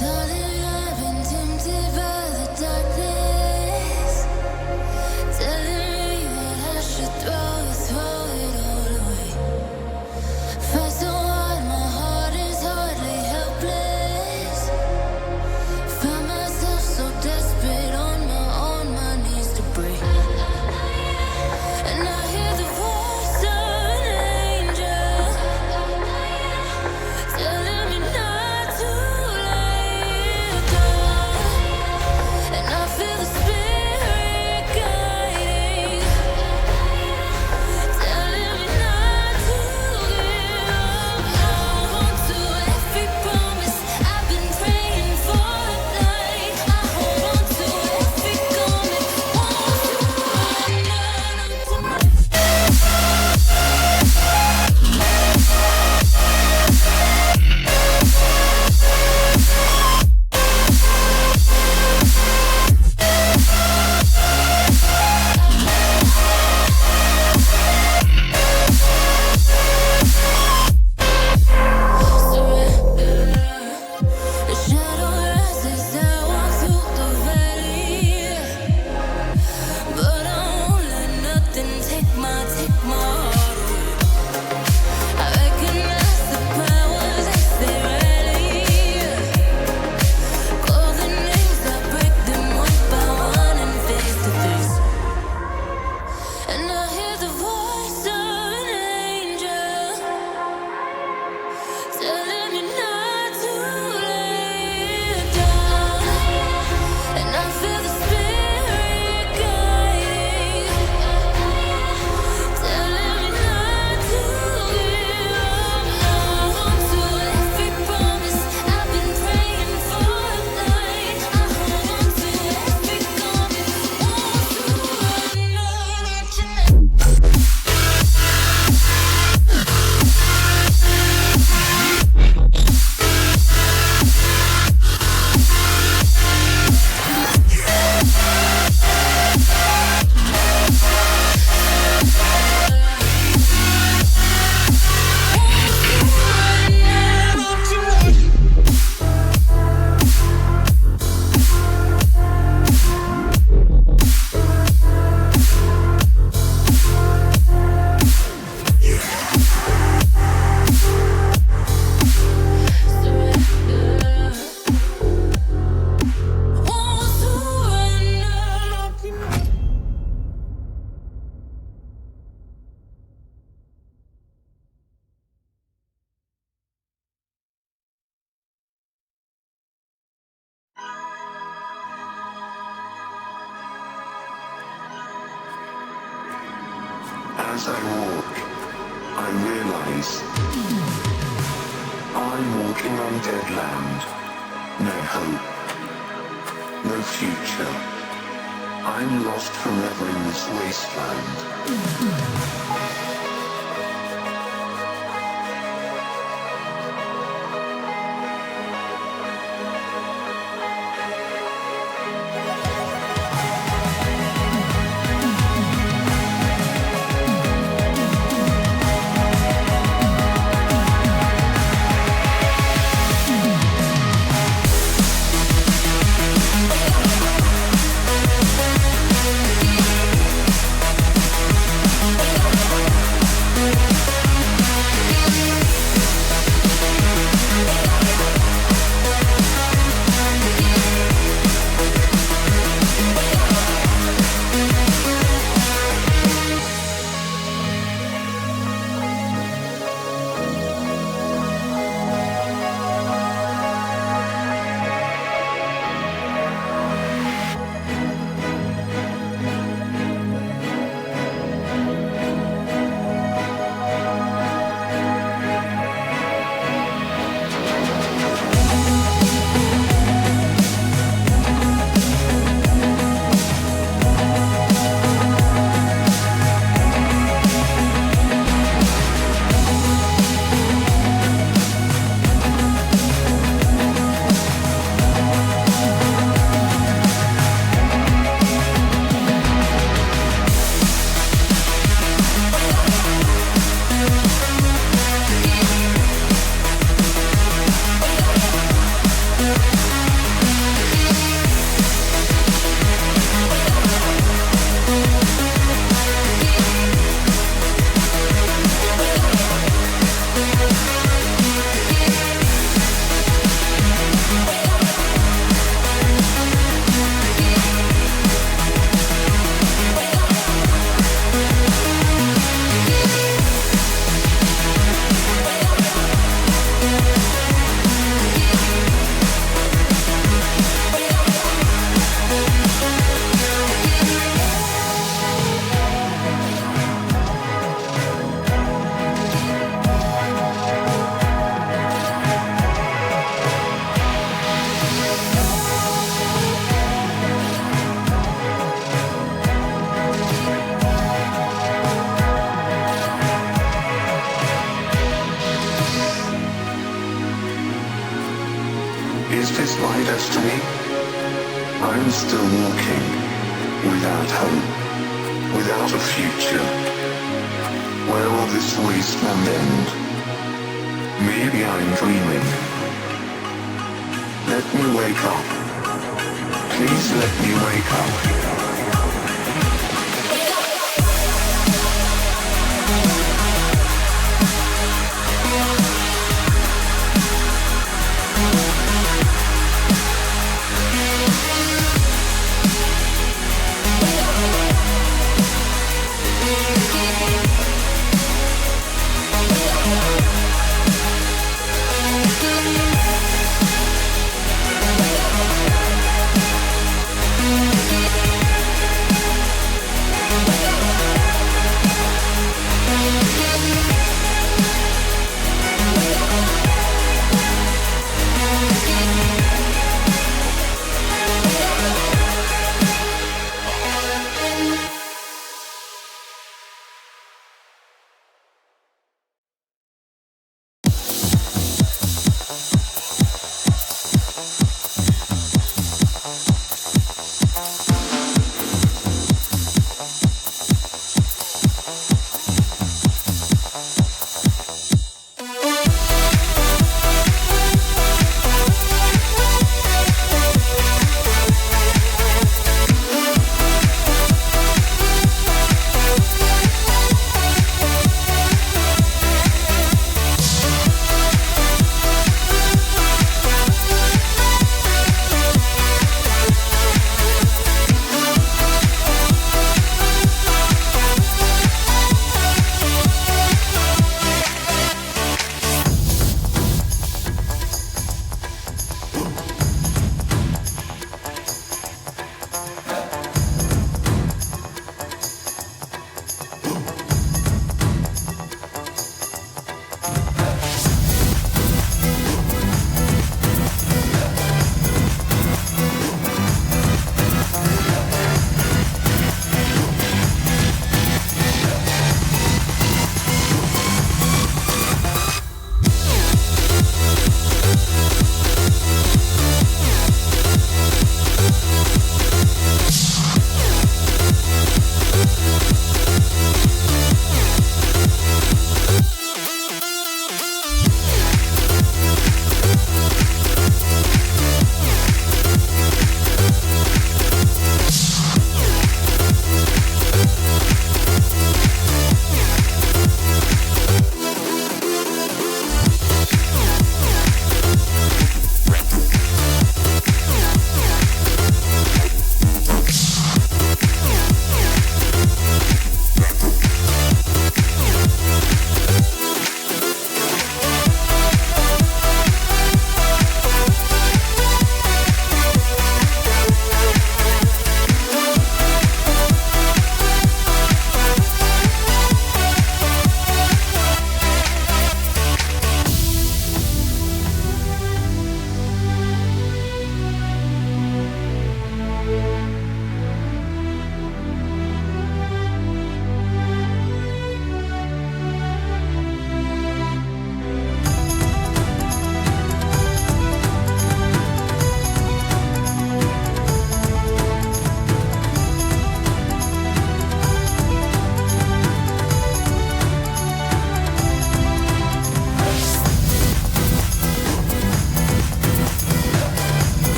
Darling, I've been tempted by the darkness, telling me that I should throw it all away. Fight so hard, my heart is hardly helpless. Found myself so desperate on my knees to break. And I hear the voice of an angel telling me not to lay it down. And I feel the spirit guiding, telling me not to give up. Hold on to every promise I've been praying for tonight. I hold on to every coming, won't you run tonight. The shadow rises, I walk through the valley, but I won't let nothing take my heart away. I recognize the powers as they rally, call the names, I break them one by one and face to face. And I hear the voice of an angel telling me not to lay it down. And I feel the spirit guiding, telling me not to give up. Hold on to every promise I've been praying for tonight. I hold on to every coming, won't you run tonight. As I walk, I realize I'm walking on dead land. No hope, no future. I'm lost forever in this wasteland. Is this my destiny? I'm still walking, without hope, without a future. Where will this wasteland end? Maybe I'm dreaming. Let me wake up. Please let me wake up.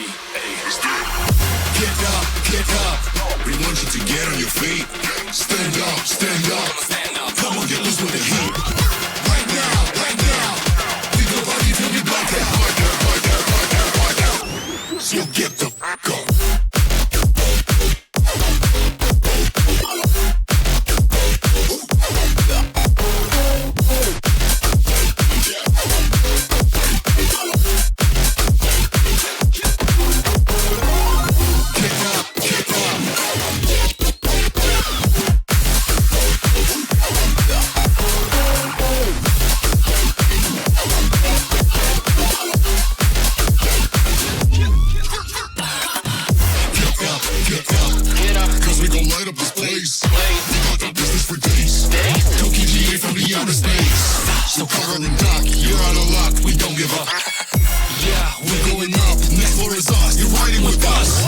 let's do it. Get up. We want you to get on your feet. Stand up, stand up. Come on, get loose with the heat. Right now. Think about it till we black out. So get the fuck up. So Carl and Doc, you're out of luck, we don't give up. Yeah, we're going up, next floor is us, you're riding with us.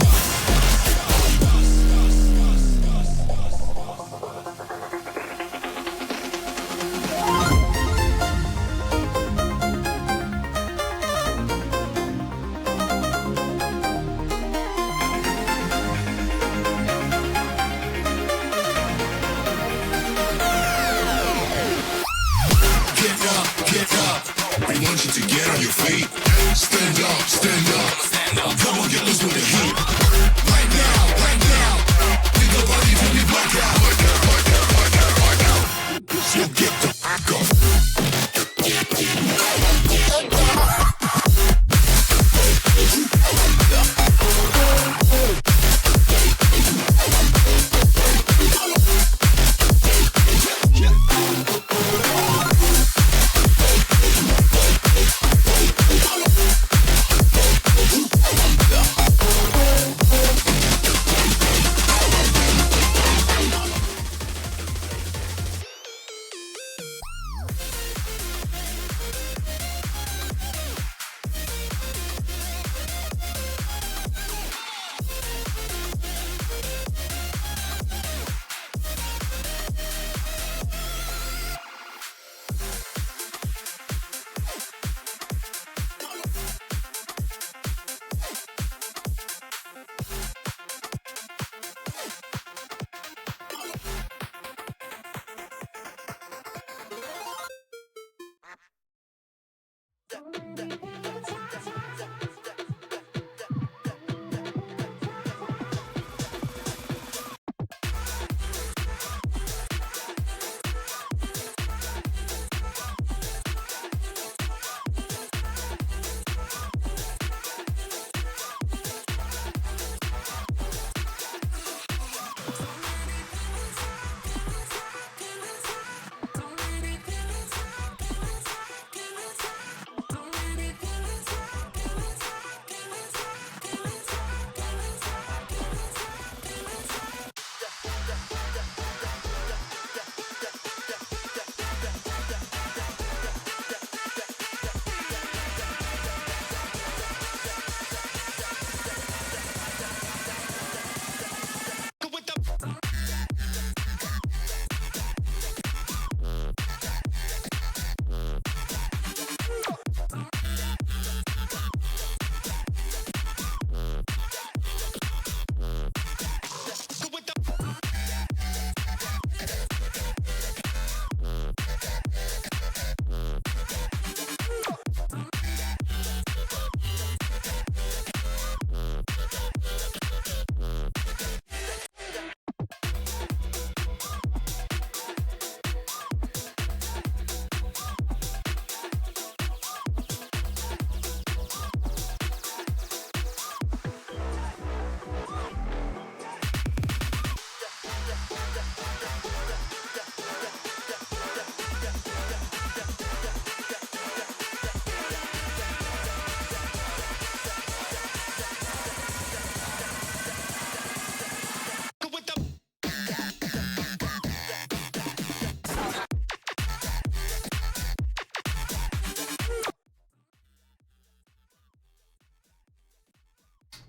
We want you to get on your feet. Stand up, stand up. Come on, get loose with the heat. Right now. Think about it till we black out. So get the fuck up.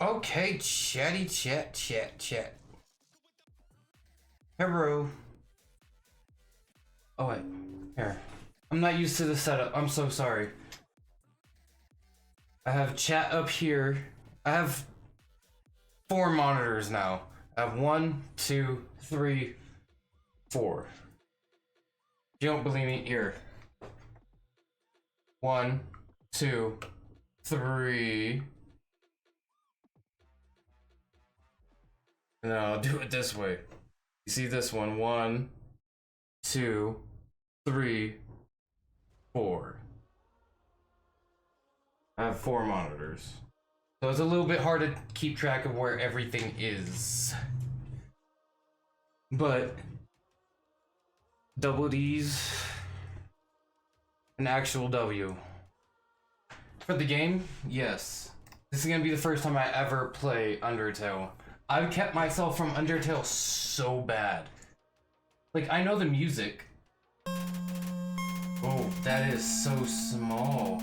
Okay, chatty chat. Hello. Oh wait, here. I'm not used to the setup. I'm so sorry. I have chat up here I have 4 monitors now. I have 1, 2, 3, 4. If you don't believe me, here. 1, 2, 3. And I'll do it this way. You see this one? 1, 2, 3, 4. I have 4 monitors. So it's a little bit hard to keep track of where everything is. But double D's, an actual W. For the game, yes. This is gonna be the first time I ever play Undertale. I've kept myself from Undertale so bad. Like, I know the music. Oh, that is so small.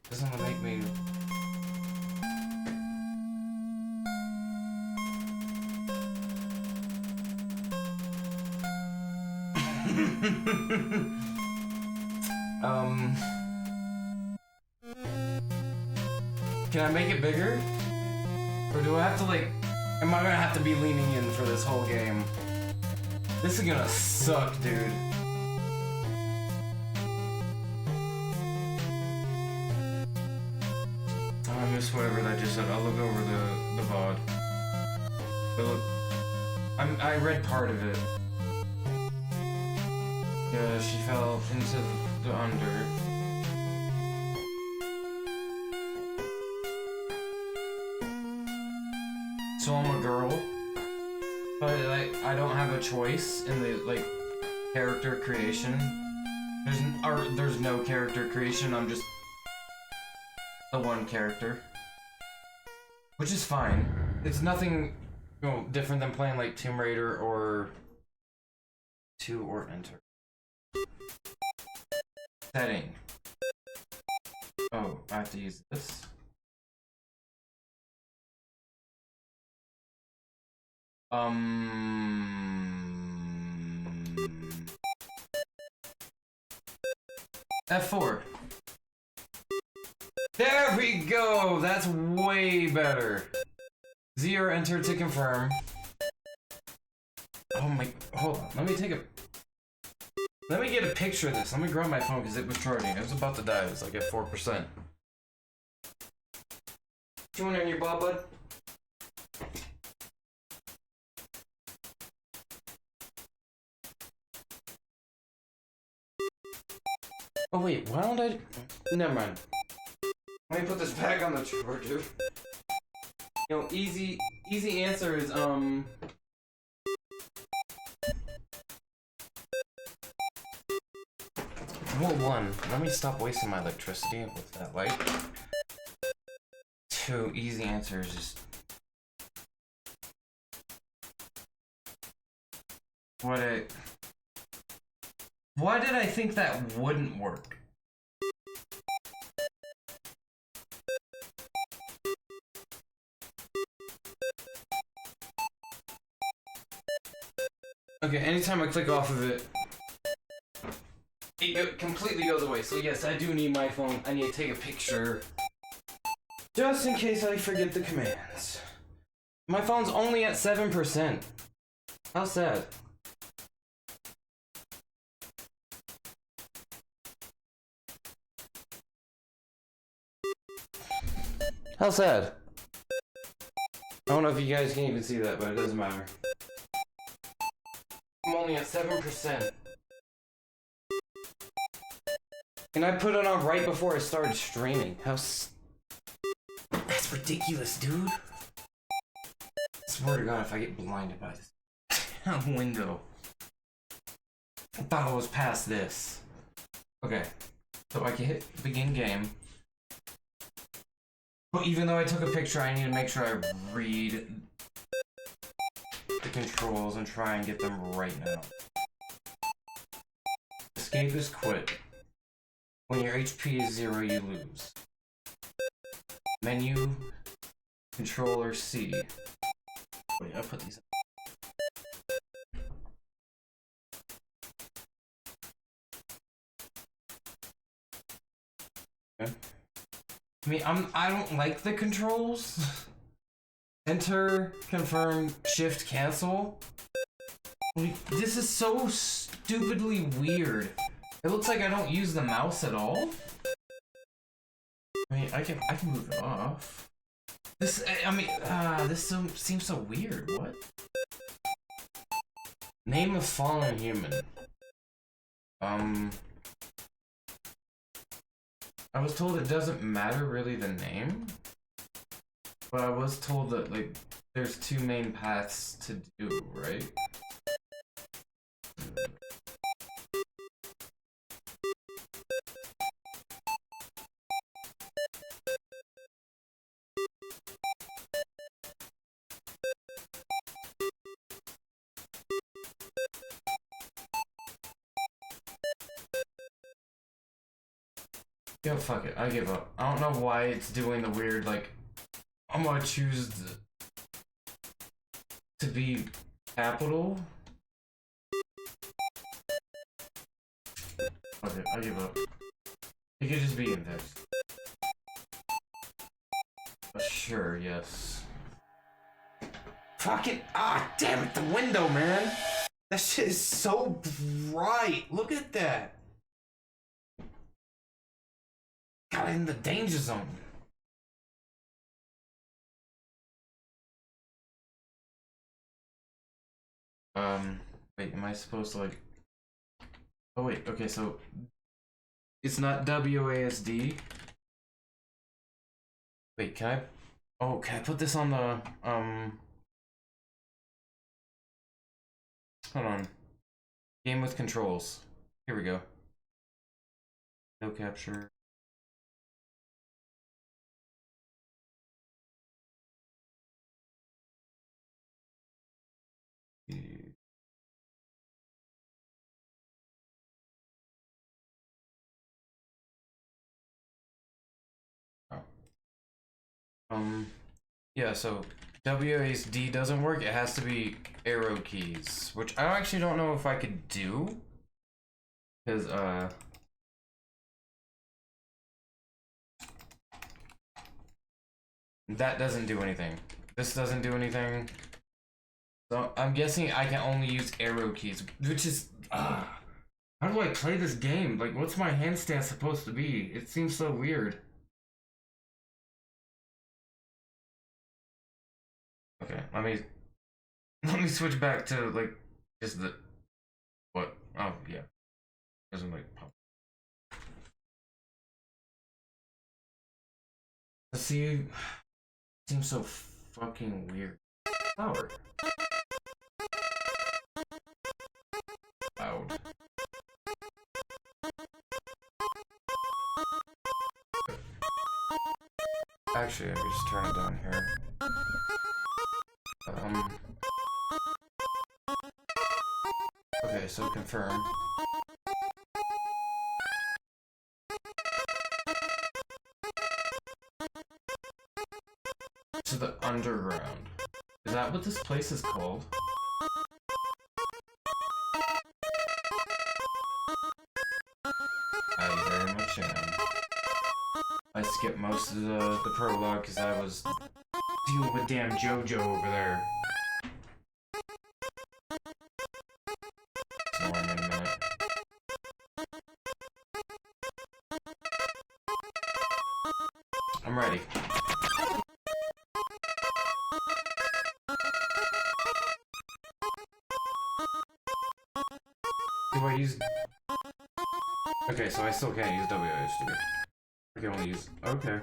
Doesn't make me... Can I make it bigger? Or do I have to, like... Am I gonna have to be leaning in for this whole game? This is gonna suck, dude. I missed whatever that just said. I'll look over the VOD. But look, I read part of it. Yeah, she fell into the under. So I'm a girl, but like I don't have a choice in the like character creation. There's no character creation. I'm just the one character, which is fine. It's nothing, you know, different than playing like Tomb Raider or 2 or Enter. Setting. Oh, I have to use this. F4. There we go! That's way better. Z or enter to confirm. Oh my, hold on. Let me get a picture of this. Let me grab my phone because it was charging. It was about to die. It was like at 4%. You want in your ball, bud? Oh wait, why don't I... Never mind. Let me put this back on the charger. You know, easy answer is, Well, 1, let me stop wasting my electricity with that light. 2, easy answer is just... Why did I think that wouldn't work? Okay, anytime I click off of it, it completely goes away. So yes, I do need my phone. I need to take a picture. Just in case I forget the commands. My phone's only at 7%. How sad. How sad. I don't know if you guys can even see that, but it doesn't matter. I'm only at 7%. And I put it on right before I started streaming. That's ridiculous, dude. I swear to God, if I get blinded by this window. I thought I was past this. Okay. So I can hit begin game. But even though I took a picture, I need to make sure I read the controls and try and get them right now. Escape is quit. When your HP is 0, you lose. Menu, controller C. Wait, I'll put these. Okay. I mean, I don't like the controls. Enter, confirm, shift, cancel. Like, this is so stupidly weird. It looks like I don't use the mouse at all. I mean, I can move it off. This, I mean, this seems so weird. What? Name of fallen human. I was told it doesn't matter really the name, but I was told that like there's two main paths to do, right? Yo, fuck it, I give up. I don't know why it's doing the weird, like, I'm gonna choose to be capital. Okay, I give up. It could just be in text. Sure, yes. Fucking, damn it, the window, man! That shit is so bright! Look at that! Got in the danger zone. Wait, am I supposed to like... Oh wait, okay, so... It's not WASD? Wait, can I... Oh, can I put this on the, Hold on. Game with controls. Here we go. No capture. Yeah, so WASD doesn't work. It has to be arrow keys, which I actually don't know if I could do, because that doesn't do anything. This doesn't do anything. So I'm guessing I can only use arrow keys, which is how do I play this game? Like, what's my handstand supposed to be? It seems so weird. Okay, let me switch back to like just the what? Oh yeah, doesn't like pop. Let's see. Seems so fucking weird. Flower. Loud. Actually, I can just turn it down here. Okay, so confirm. To the underground. Is that what this place is called? I very much am. I skipped most of the prologue because I was dealing with damn JoJo over there. Ignore me in a minute. I'm ready. Do I use... Okay, so I still can't use WASD. I can only use... Okay.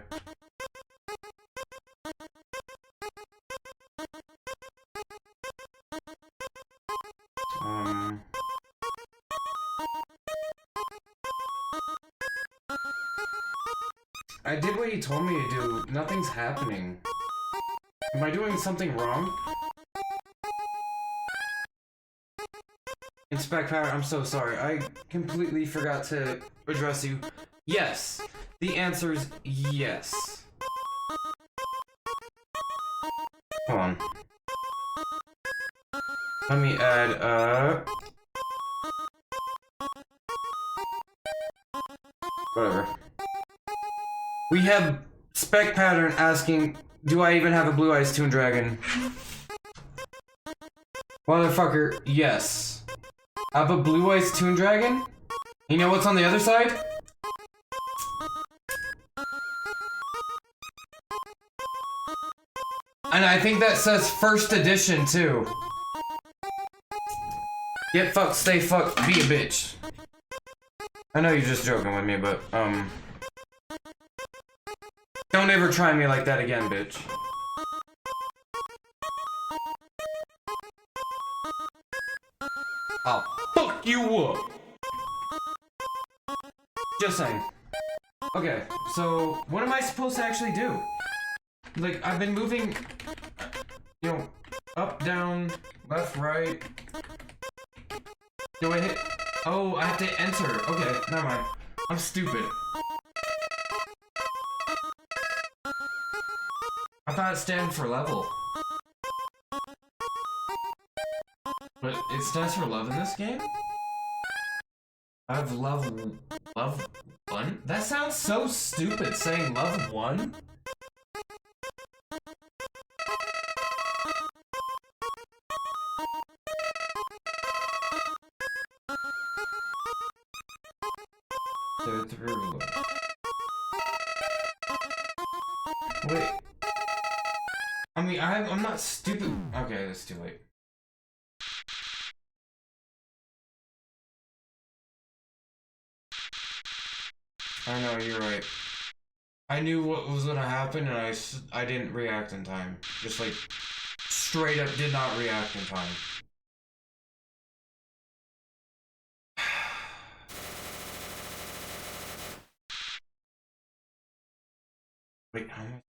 I did what you told me to do. Nothing's happening. Am I doing something wrong? Inspect power, I'm so sorry. I completely forgot to address you. Yes. The answer is yes. Hold on. Let me add, whatever. We have Spec Pattern asking, do I even have a Blue Eyes Toon Dragon? Motherfucker, yes. I have a Blue Eyes Toon Dragon? You know what's on the other side? And I think that says first edition too. Get fucked, stay fucked, be a bitch. I know you're just joking with me, but don't ever try me like that again, bitch. I'll fuck you up. Just saying. Okay, so what am I supposed to actually do? Like, I've been moving, you know, up, down, left, right. Do I hit? Oh, I have to enter. Okay, never mind. I'm stupid. I thought it stands for level. But it stands for love in this game? I have love 1? That sounds so stupid, saying love 1? Through. Wait. I mean, I'm not stupid. Okay, it's too late. I know, you're right. I knew what was gonna happen and I didn't react in time. Just like, straight up did not react in time. Wait, how much?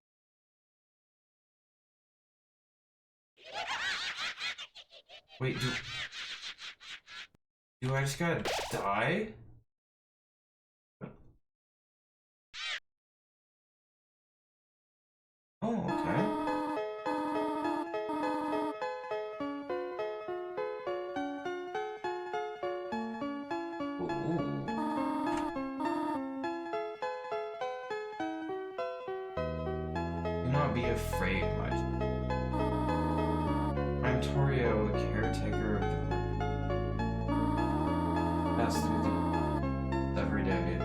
Wait, do I just gotta die? Oh, okay. Ooh. Do not be afraid, much. I'm Torio, the caretaker of the group. Pass through the every day.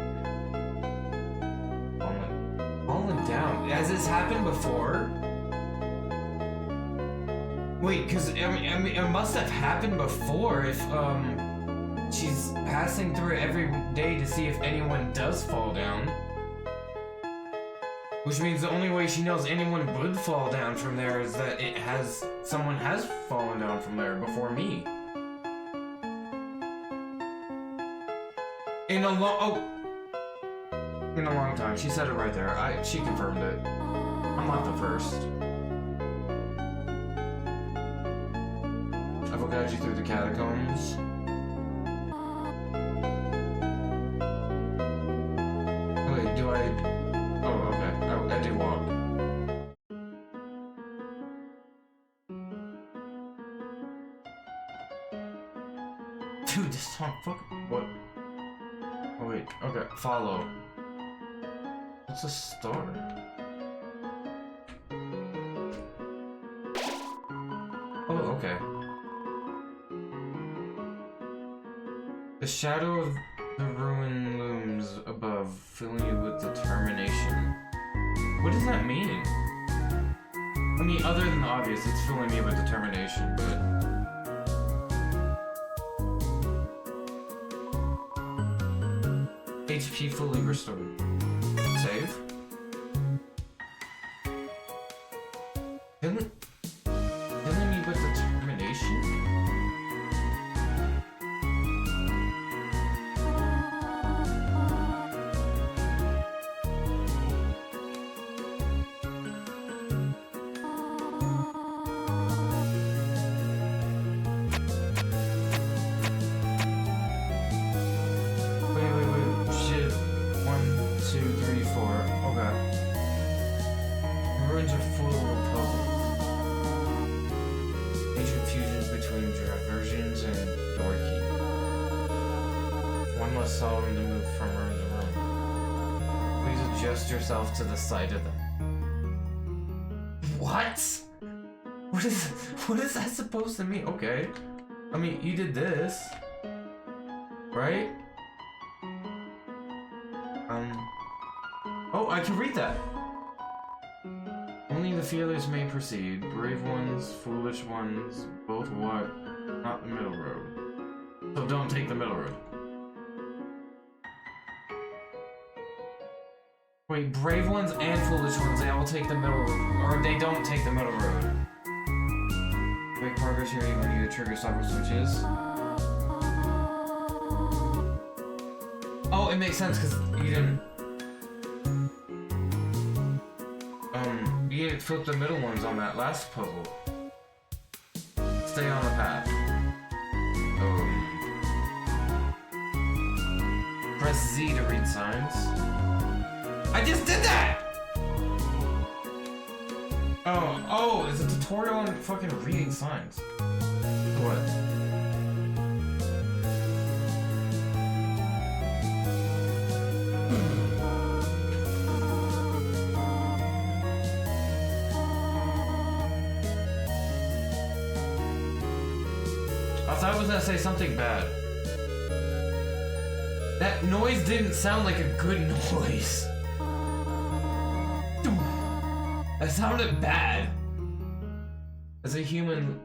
Falling down. Has this happened before? Wait, because I mean, it must have happened before if she's passing through it every day to see if anyone does fall down. Which means the only way she knows anyone would fall down from there is that someone has fallen down from there before me. In a long time. She said it right there. She confirmed it. I'm not the first. I will guide you through the catacombs. Wait, do I... Oh, okay. I did walk. Dude, this song, fuck. What? Oh, wait. Okay, follow. What's a star? Oh, okay. The shadow of the ruin looms above, filling you with determination. What does that mean? I mean, other than the obvious, it's filling me with determination, but... HP fully restored. Save? Filling me with determination? Please adjust yourself to the side of them. What? What is that supposed to mean? Okay. I mean, you did this. Right? Oh, I can read that. Only the fearless may proceed. Brave ones, foolish ones, both walk, not the middle road. So don't take the middle road. Wait, brave ones and foolish ones, they all take the middle road, or they don't take the middle road. Make progress here even when you trigger several switches. Oh, it makes sense because you didn't. You didn't flip the middle ones on that last puzzle. Stay on the path. Press Z to read signs. I just did that! Oh, it's a tutorial on fucking reading signs. What? I thought I was gonna say something bad. That noise didn't sound like a good noise. That sounded bad. As a human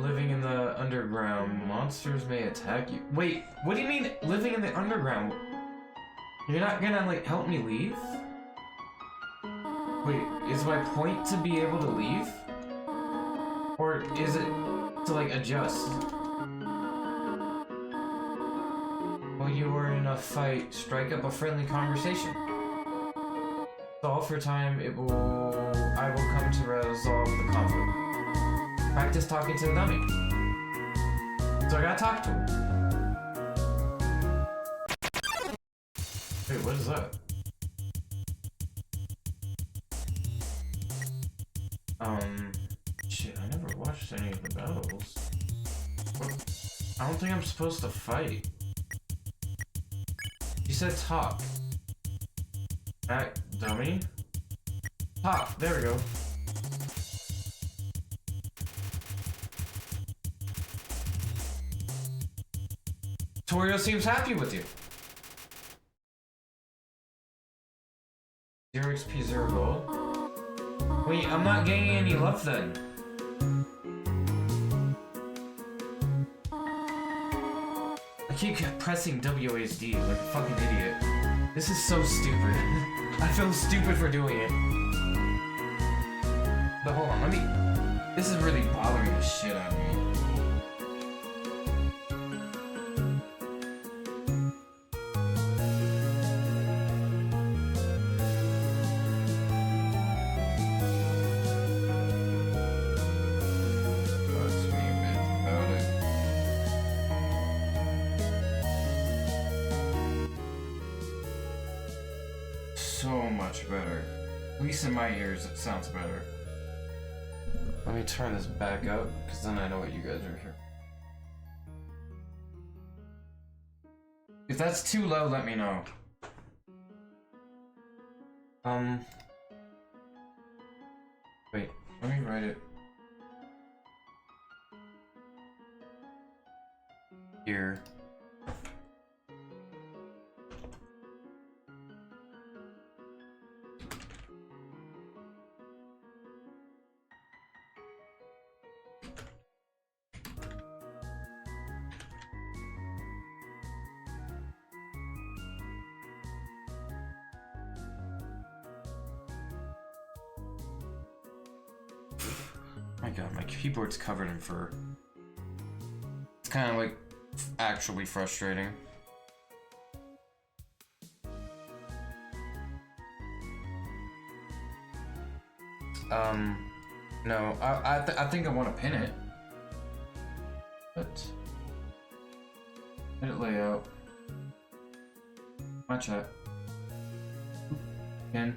living in the underground, monsters may attack you. Wait, what do you mean living in the underground? You're not gonna like help me leave? Wait, is my point to be able to leave? Or is it to like adjust? While you are in a fight, strike up a friendly conversation. Solve for time, I will come to resolve the conflict. Practice talking to the dummy. So I gotta talk to him. Wait, what is that? Shit, I never watched any of the battles. What? I don't think I'm supposed to fight. You said talk. Dummy? Talk, there we go. Torio seems happy with you. 0 XP, 0 gold. Wait, I'm not getting any love then. I keep pressing WASD like a fucking idiot. This is so stupid. I feel stupid for doing it. But hold on, this is really bothering the shit out of me. Better. At least in my ears, it sounds better. Let me turn this back up, because then I know what you guys are hearing. If that's too low, let me know. Wait, let me write it. Here. My god, my keyboard's covered in fur. It's kind of like actually frustrating. No, I think I want to pin it. But edit layout. My chat. Pin.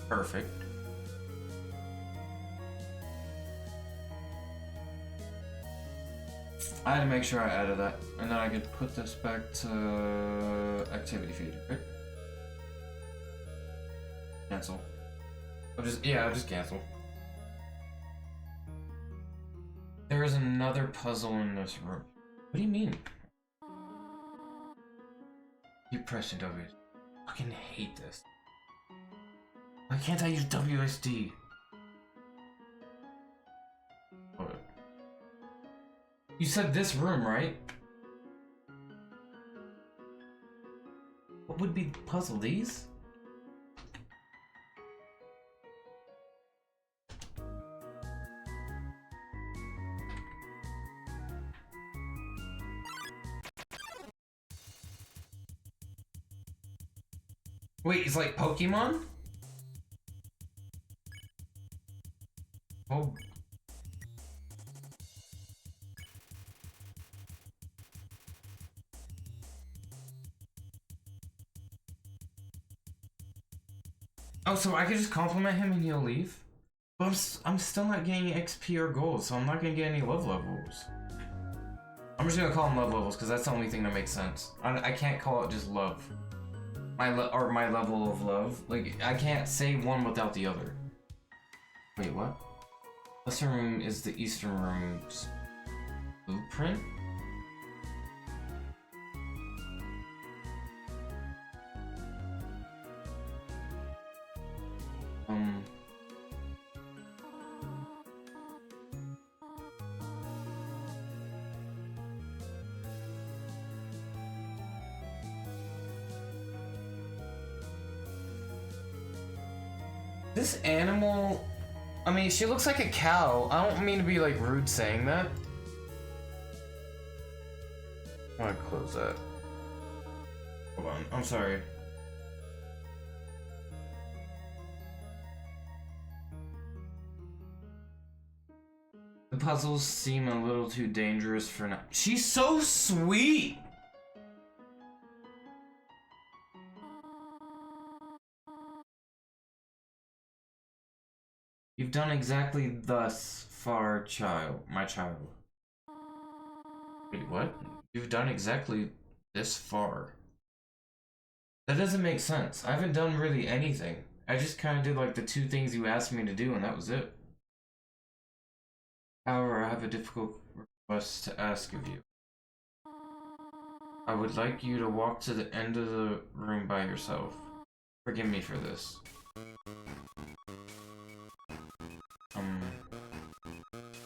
Perfect. I had to make sure I added that, and then I could put this back to activity feed, right? Cancel. I'll just cancel. There is another puzzle in this room. What do you mean? You pressing W. I fucking hate this. Why can't I use WSD? What? You said this room, right? What would be the puzzle? These? Wait, it's like Pokemon? Oh. Oh, so I could just compliment him and he'll leave? But I'm still not getting XP or gold, so I'm not gonna get any love levels. I'm just gonna call them love levels, because that's the only thing that makes sense. I can't call it just love. My level of love. Like, I can't say one without the other. Wait, what? Western room is the Eastern room's blueprint? This animal, I mean, she looks like a cow. I don't mean to be like rude saying that. I want to close that. Hold on, I'm sorry. The puzzles seem a little too dangerous for now. She's so sweet! You've done exactly thus far, my child. Wait, what? You've done exactly this far. That doesn't make sense. I haven't done really anything. I just kind of did like the 2 things you asked me to do, and that was it. However, I have a difficult request to ask of you. I would like you to walk to the end of the room by yourself. Forgive me for this.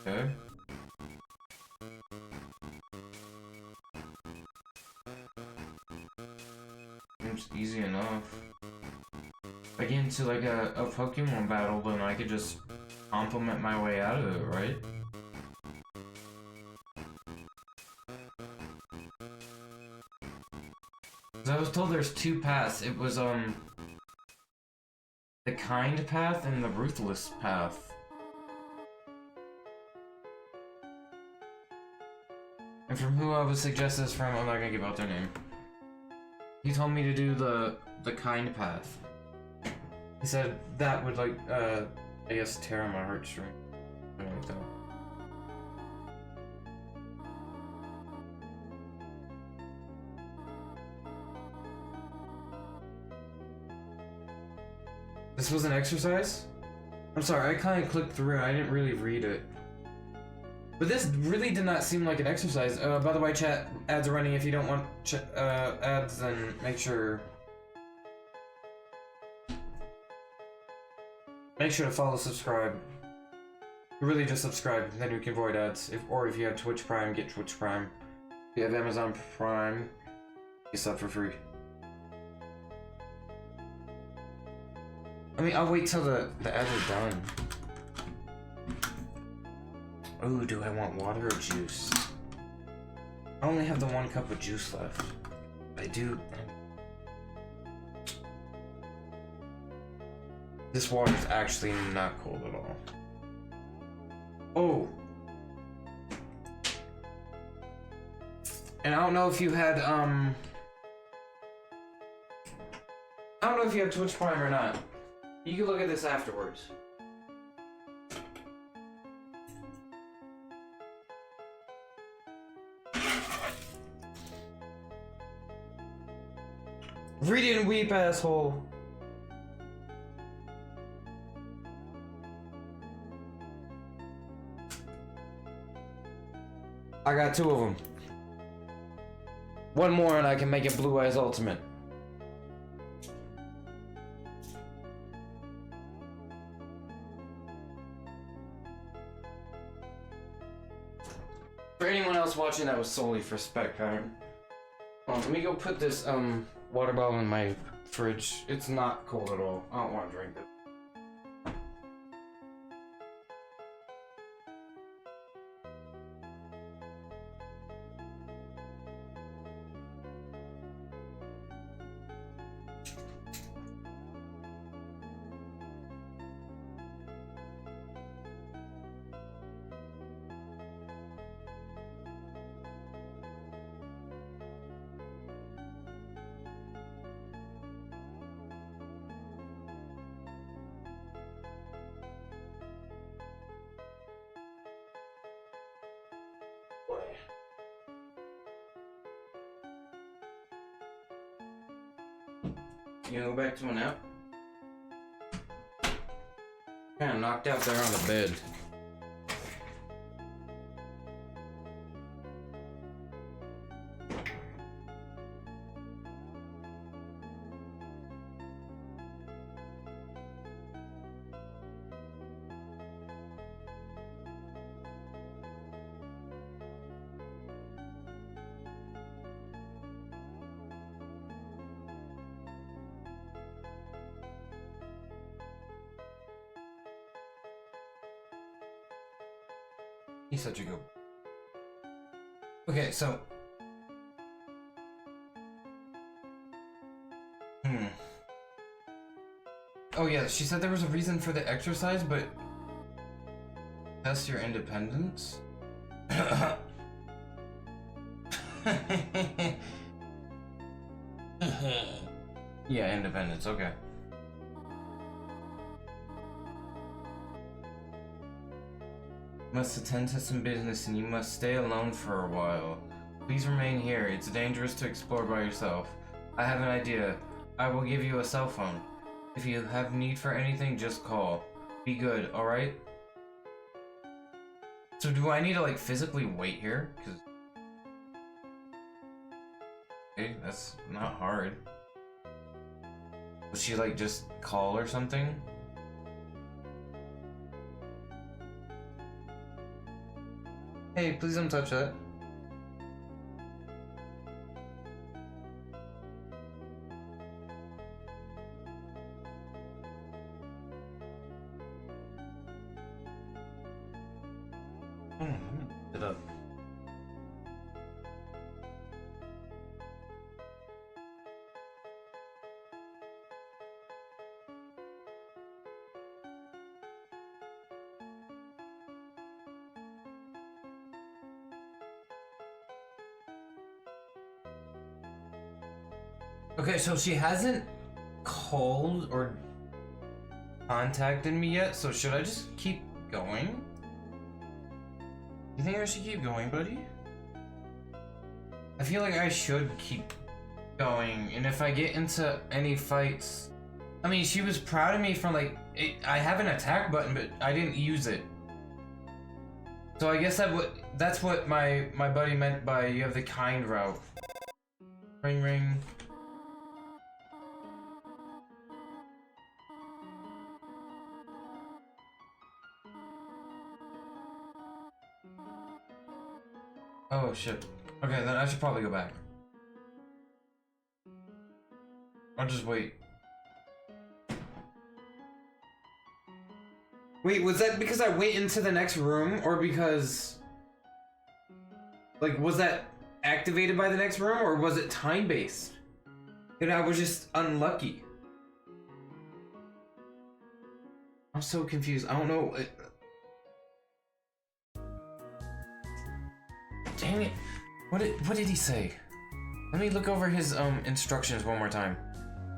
Okay. Seems easy enough. If I get into like a Pokemon battle, then I could just compliment my way out of it, right? I was told there's 2 paths. It was the kind path and the ruthless path. And from who I would suggest this from, I'm not gonna give out their name. He told me to do the kind path. He said that would like I guess tear on my heartstring. Something like that. This was an exercise? I'm sorry, I kind of clicked through and I didn't really read it. But this really did not seem like an exercise. By the way, chat, ads are running. If you don't want ads, then make sure to follow, subscribe. Really just subscribe, then you can avoid ads. If you have Twitch Prime, get Twitch Prime. If you have Amazon Prime, you sub for free. I mean, I'll wait till the ads are done. Oh, do I want water or juice? I only have the 1 cup of juice left. I do. This water is actually not cold at all. Oh. And I don't know if you had, I don't know if you have Twitch Prime or not. You can look at this afterwards. Read it and weep, asshole. I got 2 of them. One more and I can make it Blue Eyes Ultimate. For anyone else watching, that was solely for spec pattern. Let me go put this water bottle in my fridge. It's not cold at all. I don't want to drink it. You gonna go back to a nap? Kinda knocked out there on the bed. He's such a good. Okay, so. Oh yeah, she said there was a reason for the exercise, but test your independence. Yeah, independence. Okay. Must attend to some business and you must stay alone for a while. Please remain here. It's dangerous to explore by yourself. I have an idea. I will give you a cell phone. If you have need for anything, just call. Be good, alright? So do I need to like physically wait here? Cause okay, that's not hard. Will she like just call or something? Hey, please don't touch that. Let me pick it up. Okay, so she hasn't called or contacted me yet, so should I just keep going? You think I should keep going, buddy? I feel like I should keep going, and if I get into any fights... I mean, she was proud of me for like... I have an attack button, but I didn't use it. So I guess that's what my buddy meant by you have the kind route. Ring ring. Oh shit. Okay, then I should probably go back. I'll just wait. Wait, was that because I went into the next room, or because... Like, was that activated by the next room, or was it time-based? And I was just unlucky. I'm so confused. I don't know. Dang it. What did he say? Let me look over his instructions one more time.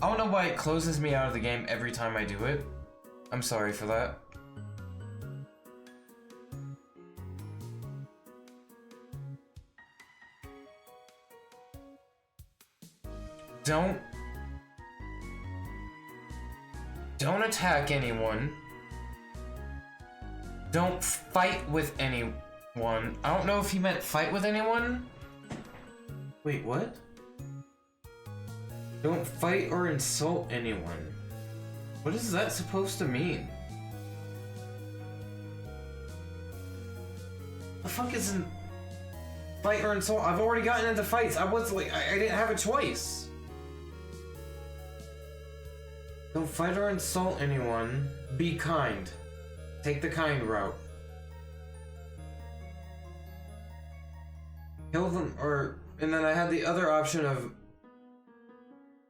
I don't know why it closes me out of the game every time I do it. I'm sorry for that. Don't Don't attack anyone. Don't fight with anyone. I don't know if he meant fight with anyone. Wait, what? Don't fight or insult anyone. What is that supposed to mean? The fuck isn't fight or insult? I've already gotten into fights. I didn't have a choice. Don't fight or insult anyone. Be kind. Take the kind route. Kill them, and then I had the other option of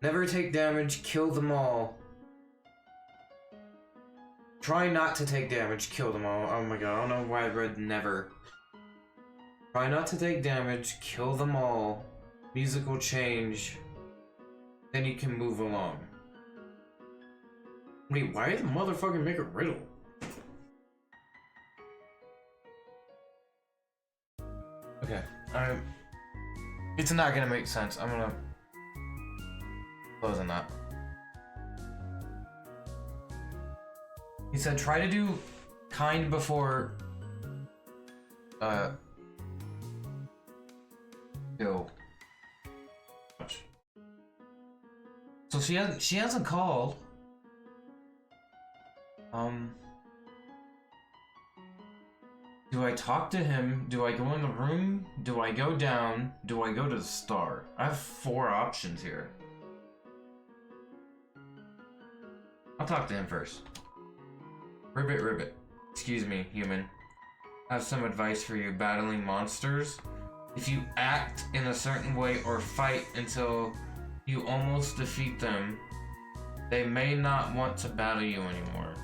never take damage, kill them all. Try not to take damage, kill them all. Oh my god, I don't know why I read never. Try not to take damage, kill them all. Music will change. Then you can move along. Wait, why did the motherfucker make a riddle? Okay, it's not gonna make sense. I'm gonna close on that. He said try to do kind before kill. So she hasn't called. Do I talk to him? Do I go in the room? Do I go down? Do I go to the star? I have 4 options here. I'll talk to him first. Ribbit, ribbit. Excuse me, human. I have some advice for you battling monsters. If you act in a certain way or fight until you almost defeat them, they may not want to battle you anymore.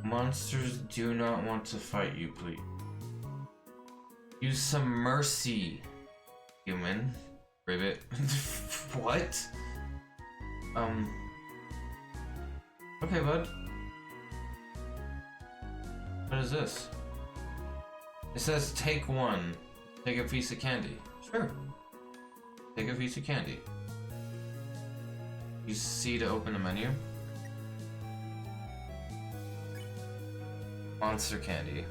Monsters do not want to fight you, please. Use some mercy, human. Ribbit. What? Okay, bud. What is this? It says take 1. Take a piece of candy. Sure. Take a piece of candy. Use C to open the menu. Monster candy.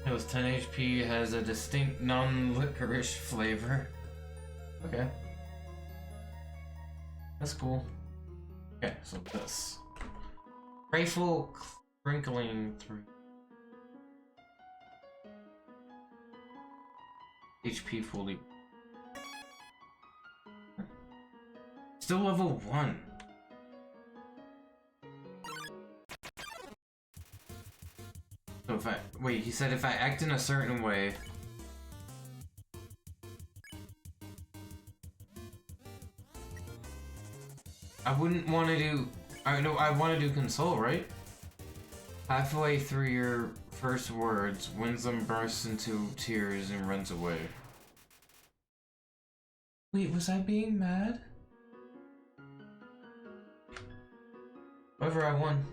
It was 10 HP, has a distinct non-licorice flavor. Okay. That's cool. Okay, so this. Grateful crinkling 3. HP fully. Still level 1. So if wait, he said if I act in a certain way. I wouldn't want to do, I want to do console, right? Halfway through your first words, Winsome bursts into tears and runs away. Wait, was I being mad? However, I won.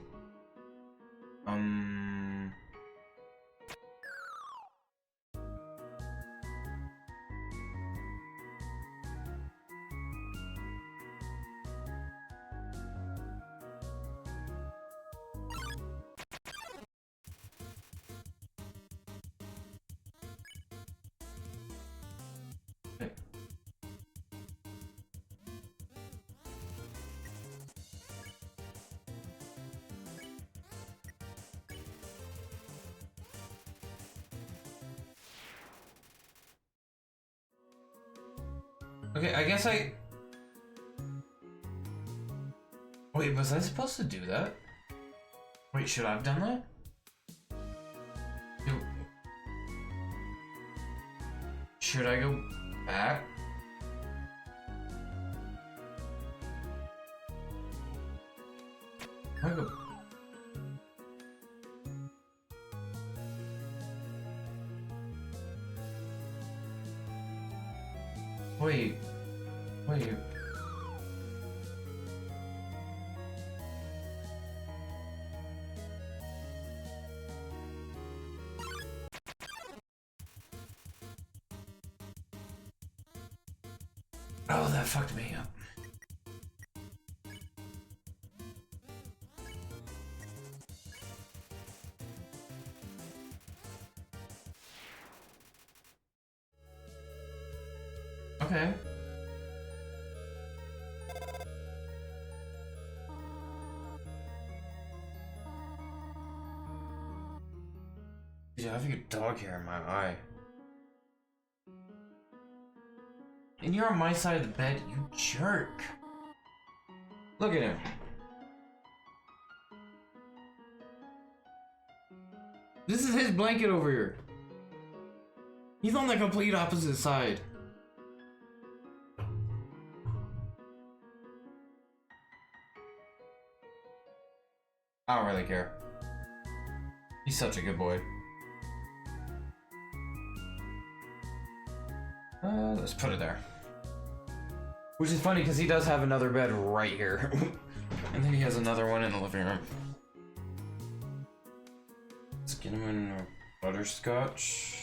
Okay, I guess I... Wait, was I supposed to do that? Wait, should I have done that? Should I go back? I go... Wait. Oh, that fucked me up. Okay. Dude, I have your dog hair in my eye. And you're on my side of the bed, you jerk. Look at him. This is his blanket over here. He's on the complete opposite side. I don't really care. He's such a good boy. Let's put it there. Which is funny because he does have another bed right here. And then he has another one in the living room. Let's get him in butterscotch.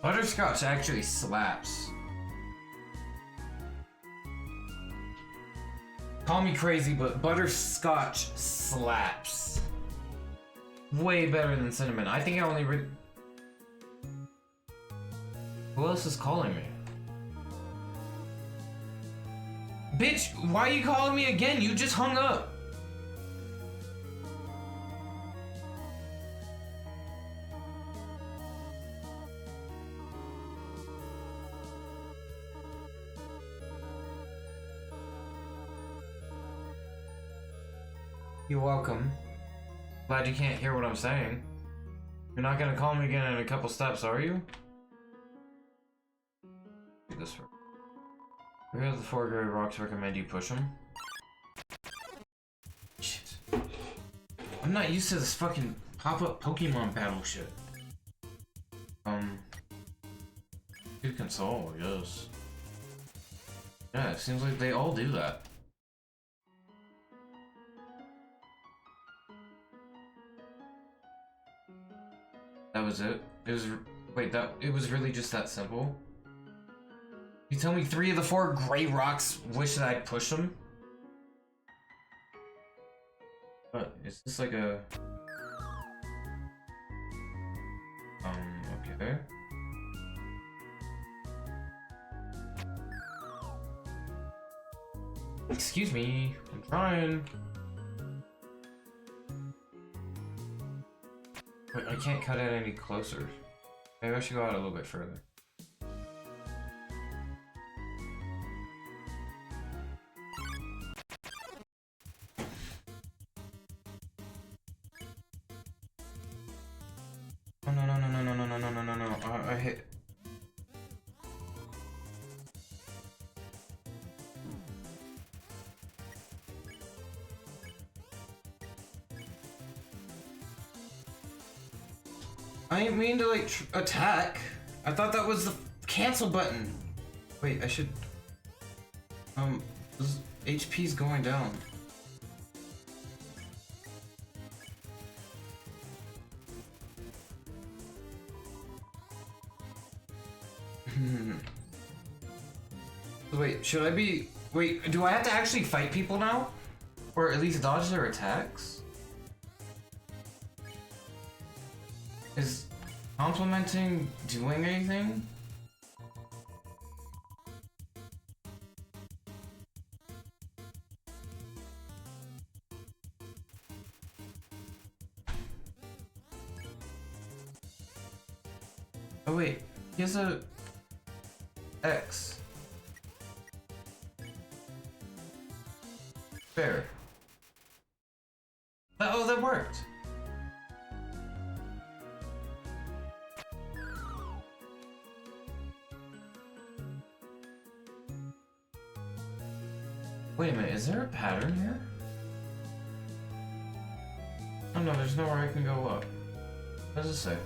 Butterscotch actually slaps. Call me crazy, but butterscotch slaps. Way better than cinnamon. I think I only Who else is calling me? Bitch, why are you calling me again? You just hung up. You're welcome. Glad you can't hear what I'm saying. You're not gonna call me again in a couple steps, are you? Do this for. Where are the 4 gray rocks recommend you push them? Shit. I'm not used to this fucking pop-up Pokemon battle shit. Good console, I guess. Yeah, it seems like they all do that. That was it? It was, wait, it was really just that simple? You tell me 3 of the 4 gray rocks wish that I'd push them? But is this like a... okay. Excuse me, I'm trying. Wait, I can't cut it any closer. Maybe I should go out a little bit further. Oh, no. I hit. I didn't mean to like attack. I thought that was the cancel button. Wait, I should. This HP's going down. Wait, should I be... Wait, do I have to actually fight people now? Or at least dodge their attacks? Is complimenting doing anything? Oh wait, he has a... X. Fair. Oh, that worked. Wait a minute, is there a pattern here? Oh no, there's nowhere I can go up. What does it say?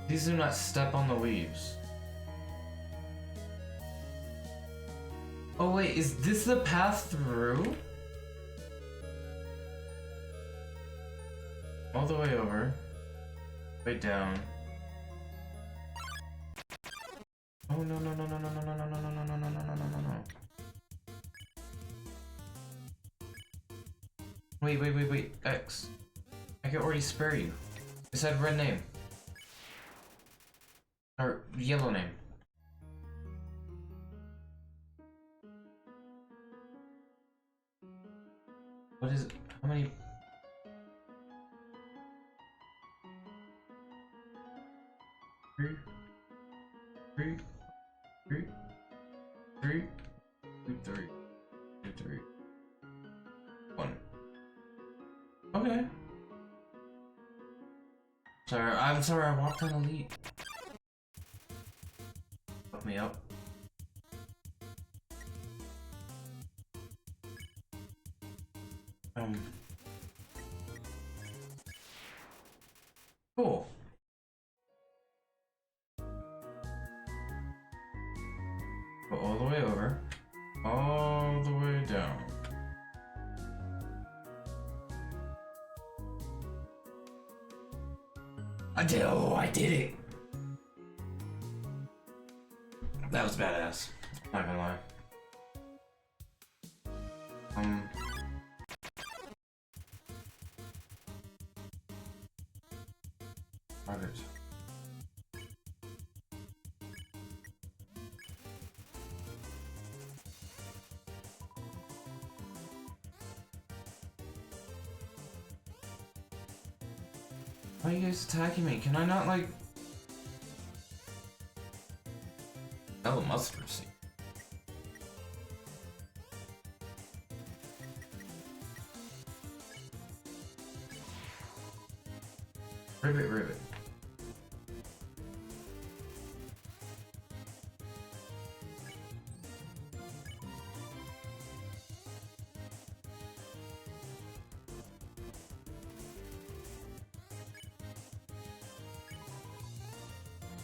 Please do not step on the leaves. Oh wait, is this the path through? All the way over. Way down. Oh no no no no no no no no no no no no no no no no. Wait. X. I can already spare you. It said red name. Or yellow name. What is it? How many? Three. 1. Okay. Sorry, I'm sorry, I walked on elite. Fuck me up. Cool. Go all the way over. All the way down. I did it! That was badass. Not gonna lie. Target. Why are you guys attacking me? Can I not, like... Oh, mustard seed. Ribbit.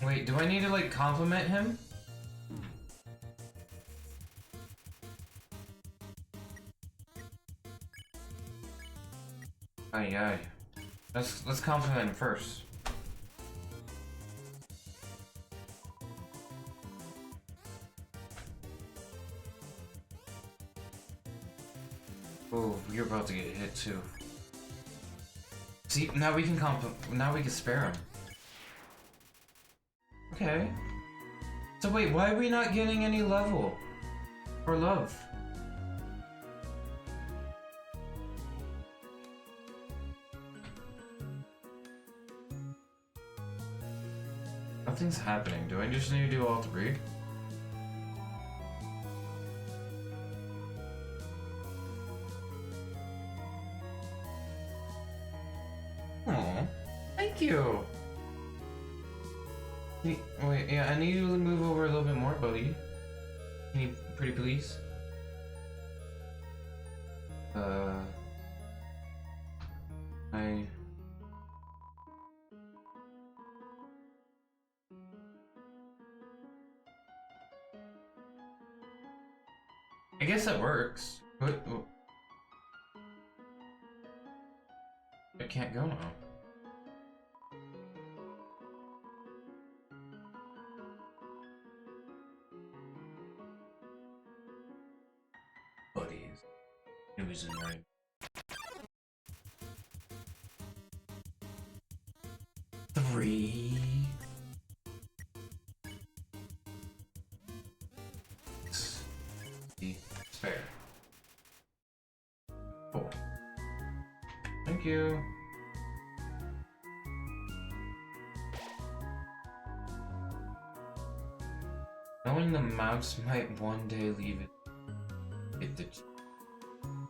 Wait, do I need to, like, compliment him? Aye. Let's compliment him first. Oh, you're about to get hit too. See, now we can spare him. Okay. So wait, why are we not getting any level? Or love? Nothing's happening. Do I just need to do all 3? Aw, thank you! Wait, yeah, I need you to move over a little bit more, buddy. Can you pretty please? I guess that works. But I can't go now. Buddies. It was right. Three. Spare. Cool. Thank you. Knowing the mouse might one day leave it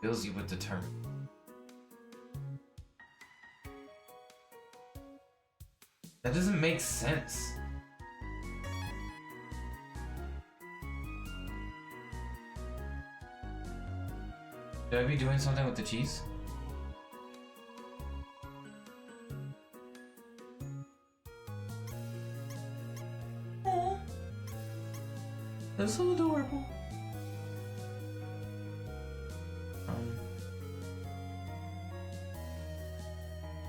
fills you with determination. That doesn't make sense. Should I be doing something with the cheese? Aww. That's so adorable.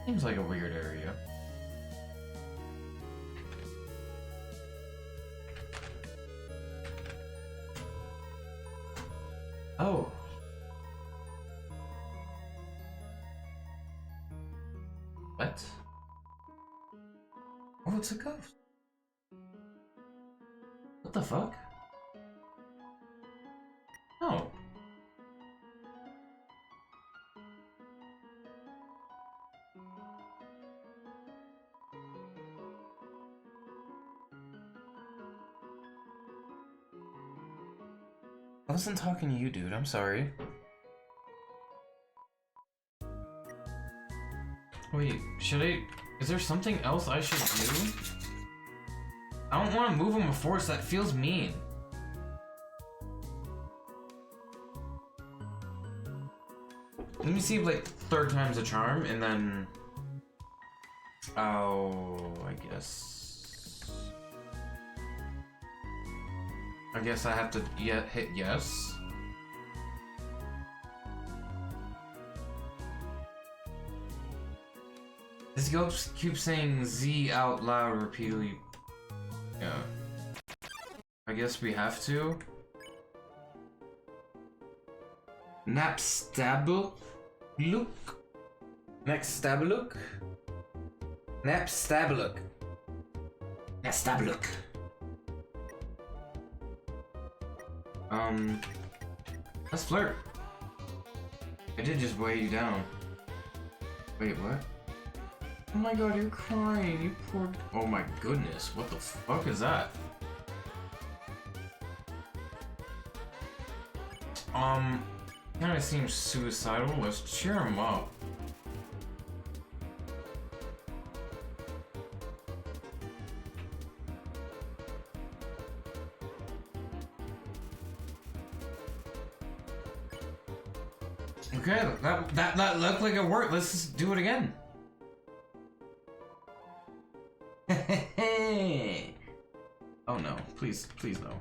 Seems like a weird area. Oh. What? Oh, it's a ghost. What the fuck? No. I wasn't talking to you, dude. I'm sorry. Wait, should I... Is there something else I should do? I don't want to move him with force. That feels mean. Let me see if, like, third time's a charm, and then... Oh, I guess I have to hit yes. This ghost keeps saying Z out loud repeatedly. Yeah. I guess we have to. Napstablook? Napstablook? Napstablook. Napstablook. Let's flirt. I did just weigh you down. Wait, what? Oh my god, you're crying, you poor... Oh my goodness, what the fuck is that? Kinda seems suicidal. Let's cheer him up. Okay, that looked like it worked. Let's just do it again. Oh no, please, please no.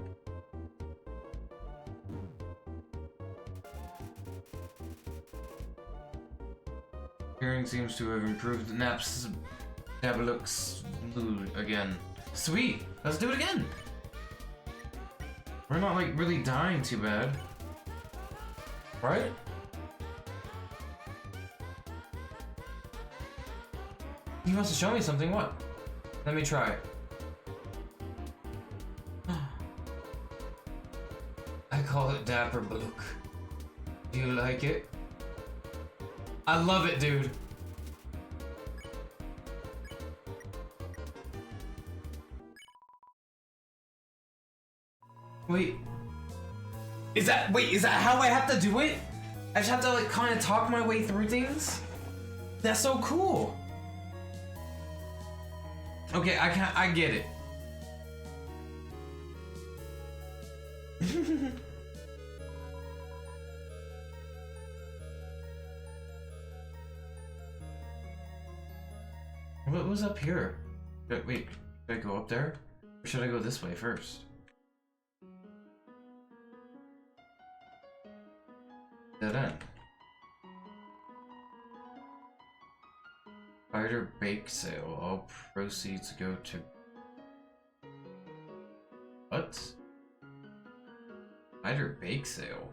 Hearing seems to have improved. Naps looks mood again. Sweet, let's do it again. We're not like really dying too bad, right? He wants to show me something. What? Let me try. I call it Dapper Blook. Do you like it? I love it, dude. Wait. Is that how I have to do it? I just have to like kind of talk my way through things? That's so cool. Okay, I get it. What was up here? Wait, should I go up there? Or should I go this way first? Dead end. Spider bake sale. All proceeds go to... What? Spider bake sale?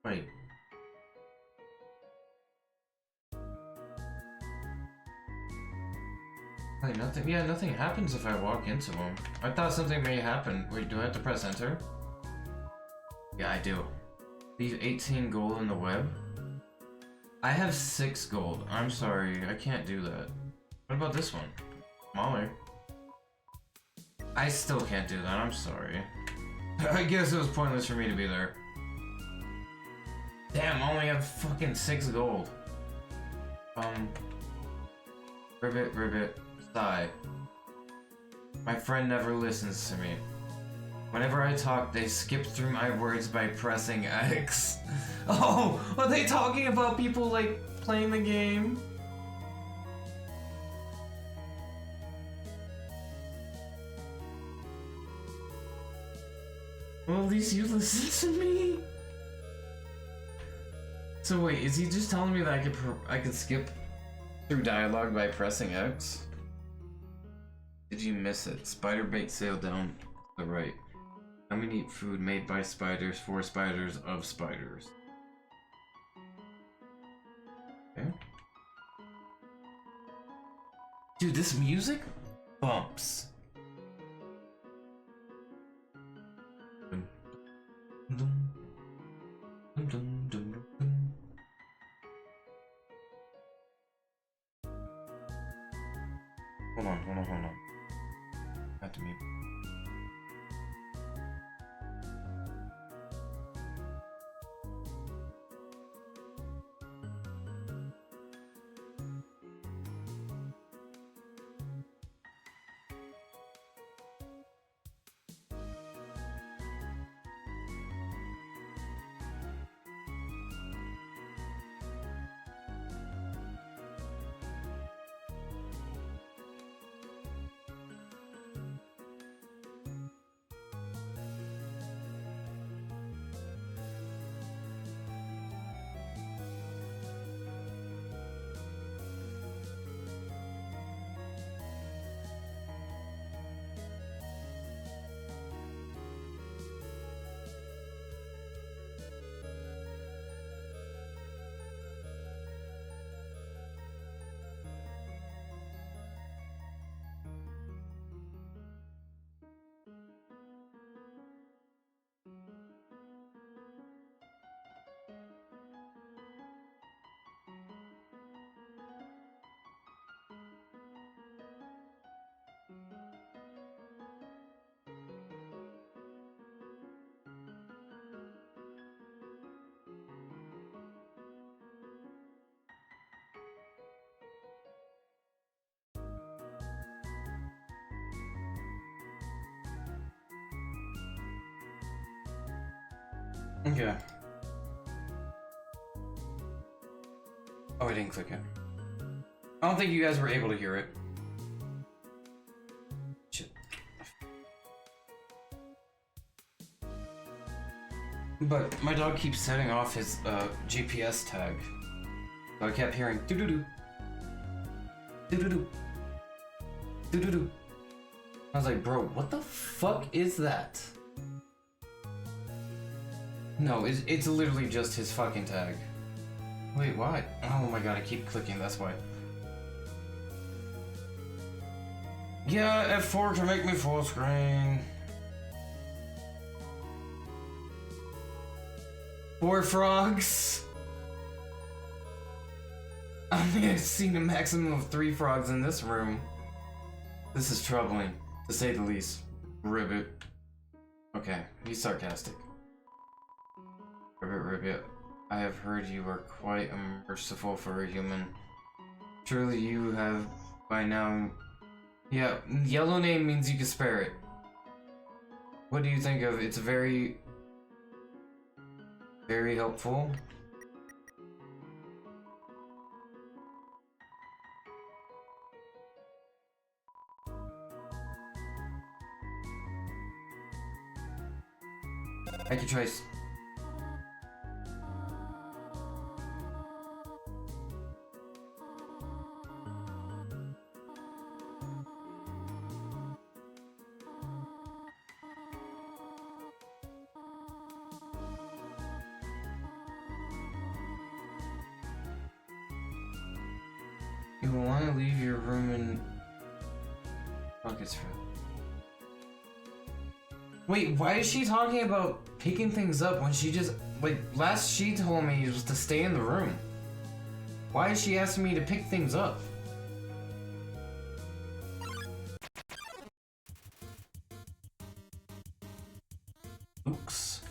Wait. Wait, nothing. Yeah, nothing happens if I walk into them. I thought something may happen. Wait, do I have to press enter? Yeah, I do. Leave 18 gold in the web? I have 6 gold. I'm sorry, I can't do that. What about this one? Smaller. I still can't do that, I'm sorry. I guess it was pointless for me to be there. Damn, I only have fucking 6 gold. Ribbit, sigh. My friend never listens to me. Whenever I talk, they skip through my words by pressing X. Oh, are they talking about people, like, playing the game? Well, at least you listen to me. So wait, is he just telling me that I could skip through dialogue by pressing X? Did you miss it? Spider bait sail down the right. I'm gonna eat food made by spiders for spiders of spiders. Okay. Dude, this music bumps. Dum, dum, dum, dum, dum, dum. Hold on. I have to mute. Okay. Oh, I didn't click it. I don't think you guys were able to hear it. Shit. But my dog keeps setting off his GPS tag. So I kept hearing doo-doo-doo. Doo-doo-doo. Doo-doo-doo. I was like, bro, what the fuck is that? No, it's literally just his fucking tag. Wait, why? Oh my god, I keep clicking, that's why. Yeah, F4 to make me full screen. 4 frogs. I mean, I've seen a maximum of 3 frogs in this room. This is troubling, to say the least. Ribbit. Okay, he's sarcastic. Ribbit, I have heard you are quite merciful for a human. Surely you have by now... Yeah, yellow name means you can spare it. What do you think of it's very helpful? I could try... You will want to leave your room in buckets for... Wait, why is she talking about picking things up when she just... Like, last she told me was to stay in the room. Why is she asking me to pick things up? Oops.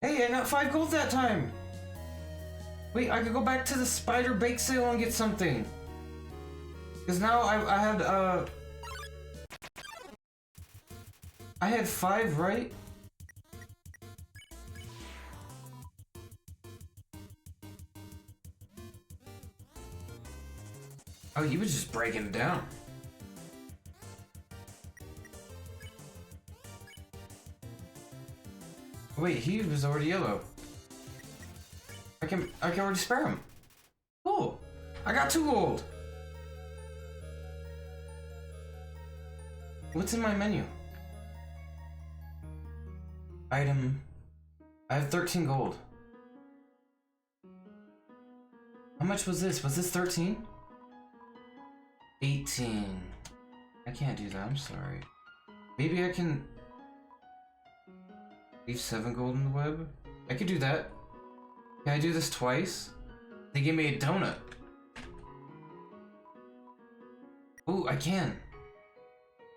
Hey, I got 5 gold that time! Wait, I could go back to the spider bake sale and get something. Cause now I had 5, right? Oh, he was just breaking it down. Wait, he was already yellow. I can already spare him. Cool. I got 2 gold. What's in my menu? Item. I have 13 gold. How much was this? Was this 13? 18. I can't do that, I'm sorry. Maybe I can leave 7 gold in the web? I could do that. Can I do this twice? They gave me a donut. Ooh, I can.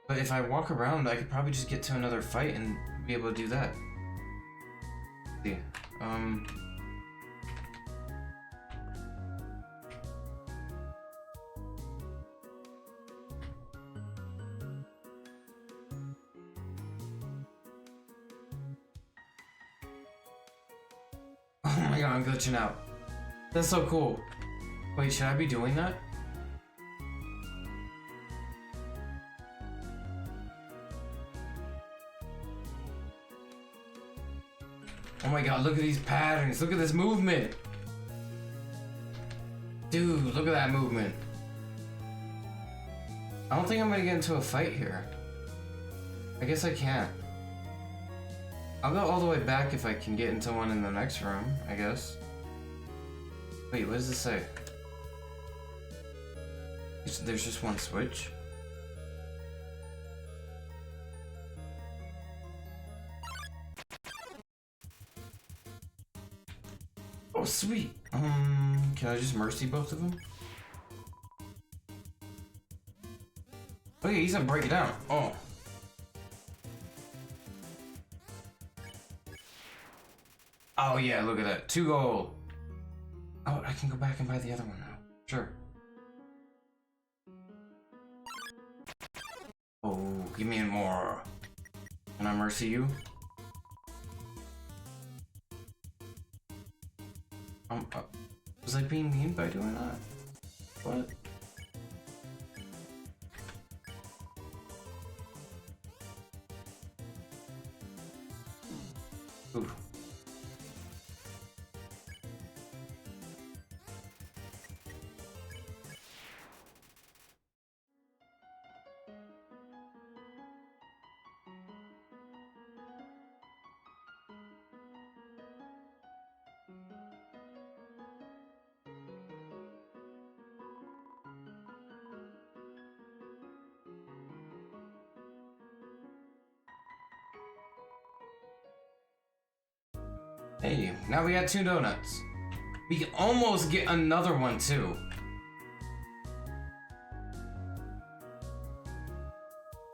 But if I walk around, I could probably just get to another fight and be able to do that. Let's see. Oh my god, I'm glitching out. That's so cool. Wait, should I be doing that? Oh my god, look at these patterns. Look at this movement. Dude, look at that movement. I don't think I'm gonna get into a fight here. I guess I can't. I'll go all the way back if I can get into one in the next room, I guess. Wait, what does this say? There's just one switch? Oh, sweet. Can I just mercy both of them? Oh yeah, he's gonna break it down. Oh. Oh yeah, look at that. 2 gold. Oh, I can go back and buy the other one now. Sure. Oh, give me more. Can I mercy you? Was I being mean by doing that? What? Ooh. Hey, now we got 2 donuts. We can almost get another one too.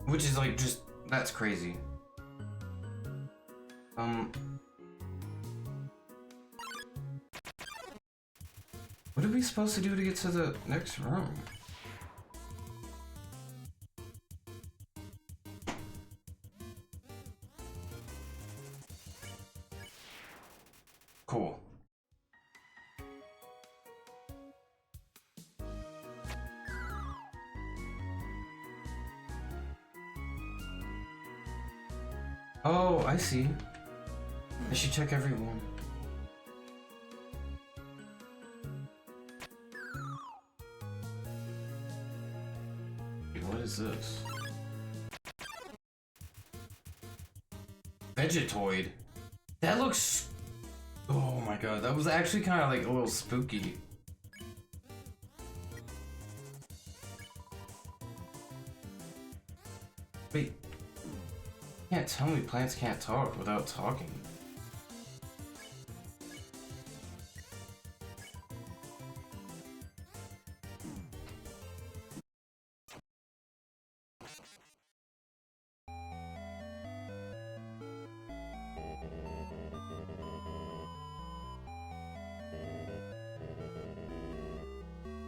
Which is like just, that's crazy. What are we supposed to do to get to the next room? Cool. Oh, I see. I should check every one. Wait, what is this? Vegetoid? That looks... Oh my god, that was actually kind of like a little spooky. Wait. You can't tell me plants can't talk without talking.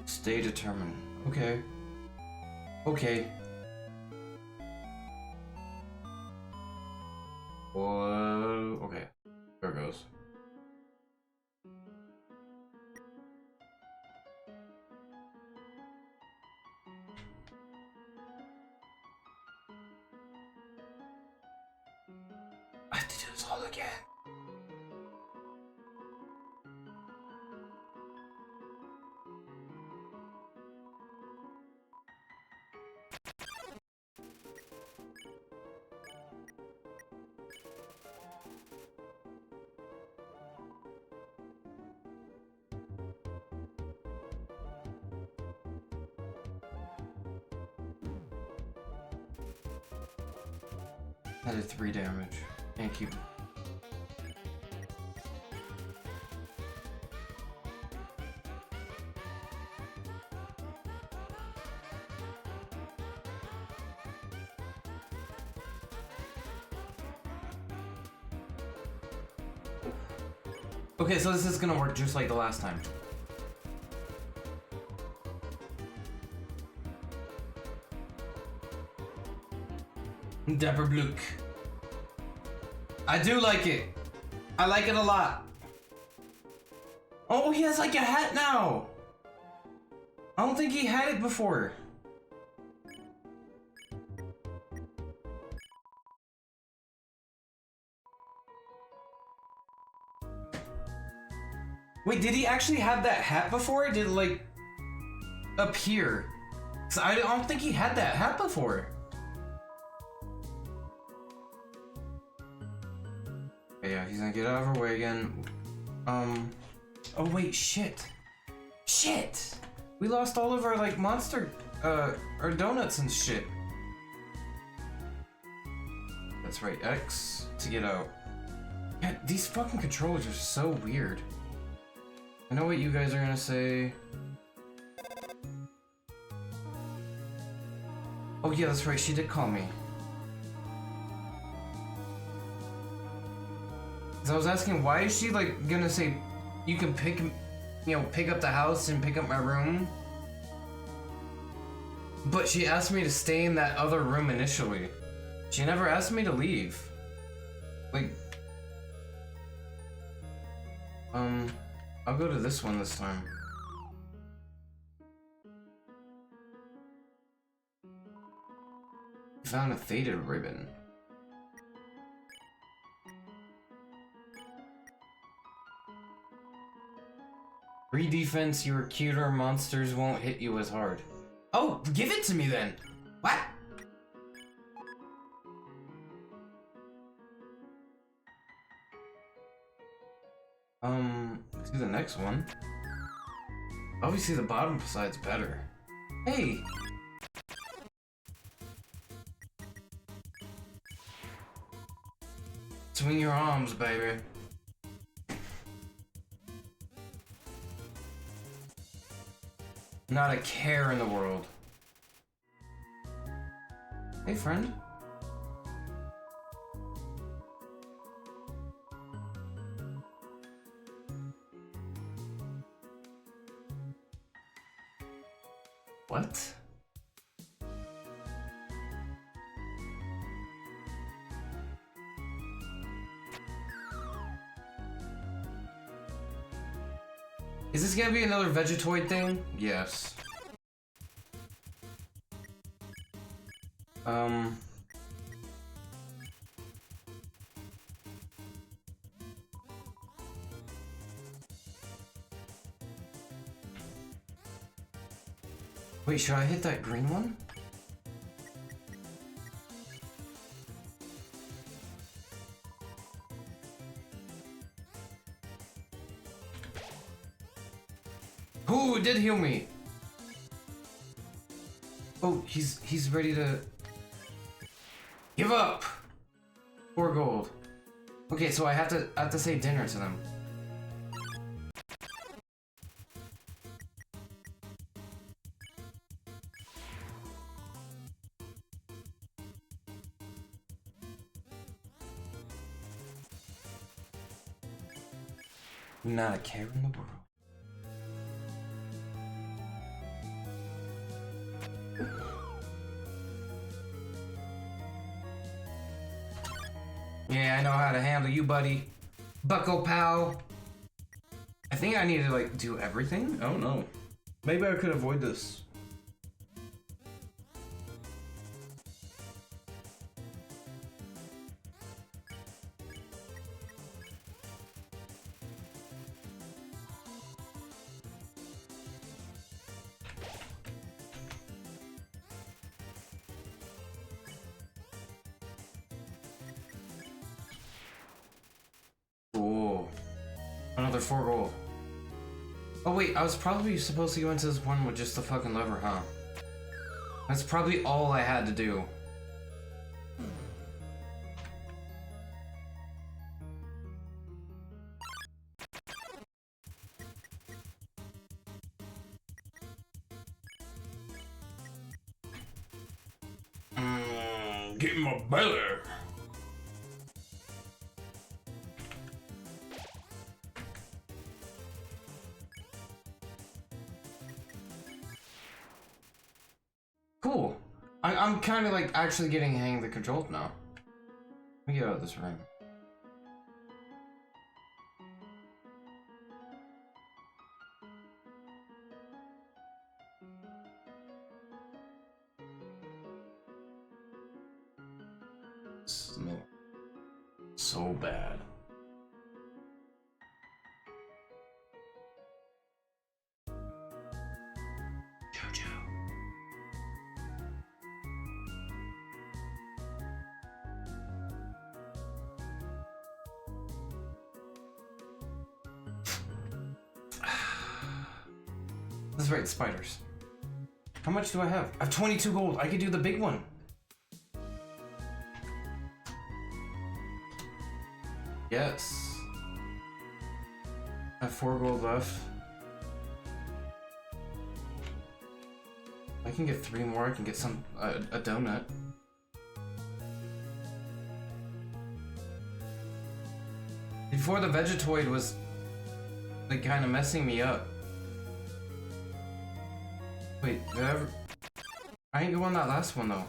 Stay determined. Okay. Okay. Whoa. Okay. There it goes. I have to do this all again. Added 3 damage. Thank you. Okay, so this is gonna work just like the last time. Dapper Bluk. I do like it. I like it a lot. Oh, he has like a hat now. I don't think he had it before. Wait, did he actually have that hat before? Or did it like appear? 'Cause I don't think he had that hat before. Yeah, he's gonna get out of our way again. Oh wait, shit. Shit! We lost all of our, like, monster, our donuts and shit. That's right, X to get out. Yeah, these fucking controllers are so weird. I know what you guys are gonna say. Oh yeah, that's right, she did call me. I was asking, why is she like gonna say you can pick up the house and pick up my room? But she asked me to stay in that other room initially. She never asked me to leave. Like, I'll go to this one this time. Found a faded ribbon. 3 defense, you are cuter, monsters won't hit you as hard. Oh, give it to me then! What? Let's do the next one. Obviously the bottom side's better. Hey! Swing your arms, baby. Not a care in the world. Hey, friend. What? Is this gonna be another Vegetoid thing? Yes. Wait, should I hit that green one? Ooh, it did heal me. Oh, he's ready to give up. 4 gold. Okay, so I have to say dinner to them. Not a care in the world. Yeah, I know how to handle you, buddy. Bucko pal. I think I need to, like, do everything? I don't know. Maybe I could avoid this. Another 4 gold. Oh wait, I was probably supposed to go into this one with just the fucking lever, huh? That's probably all I had to do. Get in my belly. Cool. I'm kind of like actually getting the hang of the controls now. Let me get out of this room. So bad. Jojo. That's right, spiders. How much do I have? I have 22 gold. I could do the big one. Yes. I have 4 gold left. I can get 3 more. I can get some a donut. Before the Vegetoid was like kind of messing me up. Wait, did I ever? I ain't doing that last one though.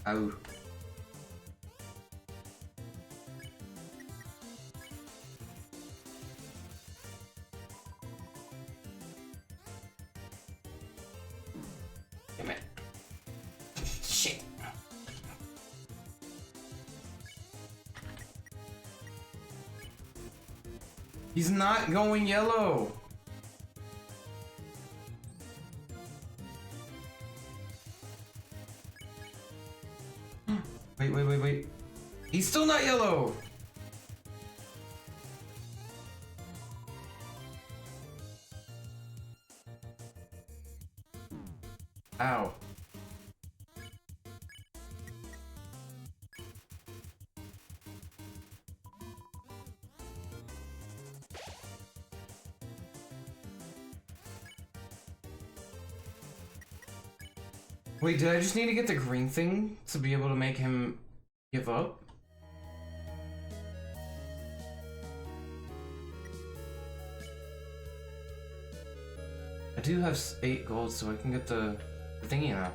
Ow. Damn it. Shit. He's not going yellow. Wait. He's still not yellow. Ow. Wait, did I just need to get the green thing to be able to make him give up? I do have 8 gold, so I can get the thingy now.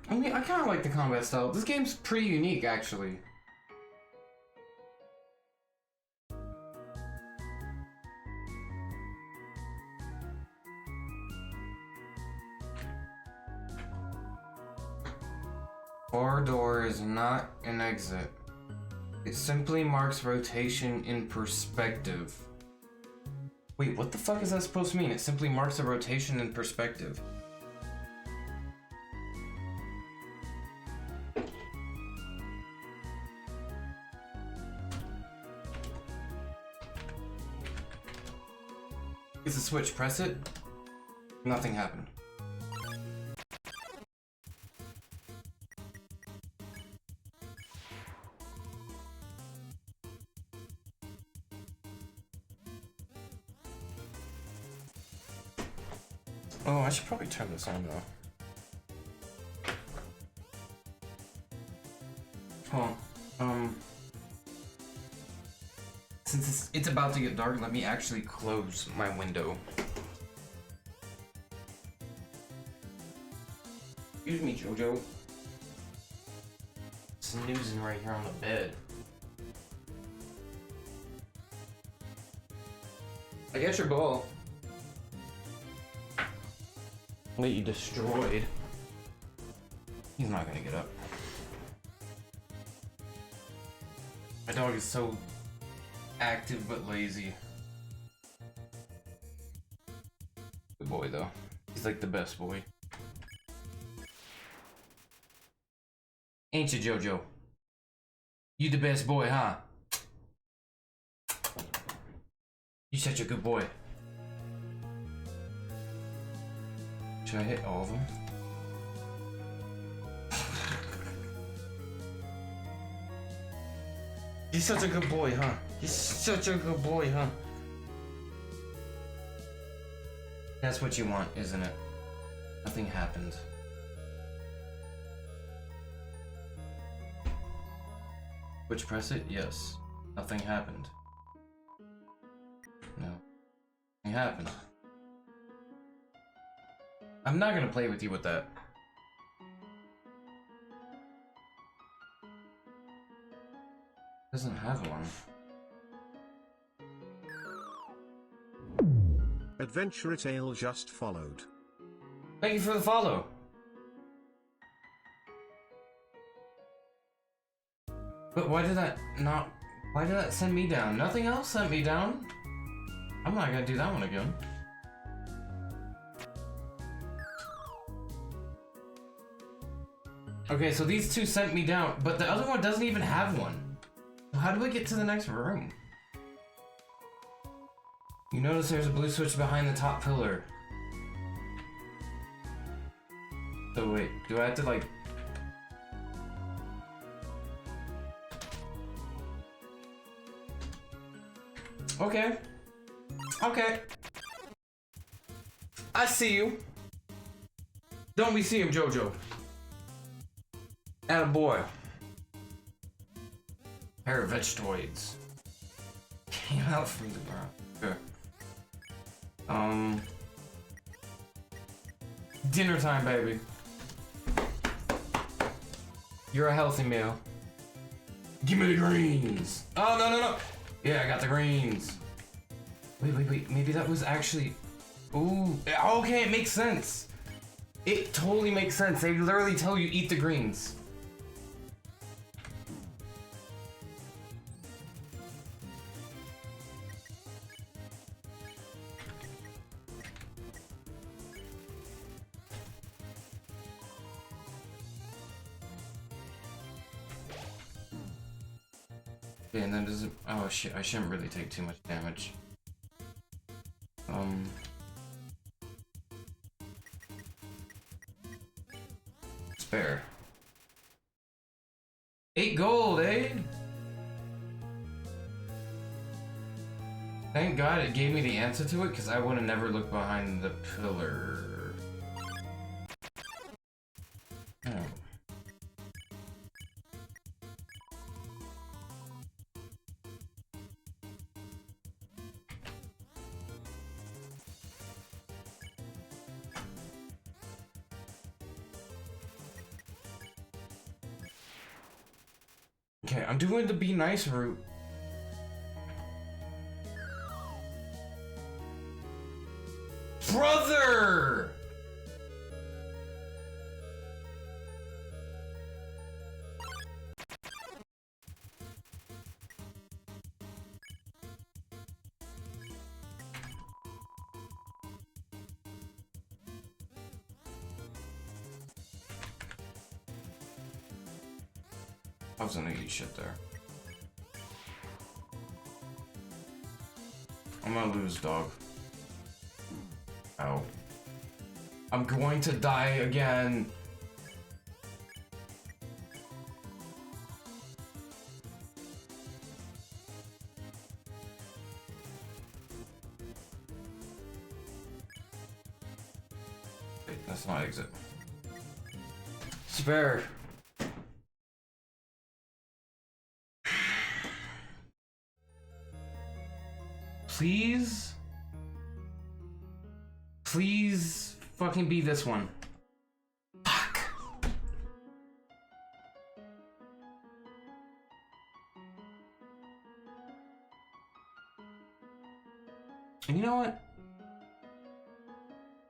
I mean, I kind of like the combat style. This game's pretty unique, actually. Bar door is not an exit. It simply marks rotation in perspective. Wait, what the fuck is that supposed to mean? It simply marks a rotation in perspective. It's a switch, press it. Nothing happened. Oh, I should probably turn this on though. Hold on. Since it's about to get dark, let me actually close my window. Excuse me, Jojo. Snoozing right here on the bed. I got your ball. That you destroyed. He's not gonna get up. My dog is so active but lazy. boy, though. He's like the best boy. Ain't you, JoJo? You the best boy, huh? You such a good boy. Should I hit all of them? He's such a good boy, huh? He's such a good boy, huh? That's what you want, isn't it? Nothing happened. Which press it? Yes. Nothing happened. No. Nothing happened. I'm not gonna play with you with that. Doesn't have one. UNDERTALE just followed. Thank you for the follow. But why did that not... Why did that send me down? Nothing else sent me down. I'm not gonna do that one again. Okay, so these two sent me down, but the other one doesn't even have one. How do I get to the next room? You notice there's a blue switch behind the top pillar. So wait, do I have to like... Okay. Okay. I see you. Don't we see him, JoJo? Attaboy. Pair of vegetoids. Came out from the ground. Sure. Dinner time, baby. You're a healthy meal. Give me the greens. Oh, no, no, no. Yeah, I got the greens. Wait, wait, wait. Maybe that was actually... Ooh. Okay, it makes sense. It totally makes sense. They literally tell you eat the greens. Okay, and then does it... Oh shit, I shouldn't really take too much damage. Spare. 8 gold, eh? Thank God it gave me the answer to it, because I would have never looked behind the pillar. Oh. Okay, I'm doing the be nice route. Brother! I was gonna eat shit there. I'm gonna lose, dog. Ow. I'm going to die again. Wait, that's not exit. Spare. Please? Please fucking be this one. Fuck. And you know what?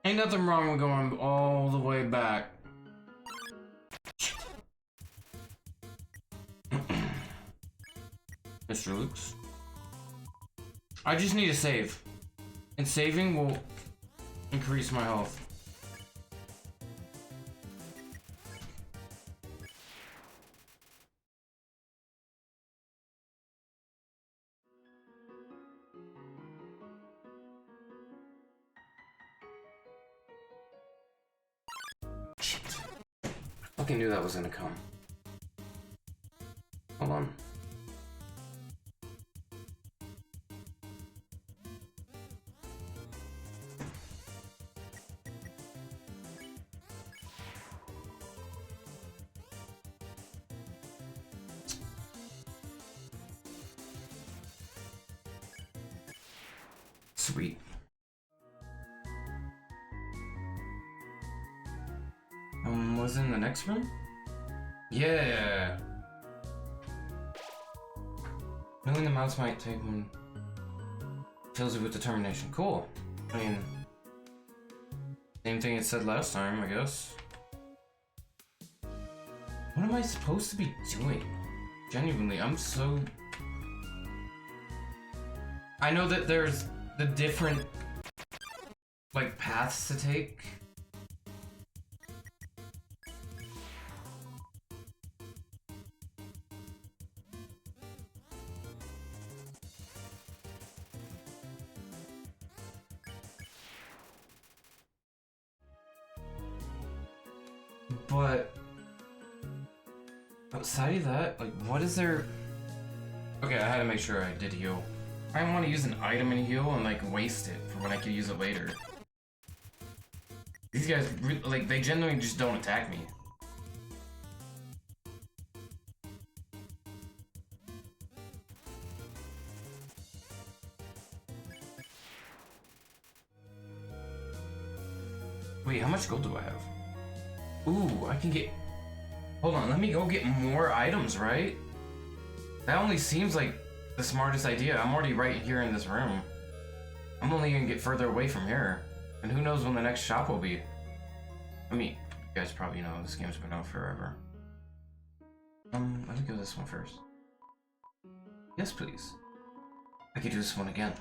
Ain't nothing wrong with going all the way back. Mr. Luke's. I just need a save. And saving will increase my health. Shit. I fucking knew that was gonna come. Hold on. Sweet. Was in the next room? Yeah. Knowing the mouse might take one fills you with determination. Cool. I mean, same thing it said last time, I guess. What am I supposed to be doing? Genuinely, I'm so... I know that there's the different, like, paths to take. But outside of that, like, what is there? Okay, I had to make sure I did heal. I don't want to use an item and heal and like waste it for when I can use it later. These guys, like, they genuinely just don't attack me. Wait, how much gold do I have? Ooh, I can get... Hold on, let me go get more items, right? That only seems like the smartest idea. I'm already right here in this room. I'm only gonna get further away from here. And who knows when the next shop will be. I mean, you guys probably know this game's been out forever. Let me go this one first. Yes, please. I could do this one again.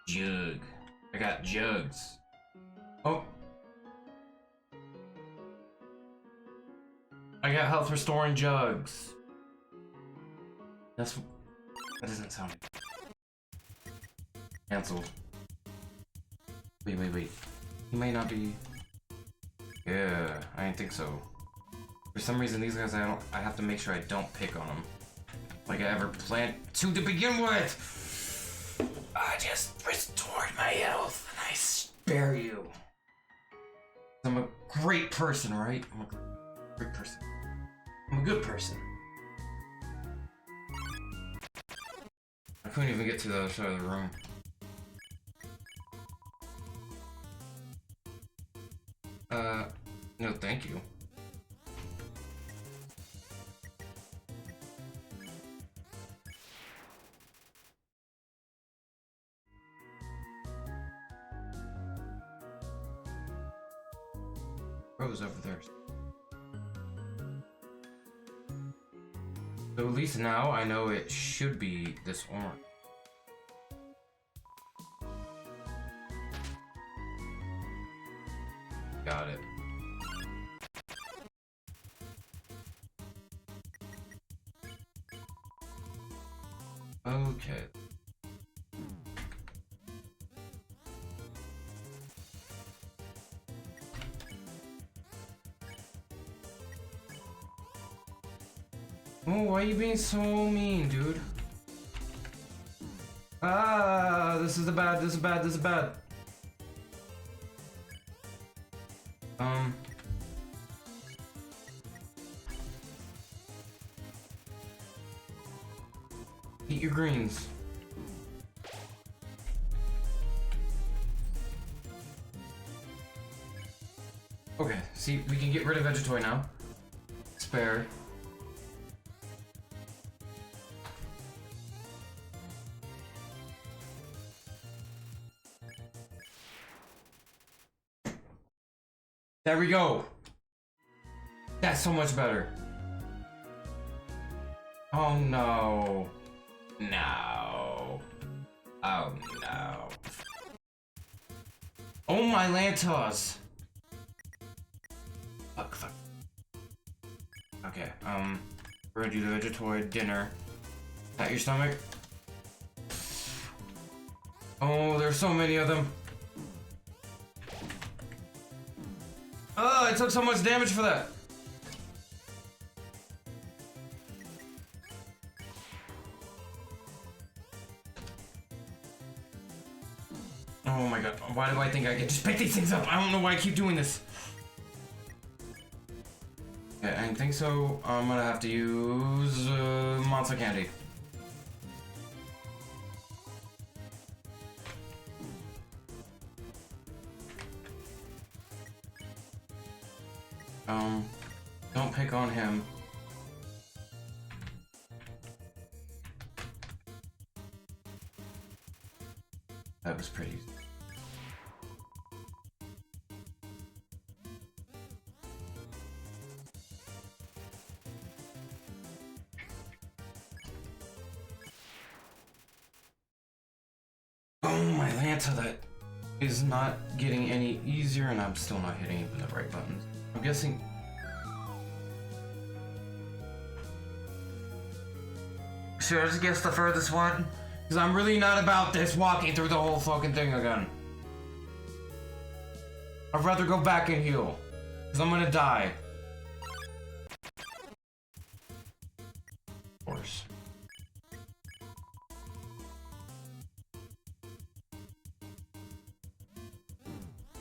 Jug. I got jugs. Oh. I got health restoring jugs. That doesn't sound good. Cancelled. Wait. He may not be. Yeah, I didn't think so. For some reason, these guys, I have to make sure I don't pick on them. Like I ever planned to begin with. I just restored my health and I spare you. I'm a great person, right? I'm a great person. I'm a good person. I couldn't even get to the other side of the room. No thank you. Rose over there. So at least now I know it should be this orange. Got it. Okay. Oh, why are you being so mean, dude? Ah, this is bad. Eat your greens. Okay, see, we can get rid of Vegetoy now. Spare. There we go. That's so much better. Oh no. No. Oh no. Oh my Lantos! Fuck, fuck. Okay, we're gonna do the Vegetoid dinner. Pat your stomach. Oh, there's so many of them. Oh, I took so much damage for that. Oh my god, why do I think I can just pick these things up? I don't know why I keep doing this. Yeah, I think so. I'm gonna have to use monster candy. Don't pick on him. That was pretty. Oh my Lanta, that is not getting any easier, and I'm still not hitting even the right buttons. I'm guessing. Should I just guess the furthest one? Because I'm really not about this walking through the whole fucking thing again. I'd rather go back and heal. Because I'm gonna die. Of course.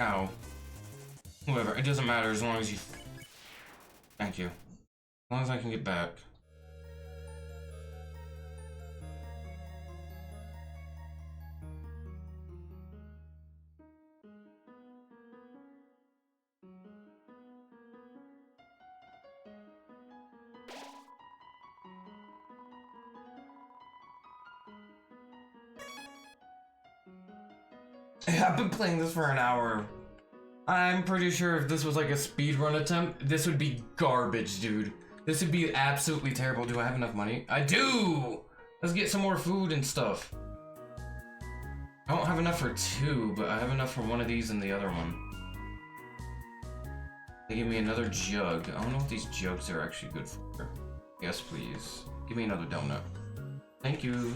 Ow. Whatever, it doesn't matter as long as you... Thank you. As long as I can get back. I've been playing this for an hour. I'm pretty sure if this was like a speedrun attempt, this would be garbage, dude. This would be absolutely terrible. Do I have enough money? I do! Let's get some more food and stuff. I don't have enough for 2, but I have enough for one of these and the other one. They give me another jug. I don't know if these jugs are actually good for. Yes, please. Give me another donut. Thank you.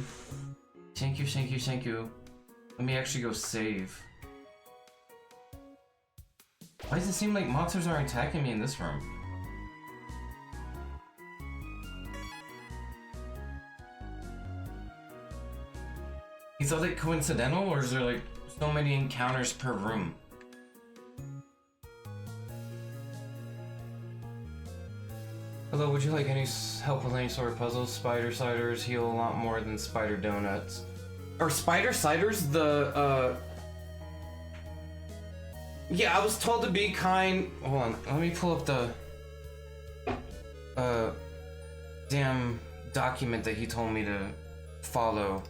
Thank you, thank you, thank you. Let me actually go save. Why does it seem like monsters are attacking me in this room? Is that like coincidental, or is there like so many encounters per room? Hello, would you like any help with any sort of puzzles? Spider ciders heal a lot more than spider donuts. Or spider ciders? Yeah, I was told to be kind. Hold on, let me pull up the damn document that he told me to follow.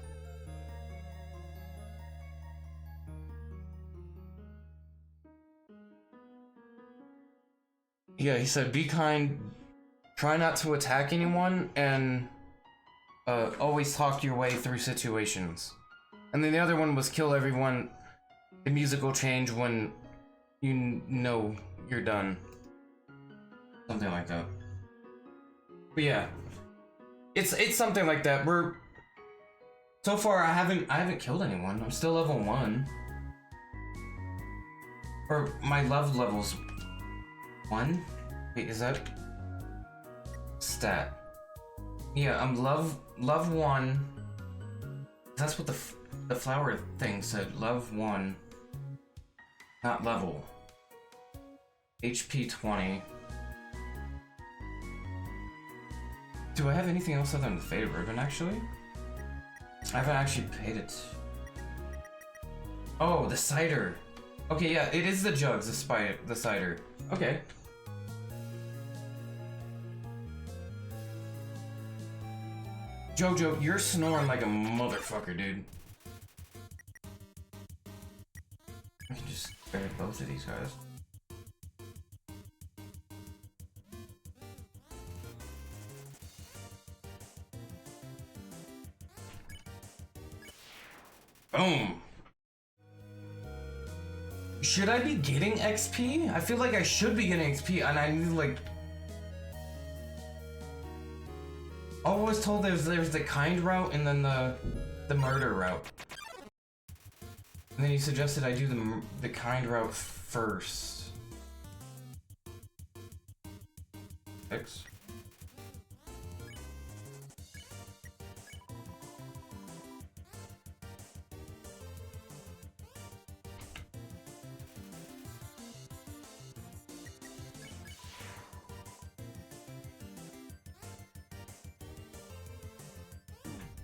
Yeah, he said be kind, try not to attack anyone, and always talk your way through situations. And then the other one was kill everyone. The music will change when you know you're done. Something like that. But yeah, it's something like that. So far I haven't killed anyone. I'm still level 1. Or my love level's 1? Wait, is that stat? Yeah, I'm love 1. That's what the flower thing said. Love 1. Not level. HP 20. Do I have anything else other than the faded ribbon, actually? I haven't actually paid it. Oh, the cider. Okay, yeah, it is the jugs, the cider. Okay. Jojo, you're snoring like a motherfucker, dude. I can just bury both of these guys. Boom. Should I be getting XP? I feel like I should be getting XP, and I need like. I was told there's the kind route and then the murder route. And then he suggested I do the kind route first. X.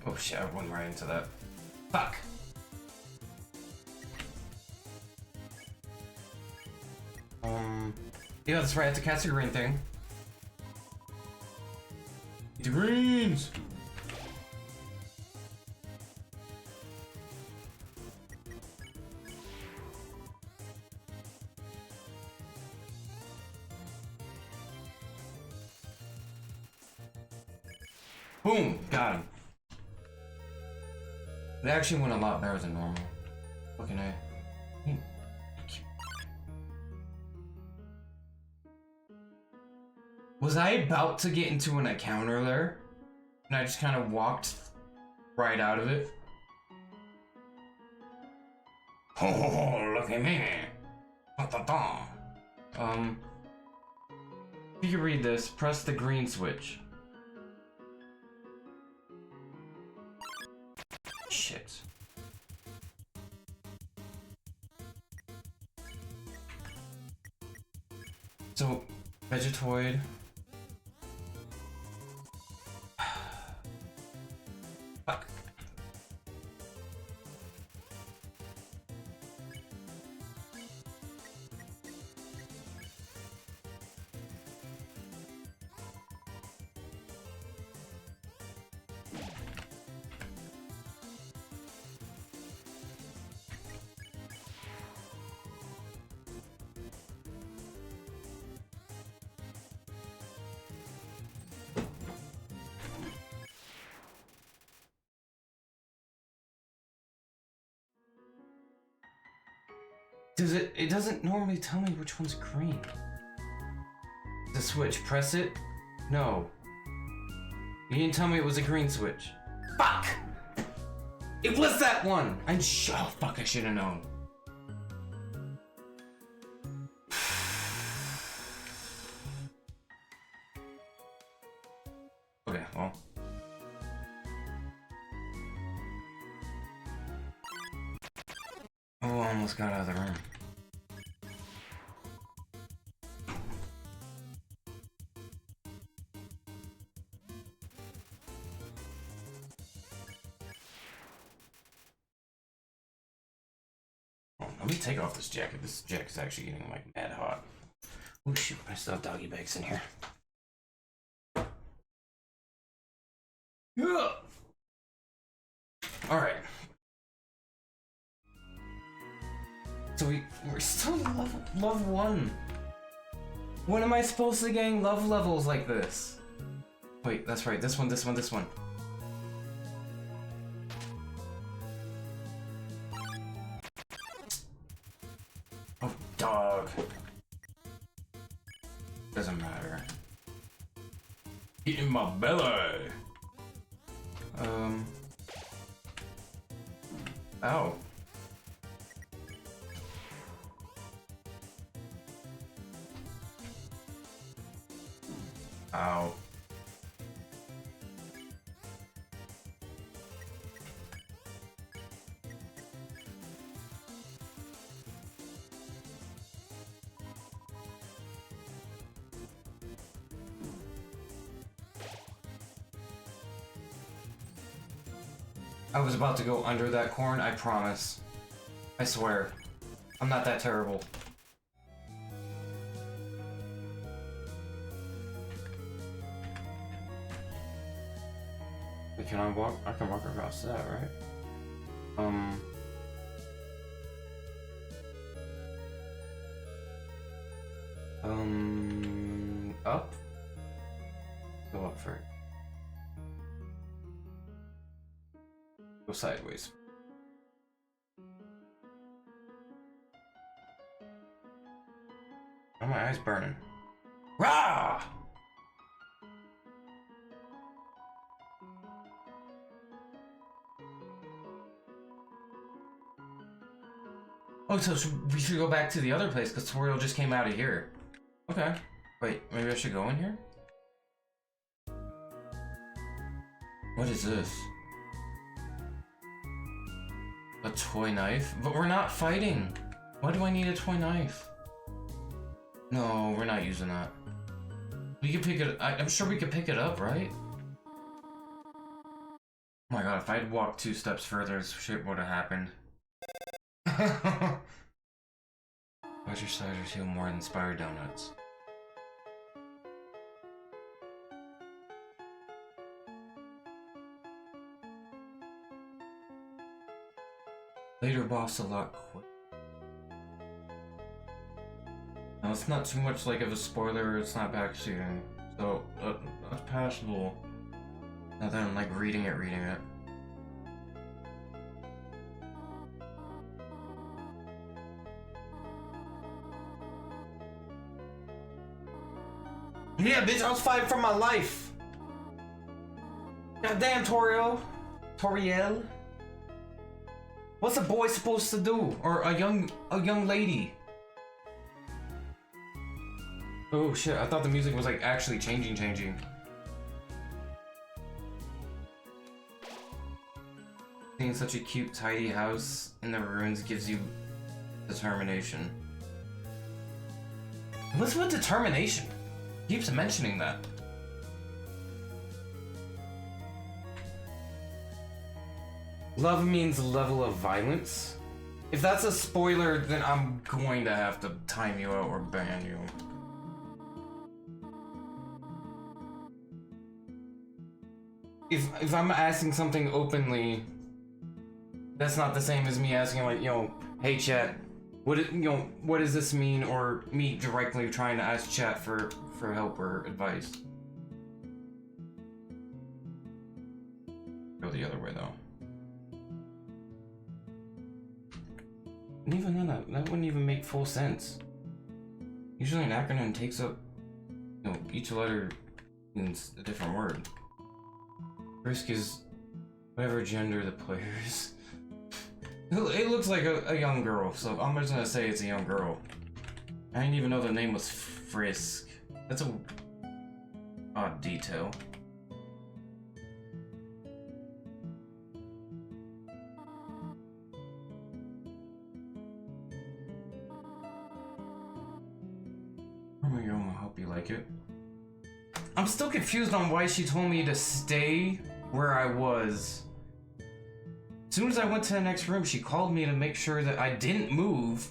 Oh shit, I went right into that. Fuck! Yeah, that's right, I have to catch the green thing. The greens! Boom! Got him. It actually went a lot better than normal. Fucking A. Was I about to get into an encounter there? And I just kind of walked right out of it? Oh, look at me! If you can read this, press the green switch. Shit. So, Vegetoid. Fuck. It doesn't normally tell me which one's green. The switch, press it? No. You didn't tell me it was a green switch. Fuck! It was that one! Oh fuck, I should have known. Okay, well. Oh, I almost got out of the room. Let me take off this jacket. This jacket's actually getting like mad hot. Oh shoot, I still have doggy bags in here. Alright. So we're still level 1. When am I supposed to gain love levels like this? Wait, that's right. This one. Oh, dog. Doesn't matter. Get in my belly. Ow. Ow. I was about to go under that corn, I promise. I swear. I'm not that terrible. Wait, can I walk? I can walk across that, right? Up? Go up first. Go sideways. my eyes burning? Rah! Oh, so we should go back to the other place because Toriel just came out of here. Okay. Wait, maybe I should go in here? What is this? A toy knife? But we're not fighting! Why do I need a toy knife? No, we're not using that. We can pick it. I'm sure we could pick it up, right? Oh my god, if I'd walked 2 steps further, this shit would have happened. Why'd your sliders heal more than Spire Donuts? Later boss a lot quick. Now it's not too much like of a spoiler, it's not backseating. So, that's passable. Now that I'm like reading it. Yeah, bitch, I was fighting for my life. Goddamn, Toriel. What's a boy supposed to do? Or a young lady? Oh shit, I thought the music was like actually changing. Seeing such a cute, tidy house in the ruins gives you determination. What's with determination? He keeps mentioning that. Love means level of violence. If that's a spoiler, then I'm going to have to time you out or ban you. If I'm asking something openly, that's not the same as me asking like, hey chat, what does this mean? Or me directly trying to ask chat for help or advice. Go the other way though. And even then, that wouldn't even make full sense. Usually an acronym takes up, each letter means a different word. Risk is whatever gender the player is. It looks like a young girl, so I'm just gonna say it's a young girl. I didn't even know their name was Frisk. That's a odd detail. I hope you like it. I'm still confused on why she told me to stay where I was. As soon as I went to the next room, she called me to make sure that I didn't move.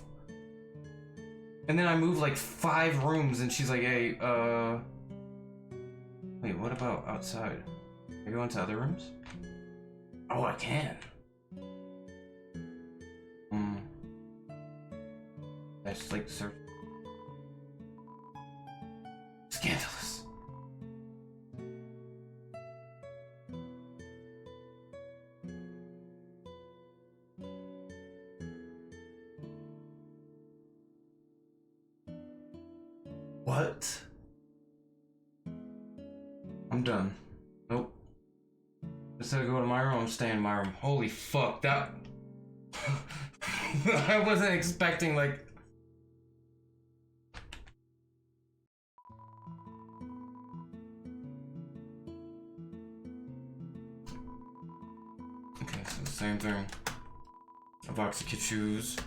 And then I moved like 5 rooms and she's like, hey, wait, what about outside? Can I go into other rooms? Oh, I can. That's like search. Scandalous. What? I'm done. Nope. Instead of going to my room, I'm staying in my room. Holy fuck, that... I wasn't expecting, like... Okay, so the same thing. A box of Kachus.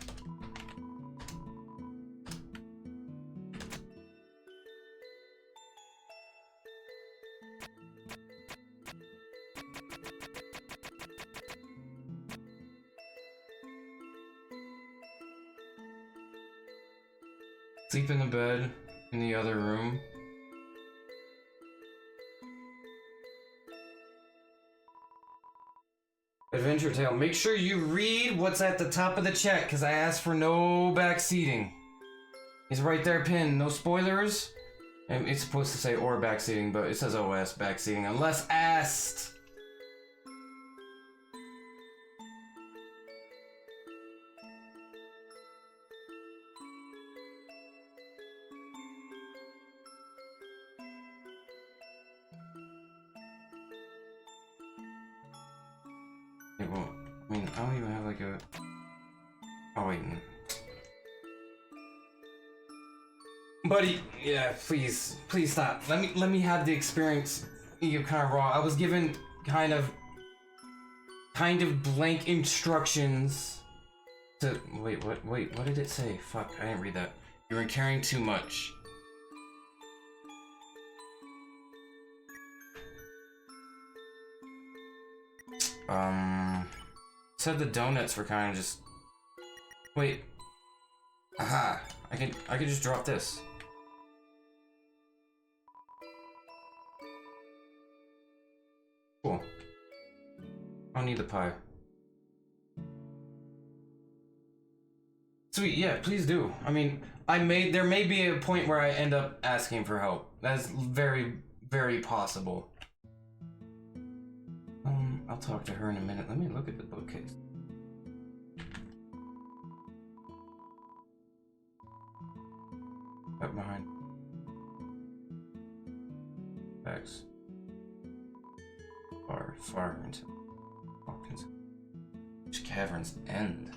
Sleep in the bed in the other room. Adventure Tale. Make sure you read what's at the top of the chat, because I asked for no backseating. It's right there pinned. No spoilers. And it's supposed to say or backseating, but it says OS backseating unless asked. Wait, well, I mean, I don't even have like a... Oh, wait. Buddy, yeah, please stop. Let me have the experience. You kind of raw. I was given kind of blank instructions to... Wait, what did it say? Fuck, I didn't read that. You were carrying too much. Said the donuts were kind of just... Wait. Aha! I could just drop this. Cool. I don't need the pie. Sweet, yeah, please do. I mean, there may be a point where I end up asking for help. That's very, very possible. I'll talk to her in a minute. Let me look at the bookcase. Up behind. Bags. Far into Hawkins. Which caverns end?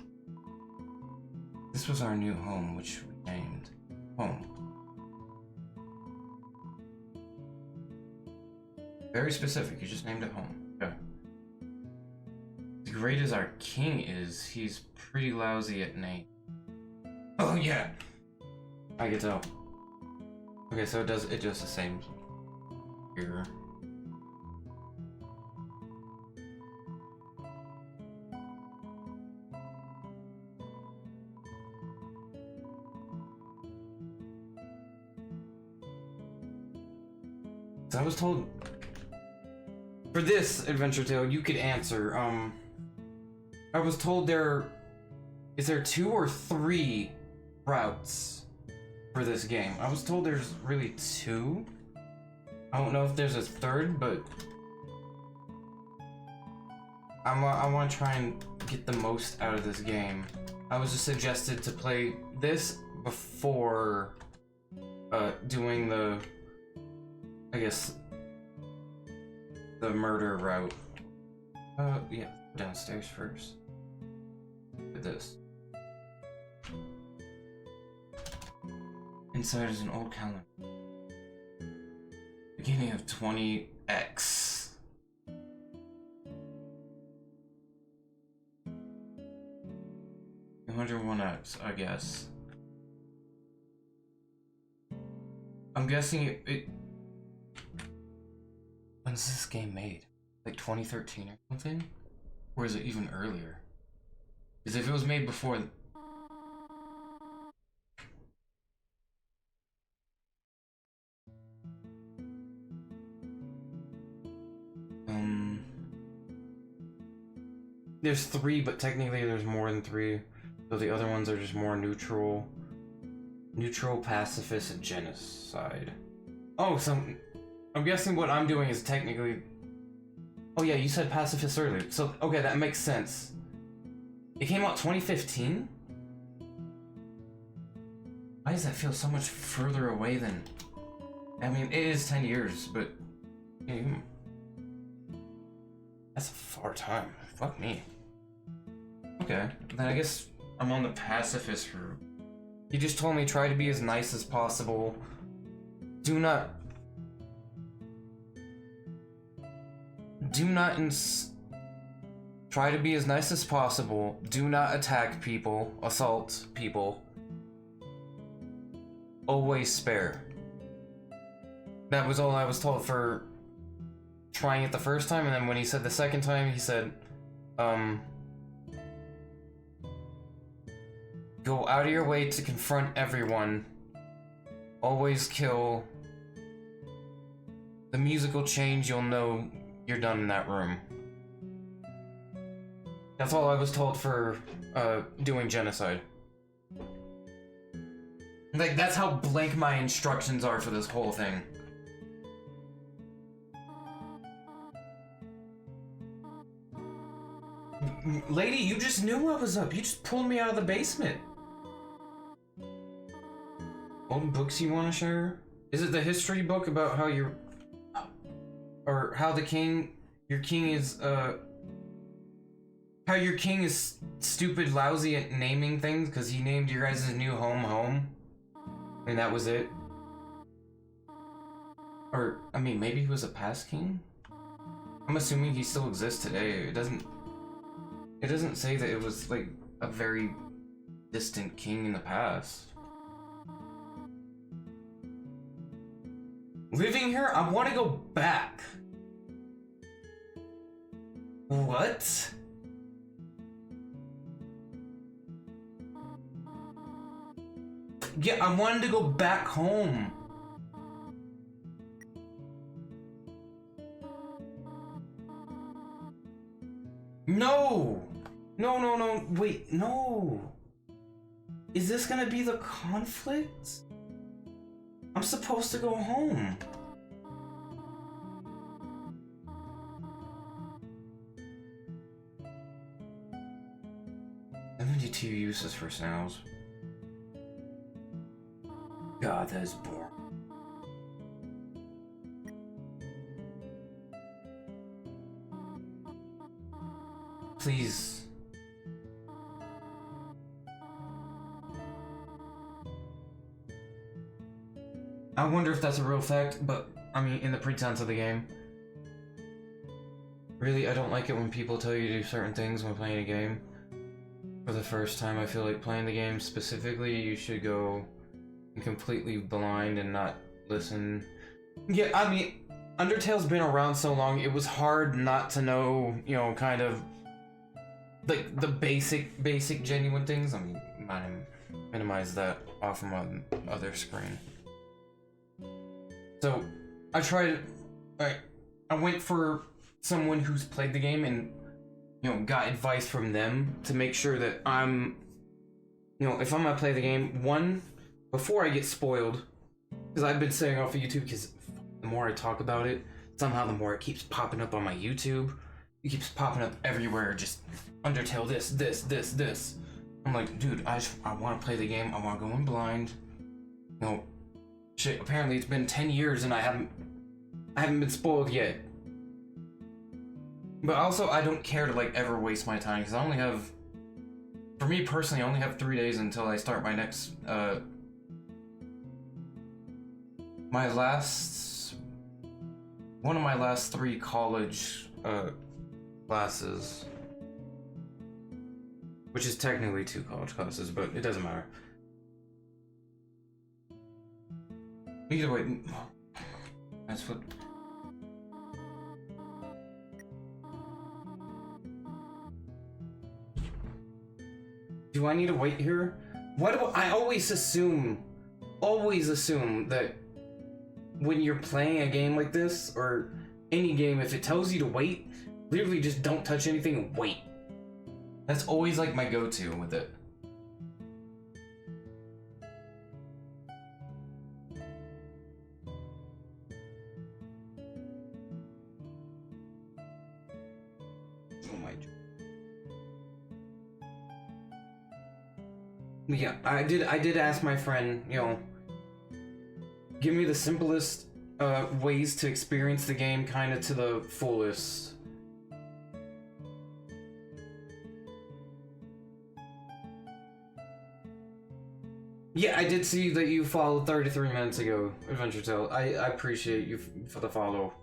This was our new home, which we named Home. Very specific, you just named it Home. Yeah. As great as our king is, he's pretty lousy at name. Oh yeah! I can tell. Okay, so it does the same here. So I was told for this adventure tale you could answer. I was told is there 2 or 3 routes for this game. I was told there's really 2. I don't know if there's a 3rd, but I want to try and get the most out of this game. I was just suggested to play this before doing the, I guess, the murder route. Yeah, downstairs first. Look at this. Inside is an old calendar. Beginning of 20X. $101X, I guess. I'm guessing it... When's this game made? Like 2013 or something? Or is it even earlier? Because if it was made before... There's 3, but technically there's more than 3. So the other ones are just more neutral. Neutral, pacifist, and genocide. Oh, so I'm guessing what I'm doing is technically... Oh yeah, you said pacifist earlier. So, okay, that makes sense. It came out 2015? Why does that feel so much further away than... I mean, it is 10 years, but... That's a far time. Fuck me. Okay, then I guess I'm on the pacifist route. He just told me try to be as nice as possible. Do not try to be as nice as possible. Do not attack people, assault people. Always spare. That was all I was told for trying it the first time, and then when he said the second time, he said, go out of your way to confront everyone. Always kill. The music will change, you'll know you're done in that room. That's all I was told for doing genocide. Like, that's how blank my instructions are for this whole thing. Lady, you just knew I was up. You just pulled me out of the basement. Old books you want to share? Is it the history book about how you're... Or how the king... Your king is, how your king is stupid, lousy at naming things because he named your guys' new home, and that was it. Or I mean, maybe he was a past king. I'm assuming he still exists today. It doesn't say that it was like a very distant king in the past. Living here, I want to go back. What? Yeah, I wanted to go back home. No! No, wait, no! Is this gonna be the conflict? I'm supposed to go home. 72 uses for snails. God, that is boring. Please. I wonder if that's a real fact, but I mean, in the pretense of the game. Really, I don't like it when people tell you to do certain things when playing a game. For the first time, I feel like playing the game specifically, you should go completely blind and not listen. Yeah, I mean, Undertale's been around so long, it was hard not to know, you know, kind of like the basic genuine things. I mean, minimize that off of my other screen. So I tried. I went for someone who's played the game and, you know, got advice from them to make sure that I'm, you know, if I'm gonna play the game, one, before I get spoiled, because I've been saying off of YouTube, because the more I talk about it, somehow the more it keeps popping up on my YouTube. It keeps popping up everywhere, just Undertale this. I'm like, dude, I want to play the game. I want to go in blind. You know, shit. Apparently, it's been 10 years and I haven't been spoiled yet. But also, I don't care to like ever waste my time because I only have, for me personally, I only have 3 days until I start my next one of my last 3 college classes, which is technically 2 college classes, but it doesn't matter. Either way, that's what. Do I need to wait here? Why do I always assume that when you're playing a game like this, or any game, if it tells you to wait, literally just don't touch anything and wait. That's always like my go-to with it. Oh my. Yeah, I did ask my friend, you know, give me the simplest ways to experience the game kind of to the fullest. Yeah, I did see that you followed 33 minutes ago, UNDERTALE. I appreciate you for the follow.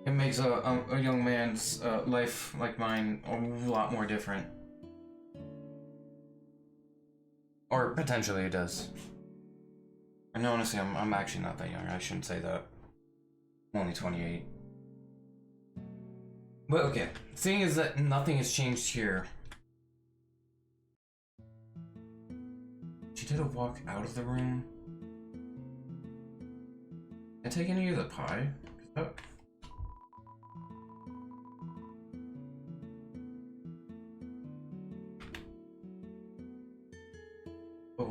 It makes a young man's life like mine a lot more different. Or potentially it does. And honestly, I'm actually not that young. I shouldn't say that. I'm only 28. But okay, seeing as that nothing has changed here. She did a walk out of the room. Can I take any of the pie? Oh. But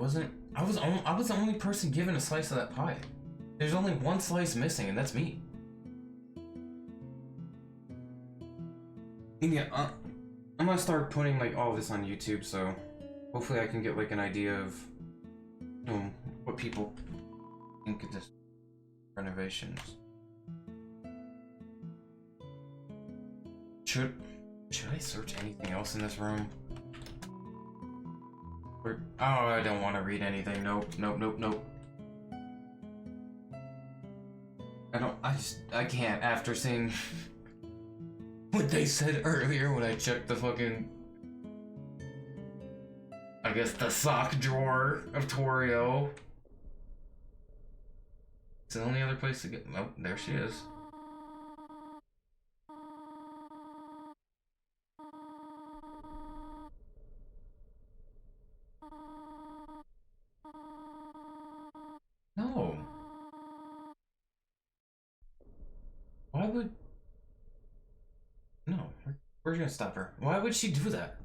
I was the only person given a slice of that pie. There's only one slice missing, and that's me. And yeah, I'm gonna start putting like all this on YouTube, so hopefully I can get like an idea of, you know, what people think of this renovations. Should Should I search anything else in this room? Oh, I don't want to read anything. Nope, nope, nope, nope. I can't after seeing what they said earlier when I checked the fucking, I guess the sock drawer of Torio. It's the only other place to get, nope, there she is. No. Why would... No, we're gonna stop her. Why would she do that?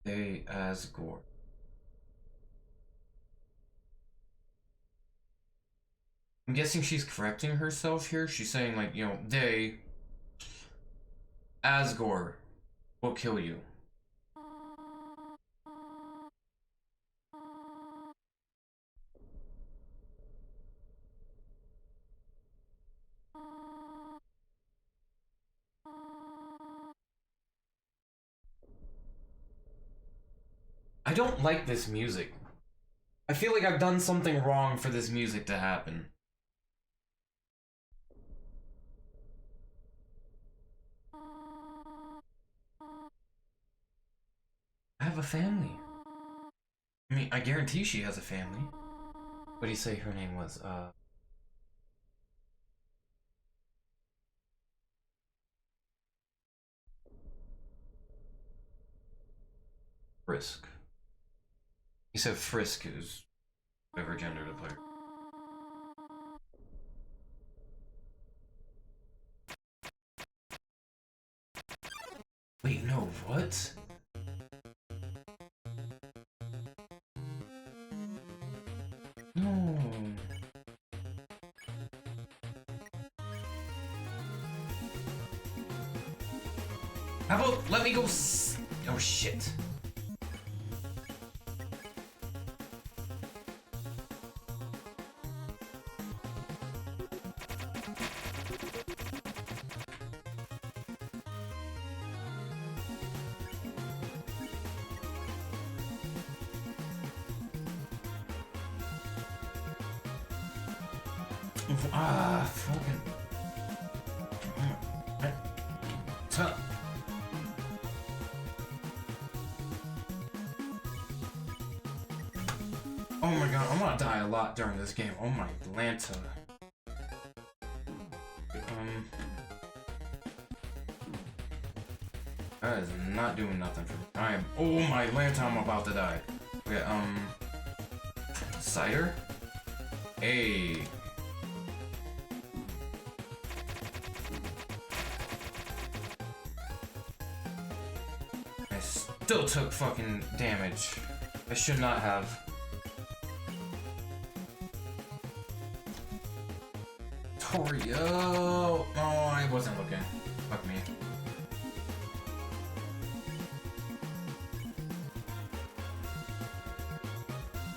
They as Gore. I'm guessing she's correcting herself here. She's saying, like, you know, they, Asgore, will kill you. I don't like this music. I feel like I've done something wrong for this music to happen. I have a family. I mean, I guarantee she has a family. What do you say her name was? Frisk. He said Frisk is whatever gender the player. Wait, no, what? No. How about let me go oh shit. Fucking. Oh my god, I'm gonna die a lot during this game. Oh my Lanta. That is not doing nothing for me. I am. Oh my Lanta, I'm about to die. Okay, cider? Hey. Still took fucking damage. I should not have. Torio! Oh, I wasn't looking. Fuck me.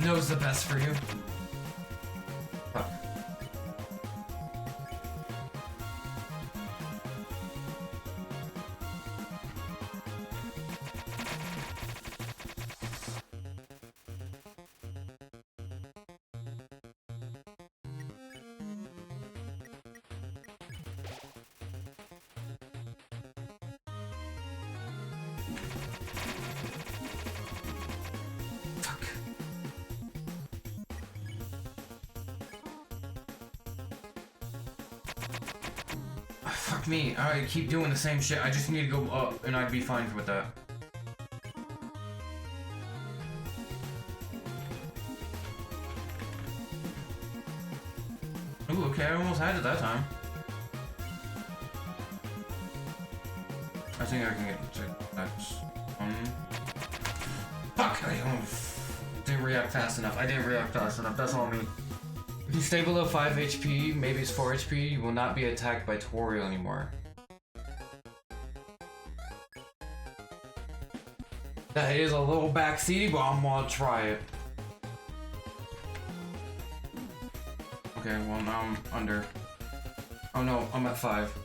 Knows the best for you. Fuck. Fuck me, I keep doing the same shit. I just need to go up and I'd be fine with that. Ooh, okay, I almost had it that time. I think I can get to that. Fuck! I didn't react fast enough. I didn't react fast enough. That's all me. If you stay below 5 HP, maybe it's 4 HP, you will not be attacked by Toriel anymore. That is a little backseaty, but I'm gonna try it. Okay, well now I'm under. Oh no, I'm at 5.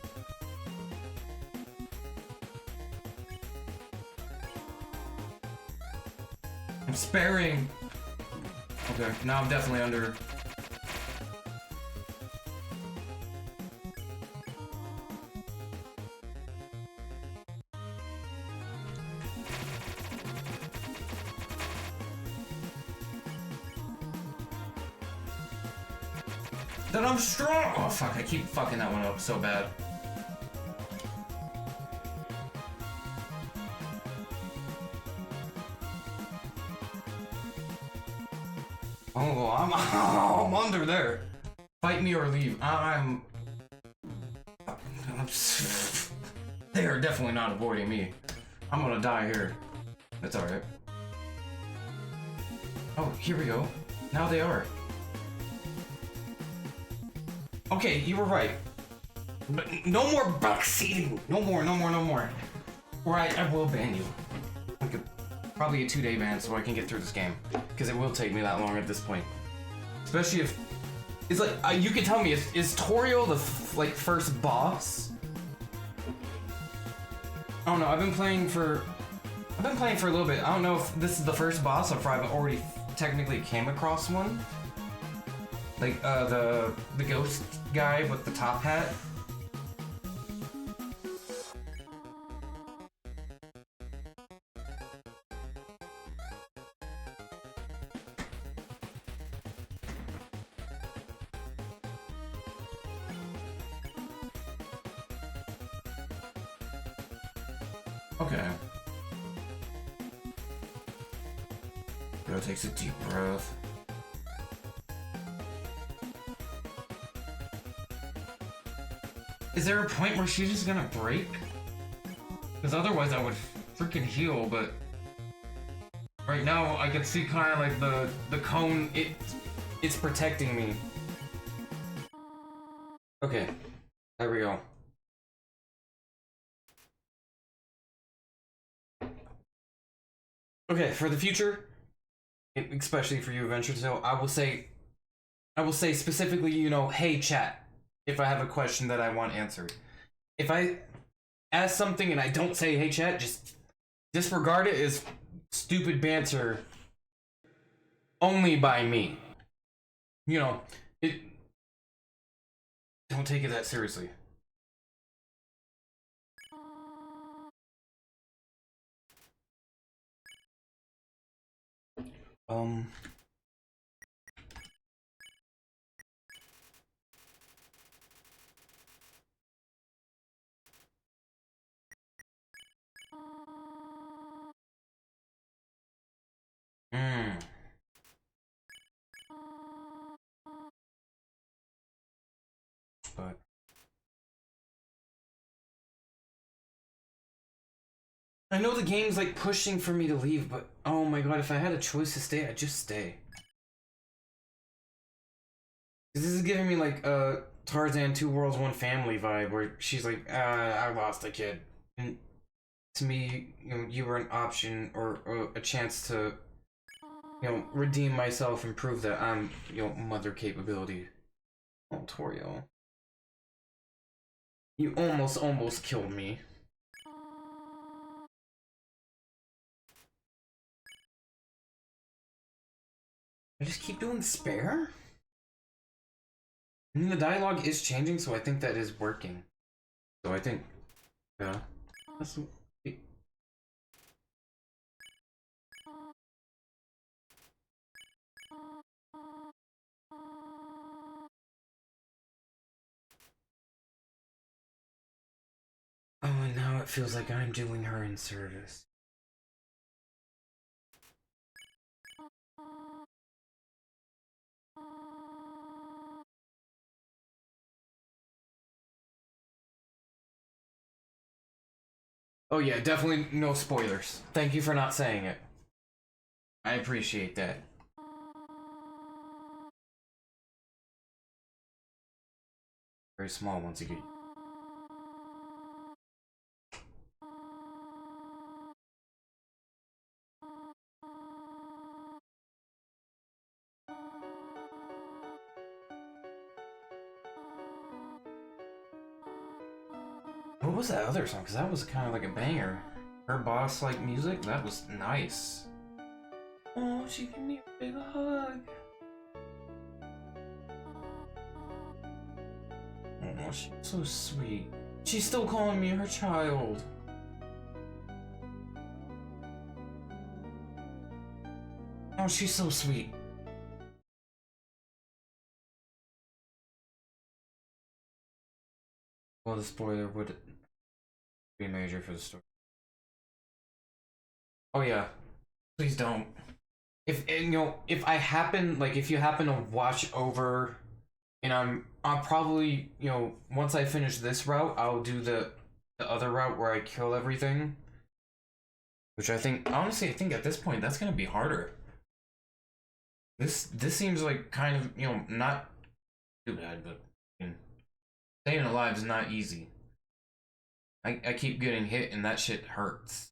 I'm sparing! Okay, now I'm definitely under. Then I'm strong! Oh fuck, I keep fucking that one up so bad. Oh, I'm under there. Fight me or leave. They are definitely not avoiding me. I'm gonna die here. That's alright. Oh, here we go. Now they are. Okay, you were right. But no more backseating. No more, no more, no more. Or I will ban you. Like probably a 2-day ban so I can get through this game. Because it will take me that long at this point. Especially if... It's like, you can tell me, is Toriel the first boss? I don't know, I've been playing for a little bit. I don't know if this is the first boss or if I've already technically came across one. Like, the ghost guy with the top hat. Okay. Girl takes a deep breath. Is there a point where she's just gonna break? Because otherwise I would freaking heal, but right now I can see kind of like the cone, it's protecting me. Okay, there we go. Okay, for the future, especially for you, UNDERTALE, I will say specifically, you know, hey chat, if I have a question that I want answered. If I ask something and I don't say hey chat, just disregard it as stupid banter only by me. You know, don't take it that seriously. But I know the game's like pushing for me to leave, but oh my god, if I had a choice to stay, I'd just stay. This is giving me like a Tarzan 2 Worlds 1 Family vibe, where she's like, I lost a kid. And to me, you know, you were an option or a chance to, you know, redeem myself and prove that I'm, you know, mother capability. Oh, Toriel. You almost killed me. I just keep doing spare? I mean, the dialogue is changing, so I think that is working. So I think, yeah. That's... Oh, and now it feels like I'm doing her in service. Oh yeah, definitely no spoilers. Thank you for not saying it. I appreciate that. very small once you get. What was that other song? Because that was kind of like a banger. Her boss like music, that was nice. Oh, she gave me a big hug. Oh, she's so sweet. She's still calling me her child. Oh, she's so sweet. Well, the spoiler would be major for the story. Oh yeah, please don't. If if I happen, like, if you happen to watch over, and I'm probably, once I finish this route, I'll do the other route where I kill everything. Which I think, honestly, I think at this point that's gonna be harder. This seems like kind of, not too bad, but staying alive is not easy. I keep getting hit and that shit hurts.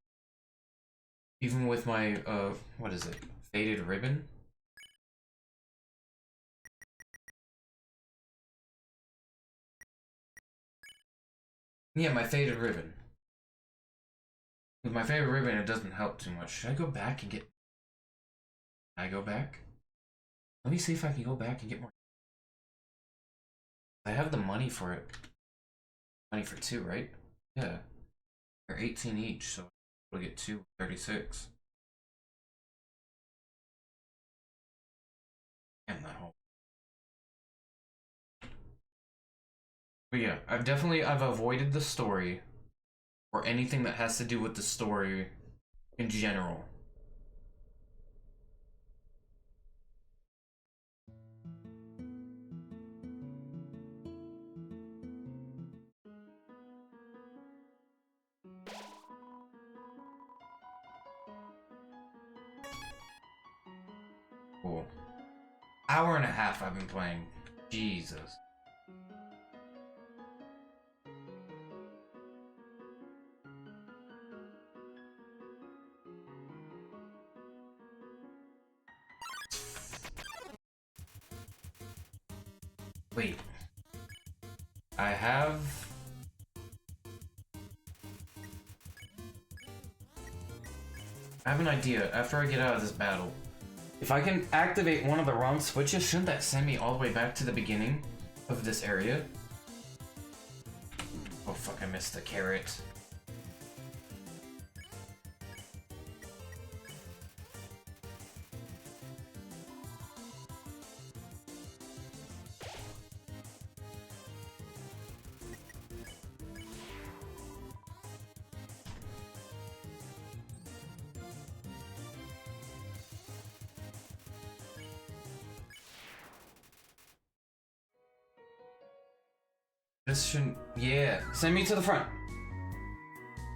Even with my, what is it? Faded ribbon? Yeah, my faded ribbon. With my favorite ribbon, it doesn't help too much. Should I go back and get... Can I go back? Let me see if I can go back and get more. I have the money for it. Money for 2, right? Yeah. They're 18 each, so we'll get 2, 36. And that whole. But yeah, I've avoided the story or anything that has to do with the story in general. Cool. Hour and a half I've been playing. Jesus. Wait. I have... an idea after I get out of this battle. If I can activate one of the wrong switches, shouldn't that send me all the way back to the beginning of this area? Oh fuck, I missed the carrot. This shouldn't... Yeah. Send me to the front.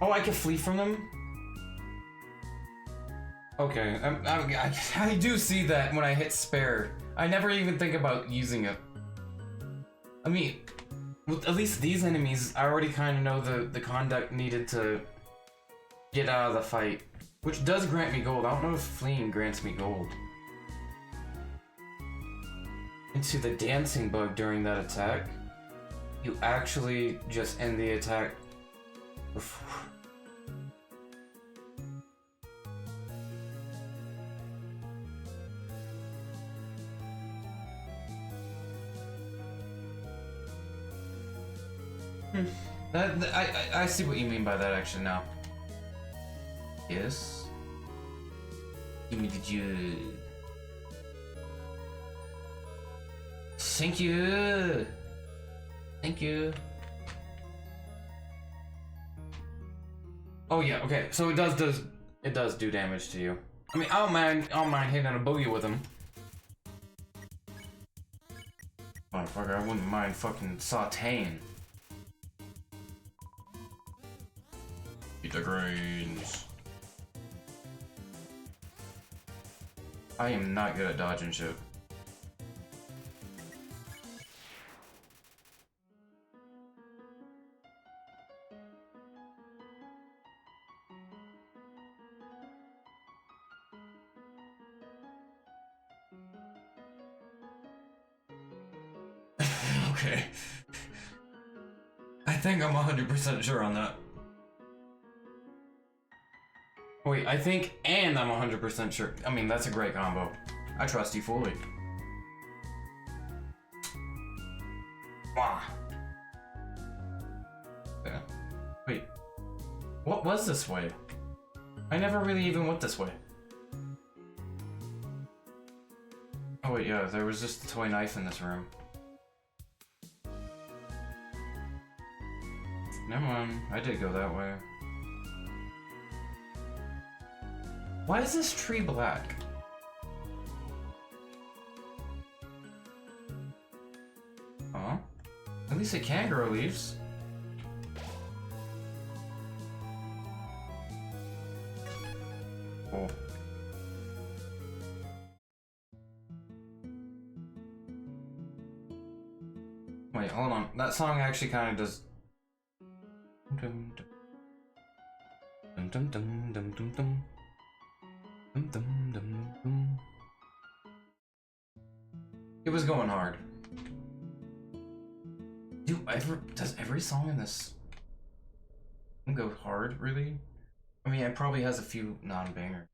Oh, I can flee from them? Okay. I do see that when I hit spare. I never even think about using it. I mean, with at least these enemies, I already kind of know the conduct needed to get out of the fight. Which does grant me gold. I don't know if fleeing grants me gold. Into the dancing bug during that attack. You actually just end the attack before. I see what you mean by that actually now. Yes. Give me the juice. Thank you. Thank you. Oh yeah, okay. So it does do damage to you. I mean, I don't mind hitting a boogie with him. Motherfucker, I wouldn't mind fucking sauteing. Eat the grains. I am not good at dodging shit. Okay. I think I'm 100% sure on that. Wait, I think and I'm 100% sure. I mean, that's a great combo. I trust you fully. Wow. Yeah. Wait. What was this way? I never really even went this way. Oh wait, yeah, there was just a toy knife in this room. Never mind, I did go that way. Why is this tree black? Huh? At least it can grow leaves. Cool. Wait, hold on. That song actually kind of does. Dum dum dum dum dum dum dum dum dum dum dum. It was going hard. Does every song in this go hard, really? I mean, it probably has a few non-bangers.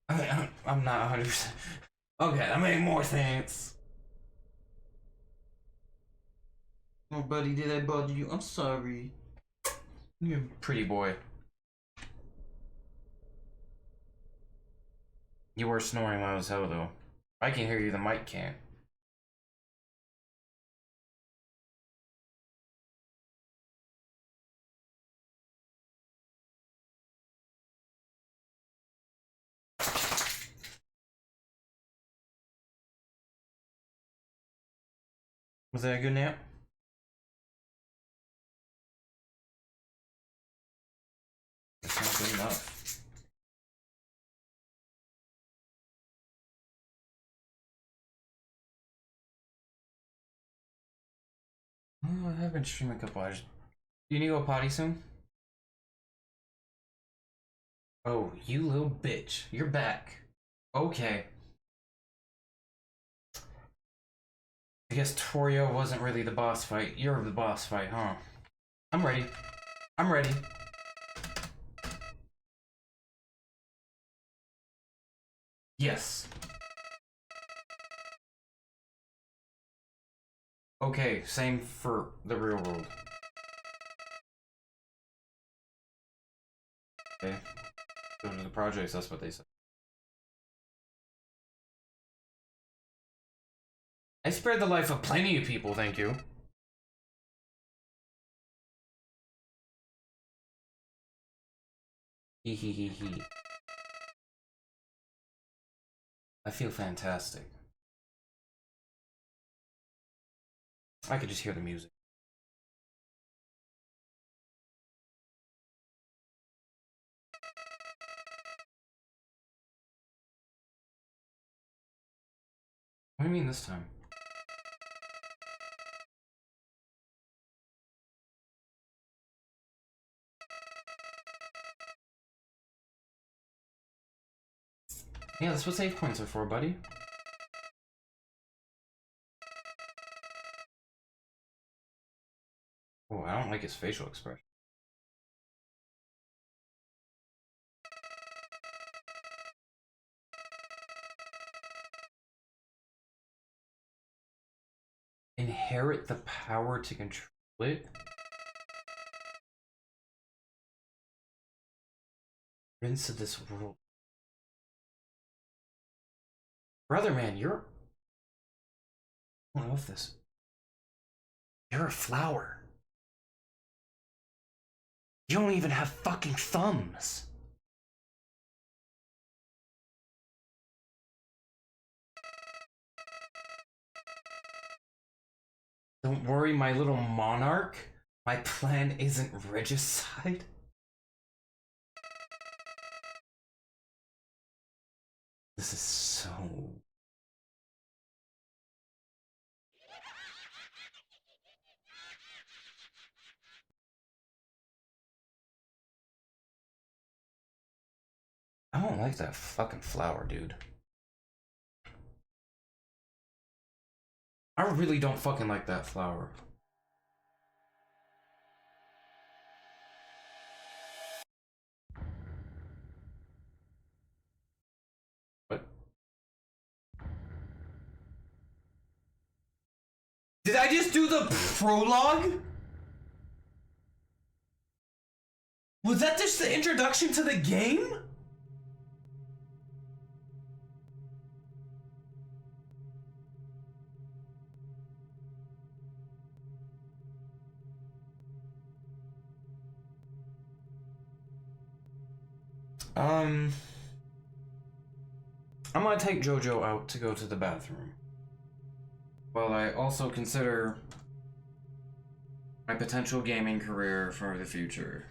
I'm not 100%. Okay, that made more sense. Oh, buddy, did I bother you? I'm sorry. You're a pretty boy. You were snoring loud as hell, though. I can hear you, the mic can't. Was that a good nap? That's not good enough. Oh, I have been streaming a couple hours. You need to go potty soon? Oh, you little bitch. You're back. Okay. I guess Torio wasn't really the boss fight. You're the boss fight, huh? I'm ready. I'm ready. Yes. Okay, same for the real world. Okay. Go to the projects, that's what they said. I spared the life of plenty of people, thank you. Hee hee hee hee. I feel fantastic. I could just hear the music. What do you mean this time? Yeah, that's what save points are for, buddy. Oh, I don't like his facial expression. Inherit the power to control it? Prince of this world. Brother man, you're... I don't know if this... You're a flower. You don't even have fucking thumbs. Don't worry, my little monarch. My plan isn't regicide. This is so... I don't like that fucking flower, dude. I really don't fucking like that flower. What? Did I just do the prologue? Was that just the introduction to the game? I'm gonna take JoJo out to go to the bathroom. While I also consider my potential gaming career for the future.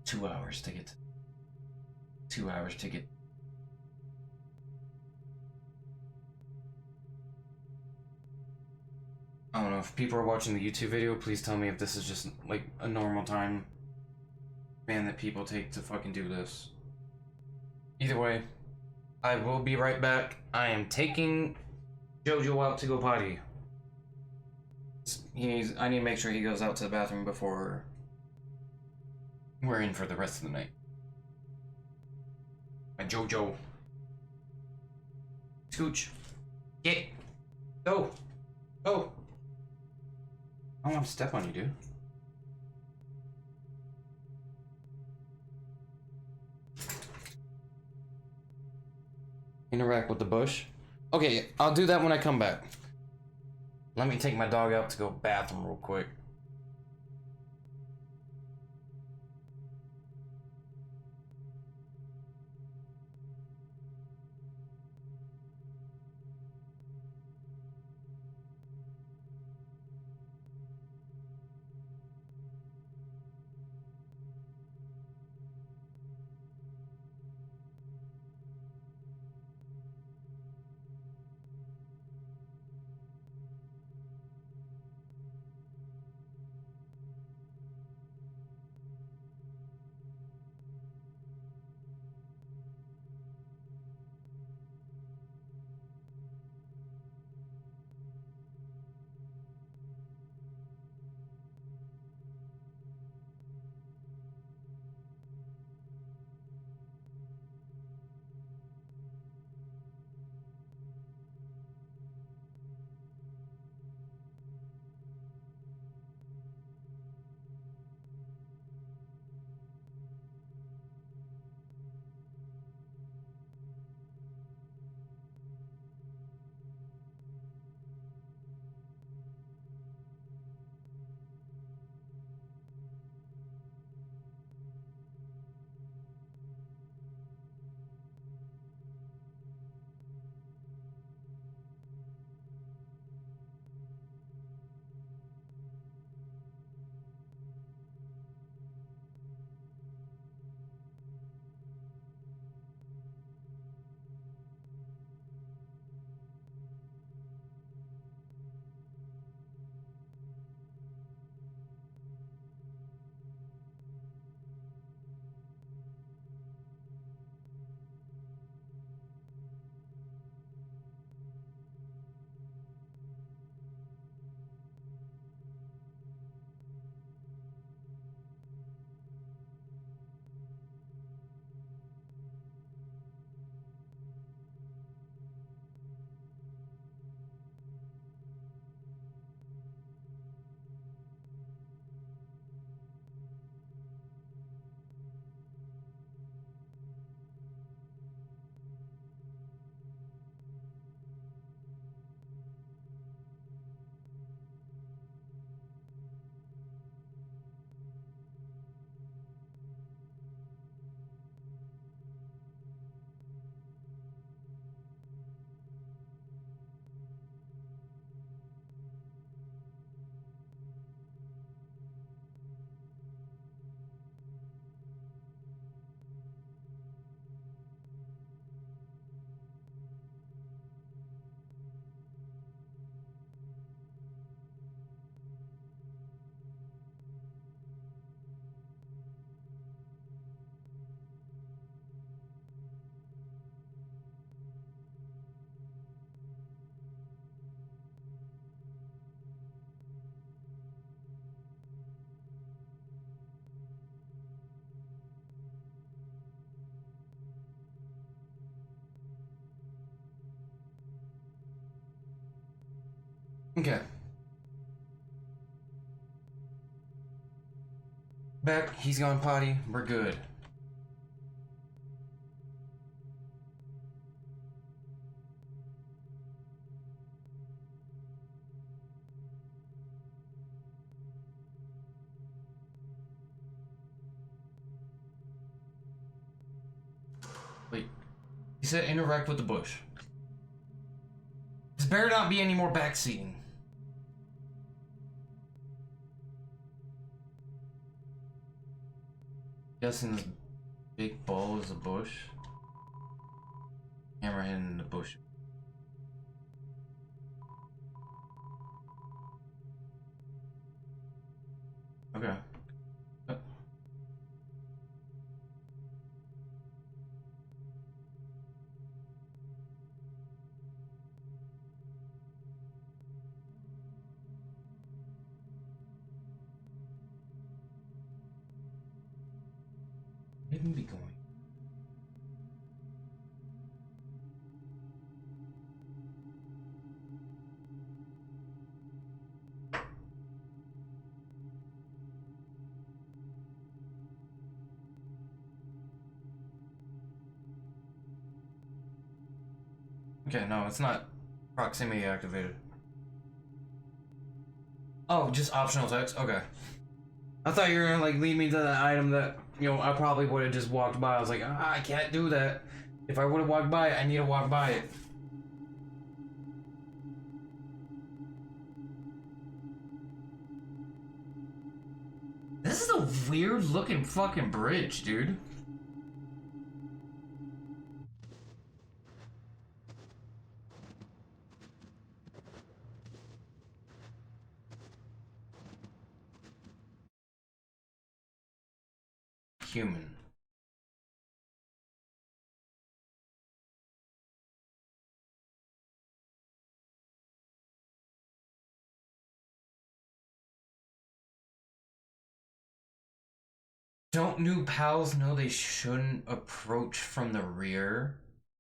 Two hours to get. 2 hours to get. I don't know, if people are watching the YouTube video, please tell me if this is just like a normal time span that people take to fucking do this. Either way, I will be right back. I am taking JoJo out to go potty. I need to make sure he goes out to the bathroom before we're in for the rest of the night. My JoJo. Scooch. Get. Go. Go. I don't want to step on you, dude. Interact with the bush. Okay, I'll do that when I come back. Let me take my dog out to go bathroom real quick. Okay. Back, he's gone potty, we're good. Wait, he said interact with the bush. There better not be any more backseating. Guessing this big ball is a bush. Camera hitting the bush. Okay. Didn't be going. Okay, no, it's not proximity activated. Oh, just optional text? Okay. I thought you were gonna like lead me to that item that, you know, I probably would have just walked by. I was like, ah, I can't do that. If I would have walked by it, I need to walk by it. This is a weird looking fucking bridge, dude. Human. Don't new pals know they shouldn't approach from the rear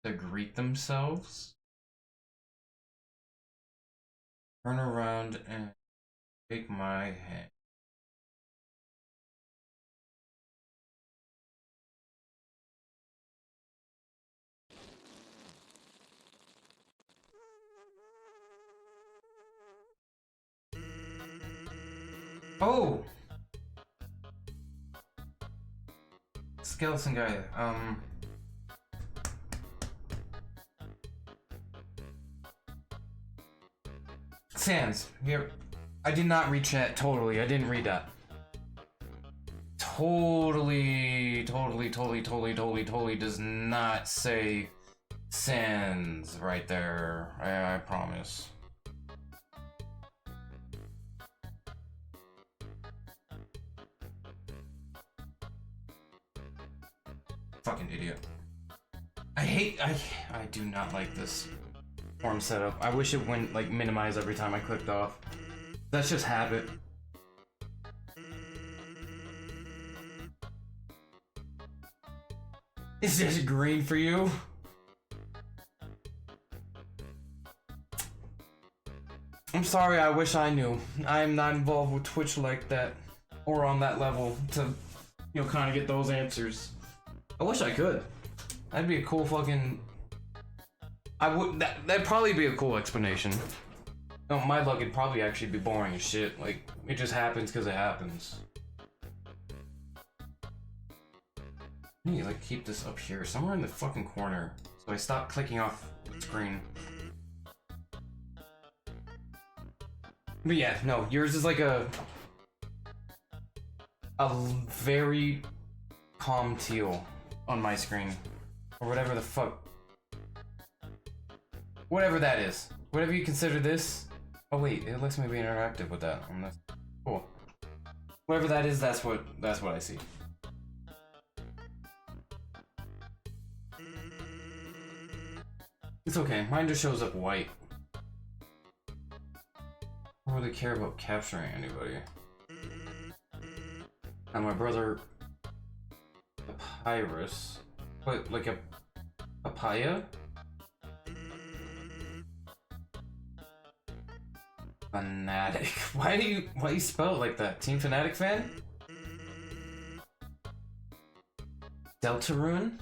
to greet themselves? Turn around and shake my hand. Oh! Skeleton guy, Sans, here. I did not read chat, totally. I didn't read that. Totally does not say Sans right there. I promise. Fucking idiot. I do not like this form setup. I wish it went like minimize every time I clicked off. That's just habit. Is this green for you? I'm sorry, I wish I knew. I am not involved with Twitch like that. Or on that level to, you know, kind of get those answers. I wish I could. That'd be a cool fucking... That'd probably be a cool explanation. No, my luck, it'd probably actually be boring as shit. Like, it just happens because it happens. I need to, like, keep this up here, somewhere in the fucking corner. So I stop clicking off the screen. But yeah, no, yours is like a very calm teal on my screen. Or whatever the fuck. Whatever that is. Whatever you consider this. Oh wait, it lets me be interactive with that. Cool. Whatever that is, that's what I see. It's okay, mine just shows up white. I don't really care about capturing anybody. And my brother, Papyrus, what, like a papaya? Fanatic. Why do you spell it like that? Team Fanatic fan? Deltarune?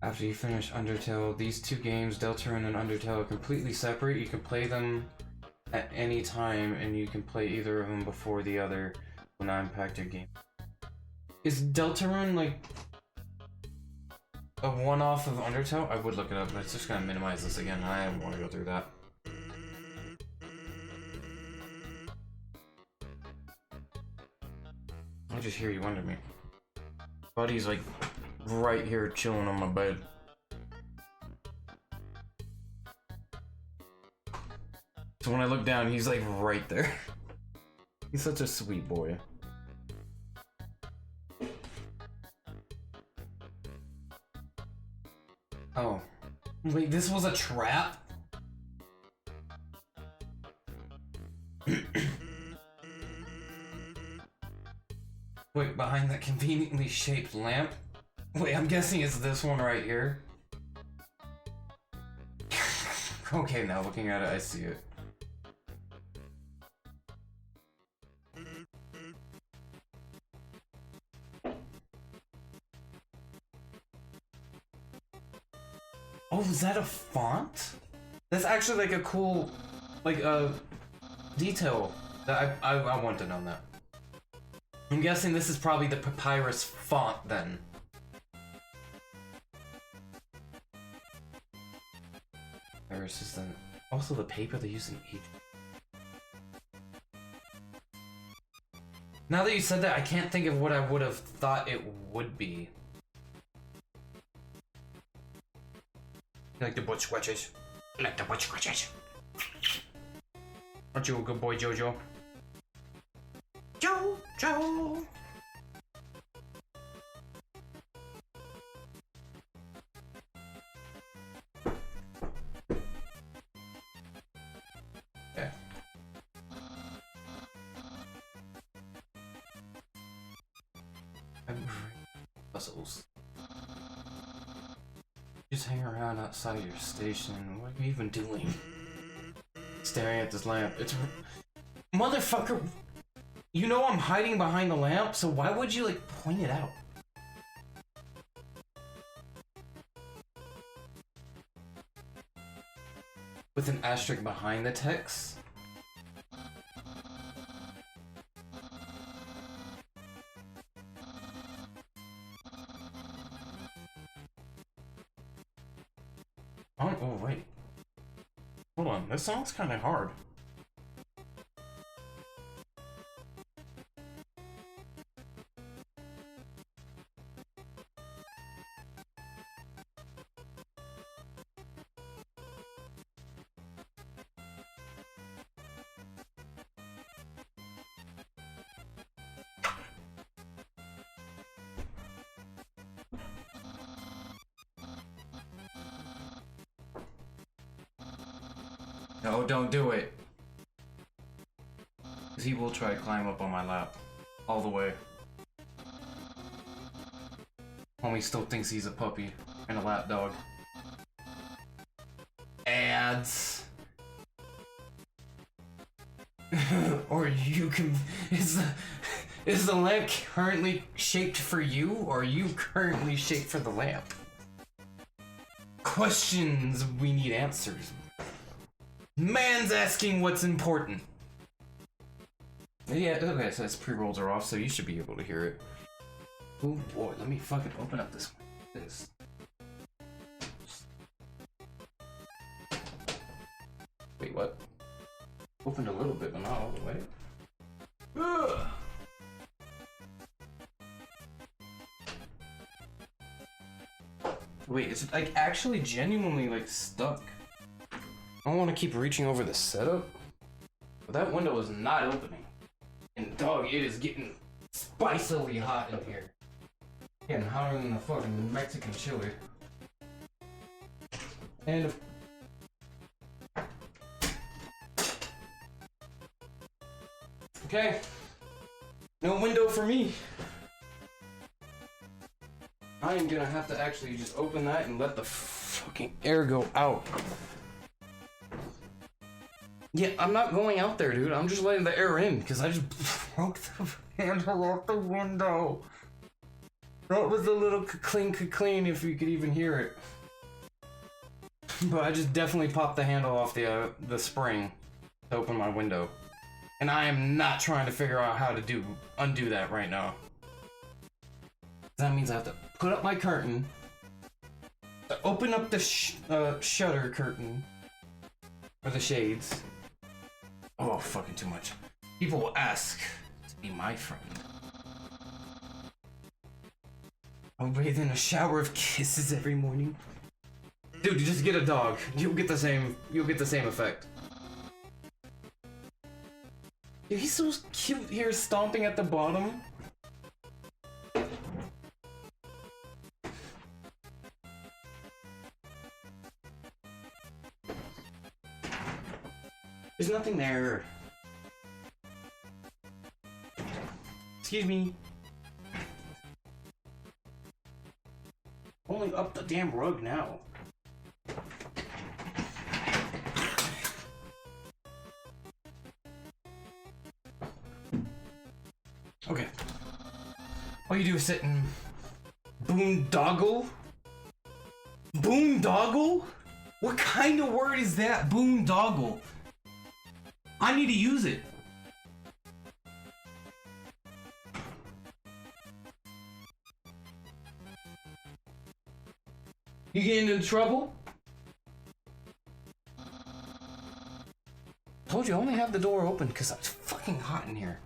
After you finish Undertale, these two games, Deltarune and Undertale, are completely separate. You can play them at any time, and you can play either of them before the other will not impact your game. Is Deltarune like a one-off of Undertale? I would look it up, but it's just gonna minimize this again. I don't want to go through that. I just hear you under me. Buddy's like right here chilling on my bed. So when I look down, he's like right there. He's such a sweet boy. Oh. Wait, this was a trap? Wait, behind that conveniently shaped lamp? Wait, I'm guessing it's this one right here. Okay, now looking at it, I see it. Oh, is that a font? That's actually like a cool, like detail that I want to know that. I'm guessing this is probably the Papyrus font then. Papyrus is also the paper they use in Egypt. Now that you said that, I can't think of what I would have thought it would be. You like the butt scratches? You like the butt scratches? Aren't you a good boy, Jojo? Jojo! Okay. Puzzles. Just hang around outside your station. What are you even doing? Staring at this lamp. It's... Motherfucker! You know I'm hiding behind the lamp, so why would you, like, point it out? With an asterisk behind the text? Oh, wait. Hold on, this song's kind of hard. No, don't do it. Because he will try to climb up on my lap. All the way. Homie still thinks he's a puppy and a lap dog. Ads. Or you can... Is the lamp currently shaped for you, or are you currently shaped for the lamp? Questions we need answers. Man's asking what's important. Yeah, okay, so its pre-rolls are off, so you should be able to hear it. Oh boy, let me fucking open up this one. This. Wait, what? Opened a little bit, but not all the way. Ugh. Wait, is it like actually genuinely like stuck? I don't want to keep reaching over the setup, but that window is not opening. And dog, it is getting spicily hot in here. Getting hotter than a fucking Mexican chili. And okay, no window for me. I am gonna have to actually just open that and let the fucking air go out. Yeah, I'm not going out there, dude. I'm just letting the air in because I just broke the handle off the window. That was a little clean if you could even hear it. But I just definitely popped the handle off the spring to open my window. And I am not trying to figure out how to undo that right now. That means I have to put up my curtain, open up the shutter curtain, or the shades. Oh, fucking too much. People will ask to be my friend. I'll bathe in a shower of kisses every morning. Dude, you just get a dog. You'll get the same effect. Dude, he's so cute here stomping at the bottom. There's nothing there. Excuse me. Pulling up the damn rug now. Okay. All you do is sit and boondoggle? Boondoggle? What kind of word is that? Boondoggle. I need to use it. You getting into trouble? Told you, I only have the door open because it's fucking hot in here.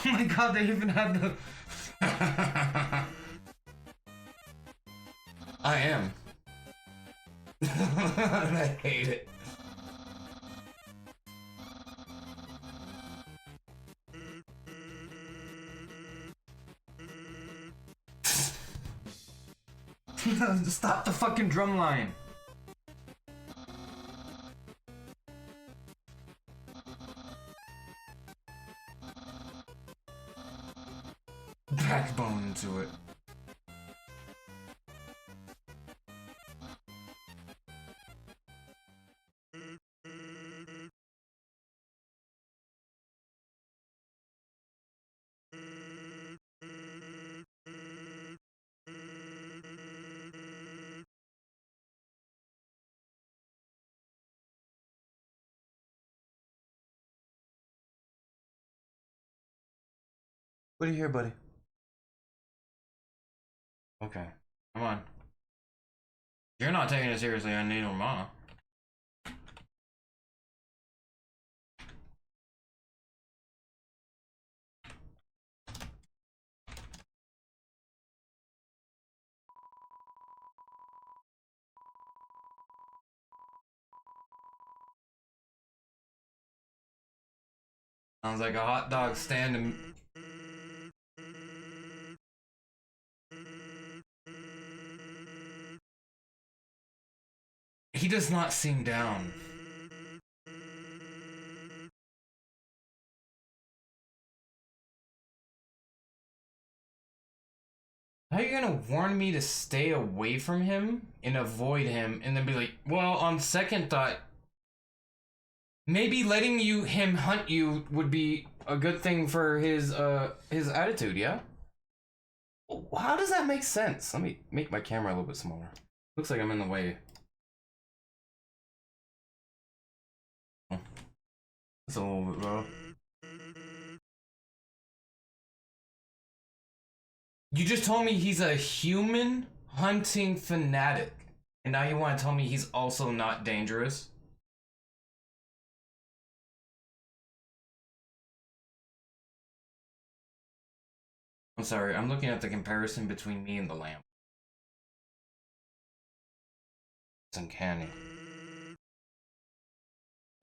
Oh my god, they even have the... I am. I hate it. Stop the fucking drum line. Backbone to it. What do you hear, buddy? Okay, come on. You're not taking it seriously, I need Ma. Sounds like a hot dog stand and... He does not seem down. How are you gonna warn me to stay away from him and avoid him and then be like, well, on second thought, maybe letting him hunt you would be a good thing for his attitude, yeah? How does that make sense? Let me make my camera a little bit smaller. Looks like I'm in the way. It's a little bit low. You just told me he's a human hunting fanatic, and now you want to tell me he's also not dangerous? I'm sorry, I'm looking at the comparison between me and the lamp. It's uncanny.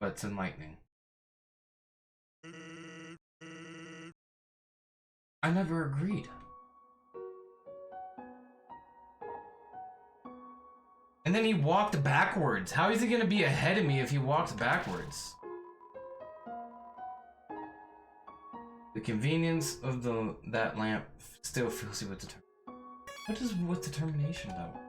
But it's enlightening. I never agreed. And then he walked backwards. How is he gonna be ahead of me if he walks backwards? The convenience of that lamp still fills you with determination. What is with determination, though?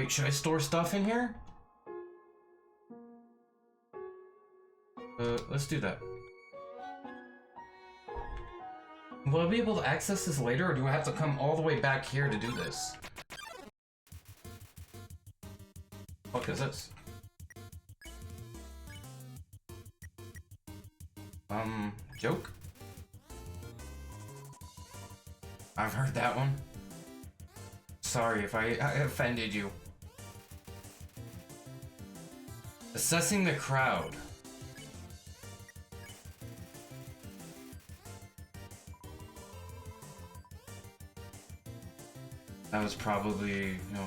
Should I store stuff in here? Let's do that. Will I be able to access this later, or do I have to come all the way back here to do this? What is this? Joke? I've heard that one. Sorry if I offended you. Assessing the crowd. That was probably, no.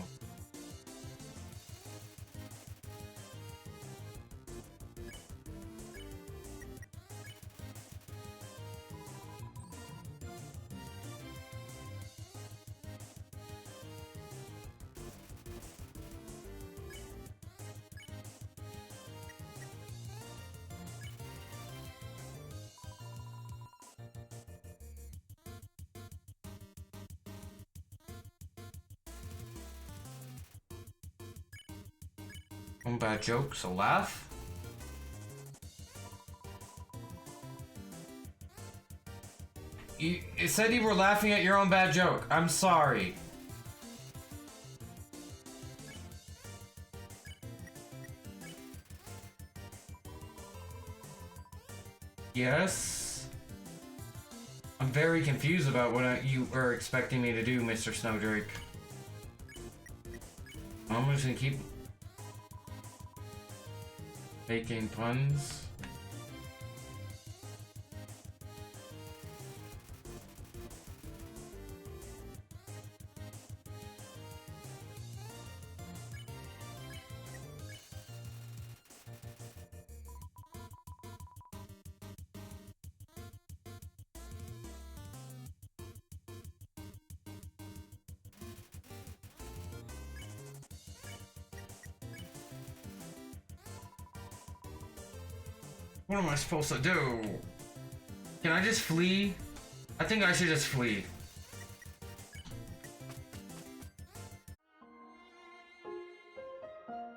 One bad joke, so laugh. It said you were laughing at your own bad joke. I'm sorry. Yes? I'm very confused about what you were expecting me to do, Mr. Snowdrake. I'm just gonna keep making puns. What am I supposed to do? Can I just flee? I think I should just flee.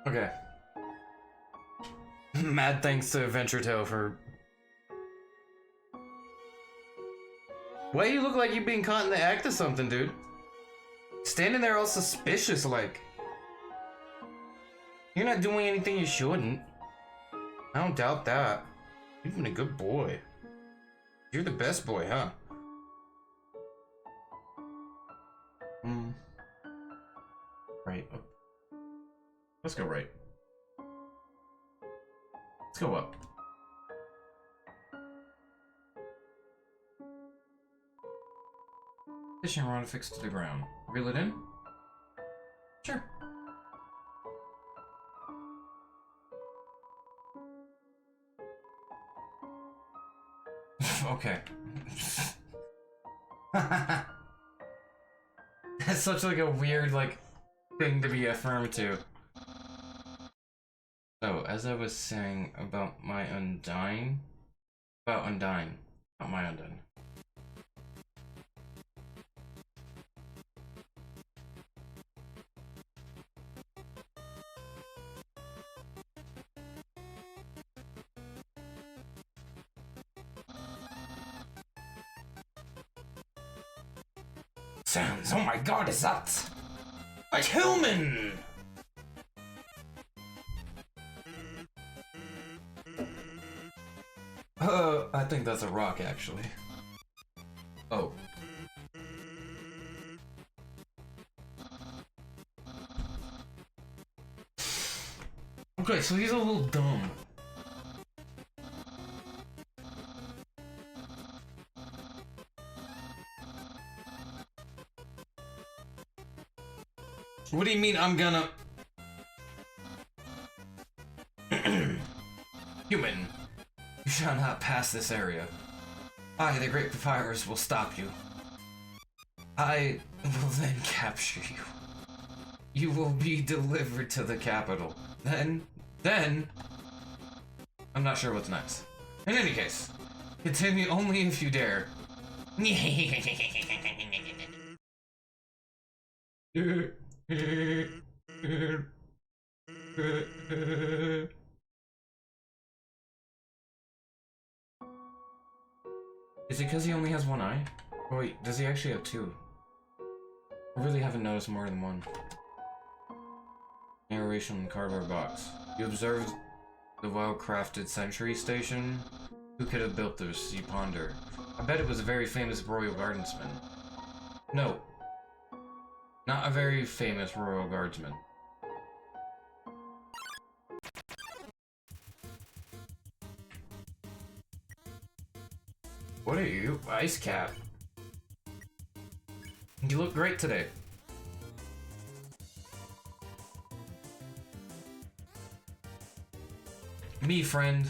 Okay. Mad thanks to UNDERTALE for... Why you look like you're being caught in the act of something, dude? Standing there all suspicious like. You're not doing anything you shouldn't. I don't doubt that. You've been a good boy. You're the best boy, huh? Right. Up. Let's go right. Let's go up. Fishing rod affixed to the ground. Reel it in? Sure. Okay. That's such like a weird like thing to be affirmed to. So, as I was saying about my undying, not my undone. Sounds, oh my god, is that a human? I think that's a rock, actually. Oh. Okay, so he's a little dumb. What do you mean I'm gonna... Human, you shall not pass this area. I, the Great Papyrus, will stop you. I will then capture you. you will be delivered to the capital. Then, I'm not sure what's next. In any case, continue only if you dare. Is it because he only has one eye? Oh wait, does he actually have two? I really haven't noticed more than one. Narration in the cardboard box. You observed the well-crafted sentry station? Who could have built this, you ponder? I bet it was a very famous royal guardsman. No. Not a very famous royal guardsman. What are you? Ice Cap. You look great today. Me, friend.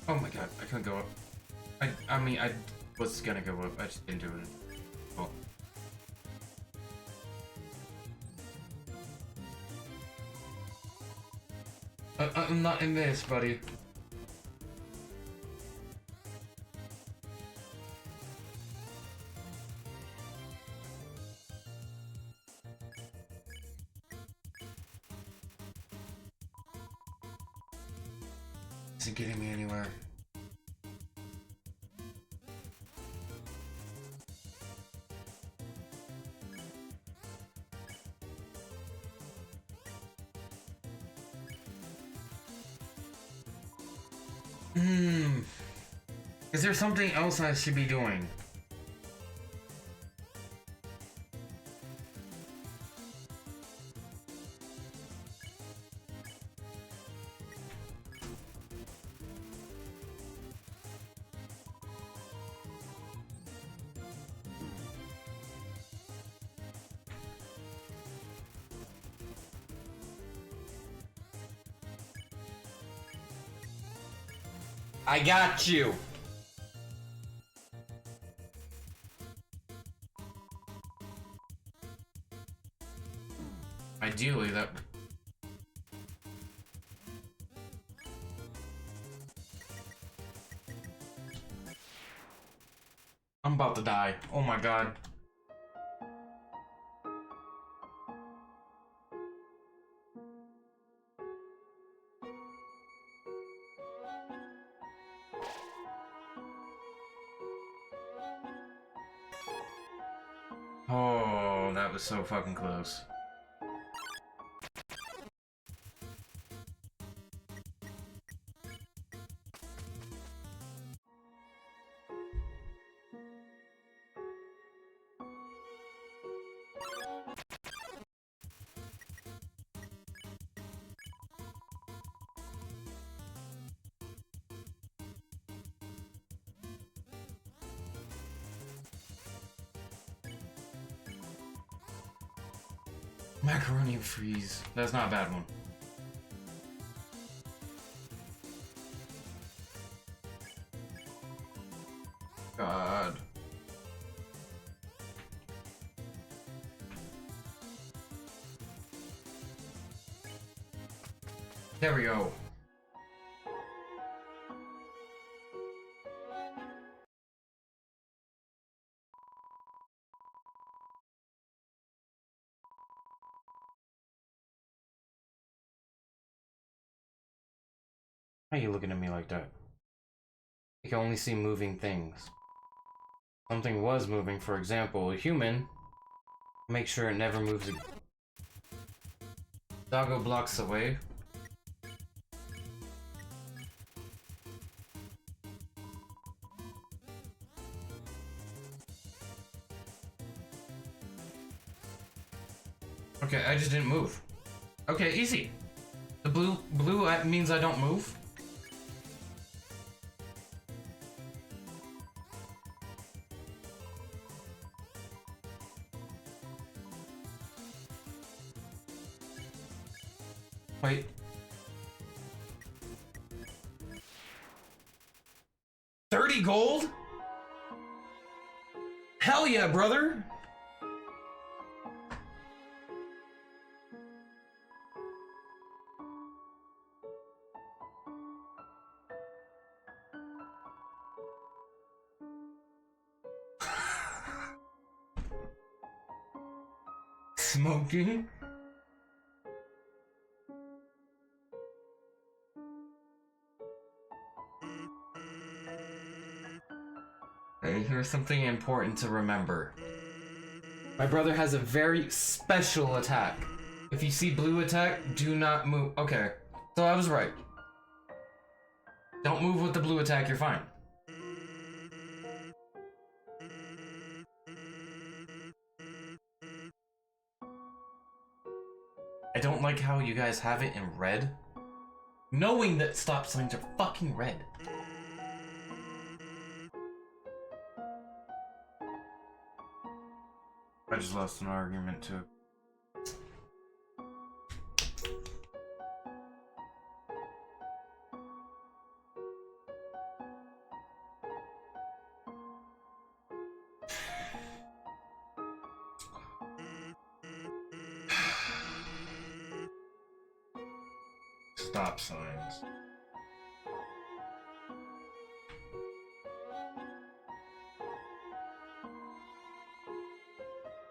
Oh my god, I couldn't go up. I mean, I was gonna go up, I just didn't do it. Oh. I'm not in this, buddy. Isn't getting me anywhere. Is there something else I should be doing? I got you. Ideally, that... I'm about to die. Oh my god. Oh, that was so fucking close. Macaroni and freeze. That's not a bad one. God. There we go. Why are you looking at me like that? You can only see moving things. Something was moving, for example, a human. Make sure it never moves again. Doggo blocks away. Okay, I just didn't move. Okay, easy. The blue means I don't move. Wait. 30 gold? Hell yeah, brother! Smoking? Okay, here's something important to remember. My brother has a very special attack. If you see blue attack, do not move. Okay, so I was right. Don't move with the blue attack, you're fine. I don't like how you guys have it in red. Knowing that stop signs are fucking red. I just lost an argument too. Stop signs.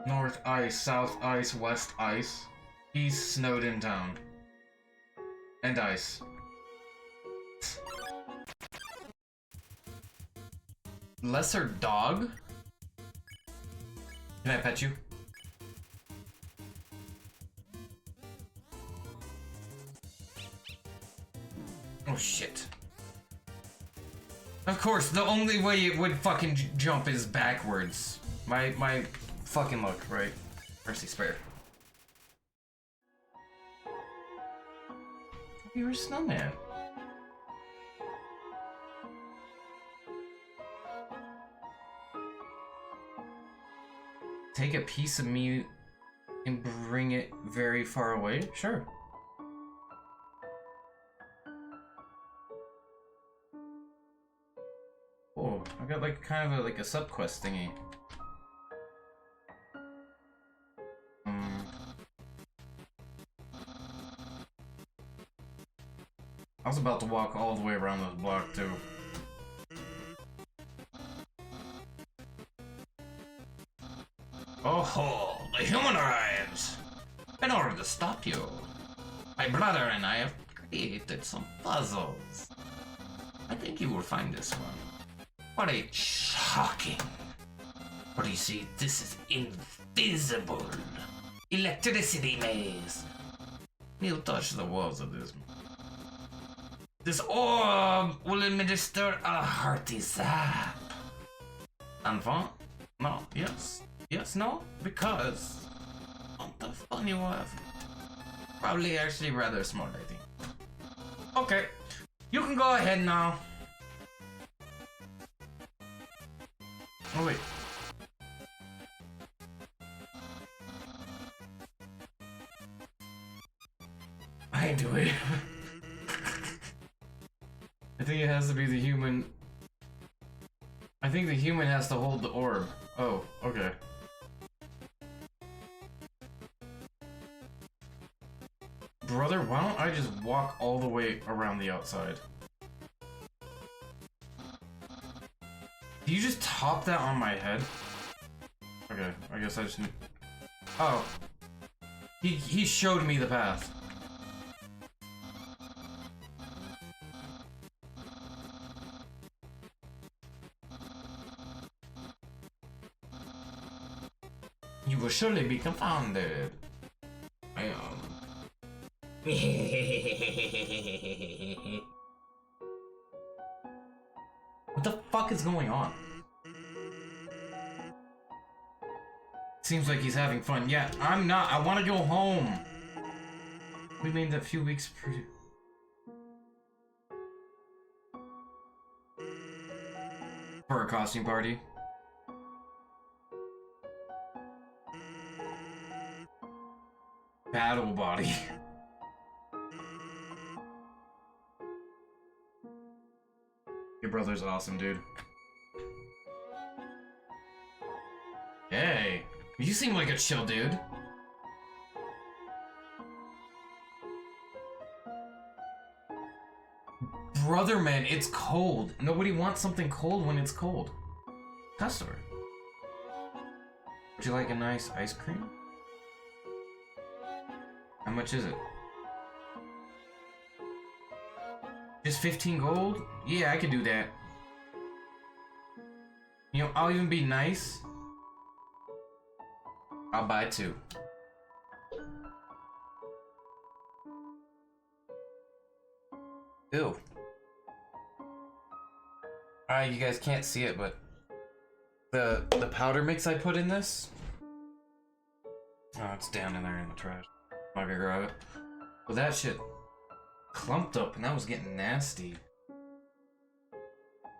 North ice, south ice, west ice. East snowed in town. And ice. Lesser dog? Can I pet you? Oh shit. Of course, the only way it would fucking jump is backwards. My fucking luck, right? Mercy spare. You're a snowman. Take a piece of me and bring it very far away? Sure. Oh, I got like kind of like a sub-quest thingy. I was about to walk all the way around this block too. Oh, the human arrives! In order to stop you, my brother and I have created some puzzles. I think you will find this one quite shocking. But you see, this is invisible electricity maze. You'll touch the walls of this. This orb will administer a hearty zap. Enfant? No, yes. Yes, no? Because... What the fun you have? Probably actually rather smart, I think. Okay. You can go ahead now. Oh, wait. I ain't do it. I think it has to be the human. I think the human has to hold the orb. Oh, okay. Brother, why don't I just walk all the way around the outside? Do you just top that on my head? Okay, I guess I just need... Oh. He showed me the path. You will surely be confounded. I What the fuck is going on? Seems like he's having fun. Yeah, I'm not. I want to go home. We made that few weeks pretty... For a costume party. Battle body. Your brother's awesome, dude. Hey, you seem like a chill dude. Brother, man, it's cold. Nobody wants something cold when it's cold. Customer. Would you like a nice ice cream? How much is it? Just 15 gold? Yeah, I could do that. You know, I'll even be nice. I'll buy two. Ew. Alright, you guys can't see it, but the powder mix I put in this. Oh, it's down in there in the trash. I'm not gonna grab it. Well, that shit clumped up, and that was getting nasty.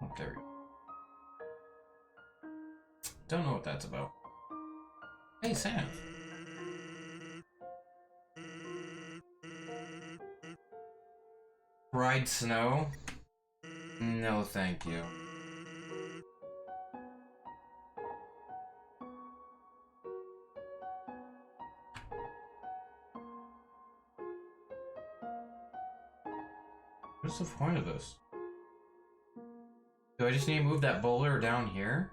Oh, there we go. Don't know what that's about. Hey, Sam. Ride snow? No, thank you. What's the point of this? Do I just need to move that boulder down here?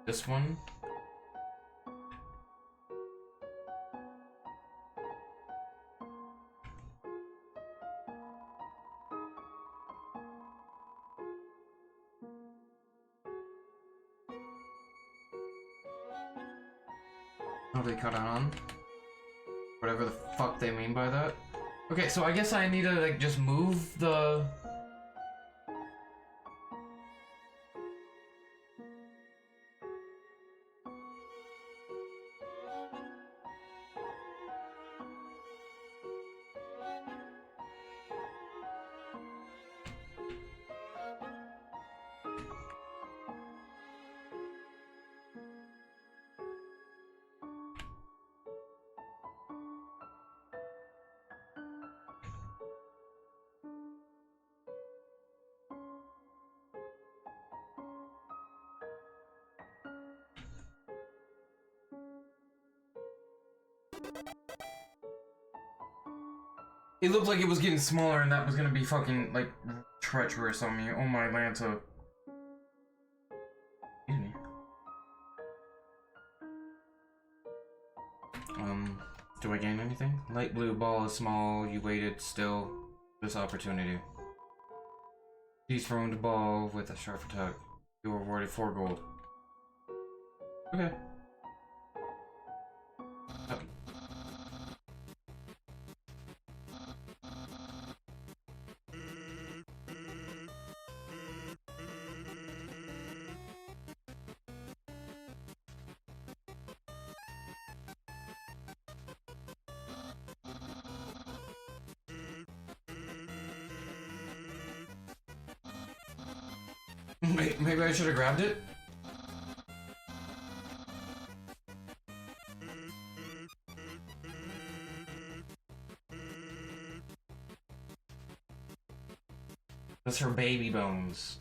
This one? Oh, they cut on? Whatever the fuck they mean by that. Okay, so I guess I need to, like, just move the... It looked like it was getting smaller and that was gonna be fucking, like, treacherous on me. Oh my Lanta. Excuse me. Do I gain anything? Light blue ball is small, you waited still. This opportunity. Seize thrown ball with a sharp attack. You were awarded 4 gold. Okay. Maybe I should have grabbed it? That's her baby bones.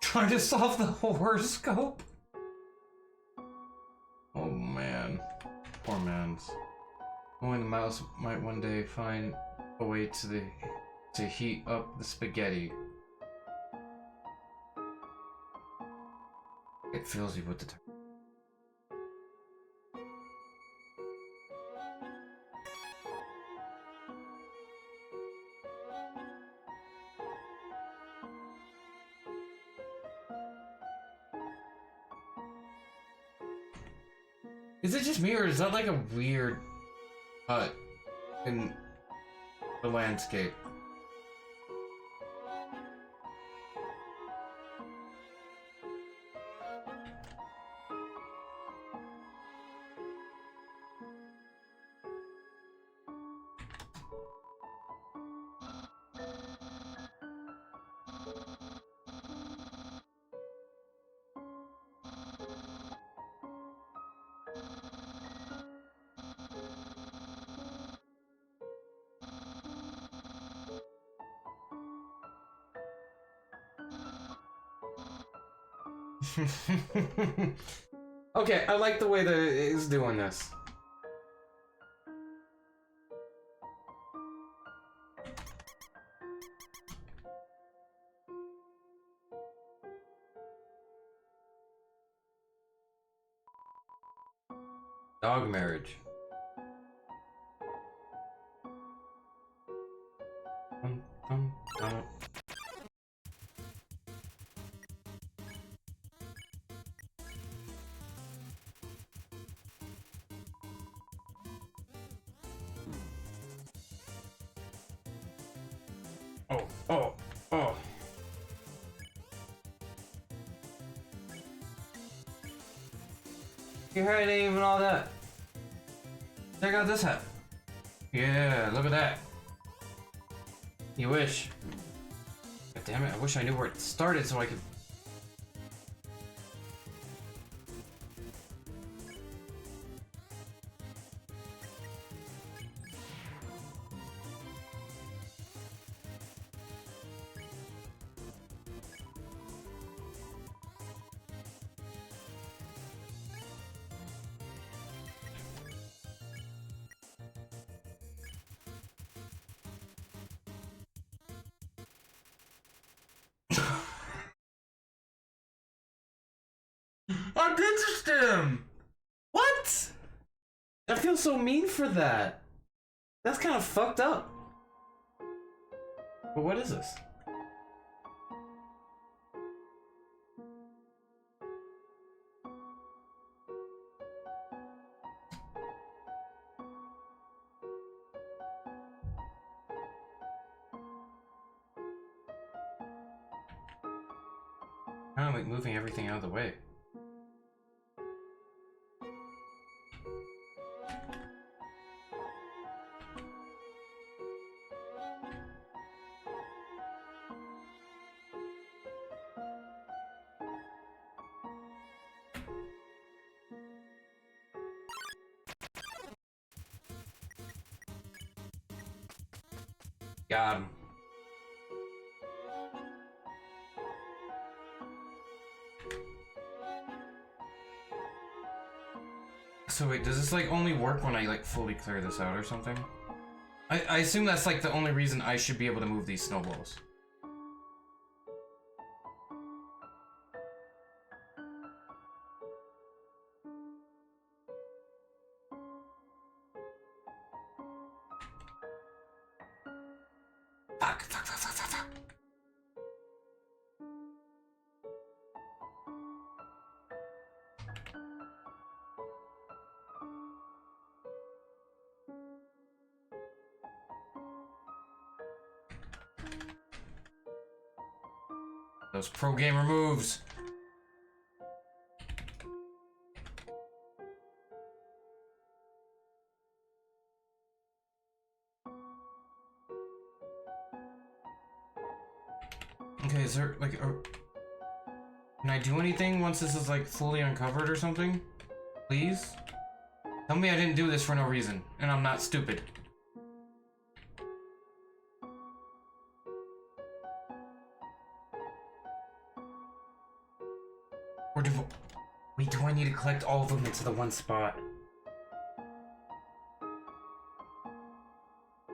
Trying to solve the horoscope? Oh man. Poor man's. Only the mouse might one day find a way to heat up the spaghetti. It fills you with the Is it just me, or is that like a weird cut? And The landscape. Okay, I like the way that it is doing this. Dog marriage. Dum, dum, dum. Oh, oh, oh. Your hair ain't even all that. Check out this hat. Yeah, look at that. You wish. God damn it, I wish I knew where it started so I could... I ditched him! What? I feel so mean for that. That's kind of fucked up. But what is this? I'm like moving everything out of the way. Got him. So wait, does this like only work when I like fully clear this out or something? I assume that's like the only reason I should be able to move these snowballs. Fuck, fuck, fuck, fuck, fuck, fuck. Those pro gamer moves. Okay, is there like can I do anything once this is like fully uncovered or something? Please? Tell me I didn't do this for no reason, and I'm not stupid. Or do... Wait, do I need to collect all of them into the one spot?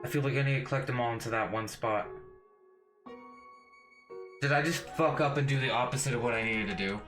I feel like I need to collect them all into that one spot. Did I just fuck up and do the opposite of what I needed to do?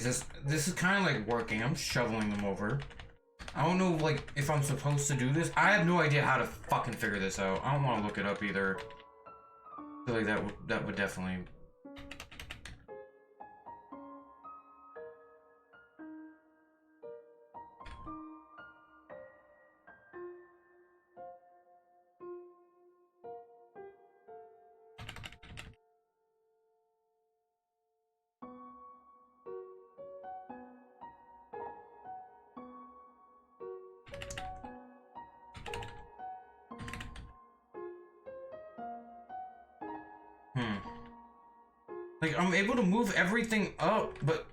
this is kind of like working. I'm shoveling them over. I don't know, like, if I'm supposed to do this. I have no idea how to fucking figure this out. I don't want to look it up either. I feel like that would definitely... Like, I'm able to move everything up, but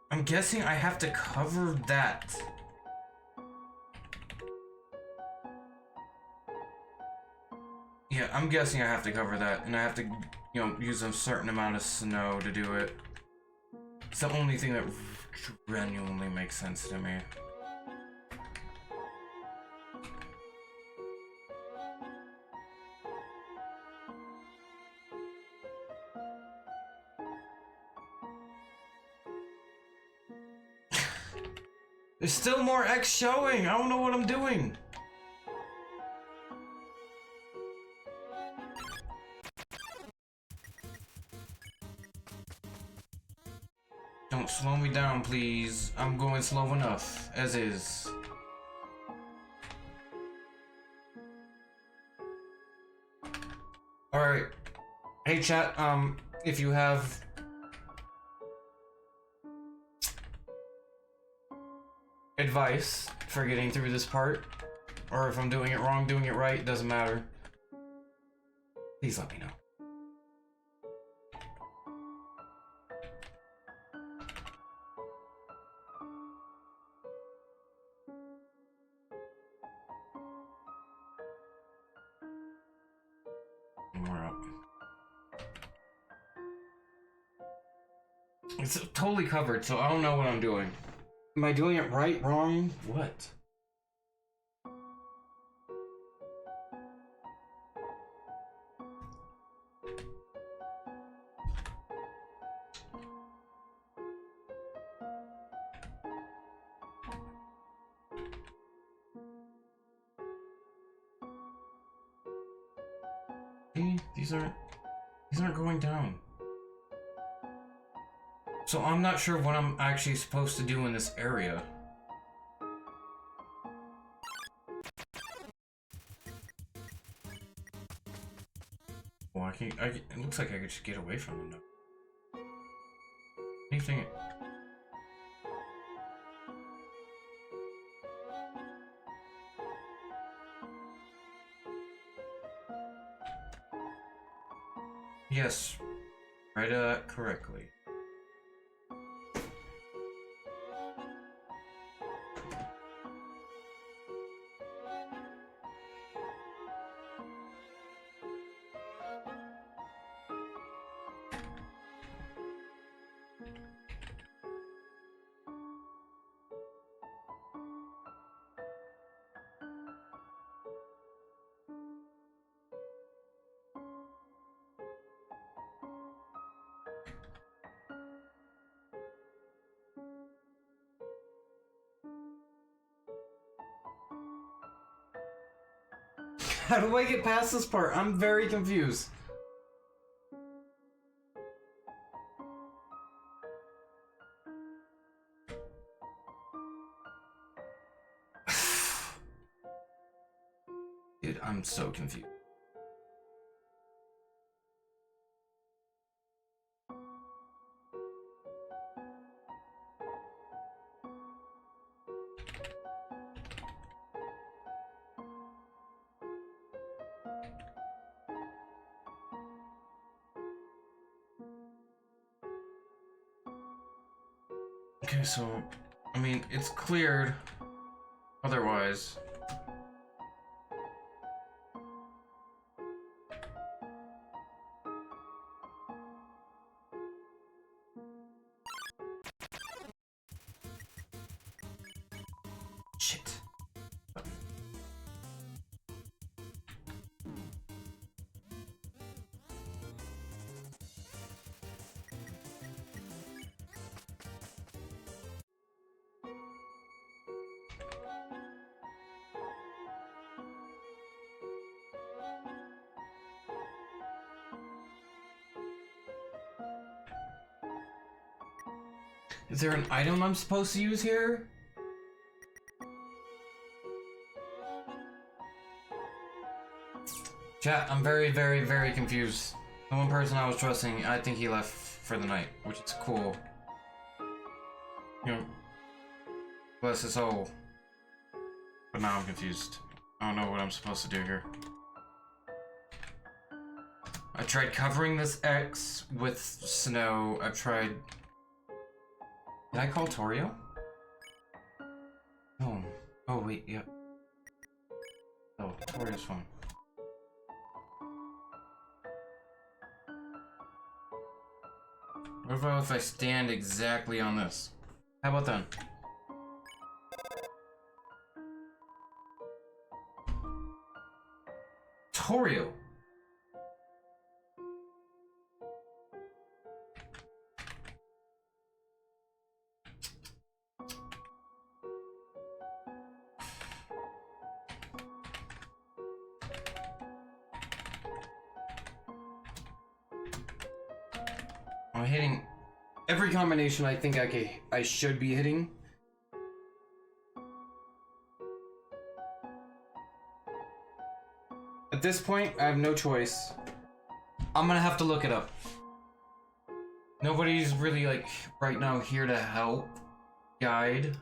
I'm guessing I have to cover that. Yeah, I'm guessing I have to cover that, and I have to, you know, use a certain amount of snow to do it. It's the only thing that genuinely makes sense to me. There's still more X showing. I don't know what I'm doing. Don't slow me down, please. I'm going slow enough, as is. Alright. Hey chat, if you have advice for getting through this part, or if I'm doing it wrong, doing it right, doesn't matter. Please let me know. We're up. It's totally covered, so I don't know what I'm doing. Am I doing it right, wrong? What? See, these aren't going down. So I'm not sure what I'm actually supposed to do in this area. Well, it looks like I could just get away from them though. Anything? Yes, read correctly. How do I get past this part? I'm very confused. Dude, I'm so confused. Okay, so, I mean, it's cleared otherwise. Shit. Is there an item I'm supposed to use here? Chat, I'm very, very, very confused. The one person I was trusting, I think he left for the night, which is cool. You know, bless his soul. But now I'm confused. I don't know what I'm supposed to do here. I tried covering this X with snow. I've tried... Did I call Torio? Oh. Oh, wait, yep. Oh, Torio's phone. What about if I stand exactly on this? How about then? Torio! I'm hitting every combination I think I should be hitting. At this point, I have no choice. I'm gonna have to look it up. Nobody's really, like, right now here to help, guide.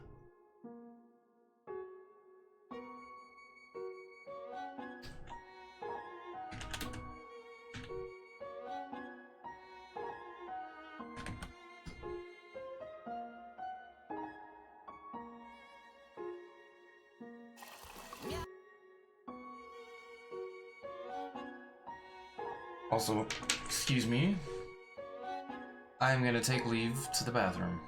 Also, excuse me, I'm gonna take leave to the bathroom.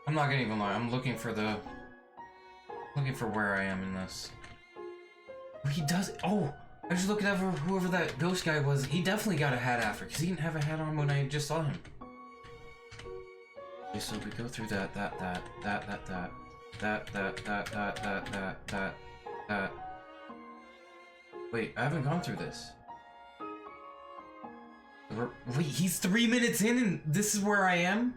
I'm not gonna even lie, I'm looking for where I am in this. He does, oh! I just looked at whoever that ghost guy was, he definitely got a hat after, because he didn't have a hat on when I just saw him. Okay, so we go through that. Wait, I haven't gone through this. Wait, he's 3 minutes in and this is where I am?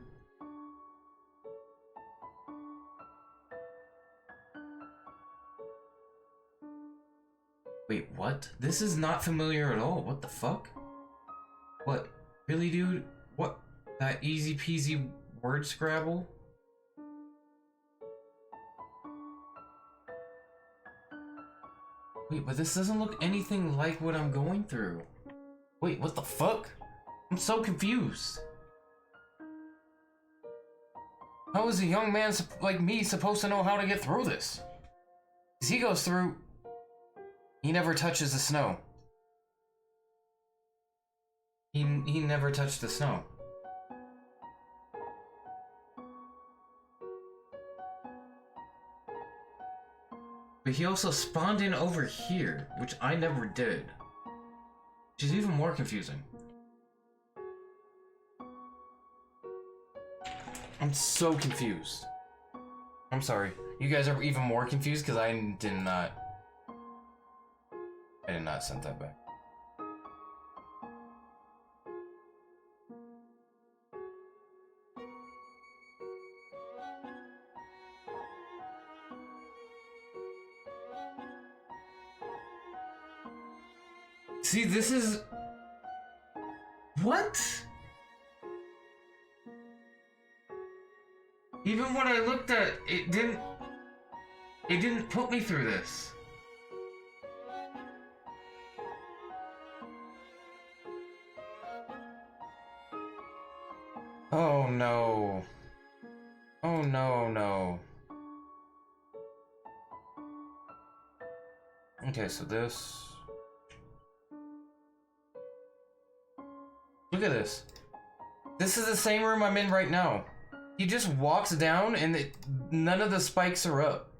Wait, what? This is not familiar at all. What the fuck? What? Really, dude? What? That easy peasy word scrabble? Wait, but this doesn't look anything like what I'm going through. Wait, what the fuck? I'm so confused. How is a young man like me supposed to know how to get through this? Because he goes through... He never touches the snow. He never touched the snow. But he also spawned in over here, which I never did. Which is even more confusing. I'm so confused. I'm sorry. You guys are even more confused because I did not send that back. See, this is... What? Even when I looked at it, didn't put me through this. Oh no. Oh no, no. Okay, so this... Look at this. This is the same room I'm in right now. He just walks down and none of the spikes are up.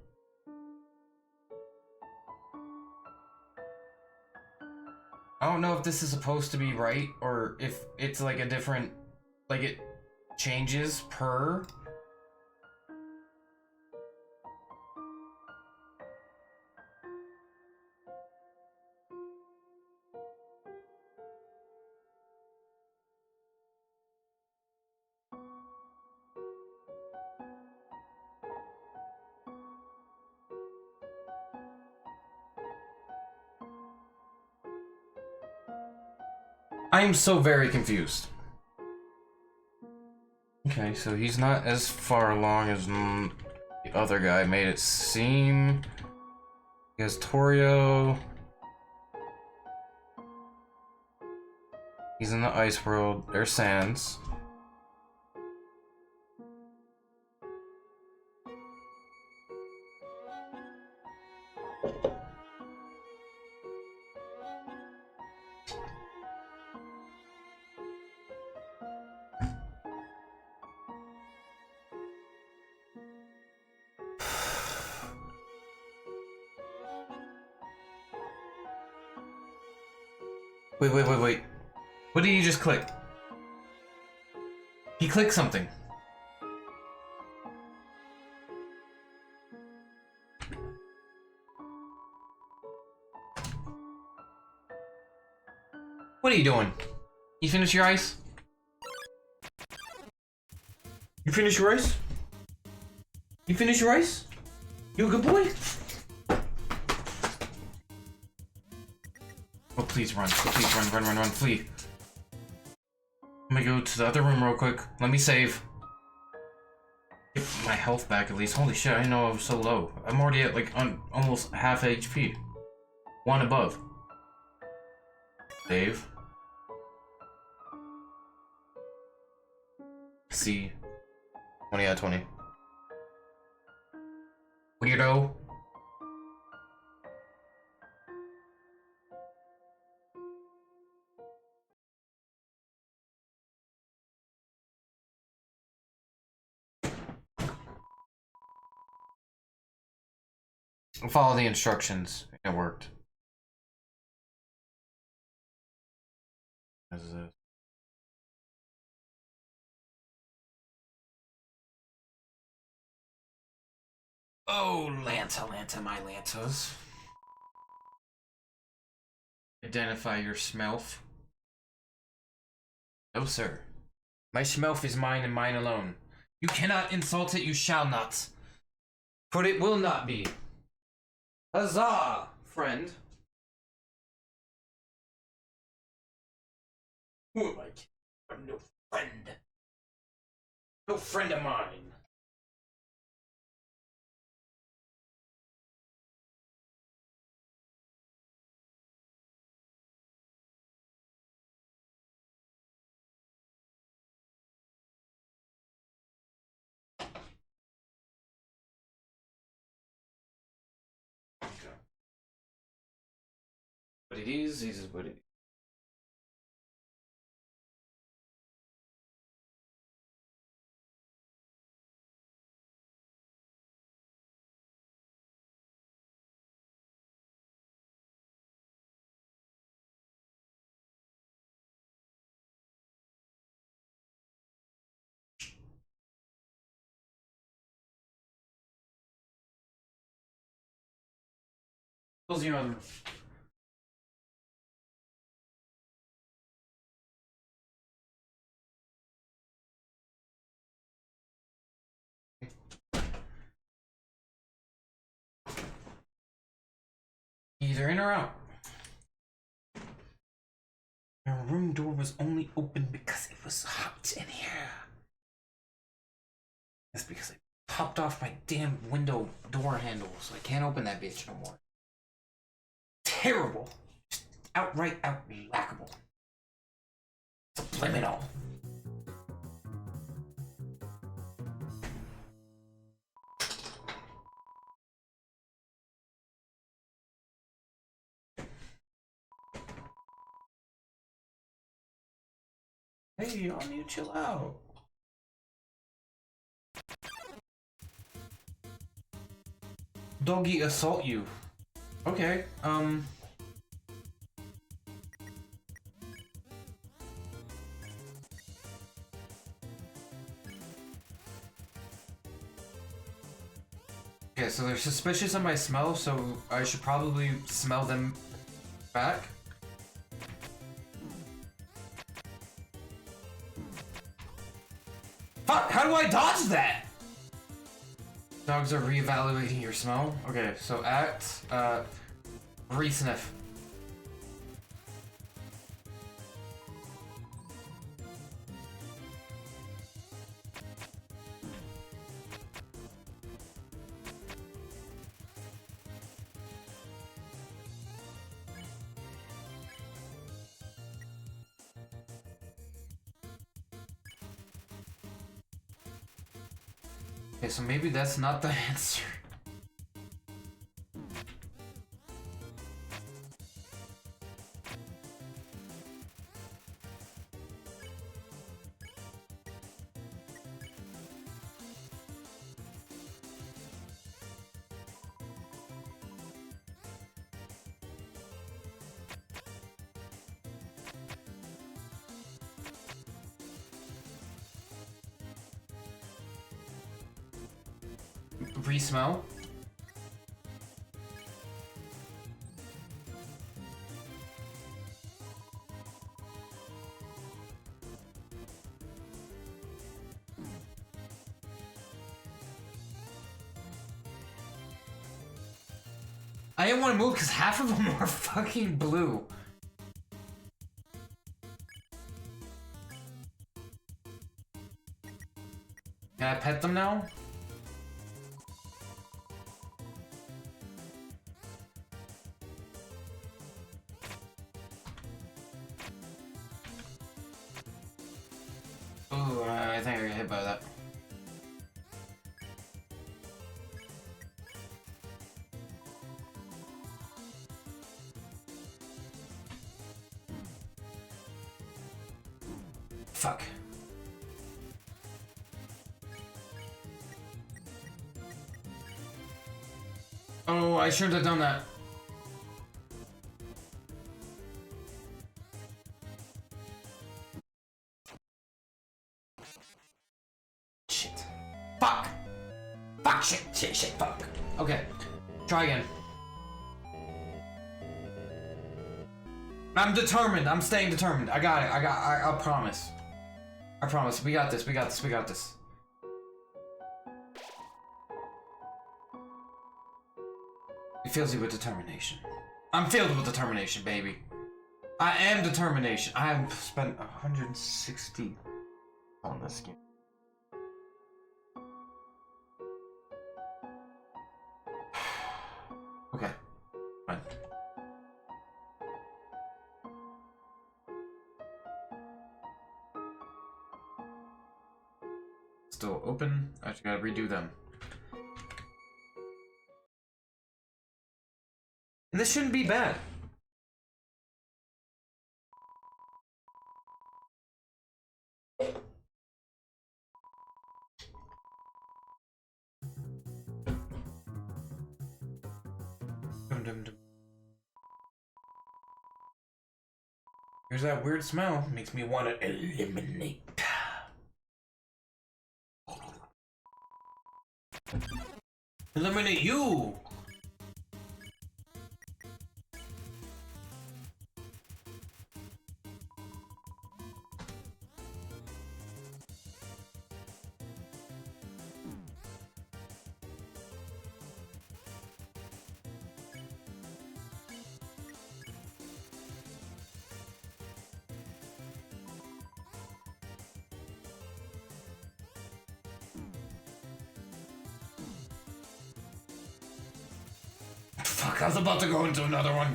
I don't know if this is supposed to be right or if it's like a different, like it changes per. I am so very confused. Okay, so he's not as far along as the other guy made it seem. He has Torio. He's in the ice world. There's Sans. Wait. What did you just click? He clicked something. What are you doing? You finish your ice? You finish your ice? You finish your ice? You a good boy? Oh, please run. Please run, flee. Let me go to the other room real quick. Let me save. Get my health back at least. Holy shit, I know I was so low. I'm already at like almost half HP. One above. Save. C. 20 out of 20. Weirdo. Follow the instructions. It worked. What is this? Oh, Lanta, my Lantas. Identify your Smelf. No, sir. My Smelf is mine and mine alone. You cannot insult it, you shall not. For it will not be. Huzzah, friend. Who am I? I'm no friend. No friend of mine. What it is what it is. Close your other. Either in or out. Our room door was only open because it was hot in here. That's because I popped off my damn window door handle, so I can't open that bitch no more. Terrible. Just outright outlackable. Subliminal. Hey, y'all need to chill out. Doggy assault you. Okay, okay, so they're suspicious of my smell, so I should probably smell them back. Fuck, how do I dodge that? Dogs are reevaluating your smell. Okay, so act, re-sniff. Okay, so maybe that's not the answer. Re-smell. I didn't want to move because half of them are fucking blue. Can I pet them now? Ooh, I think I got hit by that. Fuck. Oh, I shouldn't have done that. Shit. Fuck! Fuck, shit, fuck. Okay. Try again. I'm determined. I'm staying determined. I got it. I promise. I promise. We got this. We got this. It fills you with determination. I'm filled with determination, baby. I am determination. I have spent 160 on this game. Okay. Fine. Still open. I just gotta redo them. And this shouldn't be bad. There's that weird smell. Makes me want to eliminate. Eliminate you! I was about to go into another one.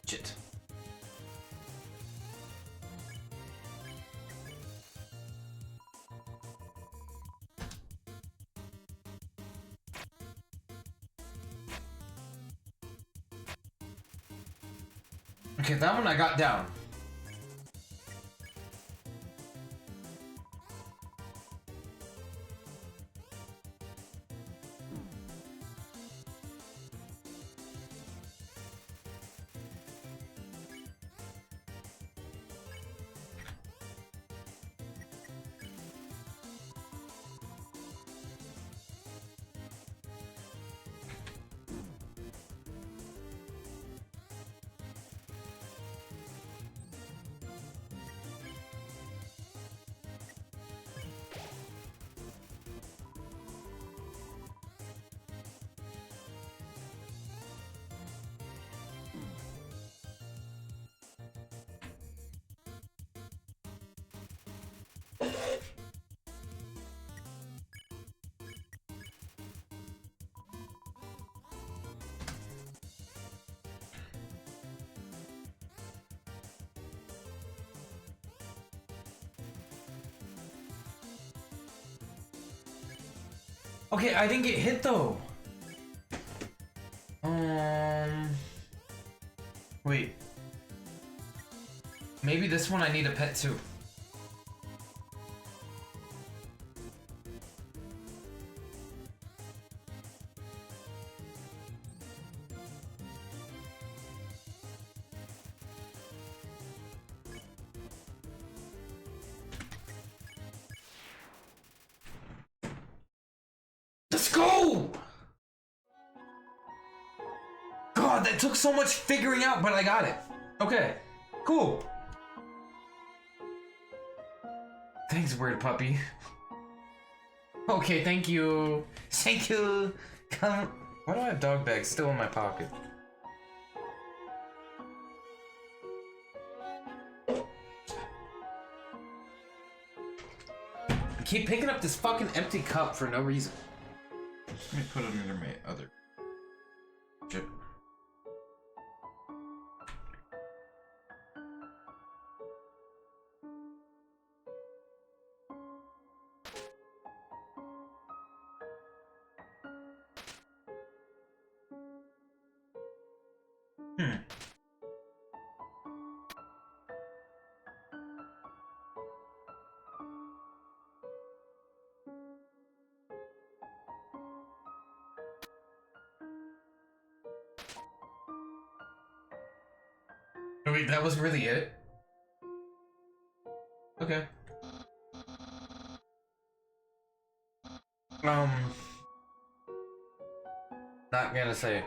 Shit. Okay, that one I got down. Okay, I didn't get hit though. Wait. Maybe this one I need a pet too. Let's go! God, that took so much figuring out, but I got it. Okay, cool. Thanks, weird puppy. Okay, thank you. Thank you. Come. Why do I have dog bags still in my pocket? I keep picking up this fucking empty cup for no reason. Let me put it under my other shit. Wait, that was really it? Okay. Not gonna say.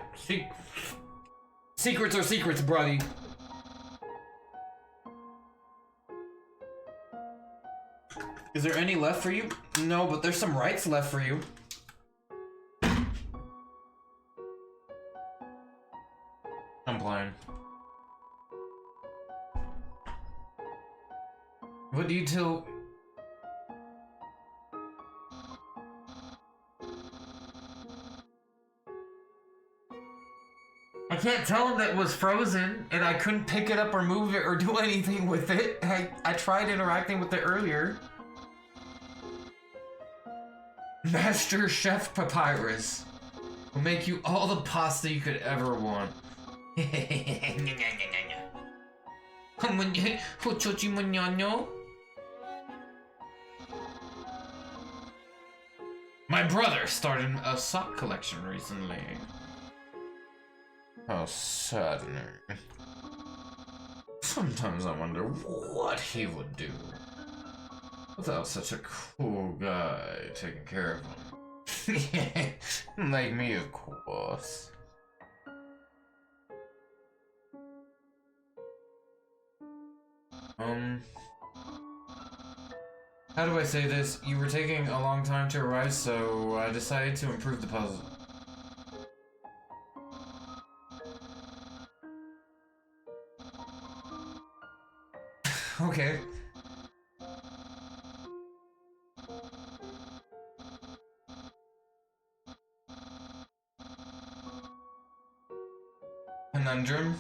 Secrets are secrets, brody. Is there any left for you? No, but there's some rights left for you. I'm blind. What do you tell? I can't tell him that it was frozen, and I couldn't pick it up or move it or do anything with it. I tried interacting with it earlier. Master Chef Papyrus will make you all the pasta you could ever want. My brother started a sock collection recently. How saddening. Sometimes I wonder what he would do without such a cool guy taking care of him. Like me, of course. How do I say this? You were taking a long time to arrive, so I decided to improve the puzzle. Okay. Conundrum.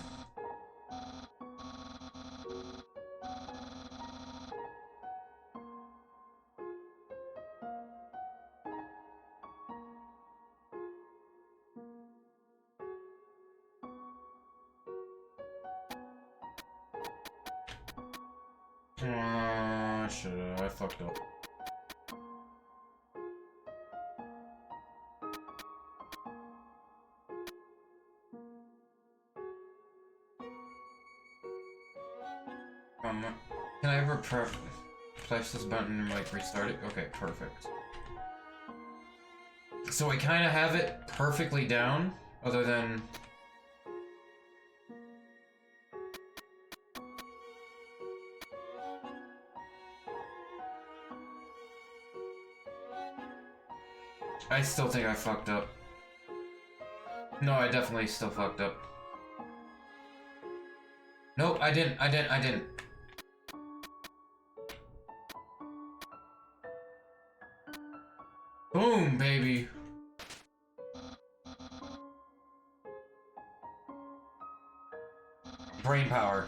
Shit, I fucked up. Can I ever press this button and like restart it? Okay, perfect. So I kind of have it perfectly down, other than... I still think I fucked up. No, I definitely still fucked up. Nope, I didn't. Boom, baby. Brain power.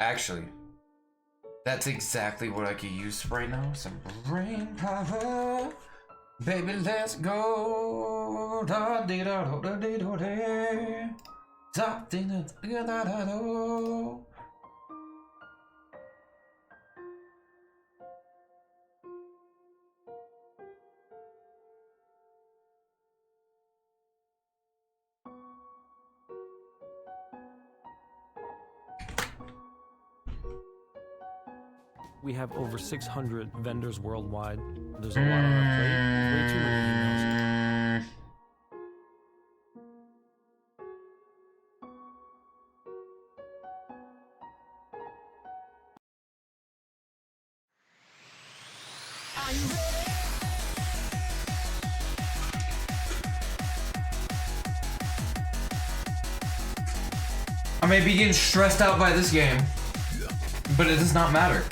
Actually, that's exactly what I could use right now. Some brain power. Baby, let's go. Da dee da do da dee do dee. Da dee da da da do. We have over 600 vendors worldwide. There's a lot on our plate. Way too many emails. I may be getting stressed out by this game, but it does not matter.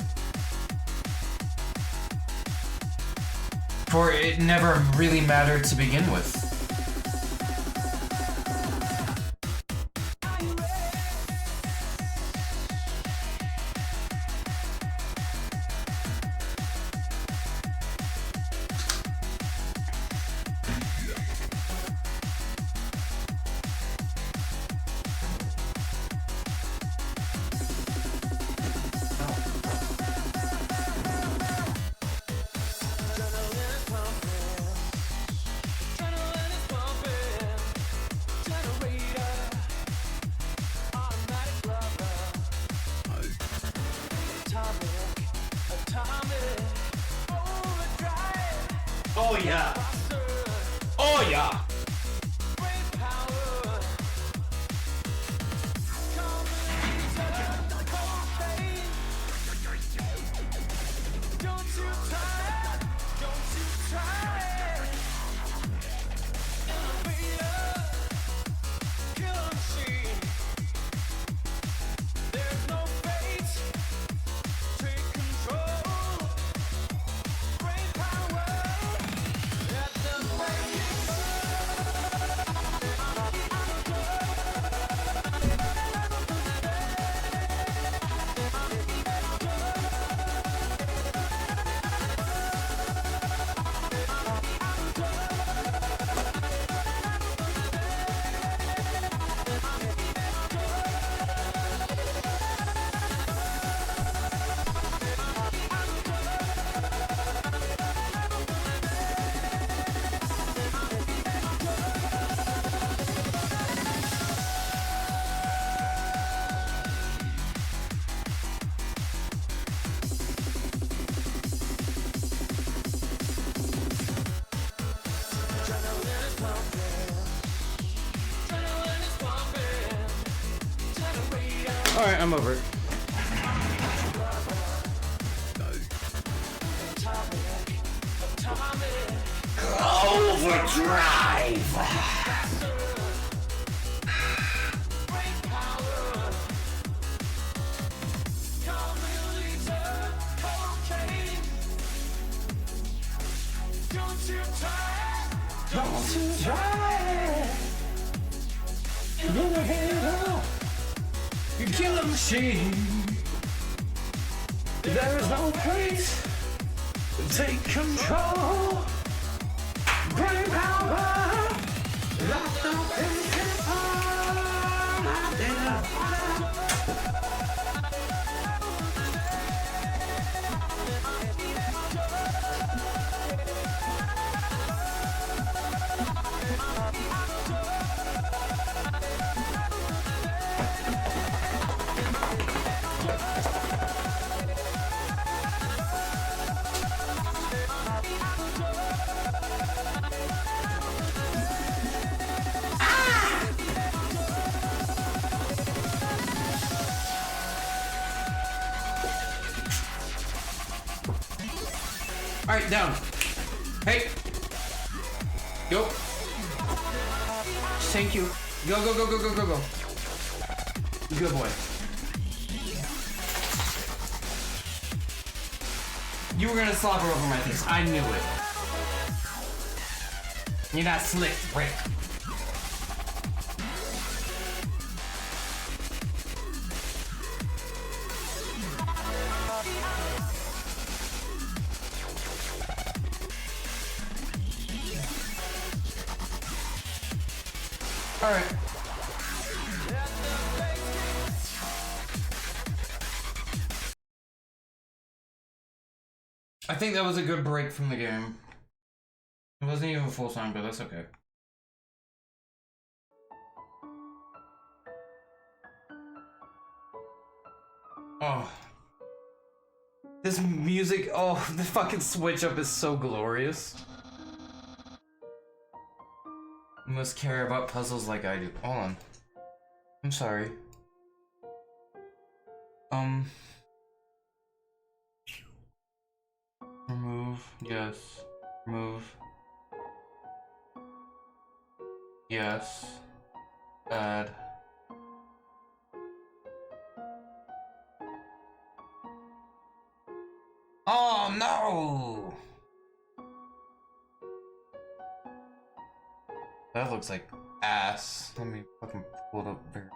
For it never really mattered to begin with. Oh yeah. Oh yeah. Alright, I'm over it. Overdrive. Don't you try it. Don't you try it. You're gonna hit up. You kill a machine. There is no place to take control. Bring power. Lock the patient out there. Alright, down. Hey. Go. Thank you. Go, go, go, go, go, go, go. Good boy. You were gonna slobber over my face. I knew it. You're not slick, Rick. Alright. I think that was a good break from the game. It wasn't even a full song, but that's okay. Oh. This music, oh, the fucking switch up is so glorious. You must care about puzzles like I do. Hold on. I'm sorry. Remove. Yes. Remove. Yes. Add. Oh no! That looks like ass. Let me fucking pull it up there.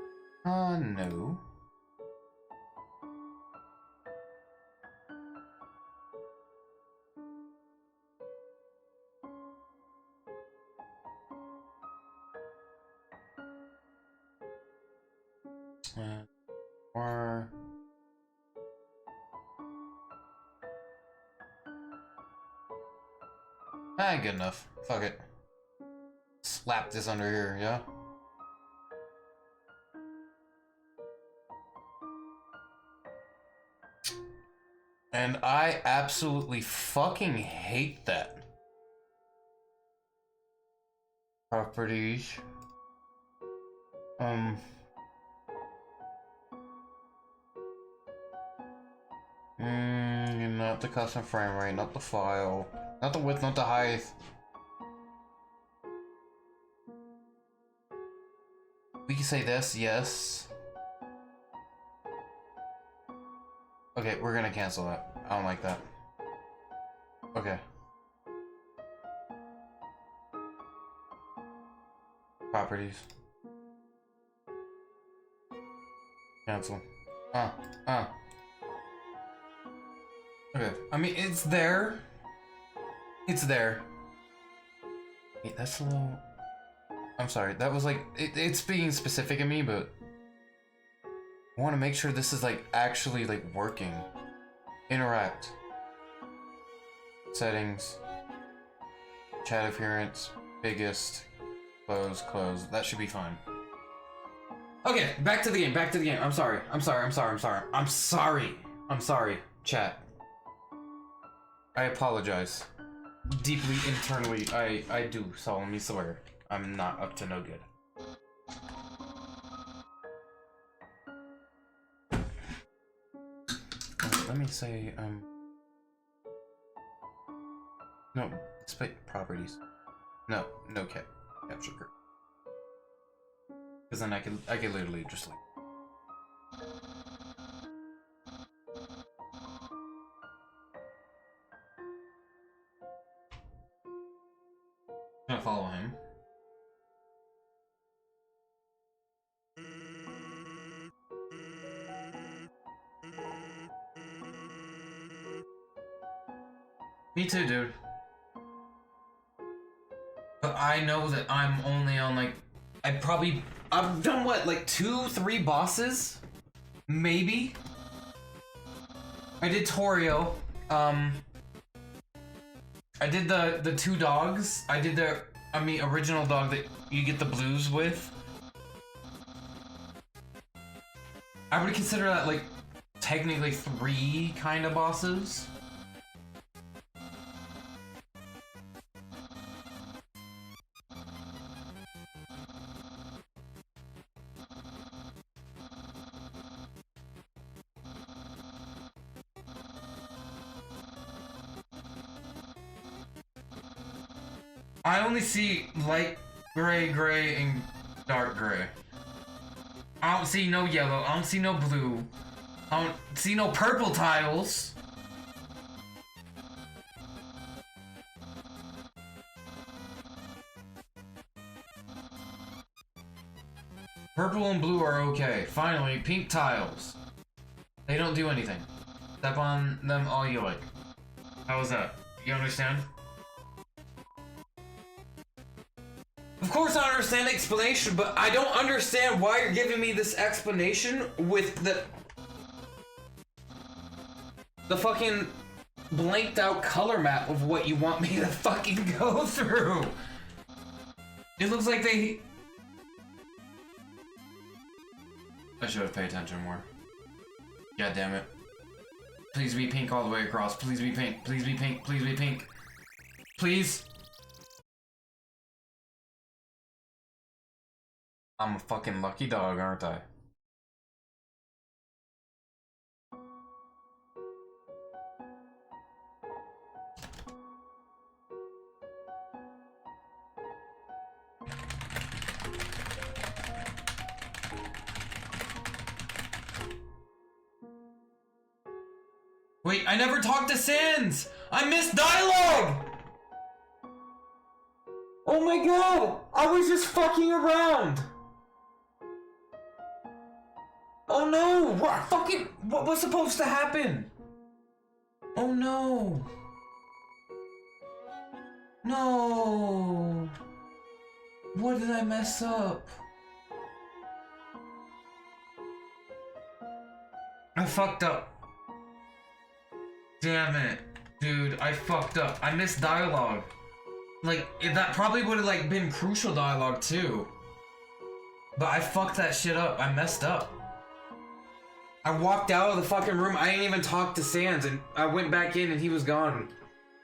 No. Or... good enough. Fuck it. Slap this under here, yeah? And I absolutely fucking hate that. Properties. Not the custom frame rate, not the file, not the width, not the height. We can say this, yes. Okay, we're gonna cancel that. I don't like that. Okay. Properties. Cancel. Okay. I mean, it's there. It's there. Wait, that's a little... I'm sorry. That was like... It's being specific of me, but... I want to make sure this is like actually like working. Interact. Settings. Chat appearance. Biggest. Close, close. That should be fine. Okay, back to the game, back to the game. I'm sorry, I'm sorry, I'm sorry, I'm sorry. I'm sorry. I'm sorry, chat. I apologize. Deeply internally, I do solemnly swear. I'm not up to no good. Let me say, no, display properties. No capture group. Because then I could literally just like. I'm gonna follow him. Me too, dude. But I know that I'm only on like, I've done what, like 2-3 bosses? Maybe? I did Torio. I did the 2 dogs. I did the, original dog that you get the blues with. I would consider that like technically 3 kind of bosses. I only see light gray, and dark gray. I don't see no yellow, I don't see no blue. I don't see no purple tiles. Purple and blue are okay. Finally, pink tiles. They don't do anything. Step on them all you like. How was that? You understand? Of course I understand the explanation, but I don't understand why you're giving me this explanation with the fucking blanked out color map of what you want me to fucking go through. It looks like they... I should have paid attention more. God damn it. Please be pink all the way across. Please be pink. Please be pink. Please be pink. Please. I'm a fucking lucky dog, aren't I? Wait, I never talked to Sans! I missed dialogue! Oh my god! I was just fucking around! Oh no! What was supposed to happen? Oh no! No! What did I mess up? I fucked up. Damn it. Dude, I fucked up. I missed dialogue. Like, that probably would have like been crucial dialogue too. But I fucked that shit up. I messed up. I walked out of the fucking room. I didn't even talk to Sans, and I went back in and he was gone.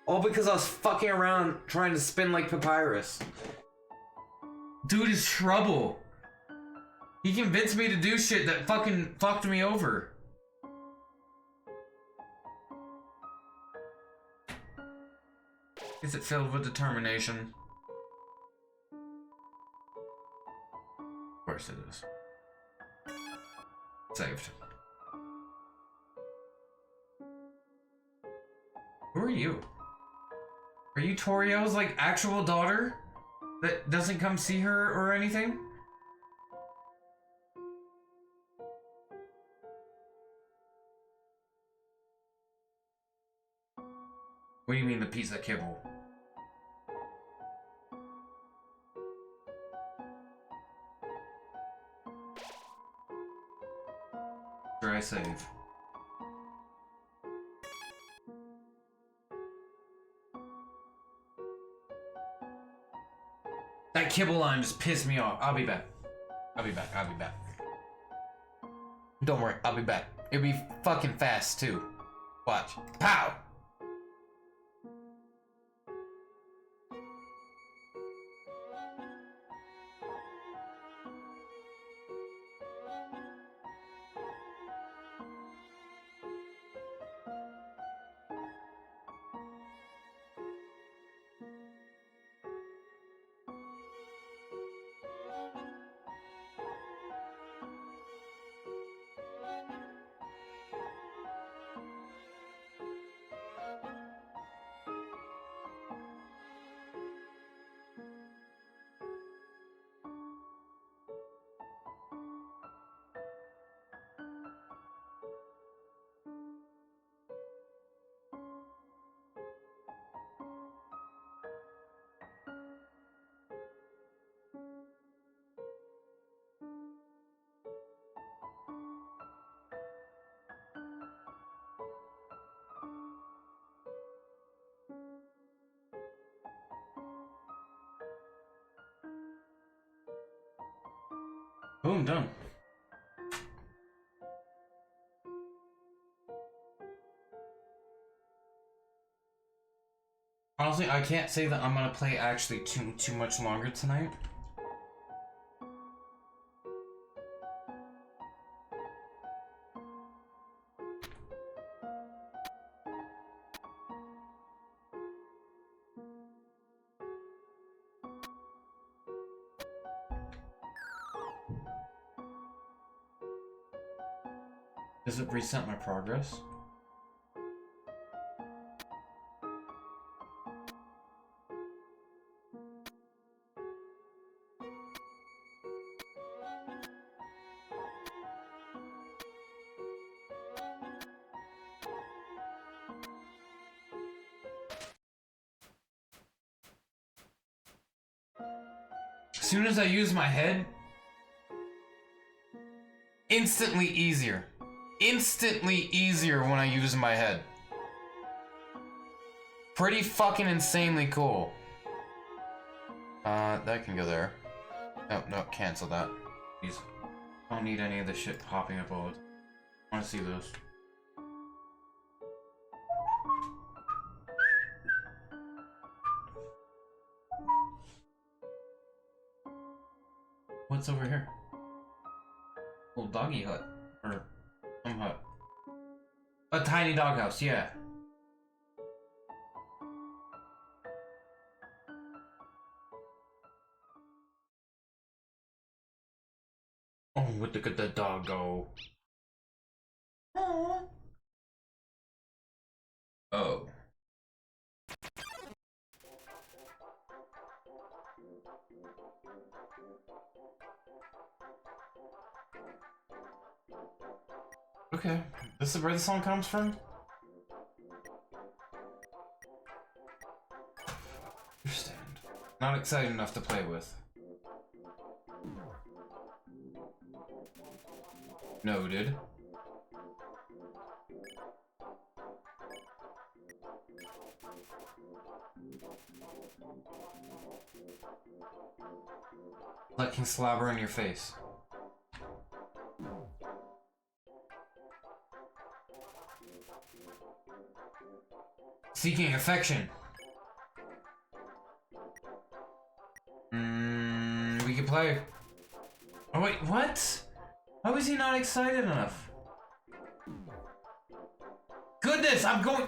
All because I was fucking around trying to spin like Papyrus. Dude is trouble. He convinced me to do shit that fucking fucked me over. Is it filled with determination? Of course it is. Saved. Who are you? Are you Torio's like actual daughter that doesn't come see her or anything? What do you mean the pizza kibble? Try save. That kibble line just pissed me off. I'll be back. I'll be back. I'll be back. Don't worry, I'll be back. It'll be fucking fast too. Watch. Pow! Boom, done. Honestly, I can't say that I'm gonna play actually too much longer tonight. Does it reset my progress? As soon as I use my head, instantly easier. Instantly easier when I use my head. Pretty fucking insanely cool. That can go there. No, cancel that. Please. I don't need any of this shit popping up all the time. I wanna see those. What's over here? Little doggy hut. Or some hut. A tiny doghouse, yeah. Oh, look at the doggo. Aww. Oh. Okay, this is where the song comes from? Understand. Not excited enough to play with. Noted. Let King slobber in your face. Seeking affection. We can play. Oh wait, what? How is he not excited enough? Goodness, I'm going.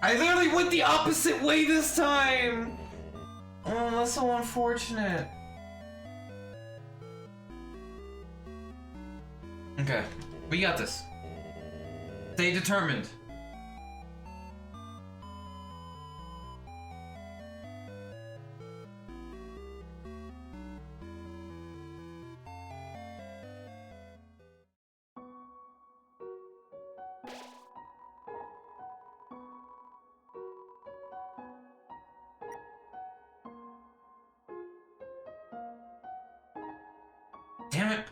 I literally went the opposite way this time! Oh, that's so unfortunate. Okay, we got this. Stay determined. Damn it.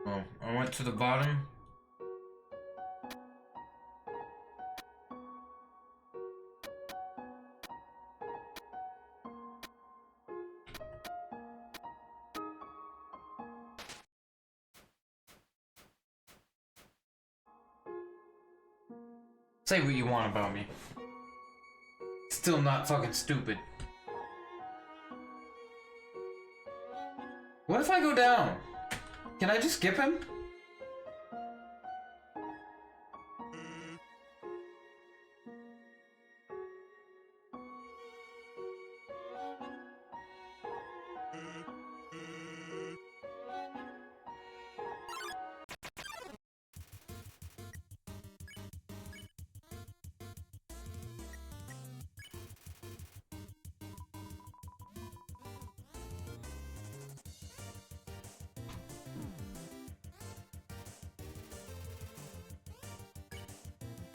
Oh, I went to the bottom. Say what you want about me. Still not fucking stupid. What if I go down? Can I just skip him?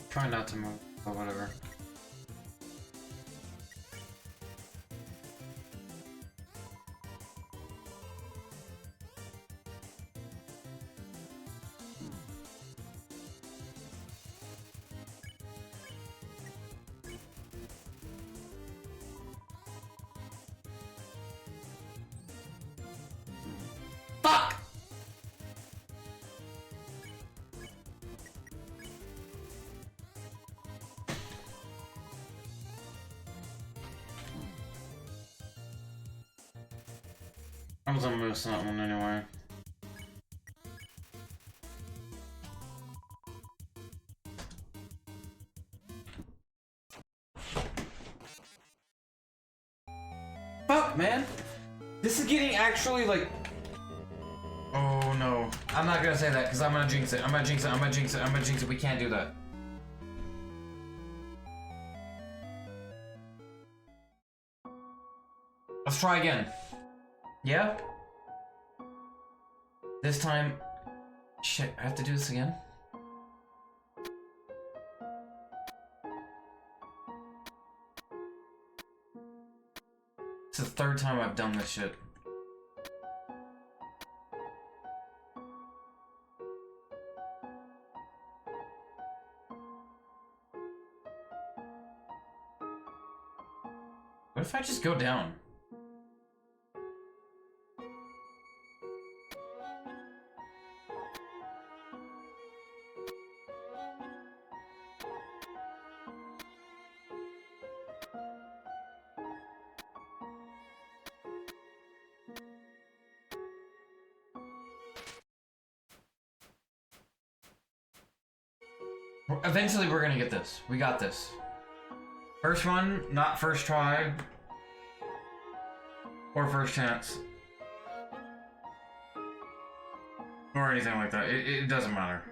Try not to move, but whatever. Fuck! I was gonna miss that one anyway. Fuck, man! This is getting actually like... Oh no. I'm not gonna say that because I'm gonna jinx it. I'm gonna jinx it. I'm gonna jinx it. I'm gonna jinx it. We can't do that. Let's try again. Yeah? This time... Shit, I have to do this again? It's the third time I've done this shit. What if I just go down? Eventually we're gonna get this. We got this. First one, not first try. Or first chance. Or anything like that. It doesn't matter.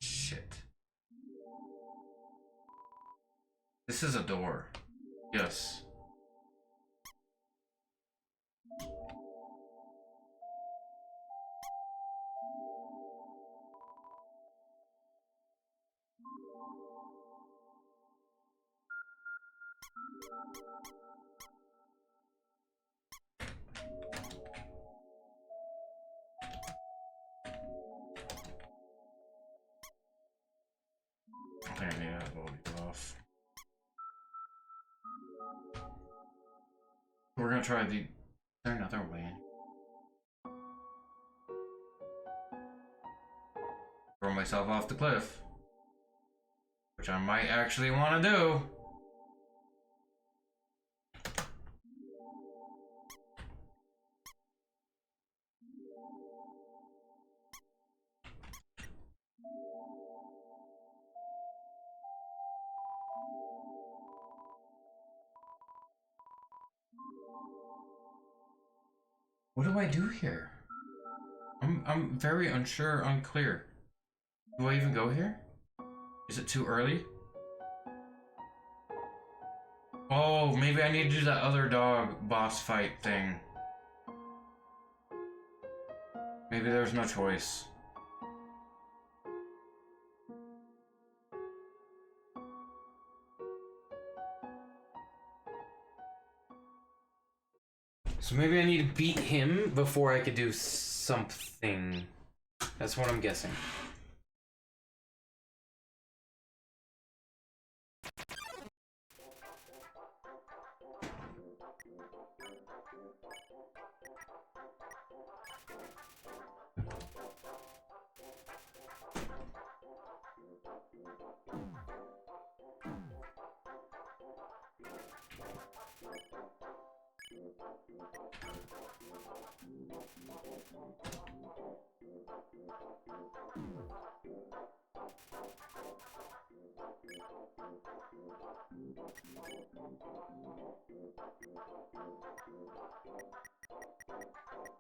Shit. This is a door. Yes. I think I need to hold it off. We're gonna try the... Is there another way? Throw myself off the cliff. Which I might actually want to do. What do I do here? I'm very unsure, unclear. Do I even go here? Is it too early? Oh, maybe I need to do that other dog boss fight thing. Maybe there's no choice. So maybe I need to beat him before I could do something. That's what I'm guessing.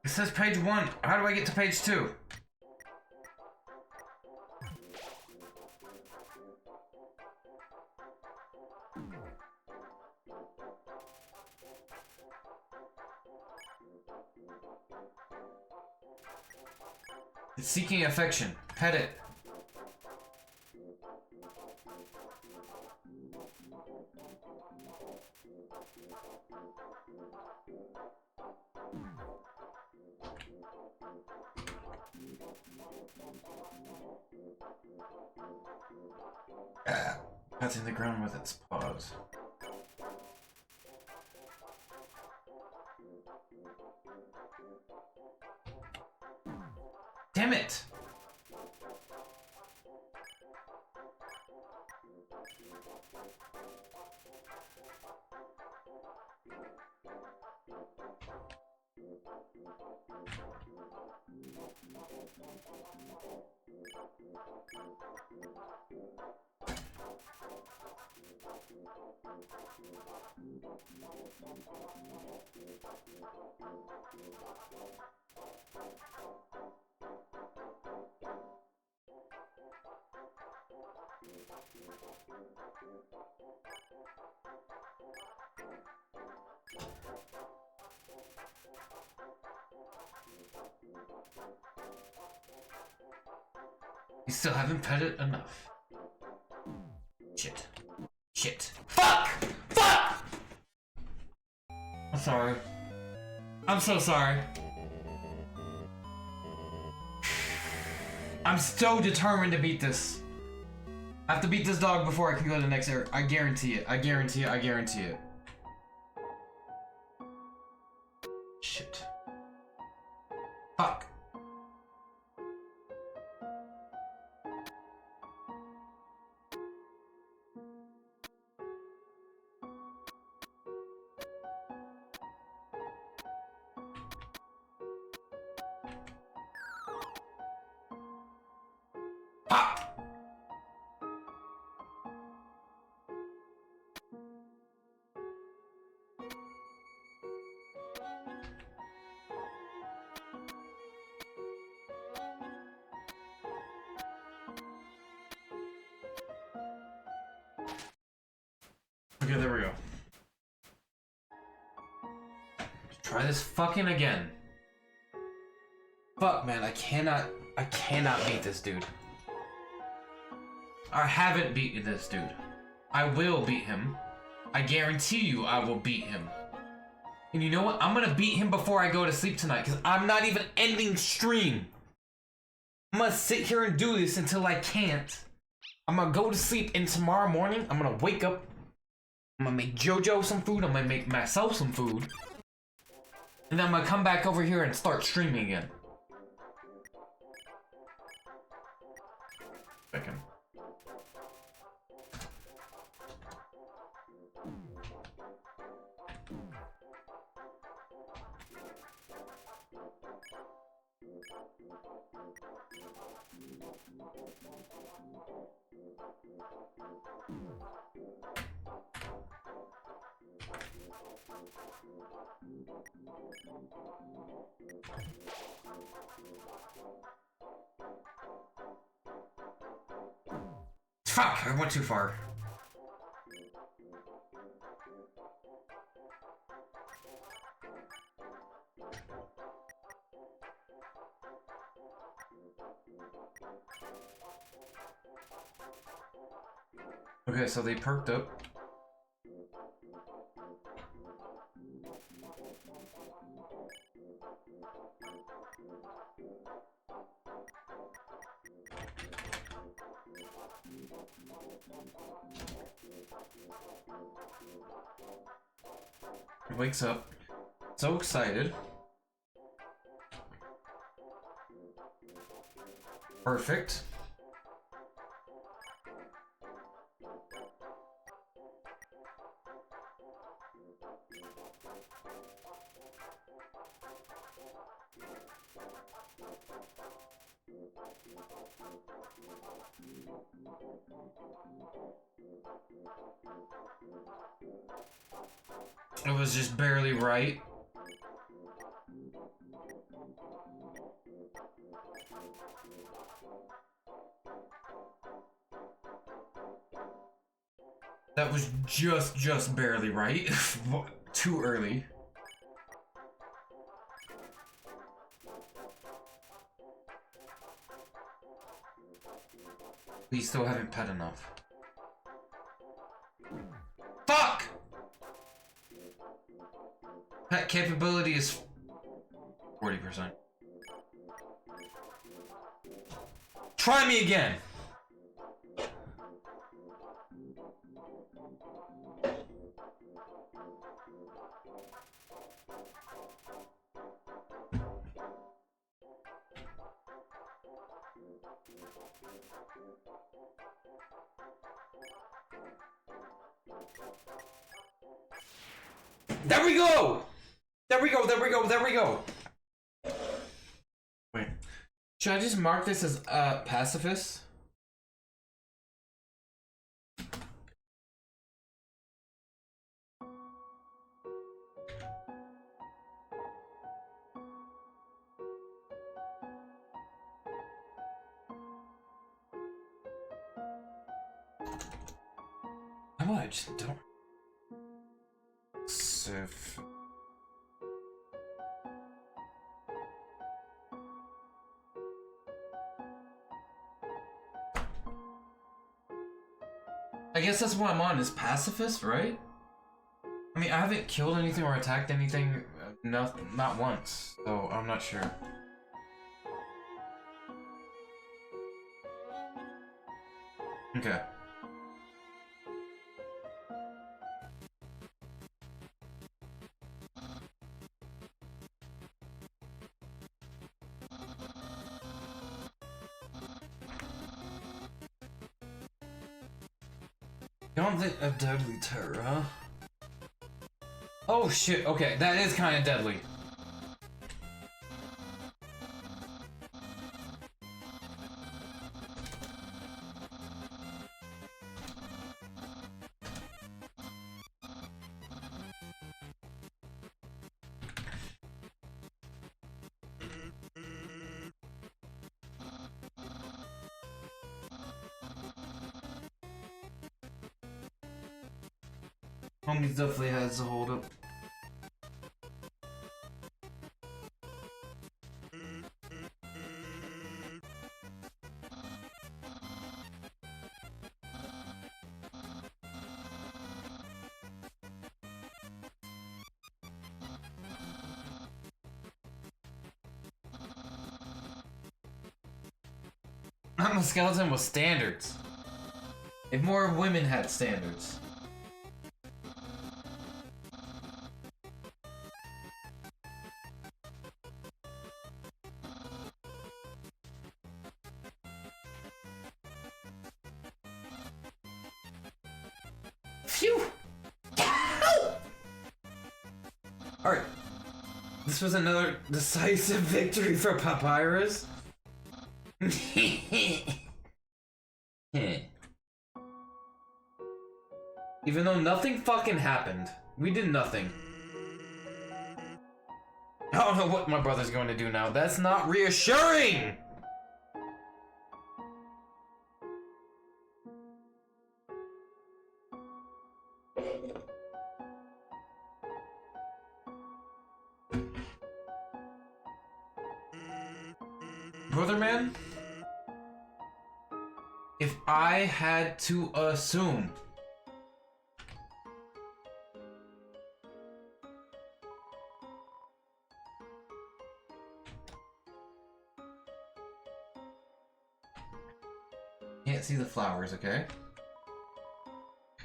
It says page 1. How do I get to page 2? It's seeking affection. Pet it. Patting the ground with its paws. Damn it! You still haven't pet it enough. Shit. Shit. Fuck! Fuck! I'm sorry. I'm so sorry. I'm so determined to beat this. I have to beat this dog before I can go to the next area. I guarantee it. I guarantee it. I guarantee it. Shit. Fuck. Fuck. Okay, there we go. Let's try this fucking again. Fuck, man, I cannot beat this dude. I haven't beaten this dude. I will beat him. I guarantee you I will beat him. And you know what? I'm gonna beat him before I go to sleep tonight, because I'm not even ending stream. I'm gonna sit here and do this until I can't. I'm gonna go to sleep, and tomorrow morning, I'm gonna wake up. I'm gonna make JoJo some food. I'm gonna make myself some food. And then I'm gonna come back over here and start streaming again. Second. Fuck! I went too far. Okay, so they perked up. He wakes up, so excited. Perfect. It was just barely right. That was just barely right. Too early. We still haven't pet enough. Fuck! Pet capability is 40%. Try me again! There we go! There we go, there we go, there we go! Wait. Should I just mark this as pacifist? Oh, I just don't. Sif. I guess that's what I'm on, is pacifist, right? I mean, I haven't killed anything or attacked anything, not once, so I'm not sure. Okay. Gauntlet of Deadly Terror, huh? Oh shit, okay, that is kind of deadly. Homie definitely has a hold up. I'm a skeleton with standards. If more women had standards. Phew! Alright. This was another decisive victory for Papyrus. Even though nothing fucking happened. We did nothing. I don't know what my brother's going to do now. That's not reassuring! Brother man? If I had to assume... Can't see the flowers, okay?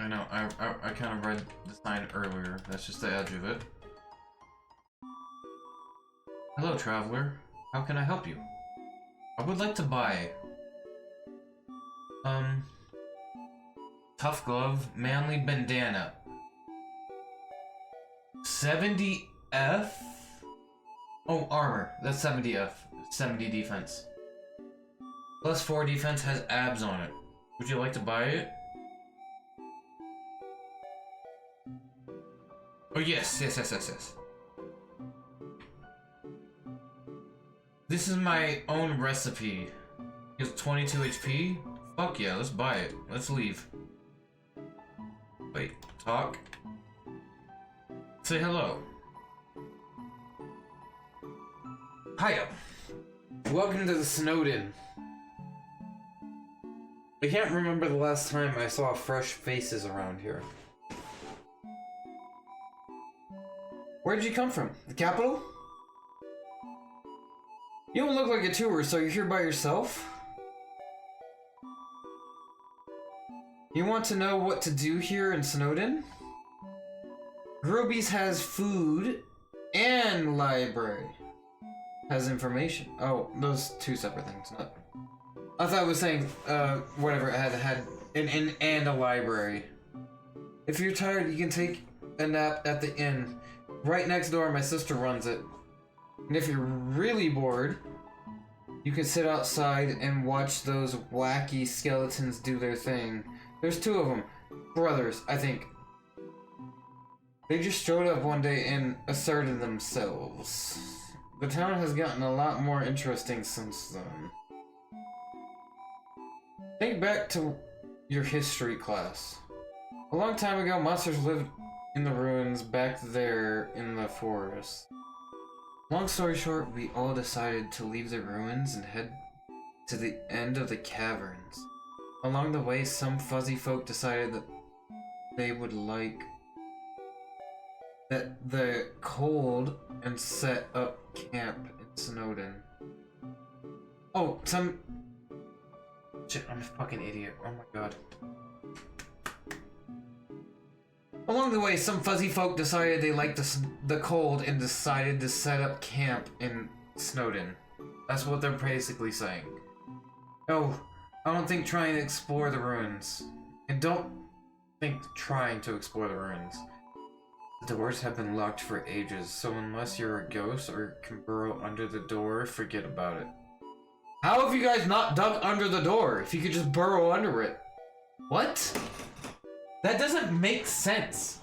I know, I kind of read the sign earlier. That's just the edge of it. Hello, traveler. How can I help you? I would like to buy... tough glove, manly bandana. 70F? Oh, armor. That's 70F. 70 defense. Plus 4 defense, has abs on it. Would you like to buy it? Oh yes, yes. This is my own recipe. It's 22 HP. Fuck yeah, let's buy it. Let's leave. Wait, talk. Say hello. Hiya. Welcome to the Snowden. I can't remember the last time I saw fresh faces around here. Where'd you come from? The capital? You don't look like a tourist, so you're here by yourself? You want to know what to do here in Snowden? Groby's has food and library. Has information. Oh, those two separate things. Not. I thought it was saying, whatever, it had an inn and a library. If you're tired, you can take a nap at the inn. Right next door, my sister runs it. And if you're really bored, you can sit outside and watch those wacky skeletons do their thing. There's 2 of them. Brothers, I think. They just showed up one day and asserted themselves. The town has gotten a lot more interesting since then. Think back to your history class. A long time ago, monsters lived in the ruins back there in the forest. Long story short, we all decided to leave the ruins and head to the end of the caverns. Along the way, some fuzzy folk decided that they would like the cold and set up camp in Snowden. Oh, shit, I'm a fucking idiot. Oh my god. Along the way, some fuzzy folk decided they liked the cold and decided to set up camp in Snowden. That's what they're basically saying. Oh, I don't think trying to explore the ruins. And don't think trying to explore the ruins. The doors have been locked for ages, so unless you're a ghost or can burrow under the door, forget about it. How have you guys not dug under the door if you could just burrow under it? What? That doesn't make sense.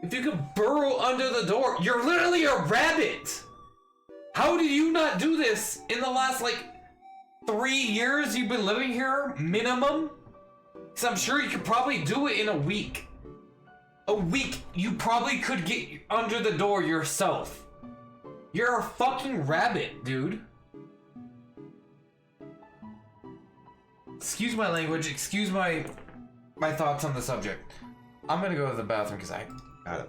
If you could burrow under the door, you're literally a rabbit! How did you not do this in the last, 3 years you've been living here, minimum? Because I'm sure you could probably do it in a week. A week, you probably could get under the door yourself. You're a fucking rabbit, dude. Excuse my language, excuse my thoughts on the subject. I'm gonna go to the bathroom because I gotta...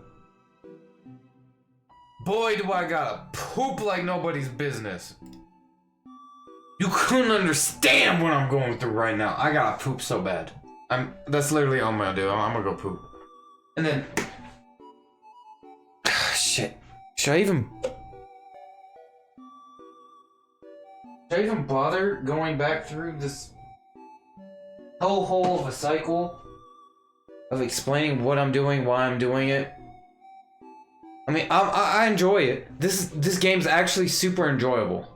Boy, do I gotta poop like nobody's business. You couldn't understand what I'm going through right now. I gotta poop so bad. That's literally all I'm gonna do. I'm gonna go poop. And then... Shit. Should I even bother going back through this hole of a cycle of explaining what I'm doing, why I'm doing it? I mean, I enjoy it. This game's actually super enjoyable.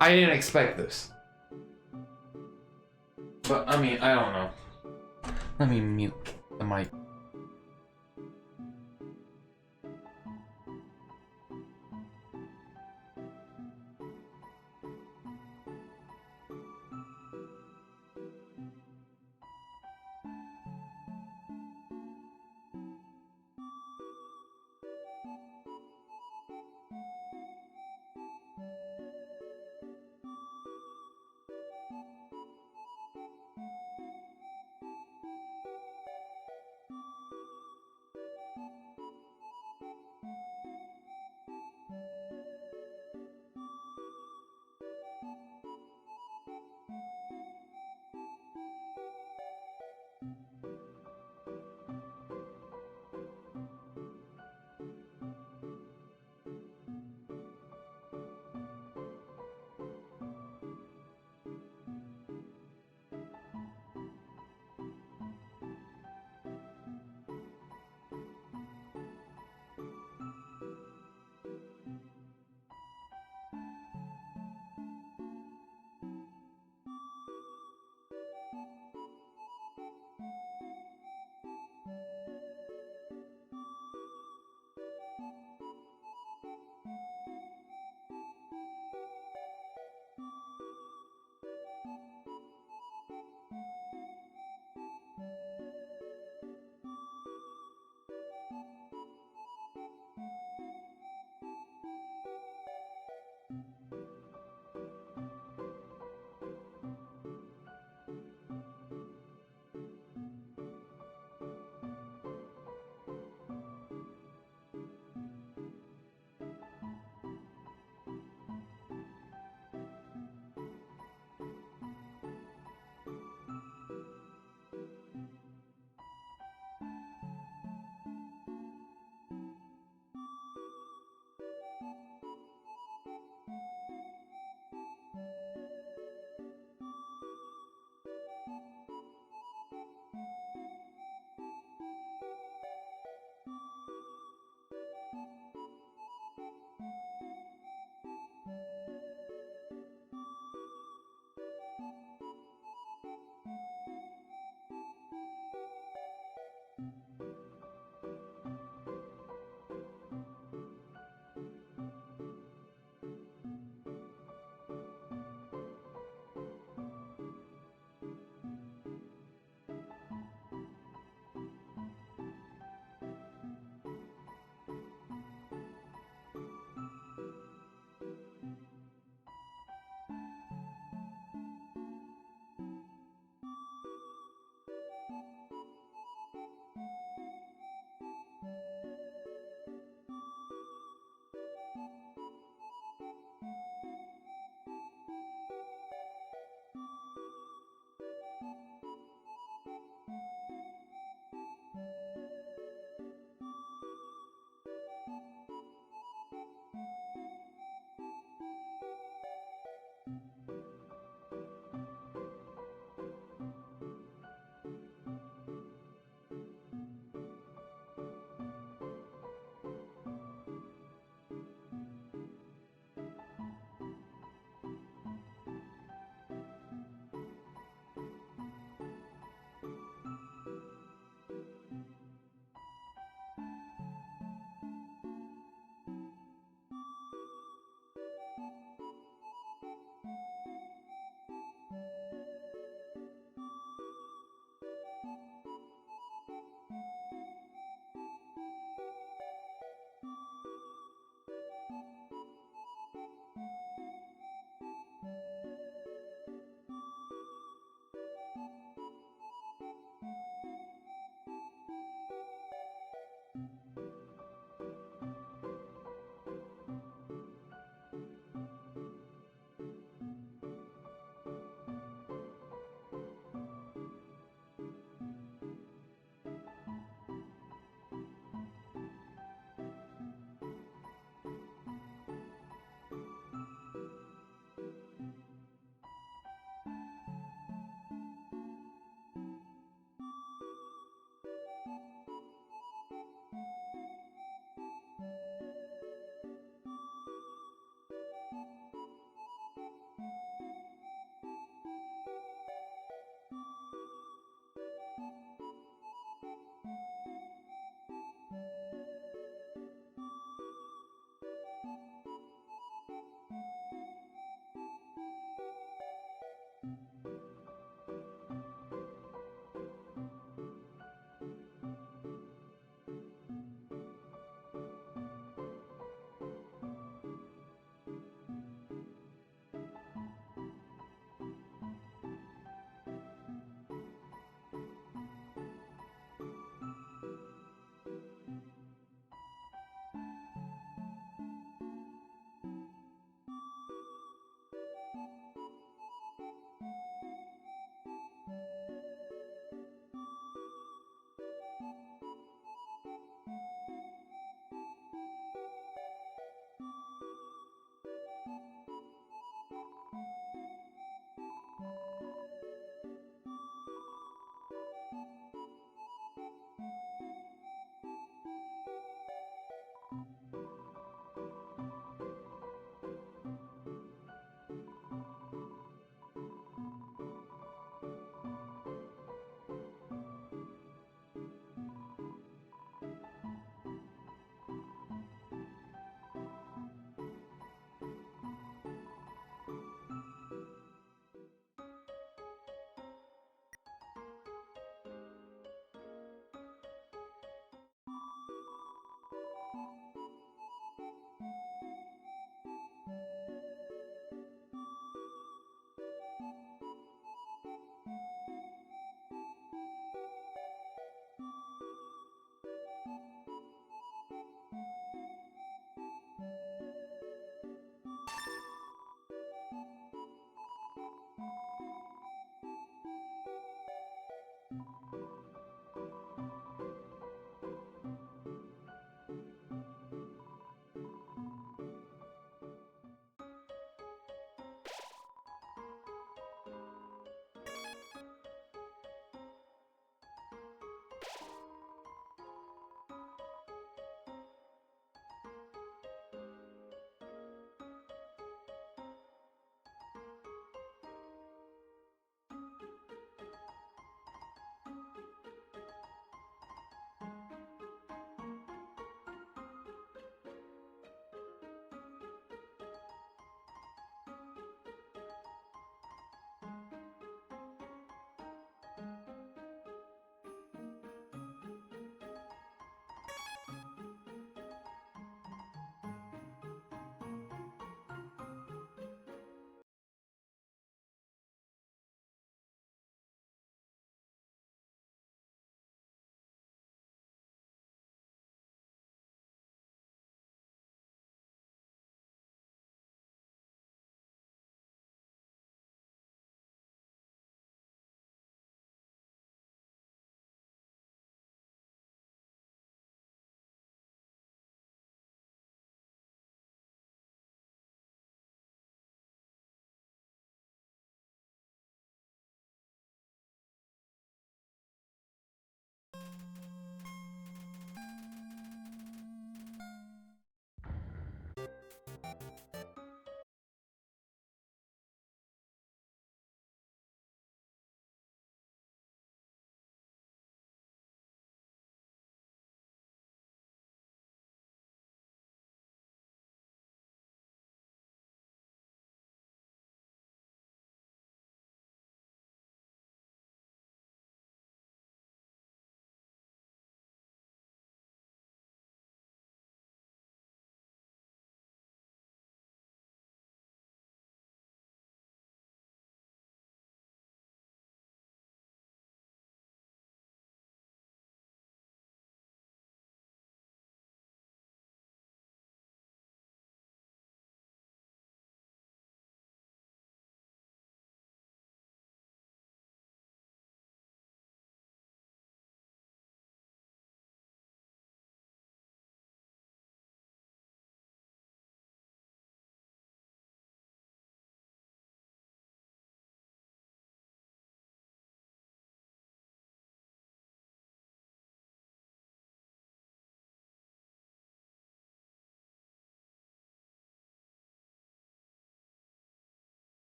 I didn't expect this. But, I mean, I don't know. Let me mute the mic.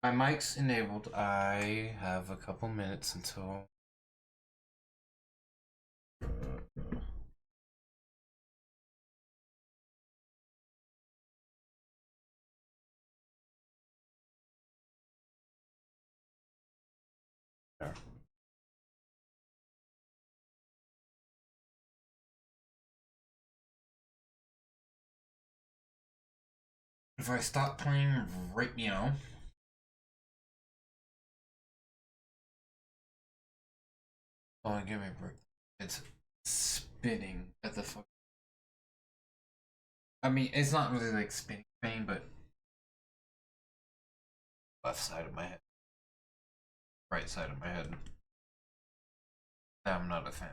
My mic's enabled. I have a couple minutes until. There. If I stop playing right now. Oh, give me a break. It's spinning at the fuck. I mean, it's not really like spinning pain, but left side of my head, right side of my head. I'm not a fan.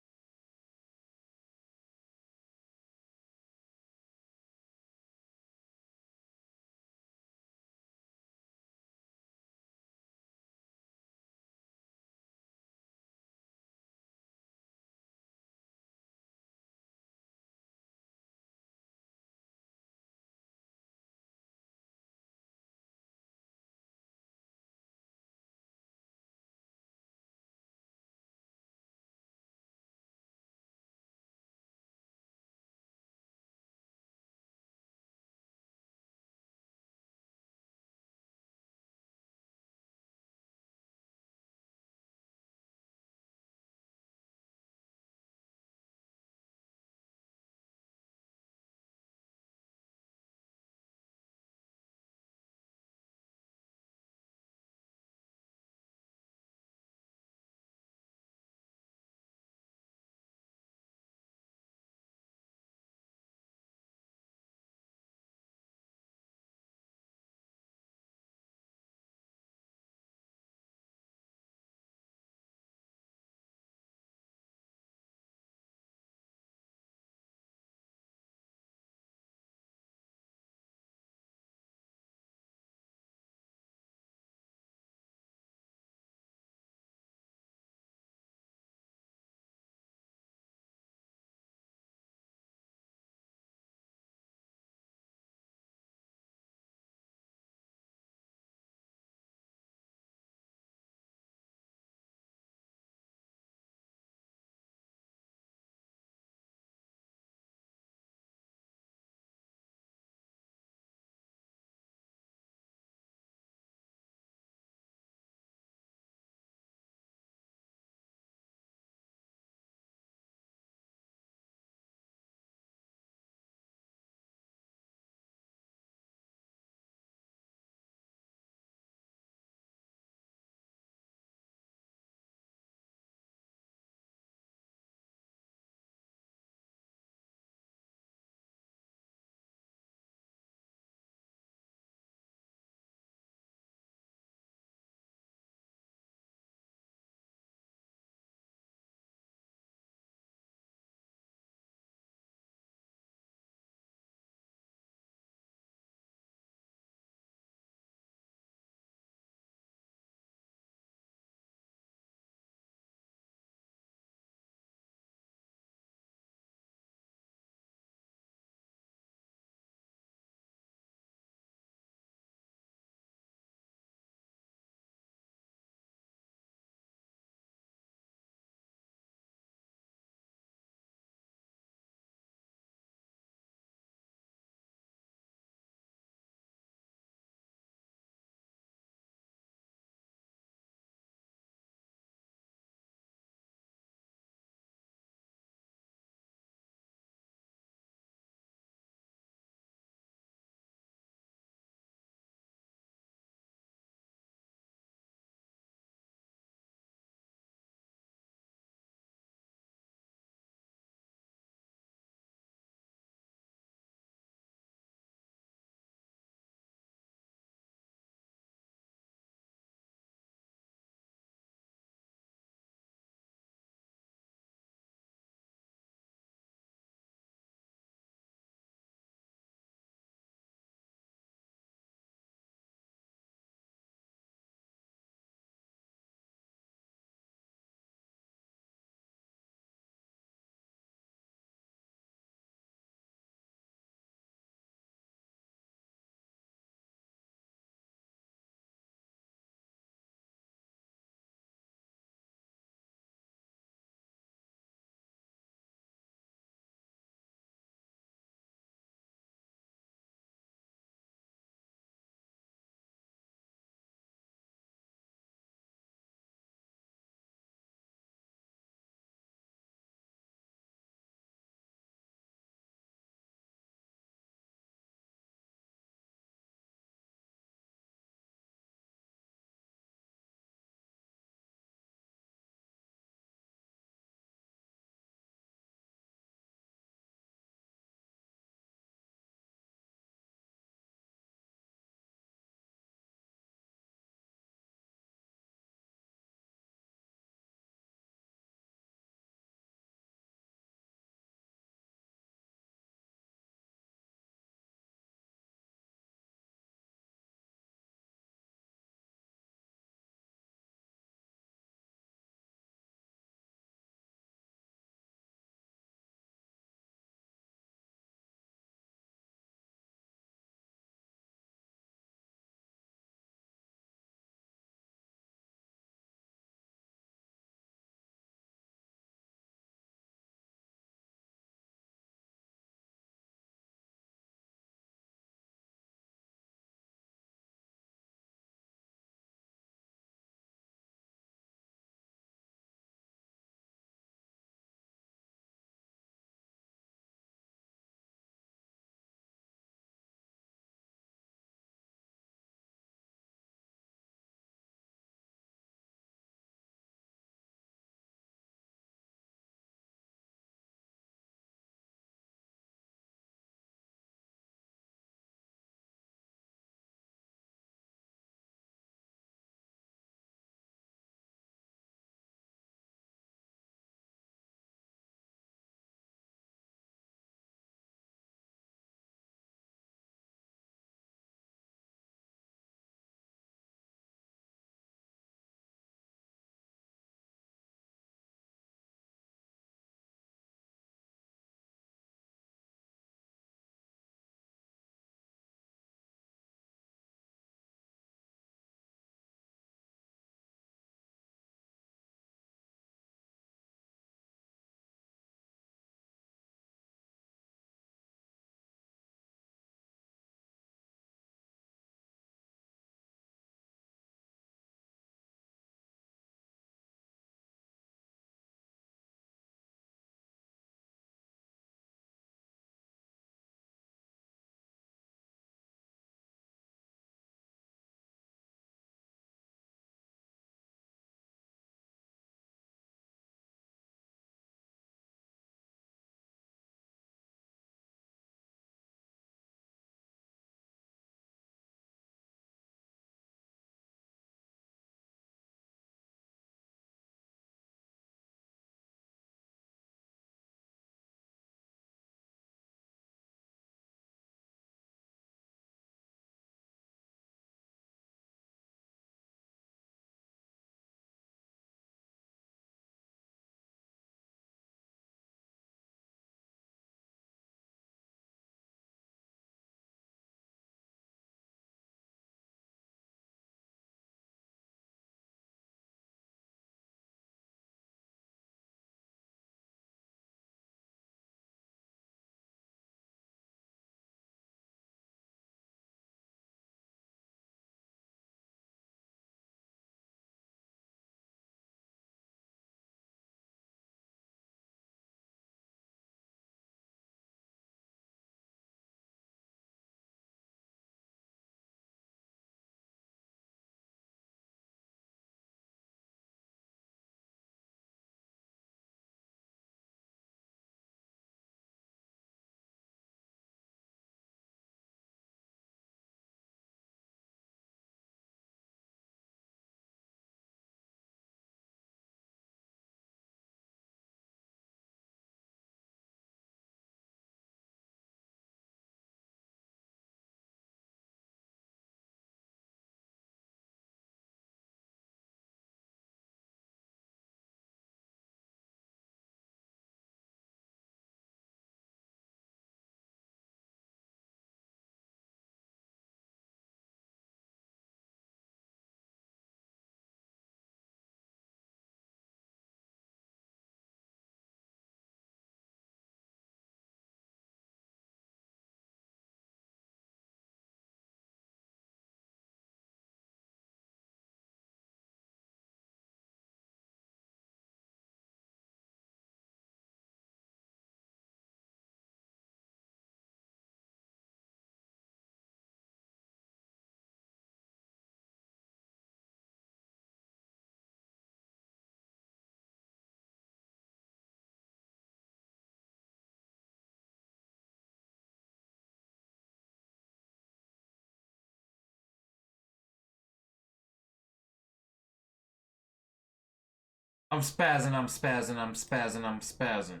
I'm spazzing, I'm spazzing, I'm spazzing, I'm spazzing.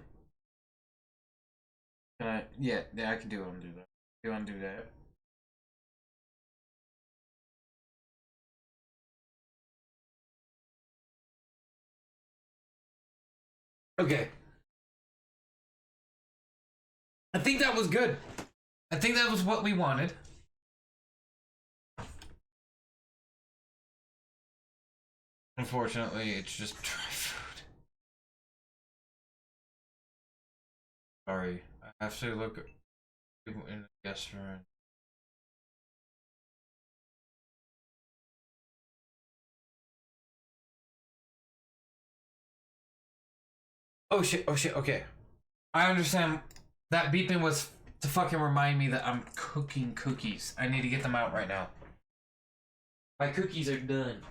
Can I? Yeah, I can do undo that. Do undo that. Okay. I think that was good. I think that was what we wanted. Unfortunately, it's just dry food. Sorry. I have to look at people in the guest room. Oh shit, okay. I understand that beeping was to fucking remind me that I'm cooking cookies. I need to get them out right now. My cookies are done.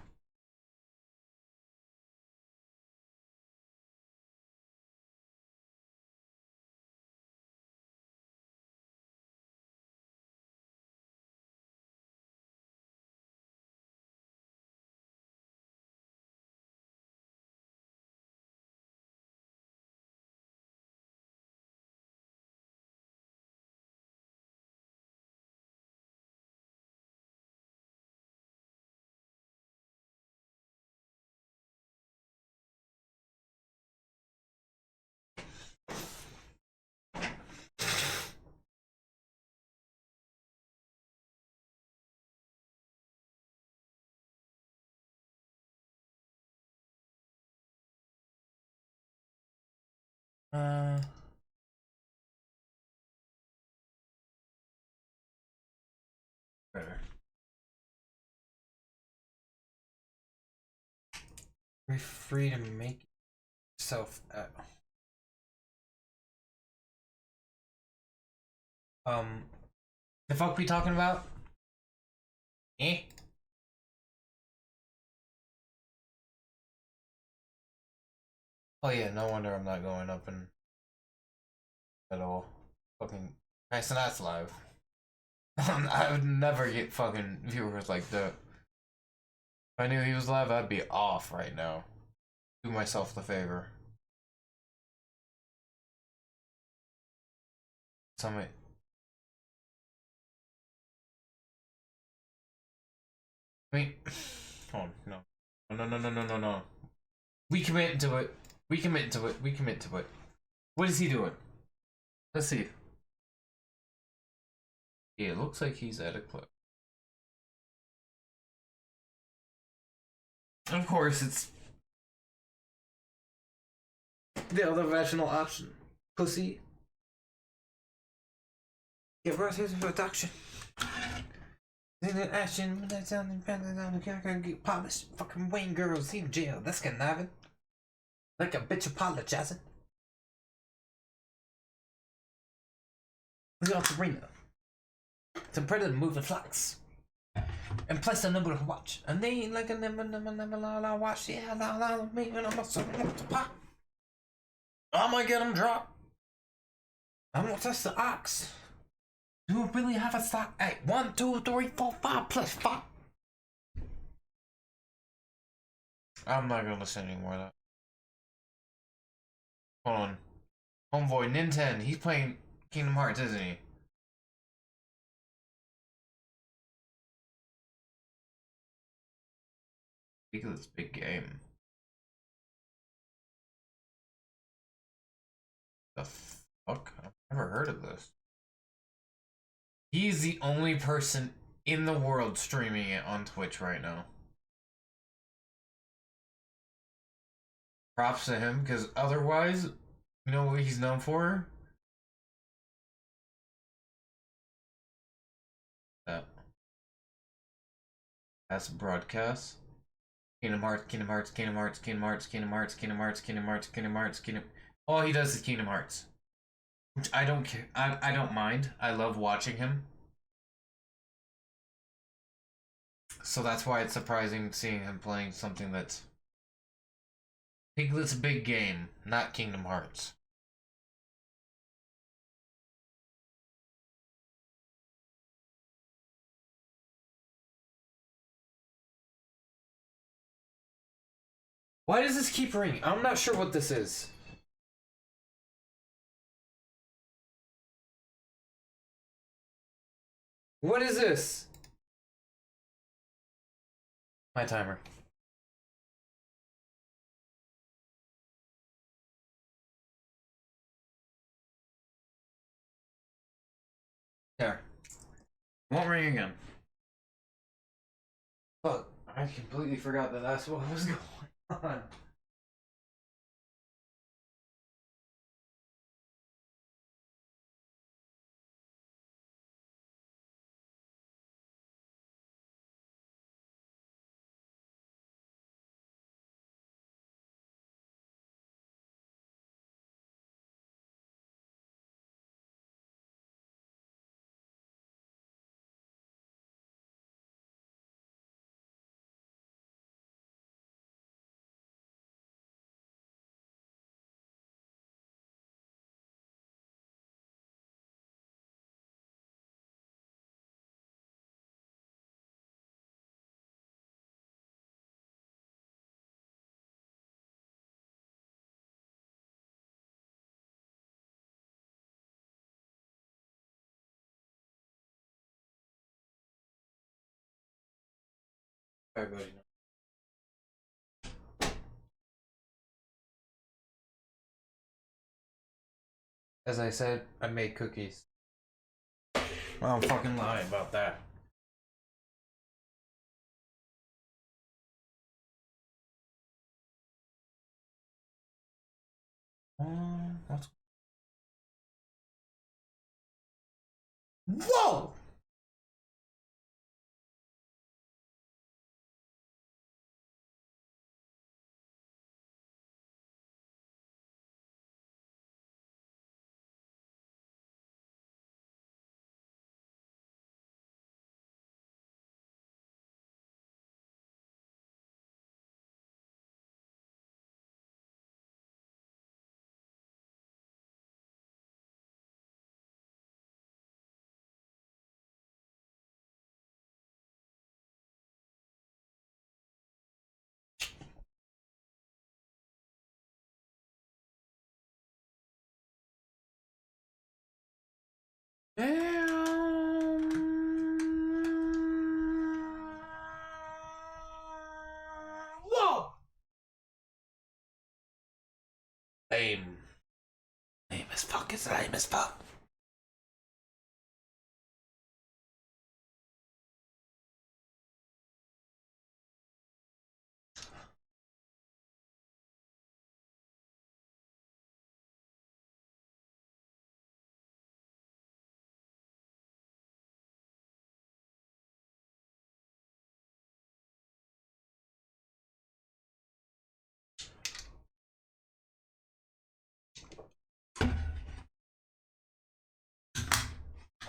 Better. Be free to make yourself the fuck we talking about? Eh? Oh yeah, no wonder I'm not going up in at all. Fucking nice and that's live. I would never get fucking viewers like that. If I knew he was live, I'd be off right now. Do myself the favor. Somebody. I mean, oh no, no. We commit to it. We commit to it. We commit to it. What is he doing? Let's see. Yeah, it looks like he's at a club. Of course, it's the other vaginal option. Pussy. Yeah, where's his production? Action, that's on the polished fucking Wayne girls in jail. That's conniving. Like a bitch apologizing. The arena. Some predator moving flocks. And place a number to watch. And they ain't like a never watch. Yeah, me and I'm so to pop. I'm gonna get them dropped. I'm gonna test the ox. Do we really have a stock? Hey, 1, 2, 3, 4, 5 plus 5. I'm not gonna listen anymore of that. Hold on. Homeboy, Nintendo, he's playing Kingdom Hearts, isn't he? Because it's a big game. The fuck? I've never heard of this. He's the only person in the world streaming it on Twitch right now. Props to him, because otherwise, you know what he's known for? That's broadcast. Kingdom Hearts, Kingdom Hearts, Kingdom Hearts, Kingdom Hearts, Kingdom Hearts, Kingdom Hearts, Kingdom Hearts, Kingdom Hearts, Kingdom. All he does is Kingdom Hearts, which I don't care. I don't mind. I love watching him. So that's why it's surprising seeing him playing something that's Piglet's Big Game, not Kingdom Hearts. Why does this keep ringing? I'm not sure what this is. What is this? My timer. There. Won't ring again. Fuck. I completely forgot that that's what was going on. Everybody knows. As I said, I made cookies. Well, I'm fucking lying about that. What's... Whoa! Whoa! Lame. Lame as fuck is lame as fuck.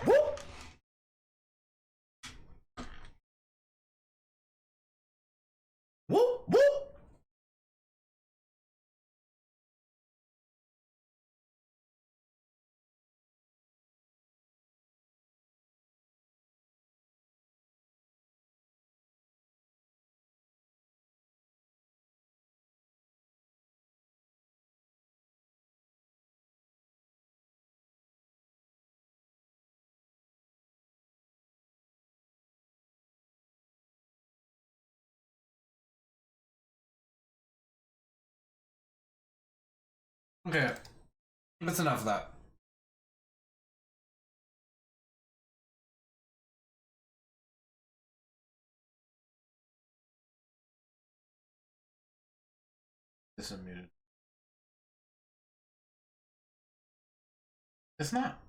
Whoop! Whoop! Whoop! Okay, that's enough of that. This is muted. It's not.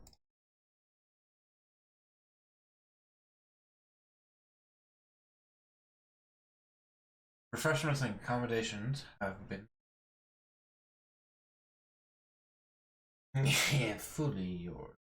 Refreshments and accommodations have been fully yours.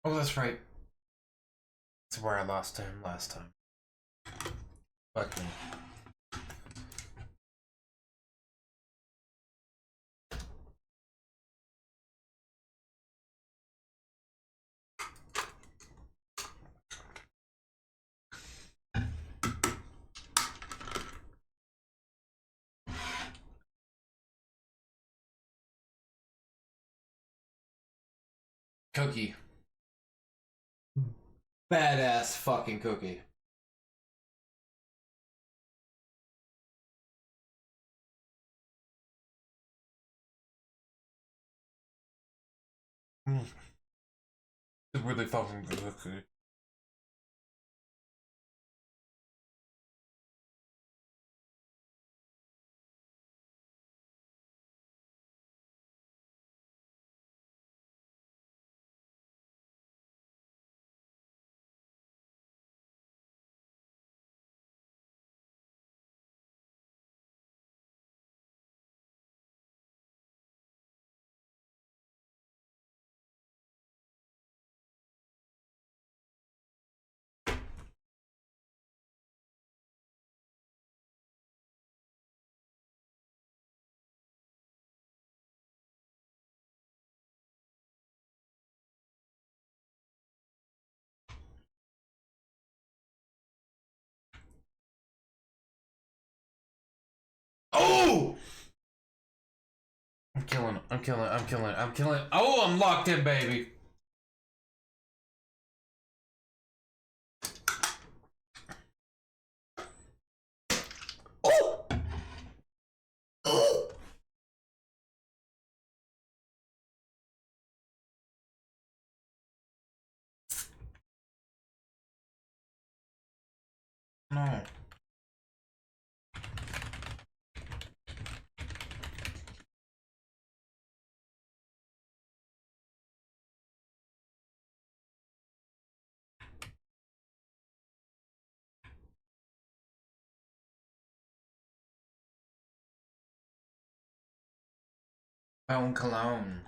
Oh, that's right. That's where I lost him last time. Fuck me. Cookie. Badass fucking cookie. It's really fucking good cookie. Oh! I'm killing it. I'm killing it. I'm killing it. I'm killing it. Oh, I'm locked in, baby. Oh! Oh! No. Bone cologne.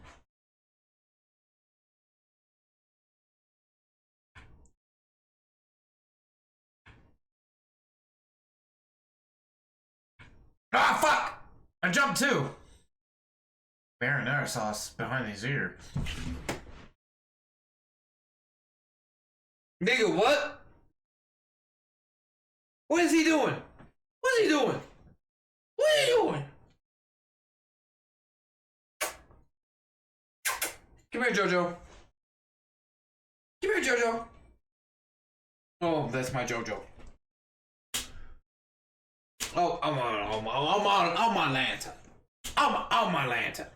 Ah, fuck! I jumped too. Marinara sauce behind his ear. Nigga, what? What is he doing? What is he doing? What are you doing? Come here, Jojo. Come here, Jojo. Oh, that's my Jojo. Oh, I'm on lantern. I'm on my lantern.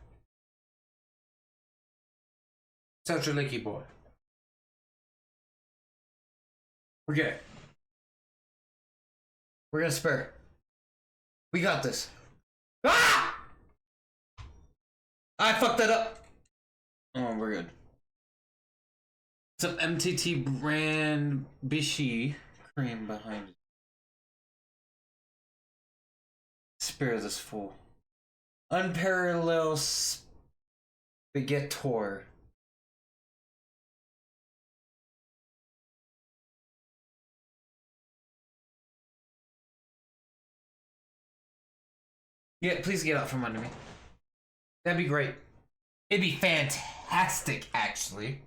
Such a licky boy. We're good. We're gonna spare. We got this. Ah! I fucked that up. Oh, we're good. Some MTT brand Bishi cream behind it. Spare this fool. Unparalleled spaghettor. Yeah, please get out from under me. That'd be great. It'd be fantastic, actually.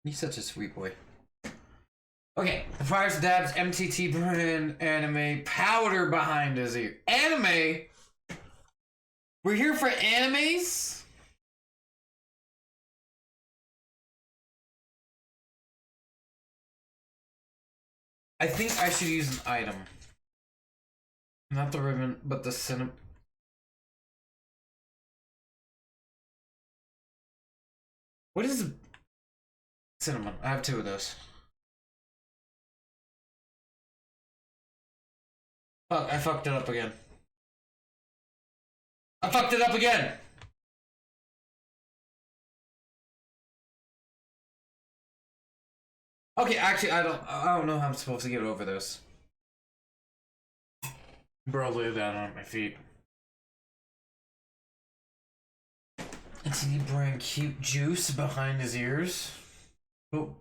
He's such a sweet boy. Okay, the Fires Dabs MTT brand anime powder behind his ear. Anime? We're here for animes? I think I should use an item. Not the ribbon, but the cinnamon. What is cinnamon? I have two of those. Fuck, I fucked it up again. I fucked it up again! Okay, actually, I don't know how I'm supposed to get over this. Bro, lay down on my feet. Did he bring cute juice behind his ears? Oh.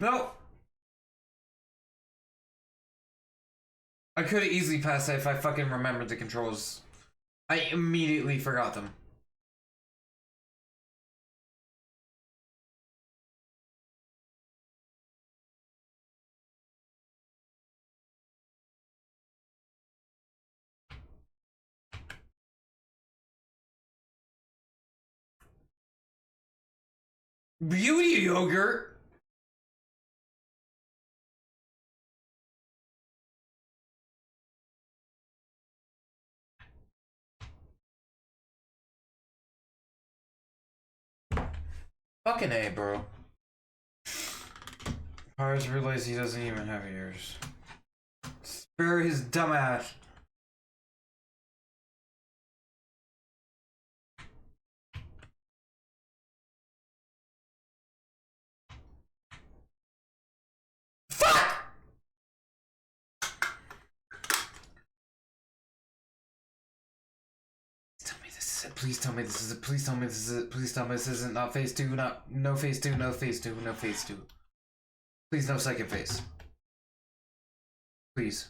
No! I could have easily passed that if I fucking remembered the controls. I immediately forgot them. Beauty yogurt? Fucking A, bro. Pyres realized he doesn't even have ears. Spare his dumbass. Fuck! Tell me this is it. Please tell me this is it. Please tell me this is it. Please tell me this isn't not phase 2. No phase 2. No phase 2. No phase 2. Please no second phase. Please.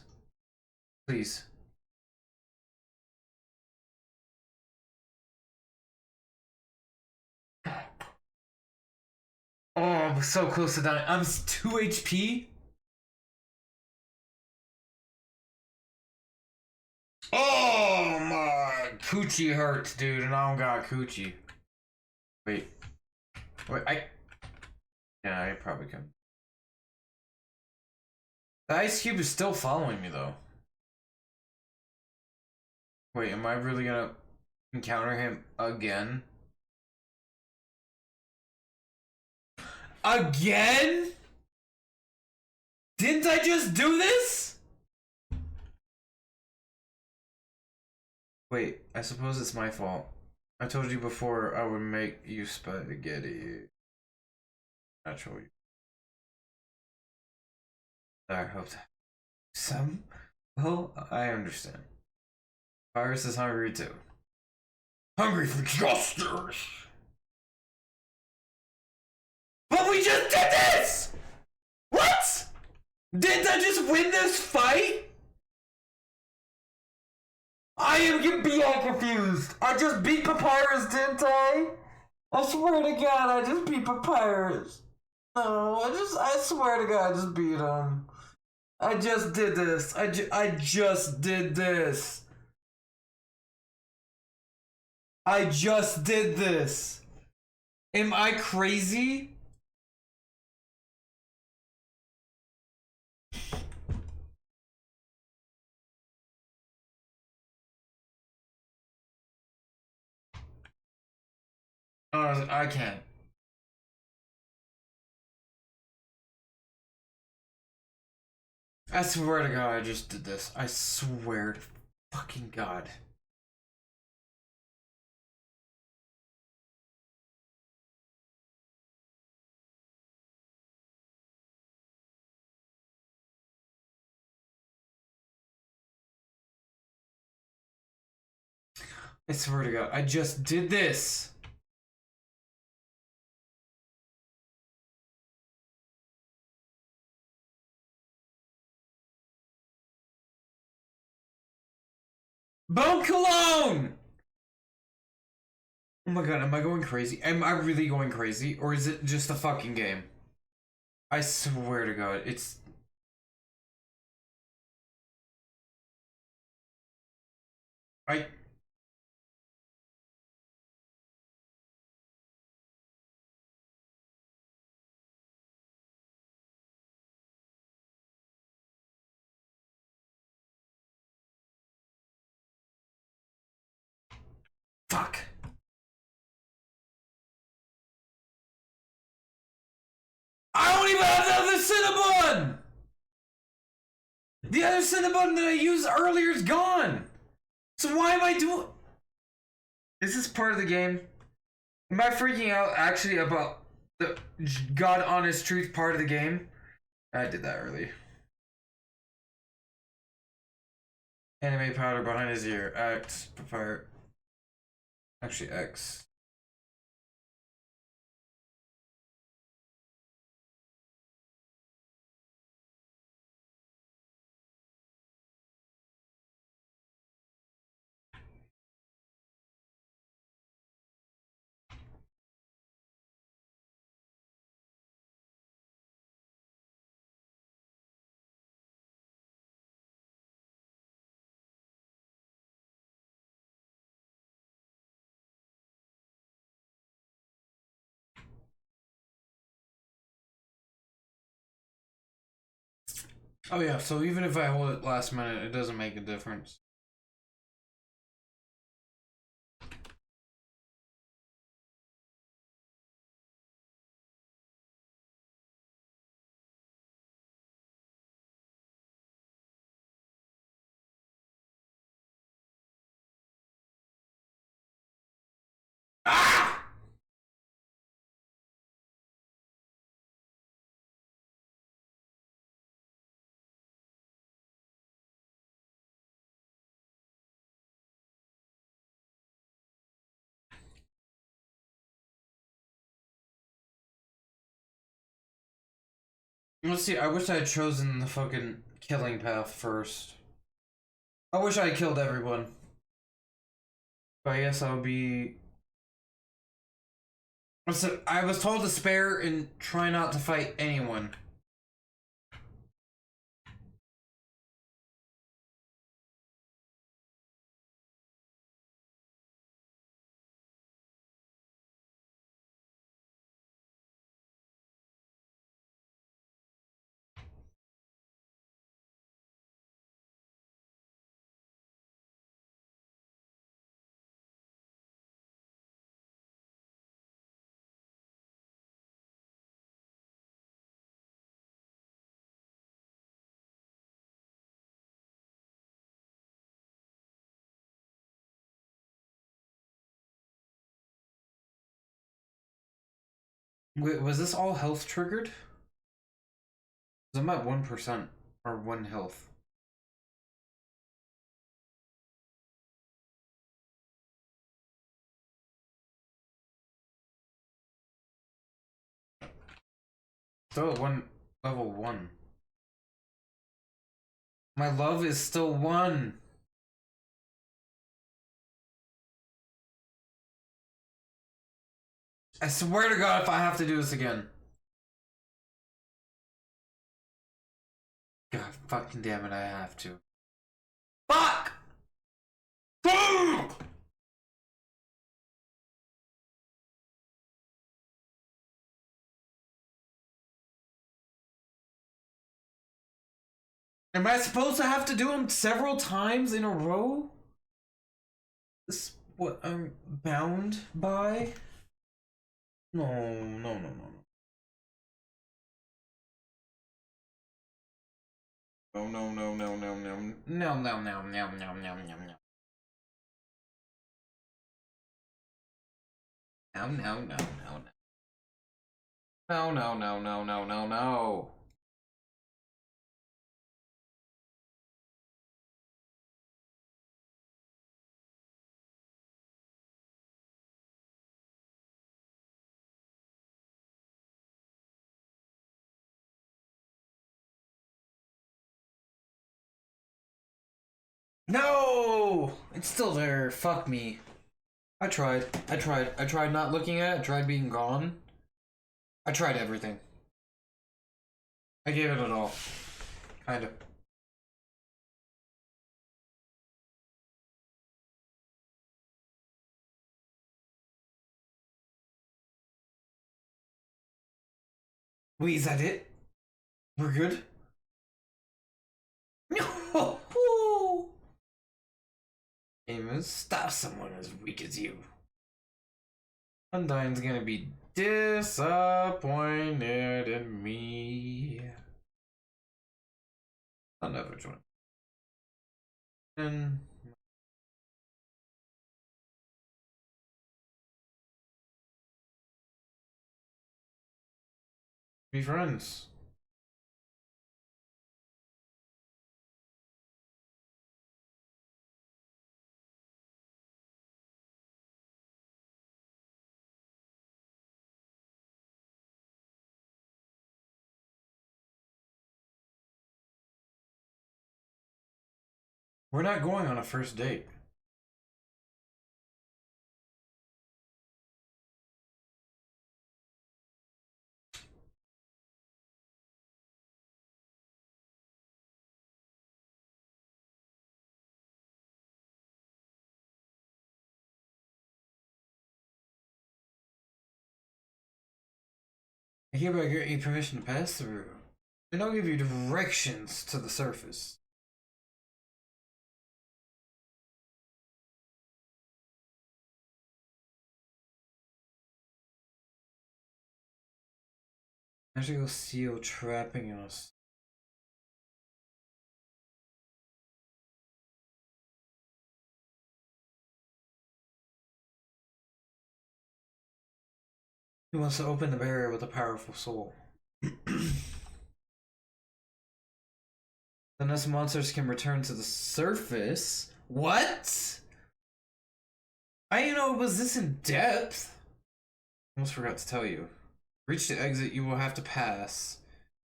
Please. Oh, I'm so close to dying. I'm 2 HP. Oh my coochie hurts, dude, and I don't got coochie. Wait, yeah, I probably can. The ice cube is still following me though. Wait, am I really gonna encounter him again? Again? Didn't I just do this? Wait, I suppose it's my fault. I told you before I would make you spaghetti. Naturally. I hoped some. Well, I understand. Virus is hungry too. Hungry for justice! But we just did this! What? Didn't I just win this fight? I am beyond confused. I just beat Papyrus, didn't I? I swear to God, I just beat Papyrus. No, I swear to God, I just beat him. I just did this. I just did this. I just did this. Am I crazy? I can't. I swear to God, I just did this. I swear to fucking God. I swear to God, I just did this. Bone Cologne! Oh my God, am I going crazy? Am I really going crazy? Or is it just a fucking game? I swear to God, it's... I... Fuck. I don't even have the other Cinnabon! The other send button that I used earlier is gone. So why am I doing? Is this part of the game? Am I freaking out actually about the God honest truth part of the game? I did that early. Anime powder behind his ear. X. Prepare. Actually, X. Oh yeah, so even if I hold it last minute, it doesn't make a difference. Ah! Let's see, I wish I had chosen the fucking killing path first. I wish I had killed everyone. But I guess I'll be... So I was told to spare and try not to fight anyone. Wait, was this all health triggered? 'Cause I'm at 1% or 1 health. Still at level 1. My love is still 1. I swear to God if I have to do this again. God fucking damn it, I have to. Fuck! Fuck! Am I supposed to have to do them several times in a row? This is what I'm bound by? No, no, no, no, no. No, no, no, no, no, no, no, no, no, no, no, no, no, no. No, no, no, no, no. No, no, no, no, no, no, no. No! It's still there. Fuck me. I tried. I tried not looking at it. I tried being gone. I tried everything. I gave it an all. Kind of. Wait, is that it? We're good? No! Amos, stop someone as weak as you. Undyne's gonna be disappointed in me. I'll never join. And be friends. We're not going on a first date. I hereby grant you permission to pass through, and I'll give you directions to the surface. Magical seal trapping us. He wants to open the barrier with a powerful soul. Unless monsters can return to the surface. What? I didn't know it was this in depth. Almost forgot to tell you. Reach the exit, you will have to pass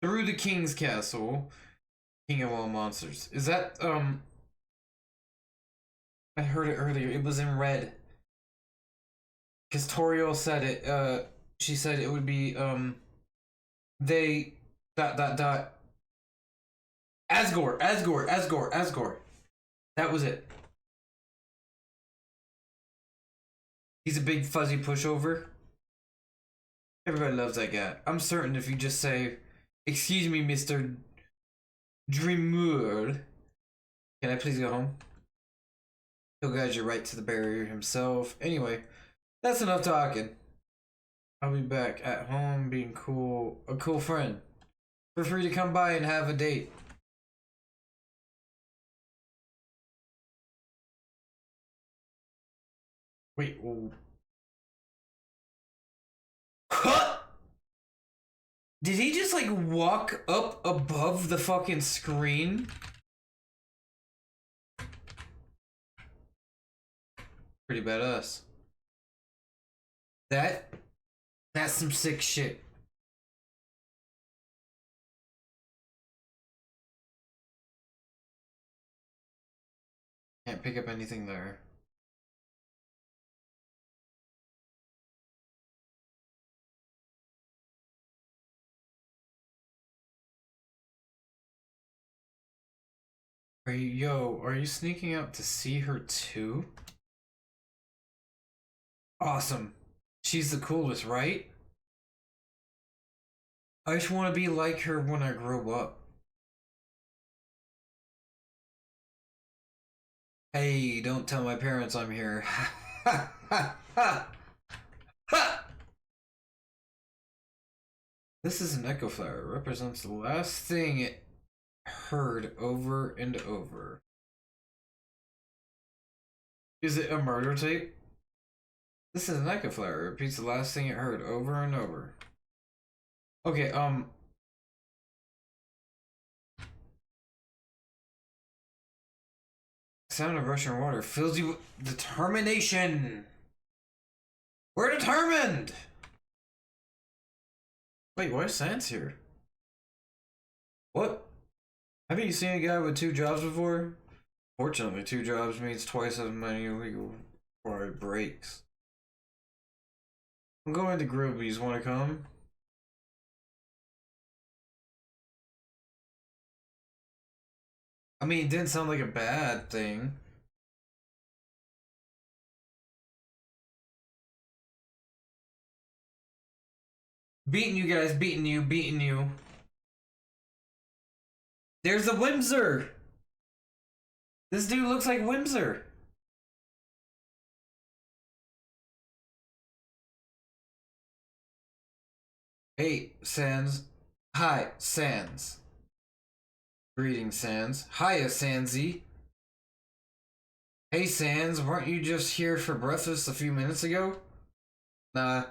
through the king's castle. King of all monsters. Is that, I heard it earlier. It was in red. Because Toriel said it, she said it would be, they, ... Asgore. That was it. He's a big fuzzy pushover. Everybody loves that guy. I'm certain if you just say, "Excuse me, Mr. Dreamer, can I please go home?" He'll guide you right to the barrier himself. Anyway, that's enough talking. I'll be back at home being cool, a cool friend. Feel free to come by and have a date. Wait, huh? Did he just like walk up above the fucking screen? Pretty badass. That's some sick shit. Can't pick up anything there. Are you sneaking out to see her too? Awesome. She's the coolest, right? I just want to be like her when I grow up. Hey, don't tell my parents I'm here. Ha ha ha ha! This is an echo flower. It represents the last thing it heard over and over. Is it a murder tape? This is an echo flower. It repeats the last thing it heard over and over. Okay, sound of rushing water fills you with determination. We're determined! Wait, why is Sans here? What? Haven't you seen a guy with 2 jobs before? Fortunately, 2 jobs means twice as many illegal before it breaks. I'm going to Grillby's. Want to come? I mean, it didn't sound like a bad thing. Beating you guys, beating you. There's a Whimser! This dude looks like Whimser. Hey, Sans. Hi, Sans. Greetings, Sans. Hiya, Sansy. Hey, Sans, weren't you just here for breakfast a few minutes ago? Nah,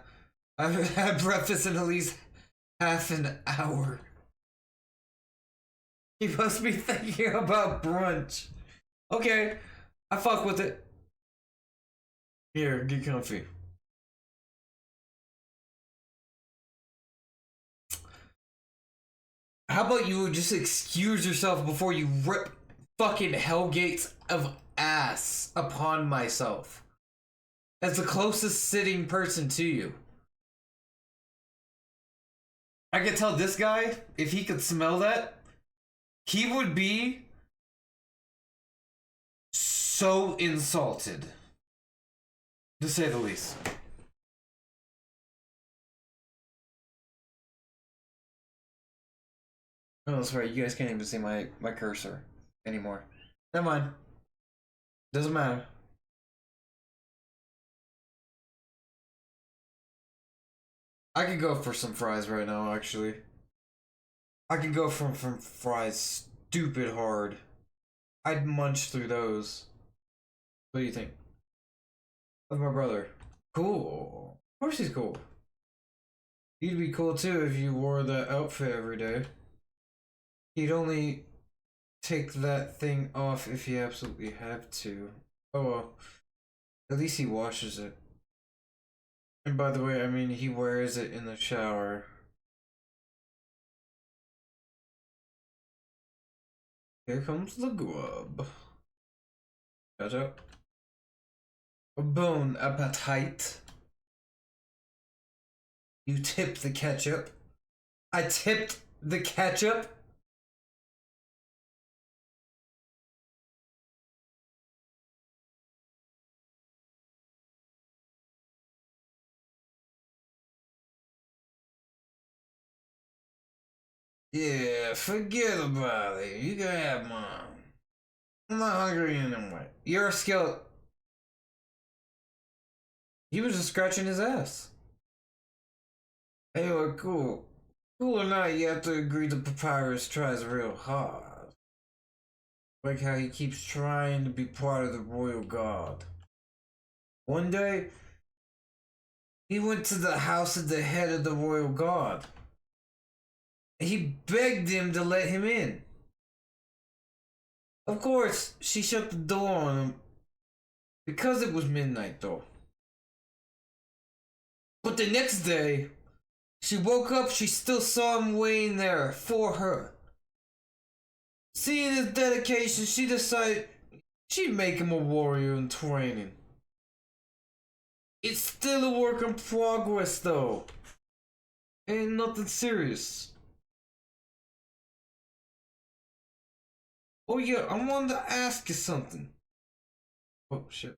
I haven't had breakfast in at least half an hour. You must be thinking about brunch. Okay, I fuck with it. Here, get comfy. How about you just excuse yourself before you rip fucking hellgates of ass upon myself? As the closest sitting person to you. I could tell this guy, if he could smell that, he would be so insulted. To say the least. Oh, that's right. You guys can't even see my cursor anymore. Never mind. Doesn't matter. I could go for some fries right now, actually. I could go from fries stupid hard. I'd munch through those. What do you think? Of my brother. Cool. Of course he's cool. You'd be cool too if you wore that outfit every day. He'd only take that thing off if he absolutely had to. Oh well. At least he washes it. And by the way, I mean he wears it in the shower. Here comes the grub. Gotcha. Bon appetit. You tipped the ketchup. I tipped the ketchup. Yeah, forget about it. You can have mine. I'm not hungry anymore. You're a skeleton. He was just scratching his ass. Anyway, cool. Cool or not, you have to agree that Papyrus tries real hard. Like how he keeps trying to be part of the royal guard. One day, he went to the house of the head of the royal guard. He begged him to let him in. Of course, she shut the door on him. Because it was midnight, though. But the next day, she woke up, she still saw him waiting there for her. Seeing his dedication, she decided she'd make him a warrior in training. It's still a work in progress, though. Ain't nothing serious. Oh yeah, I wanted to ask you something. Oh shit.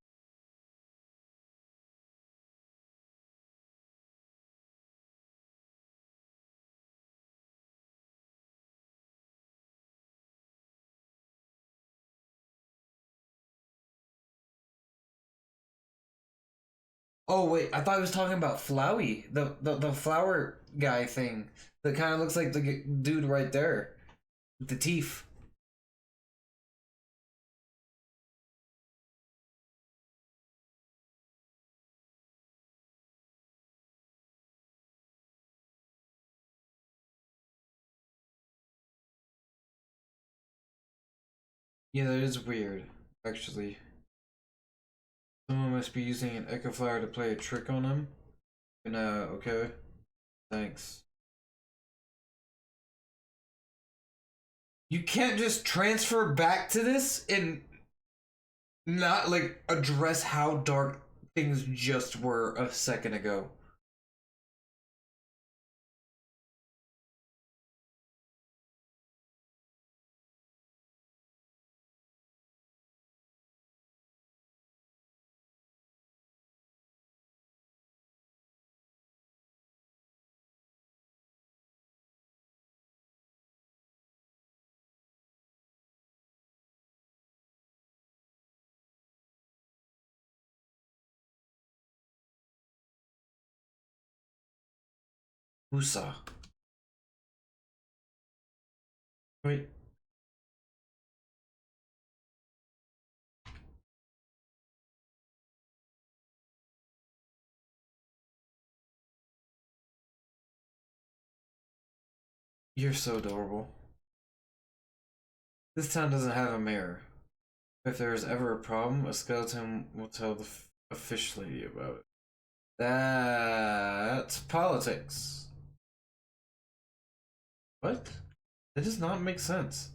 Oh wait, I thought he was talking about Flowey, the flower guy thing. That kind of looks like the dude right there with the teeth. Yeah, that is weird, actually. Someone must be using an Echo Flower to play a trick on him. Okay. Thanks. You can't just transfer back to this and not, like, address how dark things just were a second ago. Usa. Wait. You're so adorable. This town doesn't have a mayor. If there is ever a problem, a skeleton will tell the a fish lady about it. That's politics. What? That does not make sense.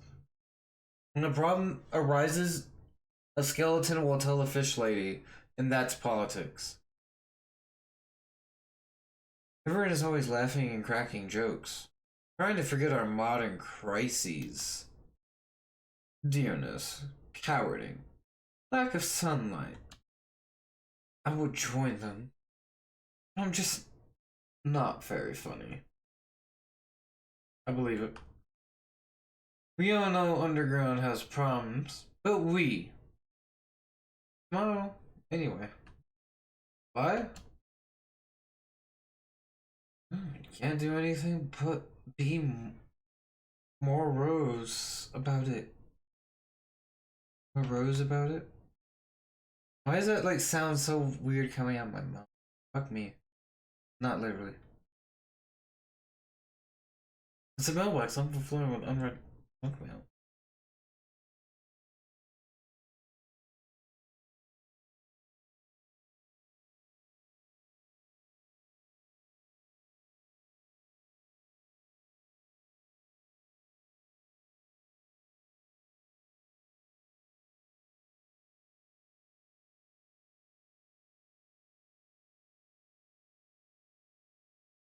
When a problem arises, a skeleton will tell the fish lady, and that's politics. Everyone is always laughing and cracking jokes, trying to forget our modern crises. Dearness, cowarding, lack of sunlight. I would join them. I'm just not very funny. I believe it. We all know Underground has problems, but we. No, anyway. Why? Can't do anything but be more rose about it. Morose about it? Why does that like sound so weird coming out of my mouth? Fuck me. Not literally. It's a mailbox. I'm overflowing with unread junk mail.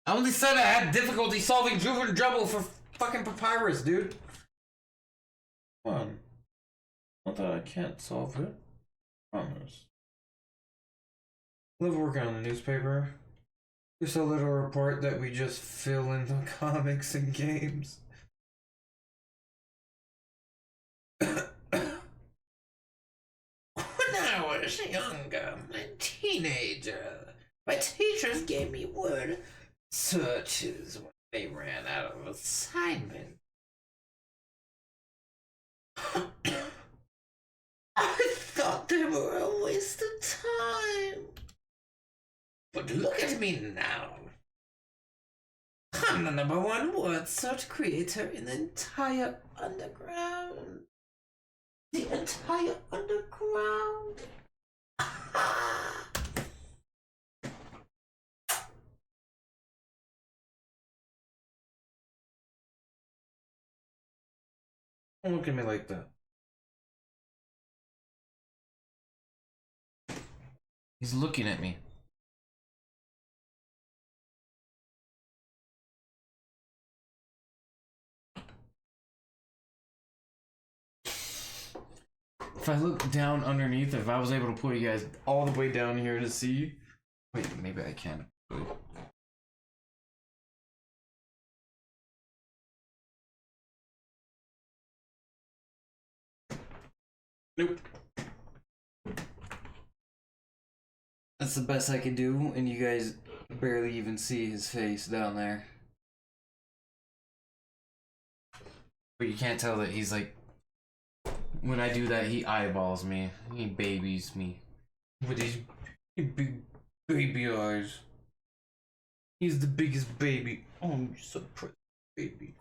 I only said I had difficulty solving Juvenile Trouble for fucking Papyrus, dude. Come on. Not that I can't solve it. Promise. Love working on the newspaper. Just a little report that we just fill in the comics and games. When I was younger, a teenager, my teachers gave me word searches when they ran out of assignment. I thought they were a waste of time. But look at me now. I'm the #1 word search creator in the entire underground. The entire underground. Don't look at me like that. He's looking at me. If I look down underneath, if I was able to put you guys all the way down here to see. Wait, maybe I can. Nope. That's the best I could do, and you guys barely even see his face down there. But you can't tell that he's like, when I do that, he eyeballs me. He babies me. With his big baby eyes. He's the biggest baby. Oh, you're so pretty, baby.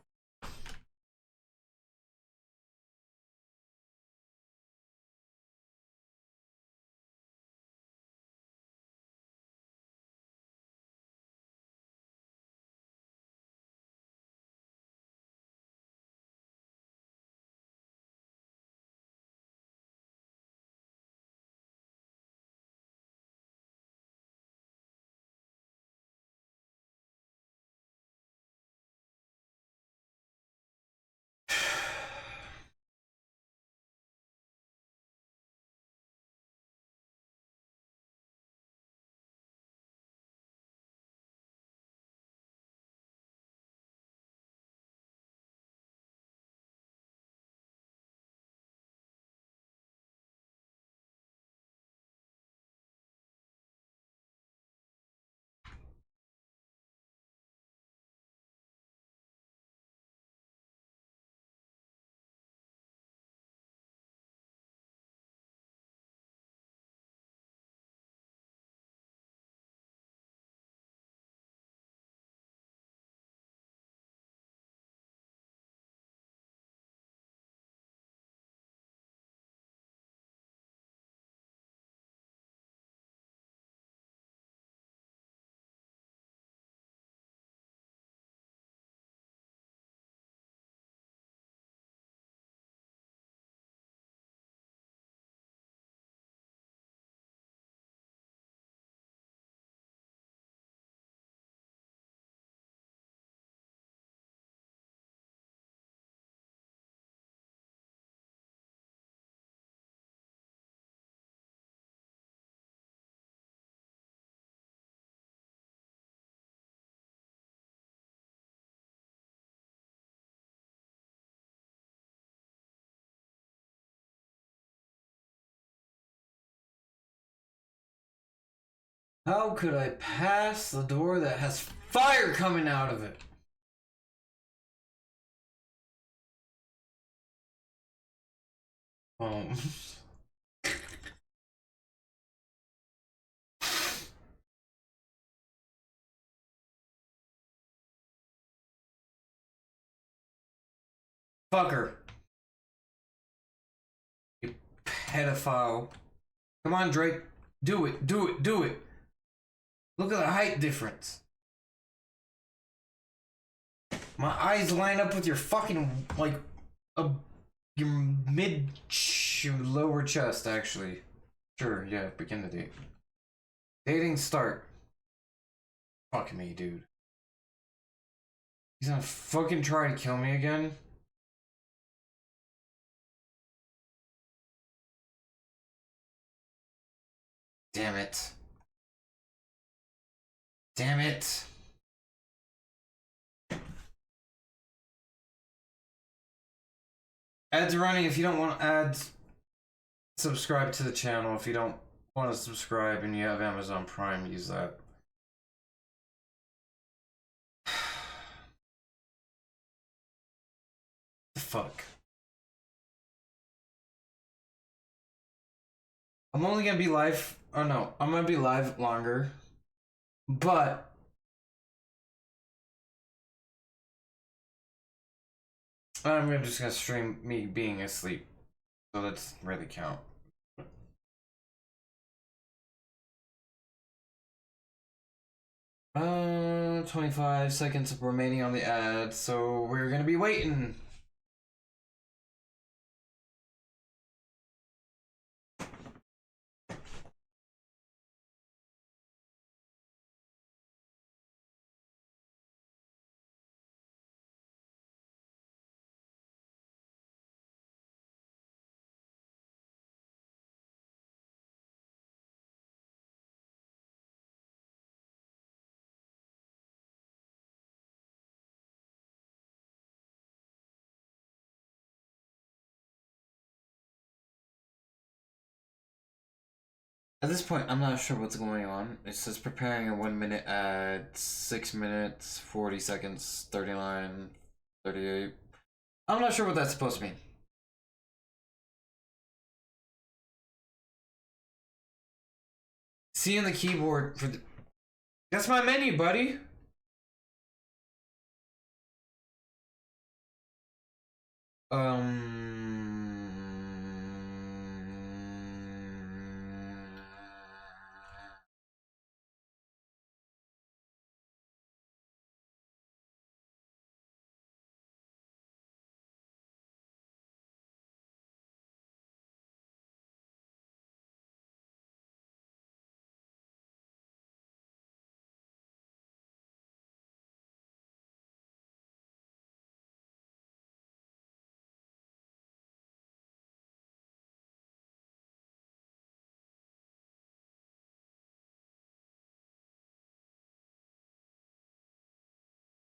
How could I pass the door that has fire coming out of it? Oh. Fucker. You pedophile. Come on, Drake. Do it, do it, do it. Look at the height difference. My eyes line up with your fucking, like, your lower chest, actually. Sure, yeah, begin the date. Dating start. Fuck me, dude. He's gonna fucking try to kill me again? Damn it. Damn it. Ads are running. If you don't want ads, subscribe to the channel. If you don't want to subscribe and you have Amazon Prime, use that. The fuck. I'm only gonna be live. Oh no, I'm gonna be live longer. But I'm just gonna stream me being asleep. So that doesn't really count. 25 seconds remaining on the ad, so we're gonna be waiting. At this point, I'm not sure what's going on. It says preparing a 1 minute ad, 6 minutes, 40 seconds, 39, 38. I'm not sure what that's supposed to mean. See in the keyboard for the... That's my menu, buddy!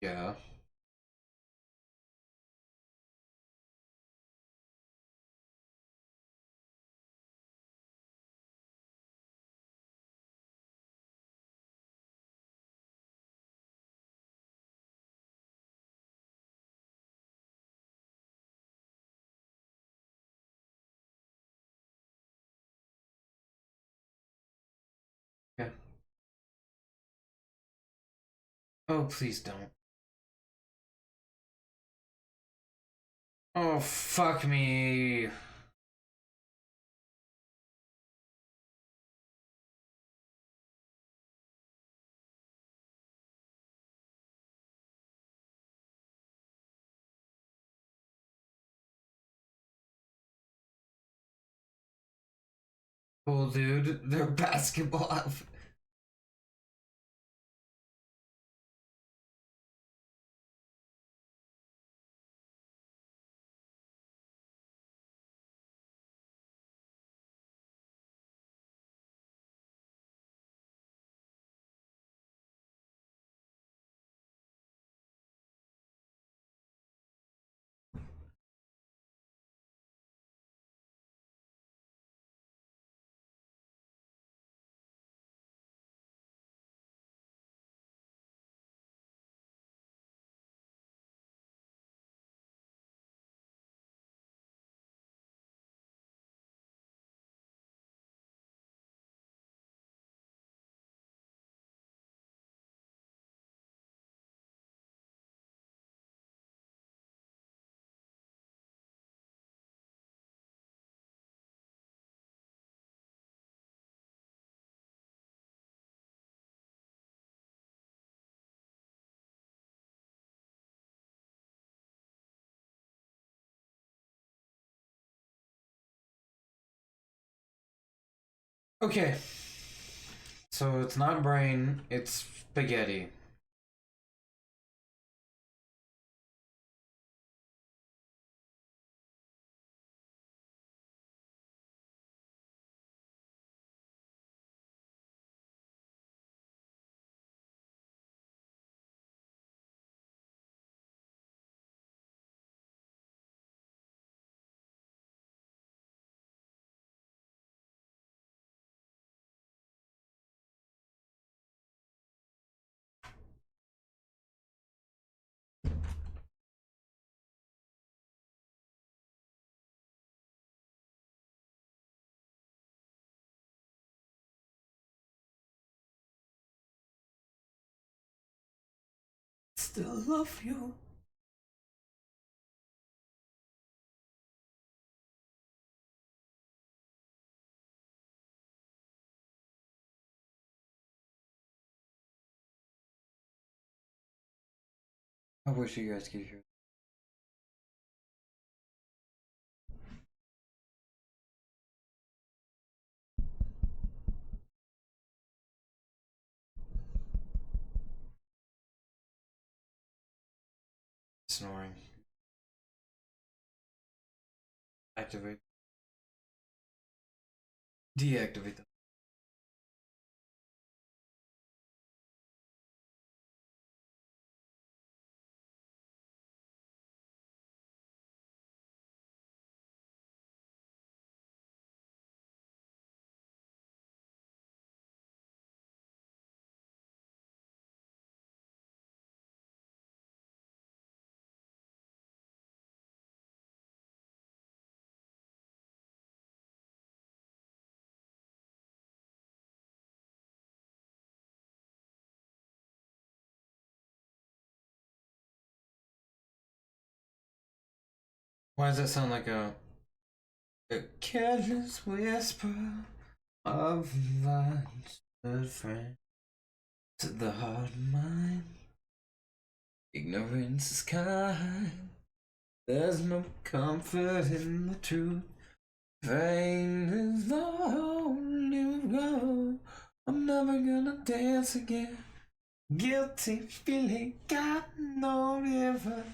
Yeah. Yeah. Oh, please don't. Oh, fuck me. Cool, dude. They're basketball outfit. Okay. So it's not brain, it's spaghetti. Still love you. I wish you guys could hear. Snoring. Activate. Deactivate them. Why does that sound like a careless whisper of a friend to the heart and mind? Ignorance is kind. There's no comfort in the truth. Fame is the only goal. I'm never gonna dance again. Guilty feeling got no river.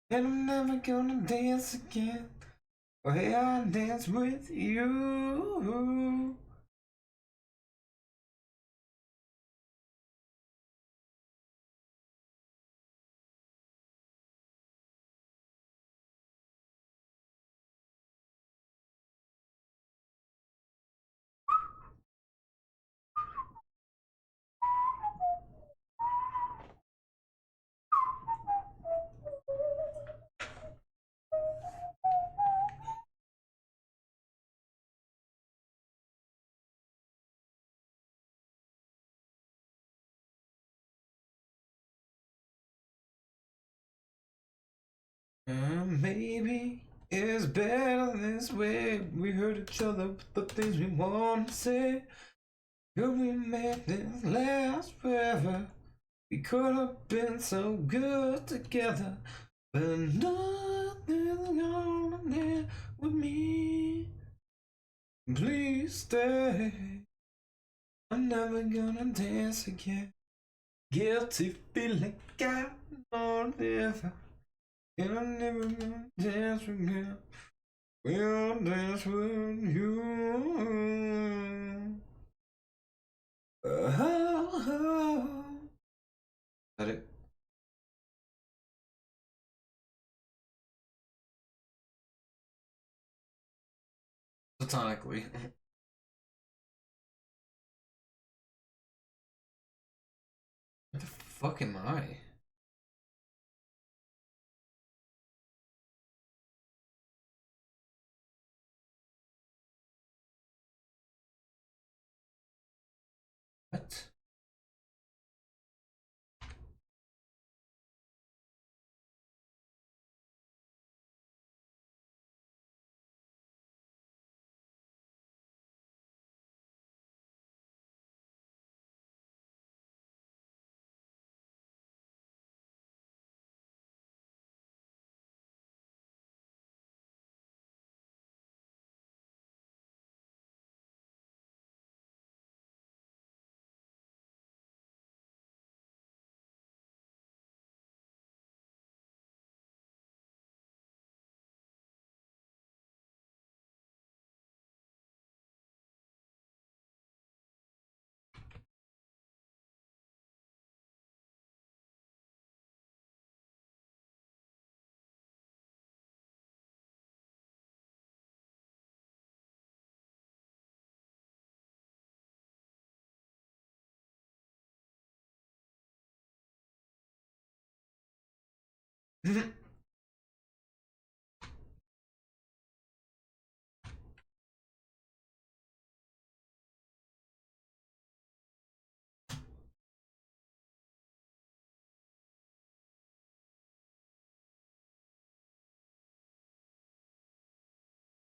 And I'm never gonna dance again. Where I dance with you. Maybe it's better this way. We hurt each other with the things we want to say. Could we make this last forever? We could have been so good together, but nothing's gonna end with me. Please stay. I'm never gonna dance again. Guilty feeling got no river. And I'm never gonna dance again. We'll dance with you. Oh. Is that it? Platonically. What the fuck am I? What?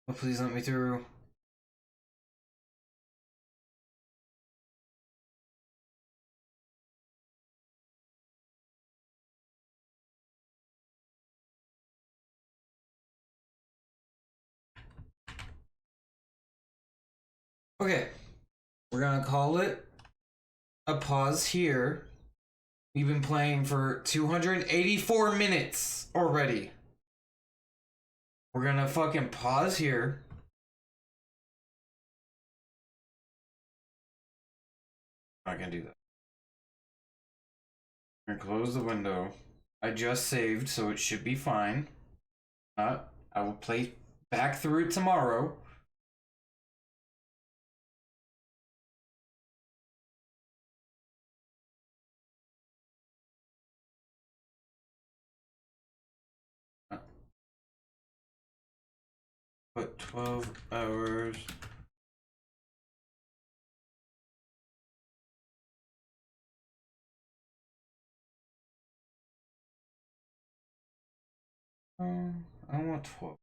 Oh, please let me through. Okay, we're gonna call it a pause here. We've been playing for 284 minutes already. We're gonna fucking pause here. I can do that. I'm gonna close the window. I just saved, so it should be fine. I will play back through it tomorrow. Put 12 hours. I want 12.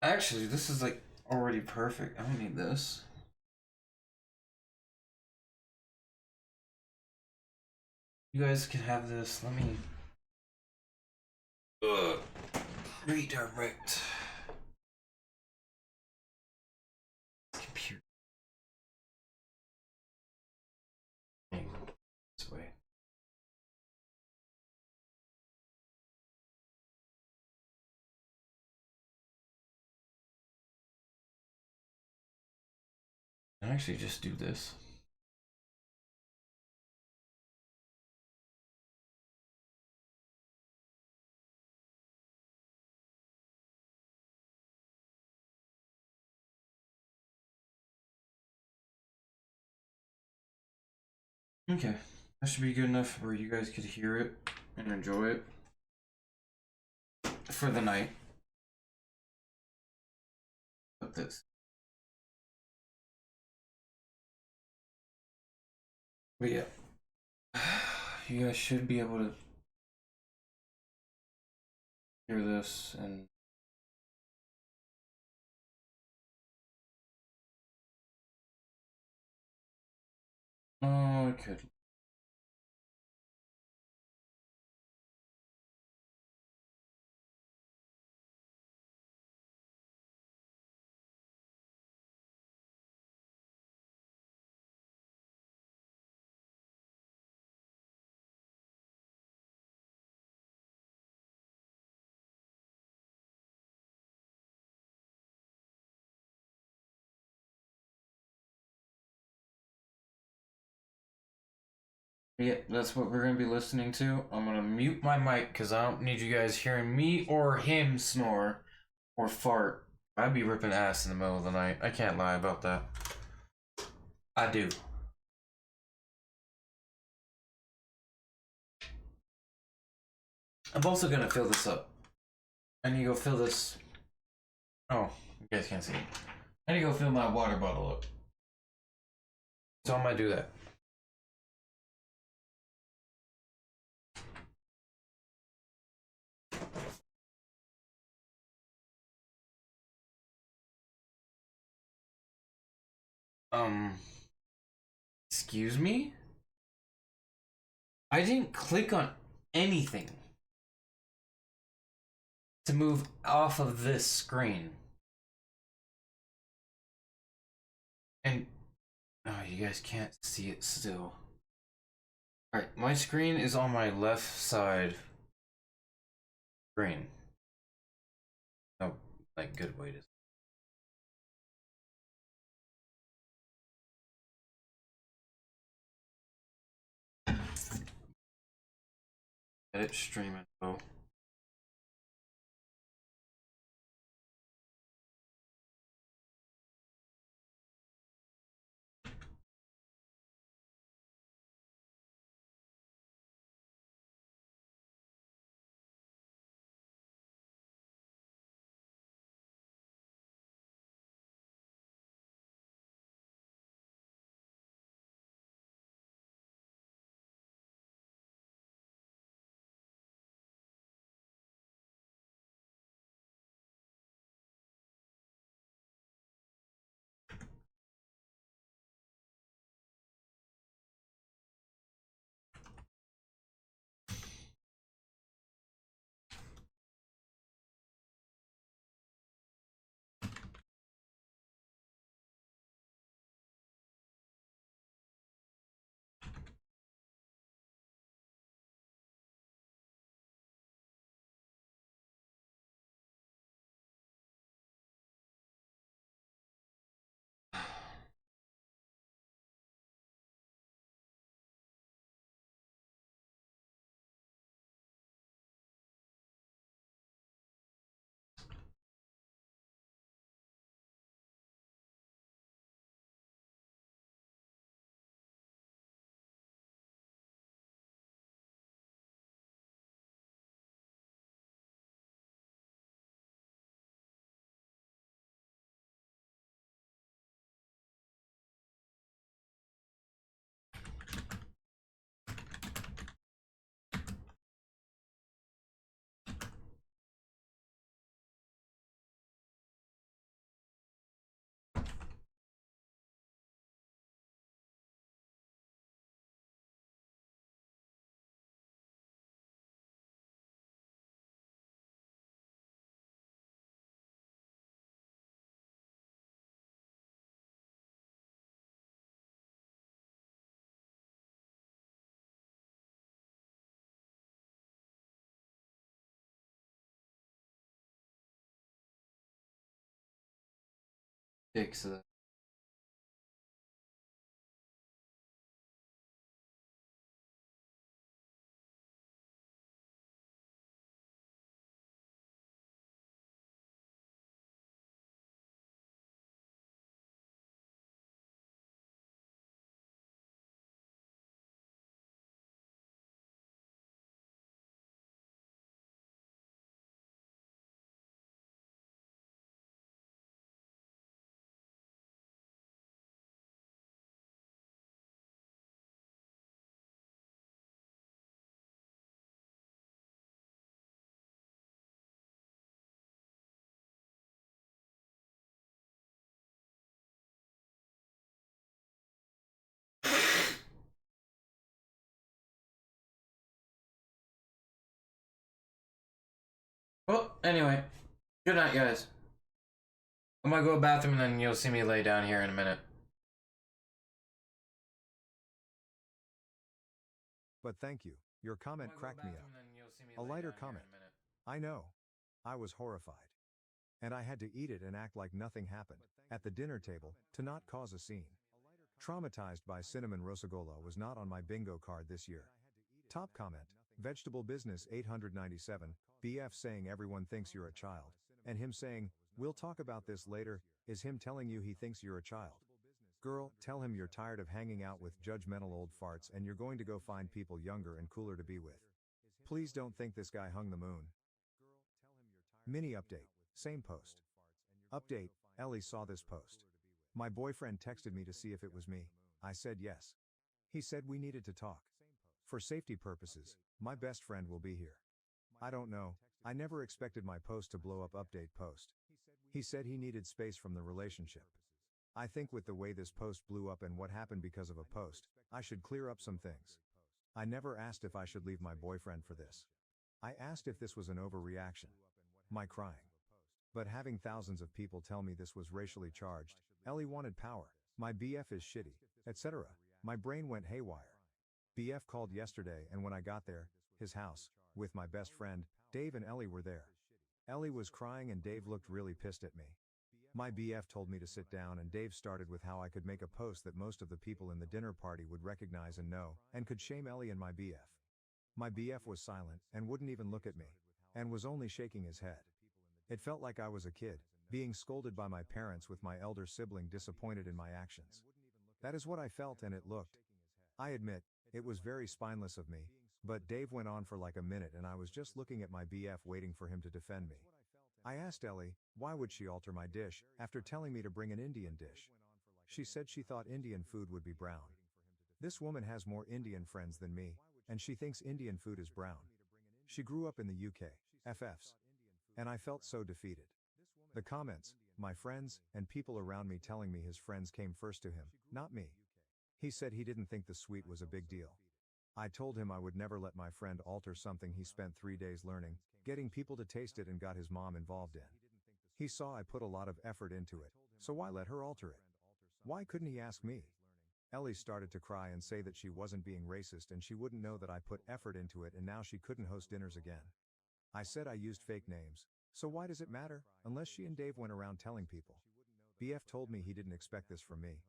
Actually, this is like already perfect. I don't need this. You guys can have this. Let me redirect. Computer. This way. I actually just do this. Okay, that should be good enough where you guys could hear it and enjoy it for the night. Put this. But yeah, you guys should be able to hear this and oh, I could. Yeah, that's what we're gonna be listening to. I'm gonna mute my mic because I don't need you guys hearing me or him snore or fart. I'd be ripping ass in the middle of the night. I can't lie about that. I do. I'm also gonna fill this up. I need to go fill this. Oh, you guys can't see it. I need to go fill my water bottle up. So I'm gonna do that. Excuse me? I didn't click on anything to move off of this screen. And oh, you guys can't see it still. Alright, my screen is on my left side screen. No, like, good way to. Edit stream info. Fix that. Well, anyway, good night, guys. I'm gonna go to the bathroom and then you'll see me lay down here in a minute. But thank you. Your comment cracked me up. A lighter comment. I know. I was horrified. And I had to eat it and act like nothing happened at the dinner table to not cause a scene. Traumatized by cinnamon rosagola was not on my bingo card this year. Top comment. Vegetable Business 897, BF saying everyone thinks you're a child, and him saying, we'll talk about this later, is him telling you he thinks you're a child. Girl, tell him you're tired of hanging out with judgmental old farts and you're going to go find people younger and cooler to be with. Please don't think this guy hung the moon. Mini update. Same post. Update. Ellie saw this post. My boyfriend texted me to see if it was me. I said yes. He said we needed to talk. For safety purposes, my best friend will be here. I don't know, I never expected my post to blow up. Update post. He said he needed space from the relationship. I think with the way this post blew up and what happened because of a post, I should clear up some things. I never asked if I should leave my boyfriend for this. I asked if this was an overreaction. My crying. But having thousands of people tell me this was racially charged, Ellie wanted power, my BF is shitty, etc., my brain went haywire. BF called yesterday, and when I got there, his house, with my best friend, Dave and Ellie were there. Ellie was crying and Dave looked really pissed at me. My BF told me to sit down and Dave started with how I could make a post that most of the people in the dinner party would recognize and know, and could shame Ellie and my BF. My BF was silent, and wouldn't even look at me, and was only shaking his head. It felt like I was a kid, being scolded by my parents with my elder sibling disappointed in my actions. That is what I felt, and it looked. I admit, it was very spineless of me, but Dave went on for like a minute and I was just looking at my BF waiting for him to defend me. I asked Ellie, why would she alter my dish, after telling me to bring an Indian dish? She said she thought Indian food would be brown. This woman has more Indian friends than me, and she thinks Indian food is brown. She grew up in the UK, FFs. And I felt so defeated. The comments, my friends, and people around me telling me his friends came first to him, not me. He said he didn't think the sweet was a big deal. I told him I would never let my friend alter something he spent 3 days learning, getting people to taste it and got his mom involved in. He saw I put a lot of effort into it, so why let her alter it? Why couldn't he ask me? Ellie started to cry and say that she wasn't being racist and she wouldn't know that I put effort into it and now she couldn't host dinners again. I said I used fake names, so why does it matter, unless she and Dave went around telling people? BF told me he didn't expect this from me.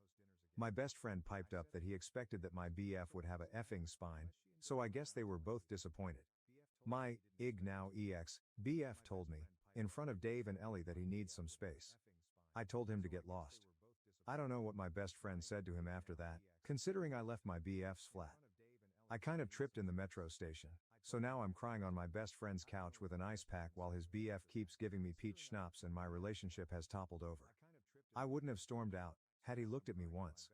My best friend piped up that he expected that my BF would have a effing spine, so I guess they were both disappointed. My, ig now ex, BF told me, in front of Dave and Ellie that he needs some space. I told him to get lost. I don't know what my best friend said to him after that, considering I left my BF's flat. I kind of tripped in the metro station, so now I'm crying on my best friend's couch with an ice pack while his BF keeps giving me peach schnapps and my relationship has toppled over. I wouldn't have stormed out, had he looked at me once.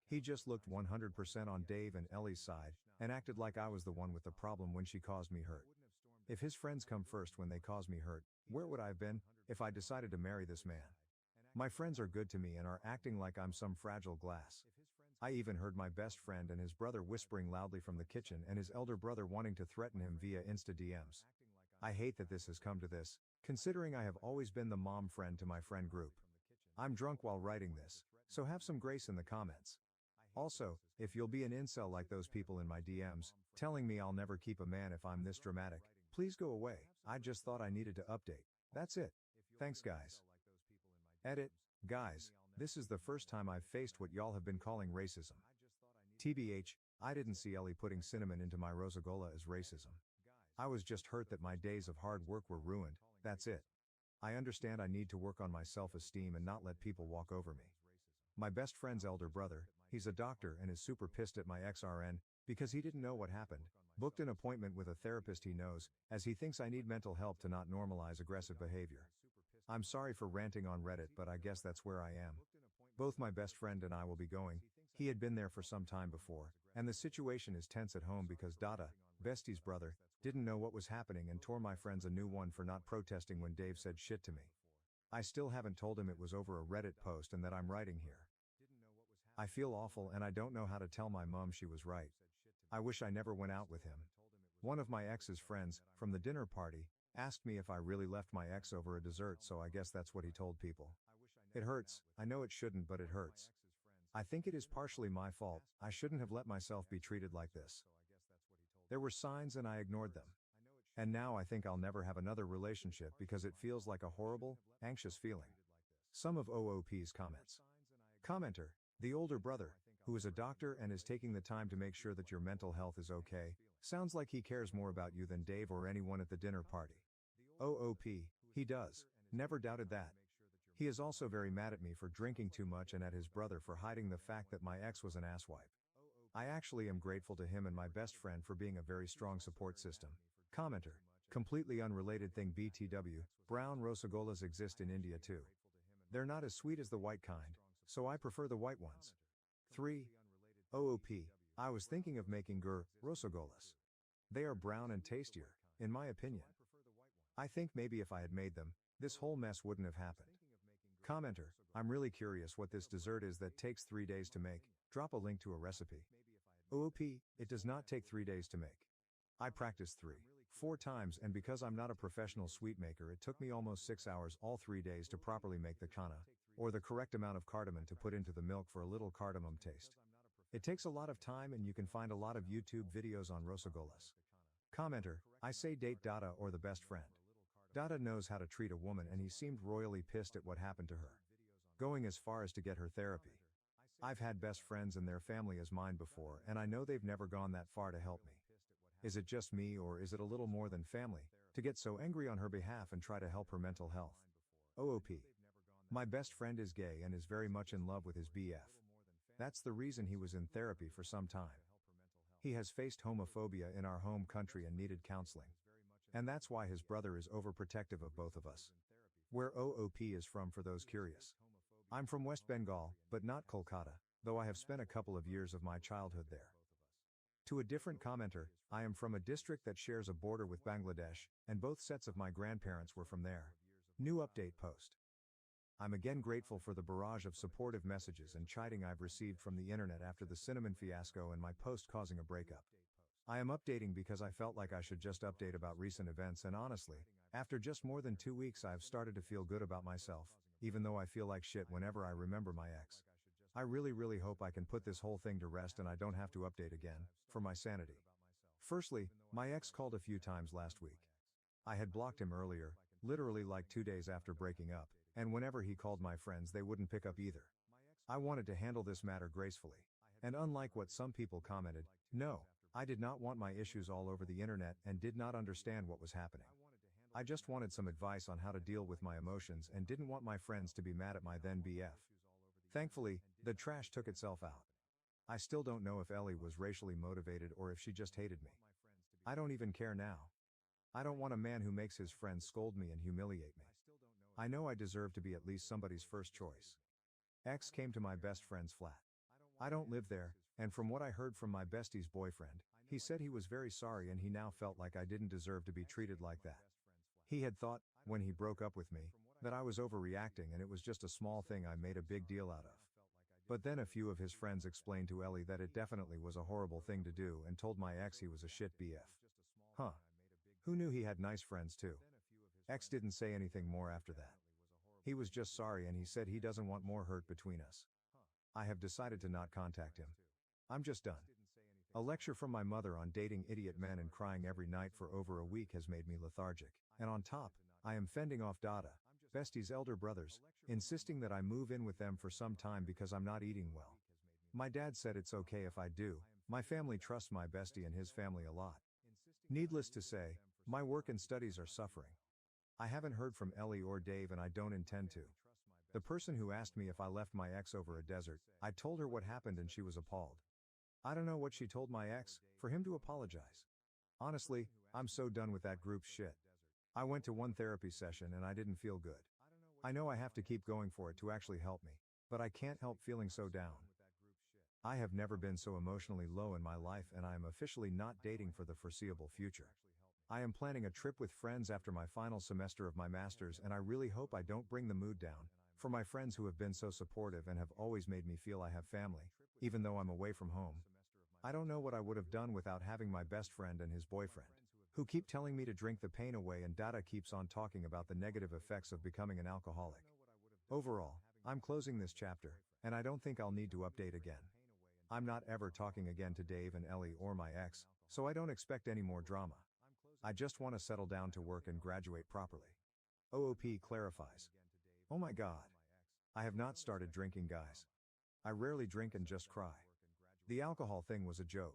He just looked 100% on Dave and Ellie's side, and acted like I was the one with the problem when she caused me hurt. If his friends come first when they cause me hurt, where would I have been, if I decided to marry this man? My friends are good to me and are acting like I'm some fragile glass. I even heard my best friend and his brother whispering loudly from the kitchen and his elder brother wanting to threaten him via Insta DMs. I hate that this has come to this, considering I have always been the mom friend to my friend group. I'm drunk while writing this, so have some grace in the comments. Also, if you'll be an incel like those people in my DMs, telling me I'll never keep a man if I'm this dramatic, please go away. I just thought I needed to update. That's it. Thanks guys. Edit, guys, this is the first time I've faced what y'all have been calling racism. TBH, I didn't see Ellie putting cinnamon into my rosagola as racism. I was just hurt that my days of hard work were ruined, that's it. I understand I need to work on my self-esteem and not let people walk over me. My best friend's elder brother, he's a doctor and is super pissed at my ex-RN, because he didn't know what happened, booked an appointment with a therapist he knows, as he thinks I need mental help to not normalize aggressive behavior. I'm sorry for ranting on Reddit, but I guess that's where I am. Both my best friend and I will be going. He had been there for some time before, and the situation is tense at home because Dada, Bestie's brother, didn't know what was happening and tore my friends a new one for not protesting when Dave said shit to me. I still haven't told him it was over a Reddit post and that I'm writing here. I feel awful and I don't know how to tell my mom she was right. I wish I never went out with him. One of my ex's friends, from the dinner party, asked me if I really left my ex over a dessert, so I guess that's what he told people. It hurts, I know it shouldn't, but it hurts. I think it is partially my fault, I shouldn't have let myself be treated like this. There were signs and I ignored them. And now I think I'll never have another relationship because it feels like a horrible, anxious feeling. Some of OOP's comments. Commenter, the older brother, who is a doctor and is taking the time to make sure that your mental health is okay, sounds like he cares more about you than Dave or anyone at the dinner party. OOP, he does, never doubted that. He is also very mad at me for drinking too much and at his brother for hiding the fact that my ex was an asswipe. I actually am grateful to him and my best friend for being a very strong support system. Commenter, completely unrelated thing BTW, brown rosagolas exist in India too. They're not as sweet as the white kind, so I prefer the white ones. 3. OOP, I was thinking of making rosagolas. They are brown and tastier, in my opinion. I think maybe if I had made them, this whole mess wouldn't have happened. Commenter, I'm really curious what this dessert is that takes 3 days to make, drop a link to a recipe. OOP, it does not take 3 days to make. I practiced 3-4 times and because I'm not a professional sweet maker it took me almost 6 hours all 3 days to properly make the kana, or the correct amount of cardamom to put into the milk for a little cardamom taste. It takes a lot of time and you can find a lot of YouTube videos on Rosagolas. Commenter, I say date Dada or the best friend. Dada knows how to treat a woman and he seemed royally pissed at what happened to her. Going as far as to get her therapy. I've had best friends and their family as mine before and I know they've never gone that far to help me. Is it just me or is it a little more than family, to get so angry on her behalf and try to help her mental health? OOP. My best friend is gay and is very much in love with his BF. That's the reason he was in therapy for some time. He has faced homophobia in our home country and needed counseling. And that's why his brother is overprotective of both of us. Where OOP is from for those curious. I'm from West Bengal, but not Kolkata, though I have spent a couple of years of my childhood there. To a different commenter, I am from a district that shares a border with Bangladesh, and both sets of my grandparents were from there. New update post. I'm again grateful for the barrage of supportive messages and chiding I've received from the internet after the cinnamon fiasco and my post causing a breakup. I am updating because I felt like I should just update about recent events and honestly, after just more than 2 weeks I've started to feel good about myself, even though I feel like shit whenever I remember my ex. I really hope I can put this whole thing to rest and I don't have to update again, for my sanity. Firstly, my ex called a few times last week. I had blocked him earlier, literally like 2 days after breaking up, and whenever he called my friends they wouldn't pick up either. I wanted to handle this matter gracefully. And unlike what some people commented, no, I did not want my issues all over the internet and did not understand what was happening. I just wanted some advice on how to deal with my emotions and didn't want my friends to be mad at my then BF. Thankfully, the trash took itself out. I still don't know if Ellie was racially motivated or if she just hated me. I don't even care now. I don't want a man who makes his friends scold me and humiliate me. I know I deserve to be at least somebody's first choice. X came to my best friend's flat. I don't live there, and from what I heard from my bestie's boyfriend, he said he was very sorry and he now felt like I didn't deserve to be treated like that. He had thought, when he broke up with me, that I was overreacting and it was just a small thing I made a big deal out of. But then a few of his friends explained to Ellie that it definitely was a horrible thing to do and told my ex he was a shit BF. Huh. Who knew he had nice friends too? X didn't say anything more after that. He was just sorry and he said he doesn't want more hurt between us. I have decided to not contact him. I'm just done. A lecture from my mother on dating idiot men and crying every night for over a week has made me lethargic, and on top, I am fending off Dada, Bestie's elder brothers, insisting that I move in with them for some time because I'm not eating well. My dad said it's okay if I do. My family trusts my bestie and his family a lot. Needless to say, my work and studies are suffering. I haven't heard from Ellie or Dave and I don't intend to. The person who asked me if I left my ex over a desert, I told her what happened and she was appalled. I don't know what she told my ex, for him to apologize. Honestly, I'm so done with that group shit. I went to one therapy session and I didn't feel good. I know I have to keep going for it to actually help me, but I can't help feeling so down. I have never been so emotionally low in my life and I am officially not dating for the foreseeable future. I am planning a trip with friends after my final semester of my master's and I really hope I don't bring the mood down, for my friends who have been so supportive and have always made me feel I have family, even though I'm away from home. I don't know what I would have done without having my best friend and his boyfriend, who keep telling me to drink the pain away and Dada keeps on talking about the negative effects of becoming an alcoholic. Overall, I'm closing this chapter, and I don't think I'll need to update again. I'm not ever talking again to Dave and Ellie or my ex, so I don't expect any more drama. I just want to settle down to work and graduate properly. OOP clarifies. Oh my god. I have not started drinking, guys. I rarely drink and just cry. The alcohol thing was a joke.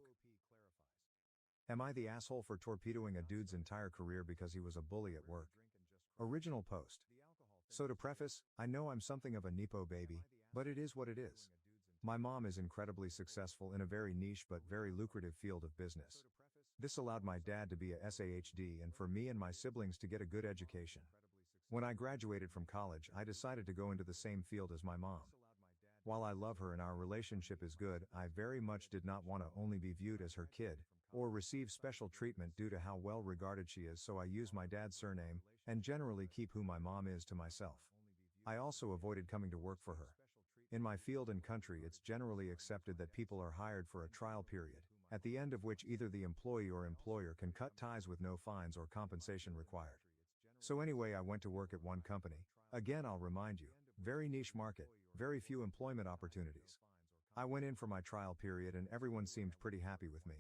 Am I the asshole for torpedoing a dude's entire career because he was a bully at work? Original post. So to preface, I know I'm something of a Nepo baby, but it is what it is. My mom is incredibly successful in a very niche but very lucrative field of business. This allowed my dad to be a SAHD and for me and my siblings to get a good education. When I graduated from college, I decided to go into the same field as my mom. While I love her and our relationship is good, I very much did not want to only be viewed as her kid, or receive special treatment due to how well regarded she is, so I use my dad's surname, and generally keep who my mom is to myself. I also avoided coming to work for her. In my field and country, it's generally accepted that people are hired for a trial period, at the end of which either the employee or employer can cut ties with no fines or compensation required. So anyway, I went to work at one company. Again, I'll remind you, very niche market, very few employment opportunities. I went in for my trial period and everyone seemed pretty happy with me.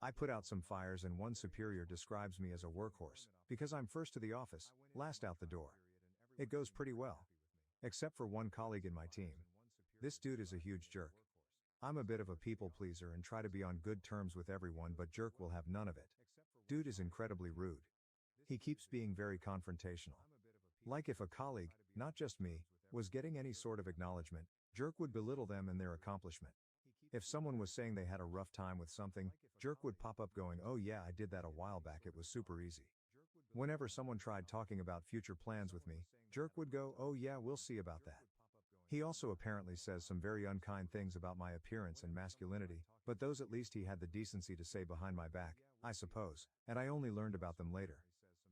I put out some fires and one superior describes me as a workhorse, because I'm first to the office, last out the door. It goes pretty well. Except for one colleague in my team. This dude is a huge jerk. I'm a bit of a people pleaser and try to be on good terms with everyone, but jerk will have none of it. Dude is incredibly rude. He keeps being very confrontational. Like if a colleague, not just me, was getting any sort of acknowledgement, jerk would belittle them and their accomplishment. If someone was saying they had a rough time with something, jerk would pop up going, "Oh yeah, I did that a while back, it was super easy." Whenever someone tried talking about future plans with me, jerk would go, "Oh yeah, we'll see about that." He also apparently says some very unkind things about my appearance and masculinity, but those at least he had the decency to say behind my back, I suppose, and I only learned about them later.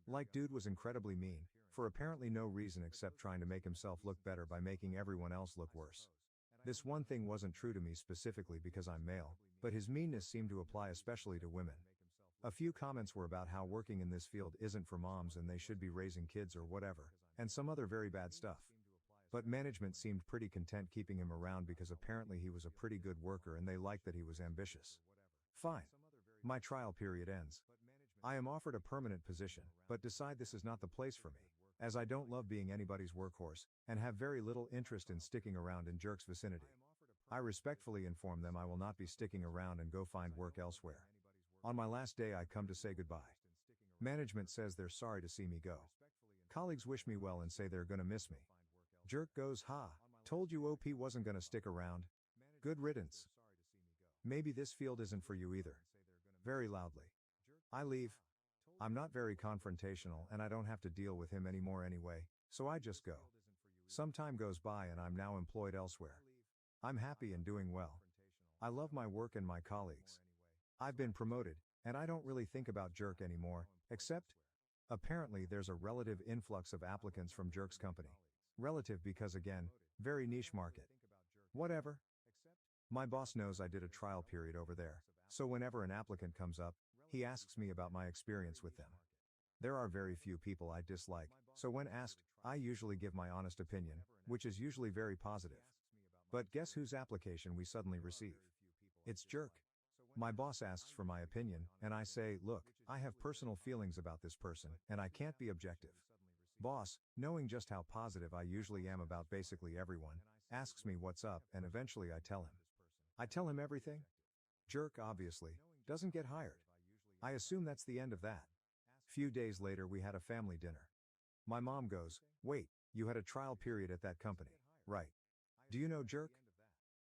Like dude was incredibly mean, for apparently no reason except trying to make himself look better by making everyone else look worse. This one thing wasn't true to me specifically because I'm male, but his meanness seemed to apply especially to women. A few comments were about how working in this field isn't for moms and they should be raising kids or whatever, and some other very bad stuff. But management seemed pretty content keeping him around because apparently he was a pretty good worker and they liked that he was ambitious. Fine. My trial period ends. I am offered a permanent position, but decide this is not the place for me, as I don't love being anybody's workhorse, and have very little interest in sticking around in jerk's vicinity. I respectfully inform them I will not be sticking around and go find work elsewhere. On my last day I come to say goodbye. Management says they're sorry to see me go. Colleagues wish me well and say they're gonna miss me. Jerk goes, "Ha, told you OP wasn't gonna stick around. Good riddance. Maybe this field isn't for you either." Very loudly. I leave. I'm not very confrontational and I don't have to deal with him anymore anyway, so I just go. Some time goes by and I'm now employed elsewhere. I'm happy and doing well. I love my work and my colleagues. I've been promoted, and I don't really think about jerk anymore, except, apparently there's a relative influx of applicants from jerk's company. Relative because again, very niche market. Whatever. My boss knows I did a trial period over there, so whenever an applicant comes up, he asks me about my experience with them. There are very few people I dislike, so when asked, I usually give my honest opinion, which is usually very positive. But guess whose application we suddenly receive? It's jerk. My boss asks for my opinion, and I say, "Look, I have personal feelings about this person, and I can't be objective." Boss, knowing just how positive I usually am about basically everyone, asks me what's up, and eventually I tell him. I tell him everything. Jerk, obviously, doesn't get hired. I assume that's the end of that. Few days later we had a family dinner. My mom goes, "Wait, you had a trial period at that company, right? Do you know jerk?"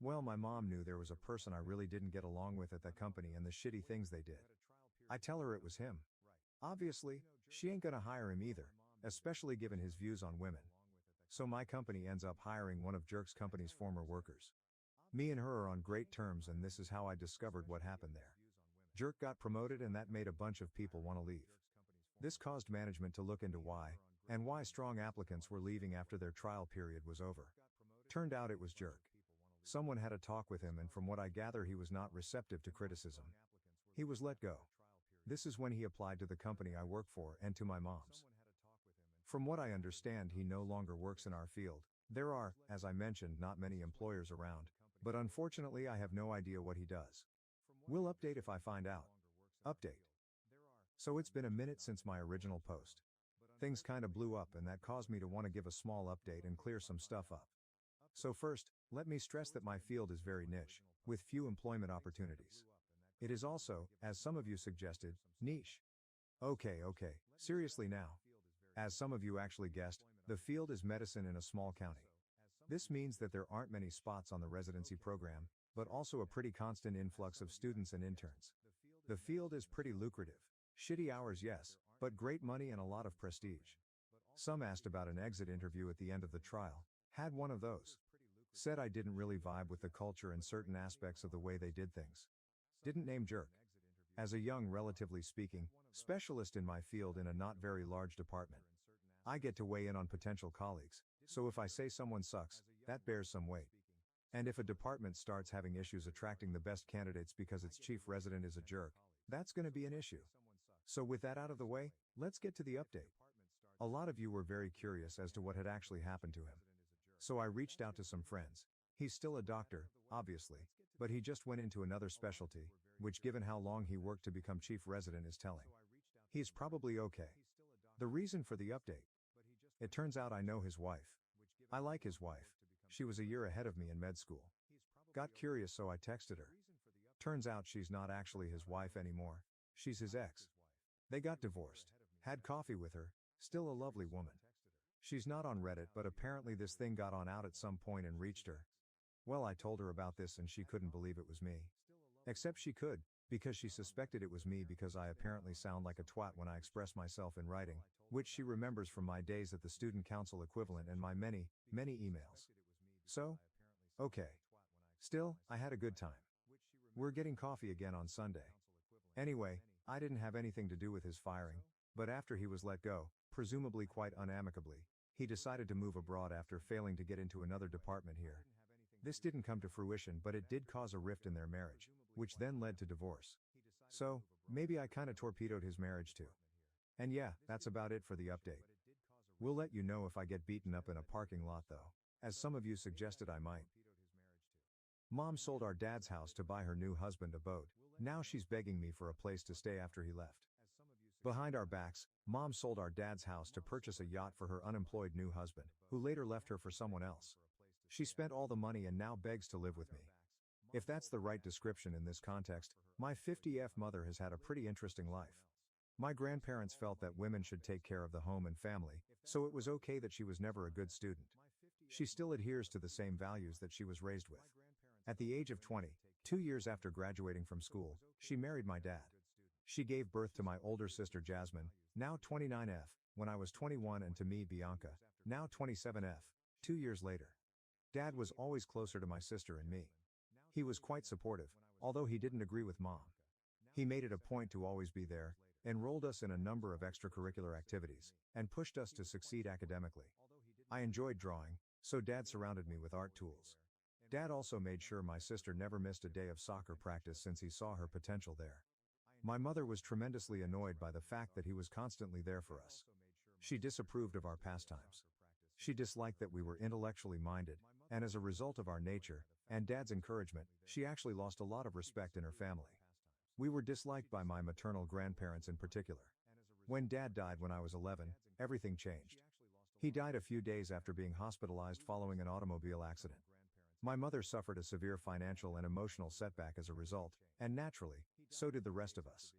Well, my mom knew there was a person I really didn't get along with at that company and the shitty things they did. I tell her it was him. Obviously, she ain't gonna hire him either, especially given his views on women. So my company ends up hiring one of jerk's company's former workers. Me and her are on great terms and this is how I discovered what happened there. Jerk got promoted and that made a bunch of people want to leave. This caused management to look into why strong applicants were leaving after their trial period was over. Turned out it was jerk. Someone had a talk with him and from what I gather he was not receptive to criticism. He was let go. This is when he applied to the company I work for and to my mom's. From what I understand he no longer works in our field. There are, as I mentioned, not many employers around, but unfortunately I have no idea what he does. We'll update if I find out. Update. So it's been a minute since my original post. Things kinda blew up and that caused me to want to give a small update and clear some stuff up. So first, let me stress that my field is very niche, with few employment opportunities. It is also, as some of you suggested, niche. Okay, seriously now. As some of you actually guessed, the field is medicine in a small county. This means that there aren't many spots on the residency program, but also a pretty constant influx of students and interns. The field is pretty lucrative. Shitty hours, yes, but great money and a lot of prestige. Some asked about an exit interview at the end of the trial. Had one of those. Said I didn't really vibe with the culture and certain aspects of the way they did things. Didn't name jerk. As a young, relatively speaking, specialist in my field in a not very large department, I get to weigh in on potential colleagues, so if I say someone sucks, that bears some weight. And if a department starts having issues attracting the best candidates because its chief resident is a jerk, that's gonna be an issue. So with that out of the way, let's get to the update. A lot of you were very curious as to what had actually happened to him. So I reached out to some friends. He's still a doctor, obviously, but he just went into another specialty, which given how long he worked to become chief resident is telling. He's probably okay. The reason for the update. It turns out I know his wife. I like his wife. She was a year ahead of me in med school. Got curious, so I texted her. Turns out she's not actually his wife anymore. She's his ex. They got divorced. Had coffee with her. Still a lovely woman. She's not on Reddit, but apparently this thing got on out at some point and reached her. Well, I told her about this and she couldn't believe it was me. Except she could, because she suspected it was me because I apparently sound like a twat when I express myself in writing, which she remembers from my days at the student council equivalent and my many, many emails. So? Okay. Still, I had a good time. We're getting coffee again on Sunday. Anyway, I didn't have anything to do with his firing, but after he was let go, presumably quite unamicably, he decided to move abroad after failing to get into another department here. This didn't come to fruition, but it did cause a rift in their marriage, which then led to divorce. So, maybe I kinda torpedoed his marriage too. And yeah, that's about it for the update. We'll let you know if I get beaten up in a parking lot though, as some of you suggested I might. Mom sold our dad's house to buy her new husband a boat. Now she's begging me for a place to stay after he left. Behind our backs, Mom sold our dad's house to purchase a yacht for her unemployed new husband, who later left her for someone else. She spent all the money and now begs to live with me. If that's the right description in this context, my 50F mother has had a pretty interesting life. My grandparents felt that women should take care of the home and family, so it was okay that she was never a good student. She still adheres to the same values that she was raised with. At the age of 20, 2 years after graduating from school, she married my dad. She gave birth to my older sister Jasmine, now 29F, when I was 21, and to me Bianca, now 27F, 2 years later. Dad was always closer to my sister and me. He was quite supportive, although he didn't agree with Mom. He made it a point to always be there, enrolled us in a number of extracurricular activities, and pushed us to succeed academically. I enjoyed drawing, so Dad surrounded me with art tools. Dad also made sure my sister never missed a day of soccer practice since he saw her potential there. My mother was tremendously annoyed by the fact that he was constantly there for us. She disapproved of our pastimes. She disliked that we were intellectually minded, and as a result of our nature, and Dad's encouragement, she actually lost a lot of respect in her family. We were disliked by my maternal grandparents in particular. When Dad died when I was 11, everything changed. He died a few days after being hospitalized following an automobile accident. My mother suffered a severe financial and emotional setback as a result, and naturally, so did the rest of us.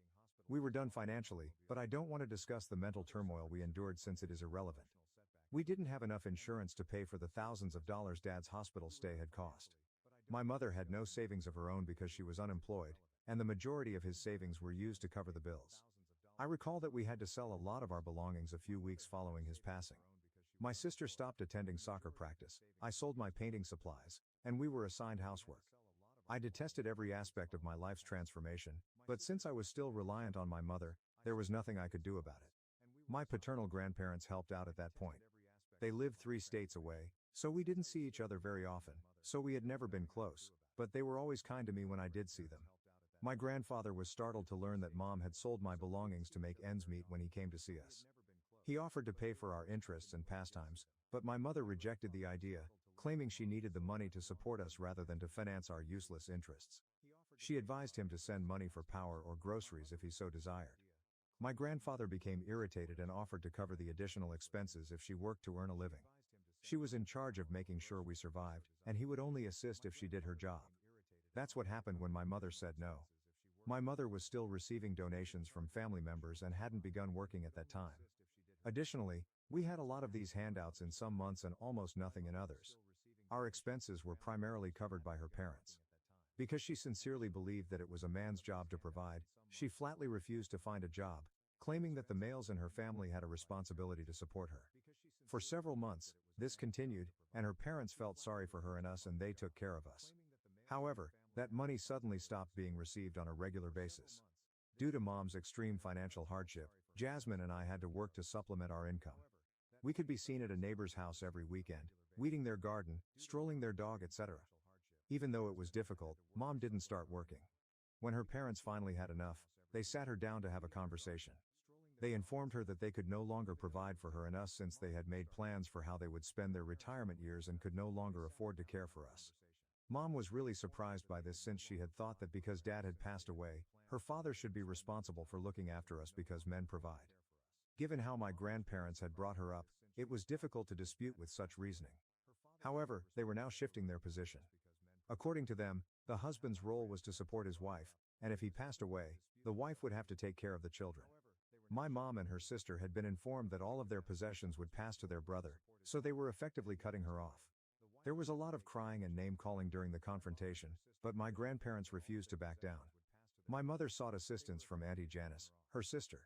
We were done financially, but I don't want to discuss the mental turmoil we endured since it is irrelevant. We didn't have enough insurance to pay for the thousands of dollars Dad's hospital stay had cost. My mother had no savings of her own because she was unemployed, and the majority of his savings were used to cover the bills. I recall that we had to sell a lot of our belongings a few weeks following his passing. My sister stopped attending soccer practice, I sold my painting supplies, and we were assigned housework. I detested every aspect of my life's transformation, but since I was still reliant on my mother, there was nothing I could do about it. My paternal grandparents helped out at that point. They lived 3 states away, so we didn't see each other very often, so we had never been close, but they were always kind to me when I did see them. My grandfather was startled to learn that Mom had sold my belongings to make ends meet when he came to see us. He offered to pay for our interests and pastimes, but my mother rejected the idea, claiming she needed the money to support us rather than to finance our useless interests. She advised him to send money for power or groceries if he so desired. My grandfather became irritated and offered to cover the additional expenses if she worked to earn a living. She was in charge of making sure we survived, and he would only assist if she did her job. That's what happened when my mother said no. My mother was still receiving donations from family members and hadn't begun working at that time. Additionally, we had a lot of these handouts in some months and almost nothing in others. Our expenses were primarily covered by her parents. Because she sincerely believed that it was a man's job to provide, she flatly refused to find a job, claiming that the males in her family had a responsibility to support her. For several months, this continued, and her parents felt sorry for her and us and they took care of us. However, that money suddenly stopped being received on a regular basis. Due to Mom's extreme financial hardship, Jasmine and I had to work to supplement our income. We could be seen at a neighbor's house every weekend, weeding their garden, strolling their dog, etc. Even though it was difficult, Mom didn't start working. When her parents finally had enough, they sat her down to have a conversation. They informed her that they could no longer provide for her and us since they had made plans for how they would spend their retirement years and could no longer afford to care for us. Mom was really surprised by this since she had thought that because Dad had passed away, her father should be responsible for looking after us because men provide. Given how my grandparents had brought her up, it was difficult to dispute with such reasoning. However, they were now shifting their position. According to them, the husband's role was to support his wife, and if he passed away, the wife would have to take care of the children. My mom and her sister had been informed that all of their possessions would pass to their brother, so they were effectively cutting her off. There was a lot of crying and name-calling during the confrontation, but my grandparents refused to back down. My mother sought assistance from Auntie Janice, her sister.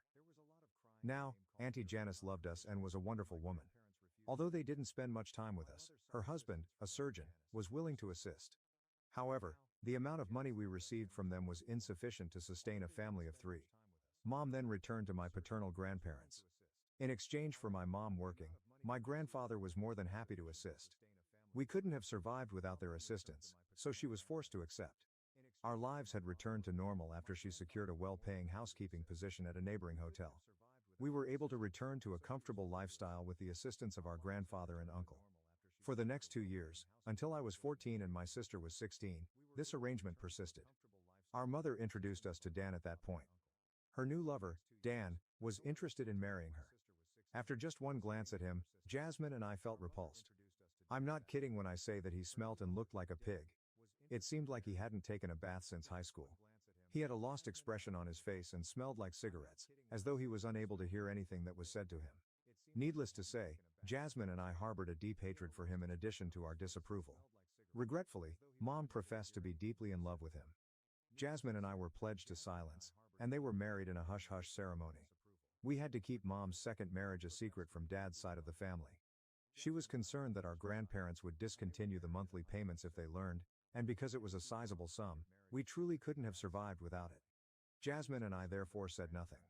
Now, Auntie Janice loved us and was a wonderful woman. Although they didn't spend much time with us, her husband, a surgeon, was willing to assist. However, the amount of money we received from them was insufficient to sustain a family of 3. Mom then returned to my paternal grandparents. In exchange for my mom working, my grandfather was more than happy to assist. We couldn't have survived without their assistance, so she was forced to accept. Our lives had returned to normal after she secured a well-paying housekeeping position at a neighboring hotel. We were able to return to a comfortable lifestyle with the assistance of our grandfather and uncle. For the next 2 years, until I was 14 and my sister was 16, this arrangement persisted. Our mother introduced us to Dan at that point. Her new lover, Dan, was interested in marrying her. After just one glance at him, Jasmine and I felt repulsed. I'm not kidding when I say that he smelt and looked like a pig. It seemed like he hadn't taken a bath since high school. He had a lost expression on his face and smelled like cigarettes, as though he was unable to hear anything that was said to him. Needless to say, Jasmine and I harbored a deep hatred for him in addition to our disapproval. Regretfully, Mom professed to be deeply in love with him. Jasmine and I were pledged to silence, and they were married in a hush-hush ceremony. We had to keep Mom's second marriage a secret from Dad's side of the family. She was concerned that our grandparents would discontinue the monthly payments if they learned, and because it was a sizable sum, we truly couldn't have survived without it. Jasmine and I therefore said nothing.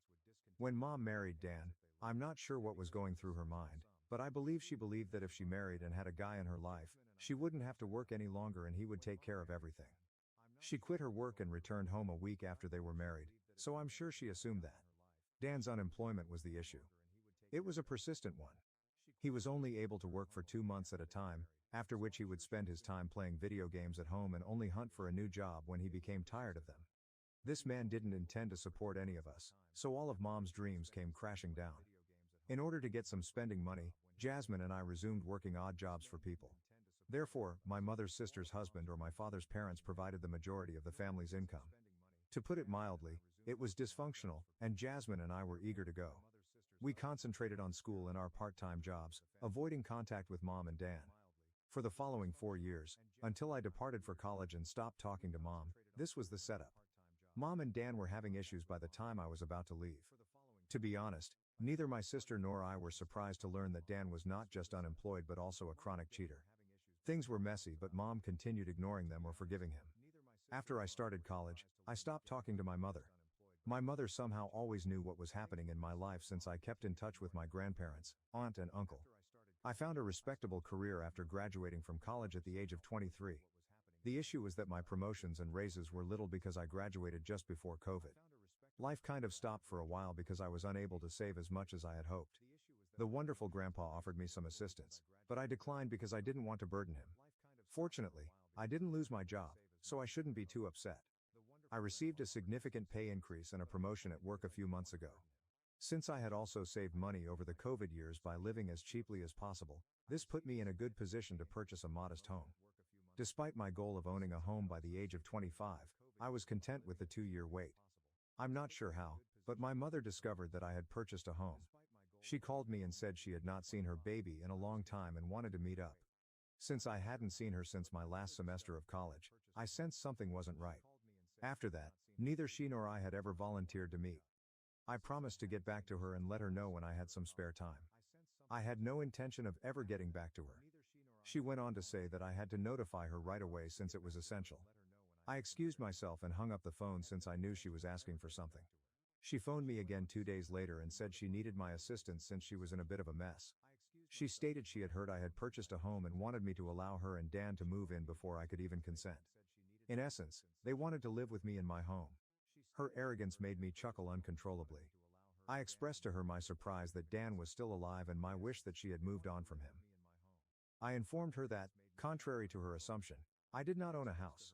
When Mom married Dan, I'm not sure what was going through her mind, but I believe she believed that if she married and had a guy in her life, she wouldn't have to work any longer and he would take care of everything. She quit her work and returned home a week after they were married, so I'm sure she assumed that. Dan's unemployment was the issue. It was a persistent one. He was only able to work for 2 months at a time, after which he would spend his time playing video games at home and only hunt for a new job when he became tired of them. This man didn't intend to support any of us, so all of Mom's dreams came crashing down. In order to get some spending money, Jasmine and I resumed working odd jobs for people. Therefore, my mother's sister's husband or my father's parents provided the majority of the family's income. To put it mildly, it was dysfunctional, and Jasmine and I were eager to go. We concentrated on school and our part-time jobs, avoiding contact with Mom and Dan. For the following 4 years, until I departed for college and stopped talking to Mom, this was the setup. Mom and Dan were having issues by the time I was about to leave. To be honest, neither my sister nor I were surprised to learn that Dan was not just unemployed but also a chronic cheater. Things were messy, but Mom continued ignoring them or forgiving him. After I started college, I stopped talking to my mother. My mother somehow always knew what was happening in my life since I kept in touch with my grandparents, aunt and uncle. I found a respectable career after graduating from college at the age of 23. The issue was that my promotions and raises were little because I graduated just before COVID. Life kind of stopped for a while because I was unable to save as much as I had hoped. The wonderful grandpa offered me some assistance, but I declined because I didn't want to burden him. Fortunately, I didn't lose my job, so I shouldn't be too upset. I received a significant pay increase and a promotion at work a few months ago. Since I had also saved money over the COVID years by living as cheaply as possible, this put me in a good position to purchase a modest home. Despite my goal of owning a home by the age of 25, I was content with the 2-year wait. I'm not sure how, but my mother discovered that I had purchased a home. She called me and said she had not seen her baby in a long time and wanted to meet up. Since I hadn't seen her since my last semester of college, I sensed something wasn't right. After that, neither she nor I had ever volunteered to meet. I promised to get back to her and let her know when I had some spare time. I had no intention of ever getting back to her. She went on to say that I had to notify her right away since it was essential. I excused myself and hung up the phone since I knew she was asking for something. She phoned me again 2 days later and said she needed my assistance since she was in a bit of a mess. She stated she had heard I had purchased a home and wanted me to allow her and Dan to move in before I could even consent. In essence, they wanted to live with me in my home. Her arrogance made me chuckle uncontrollably. I expressed to her my surprise that Dan was still alive and my wish that she had moved on from him. I informed her that, contrary to her assumption, I did not own a house.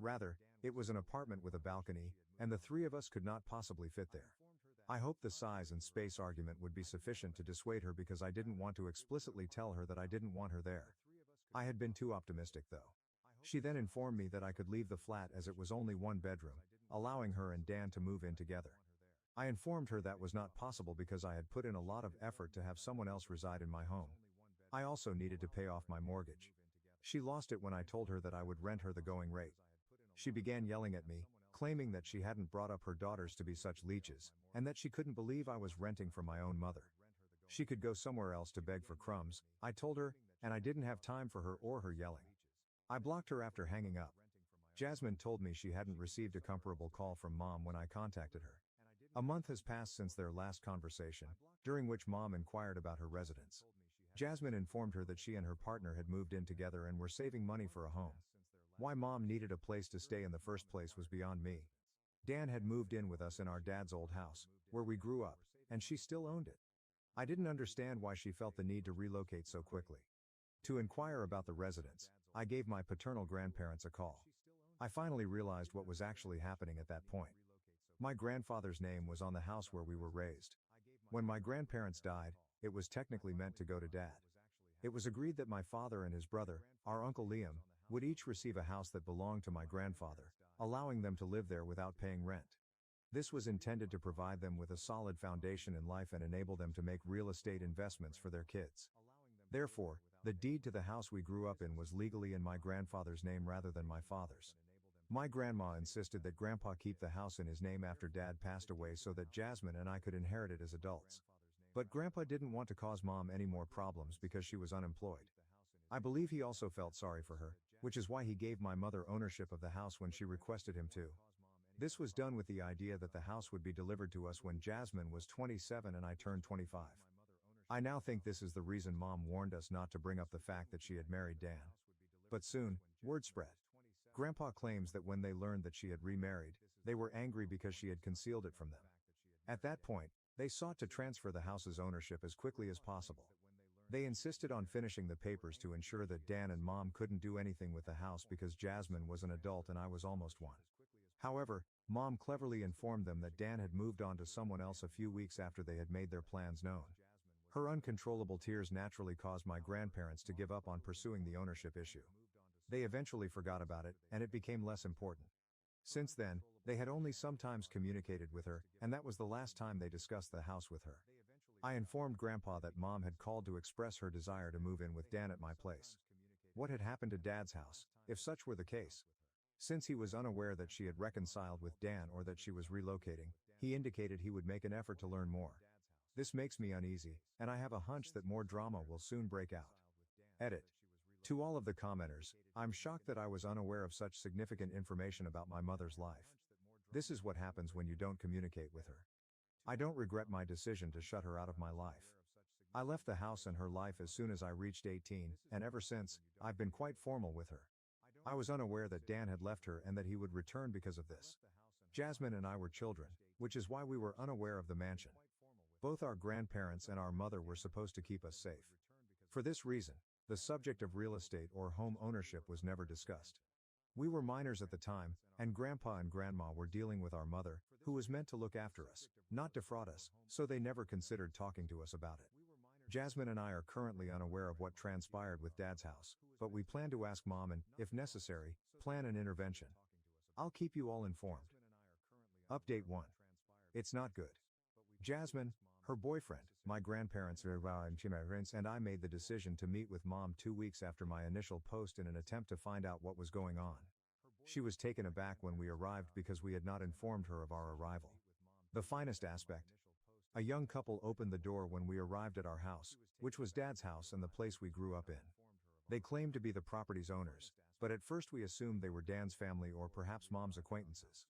Rather, it was an apartment with a balcony, and the three of us could not possibly fit there. I hoped the size and space argument would be sufficient to dissuade her because I didn't want to explicitly tell her that I didn't want her there. I had been too optimistic though. She then informed me that I could leave the flat as it was only one bedroom, allowing her and Dan to move in together. I informed her that was not possible because I had put in a lot of effort to have someone else reside in my home. I also needed to pay off my mortgage. She lost it when I told her that I would rent her the going rate. She began yelling at me, claiming that she hadn't brought up her daughters to be such leeches, and that she couldn't believe I was renting from my own mother. She could go somewhere else to beg for crumbs, I told her, and I didn't have time for her or her yelling. I blocked her after hanging up. Jasmine told me she hadn't received a comparable call from Mom when I contacted her. A month has passed since their last conversation, during which Mom inquired about her residence. Jasmine informed her that she and her partner had moved in together and were saving money for a home. Why Mom needed a place to stay in the first place was beyond me. Dan had moved in with us in our dad's old house, where we grew up, and she still owned it. I didn't understand why she felt the need to relocate so quickly. To inquire about the residence, I gave my paternal grandparents a call. I finally realized what was actually happening at that point. My grandfather's name was on the house where we were raised. When my grandparents died, it was technically meant to go to Dad. It was agreed that my father and his brother, our Uncle Liam, would each receive a house that belonged to my grandfather, allowing them to live there without paying rent. This was intended to provide them with a solid foundation in life and enable them to make real estate investments for their kids. Therefore, the deed to the house we grew up in was legally in my grandfather's name rather than my father's. My grandma insisted that Grandpa keep the house in his name after Dad passed away so that Jasmine and I could inherit it as adults. But Grandpa didn't want to cause Mom any more problems because she was unemployed. I believe he also felt sorry for her, which is why he gave my mother ownership of the house when she requested him to. This was done with the idea that the house would be delivered to us when Jasmine was 27 and I turned 25. I now think this is the reason Mom warned us not to bring up the fact that she had married Dan. But soon, word spread. Grandpa claims that when they learned that she had remarried, they were angry because she had concealed it from them. At that point, they sought to transfer the house's ownership as quickly as possible. They insisted on finishing the papers to ensure that Dan and Mom couldn't do anything with the house because Jasmine was an adult and I was almost one. However, Mom cleverly informed them that Dan had moved on to someone else a few weeks after they had made their plans known. Her uncontrollable tears naturally caused my grandparents to give up on pursuing the ownership issue. They eventually forgot about it, and it became less important. Since then, they had only sometimes communicated with her, and that was the last time they discussed the house with her. I informed Grandpa that Mom had called to express her desire to move in with Dan at my place. What had happened to Dad's house, if such were the case? Since he was unaware that she had reconciled with Dan or that she was relocating, he indicated he would make an effort to learn more. This makes me uneasy, and I have a hunch that more drama will soon break out. Edit. To all of the commenters, I'm shocked that I was unaware of such significant information about my mother's life. This is what happens when you don't communicate with her. I don't regret my decision to shut her out of my life. I left the house and her life as soon as I reached 18, and ever since, I've been quite formal with her. I was unaware that Dan had left her and that he would return because of this. Jasmine and I were children, which is why we were unaware of the mansion. Both our grandparents and our mother were supposed to keep us safe. For this reason, the subject of real estate or home ownership was never discussed. We were minors at the time, and Grandpa and Grandma were dealing with our mother, who was meant to look after us, not defraud us, so they never considered talking to us about it. Jasmine and I are currently unaware of what transpired with Dad's house, but we plan to ask Mom and, if necessary, plan an intervention. I'll keep you all informed. Update 1. It's not good. Jasmine, her boyfriend, my grandparents and I made the decision to meet with Mom 2 weeks after my initial post in an attempt to find out what was going on. She was taken aback when we arrived because we had not informed her of our arrival. The finest aspect. A young couple opened the door when we arrived at our house, which was Dad's house and the place we grew up in. They claimed to be the property's owners, but at first we assumed they were Dan's family or perhaps Mom's acquaintances.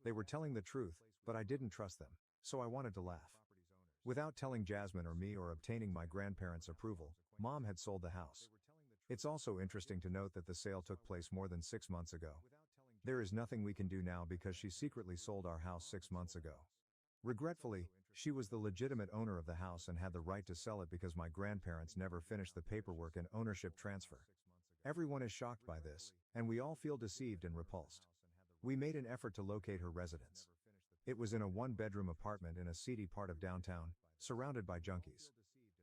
They were telling the truth, but I didn't trust them, so I wanted to laugh. Without telling Jasmine or me or obtaining my grandparents' approval, Mom had sold the house. It's also interesting to note that the sale took place more than 6 months ago. There is nothing we can do now because she secretly sold our house 6 months ago. Regretfully, she was the legitimate owner of the house and had the right to sell it because my grandparents never finished the paperwork and ownership transfer. Everyone is shocked by this, and we all feel deceived and repulsed. We made an effort to locate her residence. It was in a one-bedroom apartment in a seedy part of downtown, surrounded by junkies.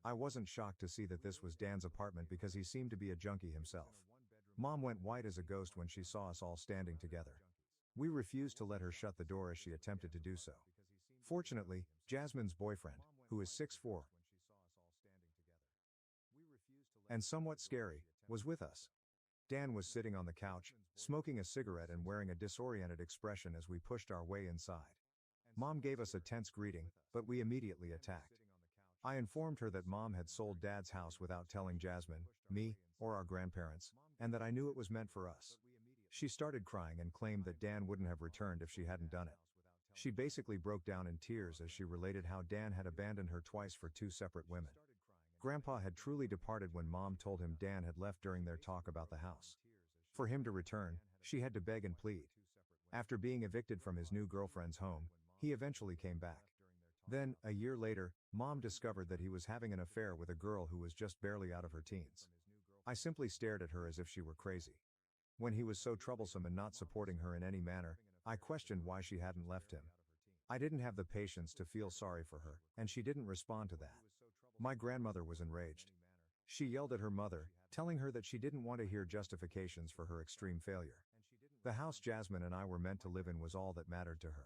I wasn't shocked to see that this was Dan's apartment because he seemed to be a junkie himself. Mom went white as a ghost when she saw us all standing together. We refused to let her shut the door as she attempted to do so. Fortunately, Jasmine's boyfriend, who is 6'4", and somewhat scary, was with us. Dan was sitting on the couch, smoking a cigarette and wearing a disoriented expression as we pushed our way inside. Mom gave us a tense greeting, but we immediately attacked. I informed her that Mom had sold Dad's house without telling Jasmine, me, or our grandparents, and that I knew it was meant for us. She started crying and claimed that Dan wouldn't have returned if she hadn't done it. She basically broke down in tears as she related how Dan had abandoned her twice for 2 separate women. Grandpa had truly departed when Mom told him Dan had left during their talk about the house. For him to return, she had to beg and plead. After being evicted from his new girlfriend's home, he eventually came back. Then, a year later, Mom discovered that he was having an affair with a girl who was just barely out of her teens. I simply stared at her as if she were crazy. When he was so troublesome and not supporting her in any manner, I questioned why she hadn't left him. I didn't have the patience to feel sorry for her, and she didn't respond to that. My grandmother was enraged. She yelled at her mother, telling her that she didn't want to hear justifications for her extreme failure. The house Jasmine and I were meant to live in was all that mattered to her.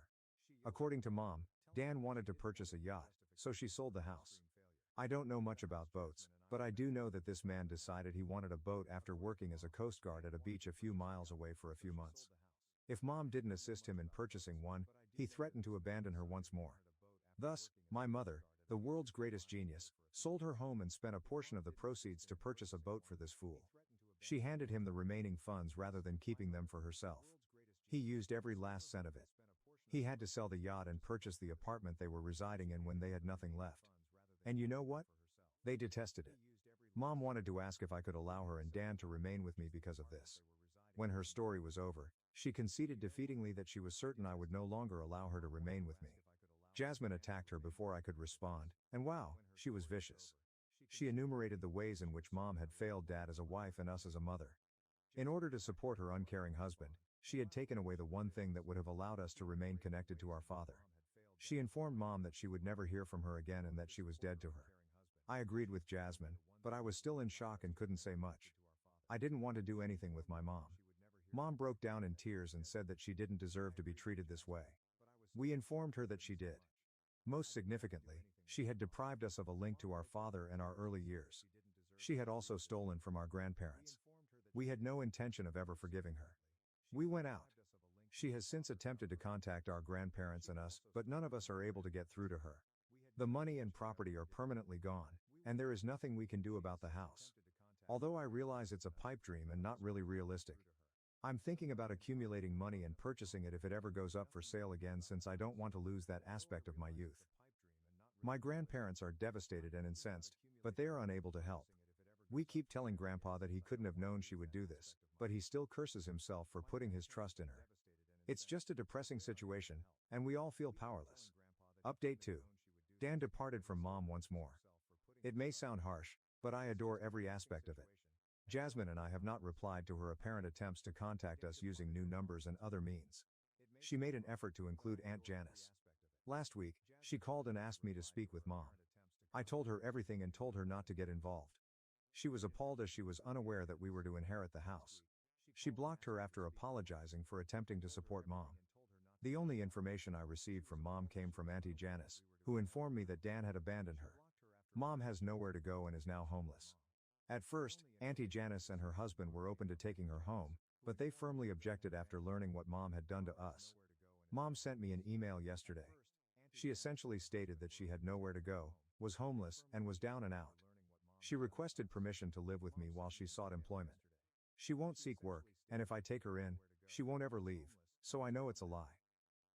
According to Mom, Dan wanted to purchase a yacht, so she sold the house. I don't know much about boats, but I do know that this man decided he wanted a boat after working as a coast guard at a beach a few miles away for a few months. If Mom didn't assist him in purchasing one, he threatened to abandon her once more. Thus, my mother, the world's greatest genius, sold her home and spent a portion of the proceeds to purchase a boat for this fool. She handed him the remaining funds rather than keeping them for herself. He used every last cent of it. He had to sell the yacht and purchase the apartment they were residing in when they had nothing left. And you know what? They detested it. Mom wanted to ask if I could allow her and Dan to remain with me because of this. When her story was over, she conceded defeatingly that she was certain I would no longer allow her to remain with me. Jasmine attacked her before I could respond, and wow, she was vicious. She enumerated the ways in which Mom had failed Dad as a wife and us as a mother. In order to support her uncaring husband, she had taken away the one thing that would have allowed us to remain connected to our father. She informed Mom that she would never hear from her again and that she was dead to her. I agreed with Jasmine, but I was still in shock and couldn't say much. I didn't want to do anything with my mom. Mom broke down in tears and said that she didn't deserve to be treated this way. We informed her that she did. Most significantly, she had deprived us of a link to our father and our early years. She had also stolen from our grandparents. We had no intention of ever forgiving her. We went out. She has since attempted to contact our grandparents and us, but none of us are able to get through to her. The money and property are permanently gone, and there is nothing we can do about the house. Although I realize it's a pipe dream and not really realistic. I'm thinking about accumulating money and purchasing it if it ever goes up for sale again, since I don't want to lose that aspect of my youth. My grandparents are devastated and incensed, but they are unable to help. We keep telling Grandpa that he couldn't have known she would do this, but he still curses himself for putting his trust in her. It's just a depressing situation, and we all feel powerless. Update 2. Dan departed from Mom once more. It may sound harsh, but I adore every aspect of it. Jasmine and I have not replied to her apparent attempts to contact us using new numbers and other means. She made an effort to include Aunt Janice. Last week, she called and asked me to speak with Mom. I told her everything and told her not to get involved. She was appalled as she was unaware that we were to inherit the house. She blocked her after apologizing for attempting to support Mom. The only information I received from Mom came from Auntie Janice, who informed me that Dan had abandoned her. Mom has nowhere to go and is now homeless. At first, Auntie Janice and her husband were open to taking her home, but they firmly objected after learning what Mom had done to us. Mom sent me an email yesterday. She essentially stated that she had nowhere to go, was homeless, and was down and out. She requested permission to live with me while she sought employment. She won't seek work, and if I take her in, she won't ever leave, so I know it's a lie.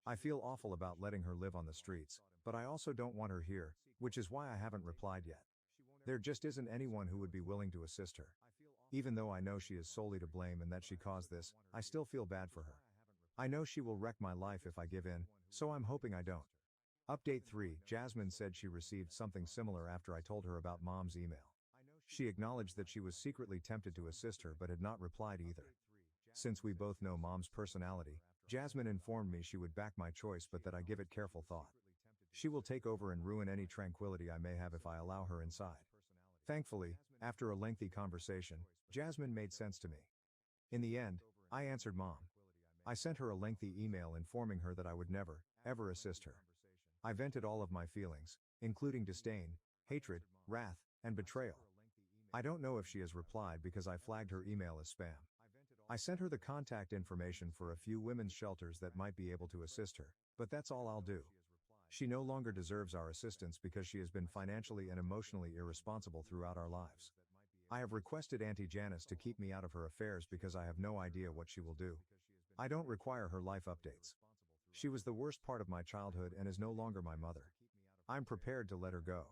I feel awful about letting her live on the streets, but I also don't want her here, which is why I haven't replied yet. There just isn't anyone who would be willing to assist her. Even though I know she is solely to blame and that she caused this, I still feel bad for her. I know she will wreck my life if I give in, so I'm hoping I don't. Update 3. Jasmine said she received something similar after I told her about Mom's email. She acknowledged that she was secretly tempted to assist her but had not replied either. Since we both know Mom's personality, Jasmine informed me she would back my choice but that I give it careful thought. She will take over and ruin any tranquility I may have if I allow her inside. Thankfully, after a lengthy conversation, Jasmine made sense to me. In the end, I answered Mom. I sent her a lengthy email informing her that I would never, ever assist her. I vented all of my feelings, including disdain, hatred, wrath, and betrayal. I don't know if she has replied because I flagged her email as spam. I sent her the contact information for a few women's shelters that might be able to assist her, but that's all I'll do. She no longer deserves our assistance because she has been financially and emotionally irresponsible throughout our lives. I have requested Auntie Janice to keep me out of her affairs because I have no idea what she will do. I don't require her life updates. She was the worst part of my childhood and is no longer my mother. I'm prepared to let her go.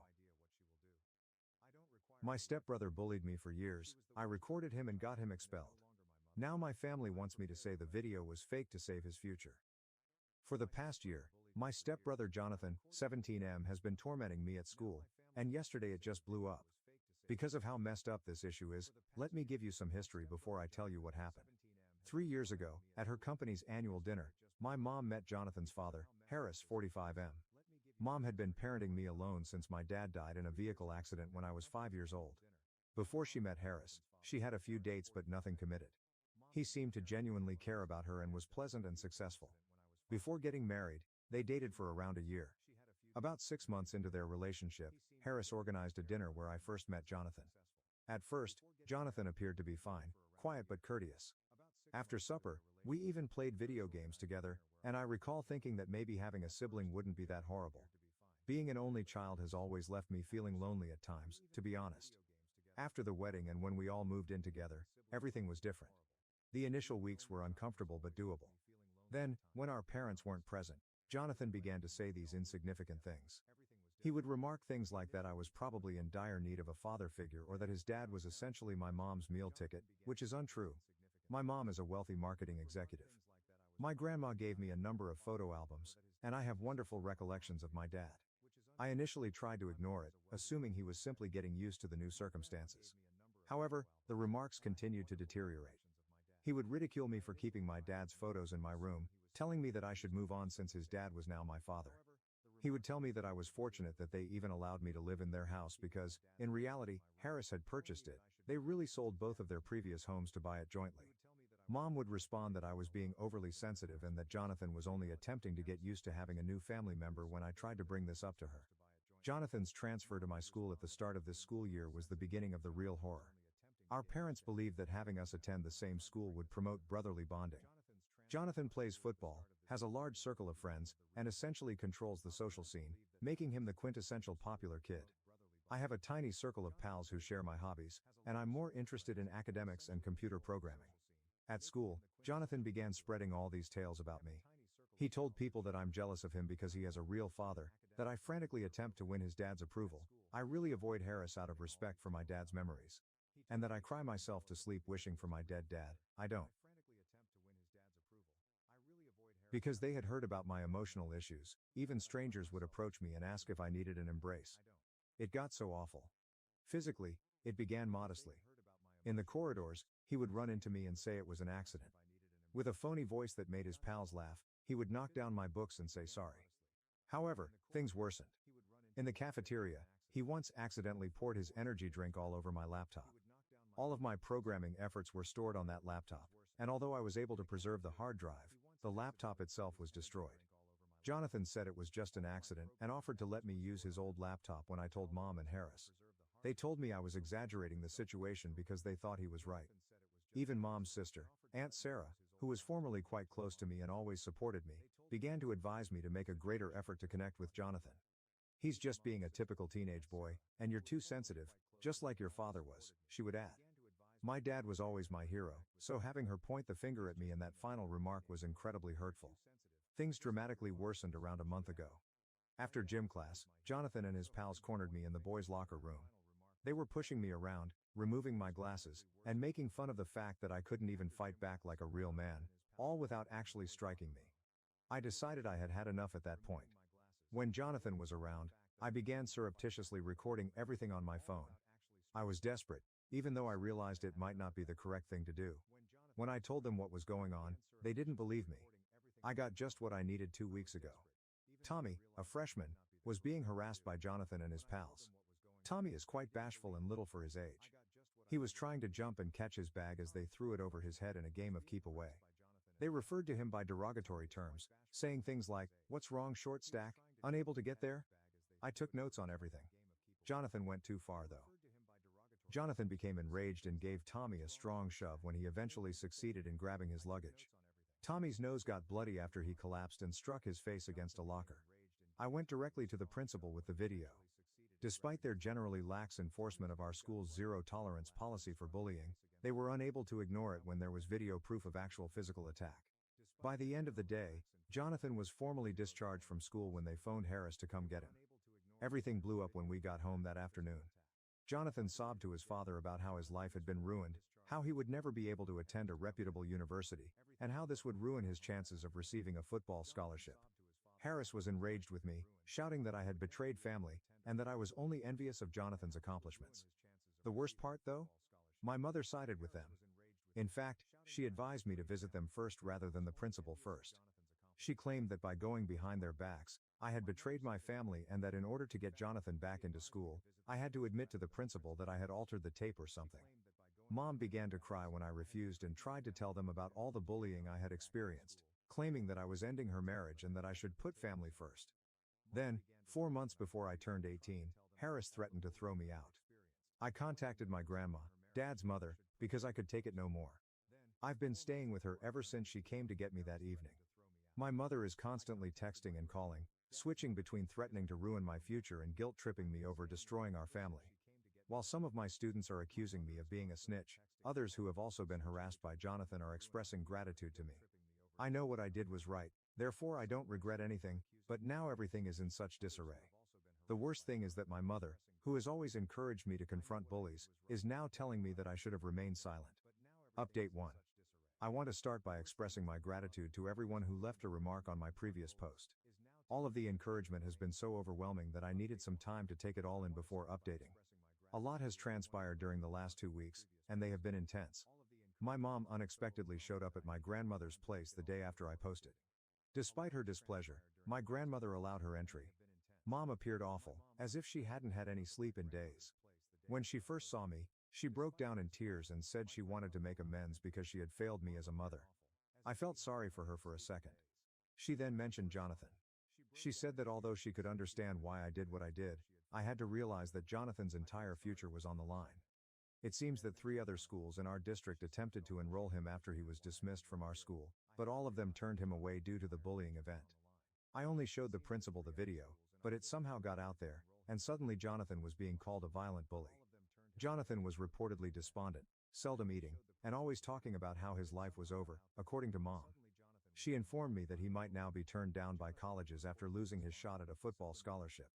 My stepbrother bullied me for years. I recorded him and got him expelled. Now my family wants me to say the video was fake to save his future. For the past year, my stepbrother Jonathan, 17M, has been tormenting me at school, and yesterday it just blew up. Because of how messed up this issue is, let me give you some history before I tell you what happened. 3 years ago, at her company's annual dinner, my mom met Jonathan's father, Harris, 45M. Mom had been parenting me alone since my dad died in a vehicle accident when I was 5 years old. Before she met Harris, she had a few dates but nothing committed. He seemed to genuinely care about her and was pleasant and successful. Before getting married, they dated for around a year. About 6 months into their relationship, Harris organized a dinner where I first met Jonathan. At first, Jonathan appeared to be fine, quiet but courteous. After supper, we even played video games together, and I recall thinking that maybe having a sibling wouldn't be that horrible. Being an only child has always left me feeling lonely at times, to be honest. After the wedding and when we all moved in together, everything was different. The initial weeks were uncomfortable but doable. Then, when our parents weren't present, Jonathan began to say these insignificant things. He would remark things like that I was probably in dire need of a father figure or that his dad was essentially my mom's meal ticket, which is untrue. My mom is a wealthy marketing executive. My grandma gave me a number of photo albums, and I have wonderful recollections of my dad. I initially tried to ignore it, assuming he was simply getting used to the new circumstances. However, the remarks continued to deteriorate. He would ridicule me for keeping my dad's photos in my room, telling me that I should move on since his dad was now my father. He would tell me that I was fortunate that they even allowed me to live in their house because, in reality, Harris had purchased it. They really sold both of their previous homes to buy it jointly. Mom would respond that I was being overly sensitive and that Jonathan was only attempting to get used to having a new family member when I tried to bring this up to her. Jonathan's transfer to my school at the start of this school year was the beginning of the real horror. Our parents believed that having us attend the same school would promote brotherly bonding. Jonathan plays football, has a large circle of friends, and essentially controls the social scene, making him the quintessential popular kid. I have a tiny circle of pals who share my hobbies, and I'm more interested in academics and computer programming. At school, Jonathan began spreading all these tales about me. He told people that I'm jealous of him because he has a real father, that I frantically attempt to win his dad's approval, I really avoid Harris out of respect for my dad's memories, and that I cry myself to sleep wishing for my dead dad. I don't. Because they had heard about my emotional issues, even strangers would approach me and ask if I needed an embrace. It got so awful. Physically, it began modestly. In the corridors, he would run into me and say it was an accident. With a phony voice that made his pals laugh, he would knock down my books and say sorry. However, things worsened. In the cafeteria, he once accidentally poured his energy drink all over my laptop. All of my programming efforts were stored on that laptop, and although I was able to preserve the hard drive, the laptop itself was destroyed. Jonathan said it was just an accident and offered to let me use his old laptop when I told Mom and Harris. They told me I was exaggerating the situation because they thought he was right. Even Mom's sister, Aunt Sarah, who was formerly quite close to me and always supported me, began to advise me to make a greater effort to connect with Jonathan. He's just being a typical teenage boy, and you're too sensitive, just like your father was, she would add. My dad was always my hero, so having her point the finger at me in that final remark was incredibly hurtful. Things dramatically worsened around a month ago. After gym class, Jonathan and his pals cornered me in the boys' locker room. They were pushing me around, removing my glasses, and making fun of the fact that I couldn't even fight back like a real man, all without actually striking me. I decided I had had enough at that point. When Jonathan was around, I began surreptitiously recording everything on my phone. I was desperate, even though I realized it might not be the correct thing to do. When I told them what was going on, they didn't believe me. I got just what I needed 2 weeks ago. Tommy, a freshman, was being harassed by Jonathan and his pals. Tommy is quite bashful and little for his age. He was trying to jump and catch his bag as they threw it over his head in a game of keep away. They referred to him by derogatory terms, saying things like, "What's wrong, short stack? Unable to get there?" I took notes on everything. Jonathan went too far though. Jonathan became enraged and gave Tommy a strong shove when he eventually succeeded in grabbing his luggage. Tommy's nose got bloody after he collapsed and struck his face against a locker. I went directly to the principal with the video. Despite their generally lax enforcement of our school's zero-tolerance policy for bullying, they were unable to ignore it when there was video proof of actual physical attack. By the end of the day, Jonathan was formally discharged from school when they phoned Harris to come get him. Everything blew up when we got home that afternoon. Jonathan sobbed to his father about how his life had been ruined, how he would never be able to attend a reputable university, and how this would ruin his chances of receiving a football scholarship. Harris was enraged with me, shouting that I had betrayed family, and that I was only envious of Jonathan's accomplishments. The worst part, though? My mother sided with them. In fact, she advised me to visit them first rather than the principal first. She claimed that by going behind their backs, I had betrayed my family and that in order to get Jonathan back into school, I had to admit to the principal that I had altered the tape or something. Mom began to cry when I refused and tried to tell them about all the bullying I had experienced, claiming that I was ending her marriage and that I should put family first. Then, 4 months before I turned 18, Harris threatened to throw me out. I contacted my grandma, Dad's mother, because I could take it no more. I've been staying with her ever since she came to get me that evening. My mother is constantly texting and calling, switching between threatening to ruin my future and guilt-tripping me over destroying our family. While some of my students are accusing me of being a snitch, others who have also been harassed by Jonathan are expressing gratitude to me. I know what I did was right, therefore I don't regret anything, but now everything is in such disarray. The worst thing is that my mother, who has always encouraged me to confront bullies, is now telling me that I should have remained silent. Update 1. I want to start by expressing my gratitude to everyone who left a remark on my previous post. All of the encouragement has been so overwhelming that I needed some time to take it all in before updating. A lot has transpired during the last 2 weeks, and they have been intense. My mom unexpectedly showed up at my grandmother's place the day after I posted. Despite her displeasure, my grandmother allowed her entry. Mom appeared awful, as if she hadn't had any sleep in days. When she first saw me, she broke down in tears and said she wanted to make amends because she had failed me as a mother. I felt sorry for her for a second. She then mentioned Jonathan. She said that although she could understand why I did what I did, I had to realize that Jonathan's entire future was on the line. It seems that 3 other schools in our district attempted to enroll him after he was dismissed from our school, but all of them turned him away due to the bullying event. I only showed the principal the video, but it somehow got out there, and suddenly Jonathan was being called a violent bully. Jonathan was reportedly despondent, seldom eating, and always talking about how his life was over, according to Mom. She informed me that he might now be turned down by colleges after losing his shot at a football scholarship.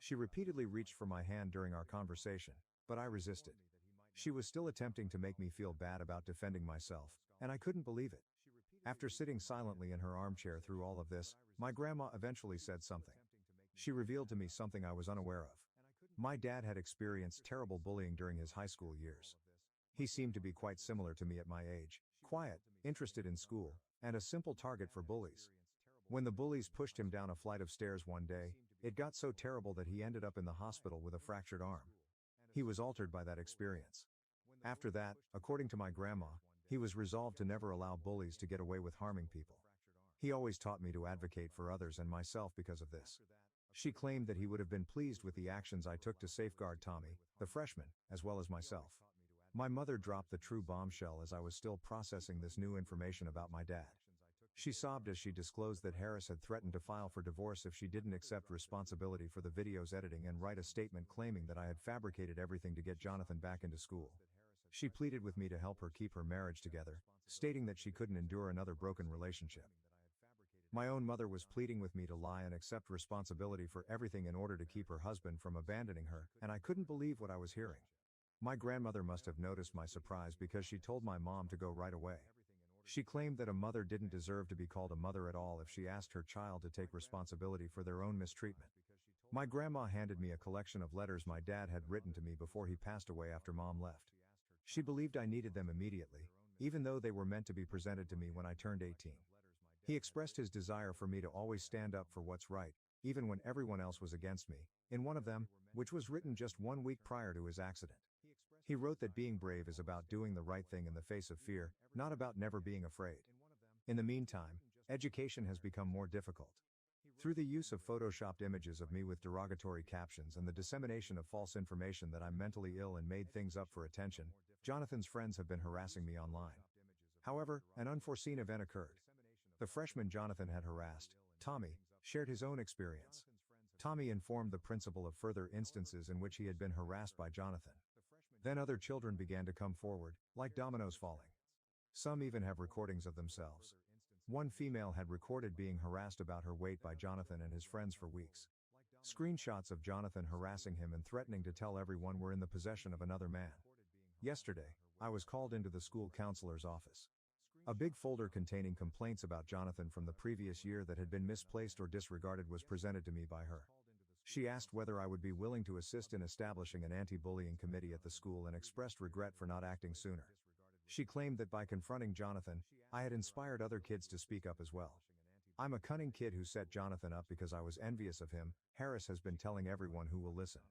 She repeatedly reached for my hand during our conversation, but I resisted. She was still attempting to make me feel bad about defending myself, and I couldn't believe it. After sitting silently in her armchair through all of this, my grandma eventually said something. She revealed to me something I was unaware of. My dad had experienced terrible bullying during his high school years. He seemed to be quite similar to me at my age, quiet, interested in school, and a simple target for bullies. When the bullies pushed him down a flight of stairs one day, it got so terrible that he ended up in the hospital with a fractured arm. He was altered by that experience. After that, according to my grandma, he was resolved to never allow bullies to get away with harming people. He always taught me to advocate for others and myself because of this. She claimed that he would have been pleased with the actions I took to safeguard Tommy, the freshman, as well as myself. My mother dropped the true bombshell as I was still processing this new information about my dad. She sobbed as she disclosed that Harris had threatened to file for divorce if she didn't accept responsibility for the video's editing and write a statement claiming that I had fabricated everything to get Jonathan back into school. She pleaded with me to help her keep her marriage together, stating that she couldn't endure another broken relationship. My own mother was pleading with me to lie and accept responsibility for everything in order to keep her husband from abandoning her, and I couldn't believe what I was hearing. My grandmother must have noticed my surprise because she told my mom to go right away. She claimed that a mother didn't deserve to be called a mother at all if she asked her child to take responsibility for their own mistreatment. My grandma handed me a collection of letters my dad had written to me before he passed away after mom left. She believed I needed them immediately, even though they were meant to be presented to me when I turned 18. He expressed his desire for me to always stand up for what's right, even when everyone else was against me, in one of them, which was written just 1 week prior to his accident. He wrote that being brave is about doing the right thing in the face of fear, not about never being afraid. In the meantime, education has become more difficult. Through the use of photoshopped images of me with derogatory captions and the dissemination of false information that I'm mentally ill and made things up for attention, Jonathan's friends have been harassing me online. However, an unforeseen event occurred. The freshman Jonathan had harassed, Tommy, shared his own experience. Tommy informed the principal of further instances in which he had been harassed by Jonathan. Then other children began to come forward, like dominoes falling. Some even have recordings of themselves. One female had recorded being harassed about her weight by Jonathan and his friends for weeks. Screenshots of Jonathan harassing him and threatening to tell everyone were in the possession of another man. Yesterday, I was called into the school counselor's office. A big folder containing complaints about Jonathan from the previous year that had been misplaced or disregarded was presented to me by her. She asked whether I would be willing to assist in establishing an anti-bullying committee at the school and expressed regret for not acting sooner. She claimed that by confronting Jonathan, I had inspired other kids to speak up as well. I'm a cunning kid who set Jonathan up because I was envious of him, Harris has been telling everyone who will listen.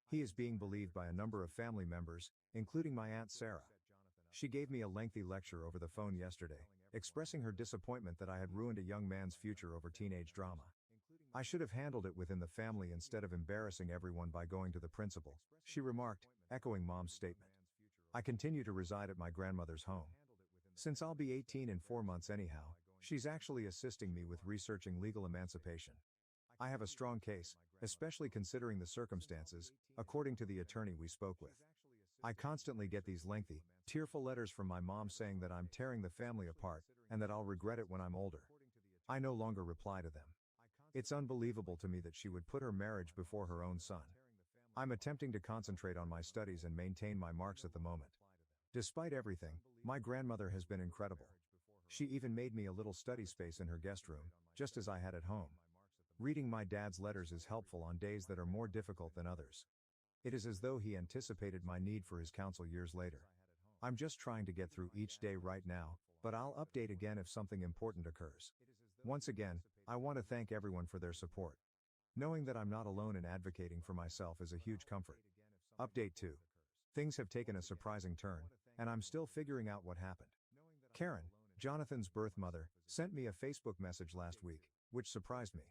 He is being believed by a number of family members, including my Aunt Sarah. She gave me a lengthy lecture over the phone yesterday, expressing her disappointment that I had ruined a young man's future over teenage drama. I should have handled it within the family instead of embarrassing everyone by going to the principal, she remarked, echoing Mom's statement. I continue to reside at my grandmother's home. Since I'll be 18 in 4 months anyhow, she's actually assisting me with researching legal emancipation. I have a strong case, especially considering the circumstances, according to the attorney we spoke with. I constantly get these lengthy, tearful letters from my mom saying that I'm tearing the family apart, and that I'll regret it when I'm older. I no longer reply to them. It's unbelievable to me that she would put her marriage before her own son. I'm attempting to concentrate on my studies and maintain my marks at the moment. Despite everything, my grandmother has been incredible. She even made me a little study space in her guest room, just as I had at home. Reading my dad's letters is helpful on days that are more difficult than others. It is as though he anticipated my need for his counsel years later. I'm just trying to get through each day right now, but I'll update again if something important occurs. Once again, I want to thank everyone for their support. Knowing that I'm not alone in advocating for myself is a huge comfort. Update 2. Things have taken a surprising turn, and I'm still figuring out what happened. Karen, Jonathan's birth mother, sent me a Facebook message last week, which surprised me.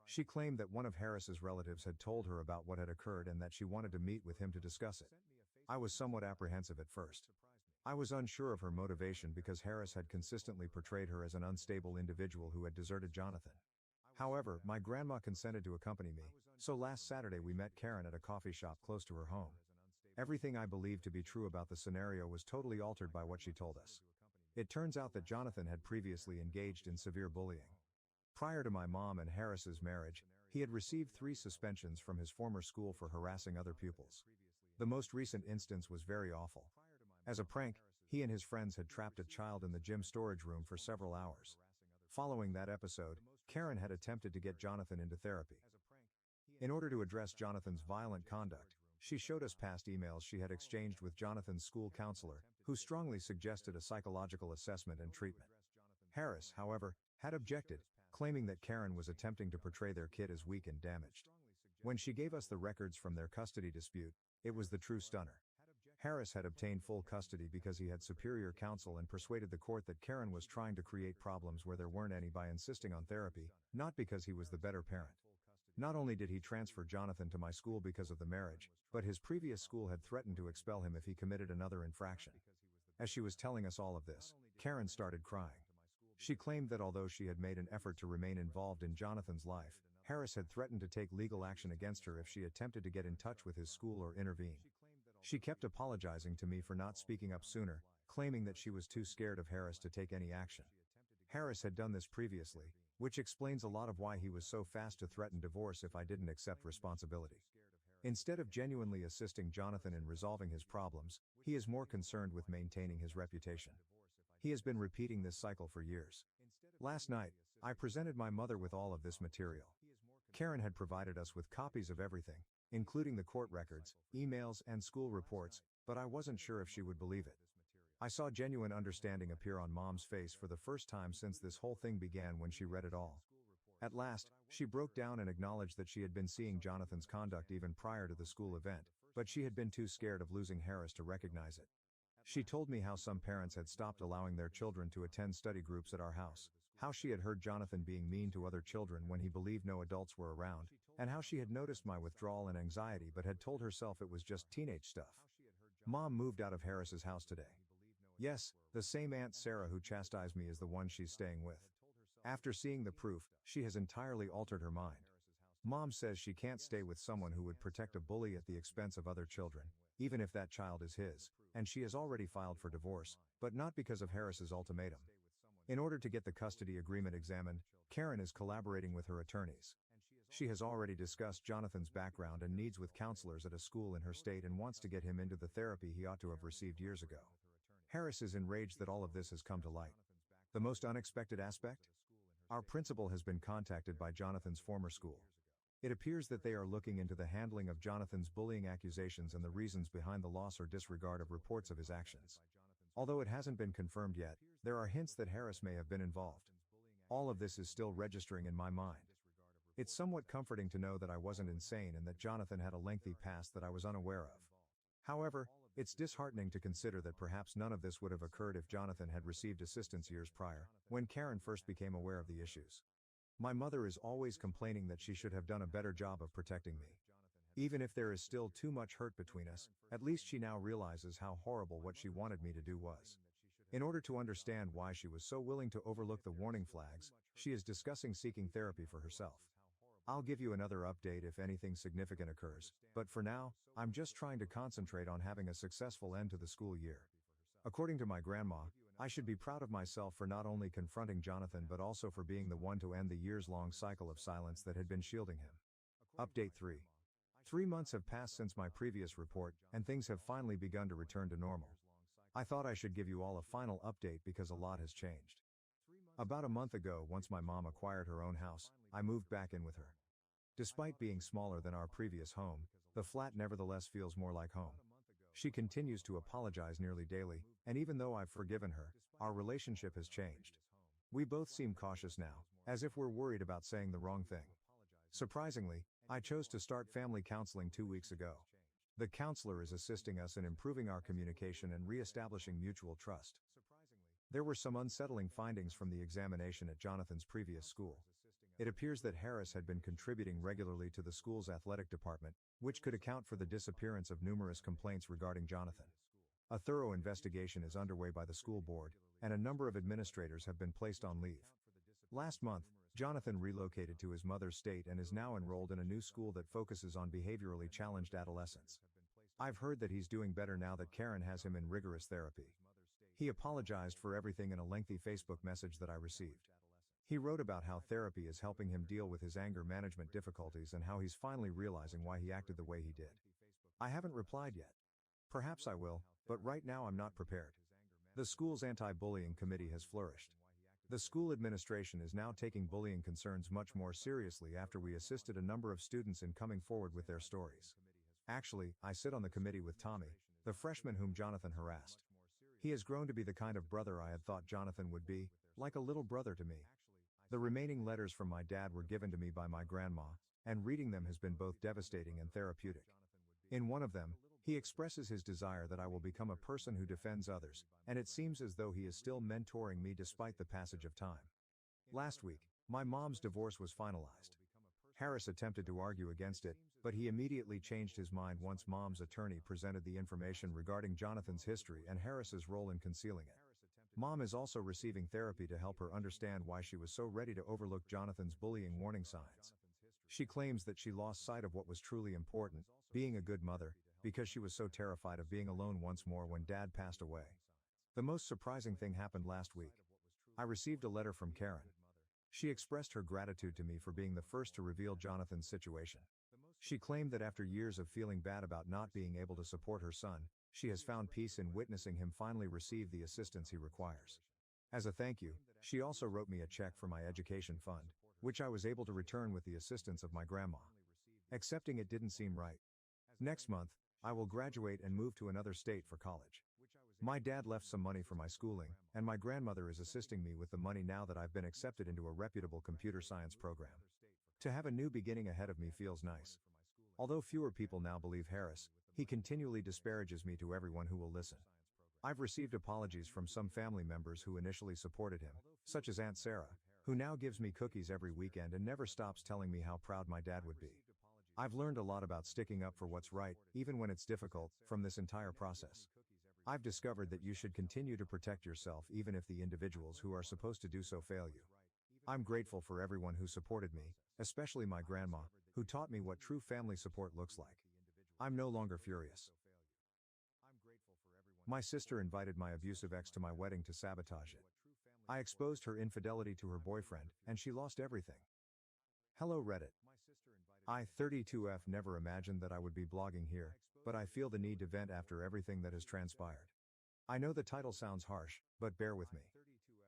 She claimed that one of Harris's relatives had told her about what had occurred and that she wanted to meet with him to discuss it. I was somewhat apprehensive at first. I was unsure of her motivation because Harris had consistently portrayed her as an unstable individual who had deserted Jonathan. However, my grandma consented to accompany me, so last Saturday we met Karen at a coffee shop close to her home. Everything I believed to be true about the scenario was totally altered by what she told us. It turns out that Jonathan had previously engaged in severe bullying. Prior to my mom and Harris's marriage, he had received 3 suspensions from his former school for harassing other pupils. The most recent instance was very awful. As a prank, he and his friends had trapped a child in the gym storage room for several hours. Following that episode, Karen had attempted to get Jonathan into therapy. In order to address Jonathan's violent conduct, she showed us past emails she had exchanged with Jonathan's school counselor, who strongly suggested a psychological assessment and treatment. Harris, however, had objected, claiming that Karen was attempting to portray their kid as weak and damaged. When she gave us the records from their custody dispute, it was the true stunner. Harris had obtained full custody because he had superior counsel and persuaded the court that Karen was trying to create problems where there weren't any by insisting on therapy, not because he was the better parent. Not only did he transfer Jonathan to my school because of the marriage, but his previous school had threatened to expel him if he committed another infraction. As she was telling us all of this, Karen started crying. She claimed that although she had made an effort to remain involved in Jonathan's life, Harris had threatened to take legal action against her if she attempted to get in touch with his school or intervene. She kept apologizing to me for not speaking up sooner, claiming that she was too scared of Harris to take any action. Harris had done this previously, which explains a lot of why he was so fast to threaten divorce if I didn't accept responsibility. Instead of genuinely assisting Jonathan in resolving his problems, he is more concerned with maintaining his reputation. He has been repeating this cycle for years. Last night, I presented my mother with all of this material. Karen had provided us with copies of everything, including the court records, emails, and school reports, but I wasn't sure if she would believe it. I saw genuine understanding appear on Mom's face for the first time since this whole thing began when she read it all. At last, she broke down and acknowledged that she had been seeing Jonathan's conduct even prior to the school event, but she had been too scared of losing Harris to recognize it. She told me how some parents had stopped allowing their children to attend study groups at our house, how she had heard Jonathan being mean to other children when he believed no adults were around, and how she had noticed my withdrawal and anxiety but had told herself it was just teenage stuff. Mom moved out of Harris's house today. Yes, the same Aunt Sarah who chastised me is the one she's staying with. After seeing the proof, she has entirely altered her mind. Mom says she can't stay with someone who would protect a bully at the expense of other children, even if that child is his, and she has already filed for divorce, but not because of Harris's ultimatum. In order to get the custody agreement examined, Karen is collaborating with her attorneys. She has already discussed Jonathan's background and needs with counselors at a school in her state and wants to get him into the therapy he ought to have received years ago. Harris is enraged that all of this has come to light. The most unexpected aspect? Our principal has been contacted by Jonathan's former school. It appears that they are looking into the handling of Jonathan's bullying accusations and the reasons behind the loss or disregard of reports of his actions. Although it hasn't been confirmed yet, there are hints that Harris may have been involved. All of this is still registering in my mind. It's somewhat comforting to know that I wasn't insane and that Jonathan had a lengthy past that I was unaware of. However, it's disheartening to consider that perhaps none of this would have occurred if Jonathan had received assistance years prior, when Karen first became aware of the issues. My mother is always complaining that she should have done a better job of protecting me. Even if there is still too much hurt between us, at least she now realizes how horrible what she wanted me to do was. In order to understand why she was so willing to overlook the warning flags, she is discussing seeking therapy for herself. I'll give you another update if anything significant occurs, but for now, I'm just trying to concentrate on having a successful end to the school year. According to my grandma, I should be proud of myself for not only confronting Jonathan but also for being the one to end the years-long cycle of silence that had been shielding him. Update 3. 3 months have passed since my previous report, and things have finally begun to return to normal. I thought I should give you all a final update because a lot has changed. About a month ago, once my mom acquired her own house, I moved back in with her. Despite being smaller than our previous home, the flat nevertheless feels more like home. She continues to apologize nearly daily, and even though I've forgiven her, our relationship has changed. We both seem cautious now, as if we're worried about saying the wrong thing. Surprisingly, I chose to start family counseling 2 weeks ago. The counselor is assisting us in improving our communication and re-establishing mutual trust. There were some unsettling findings from the examination at Jonathan's previous school. It appears that Harris had been contributing regularly to the school's athletic department, which could account for the disappearance of numerous complaints regarding Jonathan. A thorough investigation is underway by the school board, and a number of administrators have been placed on leave. Last month, Jonathan relocated to his mother's state and is now enrolled in a new school that focuses on behaviorally challenged adolescents. I've heard that he's doing better now that Karen has him in rigorous therapy. He apologized for everything in a lengthy Facebook message that I received. He wrote about how therapy is helping him deal with his anger management difficulties and how he's finally realizing why he acted the way he did. I haven't replied yet. Perhaps I will, but right now I'm not prepared. The school's anti-bullying committee has flourished. The school administration is now taking bullying concerns much more seriously after we assisted a number of students in coming forward with their stories. Actually, I sit on the committee with Tommy, the freshman whom Jonathan harassed. He has grown to be the kind of brother I had thought Jonathan would be, like a little brother to me. The remaining letters from my dad were given to me by my grandma, and reading them has been both devastating and therapeutic. In one of them, he expresses his desire that I will become a person who defends others, and it seems as though he is still mentoring me despite the passage of time. Last week, my mom's divorce was finalized. Harris attempted to argue against it, but he immediately changed his mind once mom's attorney presented the information regarding Jonathan's history and Harris's role in concealing it. Mom is also receiving therapy to help her understand why she was so ready to overlook Jonathan's bullying warning signs. She claims that she lost sight of what was truly important, being a good mother, because she was so terrified of being alone once more when Dad passed away. The most surprising thing happened last week. I received a letter from Karen. She expressed her gratitude to me for being the first to reveal Jonathan's situation. She claimed that after years of feeling bad about not being able to support her son, she has found peace in witnessing him finally receive the assistance he requires. As a thank you, she also wrote me a check for my education fund, which I was able to return with the assistance of my grandma. Accepting it didn't seem right. Next month, I will graduate and move to another state for college. My dad left some money for my schooling, and my grandmother is assisting me with the money now that I've been accepted into a reputable computer science program. To have a new beginning ahead of me feels nice. Although fewer people now believe Harris, he continually disparages me to everyone who will listen. I've received apologies from some family members who initially supported him, such as Aunt Sarah, who now gives me cookies every weekend and never stops telling me how proud my dad would be. I've learned a lot about sticking up for what's right, even when it's difficult, from this entire process. I've discovered that you should continue to protect yourself even if the individuals who are supposed to do so fail you. I'm grateful for everyone who supported me, especially my grandma, who taught me what true family support looks like. I'm no longer furious. My sister invited my abusive ex to my wedding to sabotage it. I exposed her infidelity to her boyfriend, and she lost everything. Hello Reddit. I, 32F, never imagined that I would be blogging here, but I feel the need to vent after everything that has transpired. I know the title sounds harsh, but bear with me.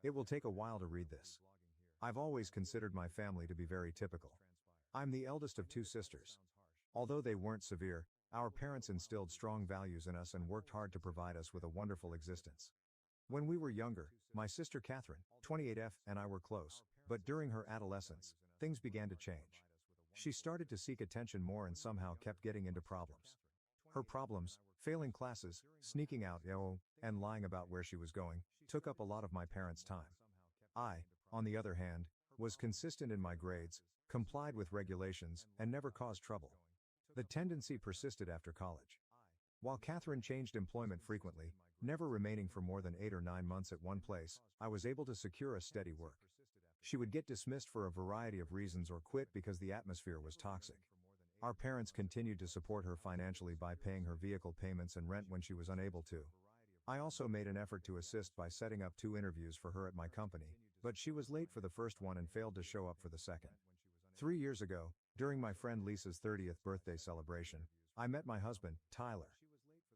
It will take a while to read this. I've always considered my family to be very typical. I'm the eldest of 2 sisters. Although they weren't severe, our parents instilled strong values in us and worked hard to provide us with a wonderful existence. When we were younger, my sister Catherine, 28F, and I were close, but during her adolescence, things began to change. She started to seek attention more and somehow kept getting into problems. Her problems, failing classes, sneaking out, and lying about where she was going, took up a lot of my parents' time. I, on the other hand, was consistent in my grades, complied with regulations, and never caused trouble. The tendency persisted after college. While Catherine changed employment frequently, never remaining for more than 8 or 9 months at one place, I was able to secure a steady work. She would get dismissed for a variety of reasons or quit because the atmosphere was toxic. Our parents continued to support her financially by paying her vehicle payments and rent when she was unable to. I also made an effort to assist by setting up 2 interviews for her at my company, but she was late for the first one and failed to show up for the second. 3 years ago, during my friend Lisa's 30th birthday celebration, I met my husband, Tyler.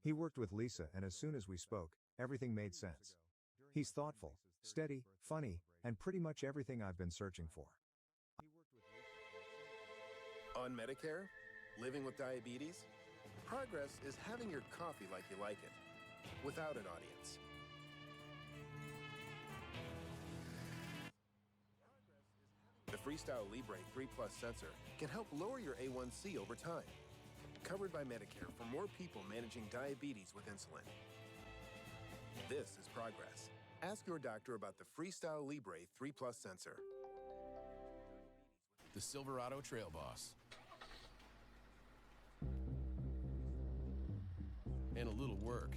He worked with Lisa, and as soon as we spoke, everything made sense. He's thoughtful, steady, funny, and pretty much everything I've been searching for. On Medicare? Living with diabetes? Progress is having your coffee like you like it, without an audience. The Freestyle Libre 3 Plus sensor can help lower your A1C over time. Covered by Medicare for more people managing diabetes with insulin. This is progress. Ask your doctor about the Freestyle Libre 3 Plus sensor. The Silverado Trail Boss. And a little work.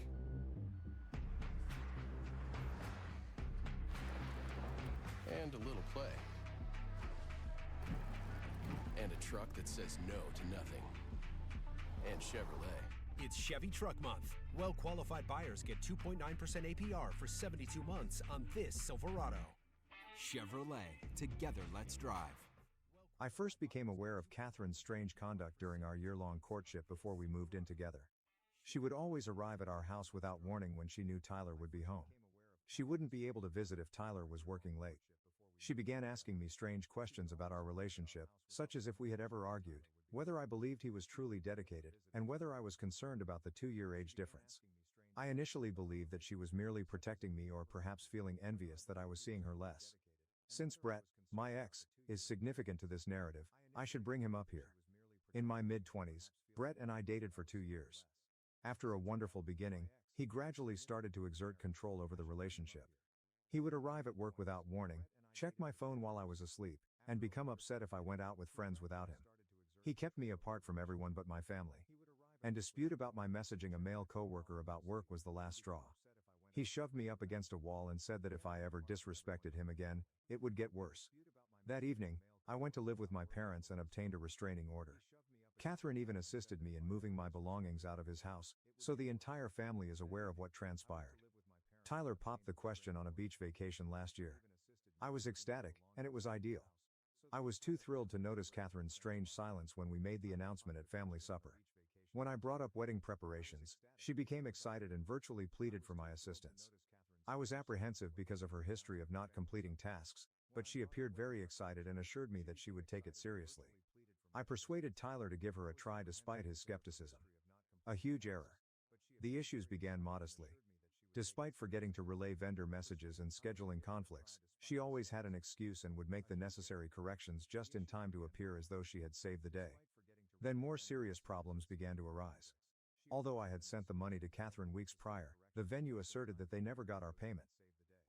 And a little play. And a truck that says no to nothing. And Chevrolet. It's Chevy Truck Month. Well-qualified buyers get 2.9% APR for 72 months on this Silverado. Chevrolet. Together, let's drive. I first became aware of Catherine's strange conduct during our year-long courtship before we moved in together. She would always arrive at our house without warning when she knew Tyler would be home. She wouldn't be able to visit if Tyler was working late. She began asking me strange questions about our relationship, such as if we had ever argued, whether I believed he was truly dedicated, and whether I was concerned about the 2-year age difference. I initially believed that she was merely protecting me or perhaps feeling envious that I was seeing her less. Since Brett, my ex, is significant to this narrative, I should bring him up here. In my mid-20s, Brett and I dated for 2 years. After a wonderful beginning, he gradually started to exert control over the relationship. He would arrive at work without warning, check my phone while I was asleep, and become upset if I went out with friends without him. He kept me apart from everyone but my family. And dispute about my messaging a male coworker about work was the last straw. He shoved me up against a wall and said that if I ever disrespected him again, it would get worse. That evening, I went to live with my parents and obtained a restraining order. Catherine even assisted me in moving my belongings out of his house, so the entire family is aware of what transpired. Tyler popped the question on a beach vacation last year. I was ecstatic, and it was ideal. I was too thrilled to notice Catherine's strange silence when we made the announcement at family supper. When I brought up wedding preparations, she became excited and virtually pleaded for my assistance. I was apprehensive because of her history of not completing tasks, but she appeared very excited and assured me that she would take it seriously. I persuaded Tyler to give her a try despite his skepticism. A huge error. The issues began modestly. Despite forgetting to relay vendor messages and scheduling conflicts, she always had an excuse and would make the necessary corrections just in time to appear as though she had saved the day. Then more serious problems began to arise. Although I had sent the money to Catherine weeks prior, the venue asserted that they never got our payment.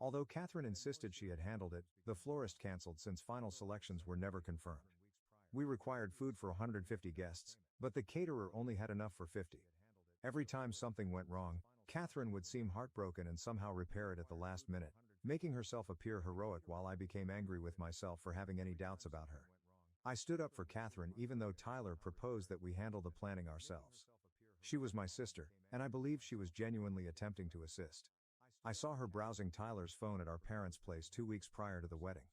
Although Catherine insisted she had handled it, the florist canceled since final selections were never confirmed. We required food for 150 guests, but the caterer only had enough for 50. Every time something went wrong, Catherine would seem heartbroken and somehow repair it at the last minute, making herself appear heroic while I became angry with myself for having any doubts about her. I stood up for Catherine even though Tyler proposed that we handle the planning ourselves. She was my sister, and I believed she was genuinely attempting to assist. I saw her browsing Tyler's phone at our parents' place 2 weeks prior to the wedding.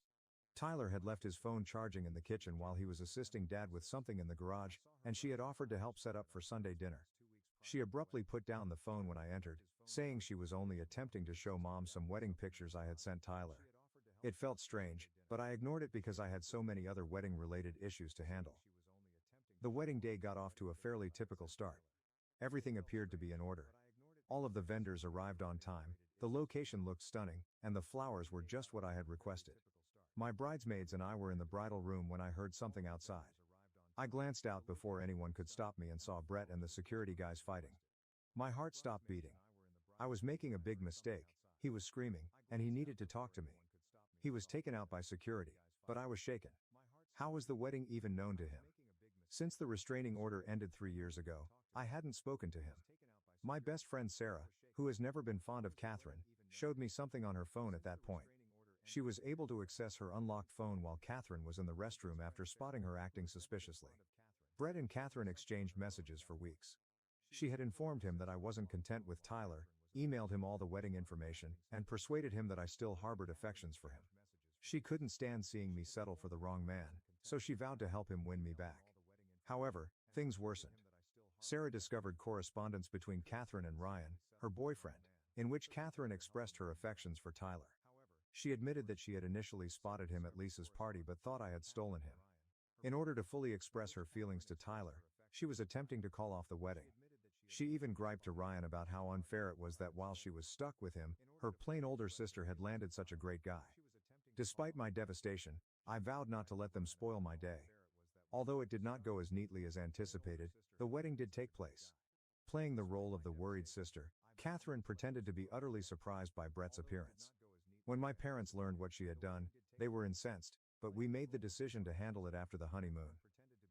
Tyler had left his phone charging in the kitchen while he was assisting Dad with something in the garage, and she had offered to help set up for Sunday dinner. She abruptly put down the phone when I entered, saying she was only attempting to show Mom some wedding pictures I had sent Tyler. It felt strange, but I ignored it because I had so many other wedding-related issues to handle. The wedding day got off to a fairly typical start. Everything appeared to be in order. All of the vendors arrived on time, the location looked stunning, and the flowers were just what I had requested. My bridesmaids and I were in the bridal room when I heard something outside. I glanced out before anyone could stop me and saw Brett and the security guys fighting. My heart stopped beating. I was making a big mistake, he was screaming, and he needed to talk to me. He was taken out by security, but I was shaken. How was the wedding even known to him? Since the restraining order ended 3 years ago, I hadn't spoken to him. My best friend Sarah, who has never been fond of Catherine, showed me something on her phone at that point. She was able to access her unlocked phone while Catherine was in the restroom after spotting her acting suspiciously. Brett and Catherine exchanged messages for weeks. She had informed him that I wasn't content with Tyler, emailed him all the wedding information, and persuaded him that I still harbored affections for him. She couldn't stand seeing me settle for the wrong man, so she vowed to help him win me back. However, things worsened. Sarah discovered correspondence between Catherine and Ryan, her boyfriend, in which Catherine expressed her affections for Tyler. She admitted that she had initially spotted him at Lisa's party but thought I had stolen him. In order to fully express her feelings to Tyler, she was attempting to call off the wedding. She even griped to Ryan about how unfair it was that while she was stuck with him, her plain older sister had landed such a great guy. Despite my devastation, I vowed not to let them spoil my day. Although it did not go as neatly as anticipated, the wedding did take place. Playing the role of the worried sister, Catherine pretended to be utterly surprised by Brett's appearance. When my parents learned what she had done, they were incensed, but we made the decision to handle it after the honeymoon.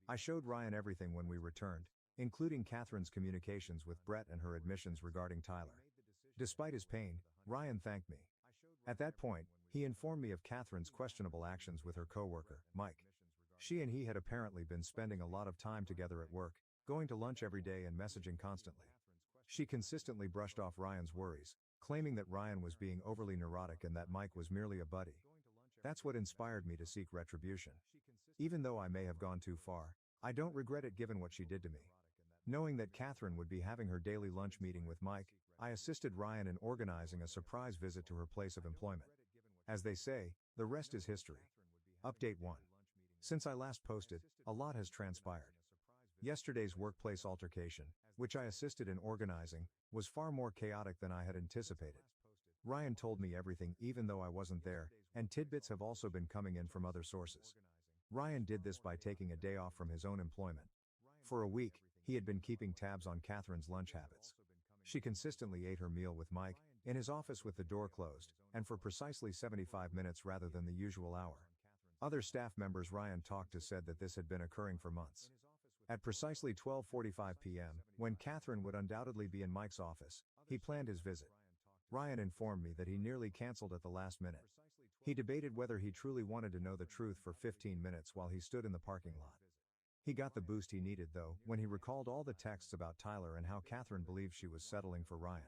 I showed Ryan everything when we returned, including Catherine's communications with Brett and her admissions regarding Tyler. Despite his pain, Ryan thanked me. At that point, he informed me of Catherine's questionable actions with her coworker, Mike. She and he had apparently been spending a lot of time together at work, going to lunch every day and messaging constantly. She consistently brushed off Ryan's worries, claiming that Ryan was being overly neurotic and that Mike was merely a buddy. That's what inspired me to seek retribution. Even though I may have gone too far, I don't regret it given what she did to me. Knowing that Catherine would be having her daily lunch meeting with Mike, I assisted Ryan in organizing a surprise visit to her place of employment. As they say, the rest is history. Update 1. Since I last posted, a lot has transpired. Yesterday's workplace altercation, which I assisted in organizing, was far more chaotic than I had anticipated. Ryan told me everything even though I wasn't there, and tidbits have also been coming in from other sources. Ryan did this by taking a day off from his own employment. For a week, he had been keeping tabs on Catherine's lunch habits. She consistently ate her meal with Mike, in his office with the door closed, and for precisely 75 minutes rather than the usual hour. Other staff members Ryan talked to said that this had been occurring for months. At precisely 12:45 p.m., when Catherine would undoubtedly be in Mike's office, he planned his visit. Ryan informed me that he nearly canceled at the last minute. He debated whether he truly wanted to know the truth for 15 minutes while he stood in the parking lot. He got the boost he needed though, when he recalled all the texts about Tyler and how Catherine believed she was settling for Ryan.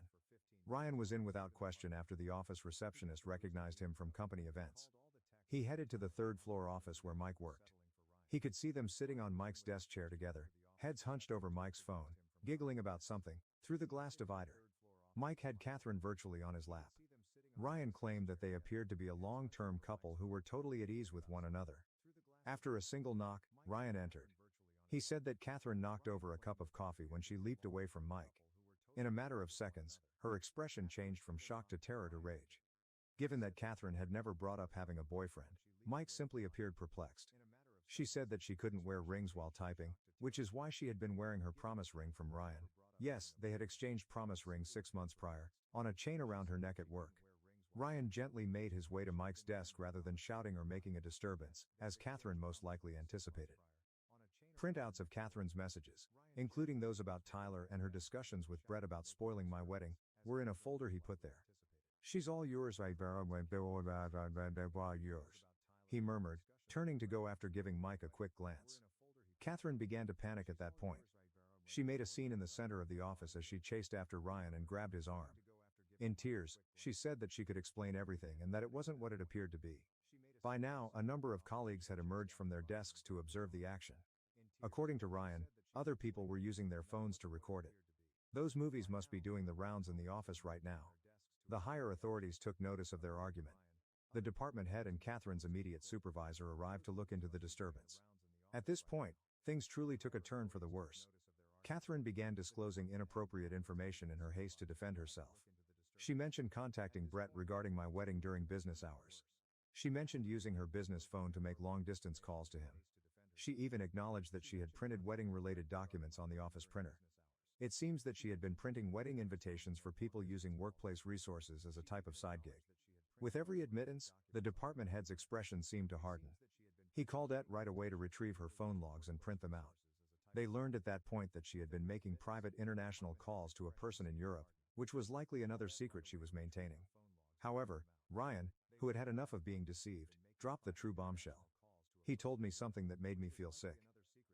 Ryan was in without question after the office receptionist recognized him from company events. He headed to the third-floor office where Mike worked. He could see them sitting on Mike's desk chair together, heads hunched over Mike's phone, giggling about something, through the glass divider. Mike had Catherine virtually on his lap. Ryan claimed that they appeared to be a long-term couple who were totally at ease with one another. After a single knock, Ryan entered. He said that Catherine knocked over a cup of coffee when she leaped away from Mike. In a matter of seconds, her expression changed from shock to terror to rage. Given that Catherine had never brought up having a boyfriend, Mike simply appeared perplexed. She said that she couldn't wear rings while typing, which is why she had been wearing her promise ring from Ryan. Yes, they had exchanged promise rings 6 months prior, on a chain around her neck at work. Ryan gently made his way to Mike's desk rather than shouting or making a disturbance, as Catherine most likely anticipated. Printouts of Catherine's messages, including those about Tyler and her discussions with Brett about spoiling my wedding, were in a folder he put there. "She's all yours, yours," he murmured, turning to go after giving Mike a quick glance. Catherine began to panic at that point. She made a scene in the center of the office as she chased after Ryan and grabbed his arm. In tears, she said that she could explain everything and that it wasn't what it appeared to be. By now, a number of colleagues had emerged from their desks to observe the action. According to Ryan, other people were using their phones to record it. Those movies must be doing the rounds in the office right now. The higher authorities took notice of their argument. The department head and Catherine's immediate supervisor arrived to look into the disturbance. At this point, things truly took a turn for the worse. Catherine began disclosing inappropriate information in her haste to defend herself. She mentioned contacting Brett regarding my wedding during business hours. She mentioned using her business phone to make long-distance calls to him. She even acknowledged that she had printed wedding-related documents on the office printer. It seems that she had been printing wedding invitations for people using workplace resources as a type of side gig. With every admittance, the department head's expression seemed to harden. He called Ed right away to retrieve her phone logs and print them out. They learned at that point that she had been making private international calls to a person in Europe, which was likely another secret she was maintaining. However, Ryan, who had had enough of being deceived, dropped the true bombshell. He told me something that made me feel sick.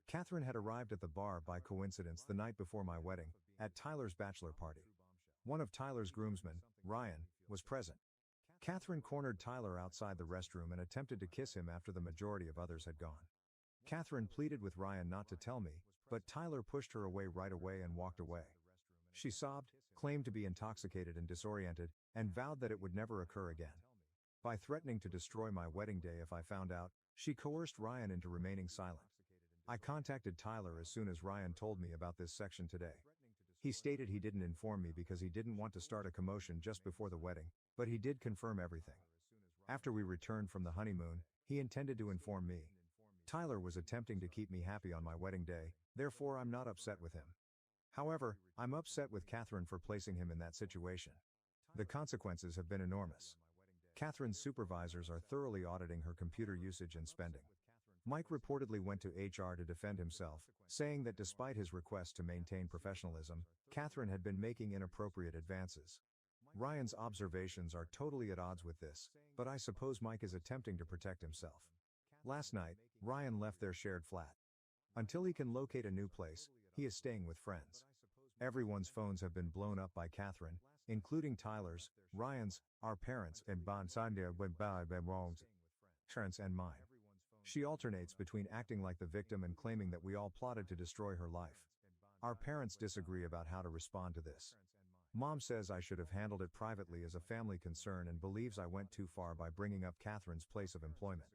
Catherine had arrived at the bar by coincidence the night before my wedding, at Tyler's bachelor party. One of Tyler's groomsmen, Ryan, was present. Catherine cornered Tyler outside the restroom and attempted to kiss him after the majority of others had gone. Catherine pleaded with Ryan not to tell me, but Tyler pushed her away right away and walked away. She sobbed, claimed to be intoxicated and disoriented, and vowed that it would never occur again. By threatening to destroy my wedding day if I found out, she coerced Ryan into remaining silent. I contacted Tyler as soon as Ryan told me about this section today. He stated he didn't inform me because he didn't want to start a commotion just before the wedding, but he did confirm everything. After we returned from the honeymoon, he intended to inform me. Tyler was attempting to keep me happy on my wedding day, therefore I'm not upset with him. However, I'm upset with Catherine for placing him in that situation. The consequences have been enormous. Catherine's supervisors are thoroughly auditing her computer usage and spending. Mike reportedly went to HR to defend himself, saying that despite his request to maintain professionalism, Catherine had been making inappropriate advances. Ryan's observations are totally at odds with this, but I suppose Mike is attempting to protect himself. Last night, Ryan left their shared flat. Until he can locate a new place, he is staying with friends. Everyone's phones have been blown up by Catherine, including Tyler's, Ryan's, our parents, and parents and mine. She alternates between acting like the victim and claiming that we all plotted to destroy her life. Our parents disagree about how to respond to this. Mom says I should have handled it privately as a family concern and believes I went too far by bringing up Catherine's place of employment.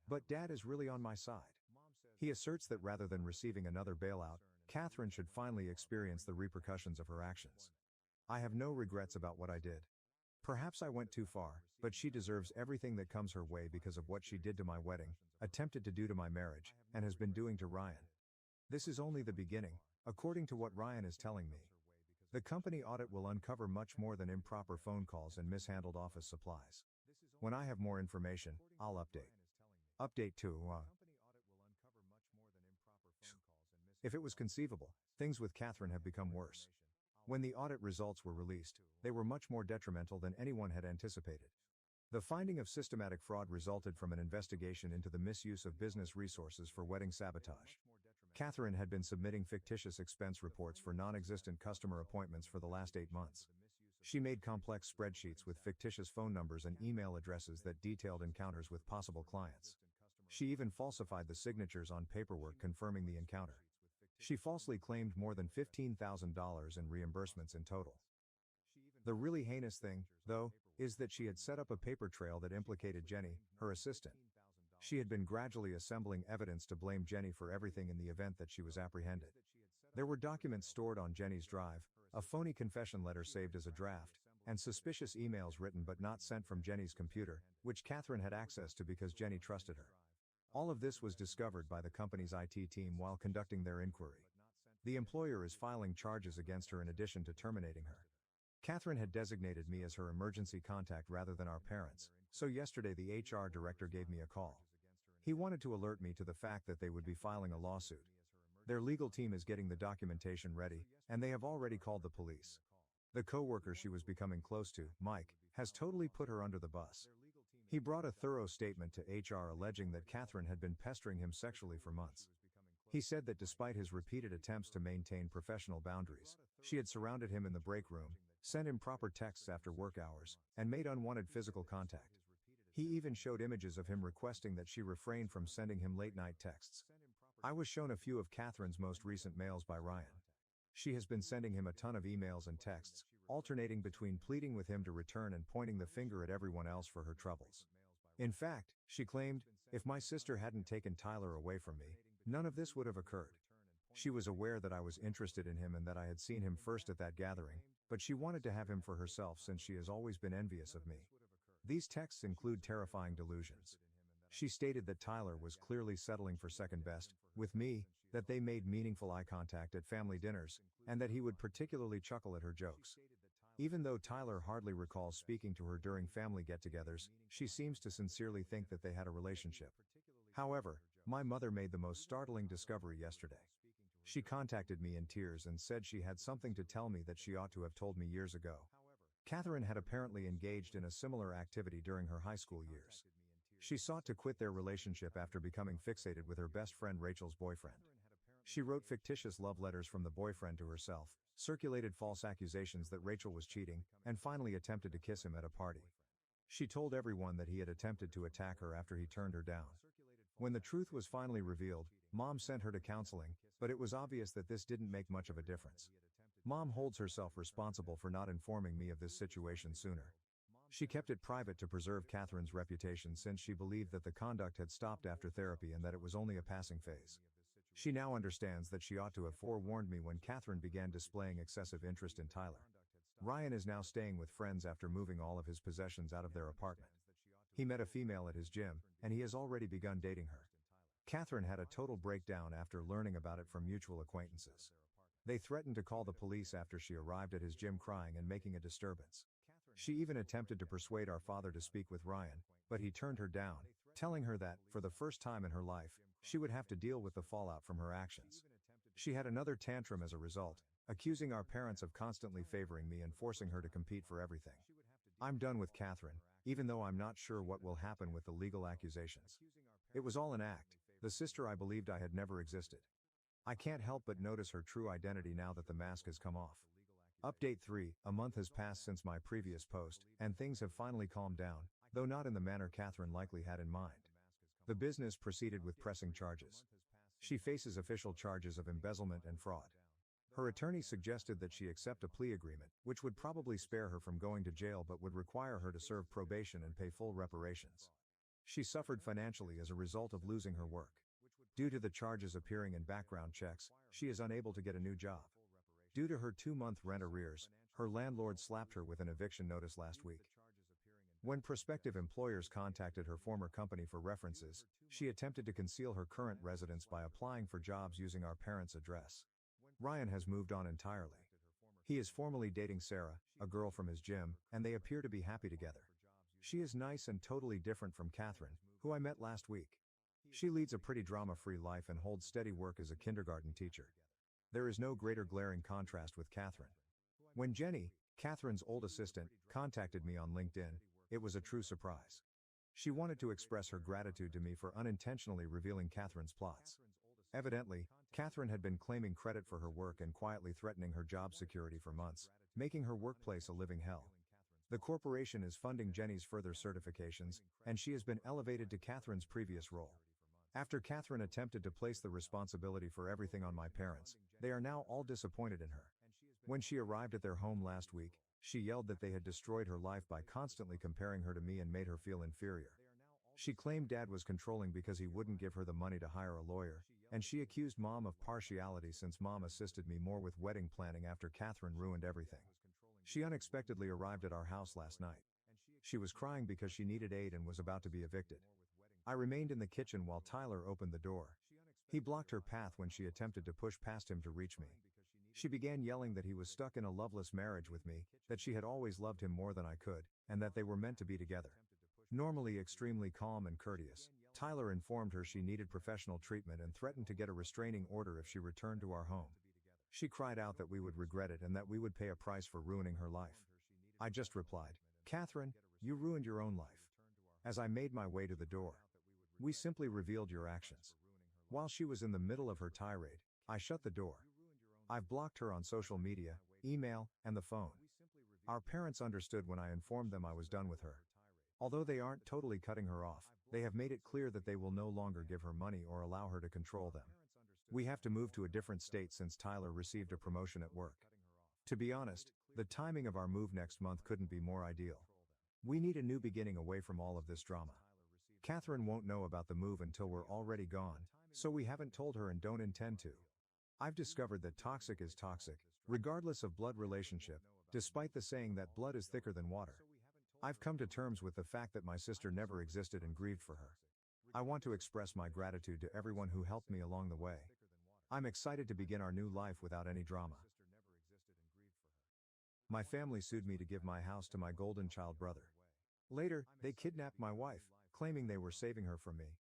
But Dad is really on my side. He asserts that rather than receiving another bailout, Catherine should finally experience the repercussions of her actions. I have no regrets about what I did. Perhaps I went too far, but she deserves everything that comes her way because of what she did to my wedding, attempted to do to my marriage, and has been doing to Ryan. This is only the beginning, according to what Ryan is telling me. The company audit will uncover much more than improper phone calls and mishandled office supplies. When I have more information, I'll update. Update 2. If it was conceivable, things with Catherine have become worse. When the audit results were released, they were much more detrimental than anyone had anticipated. The finding of systematic fraud resulted from an investigation into the misuse of business resources for wedding sabotage. Catherine had been submitting fictitious expense reports for non-existent customer appointments for the last 8 months. She made complex spreadsheets with fictitious phone numbers and email addresses that detailed encounters with possible clients. She even falsified the signatures on paperwork confirming the encounter. She falsely claimed more than $15,000 in reimbursements in total. The The really heinous thing, though, is that she had set up a paper trail that implicated Jenny, her assistant. She had been gradually assembling evidence to blame Jenny for everything in the event that she was apprehended. There were documents stored on Jenny's drive, a phony confession letter saved as a draft, and suspicious emails written but not sent from Jenny's computer, which Catherine had access to because Jenny trusted her. All of this was discovered by the company's IT team while conducting their inquiry. The employer is filing charges against her in addition to terminating her. Catherine had designated me as her emergency contact rather than our parents, so yesterday the HR director gave me a call. He wanted to alert me to the fact that they would be filing a lawsuit. Their legal team is getting the documentation ready, and they have already called the police. The coworker she was becoming close to, Mike, has totally put her under the bus. He brought a thorough statement to HR alleging that Catherine had been pestering him sexually for months. He said that despite his repeated attempts to maintain professional boundaries, she had surrounded him in the break room, sent improper texts after work hours, and made unwanted physical contact. He even showed images of him requesting that she refrain from sending him late-night texts. I was shown a few of Catherine's most recent mails by Ryan. She has been sending him a ton of emails and texts, alternating between pleading with him to return and pointing the finger at everyone else for her troubles. In fact, she claimed, if my sister hadn't taken Tyler away from me, none of this would have occurred. She was aware that I was interested in him and that I had seen him first at that gathering, but she wanted to have him for herself since she has always been envious of me. These texts include terrifying delusions. She stated that Tyler was clearly settling for second best with me, that they made meaningful eye contact at family dinners, and that he would particularly chuckle at her jokes. Even though Tyler hardly recalls speaking to her during family get-togethers, she seems to sincerely think that they had a relationship. However, my mother made the most startling discovery yesterday. She contacted me in tears and said she had something to tell me that she ought to have told me years ago. Catherine had apparently engaged in a similar activity during her high school years. She sought to quit their relationship after becoming fixated with her best friend Rachel's boyfriend. She wrote fictitious love letters from the boyfriend to herself, circulated false accusations that Rachel was cheating, and finally attempted to kiss him at a party. She told everyone that he had attempted to attack her after he turned her down. When the truth was finally revealed, Mom sent her to counseling, but it was obvious that this didn't make much of a difference. Mom holds herself responsible for not informing me of this situation sooner. She kept it private to preserve Catherine's reputation since she believed that the conduct had stopped after therapy and that it was only a passing phase. She now understands that she ought to have forewarned me when Catherine began displaying excessive interest in Tyler. Ryan is now staying with friends after moving all of his possessions out of their apartment. He met a female at his gym, and he has already begun dating her. Catherine had a total breakdown after learning about it from mutual acquaintances. They threatened to call the police after she arrived at his gym crying and making a disturbance. She even attempted to persuade our father to speak with Ryan, but he turned her down, telling her that, for the first time in her life, she would have to deal with the fallout from her actions. She had another tantrum as a result, accusing our parents of constantly favoring me and forcing her to compete for everything. I'm done with Catherine, even though I'm not sure what will happen with the legal accusations. It was all an act, the sister I believed I had never existed. I can't help but notice her true identity now that the mask has come off. Update 3, a month has passed since my previous post, and things have finally calmed down, though not in the manner Catherine likely had in mind. The business proceeded with pressing charges. She faces official charges of embezzlement and fraud. Her attorney suggested that she accept a plea agreement, which would probably spare her from going to jail but would require her to serve probation and pay full reparations. She suffered financially as a result of losing her work. Due to the charges appearing in background checks, she is unable to get a new job. Due to her 2-month rent arrears, her landlord slapped her with an eviction notice last week. When prospective employers contacted her former company for references, she attempted to conceal her current residence by applying for jobs using our parents' address. Ryan has moved on entirely. He is formally dating Sarah, a girl from his gym, and they appear to be happy together. She is nice and totally different from Catherine, who I met last week. She leads a pretty drama-free life and holds steady work as a kindergarten teacher. There is no greater glaring contrast with Catherine. When Jenny, Catherine's old assistant, contacted me on LinkedIn, it was a true surprise. She wanted to express her gratitude to me for unintentionally revealing Catherine's plots. Evidently, Catherine had been claiming credit for her work and quietly threatening her job security for months, making her workplace a living hell. The corporation is funding Jenny's further certifications, and she has been elevated to Catherine's previous role. After Catherine attempted to place the responsibility for everything on my parents, they are now all disappointed in her. When she arrived at their home last week, She yelled that they had destroyed her life by constantly comparing her to me and made her feel inferior. She claimed Dad was controlling because he wouldn't give her the money to hire a lawyer, and she accused Mom of partiality since Mom assisted me more with wedding planning after Catherine ruined everything. She unexpectedly arrived at our house last night. She was crying because she needed aid and was about to be evicted. I remained in the kitchen while Tyler opened the door. He blocked her path when she attempted to push past him to reach me. She began yelling that he was stuck in a loveless marriage with me, that she had always loved him more than I could, and that they were meant to be together. Normally extremely calm and courteous, Tyler informed her she needed professional treatment and threatened to get a restraining order if she returned to our home. She cried out that we would regret it and that we would pay a price for ruining her life. I just replied, "Catherine, you ruined your own life." As I made my way to the door, "We simply revealed your actions." While she was in the middle of her tirade, I shut the door. I've blocked her on social media, email, and the phone. Our parents understood when I informed them I was done with her. Although they aren't totally cutting her off, they have made it clear that they will no longer give her money or allow her to control them. We have to move to a different state since Tyler received a promotion at work. To be honest, the timing of our move next month couldn't be more ideal. We need a new beginning away from all of this drama. Catherine won't know about the move until we're already gone, so we haven't told her and don't intend to. I've discovered that toxic is toxic, regardless of blood relationship, despite the saying that blood is thicker than water. I've come to terms with the fact that my sister never existed and grieved for her. I want to express my gratitude to everyone who helped me along the way. I'm excited to begin our new life without any drama. My family sued me to give my house to my golden child brother. Later, they kidnapped my wife, claiming they were saving her from me.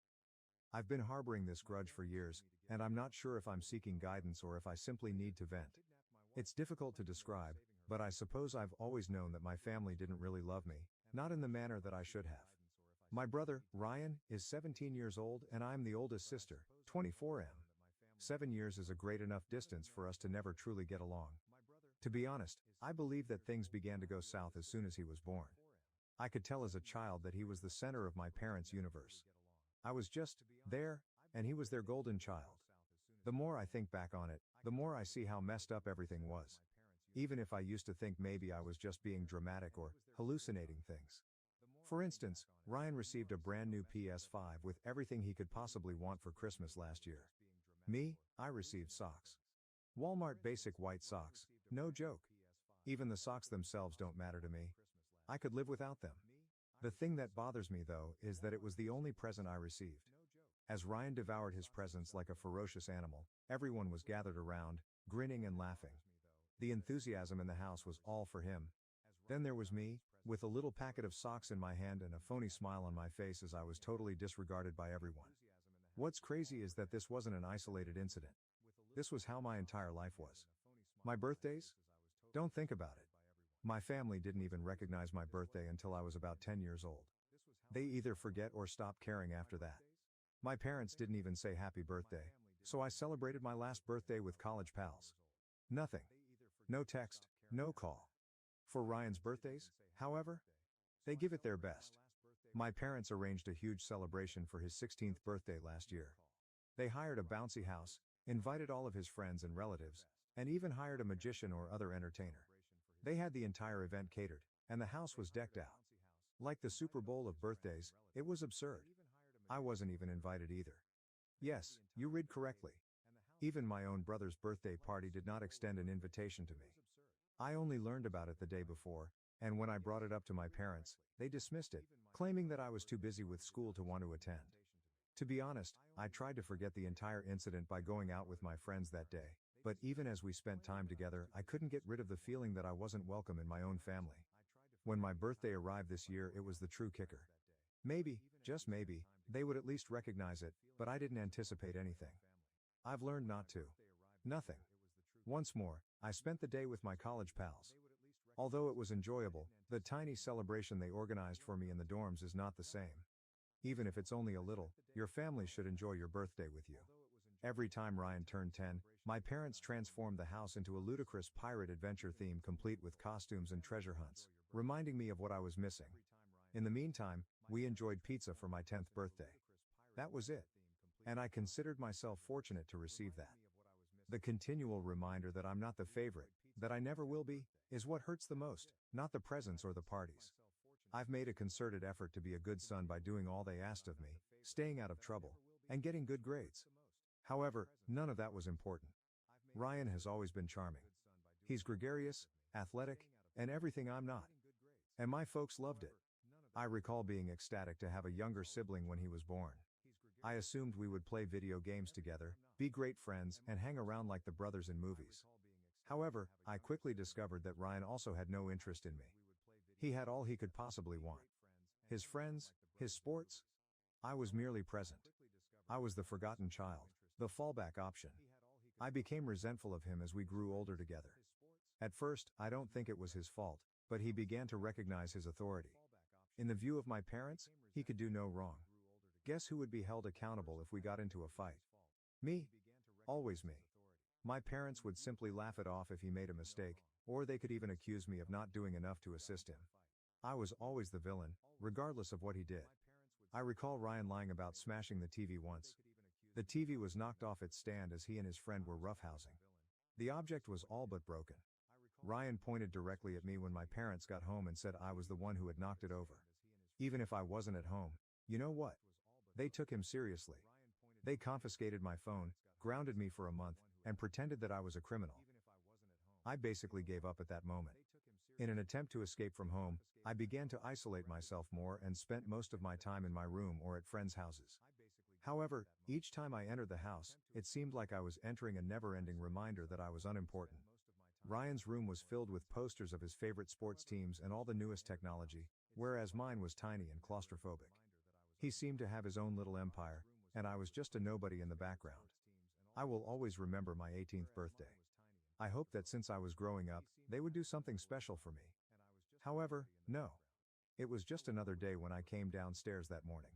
I've been harboring this grudge for years, and I'm not sure if I'm seeking guidance or if I simply need to vent. It's difficult to describe, but I suppose I've always known that my family didn't really love me, not in the manner that I should have. My brother, Ryan, is 17 years old and I'm the oldest sister, 24 am. 7 years is a great enough distance for us to never truly get along. To be honest, I believe that things began to go south as soon as he was born. I could tell as a child that he was the center of my parents' universe. I was just there, and he was their golden child. The more I think back on it, the more I see how messed up everything was. Even if I used to think maybe I was just being dramatic or hallucinating things. For instance, Ryan received a brand new PS5 with everything he could possibly want for Christmas last year. Me, I received socks. Walmart basic white socks, no joke. Even the socks themselves don't matter to me. I could live without them. The thing that bothers me though is that it was the only present I received. As Ryan devoured his presents like a ferocious animal, everyone was gathered around, grinning and laughing. The enthusiasm in the house was all for him. Then there was me, with a little packet of socks in my hand and a phony smile on my face as I was totally disregarded by everyone. What's crazy is that this wasn't an isolated incident. This was how my entire life was. My birthdays? Don't think about it. My family didn't even recognize my birthday until I was about 10 years old. They either forget or stop caring after that. My parents didn't even say happy birthday, so I celebrated my last birthday with college pals. Nothing. No text, no call. For Ryan's birthdays, however, they give it their best. My parents arranged a huge celebration for his 16th birthday last year. They hired a bouncy house, invited all of his friends and relatives, and even hired a magician or other entertainer. They had the entire event catered, and the house was decked out. Like the Super Bowl of birthdays, it was absurd. I wasn't even invited either. Yes, you read correctly. Even my own brother's birthday party did not extend an invitation to me. I only learned about it the day before, and when I brought it up to my parents, they dismissed it, claiming that I was too busy with school to want to attend. To be honest, I tried to forget the entire incident by going out with my friends that day, but even as we spent time together, I couldn't get rid of the feeling that I wasn't welcome in my own family. When my birthday arrived this year, it was the true kicker. Maybe, just maybe, they would at least recognize it, but I didn't anticipate anything. I've learned not to. Nothing. Once more, I spent the day with my college pals. Although it was enjoyable, the tiny celebration they organized for me in the dorms is not the same. Even if it's only a little, your family should enjoy your birthday with you. Every time Ryan turned 10, my parents transformed the house into a ludicrous pirate adventure theme complete with costumes and treasure hunts, reminding me of what I was missing. In the meantime, we enjoyed pizza for my 10th birthday. That was it. And I considered myself fortunate to receive that. The continual reminder that I'm not the favorite, that I never will be, is what hurts the most, not the presents or the parties. I've made a concerted effort to be a good son by doing all they asked of me, staying out of trouble, and getting good grades. However, none of that was important. Ryan has always been charming. He's gregarious, athletic, and everything I'm not. And my folks loved it. I recall being ecstatic to have a younger sibling when he was born. I assumed we would play video games together, be great friends, and hang around like the brothers in movies. However, I quickly discovered that Ryan also had no interest in me. He had all he could possibly want. His friends, his sports. I was merely present. I was the forgotten child, the fallback option. I became resentful of him as we grew older together. At first, I don't think it was his fault, but he began to recognize his authority. In the view of my parents, he could do no wrong. Guess who would be held accountable if we got into a fight? Me. Always me. My parents would simply laugh it off if he made a mistake, or they could even accuse me of not doing enough to assist him. I was always the villain, regardless of what he did. I recall Ryan lying about smashing the TV once. The TV was knocked off its stand as he and his friend were roughhousing. The object was all but broken. Ryan pointed directly at me when my parents got home and said I was the one who had knocked it over. Even if I wasn't at home, you know what? They took him seriously. They confiscated my phone, grounded me for a month, and pretended that I was a criminal. I basically gave up at that moment. In an attempt to escape from home, I began to isolate myself more and spent most of my time in my room or at friends' houses. However, each time I entered the house, it seemed like I was entering a never-ending reminder that I was unimportant. Ryan's room was filled with posters of his favorite sports teams and all the newest technology, whereas mine was tiny and claustrophobic. He seemed to have his own little empire, and I was just a nobody in the background. I will always remember my 18th birthday. I hoped that since I was growing up, they would do something special for me. However, no. It was just another day when I came downstairs that morning.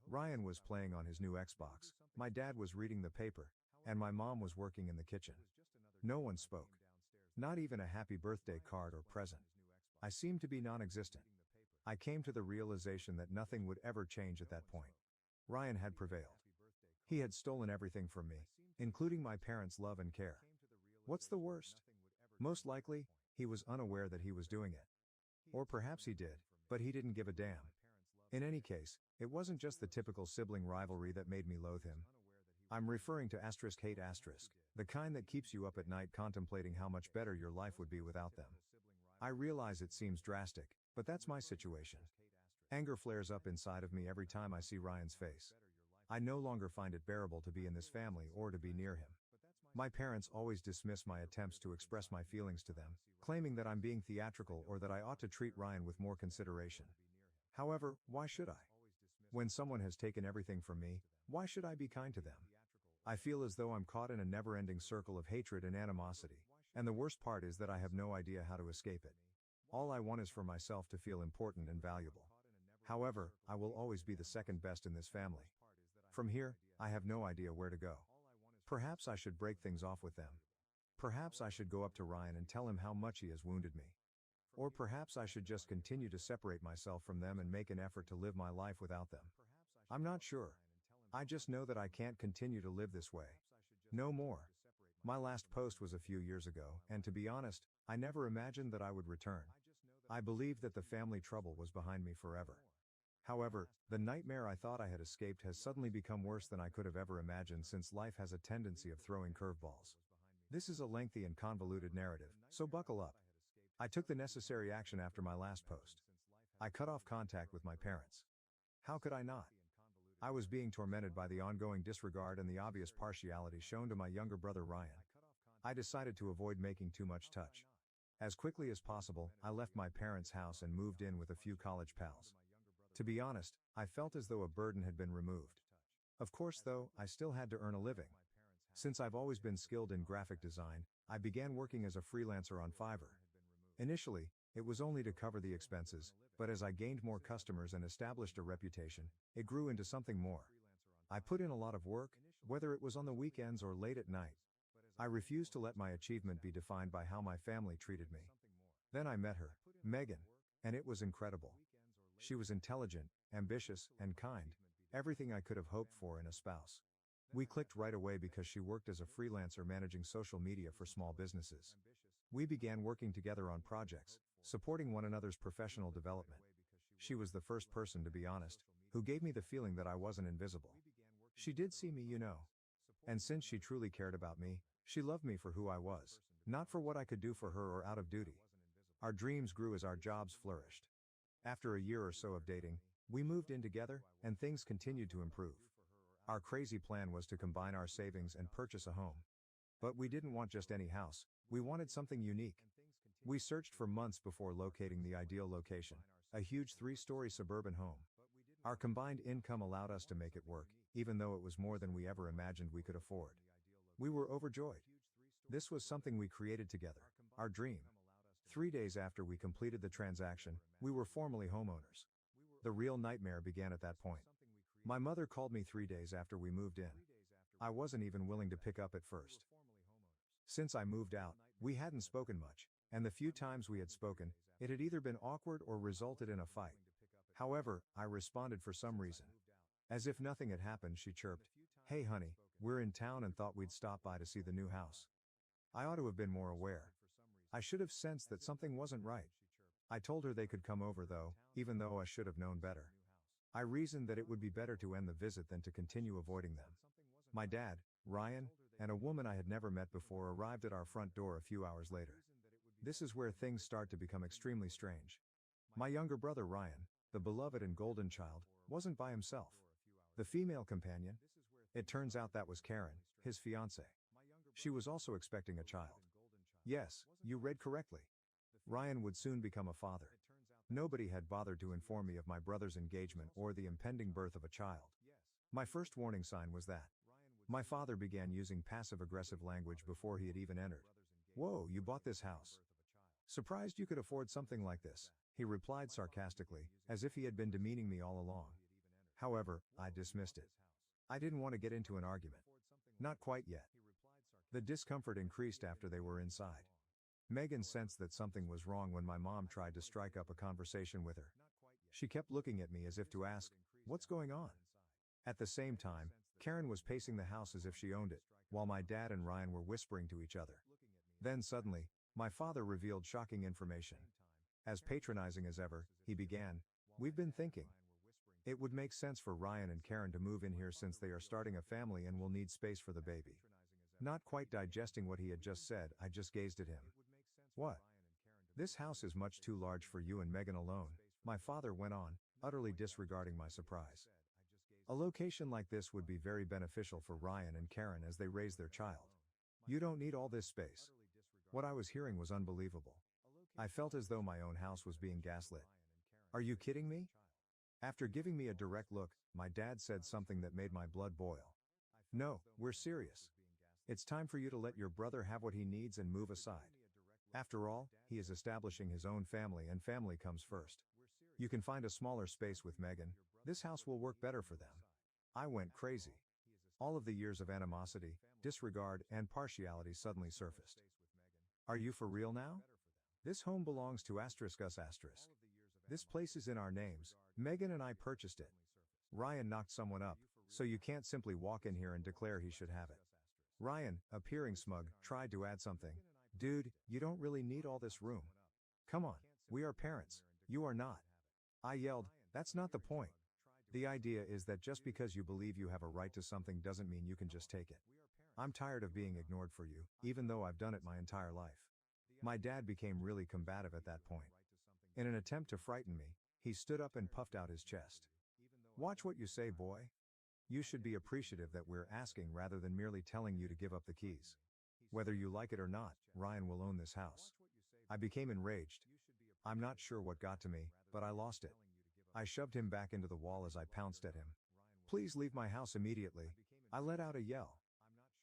Ryan was playing on his new Xbox, my dad was reading the paper, and my mom was working in the kitchen. No one spoke. Not even a happy birthday card or present. I seemed to be non-existent. I came to the realization that nothing would ever change at that point. Ryan had prevailed. He had stolen everything from me, including my parents' love and care. What's the worst? Most likely, he was unaware that he was doing it. Or perhaps he did, but he didn't give a damn. In any case, it wasn't just the typical sibling rivalry that made me loathe him. I'm referring to *hate*, the kind that keeps you up at night contemplating how much better your life would be without them. I realize it seems drastic, but that's my situation. Anger flares up inside of me every time I see Ryan's face. I no longer find it bearable to be in this family or to be near him. My parents always dismiss my attempts to express my feelings to them, claiming that I'm being theatrical or that I ought to treat Ryan with more consideration. However, why should I? When someone has taken everything from me, why should I be kind to them? I feel as though I'm caught in a never-ending circle of hatred and animosity, and the worst part is that I have no idea how to escape it. All I want is for myself to feel important and valuable. However, I will always be the second best in this family. From here, I have no idea where to go. Perhaps I should break things off with them. Perhaps I should go up to Ryan and tell him how much he has wounded me. Or perhaps I should just continue to separate myself from them and make an effort to live my life without them. I'm not sure. I just know that I can't continue to live this way. No more. My last post was a few years ago, and to be honest, I never imagined that I would return. I believed that the family trouble was behind me forever. However, the nightmare I thought I had escaped has suddenly become worse than I could have ever imagined, since life has a tendency of throwing curveballs. This is a lengthy and convoluted narrative, so buckle up. I took the necessary action after my last post. I cut off contact with my parents. How could I not? I was being tormented by the ongoing disregard and the obvious partiality shown to my younger brother Ryan. I decided to avoid making too much touch. As quickly as possible, I left my parents' house and moved in with a few college pals. To be honest, I felt as though a burden had been removed. Of course though, I still had to earn a living. Since I've always been skilled in graphic design, I began working as a freelancer on Fiverr. Initially, it was only to cover the expenses, but as I gained more customers and established a reputation, it grew into something more. I put in a lot of work, whether it was on the weekends or late at night. I refused to let my achievement be defined by how my family treated me. Then I met her, Megan, and it was incredible. She was intelligent, ambitious, and kind, everything I could have hoped for in a spouse. We clicked right away because she worked as a freelancer managing social media for small businesses. We began working together on projects, supporting one another's professional development. She was the first person, to be honest, who gave me the feeling that I wasn't invisible. She did see me, And since she truly cared about me, she loved me for who I was, not for what I could do for her or out of duty. Our dreams grew as our jobs flourished. After a year or so of dating, we moved in together, and things continued to improve. Our crazy plan was to combine our savings and purchase a home. But we didn't want just any house, we wanted something unique. We searched for months before locating the ideal location, a huge 3-story suburban home. Our combined income allowed us to make it work, even though it was more than we ever imagined we could afford. We were overjoyed. This was something we created together, our dream. 3 days after we completed the transaction, we were formally homeowners. The real nightmare began at that point. My mother called me 3 days after we moved in. I wasn't even willing to pick up at first. Since I moved out, we hadn't spoken much, and the few times we had spoken, it had either been awkward or resulted in a fight. However, I responded for some reason. As if nothing had happened, she chirped, "Hey honey, we're in town and thought we'd stop by to see the new house." I ought to have been more aware. I should have sensed that something wasn't right. I told her they could come over though, even though I should have known better. I reasoned that it would be better to end the visit than to continue avoiding them. My dad, Ryan, and a woman I had never met before arrived at our front door a few hours later. This is where things start to become extremely strange. My younger brother Ryan, the beloved and golden child, wasn't by himself. The female companion? It turns out that was Karen, his fiancée. She was also expecting a child. Yes, you read correctly. Ryan would soon become a father. Nobody had bothered to inform me of my brother's engagement or the impending birth of a child. My first warning sign was that. My father began using passive-aggressive language before he had even entered. "Whoa, you bought this house. Surprised you could afford something like this," he replied sarcastically, as if he had been demeaning me all along. However, I dismissed it. I didn't want to get into an argument. Not quite yet. The discomfort increased after they were inside. Megan sensed that something was wrong when my mom tried to strike up a conversation with her. She kept looking at me as if to ask, "What's going on?" At the same time, Karen was pacing the house as if she owned it, while my dad and Ryan were whispering to each other. Then suddenly, my father revealed shocking information. As patronizing as ever, he began, "We've been thinking. It would make sense for Ryan and Karen to move in here since they are starting a family and will need space for the baby." Not quite digesting what he had just said, I just gazed at him. "What? This house is much too large for you and Megan alone," my father went on, utterly disregarding my surprise. "A location like this would be very beneficial for Ryan and Karen as they raise their child. You don't need all this space." What I was hearing was unbelievable. I felt as though my own house was being gaslit. "Are you kidding me?" After giving me a direct look, my dad said something that made my blood boil. "No, we're serious. It's time for you to let your brother have what he needs and move aside. After all, he is establishing his own family and family comes first. You can find a smaller space with Megan. This house will work better for them." I went crazy. All of the years of animosity, disregard, and partiality suddenly surfaced. "Are you for real now? This home belongs to us. This place is in our names. Megan and I purchased it. Ryan knocked someone up, so you can't simply walk in here and declare he should have it." Ryan, appearing smug, tried to add something. "Dude, you don't really need all this room. Come on, we are parents, you are not." I yelled, "That's not the point. The idea is that just because you believe you have a right to something doesn't mean you can just take it. I'm tired of being ignored for you, even though I've done it my entire life." My dad became really combative at that point. In an attempt to frighten me, he stood up and puffed out his chest. "Watch what you say, boy. You should be appreciative that we're asking rather than merely telling you to give up the keys. Whether you like it or not, Ryan will own this house." I became enraged. I'm not sure what got to me, but I lost it. I shoved him back into the wall as I pounced at him. "Please leave my house immediately." I let out a yell.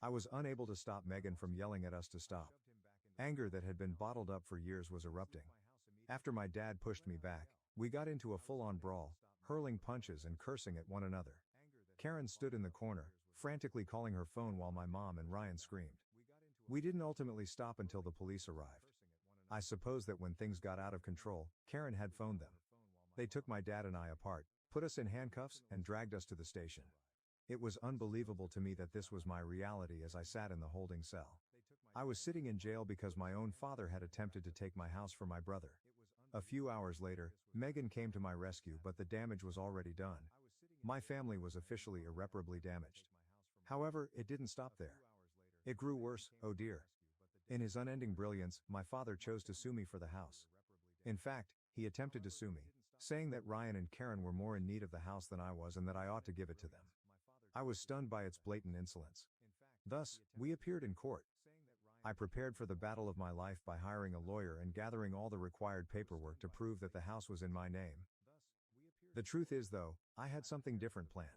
I was unable to stop Megan from yelling at us to stop. Anger that had been bottled up for years was erupting. After my dad pushed me back, we got into a full-on brawl, hurling punches and cursing at one another. Karen stood in the corner, frantically calling her phone while my mom and Ryan screamed. We didn't ultimately stop until the police arrived. I suppose that when things got out of control, Karen had phoned them. They took my dad and I apart, put us in handcuffs, and dragged us to the station. It was unbelievable to me that this was my reality as I sat in the holding cell. I was sitting in jail because my own father had attempted to take my house from my brother. A few hours later, Megan came to my rescue, but the damage was already done. My family was officially irreparably damaged. However, it didn't stop there. It grew worse, oh dear. In his unending brilliance, my father chose to sue me for the house. In fact, he attempted to sue me, saying that Ryan and Karen were more in need of the house than I was and that I ought to give it to them. I was stunned by its blatant insolence. Thus, we appeared in court. I prepared for the battle of my life by hiring a lawyer and gathering all the required paperwork to prove that the house was in my name. The truth is, though, I had something different planned.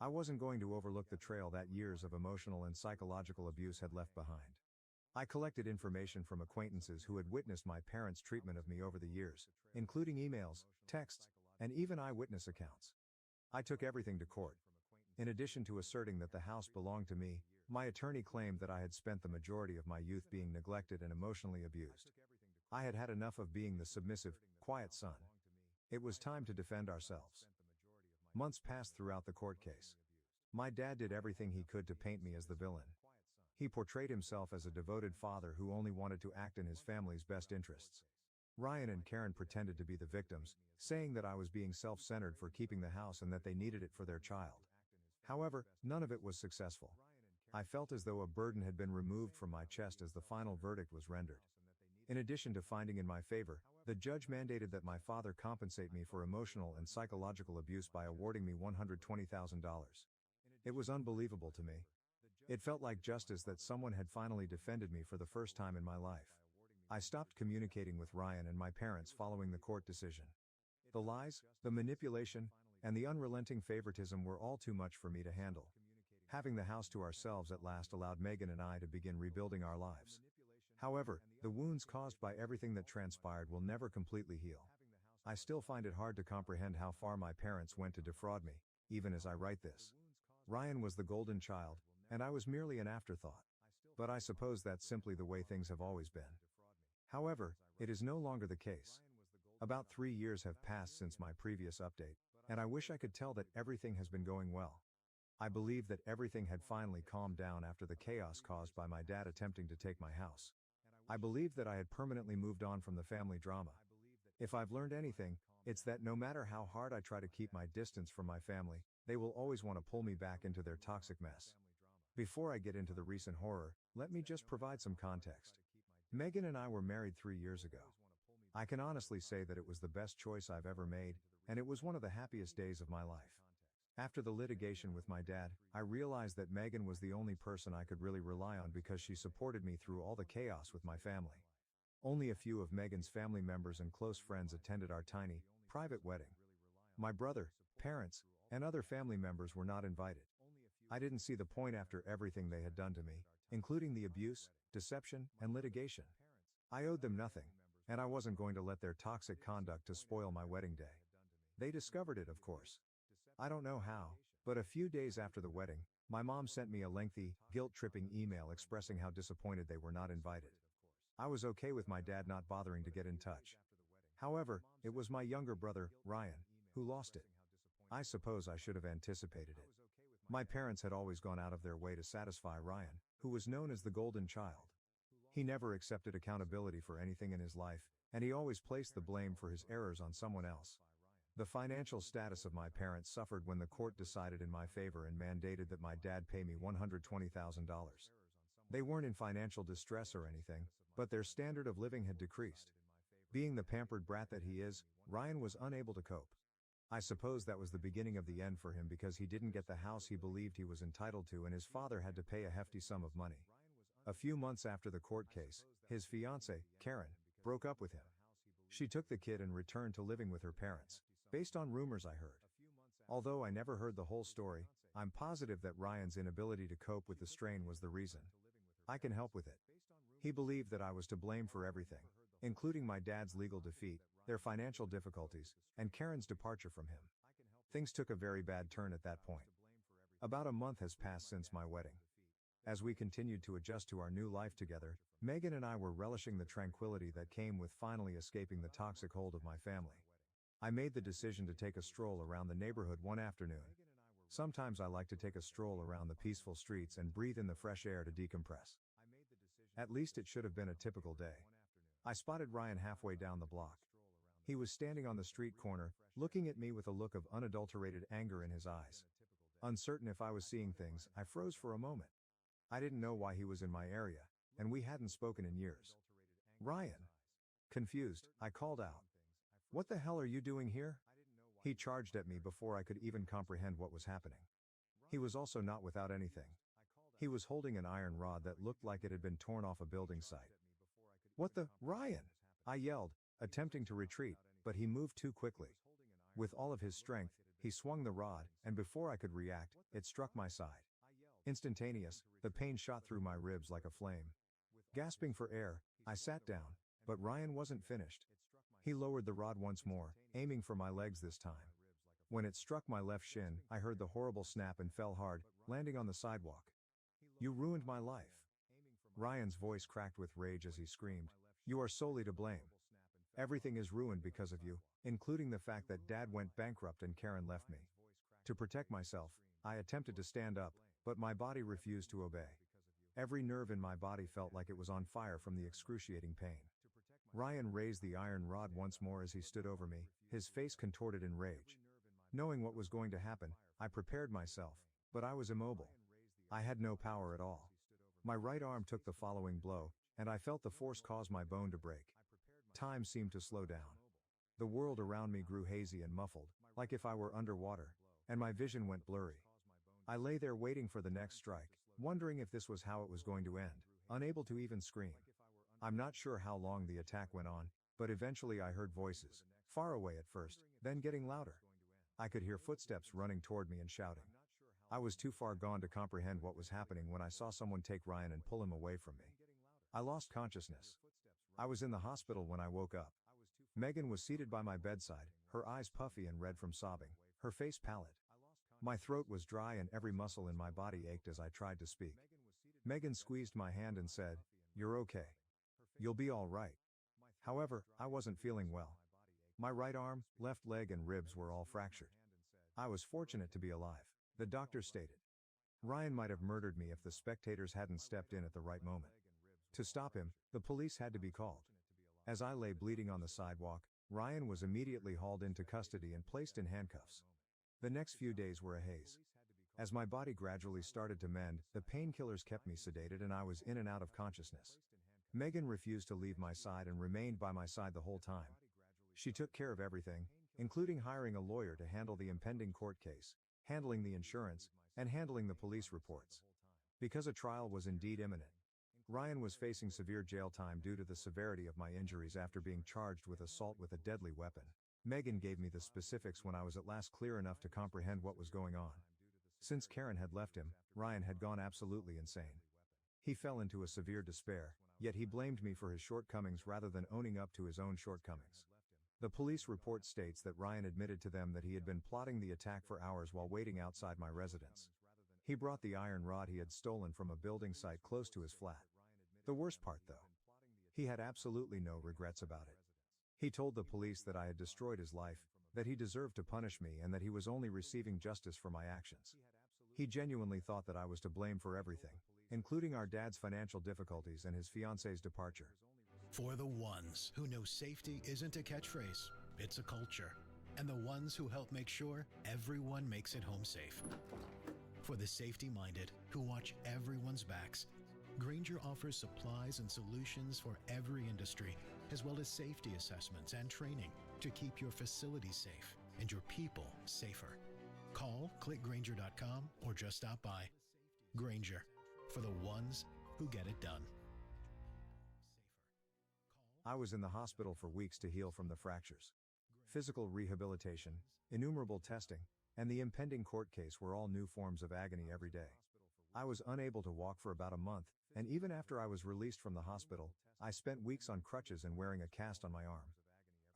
I wasn't going to overlook the trail that years of emotional and psychological abuse had left behind. I collected information from acquaintances who had witnessed my parents' treatment of me over the years, including emails, texts, and even eyewitness accounts. I took everything to court. In addition to asserting that the house belonged to me, my attorney claimed that I had spent the majority of my youth being neglected and emotionally abused. I had had enough of being the submissive, quiet son. It was time to defend ourselves. Months passed throughout the court case. My dad did everything he could to paint me as the villain. He portrayed himself as a devoted father who only wanted to act in his family's best interests. Ryan and Karen pretended to be the victims, saying that I was being self-centered for keeping the house and that they needed it for their child. However, none of it was successful. I felt as though a burden had been removed from my chest as the final verdict was rendered. In addition to finding in my favor, the judge mandated that my father compensate me for emotional and psychological abuse by awarding me $120,000. It was unbelievable to me. It felt like justice that someone had finally defended me for the first time in my life. I stopped communicating with Ryan and my parents following the court decision. The lies, the manipulation, and the unrelenting favoritism were all too much for me to handle. Having the house to ourselves at last allowed Megan and I to begin rebuilding our lives. However, the wounds caused by everything that transpired will never completely heal. I still find it hard to comprehend how far my parents went to defraud me, even as I write this. Ryan was the golden child, and I was merely an afterthought. But I suppose that's simply the way things have always been. However, it is no longer the case. About 3 years have passed since my previous update, and I wish I could tell that everything has been going well. I believe that everything had finally calmed down after the chaos caused by my dad attempting to take my house. I believed that I had permanently moved on from the family drama. If I've learned anything, it's that no matter how hard I try to keep my distance from my family, they will always want to pull me back into their toxic mess. Before I get into the recent horror, let me just provide some context. Megan and I were married 3 years ago. I can honestly say that it was the best choice I've ever made, and it was one of the happiest days of my life. After the litigation with my dad, I realized that Megan was the only person I could really rely on because she supported me through all the chaos with my family. Only a few of Megan's family members and close friends attended our tiny, private wedding. My brother, parents, and other family members were not invited. I didn't see the point after everything they had done to me, including the abuse, deception, and litigation. I owed them nothing, and I wasn't going to let their toxic conduct to spoil my wedding day. They discovered it, of course. I don't know how, but a few days after the wedding, my mom sent me a lengthy, guilt-tripping email expressing how disappointed they were not invited. I was okay with my dad not bothering to get in touch. However, it was my younger brother, Ryan, who lost it. I suppose I should have anticipated it. My parents had always gone out of their way to satisfy Ryan, who was known as the golden child. He never accepted accountability for anything in his life, and he always placed the blame for his errors on someone else. The financial status of my parents suffered when the court decided in my favor and mandated that my dad pay me $120,000. They weren't in financial distress or anything, but their standard of living had decreased. Being the pampered brat that he is, Ryan was unable to cope. I suppose that was the beginning of the end for him because he didn't get the house he believed he was entitled to and his father had to pay a hefty sum of money. A few months after the court case, his fiancée, Karen, broke up with him. She took the kid and returned to living with her parents, based on rumors I heard. Although I never heard the whole story, I'm positive that Ryan's inability to cope with the strain was the reason. I can help with it. He believed that I was to blame for everything, including my dad's legal defeat, their financial difficulties, and Karen's departure from him. Things took a very bad turn at that point. About a month has passed since my wedding. As we continued to adjust to our new life together, Megan and I were relishing the tranquility that came with finally escaping the toxic hold of my family. I made the decision to take a stroll around the neighborhood one afternoon. Sometimes I like to take a stroll around the peaceful streets and breathe in the fresh air to decompress. At least it should have been a typical day. I spotted Ryan halfway down the block. He was standing on the street corner, looking at me with a look of unadulterated anger in his eyes. Uncertain if I was seeing things, I froze for a moment. I didn't know why he was in my area, and we hadn't spoken in years. "Ryan." Confused, I called out. "What the hell are you doing here?" He charged at me before I could even comprehend what was happening. He was also not without anything. He was holding an iron rod that looked like it had been torn off a building site. "What the, Ryan?" I yelled, attempting to retreat, but he moved too quickly. With all of his strength, he swung the rod, and before I could react, it struck my side. Instantaneous, the pain shot through my ribs like a flame. Gasping for air, I sat down, but Ryan wasn't finished. He lowered the rod once more, aiming for my legs this time. When it struck my left shin, I heard the horrible snap and fell hard, landing on the sidewalk. "You ruined my life." Ryan's voice cracked with rage as he screamed, "You are solely to blame. Everything is ruined because of you, including the fact that Dad went bankrupt and Karen left me." To protect myself, I attempted to stand up, but my body refused to obey. Every nerve in my body felt like it was on fire from the excruciating pain. Ryan raised the iron rod once more as he stood over me, his face contorted in rage. Knowing what was going to happen, I prepared myself, but I was immobile. I had no power at all. My right arm took the following blow, and I felt the force cause my bone to break. Time seemed to slow down. The world around me grew hazy and muffled, like if I were underwater, and my vision went blurry. I lay there waiting for the next strike, wondering if this was how it was going to end, unable to even scream. I'm not sure how long the attack went on, but eventually I heard voices, far away at first, then getting louder. I could hear footsteps running toward me and shouting. I was too far gone to comprehend what was happening when I saw someone take Ryan and pull him away from me. I lost consciousness. I was in the hospital when I woke up. Megan was seated by my bedside, her eyes puffy and red from sobbing, her face pallid. My throat was dry and every muscle in my body ached as I tried to speak. Megan squeezed my hand and said, "You're okay. You'll be all right." However, I wasn't feeling well. My right arm, left leg and ribs were all fractured. I was fortunate to be alive, the doctor stated. Ryan might have murdered me if the spectators hadn't stepped in at the right moment. To stop him, the police had to be called. As I lay bleeding on the sidewalk, Ryan was immediately hauled into custody and placed in handcuffs. The next few days were a haze. As my body gradually started to mend, the painkillers kept me sedated and I was in and out of consciousness. Megan refused to leave my side and remained by my side the whole time. She took care of everything, including hiring a lawyer to handle the impending court case, handling the insurance, and handling the police reports. Because a trial was indeed imminent, Ryan was facing severe jail time due to the severity of my injuries after being charged with assault with a deadly weapon. Megan gave me the specifics when I was at last clear enough to comprehend what was going on. Since Karen had left him, Ryan had gone absolutely insane. He fell into a severe despair, yet he blamed me for his shortcomings rather than owning up to his own shortcomings. The police report states that Ryan admitted to them that he had been plotting the attack for hours while waiting outside my residence. He brought the iron rod he had stolen from a building site close to his flat. The worst part, though, he had absolutely no regrets about it. He told the police that I had destroyed his life, that he deserved to punish me and that he was only receiving justice for my actions. He genuinely thought that I was to blame for everything, including our dad's financial difficulties and his fiance's departure. For the ones who know safety isn't a catchphrase, it's a culture. And the ones who help make sure everyone makes it home safe. For the safety-minded who watch everyone's backs, Grainger offers supplies and solutions for every industry, as well as safety assessments and training to keep your facilities safe and your people safer. Call, click Grainger.com, or just stop by. Grainger, for the ones who get it done. I was in the hospital for weeks to heal from the fractures. Physical rehabilitation, innumerable testing, and the impending court case were all new forms of agony every day. I was unable to walk for about a month, and even after I was released from the hospital, I spent weeks on crutches and wearing a cast on my arm.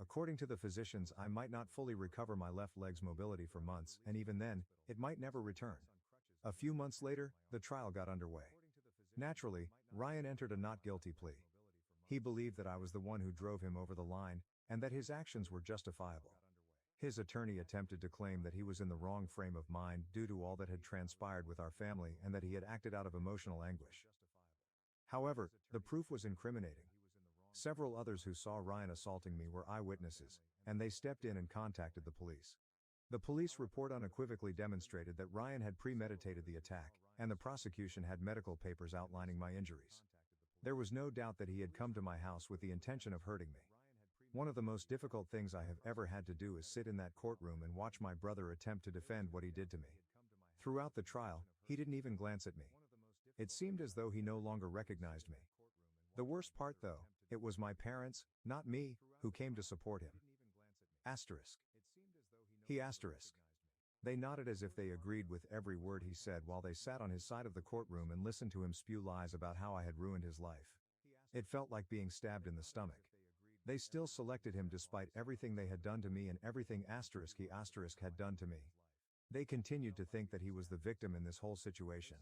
According to the physicians, I might not fully recover my left leg's mobility for months, and even then, it might never return. A few months later, the trial got underway. Naturally, Ryan entered a not guilty plea. He believed that I was the one who drove him over the line, and that his actions were justifiable. His attorney attempted to claim that he was in the wrong frame of mind due to all that had transpired with our family and that he had acted out of emotional anguish. However, the proof was incriminating. Several others who saw Ryan assaulting me were eyewitnesses, and they stepped in and contacted the police. The police report unequivocally demonstrated that Ryan had premeditated the attack, and the prosecution had medical papers outlining my injuries. There was no doubt that he had come to my house with the intention of hurting me. One of the most difficult things I have ever had to do is sit in that courtroom and watch my brother attempt to defend what he did to me. Throughout the trial, he didn't even glance at me. It seemed as though he no longer recognized me. The worst part though, it was my parents, not me, who came to support him. Asterisk. He asterisk. They nodded as if they agreed with every word he said while they sat on his side of the courtroom and listened to him spew lies about how I had ruined his life. It felt like being stabbed in the stomach. They still selected him despite everything they had done to me and everything asterisk he asterisk had done to me. They continued to think that he was the victim in this whole situation.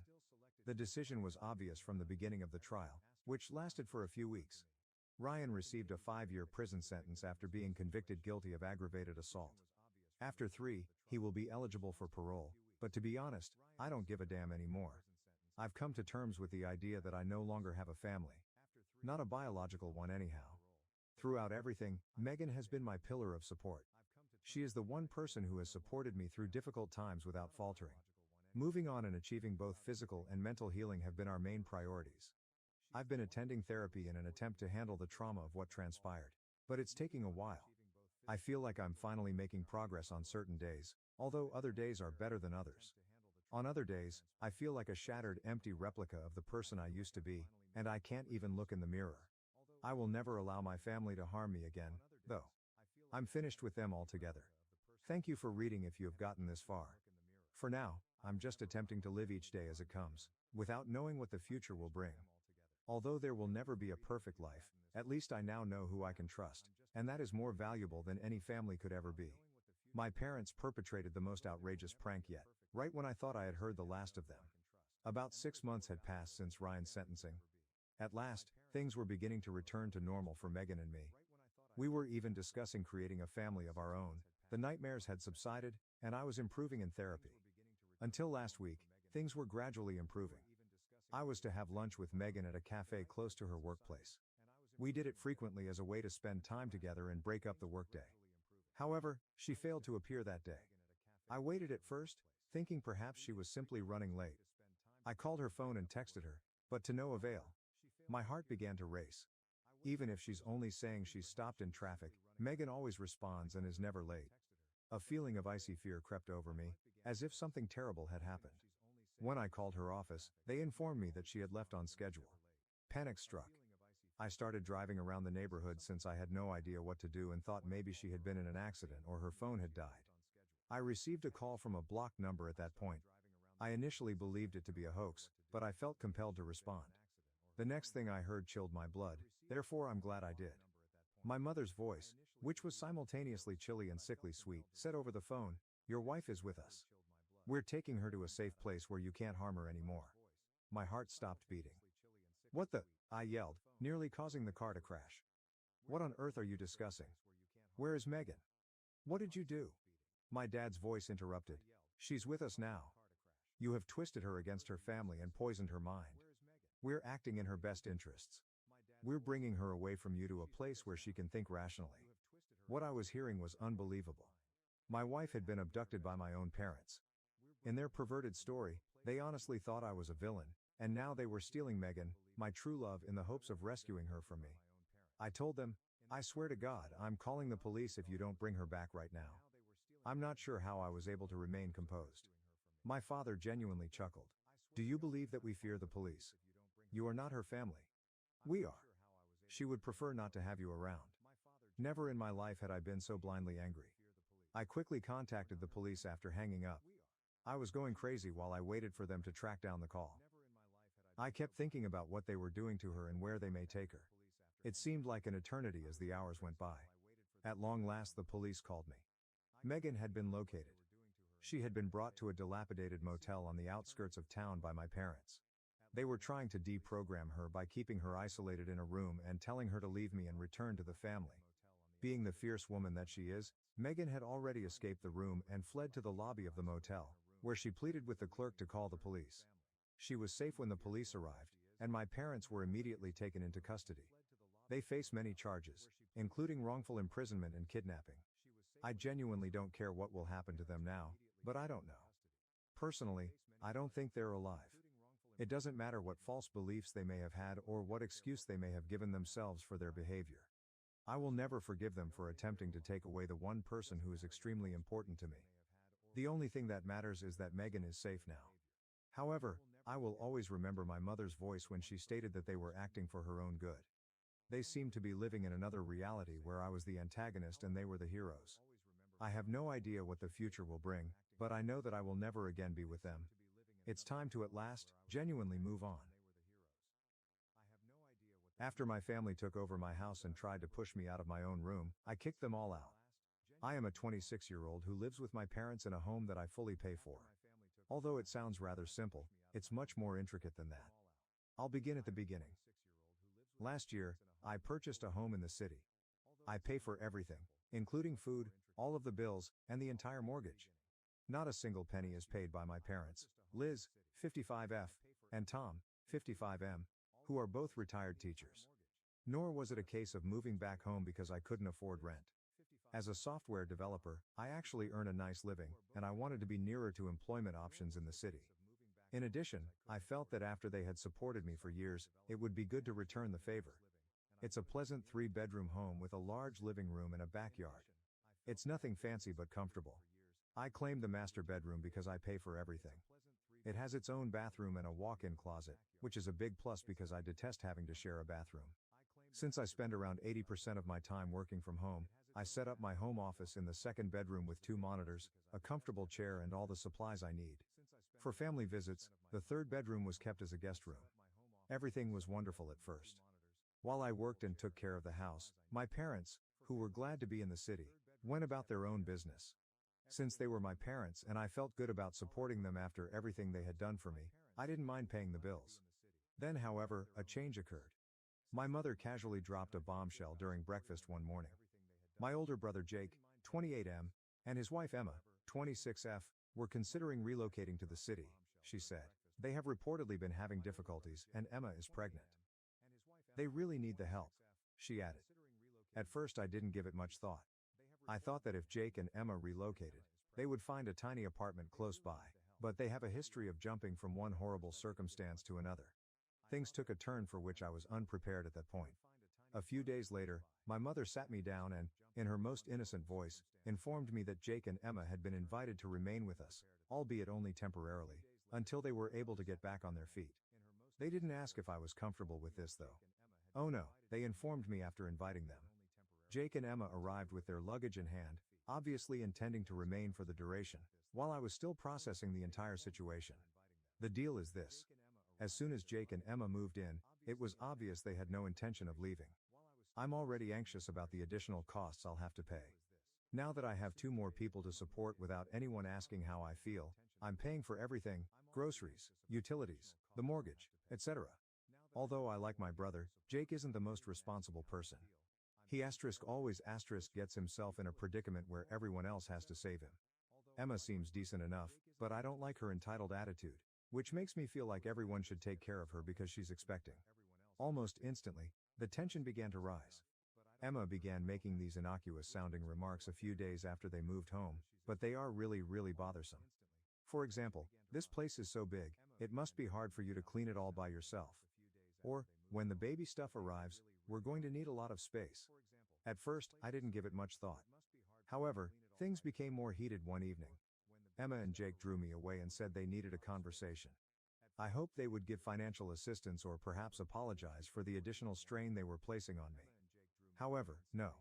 The decision was obvious from the beginning of the trial, which lasted for a few weeks. Ryan received a 5-year prison sentence after being convicted guilty of aggravated assault. After 3, he will be eligible for parole, but to be honest, I don't give a damn anymore. I've come to terms with the idea that I no longer have a family. Not a biological one anyhow. Throughout everything, Megan has been my pillar of support. She is the one person who has supported me through difficult times without faltering. Moving on and achieving both physical and mental healing have been our main priorities. I've been attending therapy in an attempt to handle the trauma of what transpired, but it's taking a while. I feel like I'm finally making progress on certain days, although other days are better than others. On other days, I feel like a shattered, empty replica of the person I used to be, and I can't even look in the mirror. I will never allow my family to harm me again, though. I'm finished with them altogether. Thank you for reading if you have gotten this far. For now, I'm just attempting to live each day as it comes, without knowing what the future will bring. Although there will never be a perfect life, at least I now know who I can trust, and that is more valuable than any family could ever be. My parents perpetrated the most outrageous prank yet, right when I thought I had heard the last of them. About 6 months had passed since Ryan's sentencing. At last, things were beginning to return to normal for Megan and me. We were even discussing creating a family of our own, the nightmares had subsided, and I was improving in therapy. Until last week, things were gradually improving. I was to have lunch with Megan at a cafe close to her workplace. We did it frequently as a way to spend time together and break up the workday. However, she failed to appear that day. I waited at first, thinking perhaps she was simply running late. I called her phone and texted her, but to no avail. My heart began to race. Even if she's only saying she's stopped in traffic, Megan always responds and is never late. A feeling of icy fear crept over me, as if something terrible had happened. When I called her office, they informed me that she had left on schedule. Panic struck. I started driving around the neighborhood since I had no idea what to do and thought maybe she had been in an accident or her phone had died. I received a call from a blocked number at that point. I initially believed it to be a hoax, but I felt compelled to respond. The next thing I heard chilled my blood, therefore I'm glad I did. My mother's voice, which was simultaneously chilly and sickly sweet, said over the phone, "Your wife is with us. We're taking her to a safe place where you can't harm her anymore." My heart stopped beating. "What the?" I yelled, nearly causing the car to crash. "What on earth are you discussing? Where is Megan? What did you do?" My dad's voice interrupted. "She's with us now. You have twisted her against her family and poisoned her mind. We're acting in her best interests. We're bringing her away from you to a place where she can think rationally." What I was hearing was unbelievable. My wife had been abducted by my own parents. In their perverted story, they honestly thought I was a villain, and now they were stealing Megan, my true love, in the hopes of rescuing her from me. I told them, "I swear to God, I'm calling the police if you don't bring her back right now." I'm not sure how I was able to remain composed. My father genuinely chuckled. "Do you believe that we fear the police? You are not her family. We are. She would prefer not to have you around." Never in my life had I been so blindly angry. I quickly contacted the police after hanging up. I was going crazy while I waited for them to track down the call. I kept thinking about what they were doing to her and where they may take her. It seemed like an eternity as the hours went by. At long last the police called me. Megan had been located. She had been brought to a dilapidated motel on the outskirts of town by my parents. They were trying to deprogram her by keeping her isolated in a room and telling her to leave me and return to the family. Being the fierce woman that she is, Megan had already escaped the room and fled to the lobby of the motel, where she pleaded with the clerk to call the police. She was safe when the police arrived, and my parents were immediately taken into custody. They face many charges, including wrongful imprisonment and kidnapping. I genuinely don't care what will happen to them now, but I don't know. Personally, I don't think they're alive. It doesn't matter what false beliefs they may have had or what excuse they may have given themselves for their behavior. I will never forgive them for attempting to take away the one person who is extremely important to me. The only thing that matters is that Megan is safe now. However, I will always remember my mother's voice when she stated that they were acting for her own good. They seemed to be living in another reality where I was the antagonist and they were the heroes. I have no idea what the future will bring, but I know that I will never again be with them. It's time to at last, genuinely move on. After my family took over my house and tried to push me out of my own room, I kicked them all out. I am a 26-year-old who lives with my parents in a home that I fully pay for. Although it sounds rather simple, it's much more intricate than that. I'll begin at the beginning. Last year, I purchased a home in the city. I pay for everything, including food, all of the bills, and the entire mortgage. Not a single penny is paid by my parents, Liz, 55F, and Tom, 55M, who are both retired teachers. Nor was it a case of moving back home because I couldn't afford rent. As a software developer, I actually earn a nice living, and I wanted to be nearer to employment options in the city. In addition, I felt that after they had supported me for years, it would be good to return the favor. It's a pleasant 3-bedroom home with a large living room and a backyard. It's nothing fancy but comfortable. I claim the master bedroom because I pay for everything. It has its own bathroom and a walk-in closet, which is a big plus because I detest having to share a bathroom. Since I spend around 80% of my time working from home, I set up my home office in the second bedroom with 2 monitors, a comfortable chair and all the supplies I need. For family visits, the third bedroom was kept as a guest room. Everything was wonderful at first. While I worked and took care of the house, my parents, who were glad to be in the city, went about their own business. Since they were my parents and I felt good about supporting them after everything they had done for me, I didn't mind paying the bills. Then, however, a change occurred. My mother casually dropped a bombshell during breakfast one morning. My older brother Jake, 28M, and his wife Emma, 26F, were considering relocating to the city, she said. They have reportedly been having difficulties and Emma is pregnant. They really need the help, she added. At first I didn't give it much thought. I thought that if Jake and Emma relocated, they would find a tiny apartment close by, but they have a history of jumping from one horrible circumstance to another. Things took a turn for which I was unprepared at that point. A few days later, my mother sat me down and, in her most innocent voice, informed me that Jake and Emma had been invited to remain with us, albeit only temporarily, until they were able to get back on their feet. They didn't ask if I was comfortable with this though. Oh no, they informed me after inviting them. Jake and Emma arrived with their luggage in hand, obviously intending to remain for the duration, while I was still processing the entire situation. The deal is this. As soon as Jake and Emma moved in, it was obvious they had no intention of leaving. I'm already anxious about the additional costs I'll have to pay. Now that I have 2 more people to support without anyone asking how I feel, I'm paying for everything, groceries, utilities, the mortgage, etc. Although I like my brother, Jake isn't the most responsible person. He always gets himself in a predicament where everyone else has to save him. Emma seems decent enough, but I don't like her entitled attitude, which makes me feel like everyone should take care of her because she's expecting. Almost instantly, the tension began to rise. Emma began making these innocuous-sounding remarks a few days after they moved home, but they are really bothersome. For example, "This place is so big, it must be hard for you to clean it all by yourself." Or, "When the baby stuff arrives, we're going to need a lot of space." At first, I didn't give it much thought. However, things became more heated one evening. Emma and Jake drew me away and said they needed a conversation. I hoped they would give financial assistance or perhaps apologize for the additional strain they were placing on me. However, no.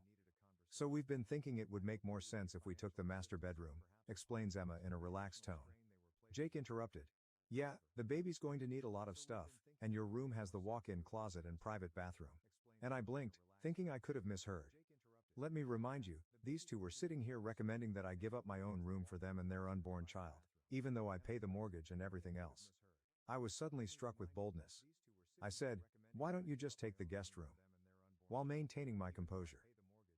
"So we've been thinking it would make more sense if we took the master bedroom," explains Emma in a relaxed tone. Jake interrupted. "Yeah, the baby's going to need a lot of stuff, and your room has the walk-in closet and private bathroom." And I blinked, thinking I could have misheard. Let me remind you, these 2 were sitting here recommending that I give up my own room for them and their unborn child, even though I pay the mortgage and everything else. I was suddenly struck with boldness. I said, "Why don't you just take the guest room?" While maintaining my composure.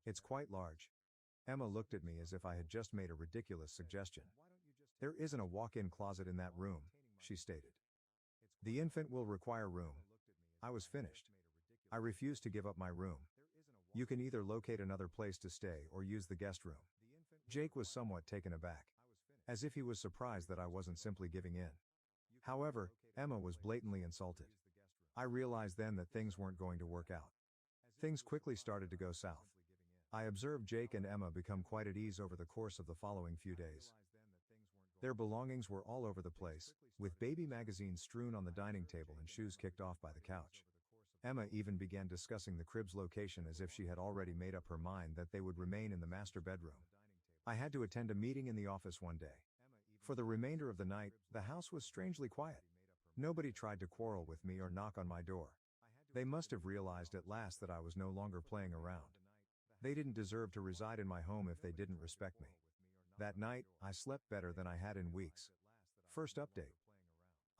"It's quite large." Emma looked at me as if I had just made a ridiculous suggestion. "There isn't a walk-in closet in that room," she stated. "The infant will require room." I was finished. I refused to give up my room. You can either locate another place to stay or use the guest room. Jake was somewhat taken aback. As if he was surprised that I wasn't simply giving in. However, Emma was blatantly insulted. I realized then that things weren't going to work out. Things quickly started to go south. I observed Jake and Emma become quite at ease over the course of the following few days. Their belongings were all over the place, with baby magazines strewn on the dining table and shoes kicked off by the couch. Emma even began discussing the crib's location as if she had already made up her mind that they would remain in the master bedroom. I had to attend a meeting in the office one day. For the remainder of the night, the house was strangely quiet. Nobody tried to quarrel with me or knock on my door. They must have realized at last that I was no longer playing around. They didn't deserve to reside in my home if they didn't respect me. That night, I slept better than I had in weeks. First update.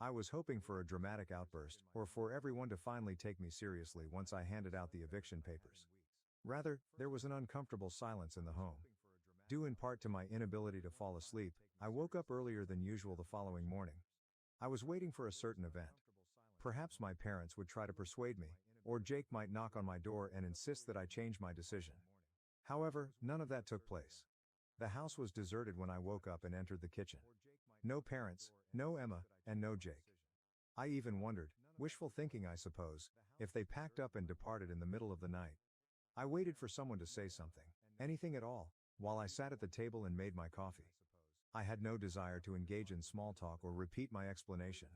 I was hoping for a dramatic outburst, or for everyone to finally take me seriously once I handed out the eviction papers. Rather, there was an uncomfortable silence in the home. Due in part to my inability to fall asleep, I woke up earlier than usual the following morning. I was waiting for a certain event. Perhaps my parents would try to persuade me, or Jake might knock on my door and insist that I change my decision. However, none of that took place. The house was deserted when I woke up and entered the kitchen. No parents, no Emma, and no Jake. I even wondered, wishful thinking I suppose, if they packed up and departed in the middle of the night. I waited for someone to say something, anything at all, while I sat at the table and made my coffee. I had no desire to engage in small talk or repeat my explanation.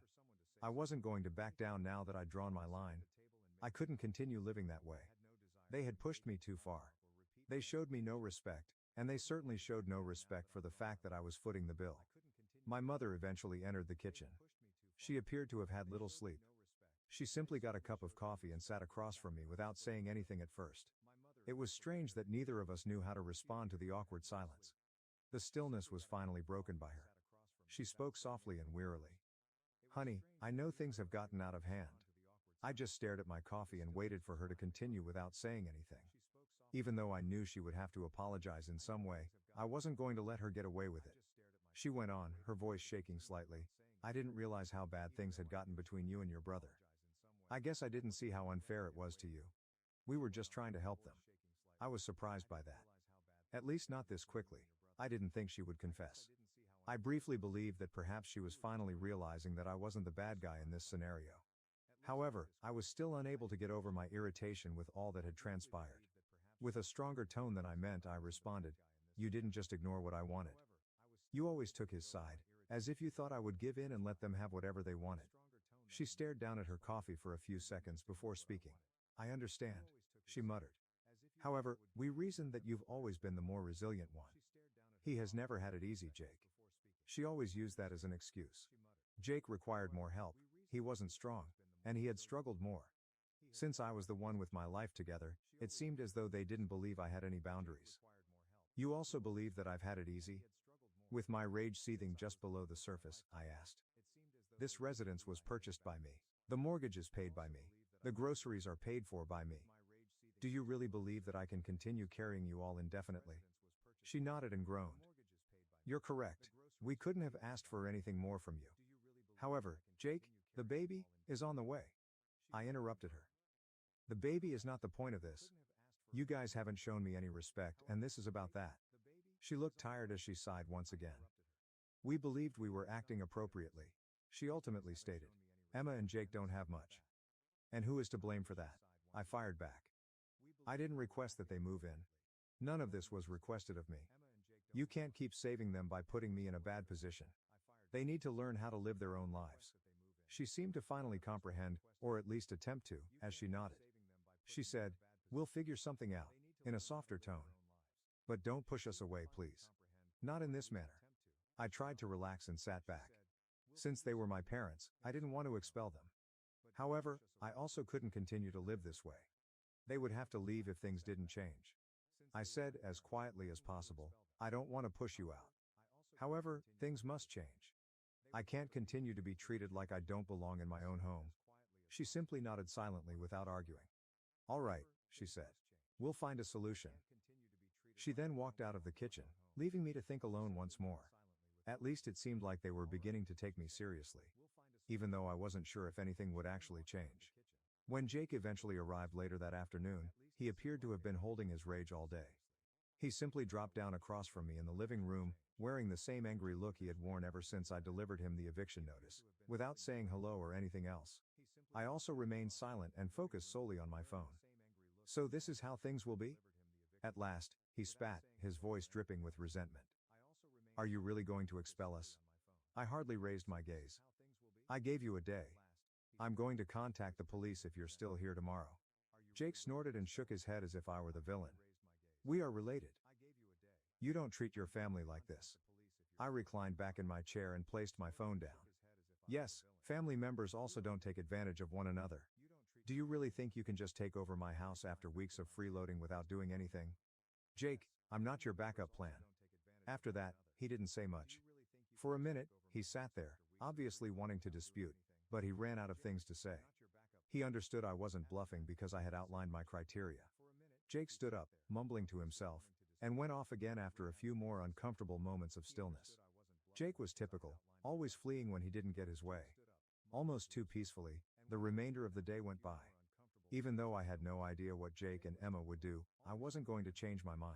I wasn't going to back down now that I'd drawn my line. I couldn't continue living that way. They had pushed me too far. They showed me no respect, and they certainly showed no respect for the fact that I was footing the bill. My mother eventually entered the kitchen. She appeared to have had little sleep. She simply got a cup of coffee and sat across from me without saying anything at first. It was strange that neither of us knew how to respond to the awkward silence. The stillness was finally broken by her. She spoke softly and wearily. "Honey, I know things have gotten out of hand." I just stared at my coffee and waited for her to continue without saying anything. Even though I knew she would have to apologize in some way, I wasn't going to let her get away with it. She went on, her voice shaking slightly. "I didn't realize how bad things had gotten between you and your brother. I guess I didn't see how unfair it was to you. We were just trying to help them." I was surprised by that. At least not this quickly. I didn't think she would confess. I briefly believed that perhaps she was finally realizing that I wasn't the bad guy in this scenario. However, I was still unable to get over my irritation with all that had transpired. With a stronger tone than I meant, I responded, "You didn't just ignore what I wanted. You always took his side, as if you thought I would give in and let them have whatever they wanted." She stared down at her coffee for a few seconds before speaking. "I understand," she muttered. "However, we reasoned that you've always been the more resilient one. He has never had it easy, Jake." She always used that as an excuse. Jake required more help, he wasn't strong, and he had struggled more. Since I was the one with my life together, it seemed as though they didn't believe I had any boundaries. "You also believe that I've had it easy?" With my rage seething just below the surface, I asked. "This residence was purchased by me. The mortgage is paid by me. The groceries are paid for by me. Do you really believe that I can continue carrying you all indefinitely?" She nodded and groaned. "You're correct. We couldn't have asked for anything more from you. However, Jake, the baby, is on the way." I interrupted her. "The baby is not the point of this. You guys haven't shown me any respect, and this is about that." She looked tired as she sighed once again. "We believed we were acting appropriately," she ultimately stated. "Emma and Jake don't have much. And who is to blame for that?" I fired back. "I didn't request that they move in. None of this was requested of me. You can't keep saving them by putting me in a bad position. They need to learn how to live their own lives." She seemed to finally comprehend, or at least attempt to, as she nodded. She said, "We'll figure something out," in a softer tone. "But don't push us away, please. Not in this manner." I tried to relax and sat back. Since they were my parents, I didn't want to expel them. However, I also couldn't continue to live this way. They would have to leave if things didn't change. I said, as quietly as possible, "I don't want to push you out. However, things must change. I can't continue to be treated like I don't belong in my own home." She simply nodded silently without arguing. "All right," she said. "We'll find a solution." She then walked out of the kitchen, leaving me to think alone once more. At least it seemed like they were beginning to take me seriously, even though I wasn't sure if anything would actually change. When Jake eventually arrived later that afternoon, he appeared to have been holding his rage all day. He simply dropped down across from me in the living room, wearing the same angry look he had worn ever since I delivered him the eviction notice, without saying hello or anything else. I also remained silent and focused solely on my phone. So this is how things will be? At last, he spat, his voice dripping with resentment. Are you really going to expel us? I hardly raised my gaze. I gave you a day. I'm going to contact the police if you're still here tomorrow. Jake snorted and shook his head as if I were the villain. We are related. You don't treat your family like this. I reclined back in my chair and placed my phone down. Yes, family members also don't take advantage of one another. Do you really think you can just take over my house after weeks of freeloading without doing anything? Jake, I'm not your backup plan. After that, he didn't say much. For a minute, he sat there, obviously wanting to dispute, but he ran out of things to say. He understood I wasn't bluffing because I had outlined my criteria. Jake stood up, mumbling to himself, and went off again after a few more uncomfortable moments of stillness. Jake was typical, always fleeing when he didn't get his way. Almost too peacefully, the remainder of the day went by. Even though I had no idea what Jake and Emma would do, I wasn't going to change my mind.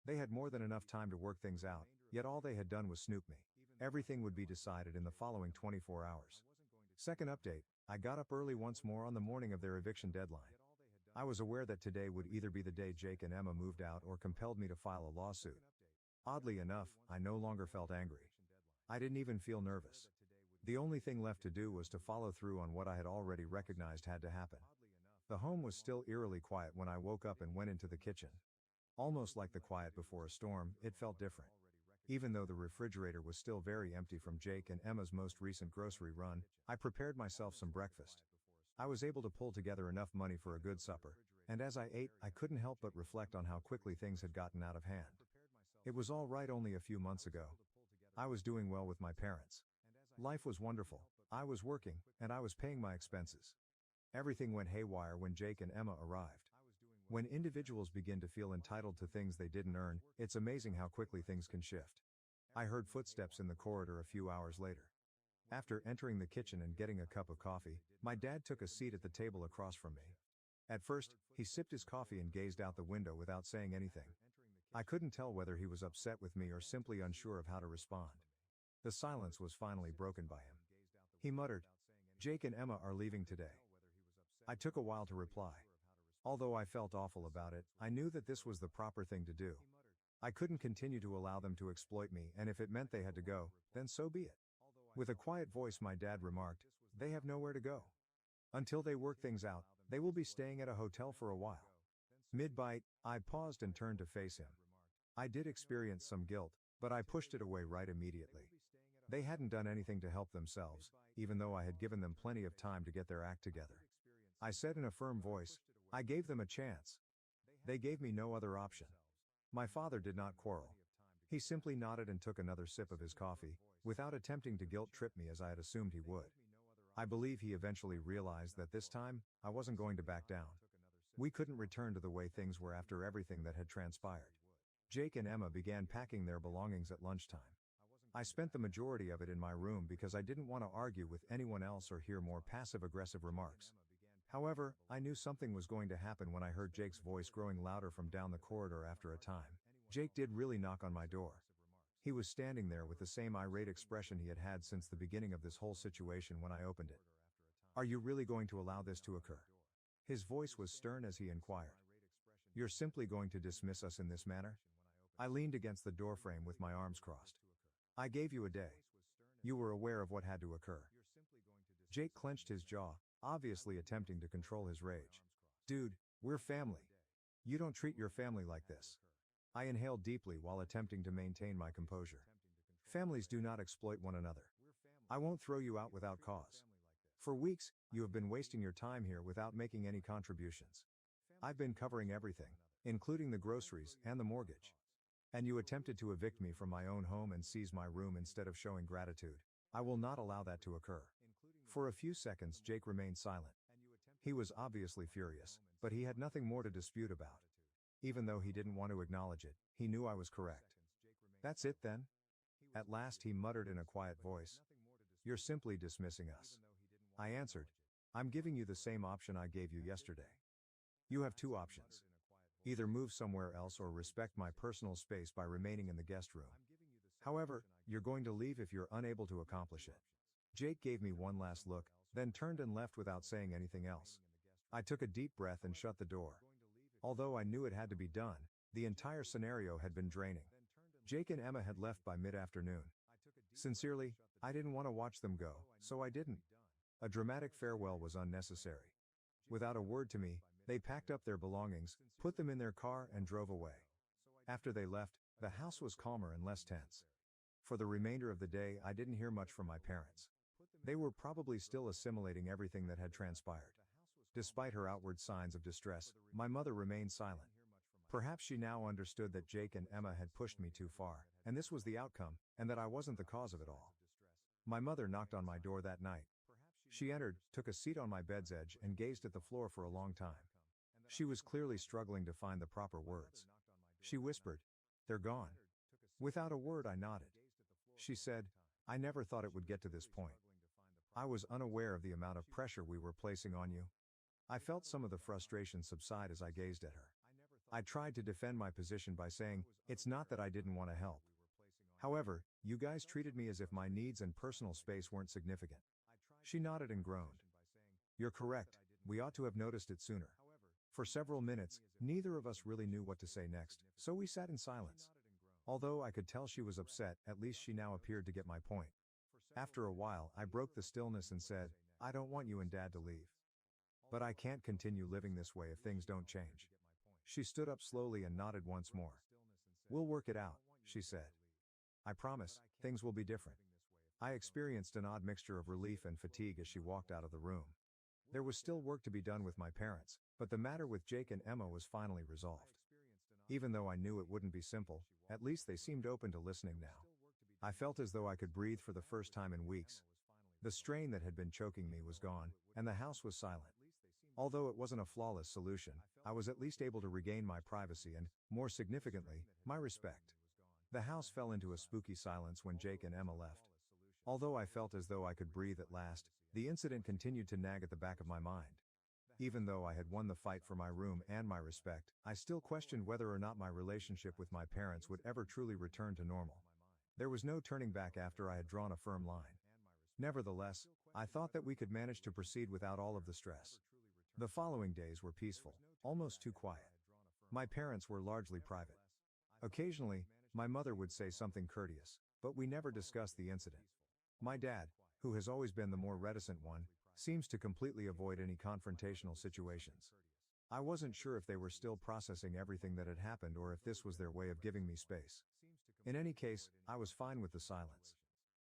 They had more than enough time to work things out, yet all they had done was snoop me. Everything would be decided in the following 24 hours. Second update, I got up early once more on the morning of their eviction deadline. I was aware that today would either be the day Jake and Emma moved out or compelled me to file a lawsuit. Oddly enough, I no longer felt angry. I didn't even feel nervous. The only thing left to do was to follow through on what I had already recognized had to happen. The home was still eerily quiet when I woke up and went into the kitchen. Almost like the quiet before a storm, it felt different. Even though the refrigerator was still very empty from Jake and Emma's most recent grocery run, I prepared myself some breakfast. I was able to pull together enough money for a good supper, and as I ate, I couldn't help but reflect on how quickly things had gotten out of hand. It was all right only a few months ago. I was doing well with my parents. Life was wonderful, I was working, and I was paying my expenses. Everything went haywire when Jake and Emma arrived. When individuals begin to feel entitled to things they didn't earn, it's amazing how quickly things can shift. I heard footsteps in the corridor a few hours later. After entering the kitchen and getting a cup of coffee, my dad took a seat at the table across from me. At first, he sipped his coffee and gazed out the window without saying anything. I couldn't tell whether he was upset with me or simply unsure of how to respond. The silence was finally broken by him. He muttered, "Jake and Emma are leaving today." I took a while to reply. Although I felt awful about it, I knew that this was the proper thing to do. I couldn't continue to allow them to exploit me, and if it meant they had to go, then so be it. With a quiet voice, my dad remarked, "They have nowhere to go. Until they work things out, they will be staying at a hotel for a while." Mid-bite, I paused and turned to face him. I did experience some guilt, but I pushed it away right immediately. They hadn't done anything to help themselves, even though I had given them plenty of time to get their act together. I said in a firm voice, "I gave them a chance. They gave me no other option." My father did not quarrel. He simply nodded and took another sip of his coffee, without attempting to guilt-trip me as I had assumed he would. I believe he eventually realized that this time, I wasn't going to back down. We couldn't return to the way things were after everything that had transpired. Jake and Emma began packing their belongings at lunchtime. I spent the majority of it in my room because I didn't want to argue with anyone else or hear more passive-aggressive remarks. However, I knew something was going to happen when I heard Jake's voice growing louder from down the corridor after a time. Jake did really knock on my door. He was standing there with the same irate expression he had had since the beginning of this whole situation when I opened it. "Are you really going to allow this to occur?" His voice was stern as he inquired. "You're simply going to dismiss us in this manner?" I leaned against the doorframe with my arms crossed. "I gave you a day. You were aware of what had to occur." Jake clenched his jaw, obviously attempting to control his rage. "Dude, we're family. You don't treat your family like this." I inhaled deeply while attempting to maintain my composure. "Families do not exploit one another. I won't throw you out without cause. For weeks, you have been wasting your time here without making any contributions. I've been covering everything, including the groceries and the mortgage. And you attempted to evict me from my own home and seize my room instead of showing gratitude. I will not allow that to occur." For a few seconds, Jake remained silent. He was obviously furious, but he had nothing more to dispute about. Even though he didn't want to acknowledge it, he knew I was correct. "That's it then?" At last he muttered in a quiet voice. "You're simply dismissing us." I answered, I'm giving you the same option I gave you yesterday. You have two options. Either move somewhere else or respect my personal space by remaining in the guest room. However, you're going to leave if you're unable to accomplish it. Jake gave me one last look, then turned and left without saying anything else. I took a deep breath and shut the door. Although I knew it had to be done, the entire scenario had been draining. Jake and Emma had left by mid-afternoon. Sincerely, I didn't want to watch them go, so I didn't. A dramatic farewell was unnecessary. Without a word to me, they packed up their belongings, put them in their car and drove away. After they left, the house was calmer and less tense. For the remainder of the day I didn't hear much from my parents. They were probably still assimilating everything that had transpired. Despite her outward signs of distress, my mother remained silent. Perhaps she now understood that Jake and Emma had pushed me too far, and this was the outcome, and that I wasn't the cause of it all. My mother knocked on my door that night. She entered, took a seat on my bed's edge and gazed at the floor for a long time. She was clearly struggling to find the proper words. She whispered, "They're gone." Without a word I nodded. She said, "I never thought it would get to this point. I was unaware of the amount of pressure we were placing on you." I felt some of the frustration subside as I gazed at her. I tried to defend my position by saying, "It's not that I didn't want to help. However, you guys treated me as if my needs and personal space weren't significant." She nodded and groaned. "You're correct, we ought to have noticed it sooner." For several minutes, neither of us really knew what to say next, so we sat in silence. Although I could tell she was upset, at least she now appeared to get my point. After a while, I broke the stillness and said, "I don't want you and Dad to leave. But I can't continue living this way if things don't change." She stood up slowly and nodded once more. "We'll work it out," she said. "I promise, things will be different." I experienced an odd mixture of relief and fatigue as she walked out of the room. There was still work to be done with my parents, but the matter with Jake and Emma was finally resolved. Even though I knew it wouldn't be simple, at least they seemed open to listening now. I felt as though I could breathe for the first time in weeks. The strain that had been choking me was gone, and the house was silent. Although it wasn't a flawless solution, I was at least able to regain my privacy and, more significantly, my respect. The house fell into a spooky silence when Jake and Emma left. Although I felt as though I could breathe at last, the incident continued to nag at the back of my mind. Even though I had won the fight for my room and my respect, I still questioned whether or not my relationship with my parents would ever truly return to normal. There was no turning back after I had drawn a firm line. Nevertheless, I thought that we could manage to proceed without all of the stress. The following days were peaceful, almost too quiet. My parents were largely private. Occasionally, my mother would say something courteous, but we never discussed the incident. My dad, who has always been the more reticent one, seems to completely avoid any confrontational situations. I wasn't sure if they were still processing everything that had happened or if this was their way of giving me space. In any case, I was fine with the silence.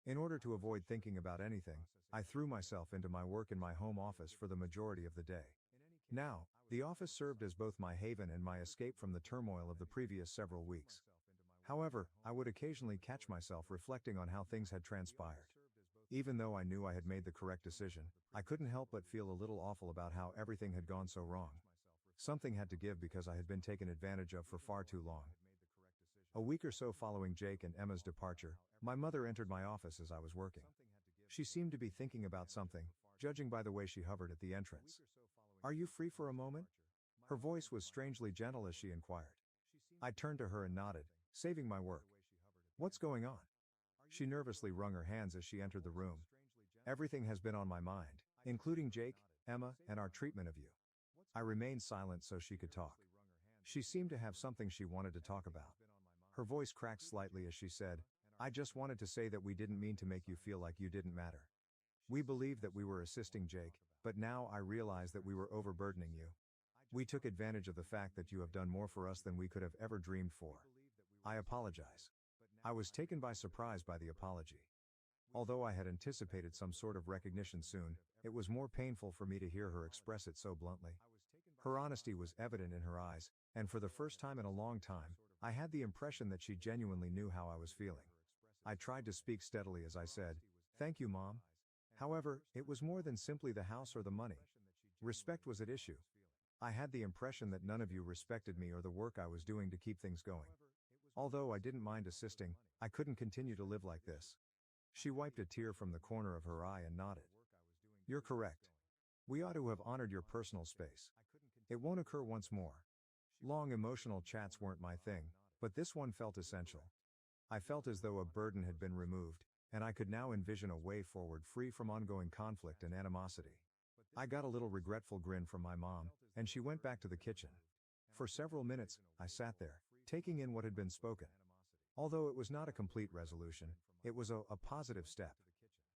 In order to avoid thinking about anything, I threw myself into my work in my home office for the majority of the day. Now, the office served as both my haven and my escape from the turmoil of the previous several weeks. However, I would occasionally catch myself reflecting on how things had transpired. Even though I knew I had made the correct decision, I couldn't help but feel a little awful about how everything had gone so wrong. Something had to give because I had been taken advantage of for far too long. A week or so following Jake and Emma's departure, my mother entered my office as I was working. She seemed to be thinking about something, judging by the way she hovered at the entrance. "Are you free for a moment?" Her voice was strangely gentle as she inquired. I turned to her and nodded, saving my work. "What's going on?" She nervously wrung her hands as she entered the room. "Everything has been on my mind, including Jake, Emma, and our treatment of you." I remained silent so she could talk. She seemed to have something she wanted to talk about. Her voice cracked slightly as she said, "I just wanted to say that we didn't mean to make you feel like you didn't matter. We believed that we were assisting Jake, but now I realize that we were overburdening you. We took advantage of the fact that you have done more for us than we could have ever dreamed for. I apologize." I was taken by surprise by the apology. Although I had anticipated some sort of recognition soon, it was more painful for me to hear her express it so bluntly. Her honesty was evident in her eyes, and for the first time in a long time, I had the impression that she genuinely knew how I was feeling. I tried to speak steadily as I said, "Thank you, Mom." However, it was more than simply the house or the money. Respect was at issue. I had the impression that none of you respected me or the work I was doing to keep things going. Although I didn't mind assisting, I couldn't continue to live like this. She wiped a tear from the corner of her eye and nodded. "You're correct. We ought to have honored your personal space. It won't occur once more. Long emotional chats weren't my thing, but this one felt essential. I felt as though a burden had been removed, and I could now envision a way forward free from ongoing conflict and animosity. I got a little regretful grin from my mom, and she went back to the kitchen. For several minutes, I sat there, taking in what had been spoken. Although it was not a complete resolution, it was a positive step.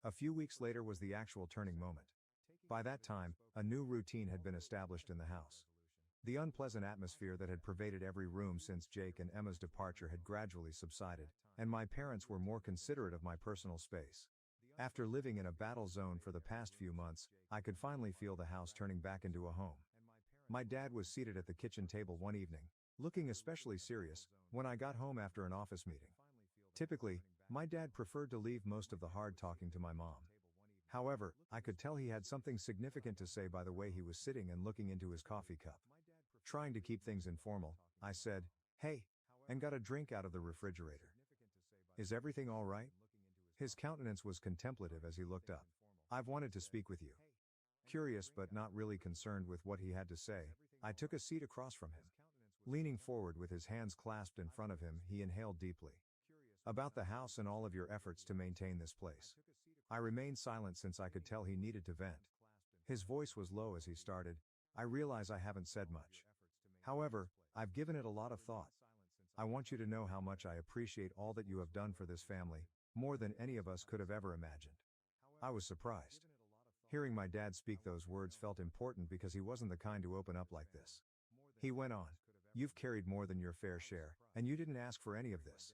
A few weeks later was the actual turning moment. By that time, a new routine had been established in the house. The unpleasant atmosphere that had pervaded every room since Jake and Emma's departure had gradually subsided, and my parents were more considerate of my personal space. After living in a battle zone for the past few months, I could finally feel the house turning back into a home. My dad was seated at the kitchen table one evening, looking especially serious, when I got home after an office meeting. Typically, my dad preferred to leave most of the hard talking to my mom. However, I could tell he had something significant to say by the way he was sitting and looking into his coffee cup. Trying to keep things informal, I said, "Hey," and got a drink out of the refrigerator. "Is everything all right?" His countenance was contemplative as he looked up. "I've wanted to speak with you." Curious but not really concerned with what he had to say, I took a seat across from him. Leaning forward with his hands clasped in front of him, he inhaled deeply. "About the house and all of your efforts to maintain this place." I remained silent since I could tell he needed to vent. His voice was low as he started, "I realize I haven't said much. However, I've given it a lot of thought. I want you to know how much I appreciate all that you have done for this family, more than any of us could have ever imagined." I was surprised. Hearing my dad speak those words felt important because he wasn't the kind to open up like this. He went on, "You've carried more than your fair share, and you didn't ask for any of this.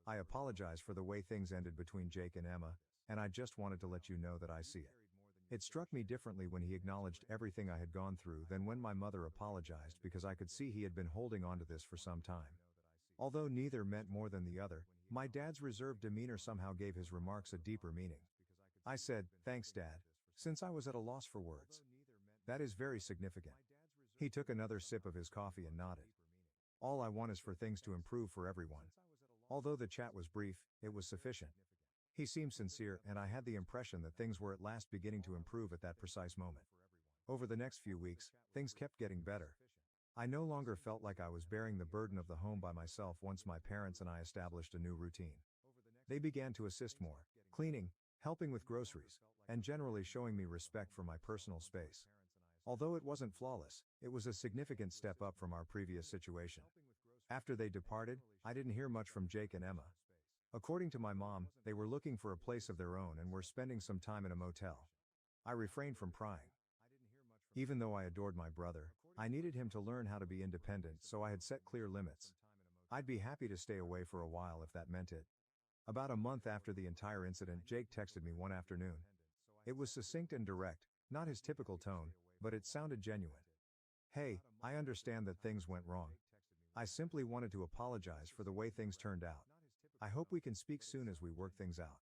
I apologize for the way things ended between Jake and Emma, and I just wanted to let you know that I see it." It struck me differently when he acknowledged everything I had gone through than when my mother apologized, because I could see he had been holding on to this for some time. Although neither meant more than the other, my dad's reserved demeanor somehow gave his remarks a deeper meaning. I said, "Thanks, Dad," since I was at a loss for words. "That is very significant." He took another sip of his coffee and nodded. "All I want is for things to improve for everyone." Although the chat was brief, it was sufficient. He seemed sincere, and I had the impression that things were at last beginning to improve at that precise moment. Over the next few weeks, things kept getting better. I no longer felt like I was bearing the burden of the home by myself once my parents and I established a new routine. They began to assist more, cleaning, helping with groceries, and generally showing me respect for my personal space. Although it wasn't flawless, it was a significant step up from our previous situation. After they departed, I didn't hear much from Jake and Emma. According to my mom, they were looking for a place of their own and were spending some time in a motel. I refrained from prying. Even though I adored my brother, I needed him to learn how to be independent, so I had set clear limits. I'd be happy to stay away for a while if that meant it. About a month after the entire incident, Jake texted me one afternoon. It was succinct and direct, not his typical tone, but it sounded genuine. "Hey, I understand that things went wrong. I simply wanted to apologize for the way things turned out. I hope we can speak soon as we work things out."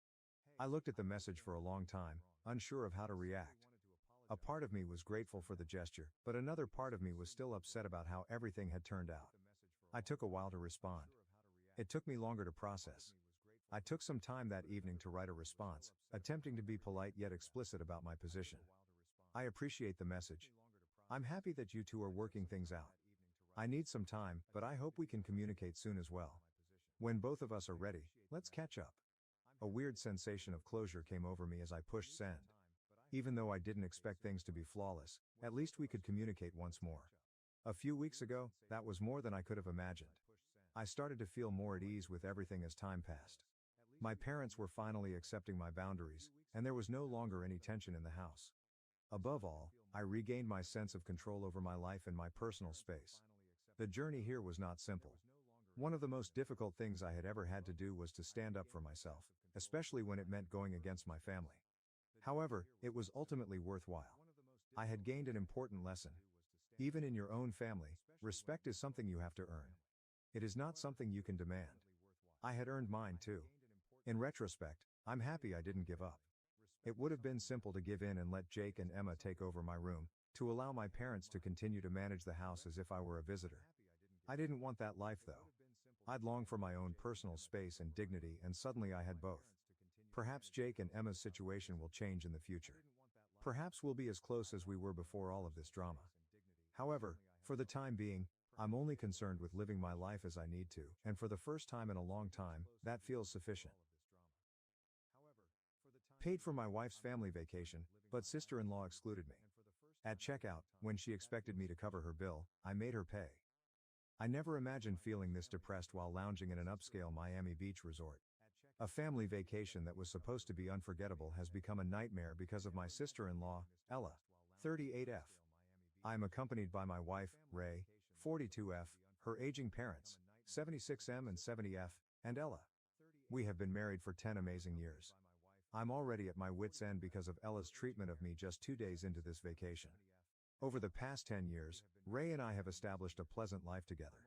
I looked at the message for a long time, unsure of how to react. A part of me was grateful for the gesture, but another part of me was still upset about how everything had turned out. I took a while to respond. It took me longer to process. I took some time that evening to write a response, attempting to be polite yet explicit about my position. "I appreciate the message. I'm happy that you two are working things out. I need some time, but I hope we can communicate soon as well. When both of us are ready, let's catch up." A weird sensation of closure came over me as I pushed send. Even though I didn't expect things to be flawless, at least we could communicate once more. A few weeks ago, that was more than I could have imagined. I started to feel more at ease with everything as time passed. My parents were finally accepting my boundaries, and there was no longer any tension in the house. Above all, I regained my sense of control over my life and my personal space. The journey here was not simple. One of the most difficult things I had ever had to do was to stand up for myself, especially when it meant going against my family. However, it was ultimately worthwhile. I had gained an important lesson. Even in your own family, respect is something you have to earn. It is not something you can demand. I had earned mine too. In retrospect, I'm happy I didn't give up. It would have been simple to give in and let Jake and Emma take over my room, to allow my parents to continue to manage the house as if I were a visitor. I didn't want that life though. I'd longed for my own personal space and dignity, and suddenly I had both. Perhaps Jake and Emma's situation will change in the future. Perhaps we'll be as close as we were before all of this drama. However, for the time being, I'm only concerned with living my life as I need to, and for the first time in a long time, that feels sufficient. Paid for my wife's family vacation, but sister-in-law excluded me. At checkout, when she expected me to cover her bill, I made her pay. I never imagined feeling this depressed while lounging in an upscale Miami Beach resort. A family vacation that was supposed to be unforgettable has become a nightmare because of my sister-in-law, Ella, 38F. I am accompanied by my wife, Ray, 42F, her aging parents, 76M and 70F, and Ella. We have been married for 10 amazing years. I'm already at my wit's end because of Ella's treatment of me just 2 days into this vacation. Over the past 10 years, Ray and I have established a pleasant life together.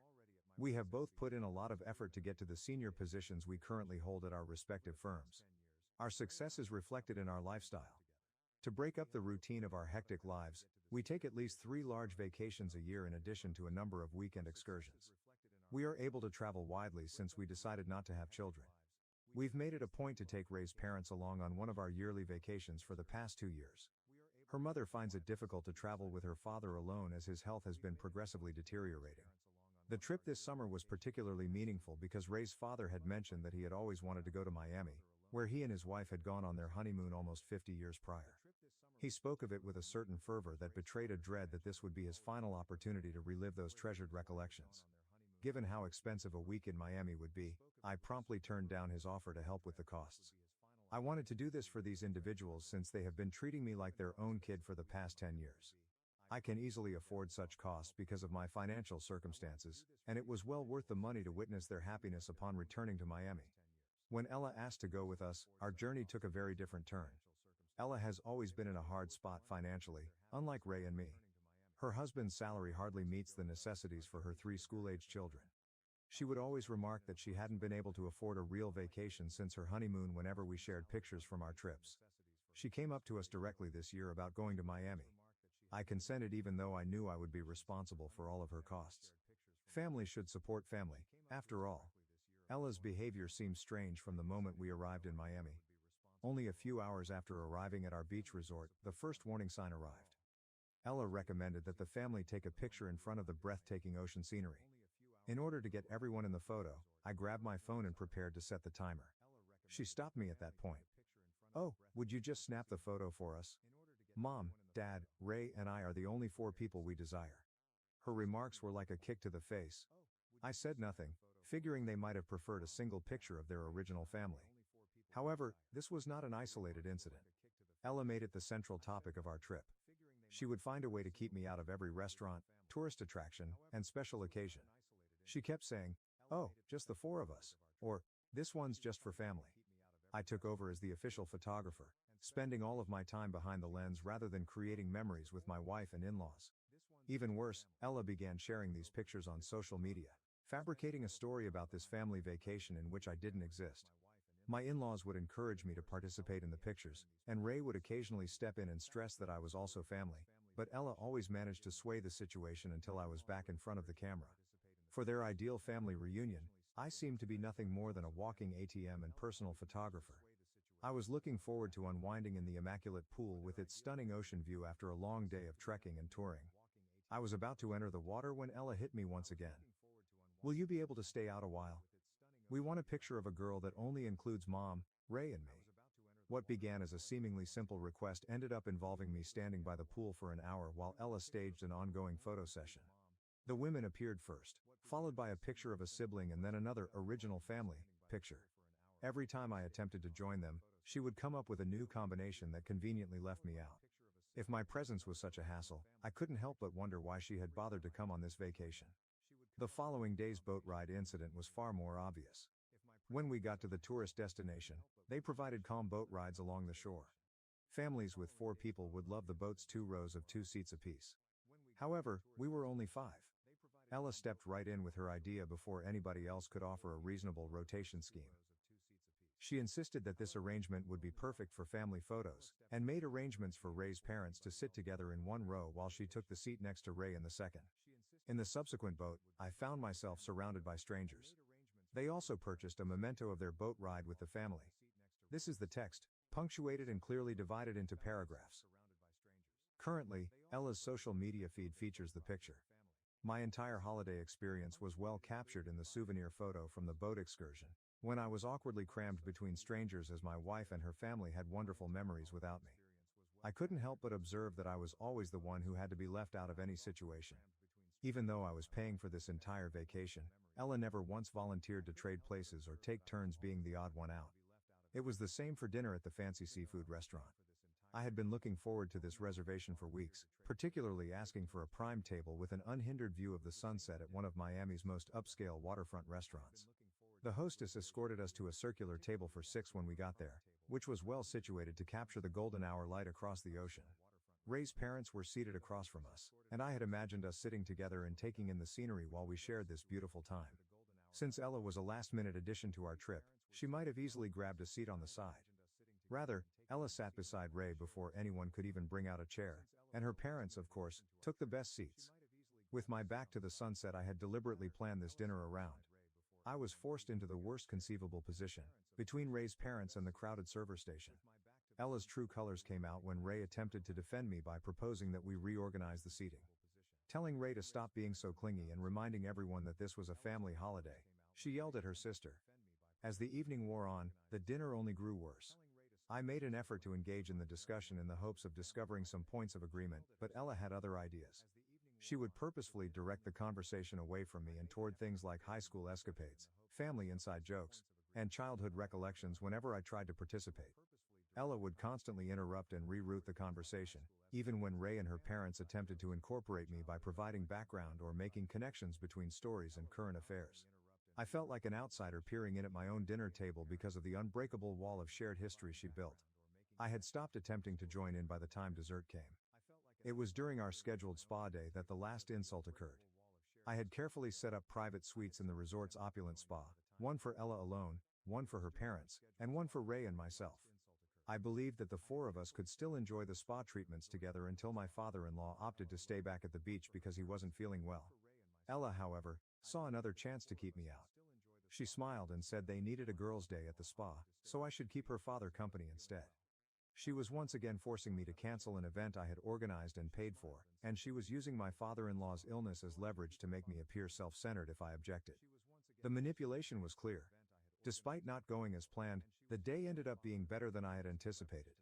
We have both put in a lot of effort to get to the senior positions we currently hold at our respective firms. Our success is reflected in our lifestyle. To break up the routine of our hectic lives, we take at least 3 large vacations a year in addition to a number of weekend excursions. We are able to travel widely since we decided not to have children. We've made it a point to take Ray's parents along on one of our yearly vacations for the past 2 years. Her mother finds it difficult to travel with her father alone as his health has been progressively deteriorating. The trip this summer was particularly meaningful because Ray's father had mentioned that he had always wanted to go to Miami, where he and his wife had gone on their honeymoon almost 50 years prior. He spoke of it with a certain fervor that betrayed a dread that this would be his final opportunity to relive those treasured recollections. Given how expensive a week in Miami would be, I promptly turned down his offer to help with the costs. I wanted to do this for these individuals since they have been treating me like their own kid for the past 10 years. I can easily afford such costs because of my financial circumstances, and it was well worth the money to witness their happiness upon returning to Miami. When Ella asked to go with us, our journey took a very different turn. Ella has always been in a hard spot financially, unlike Ray and me. Her husband's salary hardly meets the necessities for her 3 school-age children. She would always remark that she hadn't been able to afford a real vacation since her honeymoon whenever we shared pictures from our trips. She came up to us directly this year about going to Miami. I consented even though I knew I would be responsible for all of her costs. Family should support family, after all. Ella's behavior seemed strange from the moment we arrived in Miami. Only a few hours after arriving at our beach resort, the first warning sign arrived. Ella recommended that the family take a picture in front of the breathtaking ocean scenery. In order to get everyone in the photo, I grabbed my phone and prepared to set the timer. She stopped me at that point. "Oh, would you just snap the photo for us? Mom, Dad, Ray and I are the only 4 people we desire." Her remarks were like a kick to the face. I said nothing, figuring they might have preferred a single picture of their original family. However, this was not an isolated incident. Ella made it the central topic of our trip. She would find a way to keep me out of every restaurant, tourist attraction, and special occasion. She kept saying, "Oh, just the 4 of us," or "This one's just for family." I took over as the official photographer, spending all of my time behind the lens rather than creating memories with my wife and in-laws. Even worse, Ella began sharing these pictures on social media, fabricating a story about this family vacation in which I didn't exist. My in-laws would encourage me to participate in the pictures, and Ray would occasionally step in and stress that I was also family, but Ella always managed to sway the situation until I was back in front of the camera. For their ideal family reunion, I seemed to be nothing more than a walking ATM and personal photographer. I was looking forward to unwinding in the immaculate pool with its stunning ocean view after a long day of trekking and touring. I was about to enter the water when Ella hit me once again. "Will you be able to stay out a while? We want a picture of a girl that only includes Mom, Ray and me." What began as a seemingly simple request ended up involving me standing by the pool for an hour while Ella staged an ongoing photo session. The women appeared first, followed by a picture of a sibling and then another original family picture. Every time I attempted to join them, she would come up with a new combination that conveniently left me out. If my presence was such a hassle, I couldn't help but wonder why she had bothered to come on this vacation. The following day's boat ride incident was far more obvious. When we got to the tourist destination, they provided calm boat rides along the shore. Families with 4 people would love the boat's 2 rows of 2 seats apiece. However, we were only 5. Ella stepped right in with her idea before anybody else could offer a reasonable rotation scheme. She insisted that this arrangement would be perfect for family photos, and made arrangements for Ray's parents to sit together in 1 row while she took the seat next to Ray in the second. In the subsequent boat, I found myself surrounded by strangers. They also purchased a memento of their boat ride with the family. This is the text, punctuated and clearly divided into paragraphs. Currently, Ella's social media feed features the picture. My entire holiday experience was well captured in the souvenir photo from the boat excursion, when I was awkwardly crammed between strangers as my wife and her family had wonderful memories without me. I couldn't help but observe that I was always the one who had to be left out of any situation. Even though I was paying for this entire vacation, Ella never once volunteered to trade places or take turns being the odd one out. It was the same for dinner at the fancy seafood restaurant. I had been looking forward to this reservation for weeks, particularly asking for a prime table with an unhindered view of the sunset at one of Miami's most upscale waterfront restaurants. The hostess escorted us to a circular table for 6 when we got there, which was well situated to capture the golden hour light across the ocean. Ray's parents were seated across from us, and I had imagined us sitting together and taking in the scenery while we shared this beautiful time. Since Ella was a last-minute addition to our trip, she might have easily grabbed a seat on the side. Rather, Ella sat beside Ray before anyone could even bring out a chair, and her parents, of course, took the best seats. With my back to the sunset, I had deliberately planned this dinner around. I was forced into the worst conceivable position, between Ray's parents and the crowded server station. Ella's true colors came out when Ray attempted to defend me by proposing that we reorganize the seating. Telling Ray to stop being so clingy and reminding everyone that this was a family holiday, she yelled at her sister. As the evening wore on, the dinner only grew worse. I made an effort to engage in the discussion in the hopes of discovering some points of agreement, but Ella had other ideas. She would purposefully direct the conversation away from me and toward things like high school escapades, family inside jokes, and childhood recollections whenever I tried to participate. Ella would constantly interrupt and reroute the conversation, even when Ray and her parents attempted to incorporate me by providing background or making connections between stories and current affairs. I felt like an outsider peering in at my own dinner table because of the unbreakable wall of shared history she built. I had stopped attempting to join in by the time dessert came. It was during our scheduled spa day that the last insult occurred. I had carefully set up private suites in the resort's opulent spa, one for Ella alone, one for her parents, and one for Ray and myself. I believed that the 4 of us could still enjoy the spa treatments together until my father-in-law opted to stay back at the beach because he wasn't feeling well. Ella, however, saw another chance to keep me out. She smiled and said they needed a girls' day at the spa, so I should keep her father company instead. She was once again forcing me to cancel an event I had organized and paid for, and she was using my father-in-law's illness as leverage to make me appear self-centered if I objected. The manipulation was clear. Despite not going as planned, the day ended up being better than I had anticipated.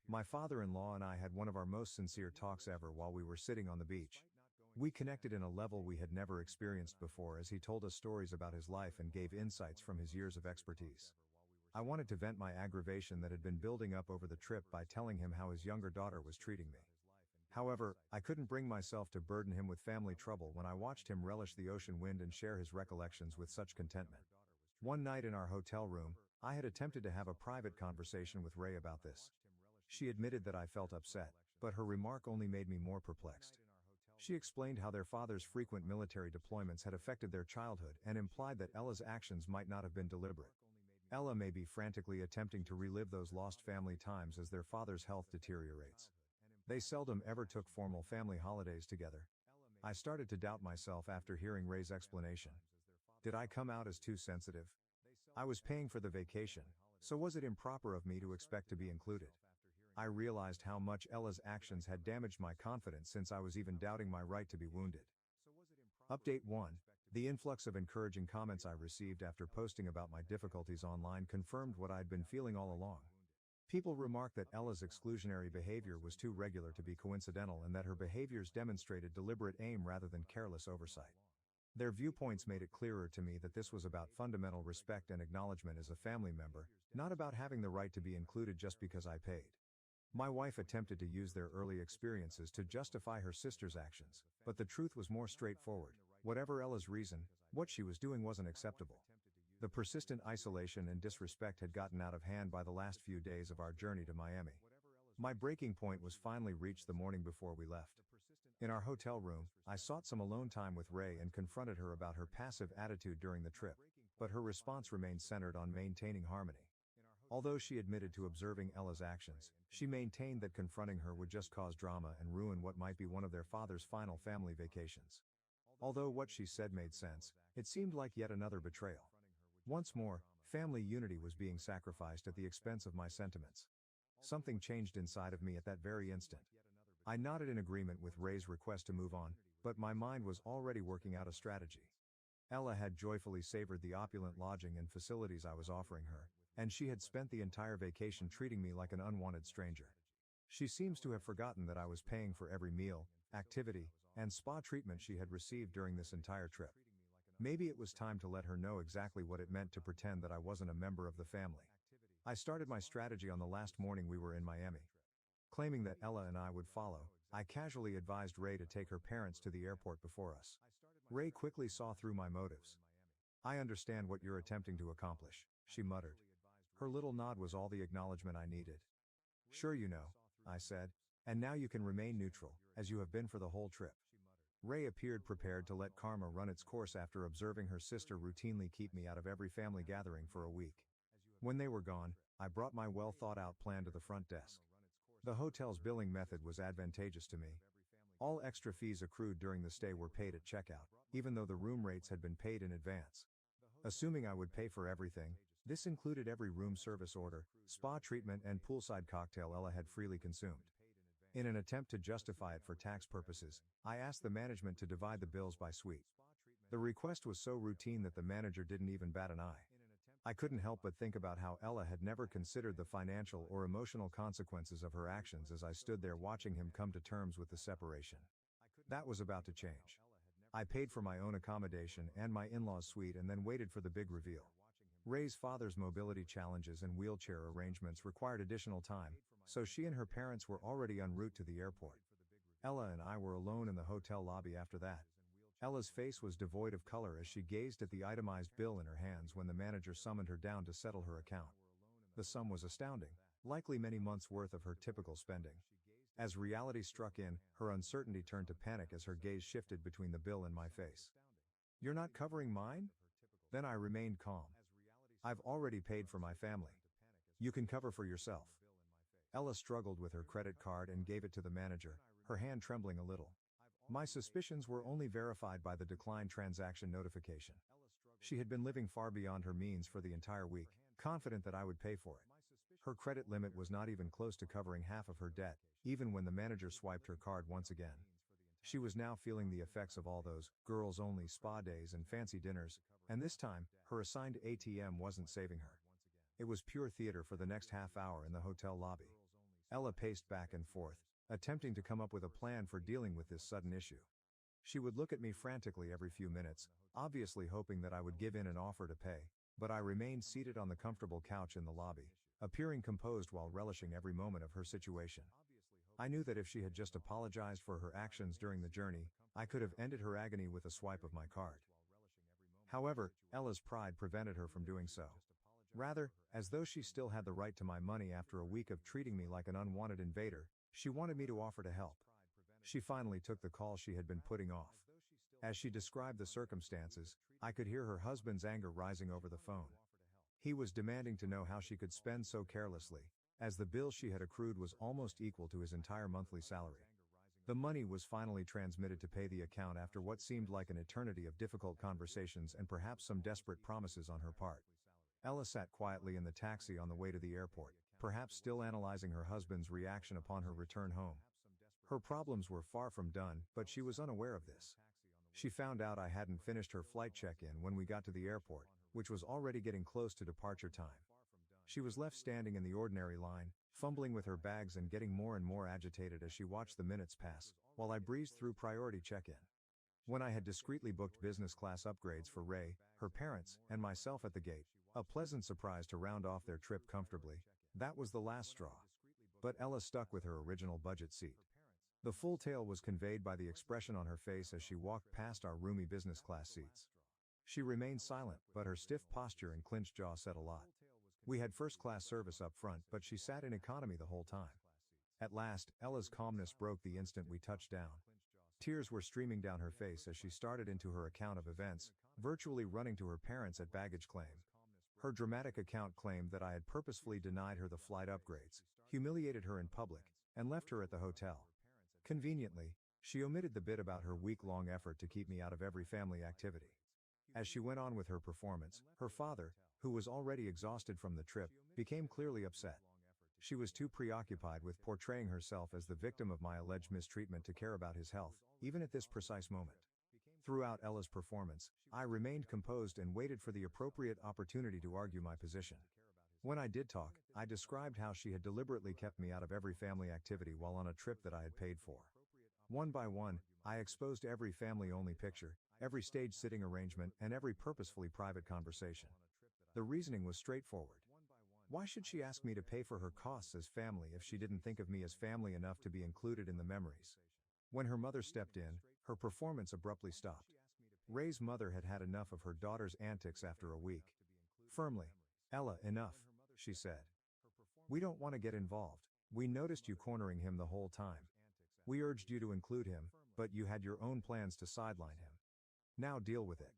My father-in-law and I had one of our most sincere talks ever while we were sitting on the beach. We connected in a level we had never experienced before as he told us stories about his life and gave insights from his years of expertise. I wanted to vent my aggravation that had been building up over the trip by telling him how his younger daughter was treating me. However, I couldn't bring myself to burden him with family trouble when I watched him relish the ocean wind and share his recollections with such contentment. One night in our hotel room, I had attempted to have a private conversation with Ray about this. She admitted that I felt upset, but her remark only made me more perplexed. She explained how their father's frequent military deployments had affected their childhood and implied that Ella's actions might not have been deliberate. Ella may be frantically attempting to relive those lost family times as their father's health deteriorates. They seldom ever took formal family holidays together. I started to doubt myself after hearing Ray's explanation. Did I come out as too sensitive? I was paying for the vacation, so was it improper of me to expect to be included? I realized how much Ella's actions had damaged my confidence since I was even doubting my right to be wounded. Update 1. The influx of encouraging comments I received after posting about my difficulties online confirmed what I'd been feeling all along. People remarked that Ella's exclusionary behavior was too regular to be coincidental and that her behaviors demonstrated deliberate aim rather than careless oversight. Their viewpoints made it clearer to me that this was about fundamental respect and acknowledgement as a family member, not about having the right to be included just because I paid. My wife attempted to use their early experiences to justify her sister's actions, but the truth was more straightforward. Whatever Ella's reason, what she was doing wasn't acceptable. The persistent isolation and disrespect had gotten out of hand by the last few days of our journey to Miami. My breaking point was finally reached the morning before we left. In our hotel room, I sought some alone time with Ray and confronted her about her passive attitude during the trip, but her response remained centered on maintaining harmony. Although she admitted to observing Ella's actions, she maintained that confronting her would just cause drama and ruin what might be one of their father's final family vacations. Although what she said made sense, it seemed like yet another betrayal. Once more, family unity was being sacrificed at the expense of my sentiments. Something changed inside of me at that very instant. I nodded in agreement with Ray's request to move on, but my mind was already working out a strategy. Ella had joyfully savored the opulent lodging and facilities I was offering her, and she had spent the entire vacation treating me like an unwanted stranger. She seems to have forgotten that I was paying for every meal, activity, and spa treatment she had received during this entire trip. Maybe it was time to let her know exactly what it meant to pretend that I wasn't a member of the family. I started my strategy on the last morning we were in Miami. Claiming that Ella and I would follow, I casually advised Ray to take her parents to the airport before us. Ray quickly saw through my motives. "I understand what you're attempting to accomplish," she muttered. Her little nod was all the acknowledgement I needed. "Sure you know," I said, "and now you can remain neutral, as you have been for the whole trip." Ray appeared prepared to let karma run its course after observing her sister routinely keep me out of every family gathering for a week. When they were gone, I brought my well-thought-out plan to the front desk. The hotel's billing method was advantageous to me. All extra fees accrued during the stay were paid at checkout, even though the room rates had been paid in advance. Assuming I would pay for everything, this included every room service order, spa treatment and poolside cocktail Ella had freely consumed. In an attempt to justify it for tax purposes, I asked the management to divide the bills by suite. The request was so routine that the manager didn't even bat an eye. I couldn't help but think about how Ella had never considered the financial or emotional consequences of her actions as I stood there watching him come to terms with the separation. That was about to change. I paid for my own accommodation and my in-laws' suite and then waited for the big reveal. Ray's father's mobility challenges and wheelchair arrangements required additional time, so she and her parents were already en route to the airport. Ella and I were alone in the hotel lobby after that. Ella's face was devoid of color as she gazed at the itemized bill in her hands when the manager summoned her down to settle her account. The sum was astounding, likely many months' worth of her typical spending. As reality struck in, her uncertainty turned to panic as her gaze shifted between the bill and my face. "You're not covering mine?" Then I remained calm. "I've already paid for my family. You can cover for yourself." Ella struggled with her credit card and gave it to the manager, her hand trembling a little. My suspicions were only verified by the declined transaction notification. She had been living far beyond her means for the entire week, confident that I would pay for it. Her credit limit was not even close to covering half of her debt, even when the manager swiped her card once again. She was now feeling the effects of all those girls-only spa days and fancy dinners, and this time, her assigned ATM wasn't saving her. It was pure theater for the next half hour in the hotel lobby. Ella paced back and forth, attempting to come up with a plan for dealing with this sudden issue. She would look at me frantically every few minutes, obviously hoping that I would give in and offer to pay, but I remained seated on the comfortable couch in the lobby, appearing composed while relishing every moment of her situation. I knew that if she had just apologized for her actions during the journey, I could have ended her agony with a swipe of my card. However, Ella's pride prevented her from doing so. Rather, as though she still had the right to my money after a week of treating me like an unwanted invader, she wanted me to offer to help. She finally took the call she had been putting off. As she described the circumstances, I could hear her husband's anger rising over the phone. He was demanding to know how she could spend so carelessly, as the bill she had accrued was almost equal to his entire monthly salary. The money was finally transmitted to pay the account after what seemed like an eternity of difficult conversations and perhaps some desperate promises on her part. Ella sat quietly in the taxi on the way to the airport, perhaps still analyzing her husband's reaction upon her return home. Her problems were far from done, but she was unaware of this. She found out I hadn't finished her flight check-in when we got to the airport, which was already getting close to departure time. She was left standing in the ordinary line, fumbling with her bags and getting more and more agitated as she watched the minutes pass, while I breezed through priority check-in. When I had discreetly booked business class upgrades for Ray, her parents, and myself at the gate, a pleasant surprise to round off their trip comfortably, that was the last straw. But Ella stuck with her original budget seat. The full tale was conveyed by the expression on her face as she walked past our roomy business class seats. She remained silent, but her stiff posture and clenched jaw said a lot. We had first-class service up front, but she sat in economy the whole time. At last, Ella's calmness broke the instant we touched down. Tears were streaming down her face as she started into her account of events, virtually running to her parents at baggage claim. Her dramatic account claimed that I had purposefully denied her the flight upgrades, humiliated her in public, and left her at the hotel. Conveniently, she omitted the bit about her week-long effort to keep me out of every family activity. As she went on with her performance, her father, who was already exhausted from the trip, became clearly upset. she was too preoccupied with portraying herself as the victim of my alleged mistreatment to care about his health, even at this precise moment. Throughout Ella's performance, I remained composed and waited for the appropriate opportunity to argue my position. When I did talk, I described how she had deliberately kept me out of every family activity while on a trip that I had paid for. One by one, I exposed every family-only picture, every stage sitting arrangement, and every purposefully private conversation. The reasoning was straightforward. Why should she ask me to pay for her costs as family if she didn't think of me as family enough to be included in the memories? When her mother stepped in, her performance abruptly stopped. Ray's mother had had enough of her daughter's antics after a week. Firmly, "Ella, enough," she said. "We don't want to get involved. We noticed you cornering him the whole time. We urged you to include him, but you had your own plans to sideline him. Now deal with it."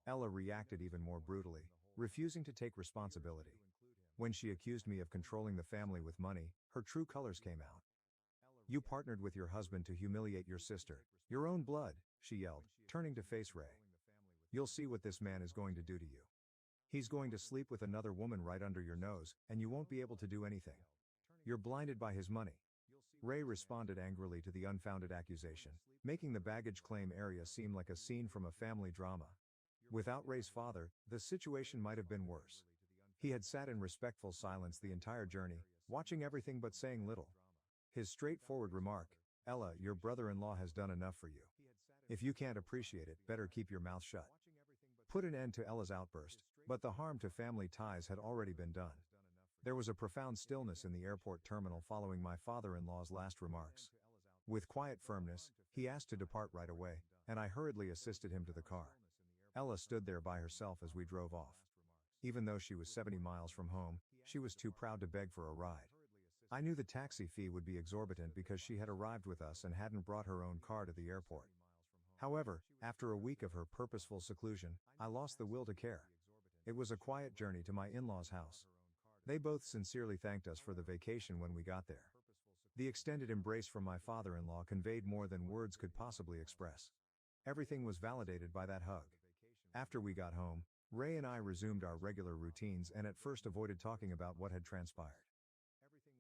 Ella reacted even more brutally, refusing to take responsibility. When she accused me of controlling the family with money, her true colors came out. "You partnered with your husband to humiliate your sister, your own blood," she yelled, turning to face Ray. "You'll see what this man is going to do to you. He's going to sleep with another woman right under your nose, and you won't be able to do anything. You're blinded by his money." Ray responded angrily to the unfounded accusation, making the baggage claim area seem like a scene from a family drama. Without Ray's father, the situation might have been worse. He had sat in respectful silence the entire journey, watching everything but saying little. His straightforward remark, "Ella, your brother-in-law has done enough for you. If you can't appreciate it, better keep your mouth shut," put an end to Ella's outburst, but the harm to family ties had already been done. There was a profound stillness in the airport terminal following my father-in-law's last remarks. With quiet firmness, he asked to depart right away, and I hurriedly assisted him to the car. Ella stood there by herself as we drove off. Even though she was 70 miles from home, she was too proud to beg for a ride. I knew the taxi fee would be exorbitant because she had arrived with us and hadn't brought her own car to the airport. However, after a week of her purposeful seclusion, I lost the will to care. It was a quiet journey to my in-laws' house. They both sincerely thanked us for the vacation when we got there. The extended embrace from my father-in-law conveyed more than words could possibly express. Everything was validated by that hug. After we got home, Ray and I resumed our regular routines and at first avoided talking about what had transpired.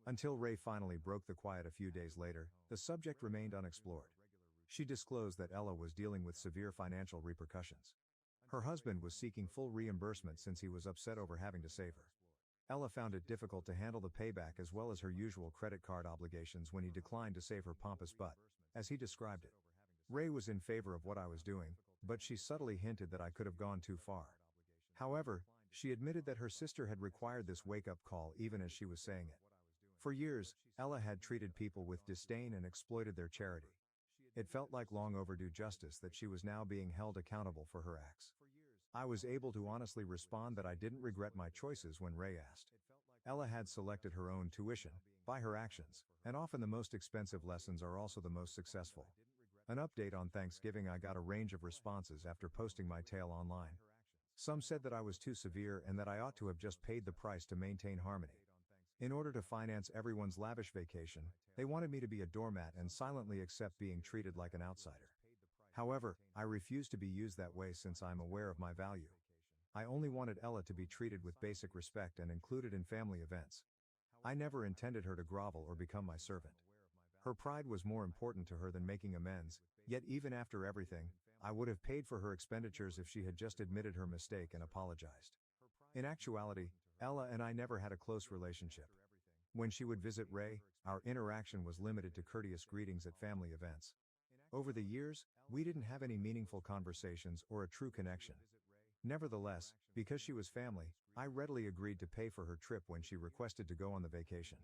Until Ray finally broke the quiet a few days later, the subject remained unexplored. She disclosed that Ella was dealing with severe financial repercussions. Her husband was seeking full reimbursement since he was upset over having to save her. Ella found it difficult to handle the payback as well as her usual credit card obligations when he declined to save her pompous butt, as he described it. Ray was in favor of what I was doing, but she subtly hinted that I could have gone too far. However, she admitted that her sister had required this wake-up call even as she was saying it. For years, Ella had treated people with disdain and exploited their charity. It felt like long overdue justice that she was now being held accountable for her acts. I was able to honestly respond that I didn't regret my choices when Ray asked. Ella had selected her own tuition, by her actions, and often the most expensive lessons are also the most successful. An update on Thanksgiving: I got a range of responses after posting my tale online. Some said that I was too severe and that I ought to have just paid the price to maintain harmony. In order to finance everyone's lavish vacation, they wanted me to be a doormat and silently accept being treated like an outsider. However, I refuse to be used that way since I'm aware of my value. I only wanted Ella to be treated with basic respect and included in family events. I never intended her to grovel or become my servant. Her pride was more important to her than making amends, yet even after everything, I would have paid for her expenditures if she had just admitted her mistake and apologized. In actuality, Ella and I never had a close relationship. When she would visit Ray, our interaction was limited to courteous greetings at family events. Over the years, we didn't have any meaningful conversations or a true connection. Nevertheless, because she was family, I readily agreed to pay for her trip when she requested to go on the vacation.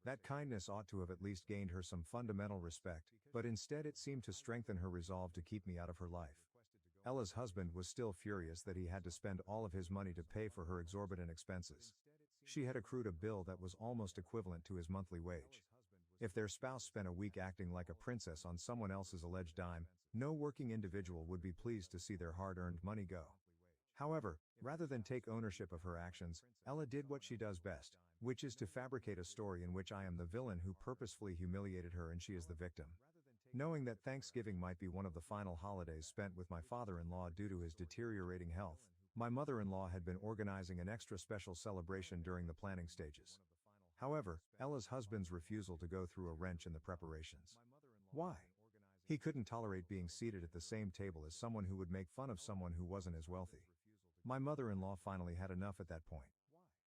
That kindness ought to have at least gained her some fundamental respect, but instead it seemed to strengthen her resolve to keep me out of her life. Ella's husband was still furious that he had to spend all of his money to pay for her exorbitant expenses. She had accrued a bill that was almost equivalent to his monthly wage. If their spouse spent a week acting like a princess on someone else's alleged dime, no working individual would be pleased to see their hard-earned money go. However, rather than take ownership of her actions, Ella did what she does best, which is to fabricate a story in which I am the villain who purposefully humiliated her and she is the victim. Knowing that Thanksgiving might be one of the final holidays spent with my father-in-law due to his deteriorating health, my mother-in-law had been organizing an extra special celebration during the planning stages. However, Ella's husband's refusal to go through a wrench in the preparations. Why? He couldn't tolerate being seated at the same table as someone who would make fun of someone who wasn't as wealthy. My mother-in-law finally had enough at that point.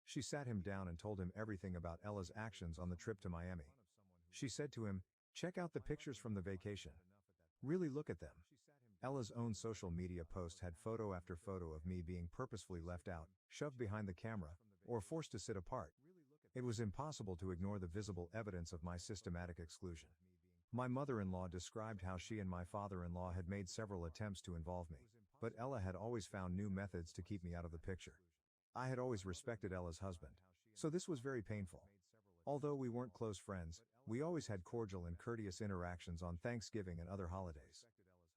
She sat him down and told him everything about Ella's actions on the trip to Miami. She said to him, "Check out the pictures from the vacation. Really look at them." Ella's own social media post had photo after photo of me being purposefully left out, shoved behind the camera, or forced to sit apart. It was impossible to ignore the visible evidence of my systematic exclusion. My mother-in-law described how she and my father-in-law had made several attempts to involve me, but Ella had always found new methods to keep me out of the picture. I had always respected Ella's husband, so this was very painful. Although we weren't close friends, we always had cordial and courteous interactions on Thanksgiving and other holidays.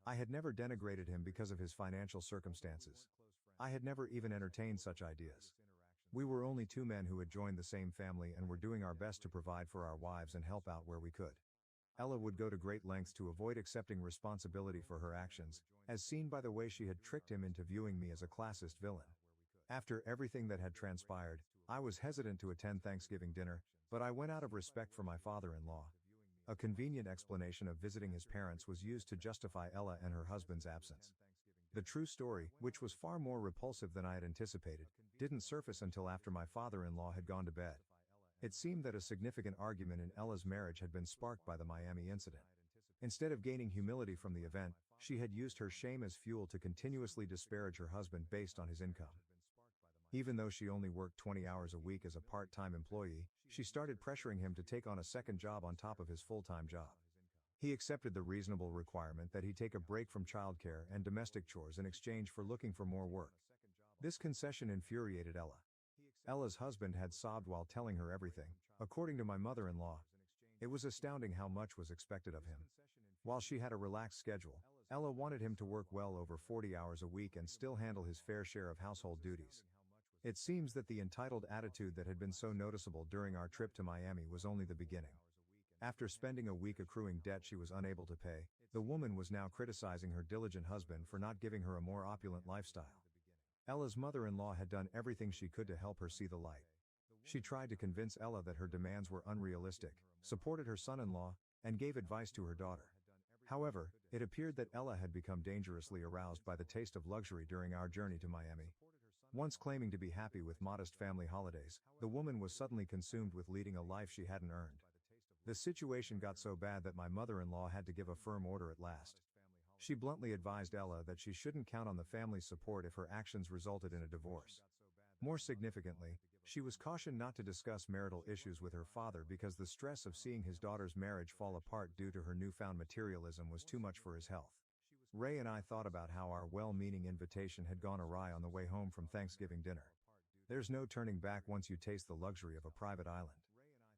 I had never denigrated him because of his financial circumstances. I had never even entertained such ideas. We were only two men who had joined the same family and were doing our best to provide for our wives and help out where we could. Ella would go to great lengths to avoid accepting responsibility for her actions, as seen by the way she had tricked him into viewing me as a classist villain. After everything that had transpired, I was hesitant to attend Thanksgiving dinner, but I went out of respect for my father-in-law. A convenient explanation of visiting his parents was used to justify Ella and her husband's absence. The true story, which was far more repulsive than I had anticipated, didn't surface until after my father-in-law had gone to bed. It seemed that a significant argument in Ella's marriage had been sparked by the Miami incident. Instead of gaining humility from the event, she had used her shame as fuel to continuously disparage her husband based on his income. Even though she only worked 20 hours a week as a part-time employee, she started pressuring him to take on a second job on top of his full-time job. He accepted the reasonable requirement that he take a break from childcare and domestic chores in exchange for looking for more work. This concession infuriated Ella. Ella's husband had sobbed while telling her everything, according to my mother-in-law. It was astounding how much was expected of him. While she had a relaxed schedule, Ella wanted him to work well over 40 hours a week and still handle his fair share of household duties. It seems that the entitled attitude that had been so noticeable during our trip to Miami was only the beginning. After spending a week accruing debt she was unable to pay, the woman was now criticizing her diligent husband for not giving her a more opulent lifestyle. Ella's mother-in-law had done everything she could to help her see the light. She tried to convince Ella that her demands were unrealistic, supported her son-in-law, and gave advice to her daughter. However, it appeared that Ella had become dangerously aroused by the taste of luxury during our journey to Miami. Once claiming to be happy with modest family holidays, the woman was suddenly consumed with leading a life she hadn't earned. The situation got so bad that my mother-in-law had to give a firm order at last. She bluntly advised Ella that she shouldn't count on the family's support if her actions resulted in a divorce. More significantly, she was cautioned not to discuss marital issues with her father because the stress of seeing his daughter's marriage fall apart due to her newfound materialism was too much for his health. Ray and I thought about how our well-meaning invitation had gone awry on the way home from Thanksgiving dinner. There's no turning back once you taste the luxury of a private island.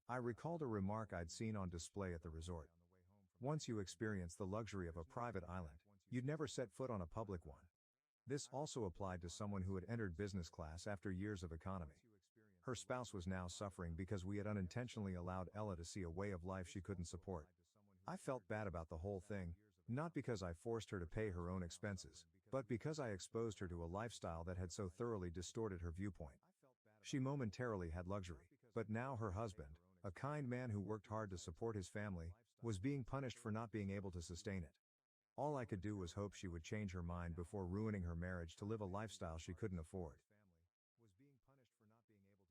I recalled a remark I'd seen on display at the resort. Once you experience the luxury of a private island, you'd never set foot on a public one. This also applied to someone who had entered business class after years of economy. Her spouse was now suffering because we had unintentionally allowed Ella to see a way of life she couldn't support. I felt bad about the whole thing, not because I forced her to pay her own expenses, but because I exposed her to a lifestyle that had so thoroughly distorted her viewpoint. She momentarily had luxury, but now her husband, a kind man who worked hard to support his family, was being punished for not being able to sustain it. All I could do was hope she would change her mind before ruining her marriage to live a lifestyle she couldn't afford.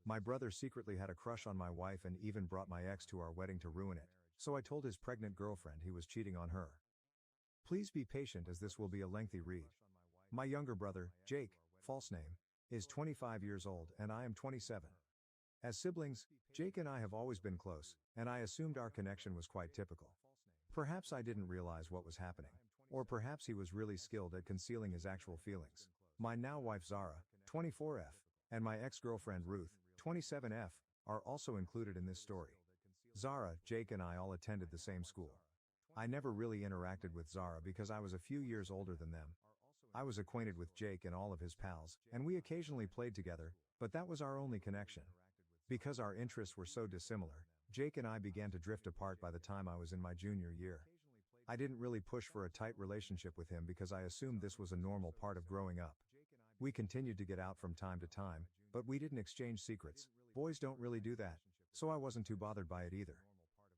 My brother secretly had a crush on my wife and even brought my ex to our wedding to ruin it, so I told his pregnant girlfriend he was cheating on her. Please be patient as this will be a lengthy read. My younger brother, Jake, false name, is 25 years old and I am 27. As siblings, Jake and I have always been close, and I assumed our connection was quite typical. Perhaps I didn't realize what was happening, or perhaps he was really skilled at concealing his actual feelings. My now wife Zara, 24F, and my ex-girlfriend Ruth, 27F, are also included in this story. Zara, Jake and I all attended the same school. I never really interacted with Zara because I was a few years older than them. I was acquainted with Jake and all of his pals, and we occasionally played together, but that was our only connection. Because our interests were so dissimilar, Jake and I began to drift apart by the time I was in my junior year. I didn't really push for a tight relationship with him because I assumed this was a normal part of growing up. We continued to get out from time to time, but we didn't exchange secrets. Boys don't really do that. so I wasn't too bothered by it either.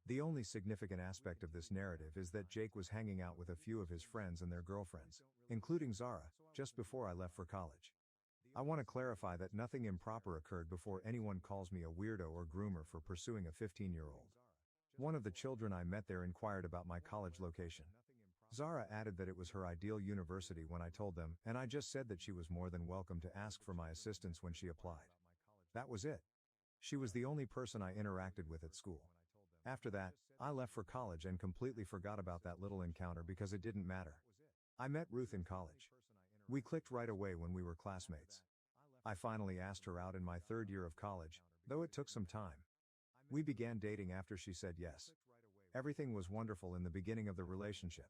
The only significant aspect of this narrative is that Jake was hanging out with a few of his friends and their girlfriends, including Zara, just before I left for college. I want to clarify that nothing improper occurred before anyone calls me a weirdo or groomer for pursuing a 15-year-old. One of the children I met there inquired about my college location. Zara added that it was her ideal university when I told them, and I just said that she was more than welcome to ask for my assistance when she applied. That was it. She was the only person I interacted with at school. After that, I left for college and completely forgot about that little encounter because it didn't matter. I met Ruth in college. We clicked right away when we were classmates. I finally asked her out in my third year of college, though it took some time. We began dating after she said yes. Everything was wonderful in the beginning of the relationship.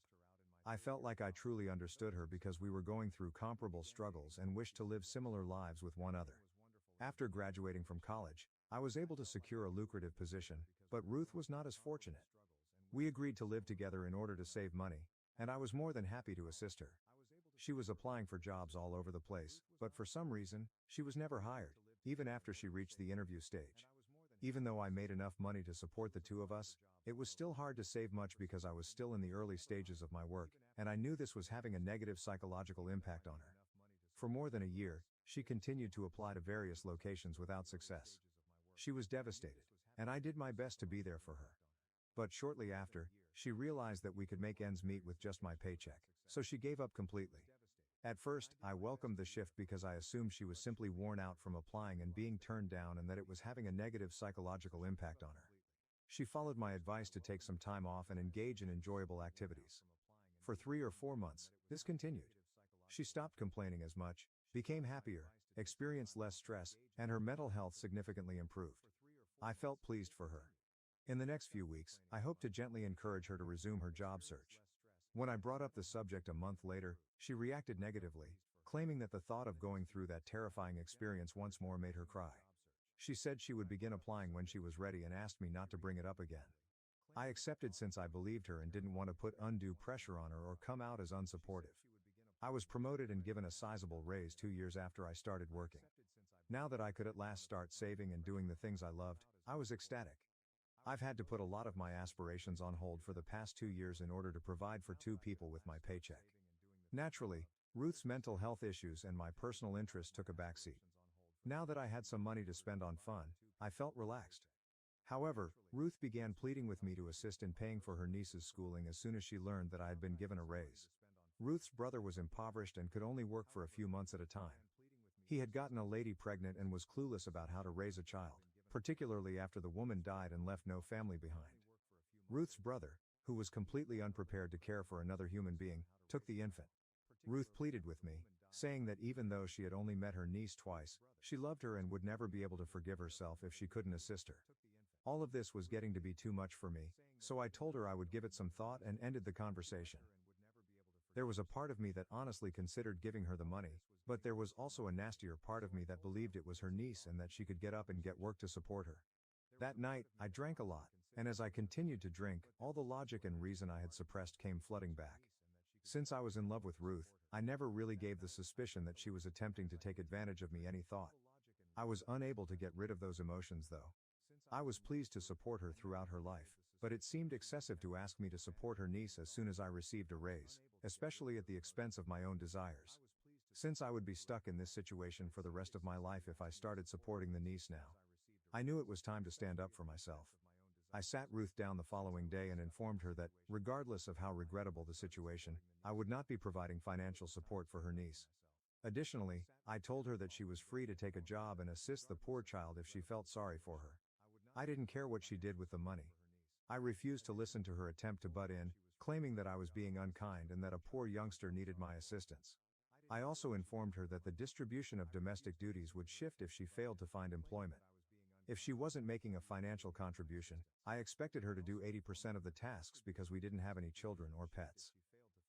I felt like I truly understood her because we were going through comparable struggles and wished to live similar lives with one another. After graduating from college, I was able to secure a lucrative position, but Ruth was not as fortunate. We agreed to live together in order to save money, and I was more than happy to assist her. She was applying for jobs all over the place, but for some reason, she was never hired, even after she reached the interview stage. Even though I made enough money to support the two of us, it was still hard to save much because I was still in the early stages of my work, and I knew this was having a negative psychological impact on her. For more than a year, she continued to apply to various locations without success. She was devastated, and I did my best to be there for her. But shortly after, she realized that we could make ends meet with just my paycheck, so she gave up completely. At first, I welcomed the shift because I assumed she was simply worn out from applying and being turned down and that it was having a negative psychological impact on her. She followed my advice to take some time off and engage in enjoyable activities. For 3 or 4 months, this continued. She stopped complaining as much, became happier, experienced less stress, and her mental health significantly improved. I felt pleased for her. In the next few weeks, I hoped to gently encourage her to resume her job search. When I brought up the subject a month later, she reacted negatively, claiming that the thought of going through that terrifying experience once more made her cry. She said she would begin applying when she was ready and asked me not to bring it up again. I accepted since I believed her and didn't want to put undue pressure on her or come out as unsupportive. I was promoted and given a sizable raise 2 years after I started working. Now that I could at last start saving and doing the things I loved, I was ecstatic. I've had to put a lot of my aspirations on hold for the past 2 years in order to provide for 2 people with my paycheck. Naturally, Ruth's mental health issues and my personal interests took a backseat. Now that I had some money to spend on fun, I felt relaxed. However, Ruth began pleading with me to assist in paying for her niece's schooling as soon as she learned that I had been given a raise. Ruth's brother was impoverished and could only work for a few months at a time. He had gotten a lady pregnant and was clueless about how to raise a child, particularly after the woman died and left no family behind. Ruth's brother, who was completely unprepared to care for another human being, took the infant. Ruth pleaded with me, saying that even though she had only met her niece twice, she loved her and would never be able to forgive herself if she couldn't assist her. All of this was getting to be too much for me, so I told her I would give it some thought and ended the conversation. There was a part of me that honestly considered giving her the money, but there was also a nastier part of me that believed it was her niece and that she could get up and get work to support her. That night, I drank a lot, and as I continued to drink, all the logic and reason I had suppressed came flooding back. Since I was in love with Ruth, I never really gave the suspicion that she was attempting to take advantage of me any thought. I was unable to get rid of those emotions though. I was pleased to support her throughout her life, but it seemed excessive to ask me to support her niece as soon as I received a raise, especially at the expense of my own desires. Since I would be stuck in this situation for the rest of my life if I started supporting the niece now, I knew it was time to stand up for myself. I sat Ruth down the following day and informed her that, regardless of how regrettable the situation, I would not be providing financial support for her niece. Additionally, I told her that she was free to take a job and assist the poor child if she felt sorry for her. I didn't care what she did with the money. I refused to listen to her attempt to butt in, claiming that I was being unkind and that a poor youngster needed my assistance. I also informed her that the distribution of domestic duties would shift if she failed to find employment. If she wasn't making a financial contribution, I expected her to do 80% of the tasks because we didn't have any children or pets.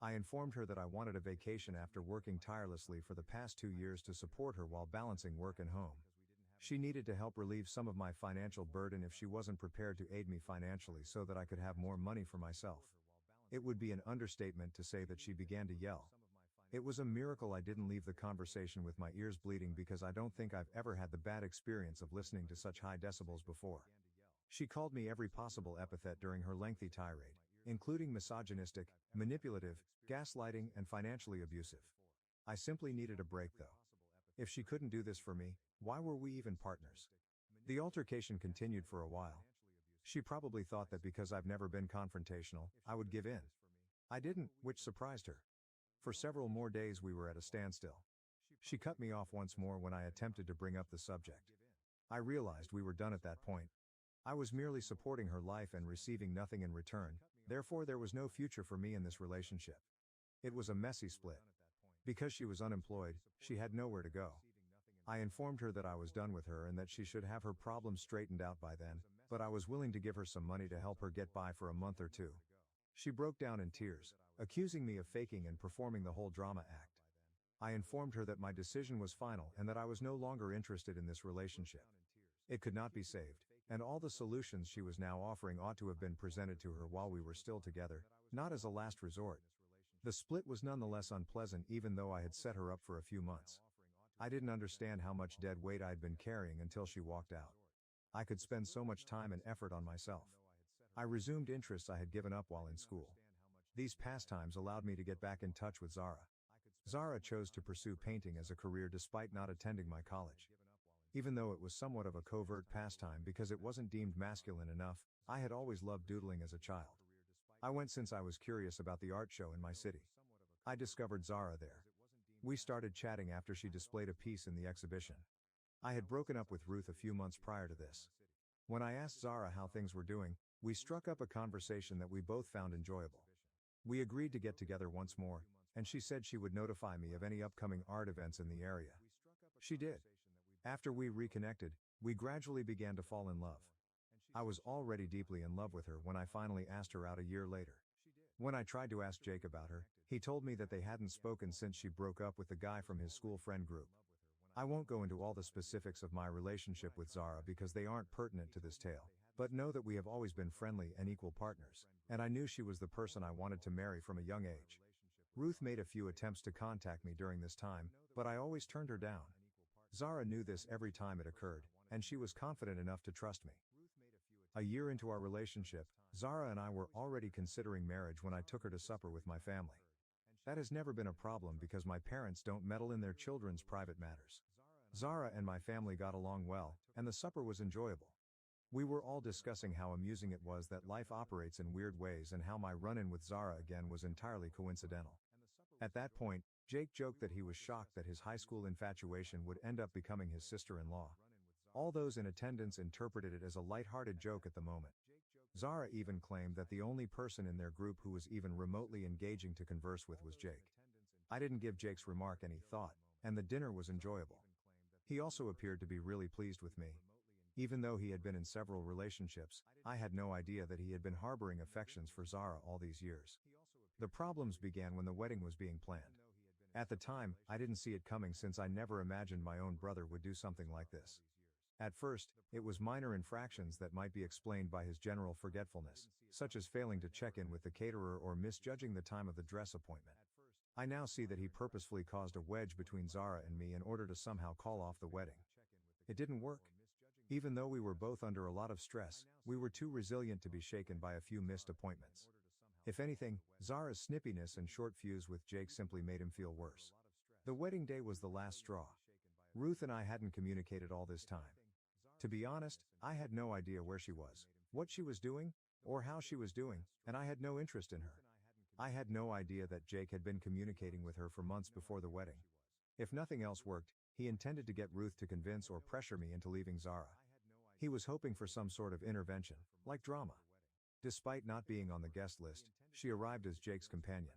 I informed her that I wanted a vacation after working tirelessly for the past 2 years to support her while balancing work and home. She needed to help relieve some of my financial burden if she wasn't prepared to aid me financially so that I could have more money for myself. It would be an understatement to say that she began to yell. It was a miracle I didn't leave the conversation with my ears bleeding because I don't think I've ever had the bad experience of listening to such high decibels before. She called me every possible epithet during her lengthy tirade, including misogynistic, manipulative, gaslighting, and financially abusive. I simply needed a break though. If she couldn't do this for me, why were we even partners? The altercation continued for a while. She probably thought that because I've never been confrontational, I would give in. I didn't, which surprised her. For several more days we were at a standstill. She cut me off once more when I attempted to bring up the subject. I realized we were done at that point. I was merely supporting her life and receiving nothing in return, therefore there was no future for me in this relationship. It was a messy split. Because she was unemployed, she had nowhere to go. I informed her that I was done with her and that she should have her problems straightened out by then, but I was willing to give her some money to help her get by for a month or two. She broke down in tears, accusing me of faking and performing the whole drama act. I informed her that my decision was final and that I was no longer interested in this relationship. It could not be saved, and all the solutions she was now offering ought to have been presented to her while we were still together, not as a last resort. The split was nonetheless unpleasant even though I had set her up for a few months. I didn't understand how much dead weight I'd been carrying until she walked out. I could spend so much time and effort on myself. I resumed interests I had given up while in school. These pastimes allowed me to get back in touch with Zara. Zara chose to pursue painting as a career despite not attending my college. Even though it was somewhat of a covert pastime because it wasn't deemed masculine enough, I had always loved doodling as a child. I went since I was curious about the art show in my city. I discovered Zara there. We started chatting after she displayed a piece in the exhibition. I had broken up with Ruth a few months prior to this. When I asked Zara how things were doing, we struck up a conversation that we both found enjoyable. We agreed to get together once more, and she said she would notify me of any upcoming art events in the area. She did. After we reconnected, we gradually began to fall in love. I was already deeply in love with her when I finally asked her out a year later. When I tried to ask Jake about her, he told me that they hadn't spoken since she broke up with the guy from his school friend group. I won't go into all the specifics of my relationship with Zara because they aren't pertinent to this tale, but know that we have always been friendly and equal partners, and I knew she was the person I wanted to marry from a young age. Ruth made a few attempts to contact me during this time, but I always turned her down. Zara knew this every time it occurred, and she was confident enough to trust me. A year into our relationship, Zara and I were already considering marriage when I took her to supper with my family. That has never been a problem because my parents don't meddle in their children's private matters. Zara and my family got along well, and the supper was enjoyable. We were all discussing how amusing it was that life operates in weird ways and how my run-in with Zara again was entirely coincidental. At that point, Jake joked that he was shocked that his high school infatuation would end up becoming his sister-in-law. All those in attendance interpreted it as a light-hearted joke at the moment. Zara even claimed that the only person in their group who was even remotely engaging to converse with was Jake. I didn't give Jake's remark any thought, and the dinner was enjoyable. He also appeared to be really pleased with me. Even though he had been in several relationships, I had no idea that he had been harboring affections for Zara all these years. The problems began when the wedding was being planned. At the time, I didn't see it coming since I never imagined my own brother would do something like this. At first, it was minor infractions that might be explained by his general forgetfulness, such as failing to check in with the caterer or misjudging the time of the dress appointment. I now see that he purposefully caused a wedge between Zara and me in order to somehow call off the wedding. It didn't work. Even though we were both under a lot of stress, we were too resilient to be shaken by a few missed appointments. If anything, Zara's snippiness and short fuse with Jake simply made him feel worse. The wedding day was the last straw. Ruth and I hadn't communicated all this time. To be honest, I had no idea where she was, what she was doing, or how she was doing, and I had no interest in her. I had no idea that Jake had been communicating with her for months before the wedding. If nothing else worked, he intended to get Ruth to convince or pressure me into leaving Zara. He was hoping for some sort of intervention, like drama. Despite not being on the guest list, she arrived as Jake's companion.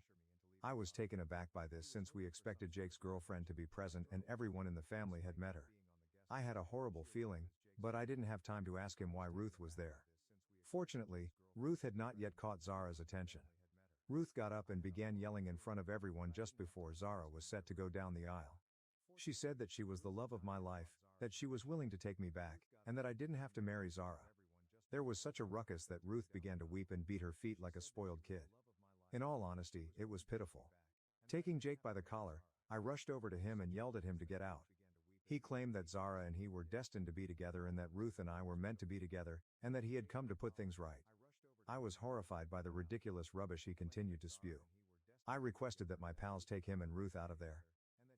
I was taken aback by this since we expected Jake's girlfriend to be present and everyone in the family had met her. I had a horrible feeling, but I didn't have time to ask him why Ruth was there. Fortunately, Ruth had not yet caught Zara's attention. Ruth got up and began yelling in front of everyone just before Zara was set to go down the aisle. She said that she was the love of my life, that she was willing to take me back, and that I didn't have to marry Zara. There was such a ruckus that Ruth began to weep and beat her feet like a spoiled kid. In all honesty, it was pitiful. Taking Jake by the collar, I rushed over to him and yelled at him to get out. He claimed that Zara and he were destined to be together and that Ruth and I were meant to be together, and that he had come to put things right. I was horrified by the ridiculous rubbish he continued to spew. I requested that my pals take him and Ruth out of there.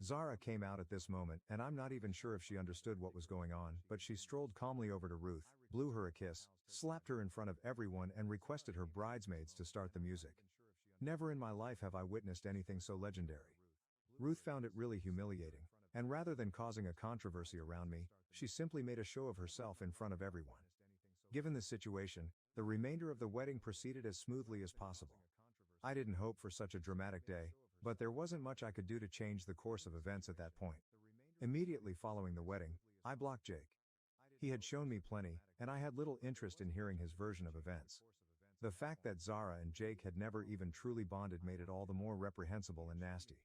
Zara came out at this moment, and I'm not even sure if she understood what was going on, but she strolled calmly over to Ruth, blew her a kiss, slapped her in front of everyone and requested her bridesmaids to start the music. Never in my life have I witnessed anything so legendary. Ruth found it really humiliating, and rather than causing a controversy around me, she simply made a show of herself in front of everyone. Given the situation, the remainder of the wedding proceeded as smoothly as possible. I didn't hope for such a dramatic day, but there wasn't much I could do to change the course of events at that point. Immediately following the wedding, I blocked Jake. He had shown me plenty, and I had little interest in hearing his version of events. The fact that Zara and Jake had never even truly bonded made it all the more reprehensible and nasty.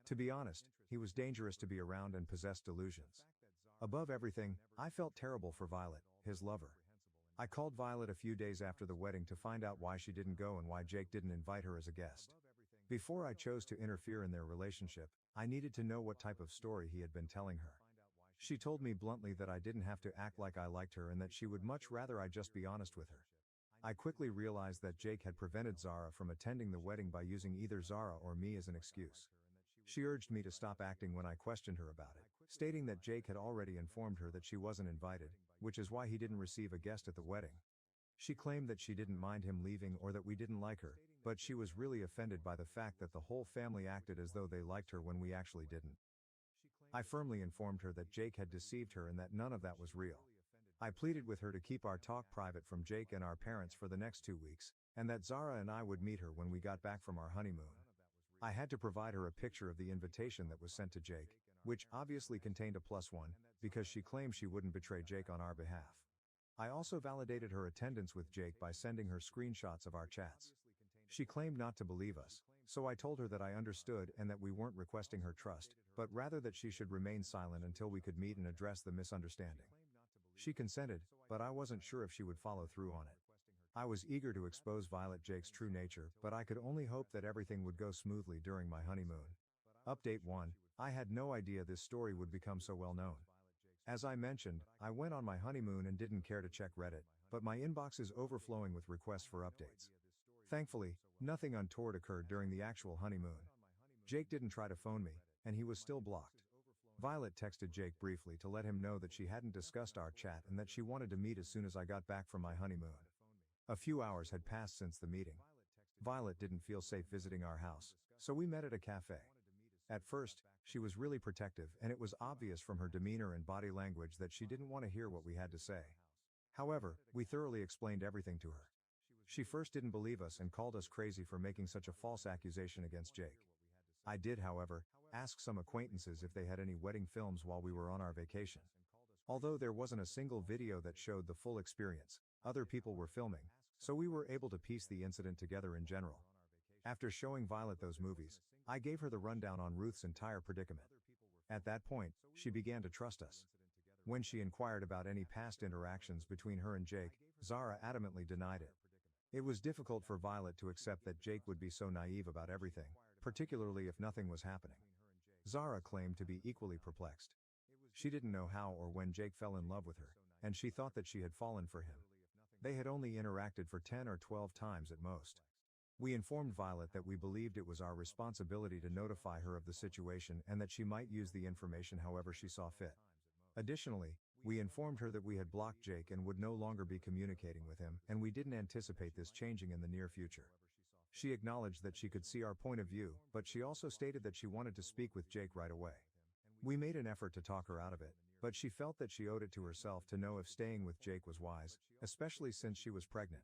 To be honest, he was dangerous to be around and possessed delusions. Above everything, I felt terrible for Violet, his lover. I called Violet a few days after the wedding to find out why she didn't go and why Jake didn't invite her as a guest. Before I chose to interfere in their relationship, I needed to know what type of story he had been telling her. She told me bluntly that I didn't have to act like I liked her and that she would much rather I just be honest with her. I quickly realized that Jake had prevented Zara from attending the wedding by using either Zara or me as an excuse. She urged me to stop acting when I questioned her about it, stating that Jake had already informed her that she wasn't invited, which is why he didn't receive a guest at the wedding. She claimed that she didn't mind him leaving or that we didn't like her, but she was really offended by the fact that the whole family acted as though they liked her when we actually didn't. I firmly informed her that Jake had deceived her and that none of that was real. I pleaded with her to keep our talk private from Jake and our parents for the next 2 weeks, and that Zara and I would meet her when we got back from our honeymoon. I had to provide her a picture of the invitation that was sent to Jake, which obviously contained a +1, because she claimed she wouldn't betray Jake on our behalf. I also validated her attendance with Jake by sending her screenshots of our chats. She claimed not to believe us, so I told her that I understood and that we weren't requesting her trust, but rather that she should remain silent until we could meet and address the misunderstanding. She consented, but I wasn't sure if she would follow through on it. I was eager to expose Violet Jake's true nature, but I could only hope that everything would go smoothly during my honeymoon. Update 1. I had no idea this story would become so well known. As I mentioned, I went on my honeymoon and didn't care to check Reddit, but my inbox is overflowing with requests for updates. Thankfully, nothing untoward occurred during the actual honeymoon. Jake didn't try to phone me, and he was still blocked. Violet texted Jake briefly to let him know that she hadn't discussed our chat and that she wanted to meet as soon as I got back from my honeymoon. A few hours had passed since the meeting. Violet didn't feel safe visiting our house, so we met at a cafe. At first, she was really protective, and it was obvious from her demeanor and body language that she didn't want to hear what we had to say. However, we thoroughly explained everything to her. She first didn't believe us and called us crazy for making such a false accusation against Jake. I did, however, ask some acquaintances if they had any wedding films while we were on our vacation. Although there wasn't a single video that showed the full experience, other people were filming, so we were able to piece the incident together in general. After showing Violet those movies, I gave her the rundown on Ruth's entire predicament. At that point, she began to trust us. When she inquired about any past interactions between her and Jake, Zara adamantly denied it. It was difficult for Violet to accept that Jake would be so naive about everything, particularly if nothing was happening. Zara claimed to be equally perplexed. She didn't know how or when Jake fell in love with her, and she thought that she had fallen for him. They had only interacted for 10 or 12 times at most. We informed Violet that we believed it was our responsibility to notify her of the situation and that she might use the information however she saw fit. Additionally, we informed her that we had blocked Jake and would no longer be communicating with him, and we didn't anticipate this changing in the near future. She acknowledged that she could see our point of view, but she also stated that she wanted to speak with Jake right away. We made an effort to talk her out of it, but she felt that she owed it to herself to know if staying with Jake was wise, especially since she was pregnant.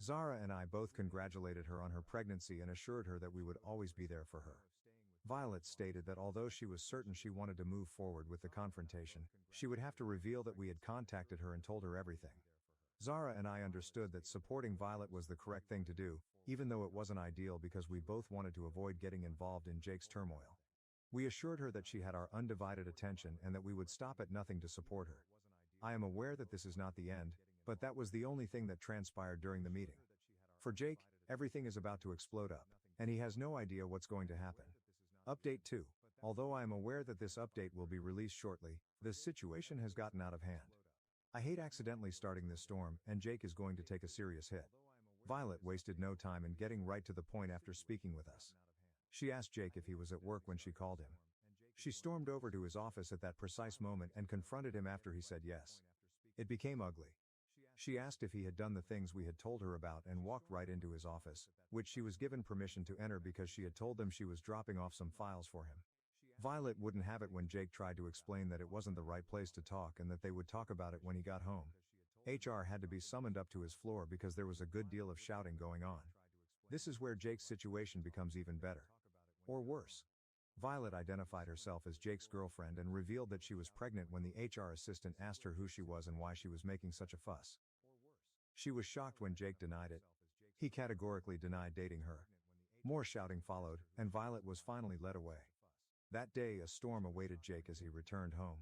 Zara and I both congratulated her on her pregnancy and assured her that we would always be there for her. Violet stated that although she was certain she wanted to move forward with the confrontation, she would have to reveal that we had contacted her and told her everything. Zara and I understood that supporting Violet was the correct thing to do, even though it wasn't ideal because we both wanted to avoid getting involved in Jake's turmoil. We assured her that she had our undivided attention and that we would stop at nothing to support her. I am aware that this is not the end, but that was the only thing that transpired during the meeting. For Jake, everything is about to explode up, and he has no idea what's going to happen. Update 2. Although I am aware that this update will be released shortly, the situation has gotten out of hand. I hate accidentally starting this storm, and Jake is going to take a serious hit. Violet wasted no time in getting right to the point after speaking with us. She asked Jake if he was at work when she called him. She stormed over to his office at that precise moment and confronted him after he said yes. It became ugly. She asked if he had done the things we had told her about and walked right into his office, which she was given permission to enter because she had told them she was dropping off some files for him. Violet wouldn't have it when Jake tried to explain that it wasn't the right place to talk and that they would talk about it when he got home. HR had to be summoned up to his floor because there was a good deal of shouting going on. This is where Jake's situation becomes even better. Or worse. Violet identified herself as Jake's girlfriend and revealed that she was pregnant when the HR assistant asked her who she was and why she was making such a fuss. She was shocked when Jake denied it. He categorically denied dating her. More shouting followed, and Violet was finally led away. That day, a storm awaited Jake as he returned home.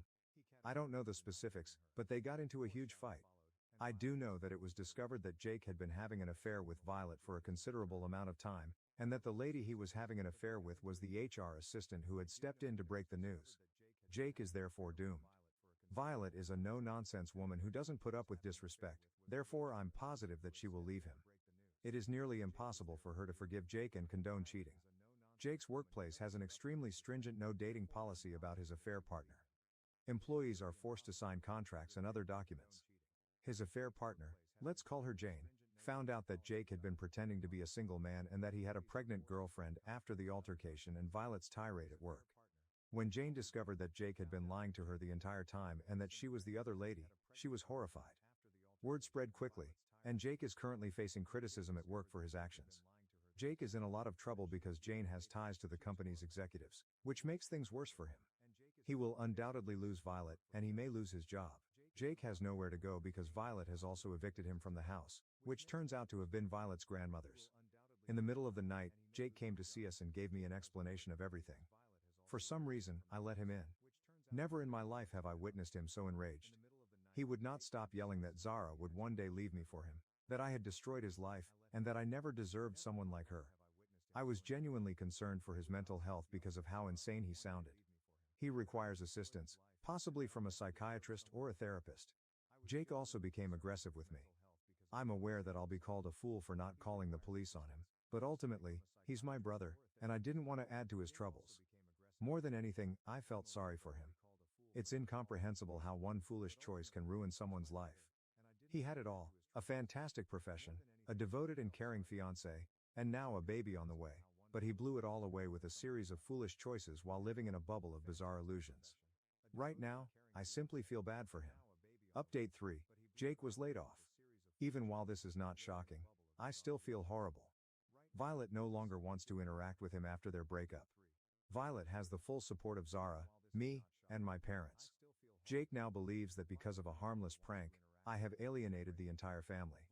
I don't know the specifics, but they got into a huge fight. I do know that it was discovered that Jake had been having an affair with Violet for a considerable amount of time, and that the lady he was having an affair with was the HR assistant who had stepped in to break the news. Jake is therefore doomed. Violet is a no-nonsense woman who doesn't put up with disrespect, therefore I'm positive that she will leave him. It is nearly impossible for her to forgive Jake and condone cheating. Jake's workplace has an extremely stringent no-dating policy about his affair partner. Employees are forced to sign contracts and other documents. His affair partner, let's call her Jane, found out that Jake had been pretending to be a single man and that he had a pregnant girlfriend after the altercation and Violet's tirade at work. When Jane discovered that Jake had been lying to her the entire time and that she was the other lady, she was horrified. Word spread quickly, and Jake is currently facing criticism at work for his actions. Jake is in a lot of trouble because Jane has ties to the company's executives, which makes things worse for him. He will undoubtedly lose Violet, and he may lose his job. Jake has nowhere to go because Violet has also evicted him from the house, which turns out to have been Violet's grandmother's. In the middle of the night, Jake came to see us and gave me an explanation of everything. For some reason, I let him in. Never in my life have I witnessed him so enraged. He would not stop yelling that Zara would one day leave me for him, that I had destroyed his life, and that I never deserved someone like her. I was genuinely concerned for his mental health because of how insane he sounded. He requires assistance, possibly from a psychiatrist or a therapist. Jake also became aggressive with me. I'm aware that I'll be called a fool for not calling the police on him, but ultimately, he's my brother, and I didn't want to add to his troubles. More than anything, I felt sorry for him. It's incomprehensible how one foolish choice can ruin someone's life. He had it all, a fantastic profession, a devoted and caring fiancé, and now a baby on the way, but he blew it all away with a series of foolish choices while living in a bubble of bizarre illusions. Right now, I simply feel bad for him. Update 3. Jake was laid off. Even while this is not shocking, I still feel horrible. Violet no longer wants to interact with him after their breakup. Violet has the full support of Zara, me, and my parents. Jake now believes that because of a harmless prank, I have alienated the entire family.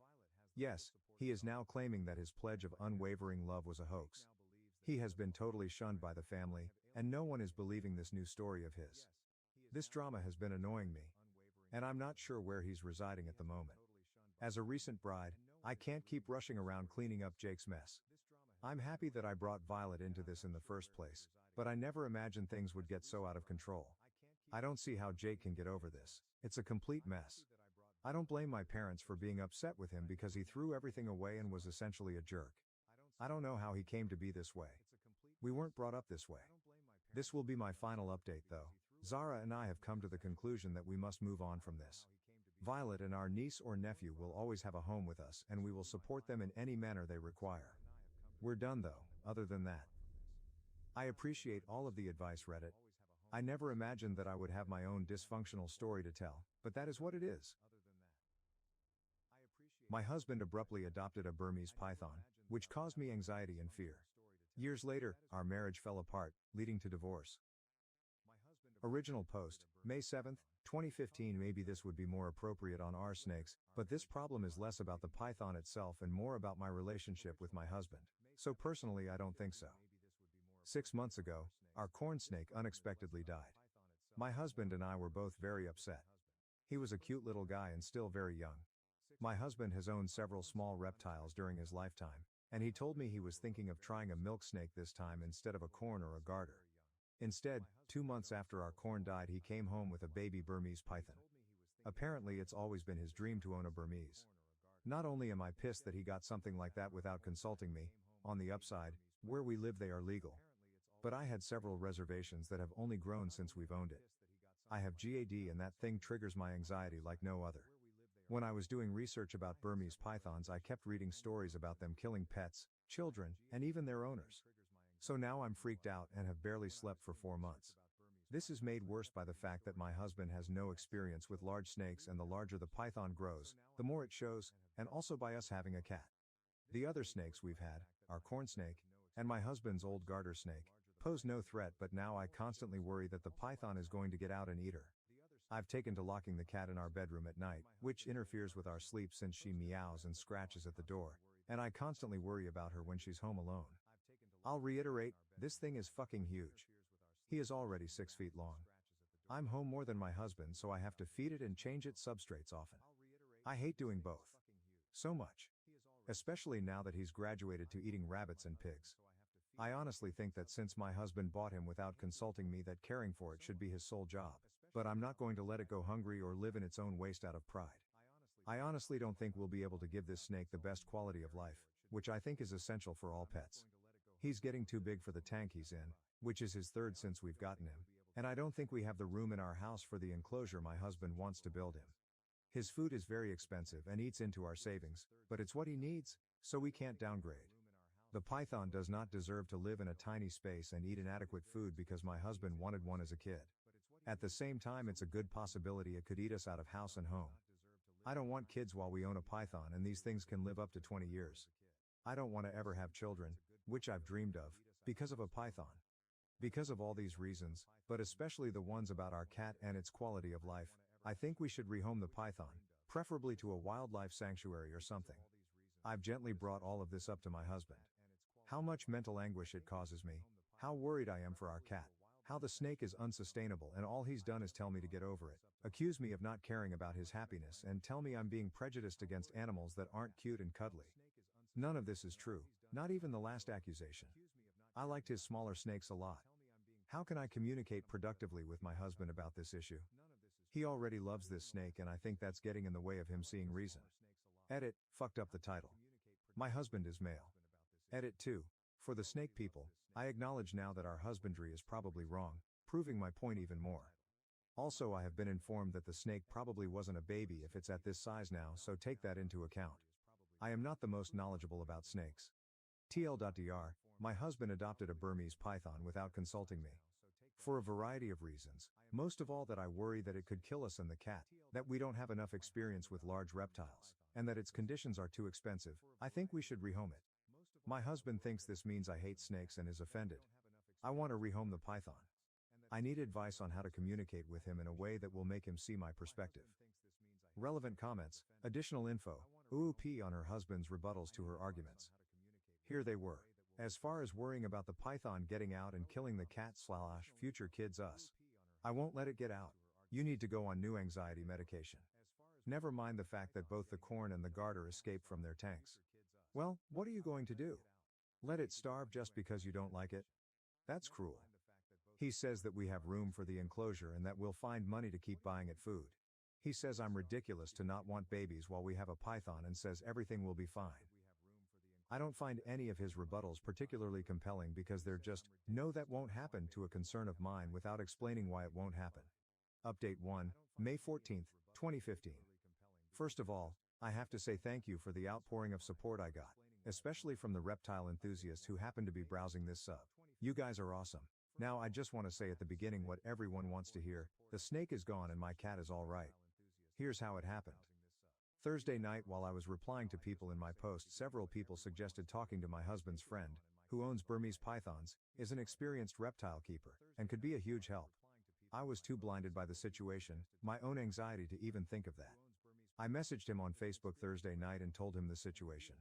Yes, he is now claiming that his pledge of unwavering love was a hoax. He has been totally shunned by the family, and no one is believing this new story of his. This drama has been annoying me, and I'm not sure where he's residing at the moment. As a recent bride, I can't keep rushing around cleaning up Jake's mess. I'm happy that I brought Violet into this in the first place, but I never imagined things would get so out of control. I don't see how Jake can get over this. It's a complete mess. I don't blame my parents for being upset with him because he threw everything away and was essentially a jerk. I don't know how he came to be this way. We weren't brought up this way. This will be my final update though. Zara and I have come to the conclusion that we must move on from this. Violet and our niece or nephew will always have a home with us and we will support them in any manner they require. We're done though, other than that. I appreciate all of the advice, Reddit. I never imagined that I would have my own dysfunctional story to tell, but that is what it is. My husband abruptly adopted a Burmese python, which caused me anxiety and fear. Years later, our marriage fell apart, leading to divorce. Original post, May 7, 2015. Maybe this would be more appropriate on our snakes, but this problem is less about the python itself and more about my relationship with my husband. So personally, I don't think so. 6 months ago, our corn snake unexpectedly died. My husband and I were both very upset. He was a cute little guy and still very young. My husband has owned several small reptiles during his lifetime, and he told me he was thinking of trying a milk snake this time instead of a corn or a garter. Instead, 2 months after our corn died, he came home with a baby Burmese python. Apparently, it's always been his dream to own a Burmese. Not only am I pissed that he got something like that without consulting me, on the upside, where we live they are legal. But I had several reservations that have only grown since we've owned it. I have GAD and that thing triggers my anxiety like no other. When I was doing research about Burmese pythons, I kept reading stories about them killing pets, children, and even their owners. So now I'm freaked out and have barely slept for 4 months. This is made worse by the fact that my husband has no experience with large snakes, and the larger the python grows, the more it shows, and also by us having a cat. The other snakes we've had, our corn snake, and my husband's old garter snake, pose no threat, but now I constantly worry that the python is going to get out and eat her. I've taken to locking the cat in our bedroom at night, which interferes with our sleep since she meows and scratches at the door, and I constantly worry about her when she's home alone. I'll reiterate, this thing is fucking huge. He is already 6 feet long. I'm home more than my husband, so I have to feed it and change its substrates often. I hate doing both. So much. Especially now that he's graduated to eating rabbits and pigs. I honestly think that since my husband bought him without consulting me, that caring for it should be his sole job. But I'm not going to let it go hungry or live in its own waste out of pride. I honestly don't think we'll be able to give this snake the best quality of life, which I think is essential for all pets. He's getting too big for the tank he's in, which is his third since we've gotten him, and I don't think we have the room in our house for the enclosure my husband wants to build him. His food is very expensive and eats into our savings, but it's what he needs, so we can't downgrade. The python does not deserve to live in a tiny space and eat inadequate food because my husband wanted one as a kid. At the same time, it's a good possibility it could eat us out of house and home. I don't want kids while we own a python, and these things can live up to 20 years. I don't want to ever have children, which I've dreamed of, because of a python. Because of all these reasons, but especially the ones about our cat and its quality of life, I think we should rehome the python, preferably to a wildlife sanctuary or something. I've gently brought all of this up to my husband. How much mental anguish it causes me, how worried I am for our cat, how the snake is unsustainable, and all he's done is tell me to get over it, accuse me of not caring about his happiness, and tell me I'm being prejudiced against animals that aren't cute and cuddly. None of this is true, not even the last accusation. I liked his smaller snakes a lot. How can I communicate productively with my husband about this issue? He already loves this snake, and I think that's getting in the way of him seeing reason. Edit, fucked up the title. My husband is male. Edit 2. For the snake people, I acknowledge now that our husbandry is probably wrong, proving my point even more. Also, I have been informed that the snake probably wasn't a baby if it's at this size now, so take that into account. I am not the most knowledgeable about snakes. TL.dr, my husband adopted a Burmese python without consulting me. For a variety of reasons, most of all that I worry that it could kill us and the cat, that we don't have enough experience with large reptiles, and that its conditions are too expensive. I think we should rehome it. My husband thinks this means I hate snakes and is offended. I want to rehome the python. I need advice on how to communicate with him in a way that will make him see my perspective. Relevant comments, additional info, OOP on her husband's rebuttals to her arguments. Here they were. As far as worrying about the python getting out and killing the cat / future kids us. I won't let it get out. You need to go on new anxiety medication. Never mind the fact that both the corn and the garter escaped from their tanks. Well, what are you going to do? Let it starve just because you don't like it? That's cruel. He says that we have room for the enclosure and that we'll find money to keep buying it food. He says I'm ridiculous to not want babies while we have a python, and says everything will be fine. I don't find any of his rebuttals particularly compelling because they're just, no, that won't happen, to a concern of mine without explaining why it won't happen. Update 1, May 14, 2015. First of all, I have to say thank you for the outpouring of support I got, especially from the reptile enthusiasts who happen to be browsing this sub. You guys are awesome. Now I just want to say at the beginning what everyone wants to hear: the snake is gone and my cat is alright. Here's how it happened. Thursday night, while I was replying to people in my post, several people suggested talking to my husband's friend, who owns Burmese pythons, is an experienced reptile keeper, and could be a huge help. I was too blinded by the situation, my own anxiety, to even think of that. I messaged him on Facebook Thursday night and told him the situation.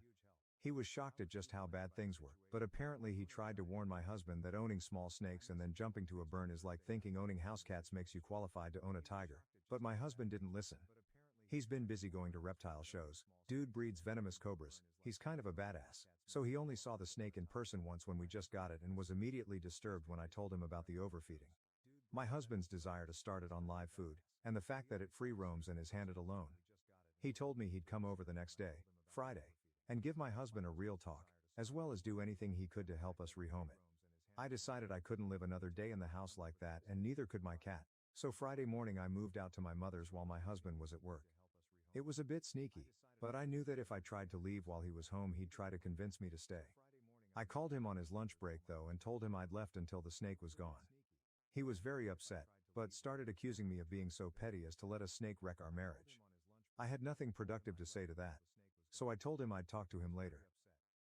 He was shocked at just how bad things were, but apparently he tried to warn my husband that owning small snakes and then jumping to a burn is like thinking owning house cats makes you qualified to own a tiger. But my husband didn't listen. He's been busy going to reptile shows. Dude breeds venomous cobras. He's kind of a badass. So he only saw the snake in person once when we just got it and was immediately disturbed when I told him about the overfeeding. My husband's desire to start it on live food, and the fact that it free roams and is handed alone. He told me he'd come over the next day, Friday, and give my husband a real talk, as well as do anything he could to help us rehome it. I decided I couldn't live another day in the house like that, and neither could my cat. So Friday morning I moved out to my mother's while my husband was at work. It was a bit sneaky, but I knew that if I tried to leave while he was home he'd try to convince me to stay. I called him on his lunch break though and told him I'd left until the snake was gone. He was very upset, but started accusing me of being so petty as to let a snake wreck our marriage. I had nothing productive to say to that, so I told him I'd talk to him later.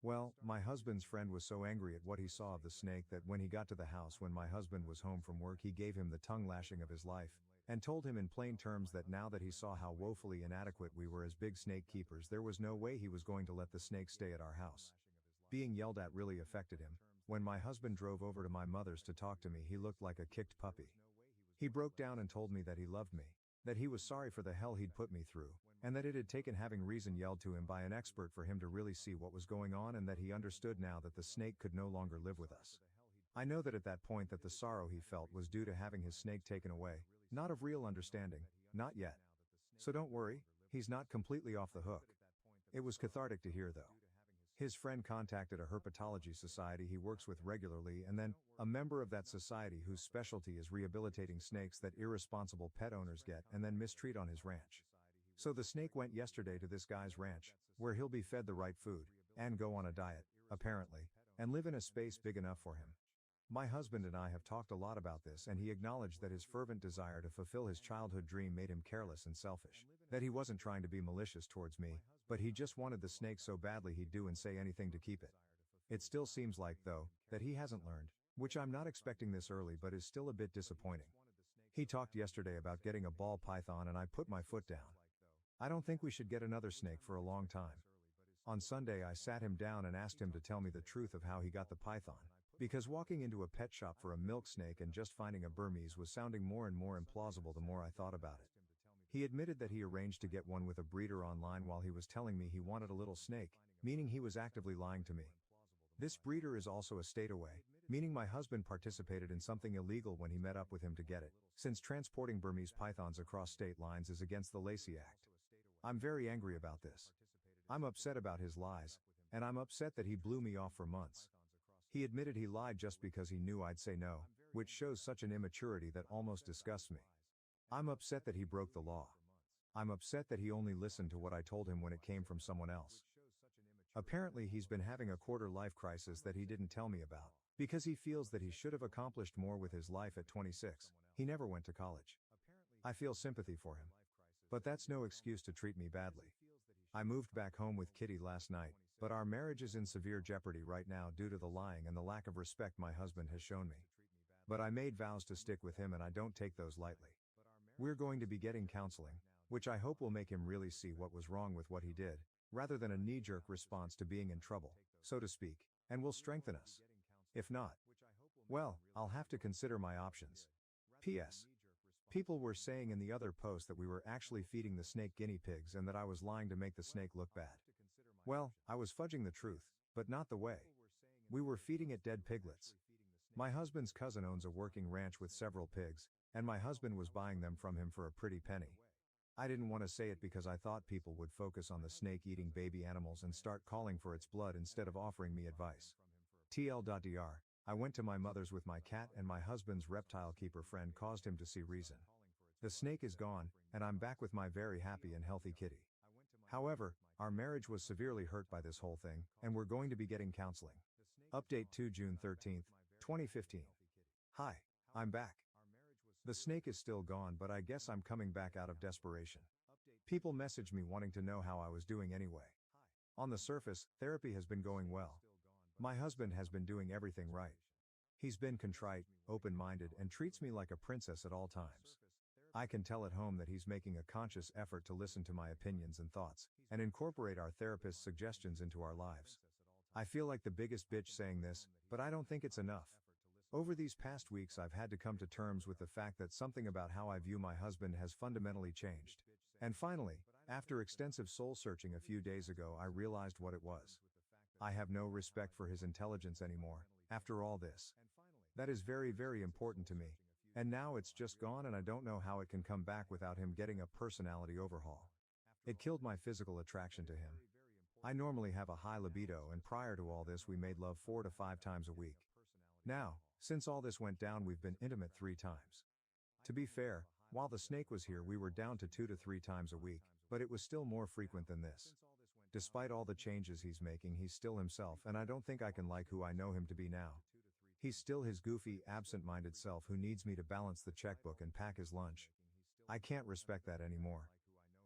Well, my husband's friend was so angry at what he saw of the snake that when he got to the house when my husband was home from work he gave him the tongue lashing of his life, and told him in plain terms that now that he saw how woefully inadequate we were as big snake keepers there was no way he was going to let the snake stay at our house. Being yelled at really affected him. When my husband drove over to my mother's to talk to me he looked like a kicked puppy. He broke down and told me that he loved me, that he was sorry for the hell he'd put me through, and that it had taken having reason yelled to him by an expert for him to really see what was going on and that he understood now that the snake could no longer live with us. I know that at that point that the sorrow he felt was due to having his snake taken away, not of real understanding, not yet. So don't worry, he's not completely off the hook. It was cathartic to hear though. His friend contacted a herpetology society he works with regularly and then, a member of that society whose specialty is rehabilitating snakes that irresponsible pet owners get and then mistreat on his ranch. So the snake went yesterday to this guy's ranch, where he'll be fed the right food, and go on a diet, apparently, and live in a space big enough for him. My husband and I have talked a lot about this and he acknowledged that his fervent desire to fulfill his childhood dream made him careless and selfish, that he wasn't trying to be malicious towards me, but he just wanted the snake so badly he'd do and say anything to keep it. It still seems like, though, that he hasn't learned, which I'm not expecting this early but is still a bit disappointing. He talked yesterday about getting a ball python and I put my foot down. I don't think we should get another snake for a long time. On Sunday I sat him down and asked him to tell me the truth of how he got the python, because walking into a pet shop for a milk snake and just finding a Burmese was sounding more and more implausible the more I thought about it. He admitted that he arranged to get one with a breeder online while he was telling me he wanted a little snake, meaning he was actively lying to me. This breeder is also a state away, meaning my husband participated in something illegal when he met up with him to get it, since transporting Burmese pythons across state lines is against the Lacey Act. I'm very angry about this. I'm upset about his lies, and I'm upset that he blew me off for months. He admitted he lied just because he knew I'd say no, which shows such an immaturity that almost disgusts me. I'm upset that he broke the law. I'm upset that he only listened to what I told him when it came from someone else. Apparently he's been having a quarter-life crisis that he didn't tell me about, because he feels that he should have accomplished more with his life at 26. He never went to college. I feel sympathy for him. But that's no excuse to treat me badly. I moved back home with Kitty last night, but our marriage is in severe jeopardy right now due to the lying and the lack of respect my husband has shown me. But I made vows to stick with him and I don't take those lightly. We're going to be getting counseling, which I hope will make him really see what was wrong with what he did, rather than a knee-jerk response to being in trouble, so to speak, and will strengthen us. If not, well, I'll have to consider my options. P.S. People were saying in the other post that we were actually feeding the snake guinea pigs and that I was lying to make the snake look bad. Well, I was fudging the truth, but not the way. We were feeding it dead piglets. My husband's cousin owns a working ranch with several pigs, and my husband was buying them from him for a pretty penny. I didn't want to say it because I thought people would focus on the snake eating baby animals and start calling for its blood instead of offering me advice. TL.dr. I went to my mother's with my cat and my husband's reptile keeper friend caused him to see reason. The snake is gone, and I'm back with my very happy and healthy kitty. However, our marriage was severely hurt by this whole thing, and we're going to be getting counseling. Update to June 13, 2015. Hi, I'm back. The snake is still gone, but I guess I'm coming back out of desperation. People messaged me wanting to know how I was doing anyway. On the surface, therapy has been going well. My husband has been doing everything right. He's been contrite, open-minded, and treats me like a princess at all times. I can tell at home that he's making a conscious effort to listen to my opinions and thoughts, and incorporate our therapist's suggestions into our lives. I feel like the biggest bitch saying this, but I don't think it's enough. Over these past weeks I've had to come to terms with the fact that something about how I view my husband has fundamentally changed. And finally, After extensive soul searching a few days ago, I realized what it was. I have no respect for his intelligence anymore, after all this. That is very, very important to me. And now it's just gone and I don't know how it can come back without him getting a personality overhaul. It killed my physical attraction to him. I normally have a high libido and prior to all this we made love 4 to 5 times a week. Now, since all this went down we've been intimate 3 times. To be fair, while the snake was here we were down to 2 to 3 times a week, but it was still more frequent than this. Despite all the changes he's making he's still himself and I don't think I can like who I know him to be now. He's still his goofy, absent-minded self who needs me to balance the checkbook and pack his lunch. I can't respect that anymore.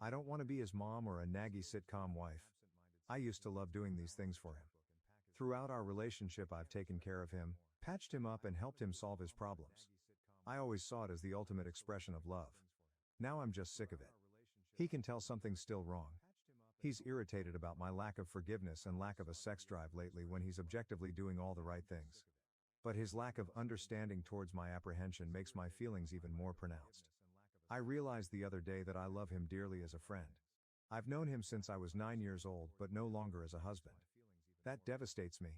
I don't want to be his mom or a naggy sitcom wife. I used to love doing these things for him. Throughout our relationship I've taken care of him, patched him up and helped him solve his problems. I always saw it as the ultimate expression of love. Now I'm just sick of it. He can tell something's still wrong. He's irritated about my lack of forgiveness and lack of a sex drive lately when he's objectively doing all the right things. But his lack of understanding towards my apprehension makes my feelings even more pronounced. I realized the other day that I love him dearly as a friend. I've known him since I was 9 years old but no longer as a husband. That devastates me.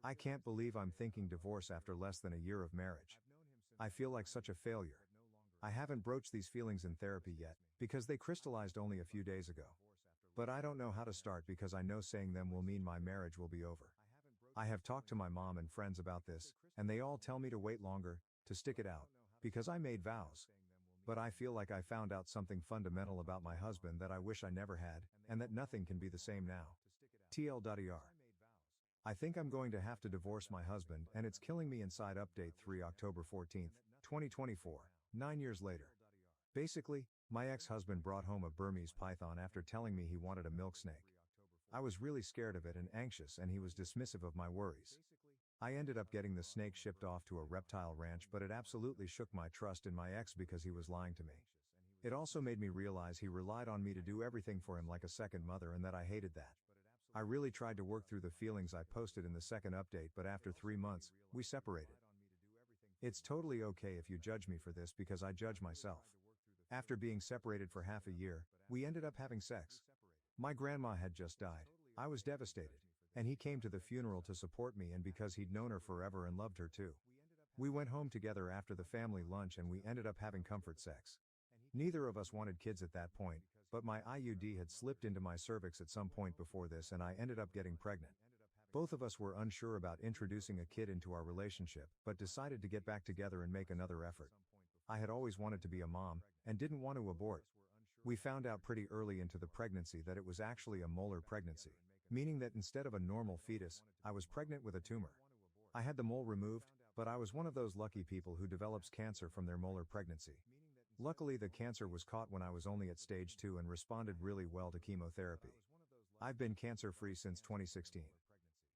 I can't believe I'm thinking divorce after less than a year of marriage. I feel like such a failure. I haven't broached these feelings in therapy yet, because they crystallized only a few days ago. But I don't know how to start because I know saying them will mean my marriage will be over. I have talked to my mom and friends about this, and they all tell me to wait longer, to stick it out, because I made vows. But I feel like I found out something fundamental about my husband that I wish I never had, and that nothing can be the same now. TL.er. I think I'm going to have to divorce my husband and it's killing me inside. Update 3 October 14th, 2024, 9 years later. Basically, my ex-husband brought home a Burmese python after telling me he wanted a milk snake. I was really scared of it and anxious and he was dismissive of my worries. I ended up getting the snake shipped off to a reptile ranch but it absolutely shook my trust in my ex because he was lying to me. It also made me realize he relied on me to do everything for him like a second mother and that I hated that. I really tried to work through the feelings I posted in the second update but after 3 months, we separated. It's totally okay if you judge me for this because I judge myself. After being separated for half a year, we ended up having sex. My grandma had just died. I was devastated. And he came to the funeral to support me and because he'd known her forever and loved her too. We went home together after the family lunch and we ended up having comfort sex. Neither of us wanted kids at that point, but my IUD had slipped into my cervix at some point before this and I ended up getting pregnant. Both of us were unsure about introducing a kid into our relationship, but decided to get back together and make another effort. I had always wanted to be a mom, and didn't want to abort. We found out pretty early into the pregnancy that it was actually a molar pregnancy, meaning that instead of a normal fetus, I was pregnant with a tumor. I had the mole removed, but I was one of those lucky people who develops cancer from their molar pregnancy. Luckily the cancer was caught when I was only at stage 2 and responded really well to chemotherapy. I've been cancer-free since 2016.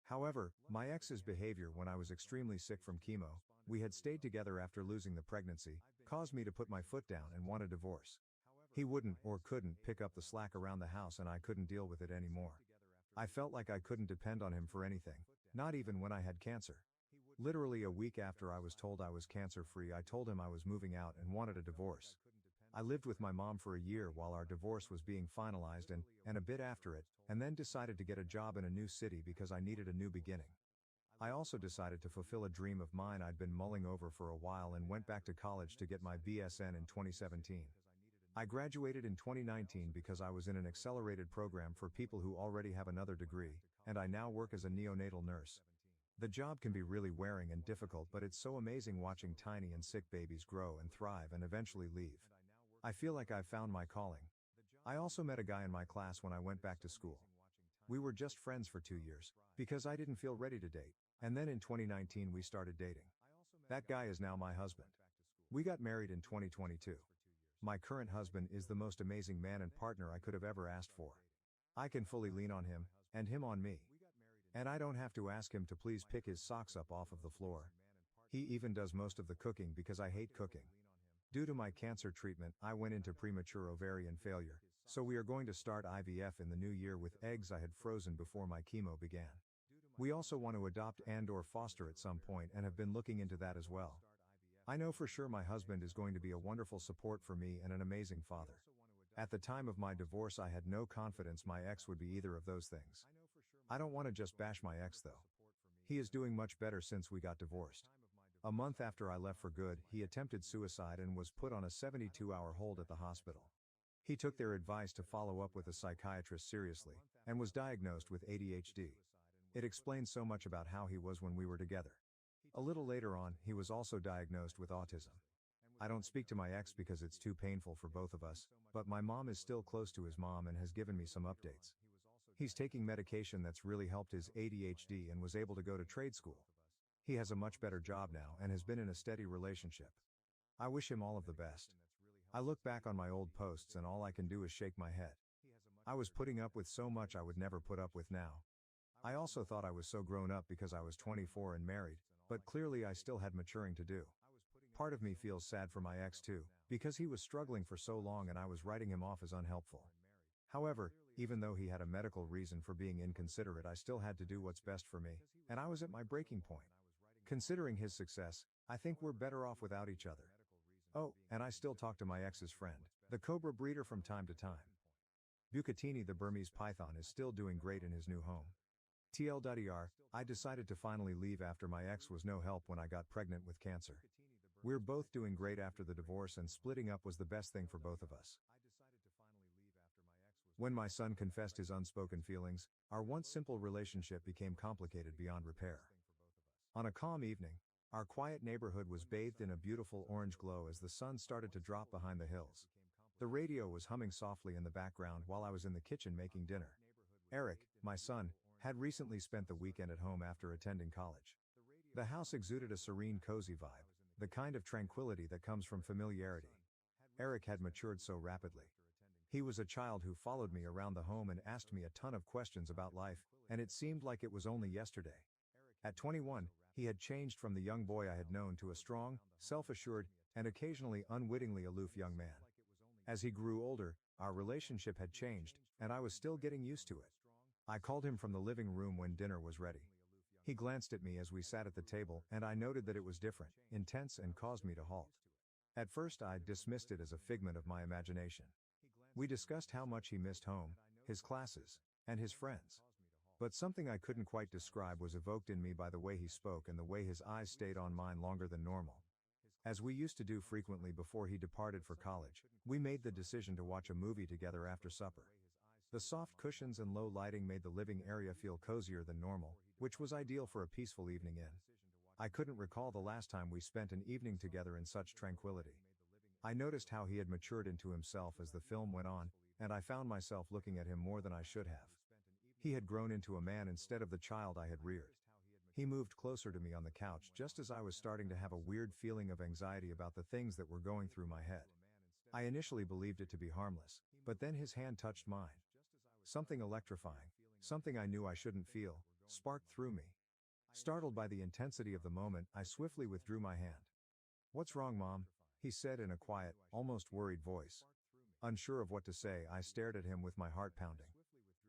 However, my ex's behavior when I was extremely sick from chemo, we had stayed together after losing the pregnancy, caused me to put my foot down and want a divorce. He wouldn't or couldn't pick up the slack around the house and I couldn't deal with it anymore. I felt like I couldn't depend on him for anything, not even when I had cancer. Literally a week after I was told I was cancer-free, I told him I was moving out and wanted a divorce. I lived with my mom for a year while our divorce was being finalized and a bit after it, and then decided to get a job in a new city because I needed a new beginning. I also decided to fulfill a dream of mine I'd been mulling over for a while and went back to college to get my BSN in 2017. I graduated in 2019 because I was in an accelerated program for people who already have another degree, and I now work as a neonatal nurse. The job can be really wearing and difficult, but it's so amazing watching tiny and sick babies grow and thrive and eventually leave. I feel like I've found my calling. I also met a guy in my class when I went back to school. We were just friends for 2 years, because I didn't feel ready to date, and then in 2019 we started dating. That guy is now my husband. We got married in 2022. My current husband is the most amazing man and partner I could have ever asked for. I can fully lean on him, and him on me. And I don't have to ask him to please pick his socks up off of the floor. He even does most of the cooking because I hate cooking. Due to my cancer treatment, I went into premature ovarian failure, so we are going to start IVF in the new year with eggs I had frozen before my chemo began. We also want to adopt and/or foster at some point and have been looking into that as well. I know for sure my husband is going to be a wonderful support for me and an amazing father. At the time of my divorce, I had no confidence my ex would be either of those things. I don't want to just bash my ex though. He is doing much better since we got divorced. A month after I left for good, he attempted suicide and was put on a 72-hour hold at the hospital. He took their advice to follow up with a psychiatrist seriously, and was diagnosed with ADHD. It explains so much about how he was when we were together. A little later on, he was also diagnosed with autism. I don't speak to my ex because it's too painful for both of us, but my mom is still close to his mom and has given me some updates. He's taking medication that's really helped his ADHD and was able to go to trade school. He has a much better job now and has been in a steady relationship. I wish him all of the best. I look back on my old posts and all I can do is shake my head. I was putting up with so much I would never put up with now. I also thought I was so grown up because I was 24 and married, but clearly I still had maturing to do. Part of me feels sad for my ex too, because he was struggling for so long and I was writing him off as unhelpful. However, even though he had a medical reason for being inconsiderate, I still had to do what's best for me, and I was at my breaking point. Considering his success, I think we're better off without each other. Oh, and I still talk to my ex's friend, the Cobra breeder, from time to time. Bucatini the Burmese python is still doing great in his new home. TLDR, I decided to finally leave after my ex was no help when I got pregnant with cancer. We're both doing great after the divorce, and splitting up was the best thing for both of us. When my son confessed his unspoken feelings, our once simple relationship became complicated beyond repair. On a calm evening, our quiet neighborhood was bathed in a beautiful orange glow as the sun started to drop behind the hills. The radio was humming softly in the background while I was in the kitchen making dinner. Eric, my son, had recently spent the weekend at home after attending college. The house exuded a serene, cozy vibe, the kind of tranquility that comes from familiarity. Eric had matured so rapidly. He was a child who followed me around the home and asked me a ton of questions about life, and it seemed like it was only yesterday. At 21, he had changed from the young boy I had known to a strong, self-assured, and occasionally unwittingly aloof young man. As he grew older, our relationship had changed, and I was still getting used to it. I called him from the living room when dinner was ready. He glanced at me as we sat at the table, and I noted that it was different, intense, and caused me to halt. At first I dismissed it as a figment of my imagination. We discussed how much he missed home, his classes, and his friends. But something I couldn't quite describe was evoked in me by the way he spoke and the way his eyes stayed on mine longer than normal. As we used to do frequently before he departed for college, we made the decision to watch a movie together after supper. The soft cushions and low lighting made the living area feel cozier than normal, which was ideal for a peaceful evening in. I couldn't recall the last time we spent an evening together in such tranquility. I noticed how he had matured into himself as the film went on, and I found myself looking at him more than I should have. He had grown into a man instead of the child I had reared. He moved closer to me on the couch just as I was starting to have a weird feeling of anxiety about the things that were going through my head. I initially believed it to be harmless, but then his hand touched mine. Something electrifying, something I knew I shouldn't feel, sparked through me. Startled by the intensity of the moment, I swiftly withdrew my hand. "What's wrong, Mom?" he said in a quiet, almost worried voice. Unsure of what to say, I stared at him with my heart pounding.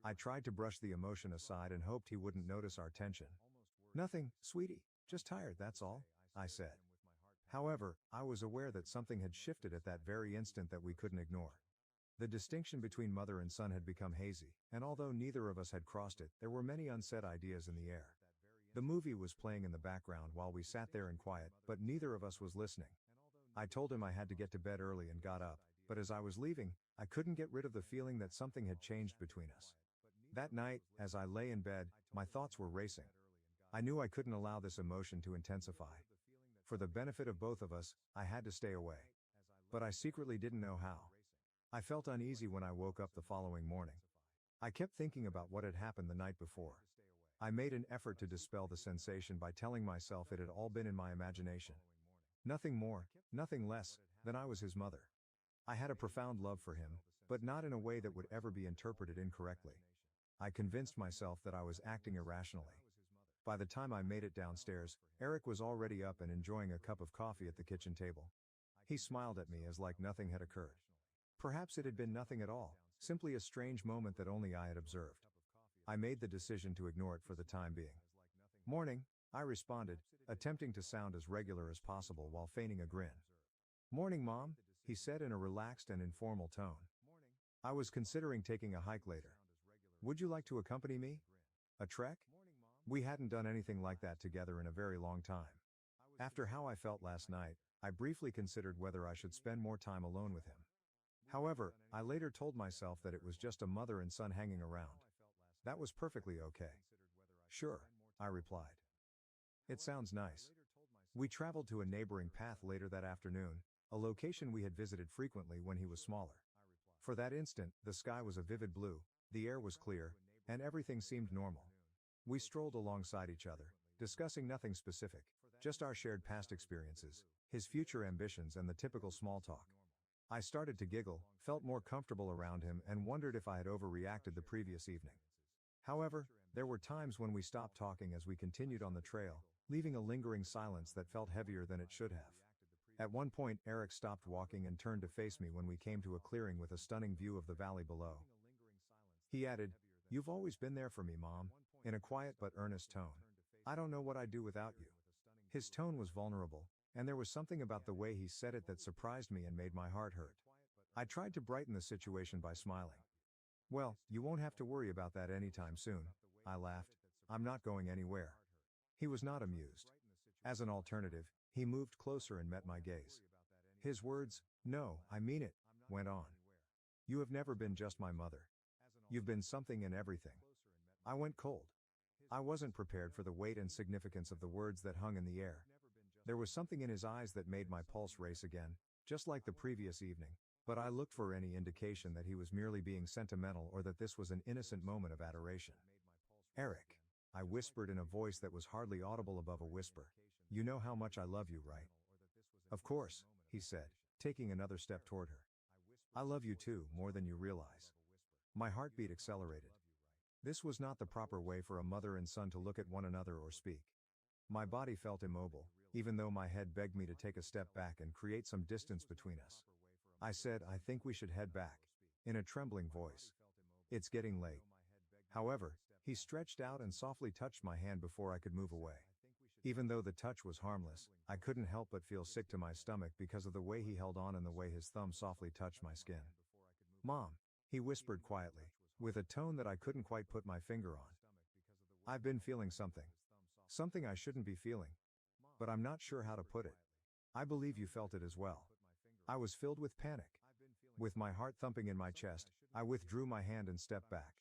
I tried to brush the emotion aside and hoped he wouldn't notice our tension. "Nothing, sweetie, just tired, that's all," I said. However, I was aware that something had shifted at that very instant that we couldn't ignore. The distinction between mother and son had become hazy, and although neither of us had crossed it, there were many unsaid ideas in the air. The movie was playing in the background while we sat there in quiet, but neither of us was listening. I told him I had to get to bed early and got up, but as I was leaving, I couldn't get rid of the feeling that something had changed between us. That night, as I lay in bed, my thoughts were racing. I knew I couldn't allow this emotion to intensify. For the benefit of both of us, I had to stay away. But I secretly didn't know how. I felt uneasy when I woke up the following morning. I kept thinking about what had happened the night before. I made an effort to dispel the sensation by telling myself it had all been in my imagination. Nothing more, nothing less, than I was his mother. I had a profound love for him, but not in a way that would ever be interpreted incorrectly. I convinced myself that I was acting irrationally. By the time I made it downstairs, Eric was already up and enjoying a cup of coffee at the kitchen table. He smiled at me as like nothing had occurred. Perhaps it had been nothing at all, simply a strange moment that only I had observed. I made the decision to ignore it for the time being. "Morning," I responded, attempting to sound as regular as possible while feigning a grin. "Morning, Mom," he said in a relaxed and informal tone. I was considering taking a hike later. Would you like to accompany me? A trek? We hadn't done anything like that together in a very long time. After how I felt last night, I briefly considered whether I should spend more time alone with him. However, I later told myself that it was just a mother and son hanging around. That was perfectly okay. Sure, I replied. It sounds nice. We traveled to a neighboring path later that afternoon, a location we had visited frequently when he was smaller. For that instant, the sky was a vivid blue, the air was clear, and everything seemed normal. We strolled alongside each other, discussing nothing specific, just our shared past experiences, his future ambitions and the typical small talk. I started to giggle, felt more comfortable around him and wondered if I had overreacted the previous evening. However, there were times when we stopped talking as we continued on the trail, leaving a lingering silence that felt heavier than it should have. At one point, Eric stopped walking and turned to face me when we came to a clearing with a stunning view of the valley below. He added, "You've always been there for me, Mom," in a quiet but earnest tone. "I don't know what I'd do without you." His tone was vulnerable, and there was something about the way he said it that surprised me and made my heart hurt. I tried to brighten the situation by smiling. "Well, you won't have to worry about that anytime soon," I laughed. "I'm not going anywhere." He was not amused. As an alternative, he moved closer and met my gaze. His words, "No, I mean it," went on. "You have never been just my mother. You've been something and everything." I went cold. I wasn't prepared for the weight and significance of the words that hung in the air. There was something in his eyes that made my pulse race again, just like the previous evening, but I looked for any indication that he was merely being sentimental or that this was an innocent moment of adoration. "Eric," I whispered in a voice that was hardly audible above a whisper, "you know how much I love you, right?" "Of course," he said, taking another step toward her. "I love you too, more than you realize." My heartbeat accelerated. This was not the proper way for a mother and son to look at one another or speak. My body felt immobile, even though my head begged me to take a step back and create some distance between us. I said, "I think we should head back," in a trembling voice. "It's getting late." However, he stretched out and softly touched my hand before I could move away. Even though the touch was harmless, I couldn't help but feel sick to my stomach because of the way he held on and the way his thumb softly touched my skin. "Mom," he whispered quietly, with a tone that I couldn't quite put my finger on. "I've been feeling something. Something I shouldn't be feeling. But I'm not sure how to put it. I believe you felt it as well." I was filled with panic. With my heart thumping in my chest, I withdrew my hand and stepped back.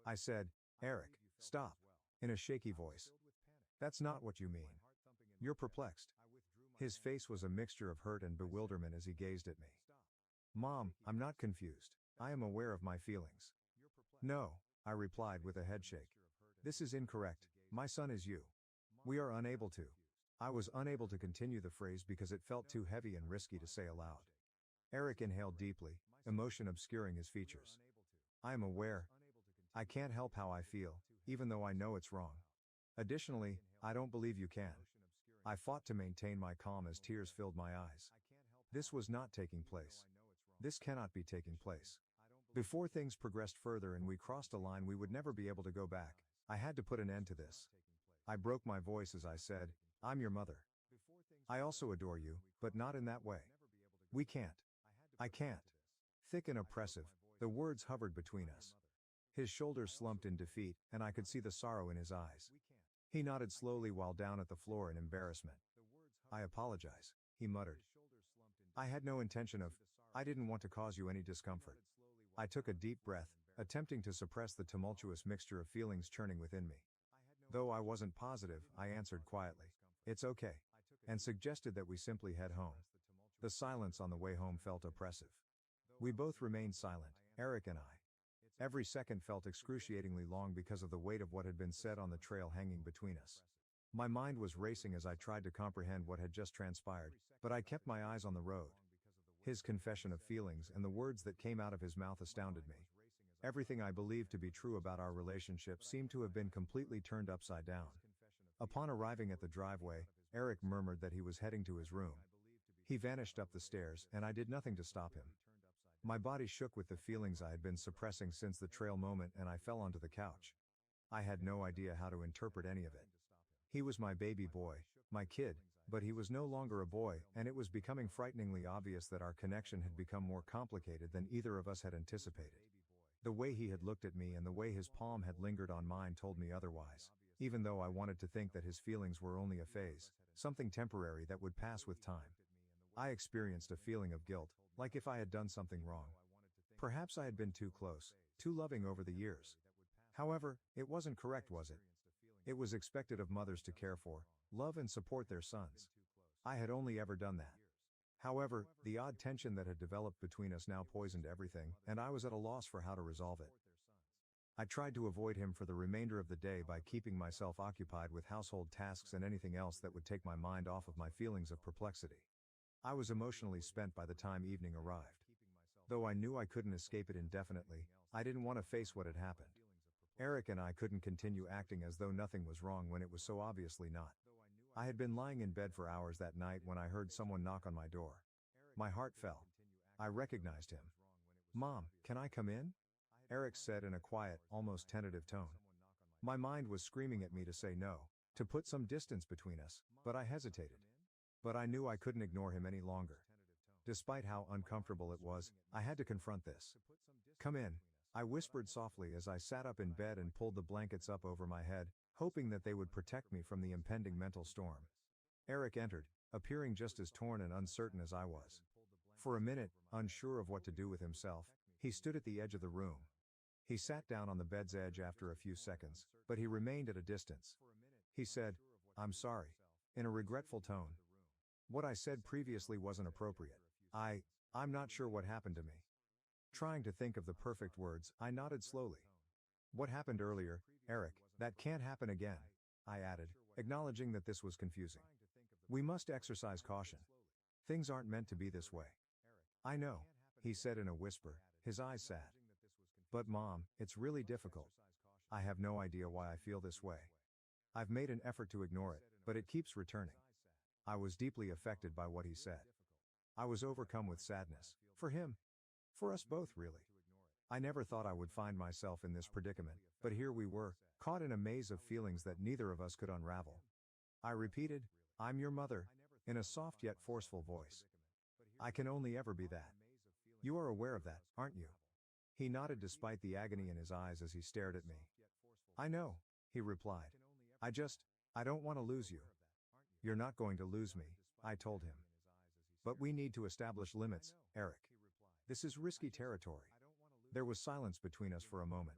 I said, "Eric, stop," in a shaky voice. "That's not what you mean. You're perplexed." His face was a mixture of hurt and bewilderment as he gazed at me. "Mom, I'm not confused. I am aware of my feelings." "No," I replied with a headshake. "This is incorrect. My son is you. We are unable to." I was unable to continue the phrase because it felt too heavy and risky to say aloud. Eric inhaled deeply, emotion obscuring his features. "I am aware. I can't help how I feel, even though I know it's wrong. Additionally, I don't believe you can." I fought to maintain my calm as tears filled my eyes. This was not taking place. This cannot be taking place. Before things progressed further and we crossed a line we would never be able to go back, I had to put an end to this. I broke my voice as I said, "I'm your mother. I also adore you, but not in that way. We can't. I can't." Thick and oppressive, the words hovered between us. His shoulders slumped in defeat, and I could see the sorrow in his eyes. He nodded slowly while down at the floor in embarrassment. "I apologize," he muttered. "I had no intention of. I didn't want to cause you any discomfort." I took a deep breath, attempting to suppress the tumultuous mixture of feelings churning within me. Though I wasn't positive, I answered quietly, "It's okay," and suggested that we simply head home. The silence on the way home felt oppressive. We both remained silent, Eric and I. Every second felt excruciatingly long because of the weight of what had been said on the trail hanging between us. My mind was racing as I tried to comprehend what had just transpired, but I kept my eyes on the road. His confession of feelings and the words that came out of his mouth astounded me. Everything I believed to be true about our relationship seemed to have been completely turned upside down. Upon arriving at the driveway, Eric murmured that he was heading to his room. He vanished up the stairs, and I did nothing to stop him. My body shook with the feelings I had been suppressing since the trail moment, and I fell onto the couch. I had no idea how to interpret any of it. He was my baby boy, my kid, But he was no longer a boy, and it was becoming frighteningly obvious that our connection had become more complicated than either of us had anticipated. The way he had looked at me and the way his palm had lingered on mine told me otherwise, even though I wanted to think that his feelings were only a phase, something temporary that would pass with time. I experienced a feeling of guilt, like if I had done something wrong. Perhaps I had been too close, too loving over the years. However, it wasn't correct, was it? It was expected of mothers to care for, love and support their sons. I had only ever done that. However, the odd tension that had developed between us now poisoned everything, and I was at a loss for how to resolve it. I tried to avoid him for the remainder of the day by keeping myself occupied with household tasks and anything else that would take my mind off of my feelings of perplexity. I was emotionally spent by the time evening arrived. Though I knew I couldn't escape it indefinitely, I didn't want to face what had happened. Eric and I couldn't continue acting as though nothing was wrong when it was so obviously not. I had been lying in bed for hours that night when I heard someone knock on my door. My heart fell. I recognized him. "Mom, can I come in?" Eric said in a quiet, almost tentative tone. My mind was screaming at me to say no, to put some distance between us, but I hesitated. But I knew I couldn't ignore him any longer. Despite how uncomfortable it was, I had to confront this. "Come in," I whispered softly as I sat up in bed and pulled the blankets up over my head, hoping that they would protect me from the impending mental storm. Eric entered, appearing just as torn and uncertain as I was. For a minute, unsure of what to do with himself, he stood at the edge of the room. He sat down on the bed's edge after a few seconds, but he remained at a distance. He said, "I'm sorry," in a regretful tone. What I said previously wasn't appropriate. I'm not sure what happened to me. Trying to think of the perfect words, I nodded slowly. "What happened earlier, Eric, that can't happen again," I added, acknowledging that this was confusing. "We must exercise caution. Things aren't meant to be this way." "I know," he said in a whisper, his eyes sad. "But Mom, it's really difficult. I have no idea why I feel this way. I've made an effort to ignore it, but it keeps returning." I was deeply affected by what he said. I was overcome with sadness. For him. For us both, really. I never thought I would find myself in this predicament, but here we were, caught in a maze of feelings that neither of us could unravel. I repeated, "I'm your mother," in a soft yet forceful voice. "I can only ever be that. You are aware of that, aren't you?" He nodded despite the agony in his eyes as he stared at me. "I know," he replied. I don't want to lose you." "You're not going to lose me," I told him. "But we need to establish limits, Eric. This is risky territory." There was silence between us for a moment.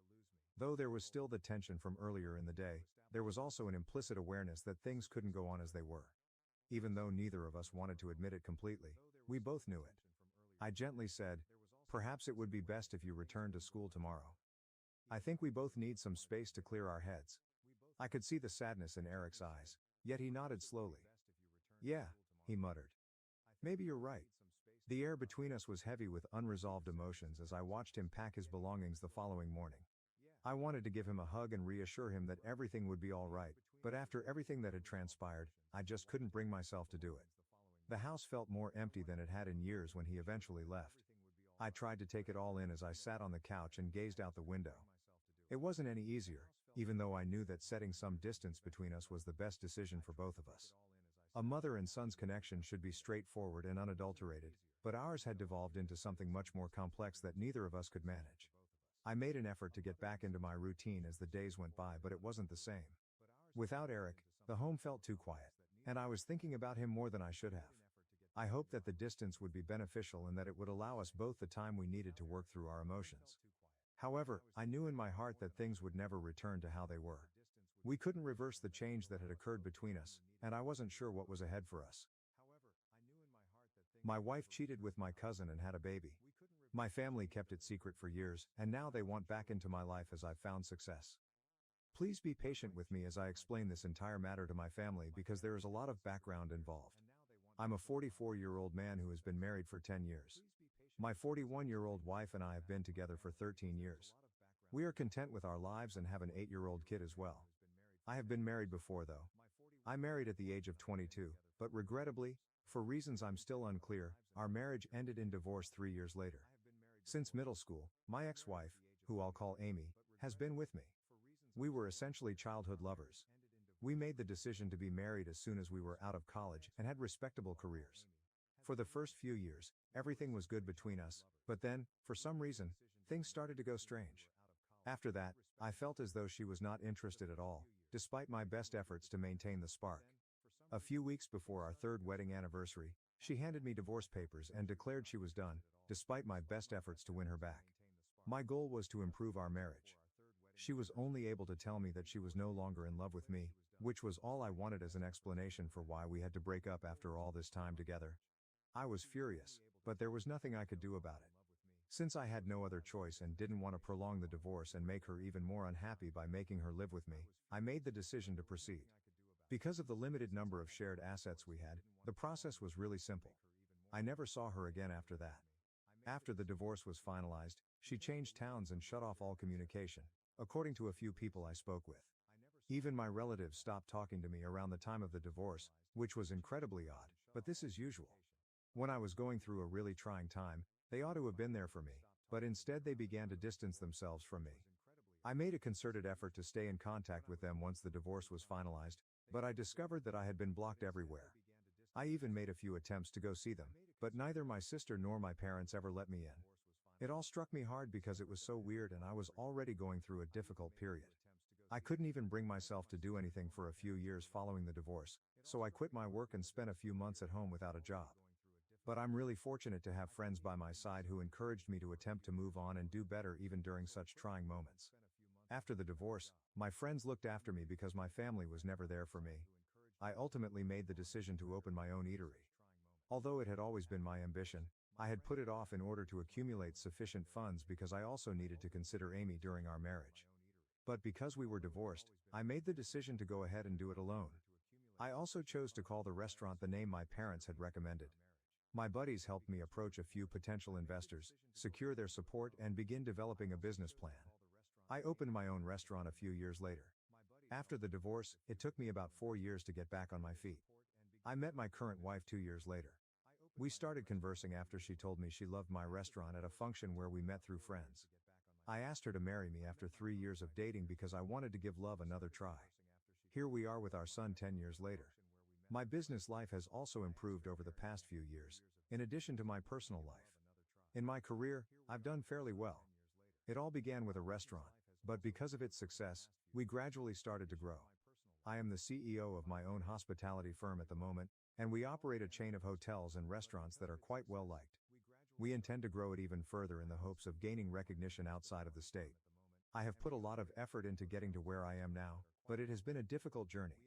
Though there was still the tension from earlier in the day, there was also an implicit awareness that things couldn't go on as they were. Even though neither of us wanted to admit it completely, we both knew it. I gently said, "Perhaps it would be best if you returned to school tomorrow. I think we both need some space to clear our heads." I could see the sadness in Eric's eyes, yet he nodded slowly. "Yeah," he muttered. "Maybe you're right." The air between us was heavy with unresolved emotions as I watched him pack his belongings the following morning. I wanted to give him a hug and reassure him that everything would be all right, but after everything that had transpired, I just couldn't bring myself to do it. The house felt more empty than it had in years when he eventually left. I tried to take it all in as I sat on the couch and gazed out the window. It wasn't any easier, even though I knew that setting some distance between us was the best decision for both of us. A mother and son's connection should be straightforward and unadulterated, but ours had devolved into something much more complex that neither of us could manage. I made an effort to get back into my routine as the days went by, but it wasn't the same. Without Eric, the home felt too quiet, and I was thinking about him more than I should have. I hoped that the distance would be beneficial and that it would allow us both the time we needed to work through our emotions. However, I knew in my heart that things would never return to how they were. We couldn't reverse the change that had occurred between us, and I wasn't sure what was ahead for us. My wife cheated with my cousin and had a baby. My family kept it secret for years, and now they want back into my life as I've found success. Please be patient with me as I explain this entire matter to my family because there is a lot of background involved. I'm a 44-year-old man who has been married for 10 years. My 41-year-old wife and I have been together for 13 years. We are content with our lives and have an 8-year-old kid as well. I have been married before though. I married at the age of 22, but regrettably, for reasons I'm still unclear, our marriage ended in divorce 3 years later. Since middle school, my ex-wife, who I'll call Amy, has been with me. We were essentially childhood lovers. We made the decision to be married as soon as we were out of college and had respectable careers. For the first few years, everything was good between us, but then, for some reason, things started to go strange. After that, I felt as though she was not interested at all, despite my best efforts to maintain the spark. A few weeks before our third wedding anniversary, she handed me divorce papers and declared she was done, despite my best efforts to win her back. My goal was to improve our marriage. She was only able to tell me that she was no longer in love with me, which was all I wanted as an explanation for why we had to break up after all this time together. I was furious, but there was nothing I could do about it. Since I had no other choice and didn't want to prolong the divorce and make her even more unhappy by making her live with me, I made the decision to proceed. Because of the limited number of shared assets we had, the process was really simple. I never saw her again after that. After the divorce was finalized, she changed towns and shut off all communication, according to a few people I spoke with. Even my relatives stopped talking to me around the time of the divorce, which was incredibly odd, but this is usual. When I was going through a really trying time, they ought to have been there for me, but instead they began to distance themselves from me. I made a concerted effort to stay in contact with them once the divorce was finalized, but I discovered that I had been blocked everywhere. I even made a few attempts to go see them, but neither my sister nor my parents ever let me in. It all struck me hard because it was so weird and I was already going through a difficult period. I couldn't even bring myself to do anything for a few years following the divorce, so I quit my work and spent a few months at home without a job. But I'm really fortunate to have friends by my side who encouraged me to attempt to move on and do better even during such trying moments. After the divorce, my friends looked after me because my family was never there for me. I ultimately made the decision to open my own eatery. Although it had always been my ambition, I had put it off in order to accumulate sufficient funds because I also needed to consider Amy during our marriage. But because we were divorced, I made the decision to go ahead and do it alone. I also chose to call the restaurant the name my parents had recommended. My buddies helped me approach a few potential investors, secure their support, and begin developing a business plan. I opened my own restaurant a few years later. After the divorce, it took me about 4 years to get back on my feet. I met my current wife 2 years later. We started conversing after she told me she loved my restaurant at a function where we met through friends. I asked her to marry me after 3 years of dating because I wanted to give love another try. Here we are with our son 10 years later. My business life has also improved over the past few years, in addition to my personal life. In my career, I've done fairly well. It all began with a restaurant, but because of its success, we gradually started to grow. I am the CEO of my own hospitality firm at the moment, and we operate a chain of hotels and restaurants that are quite well liked. We intend to grow it even further in the hopes of gaining recognition outside of the state. I have put a lot of effort into getting to where I am now, but it has been a difficult journey.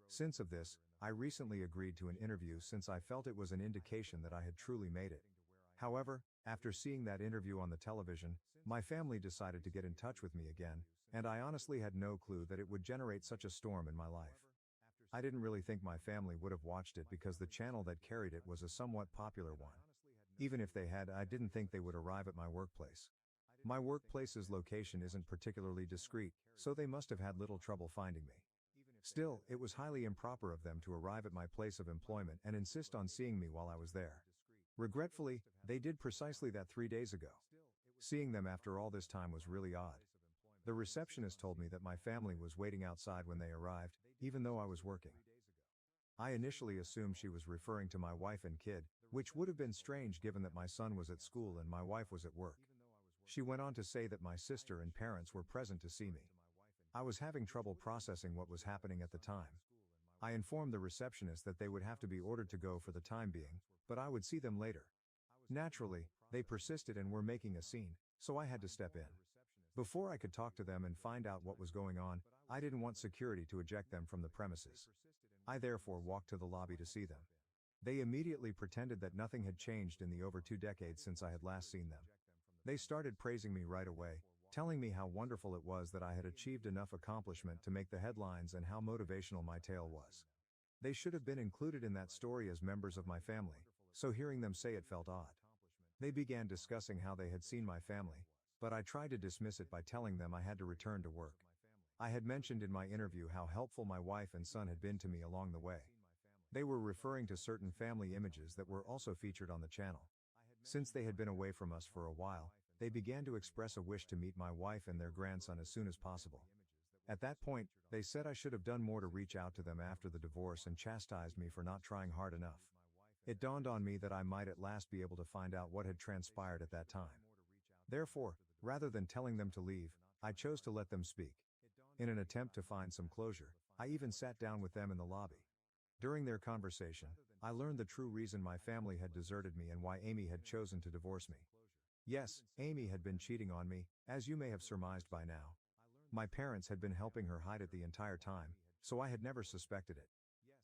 Since of this, I recently agreed to an interview since I felt it was an indication that I had truly made it. However, after seeing that interview on the television, my family decided to get in touch with me again, and I honestly had no clue that it would generate such a storm in my life. I didn't really think my family would have watched it because the channel that carried it was a somewhat popular one. Even if they had, I didn't think they would arrive at my workplace. My workplace's location isn't particularly discreet, so they must have had little trouble finding me. Still, it was highly improper of them to arrive at my place of employment and insist on seeing me while I was there. Regretfully, they did precisely that 3 days ago. Seeing them after all this time was really odd. The receptionist told me that my family was waiting outside when they arrived, even though I was working. I initially assumed she was referring to my wife and kid, which would have been strange given that my son was at school and my wife was at work. She went on to say that my sister and parents were present to see me. I was having trouble processing what was happening at the time. I informed the receptionist that they would have to be ordered to go for the time being, but I would see them later. Naturally, they persisted and were making a scene, so I had to step in. Before I could talk to them and find out what was going on, I didn't want security to eject them from the premises. I therefore walked to the lobby to see them. They immediately pretended that nothing had changed in the over 2 decades since I had last seen them. They started praising me right away, telling me how wonderful it was that I had achieved enough accomplishment to make the headlines and how motivational my tale was. They should have been included in that story as members of my family, so hearing them say it felt odd. They began discussing how they had seen my family, but I tried to dismiss it by telling them I had to return to work. I had mentioned in my interview how helpful my wife and son had been to me along the way. They were referring to certain family images that were also featured on the channel. Since they had been away from us for a while, they began to express a wish to meet my wife and their grandson as soon as possible. At that point, they said I should have done more to reach out to them after the divorce and chastised me for not trying hard enough. It dawned on me that I might at last be able to find out what had transpired at that time. Therefore, rather than telling them to leave, I chose to let them speak. In an attempt to find some closure, I even sat down with them in the lobby. During their conversation, I learned the true reason my family had deserted me and why Amy had chosen to divorce me. Yes, Amy had been cheating on me, as you may have surmised by now. My parents had been helping her hide it the entire time, so I had never suspected it.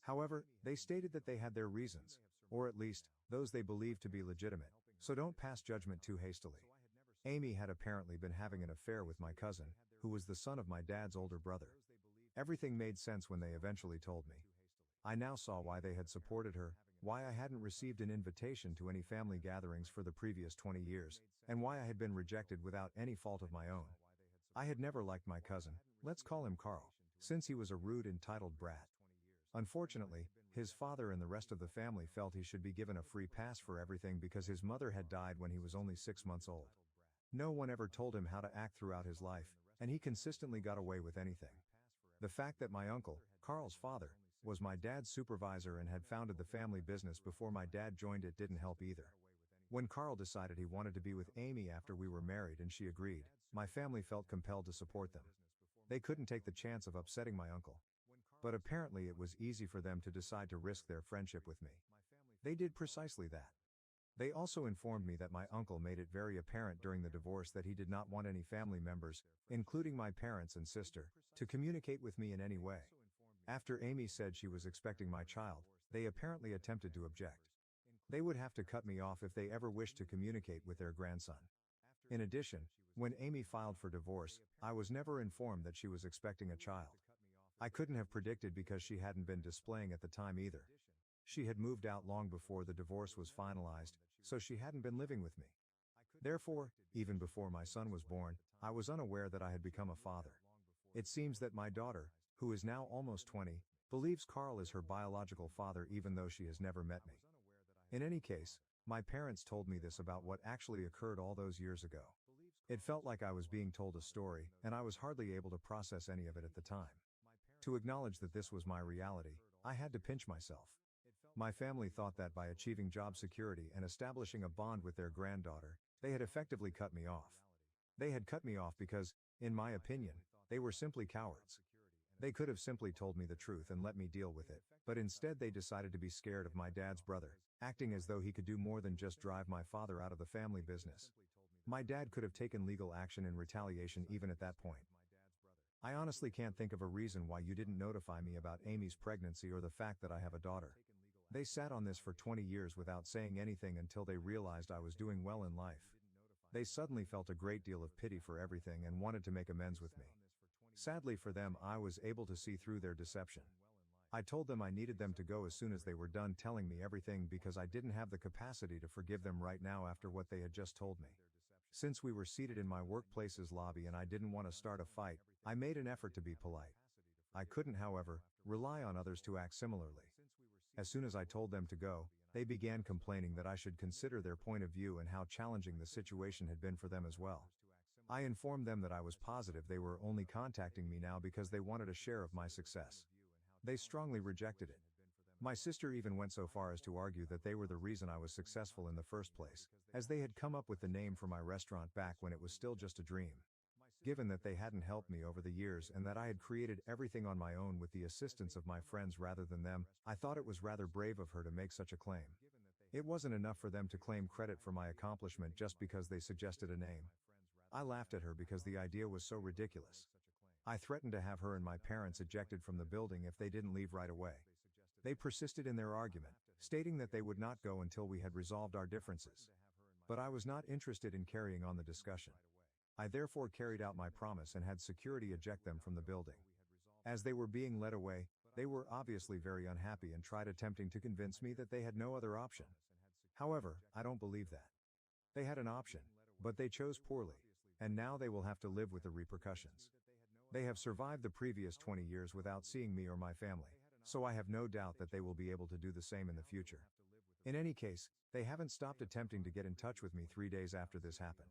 However, they stated that they had their reasons, or at least, those they believed to be legitimate, so don't pass judgment too hastily. Amy had apparently been having an affair with my cousin, who was the son of my dad's older brother. Everything made sense when they eventually told me. I now saw why they had supported her, why I hadn't received an invitation to any family gatherings for the previous 20 years, and why I had been rejected without any fault of my own. I had never liked my cousin, let's call him Carl, since he was a rude, entitled brat. Unfortunately, his father and the rest of the family felt he should be given a free pass for everything because his mother had died when he was only 6 months old. No one ever told him how to act throughout his life, and he consistently got away with anything. The fact that my uncle, Carl's father, was my dad's supervisor and had founded the family business before my dad joined it didn't help either. When Carl decided he wanted to be with Amy after we were married and she agreed, my family felt compelled to support them. They couldn't take the chance of upsetting my uncle. But apparently it was easy for them to decide to risk their friendship with me. They did precisely that. They also informed me that my uncle made it very apparent during the divorce that he did not want any family members, including my parents and sister, to communicate with me in any way. After Amy said she was expecting my child, they apparently attempted to object. They would have to cut me off if they ever wished to communicate with their grandson. In addition, when Amy filed for divorce, I was never informed that she was expecting a child. I couldn't have predicted because she hadn't been displaying at the time either. She had moved out long before the divorce was finalized, so she hadn't been living with me. Therefore, even before my son was born, I was unaware that I had become a father. It seems that my daughter, who is now almost 20, believes Carl is her biological father even though she has never met me. In any case, my parents told me this about what actually occurred all those years ago. It felt like I was being told a story, and I was hardly able to process any of it at the time. To acknowledge that this was my reality, I had to pinch myself. My family thought that by achieving job security and establishing a bond with their granddaughter, they had effectively cut me off. They had cut me off because, in my opinion, they were simply cowards. They could have simply told me the truth and let me deal with it, but instead they decided to be scared of my dad's brother, acting as though he could do more than just drive my father out of the family business. My dad could have taken legal action in retaliation even at that point. I honestly can't think of a reason why you didn't notify me about Amy's pregnancy or the fact that I have a daughter. They sat on this for 20 years without saying anything until they realized I was doing well in life. They suddenly felt a great deal of pity for everything and wanted to make amends with me. Sadly for them, I was able to see through their deception. I told them I needed them to go as soon as they were done telling me everything because I didn't have the capacity to forgive them right now after what they had just told me. Since we were seated in my workplace's lobby and I didn't want to start a fight, I made an effort to be polite. I couldn't, however, rely on others to act similarly. As soon as I told them to go, they began complaining that I should consider their point of view and how challenging the situation had been for them as well. I informed them that I was positive they were only contacting me now because they wanted a share of my success. They strongly rejected it. My sister even went so far as to argue that they were the reason I was successful in the first place, as they had come up with the name for my restaurant back when it was still just a dream. Given that they hadn't helped me over the years and that I had created everything on my own with the assistance of my friends rather than them, I thought it was rather brave of her to make such a claim. It wasn't enough for them to claim credit for my accomplishment just because they suggested a name. I laughed at her because the idea was so ridiculous. I threatened to have her and my parents ejected from the building if they didn't leave right away. They persisted in their argument, stating that they would not go until we had resolved our differences. But I was not interested in carrying on the discussion. I therefore carried out my promise and had security eject them from the building. As they were being led away, they were obviously very unhappy and tried attempting to convince me that they had no other option. However, I don't believe that. They had an option, but they chose poorly, and now they will have to live with the repercussions. They have survived the previous 20 years without seeing me or my family, so I have no doubt that they will be able to do the same in the future. In any case, they haven't stopped attempting to get in touch with me 3 days after this happened.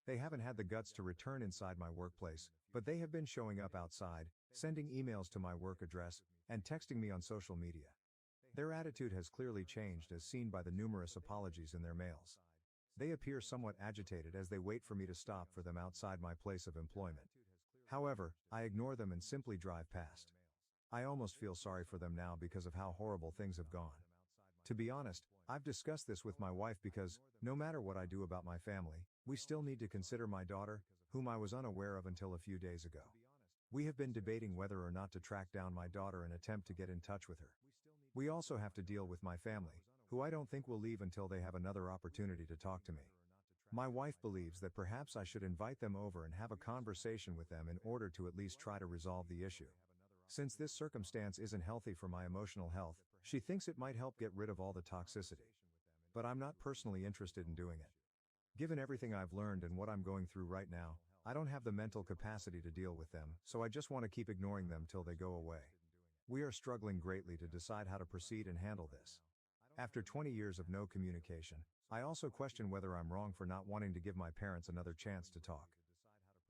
They haven't had the guts to return inside my workplace, but they have been showing up outside, sending emails to my work address, and texting me on social media. Their attitude has clearly changed as seen by the numerous apologies in their mails. They appear somewhat agitated as they wait for me to stop for them outside my place of employment. However, I ignore them and simply drive past. I almost feel sorry for them now because of how horrible things have gone. To be honest, I've discussed this with my wife because, no matter what I do about my family, we still need to consider my daughter, whom I was unaware of until a few days ago. We have been debating whether or not to track down my daughter and attempt to get in touch with her. We also have to deal with my family, who I don't think will leave until they have another opportunity to talk to me. My wife believes that perhaps I should invite them over and have a conversation with them in order to at least try to resolve the issue. Since this circumstance isn't healthy for my emotional health, she thinks it might help get rid of all the toxicity. But I'm not personally interested in doing it. Given everything I've learned and what I'm going through right now, I don't have the mental capacity to deal with them, so I just want to keep ignoring them till they go away. We are struggling greatly to decide how to proceed and handle this. After 20 years of no communication, I also question whether I'm wrong for not wanting to give my parents another chance to talk.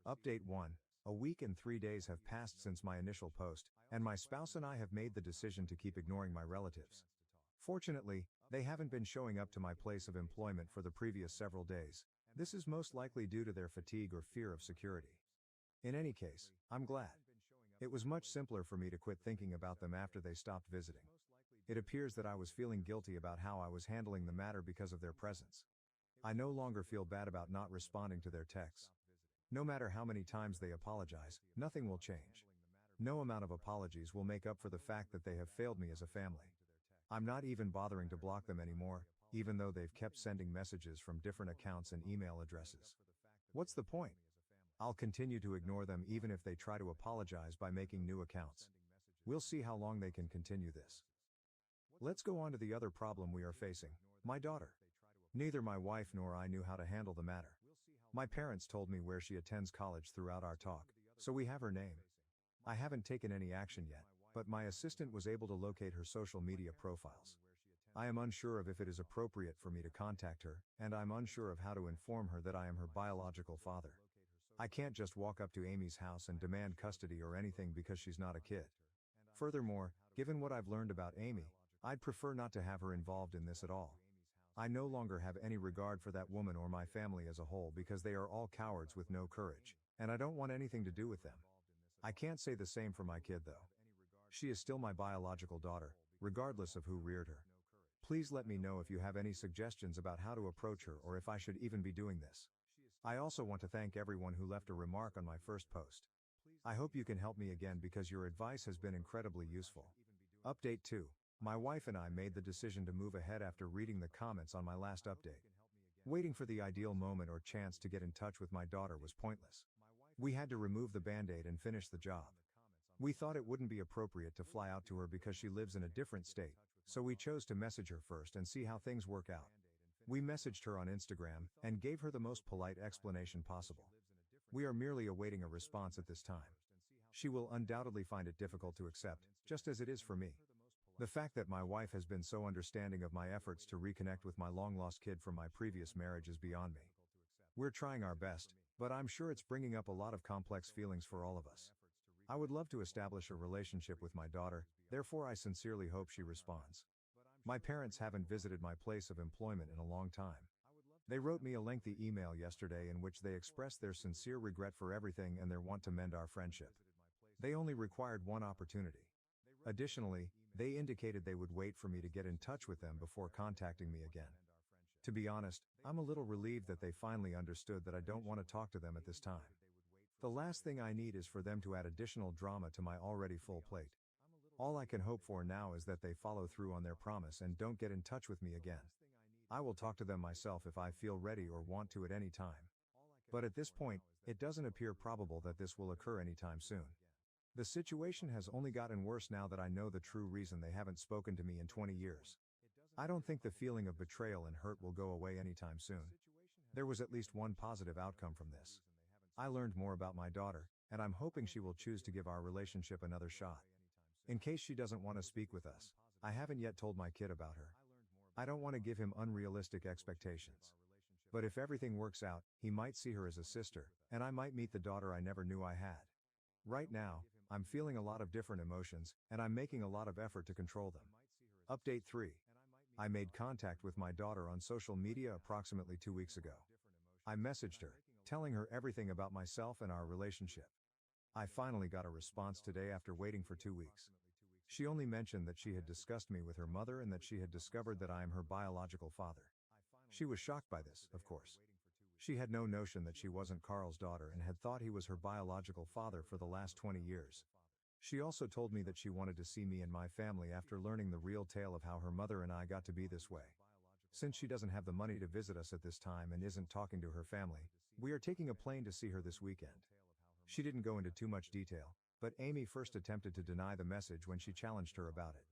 Update 1. A week and 3 days have passed since my initial post, and my spouse and I have made the decision to keep ignoring my relatives. Fortunately, they haven't been showing up to my place of employment for the previous several days. This is most likely due to their fatigue or fear of security. In any case, I'm glad. It was much simpler for me to quit thinking about them after they stopped visiting. It appears that I was feeling guilty about how I was handling the matter because of their presence. I no longer feel bad about not responding to their texts. No matter how many times they apologize, nothing will change. No amount of apologies will make up for the fact that they have failed me as a family. I'm not even bothering to block them anymore, even though they've kept sending messages from different accounts and email addresses. What's the point? I'll continue to ignore them even if they try to apologize by making new accounts. We'll see how long they can continue this. Let's go on to the other problem we are facing, my daughter. Neither my wife nor I knew how to handle the matter. My parents told me where she attends college throughout our talk, so we have her name. I haven't taken any action yet, but my assistant was able to locate her social media profiles. I am unsure of if it is appropriate for me to contact her, and I'm unsure of how to inform her that I am her biological father. I can't just walk up to Amy's house and demand custody or anything because she's not a kid. Furthermore, given what I've learned about Amy, I'd prefer not to have her involved in this at all. I no longer have any regard for that woman or my family as a whole because they are all cowards with no courage, and I don't want anything to do with them. I can't say the same for my kid though. She is still my biological daughter, regardless of who reared her. Please let me know if you have any suggestions about how to approach her or if I should even be doing this. I also want to thank everyone who left a remark on my first post. I hope you can help me again because your advice has been incredibly useful. Update 2. My wife and I made the decision to move ahead after reading the comments on my last update. Waiting for the ideal moment or chance to get in touch with my daughter was pointless. We had to remove the band-aid and finish the job. We thought it wouldn't be appropriate to fly out to her because she lives in a different state, so we chose to message her first and see how things work out. We messaged her on Instagram and gave her the most polite explanation possible. We are merely awaiting a response at this time. She will undoubtedly find it difficult to accept, just as it is for me. The fact that my wife has been so understanding of my efforts to reconnect with my long-lost kid from my previous marriage is beyond me. We're trying our best, but I'm sure it's bringing up a lot of complex feelings for all of us. I would love to establish a relationship with my daughter, therefore I sincerely hope she responds. My parents haven't visited my place of employment in a long time. They wrote me a lengthy email yesterday in which they expressed their sincere regret for everything and their want to mend our friendship. They only required one opportunity. Additionally, they indicated they would wait for me to get in touch with them before contacting me again. To be honest, I'm a little relieved that they finally understood that I don't want to talk to them at this time. The last thing I need is for them to add additional drama to my already full plate. All I can hope for now is that they follow through on their promise and don't get in touch with me again. I will talk to them myself if I feel ready or want to at any time. But at this point, it doesn't appear probable that this will occur anytime soon. The situation has only gotten worse now that I know the true reason they haven't spoken to me in 20 years. I don't think the feeling of betrayal and hurt will go away anytime soon. There was at least one positive outcome from this. I learned more about my daughter, and I'm hoping she will choose to give our relationship another shot. In case she doesn't want to speak with us, I haven't yet told my kid about her. I don't want to give him unrealistic expectations. But if everything works out, he might see her as a sister, and I might meet the daughter I never knew I had. Right now, I'm feeling a lot of different emotions, and I'm making a lot of effort to control them. Update 3. I made contact with my daughter on social media approximately 2 weeks ago. I messaged her, telling her everything about myself and our relationship. I finally got a response today after waiting for 2 weeks. She only mentioned that she had discussed me with her mother and that she had discovered that I am her biological father. She was shocked by this, of course. She had no notion that she wasn't Carl's daughter and had thought he was her biological father for the last 20 years. She also told me that she wanted to see me and my family after learning the real tale of how her mother and I got to be this way. Since she doesn't have the money to visit us at this time and isn't talking to her family, we are taking a plane to see her this weekend. She didn't go into too much detail, but Amy first attempted to deny the message when she challenged her about it.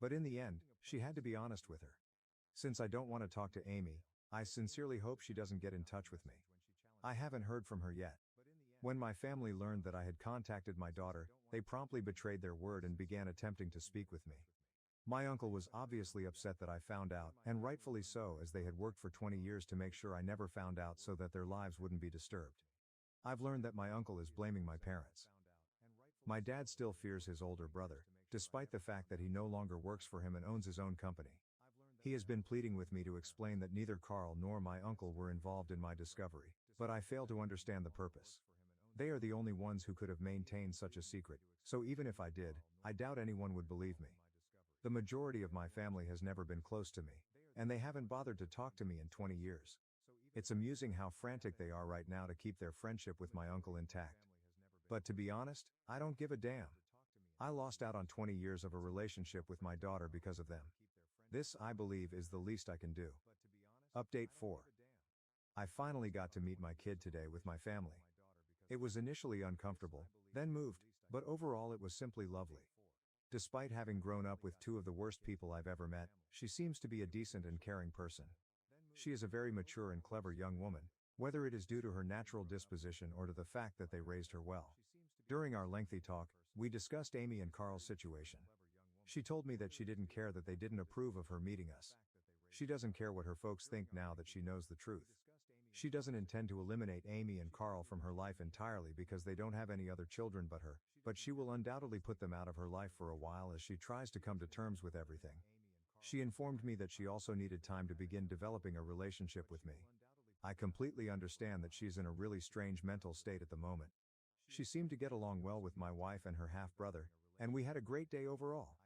But in the end, she had to be honest with her. Since I don't want to talk to Amy, I sincerely hope she doesn't get in touch with me. I haven't heard from her yet. When my family learned that I had contacted my daughter, they promptly betrayed their word and began attempting to speak with me. My uncle was obviously upset that I found out, and rightfully so, as they had worked for 20 years to make sure I never found out so that their lives wouldn't be disturbed. I've learned that my uncle is blaming my parents. My dad still fears his older brother, despite the fact that he no longer works for him and owns his own company. He has been pleading with me to explain that neither Carl nor my uncle were involved in my discovery, but I fail to understand the purpose. They are the only ones who could have maintained such a secret, so even if I did, I doubt anyone would believe me. The majority of my family has never been close to me, and they haven't bothered to talk to me in 20 years. It's amusing how frantic they are right now to keep their friendship with my uncle intact. But to be honest, I don't give a damn. I lost out on 20 years of a relationship with my daughter because of them. This, I believe, is the least I can do. Update 4. I finally got to meet my kid today with my family. It was initially uncomfortable, then moved, but overall it was simply lovely. Despite having grown up with two of the worst people I've ever met, she seems to be a decent and caring person. She is a very mature and clever young woman, whether it is due to her natural disposition or to the fact that they raised her well. During our lengthy talk, we discussed Amy and Carl's situation. She told me that she didn't care that they didn't approve of her meeting us. She doesn't care what her folks think now that she knows the truth. She doesn't intend to eliminate Amy and Carl from her life entirely because they don't have any other children but her, but she will undoubtedly put them out of her life for a while as she tries to come to terms with everything. She informed me that she also needed time to begin developing a relationship with me. I completely understand that she's in a really strange mental state at the moment. She seemed to get along well with my wife and her half-brother, and we had a great day overall.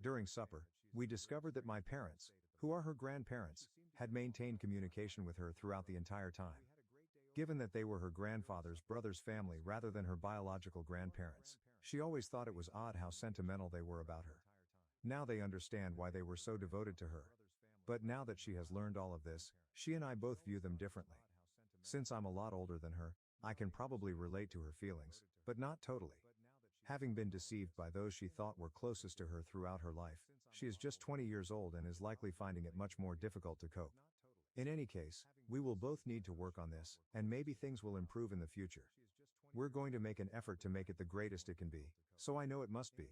During supper, we discovered that my parents, who are her grandparents, had maintained communication with her throughout the entire time. Given that they were her grandfather's brother's family rather than her biological grandparents, she always thought it was odd how sentimental they were about her. Now they understand why they were so devoted to her. But now that she has learned all of this, she and I both view them differently. Since I'm a lot older than her, I can probably relate to her feelings, but not totally. Having been deceived by those she thought were closest to her throughout her life, she is just 20 years old and is likely finding it much more difficult to cope. In any case, we will both need to work on this, and maybe things will improve in the future. We're going to make an effort to make it the greatest it can be, so I know it must be.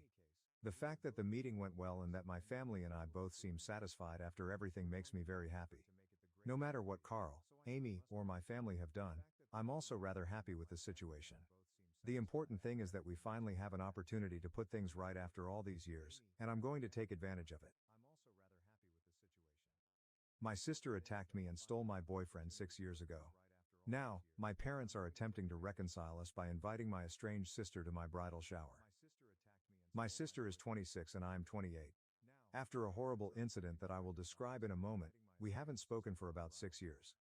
The fact that the meeting went well and that my family and I both seem satisfied after everything makes me very happy. No matter what Carl, Amy, or my family have done, I'm also rather happy with the situation. The important thing is that we finally have an opportunity to put things right after all these years, and I'm going to take advantage of it. My sister attacked me and stole my boyfriend 6 years ago. Now, my parents are attempting to reconcile us by inviting my estranged sister to my bridal shower. My sister is 26 and I'm 28. After a horrible incident that I will describe in a moment, we haven't spoken for about 6 years.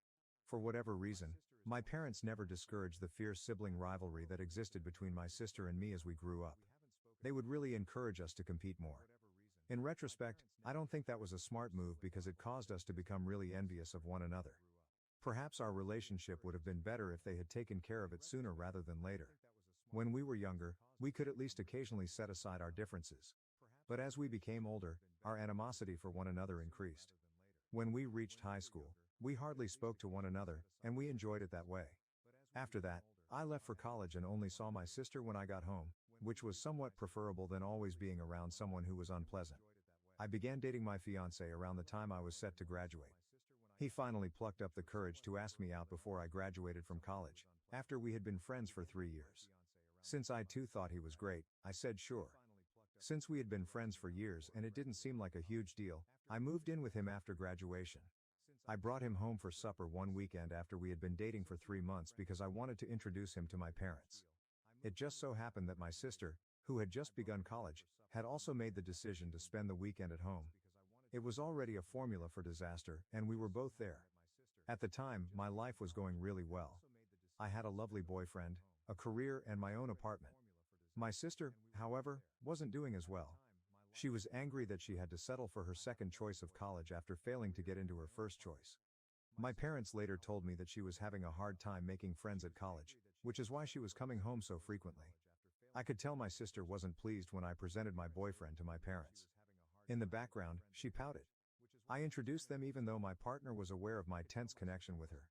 For whatever reason, my parents never discouraged the fierce sibling rivalry that existed between my sister and me as we grew up. They would really encourage us to compete more. In retrospect, I don't think that was a smart move because it caused us to become really envious of one another. Perhaps our relationship would have been better if they had taken care of it sooner rather than later. When we were younger, we could at least occasionally set aside our differences. But as we became older, our animosity for one another increased. When we reached high school, we hardly spoke to one another, and we enjoyed it that way. After that, I left for college and only saw my sister when I got home, which was somewhat preferable than always being around someone who was unpleasant. I began dating my fiancée around the time I was set to graduate. He finally plucked up the courage to ask me out before I graduated from college, after we had been friends for 3 years. Since I too thought he was great, I said sure. Since we had been friends for years and it didn't seem like a huge deal, I moved in with him after graduation. I brought him home for supper one weekend after we had been dating for 3 months because I wanted to introduce him to my parents. It just so happened that my sister, who had just begun college, had also made the decision to spend the weekend at home. It was already a formula for disaster, and we were both there. At the time, my life was going really well. I had a lovely boyfriend, a career, and my own apartment. My sister, however, wasn't doing as well. She was angry that she had to settle for her second choice of college after failing to get into her first choice. My parents later told me that she was having a hard time making friends at college, which is why she was coming home so frequently. I could tell my sister wasn't pleased when I presented my boyfriend to my parents. In the background, she pouted. I introduced them even though my partner was aware of my tense connection with her.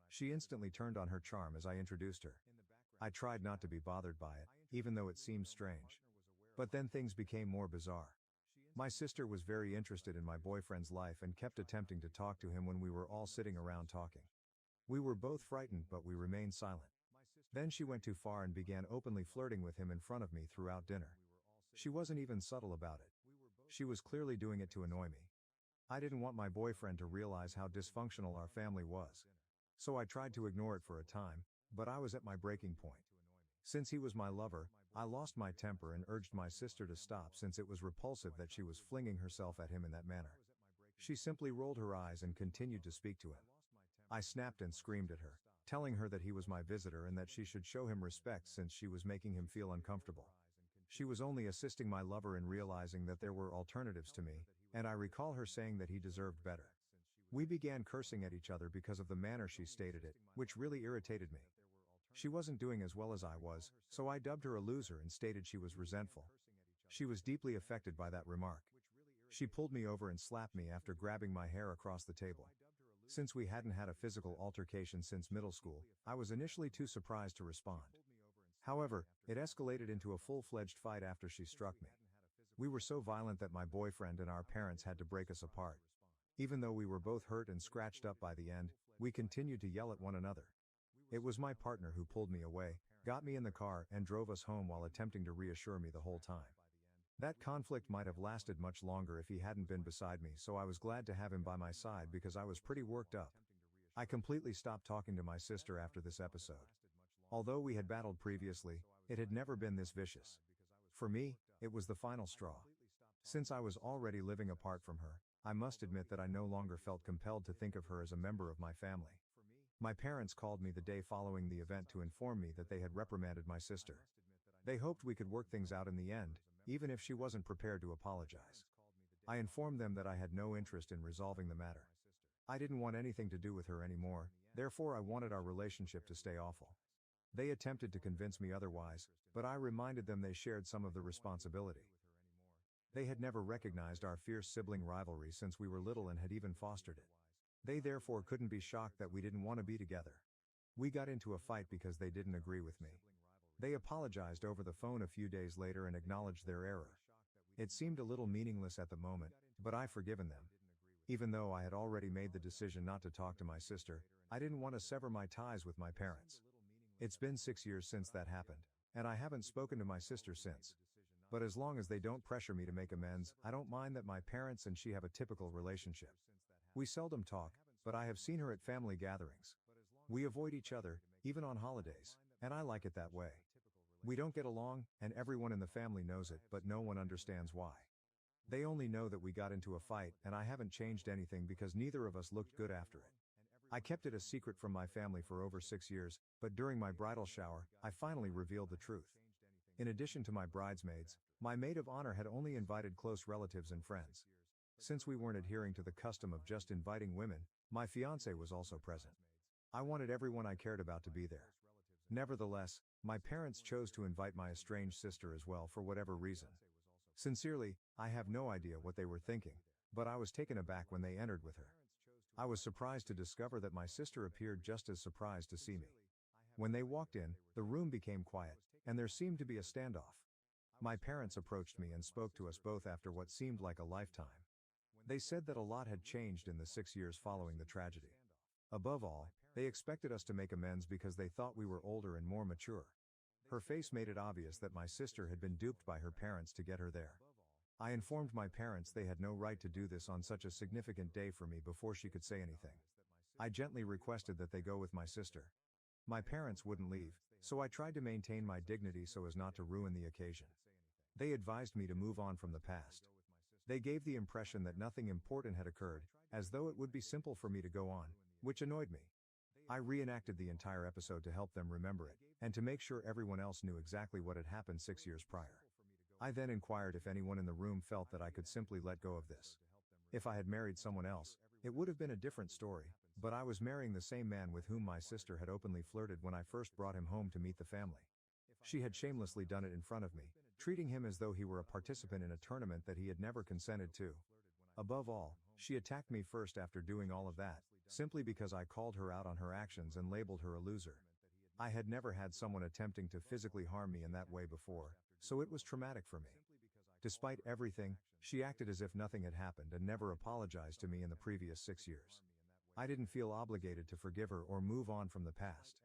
She instantly turned on her charm as I introduced her. I tried not to be bothered by it, even though it seemed strange. But then things became more bizarre. My sister was very interested in my boyfriend's life and kept attempting to talk to him when we were all sitting around talking. We were both frightened, but we remained silent. Then she went too far and began openly flirting with him in front of me throughout dinner. She wasn't even subtle about it. She was clearly doing it to annoy me. I didn't want my boyfriend to realize how dysfunctional our family was. So I tried to ignore it for a time, but I was at my breaking point. Since he was my lover, I lost my temper and urged my sister to stop since it was repulsive that she was flinging herself at him in that manner. She simply rolled her eyes and continued to speak to him. I snapped and screamed at her, telling her that he was my visitor and that she should show him respect since she was making him feel uncomfortable. She was only assisting my lover in realizing that there were alternatives to me, and I recall her saying that he deserved better. We began cursing at each other because of the manner she stated it, which really irritated me. She wasn't doing as well as I was, so I dubbed her a loser and stated she was resentful. She was deeply affected by that remark. She pulled me over and slapped me after grabbing my hair across the table. Since we hadn't had a physical altercation since middle school, I was initially too surprised to respond. However, it escalated into a full-fledged fight after she struck me. We were so violent that my boyfriend and our parents had to break us apart. Even though we were both hurt and scratched up by the end, we continued to yell at one another. It was my partner who pulled me away, got me in the car, and drove us home while attempting to reassure me the whole time. That conflict might have lasted much longer if he hadn't been beside me, so I was glad to have him by my side because I was pretty worked up. I completely stopped talking to my sister after this episode. Although we had battled previously, it had never been this vicious. For me, it was the final straw. Since I was already living apart from her, I must admit that I no longer felt compelled to think of her as a member of my family. My parents called me the day following the event to inform me that they had reprimanded my sister. They hoped we could work things out in the end, even if she wasn't prepared to apologize. I informed them that I had no interest in resolving the matter. I didn't want anything to do with her anymore, therefore I wanted our relationship to stay awful. They attempted to convince me otherwise, but I reminded them they shared some of the responsibility. They had never recognized our fierce sibling rivalry since we were little and had even fostered it. They therefore couldn't be shocked that we didn't want to be together. We got into a fight because they didn't agree with me. They apologized over the phone a few days later and acknowledged their error. It seemed a little meaningless at the moment, but I've forgiven them. Even though I had already made the decision not to talk to my sister, I didn't want to sever my ties with my parents. It's been 6 years since that happened, and I haven't spoken to my sister since. But as long as they don't pressure me to make amends, I don't mind that my parents and she have a typical relationship. We seldom talk, but I have seen her at family gatherings. We avoid each other, even on holidays, and I like it that way. We don't get along, and everyone in the family knows it, but no one understands why. They only know that we got into a fight, and I haven't changed anything because neither of us looked good after it. I kept it a secret from my family for over 6 years, but during my bridal shower, I finally revealed the truth. In addition to my bridesmaids, my maid of honor had only invited close relatives and friends. Since we weren't adhering to the custom of just inviting women, my fiancé was also present. I wanted everyone I cared about to be there. Nevertheless, my parents chose to invite my estranged sister as well for whatever reason. Sincerely, I have no idea what they were thinking, but I was taken aback when they entered with her. I was surprised to discover that my sister appeared just as surprised to see me. When they walked in, the room became quiet, and there seemed to be a standoff. My parents approached me and spoke to us both after what seemed like a lifetime. They said that a lot had changed in the 6 years following the tragedy. Above all, they expected us to make amends because they thought we were older and more mature. Her face made it obvious that my sister had been duped by her parents to get her there. I informed my parents they had no right to do this on such a significant day for me before she could say anything. I gently requested that they go with my sister. My parents wouldn't leave, so I tried to maintain my dignity so as not to ruin the occasion. They advised me to move on from the past. They gave the impression that nothing important had occurred, as though it would be simple for me to go on, which annoyed me. I reenacted the entire episode to help them remember it, and to make sure everyone else knew exactly what had happened 6 years prior. I then inquired if anyone in the room felt that I could simply let go of this. If I had married someone else, it would have been a different story, but I was marrying the same man with whom my sister had openly flirted when I first brought him home to meet the family. She had shamelessly done it in front of me, treating him as though he were a participant in a tournament that he had never consented to. Above all, she attacked me first after doing all of that, simply because I called her out on her actions and labeled her a loser. I had never had someone attempting to physically harm me in that way before, so it was traumatic for me. Despite everything, she acted as if nothing had happened and never apologized to me in the previous 6 years. I didn't feel obligated to forgive her or move on from the past.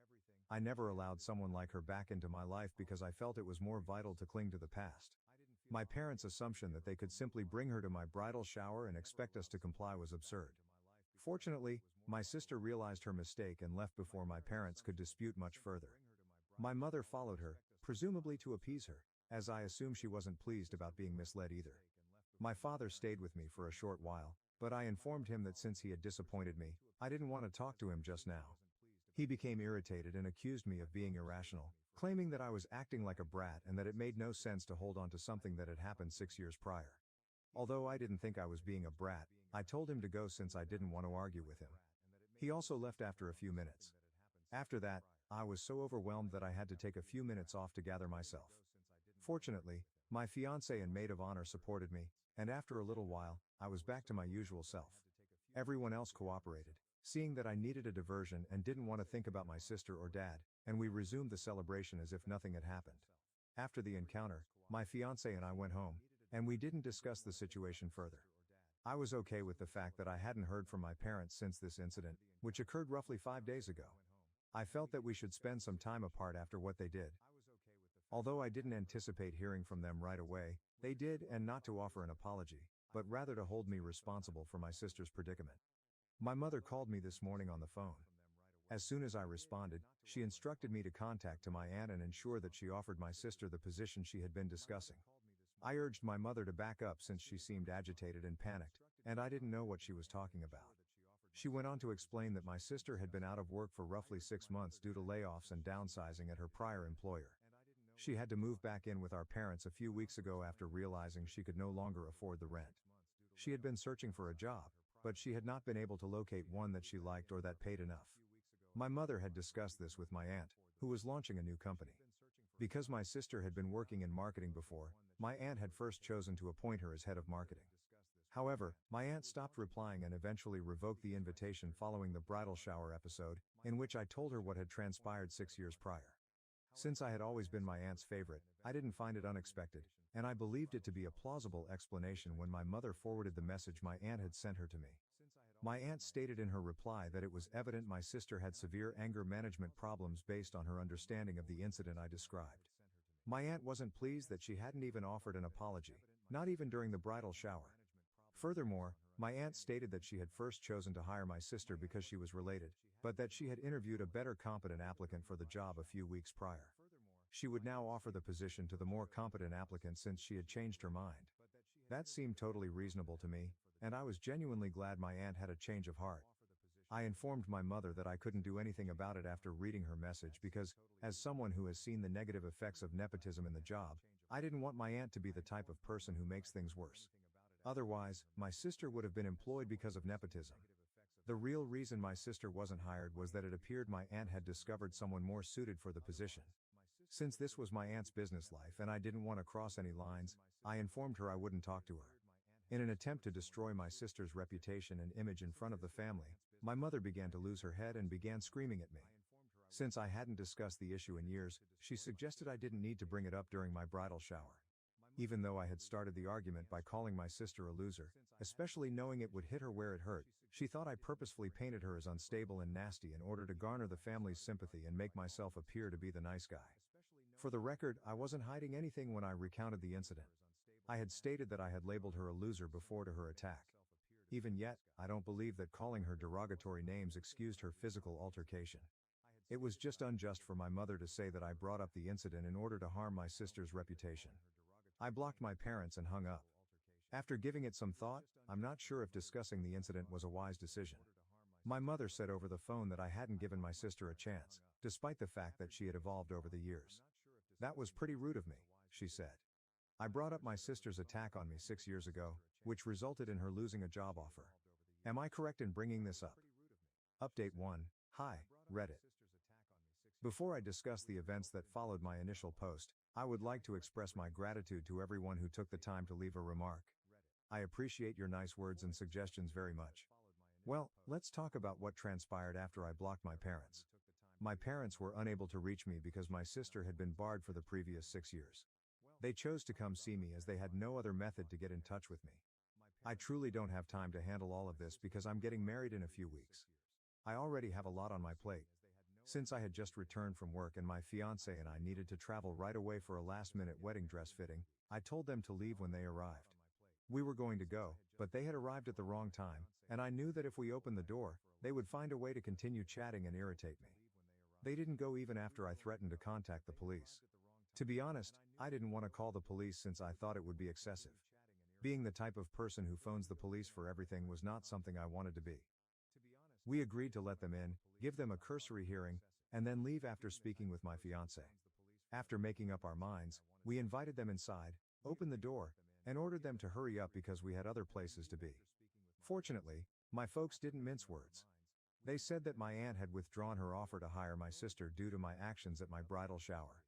I never allowed someone like her back into my life because I felt it was more vital to cling to the past. My parents' assumption that they could simply bring her to my bridal shower and expect us to comply was absurd. Fortunately, my sister realized her mistake and left before my parents could dispute much further. My mother followed her, presumably to appease her, as I assume she wasn't pleased about being misled either. My father stayed with me for a short while, but I informed him that since he had disappointed me, I didn't want to talk to him just now. He became irritated and accused me of being irrational, claiming that I was acting like a brat and that it made no sense to hold on to something that had happened 6 years prior. Although I didn't think I was being a brat, I told him to go since I didn't want to argue with him. He also left after a few minutes. After that, I was so overwhelmed that I had to take a few minutes off to gather myself. Fortunately, my fiancé and maid of honor supported me, and after a little while, I was back to my usual self. Everyone else cooperated, seeing that I needed a diversion and didn't want to think about my sister or dad, and we resumed the celebration as if nothing had happened. After the encounter, my fiancé and I went home, and we didn't discuss the situation further. I was okay with the fact that I hadn't heard from my parents since this incident, which occurred roughly 5 days ago. I felt that we should spend some time apart after what they did. Although I didn't anticipate hearing from them right away, they did, and not to offer an apology, but rather to hold me responsible for my sister's predicament. My mother called me this morning on the phone. As soon as I responded, she instructed me to contact my aunt and ensure that she offered my sister the position she had been discussing. I urged my mother to back up since she seemed agitated and panicked, and I didn't know what she was talking about. She went on to explain that my sister had been out of work for roughly 6 months due to layoffs and downsizing at her prior employer. She had to move back in with our parents a few weeks ago after realizing she could no longer afford the rent. She had been searching for a job, but she had not been able to locate one that she liked or that paid enough. My mother had discussed this with my aunt, who was launching a new company. Because my sister had been working in marketing before, my aunt had first chosen to appoint her as head of marketing. However, my aunt stopped replying and eventually revoked the invitation following the bridal shower episode, in which I told her what had transpired 6 years prior. Since I had always been my aunt's favorite, I didn't find it unexpected, and I believed it to be a plausible explanation when my mother forwarded the message my aunt had sent her to me. My aunt stated in her reply that it was evident my sister had severe anger management problems based on her understanding of the incident I described. My aunt wasn't pleased that she hadn't even offered an apology, not even during the bridal shower. Furthermore, my aunt stated that she had first chosen to hire my sister because she was related, but that she had interviewed a better competent applicant for the job a few weeks prior. She would now offer the position to the more competent applicant since she had changed her mind. That seemed totally reasonable to me, and I was genuinely glad my aunt had a change of heart. I informed my mother that I couldn't do anything about it after reading her message because, as someone who has seen the negative effects of nepotism in the job, I didn't want my aunt to be the type of person who makes things worse. Otherwise, my sister would have been employed because of nepotism. The real reason my sister wasn't hired was that it appeared my aunt had discovered someone more suited for the position. Since this was my aunt's business life and I didn't want to cross any lines, I informed her I wouldn't talk to her. In an attempt to destroy my sister's reputation and image in front of the family, my mother began to lose her head and began screaming at me. Since I hadn't discussed the issue in years, she suggested I didn't need to bring it up during my bridal shower. Even though I had started the argument by calling my sister a loser, especially knowing it would hit her where it hurt, she thought I purposefully painted her as unstable and nasty in order to garner the family's sympathy and make myself appear to be the nice guy. For the record, I wasn't hiding anything when I recounted the incident. I had stated that I had labeled her a loser before to her attack. Even yet, I don't believe that calling her derogatory names excused her physical altercation. It was just unjust for my mother to say that I brought up the incident in order to harm my sister's reputation. I blocked my parents and hung up. After giving it some thought, I'm not sure if discussing the incident was a wise decision. My mother said over the phone that I hadn't given my sister a chance, despite the fact that she had evolved over the years. That was pretty rude of me, she said. I brought up my sister's attack on me 6 years ago, which resulted in her losing a job offer. Am I correct in bringing this up? Update 1. Hi, Reddit. Before I discuss the events that followed my initial post, I would like to express my gratitude to everyone who took the time to leave a remark. I appreciate your nice words and suggestions very much. Well, let's talk about what transpired after I blocked my parents. My parents were unable to reach me because my sister had been barred for the previous 6 years. They chose to come see me as they had no other method to get in touch with me. I truly don't have time to handle all of this because I'm getting married in a few weeks. I already have a lot on my plate. Since I had just returned from work and my fiancé and I needed to travel right away for a last-minute wedding dress fitting, I told them to leave when they arrived. We were going to go, but they had arrived at the wrong time, and I knew that if we opened the door, they would find a way to continue chatting and irritate me. They didn't go even after I threatened to contact the police. To be honest, I didn't want to call the police since I thought it would be excessive. Being the type of person who phones the police for everything was not something I wanted to be. We agreed to let them in, give them a cursory hearing, and then leave after speaking with my fiancé. After making up our minds, we invited them inside, opened the door, and ordered them to hurry up because we had other places to be. Fortunately, my folks didn't mince words. They said that my aunt had withdrawn her offer to hire my sister due to my actions at my bridal shower.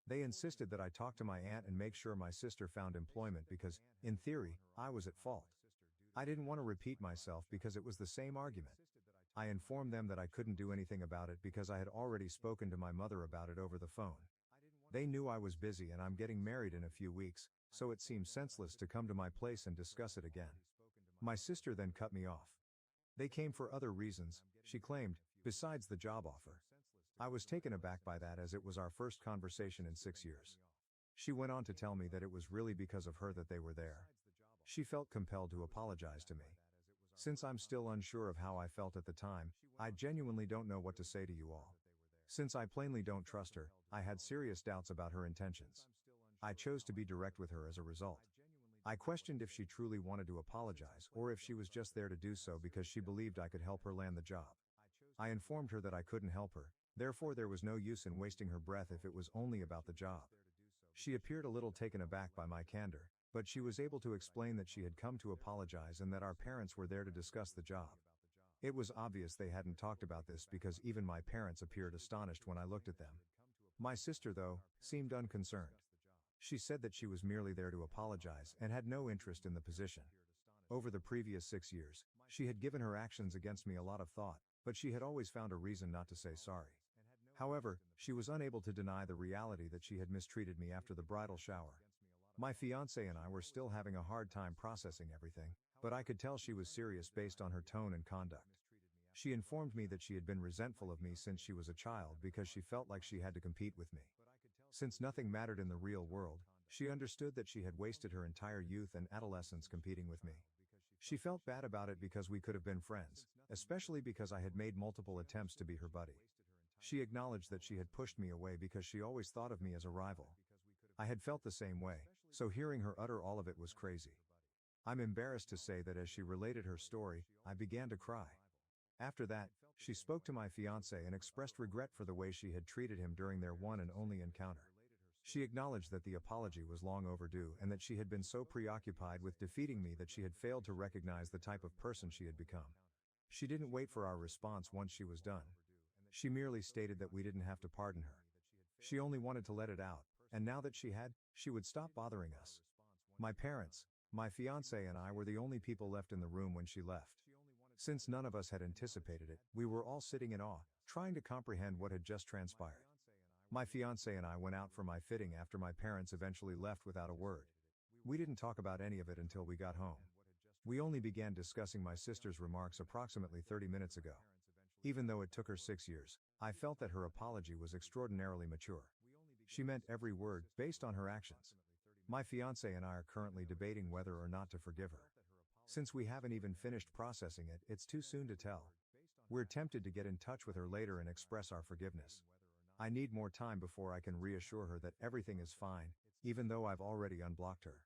They insisted that I talk to my aunt and make sure my sister found employment because, in theory, I was at fault. I didn't want to repeat myself because it was the same argument. I informed them that I couldn't do anything about it because I had already spoken to my mother about it over the phone. They knew I was busy and I'm getting married in a few weeks, so it seemed senseless to come to my place and discuss it again. My sister then cut me off. They came for other reasons, she claimed, besides the job offer. I was taken aback by that as it was our first conversation in 6 years. She went on to tell me that it was really because of her that they were there. She felt compelled to apologize to me. Since I'm still unsure of how I felt at the time, I genuinely don't know what to say to you all. Since I plainly don't trust her, I had serious doubts about her intentions. I chose to be direct with her as a result. I questioned if she truly wanted to apologize or if she was just there to do so because she believed I could help her land the job. I informed her that I couldn't help her, therefore there was no use in wasting her breath if it was only about the job. She appeared a little taken aback by my candor, but she was able to explain that she had come to apologize and that our parents were there to discuss the job. It was obvious they hadn't talked about this because even my parents appeared astonished when I looked at them. My sister, though, seemed unconcerned. She said that she was merely there to apologize and had no interest in the position. Over the previous 6 years, she had given her actions against me a lot of thought, but she had always found a reason not to say sorry. However, she was unable to deny the reality that she had mistreated me after the bridal shower. My fiancé and I were still having a hard time processing everything, but I could tell she was serious based on her tone and conduct. She informed me that she had been resentful of me since she was a child because she felt like she had to compete with me. Since nothing mattered in the real world, she understood that she had wasted her entire youth and adolescence competing with me. She felt bad about it because we could have been friends, especially because I had made multiple attempts to be her buddy. She acknowledged that she had pushed me away because she always thought of me as a rival. I had felt the same way, so hearing her utter all of it was crazy. I'm embarrassed to say that as she related her story, I began to cry. After that, she spoke to my fiancé and expressed regret for the way she had treated him during their one and only encounter. She acknowledged that the apology was long overdue and that she had been so preoccupied with defeating me that she had failed to recognize the type of person she had become. She didn't wait for our response once she was done. She merely stated that we didn't have to pardon her. She only wanted to let it out, and now that she had, she would stop bothering us. My parents, my fiancé and I were the only people left in the room when she left. Since none of us had anticipated it, we were all sitting in awe, trying to comprehend what had just transpired. My fiancé and I went out for my fitting after my parents eventually left without a word. We didn't talk about any of it until we got home. We only began discussing my sister's remarks approximately 30 minutes ago. Even though it took her 6 years, I felt that her apology was extraordinarily mature. She meant every word, based on her actions. My fiancé and I are currently debating whether or not to forgive her. Since we haven't even finished processing it, it's too soon to tell. We're tempted to get in touch with her later and express our forgiveness. I need more time before I can reassure her that everything is fine, even though I've already unblocked her.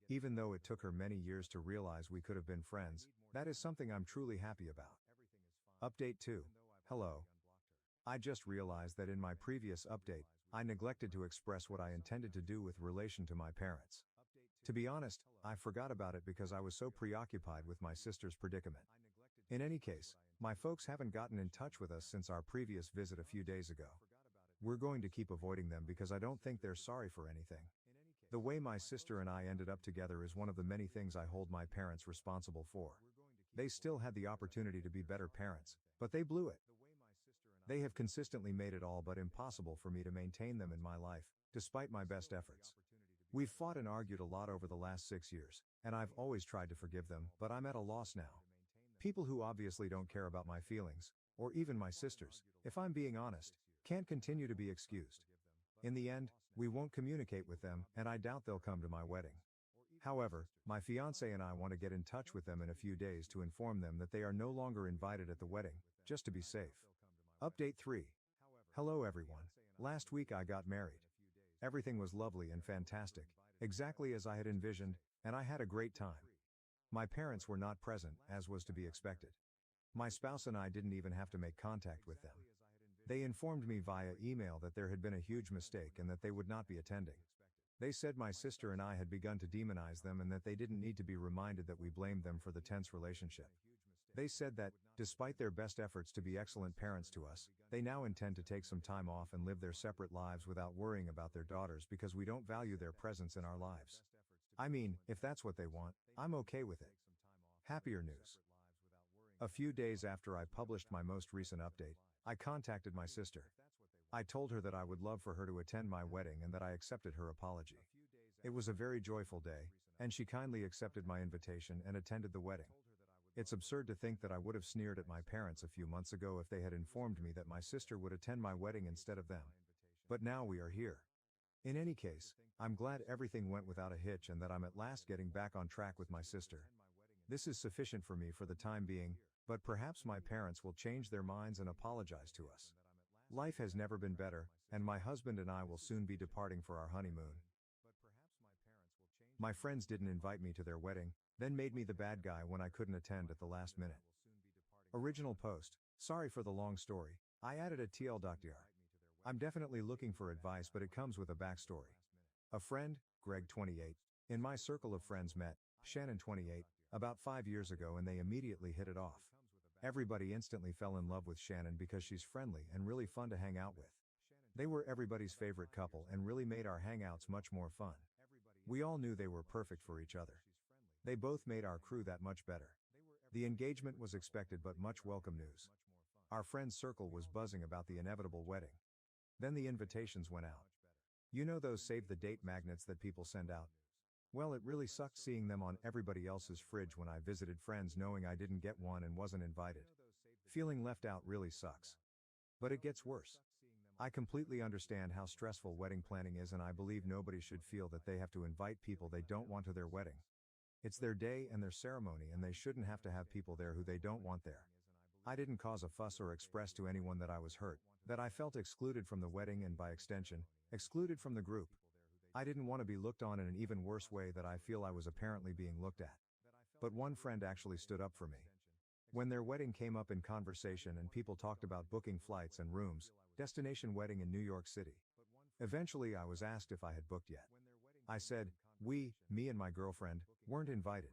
Even though it took her many years to realize we could have been friends, that is something I'm truly happy about. Update 2. Hello. I just realized that in my previous update, I neglected to express what I intended to do with relation to my parents. To be honest, I forgot about it because I was so preoccupied with my sister's predicament. In any case, my folks haven't gotten in touch with us since our previous visit a few days ago. We're going to keep avoiding them because I don't think they're sorry for anything. The way my sister and I ended up together is one of the many things I hold my parents responsible for. They still had the opportunity to be better parents, but they blew it. They have consistently made it all but impossible for me to maintain them in my life, despite my best efforts. We've fought and argued a lot over the last 6 years, and I've always tried to forgive them, but I'm at a loss now. People who obviously don't care about my feelings, or even my sister's, if I'm being honest, can't continue to be excused. In the end, we won't communicate with them, and I doubt they'll come to my wedding. However, my fiancé and I want to get in touch with them in a few days to inform them that they are no longer invited at the wedding, just to be safe. Update 3. Hello everyone. Last week I got married. Everything was lovely and fantastic, exactly as I had envisioned, and I had a great time. My parents were not present, as was to be expected. My spouse and I didn't even have to make contact with them. They informed me via email that there had been a huge mistake and that they would not be attending. They said my sister and I had begun to demonize them and that they didn't need to be reminded that we blamed them for the tense relationship. They said that, despite their best efforts to be excellent parents to us, they now intend to take some time off and live their separate lives without worrying about their daughters because we don't value their presence in our lives. I mean, if that's what they want, I'm okay with it. Happier news. A few days after I published my most recent update, I contacted my sister. I told her that I would love for her to attend my wedding and that I accepted her apology. It was a very joyful day, and she kindly accepted my invitation and attended the wedding. It's absurd to think that I would have sneered at my parents a few months ago if they had informed me that my sister would attend my wedding instead of them. But now we are here. In any case, I'm glad everything went without a hitch and that I'm at last getting back on track with my sister. This is sufficient for me for the time being, but perhaps my parents will change their minds and apologize to us. Life has never been better, and my husband and I will soon be departing for our honeymoon. My friends didn't invite me to their wedding, then made me the bad guy when I couldn't attend at the last minute. Original post. Sorry for the long story. I added a TL.dr. I'm definitely looking for advice, but it comes with a backstory. A friend, Greg 28, in my circle of friends met Shannon 28 about 5 years ago and they immediately hit it off. Everybody instantly fell in love with Shannon because she's friendly and really fun to hang out with. They were everybody's favorite couple and really made our hangouts much more fun. We all knew they were perfect for each other. They both made our crew that much better. The engagement was expected but much welcome news. Our friend's circle was buzzing about the inevitable wedding. Then the invitations went out. You know those save the date magnets that people send out? Well, it really sucked seeing them on everybody else's fridge when I visited friends knowing I didn't get one and wasn't invited. Feeling left out really sucks. But it gets worse. I completely understand how stressful wedding planning is and I believe nobody should feel that they have to invite people they don't want to their wedding. It's their day and their ceremony and they shouldn't have to have people there who they don't want there. I didn't cause a fuss or express to anyone that I was hurt, that I felt excluded from the wedding and by extension, excluded from the group. I didn't want to be looked on in an even worse way that I feel I was apparently being looked at. But one friend actually stood up for me. When their wedding came up in conversation and people talked about booking flights and rooms, destination wedding in New York City. Eventually I was asked if I had booked yet. I said, me and my girlfriend, weren't invited.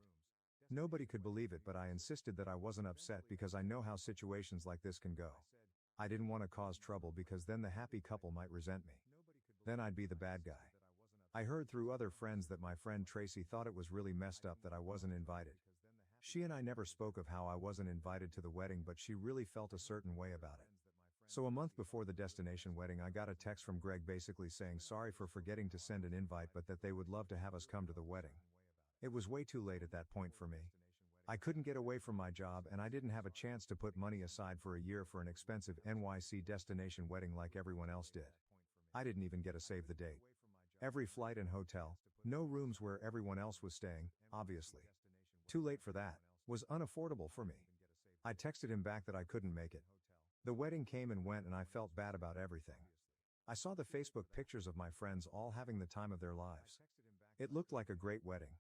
Nobody could believe it but I insisted that I wasn't upset because I know how situations like this can go. I didn't want to cause trouble because then the happy couple might resent me. Then I'd be the bad guy. I heard through other friends that my friend Tracy thought it was really messed up that I wasn't invited. She and I never spoke of how I wasn't invited to the wedding but she really felt a certain way about it. So a month before the destination wedding I got a text from Greg basically saying sorry for forgetting to send an invite but that they would love to have us come to the wedding. It was way too late at that point for me. I couldn't get away from my job and I didn't have a chance to put money aside for a year for an expensive NYC destination wedding like everyone else did. I didn't even get a save the date. Every flight and hotel, no rooms where everyone else was staying, obviously. Too late for that, was unaffordable for me. I texted him back that I couldn't make it. The wedding came and went and I felt bad about everything. I saw the Facebook pictures of my friends all having the time of their lives. It looked like a great wedding.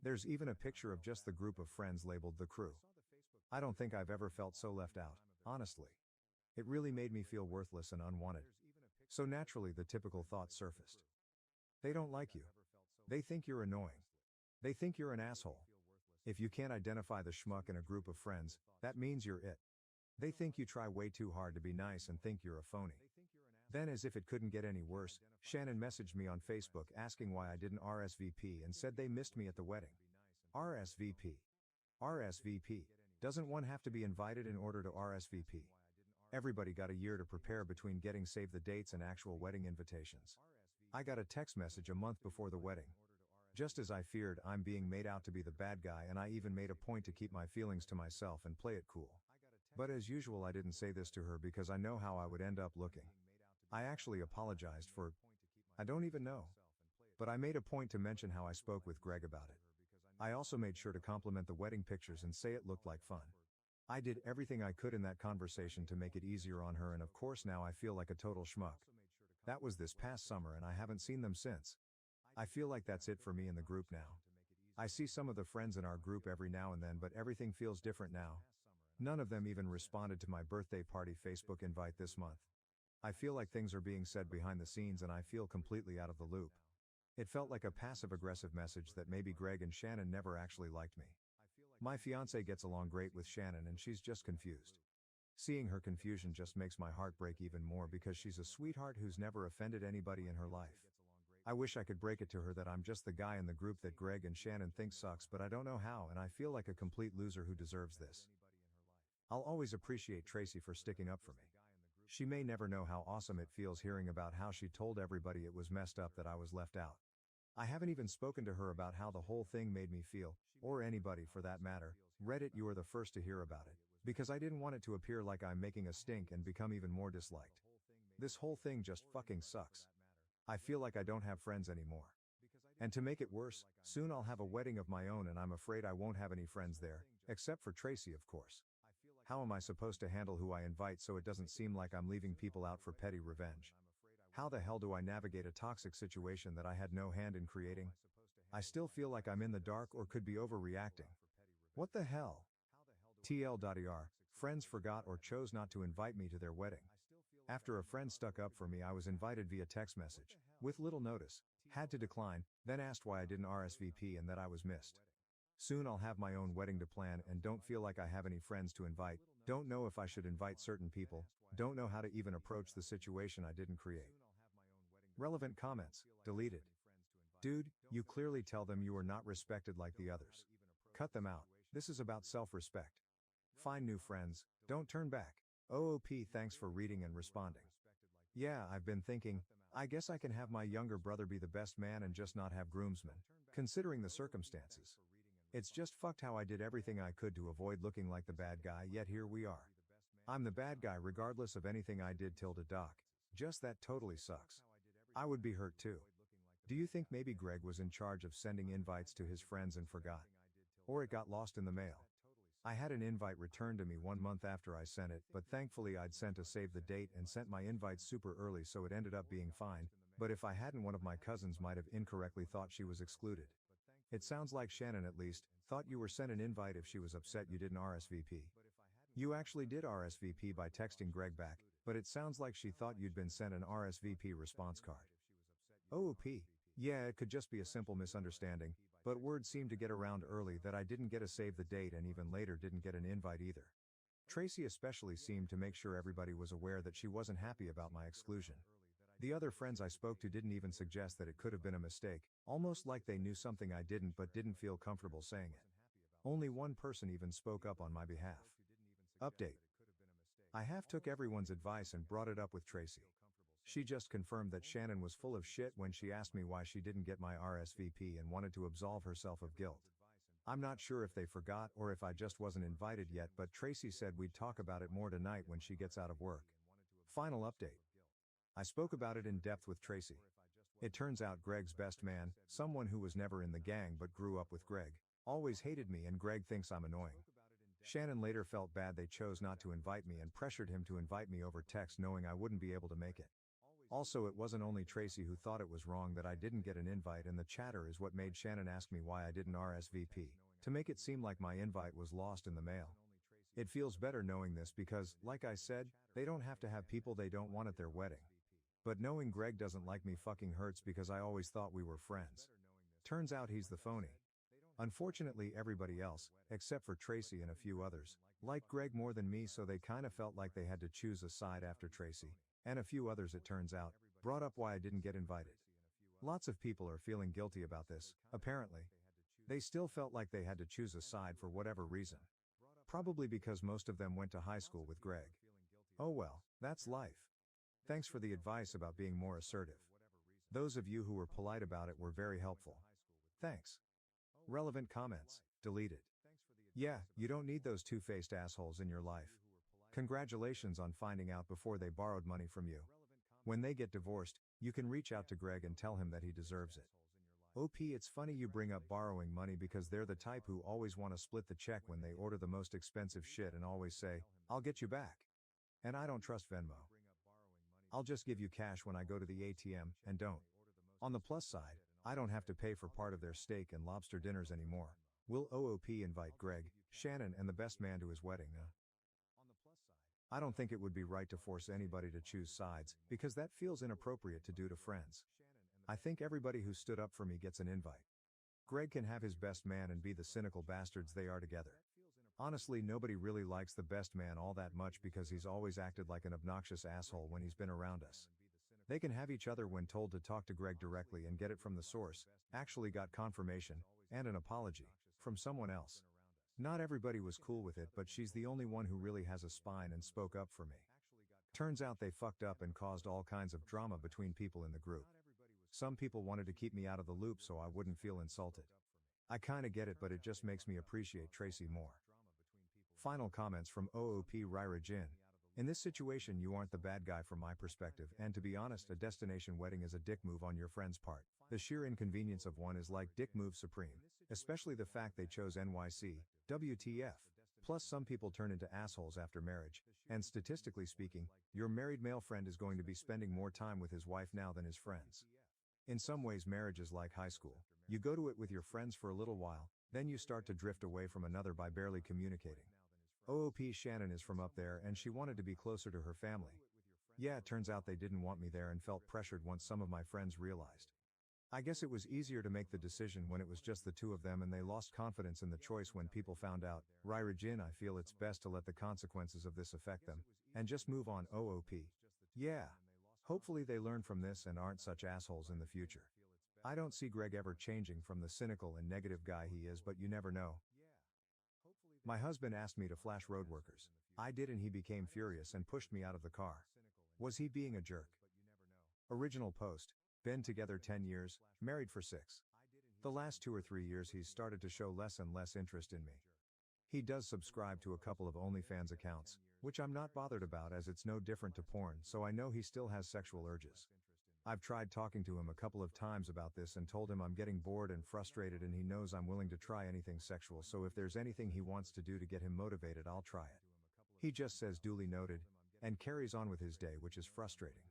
There's even a picture of just the group of friends labeled the crew. I don't think I've ever felt so left out, honestly. It really made me feel worthless and unwanted. So naturally the typical thought surfaced. They don't like you. They think you're annoying. They think you're an asshole. If you can't identify the schmuck in a group of friends, that means you're it. They think you try way too hard to be nice and think you're a phony. Then, as if it couldn't get any worse, Shannon messaged me on Facebook asking why I didn't RSVP and said they missed me at the wedding. RSVP. RSVP. Doesn't one have to be invited in order to RSVP? Everybody got a year to prepare between getting save the dates and actual wedding invitations. I got a text message a month before the wedding. Just as I feared, I'm being made out to be the bad guy and I even made a point to keep my feelings to myself and play it cool. But as usual I didn't say this to her because I know how I would end up looking. I actually apologized for, I don't even know. But I made a point to mention how I spoke with Greg about it. I also made sure to compliment the wedding pictures and say it looked like fun. I did everything I could in that conversation to make it easier on her and of course now I feel like a total schmuck. That was this past summer and I haven't seen them since. I feel like that's it for me in the group now. I see some of the friends in our group every now and then but everything feels different now. None of them even responded to my birthday party Facebook invite this month. I feel like things are being said behind the scenes and I feel completely out of the loop. It felt like a passive-aggressive message that maybe Greg and Shannon never actually liked me. My fiancé gets along great with Shannon and she's just confused. Seeing her confusion just makes my heart break even more because she's a sweetheart who's never offended anybody in her life. I wish I could break it to her that I'm just the guy in the group that Greg and Shannon think sucks but I don't know how and I feel like a complete loser who deserves this. I'll always appreciate Tracy for sticking up for me. She may never know how awesome it feels hearing about how she told everybody it was messed up that I was left out. I haven't even spoken to her about how the whole thing made me feel, or anybody for that matter. Reddit, you are the first to hear about it, because I didn't want it to appear like I'm making a stink and become even more disliked. This whole thing just fucking sucks. I feel like I don't have friends anymore. And to make it worse, soon I'll have a wedding of my own and I'm afraid I won't have any friends there, except for Tracy of course. How am I supposed to handle who I invite so it doesn't seem like I'm leaving people out for petty revenge? How the hell do I navigate a toxic situation that I had no hand in creating? I still feel like I'm in the dark or could be overreacting. What the hell? TL.er, friends forgot or chose not to invite me to their wedding. After a friend stuck up for me I was invited via text message, with little notice, had to decline, then asked why I didn't RSVP and that I was missed. Soon I'll have my own wedding to plan and don't feel like I have any friends to invite, don't know if I should invite certain people, don't know how to even approach the situation I didn't create. Relevant comments, deleted. Dude, you clearly tell them you are not respected like the others. Cut them out, this is about self-respect. Find new friends, don't turn back. OOP, thanks for reading and responding. Yeah, I've been thinking, I guess I can have my younger brother be the best man and just not have groomsmen, considering the circumstances. It's just fucked how I did everything I could to avoid looking like the bad guy yet here we are. I'm the bad guy regardless of anything I did tilde doc. Just that totally sucks. I would be hurt too. Do you think maybe Greg was in charge of sending invites to his friends and forgot? Or it got lost in the mail? I had an invite returned to me 1 month after I sent it, but thankfully I'd sent a save the date and sent my invite super early so it ended up being fine, but if I hadn't one of my cousins might have incorrectly thought she was excluded. It sounds like Shannon at least, thought you were sent an invite if she was upset you didn't RSVP. You actually did RSVP by texting Greg back, but it sounds like she thought you'd been sent an RSVP response card. OOP. Yeah, it could just be a simple misunderstanding, but word seemed to get around early that I didn't get a save the date and even later didn't get an invite either. Tracy especially seemed to make sure everybody was aware that she wasn't happy about my exclusion. The other friends I spoke to didn't even suggest that it could have been a mistake, almost like they knew something I didn't but didn't feel comfortable saying it. Only one person even spoke up on my behalf. Update. I half took everyone's advice and brought it up with Tracy. She just confirmed that Shannon was full of shit when she asked me why she didn't get my RSVP and wanted to absolve herself of guilt. I'm not sure if they forgot or if I just wasn't invited yet, but Tracy said we'd talk about it more tonight when she gets out of work. Final update. I spoke about it in depth with Tracy. It turns out Greg's best man, someone who was never in the gang but grew up with Greg, always hated me and Greg thinks I'm annoying. Shannon later felt bad they chose not to invite me and pressured him to invite me over text knowing I wouldn't be able to make it. Also, it wasn't only Tracy who thought it was wrong that I didn't get an invite, and the chatter is what made Shannon ask me why I didn't RSVP, to make it seem like my invite was lost in the mail. It feels better knowing this because, like I said, they don't have to have people they don't want at their wedding. But knowing Greg doesn't like me fucking hurts because I always thought we were friends. Turns out he's the phony. Unfortunately, everybody else, except for Tracy and a few others, liked Greg more than me, so they kinda felt like they had to choose a side after Tracy. And a few others, it turns out, brought up why I didn't get invited. Lots of people are feeling guilty about this, apparently. They still felt like they had to choose a side for whatever reason. Probably because most of them went to high school with Greg. Oh well, that's life. Thanks for the advice about being more assertive. Those of you who were polite about it were very helpful. Thanks. Relevant comments, deleted. Yeah, you don't need those two-faced assholes in your life. Congratulations on finding out before they borrowed money from you. When they get divorced, you can reach out to Greg and tell him that he deserves it. OP, it's funny you bring up borrowing money because they're the type who always want to split the check when they order the most expensive shit and always say, "I'll get you back." And I don't trust Venmo. I'll just give you cash when I go to the ATM, and don't. On the plus side, I don't have to pay for part of their steak and lobster dinners anymore. Will OOP invite Greg, Shannon and the best man to his wedding? I don't think it would be right to force anybody to choose sides, because that feels inappropriate to do to friends. I think everybody who stood up for me gets an invite. Greg can have his best man and be the cynical bastards they are together. Honestly, nobody really likes the best man all that much because he's always acted like an obnoxious asshole when he's been around us. They can have each other when told to talk to Greg directly and get it from the source, actually got confirmation, and an apology, from someone else. Not everybody was cool with it, but she's the only one who really has a spine and spoke up for me. Turns out they fucked up and caused all kinds of drama between people in the group. Some people wanted to keep me out of the loop so I wouldn't feel insulted. I kinda get it, but it just makes me appreciate Tracy more. Final comments from OOP Ryra Jin. In this situation, you aren't the bad guy from my perspective, and to be honest, a destination wedding is a dick move on your friend's part. The sheer inconvenience of one is like dick move supreme, especially the fact they chose NYC, WTF. Plus, some people turn into assholes after marriage, and statistically speaking, your married male friend is going to be spending more time with his wife now than his friends. In some ways, marriage is like high school. You go to it with your friends for a little while, then you start to drift away from another by barely communicating. OOP Shannon is from up there and she wanted to be closer to her family. Yeah, it turns out they didn't want me there and felt pressured once some of my friends realized. I guess it was easier to make the decision when it was just the two of them and they lost confidence in the choice when people found out. Ryra Jin, I feel it's best to let the consequences of this affect them, and just move on. OOP. Yeah. Hopefully they learn from this and aren't such assholes in the future. I don't see Greg ever changing from the cynical and negative guy he is, but you never know. My husband asked me to flash road workers. I did and he became furious and pushed me out of the car. Was he being a jerk? Original post. Been together 10 years, married for 6. The last 2 or 3 years he's started to show less and less interest in me. He does subscribe to a couple of OnlyFans accounts, which I'm not bothered about as it's no different to porn, so I know he still has sexual urges. I've tried talking to him a couple of times about this and told him I'm getting bored and frustrated and he knows I'm willing to try anything sexual, so if there's anything he wants to do to get him motivated, I'll try it. He just says duly noted, and carries on with his day, which is frustrating.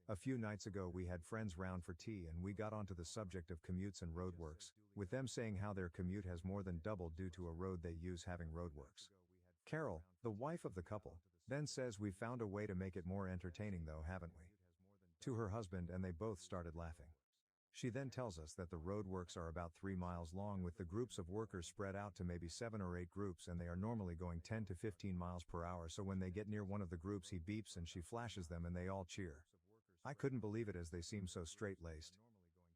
A few nights ago we had friends round for tea and we got onto the subject of commutes and roadworks, with them saying how their commute has more than doubled due to a road they use having roadworks. Carol, the wife of the couple, then says we've found a way to make it more entertaining though, haven't we? To her husband, and they both started laughing. She then tells us that the roadworks are about 3 miles long with the groups of workers spread out to maybe 7 or 8 groups, and they are normally going 10 to 15 miles per hour, so when they get near one of the groups he beeps and she flashes them and they all cheer. I couldn't believe it as they seem so straight-laced.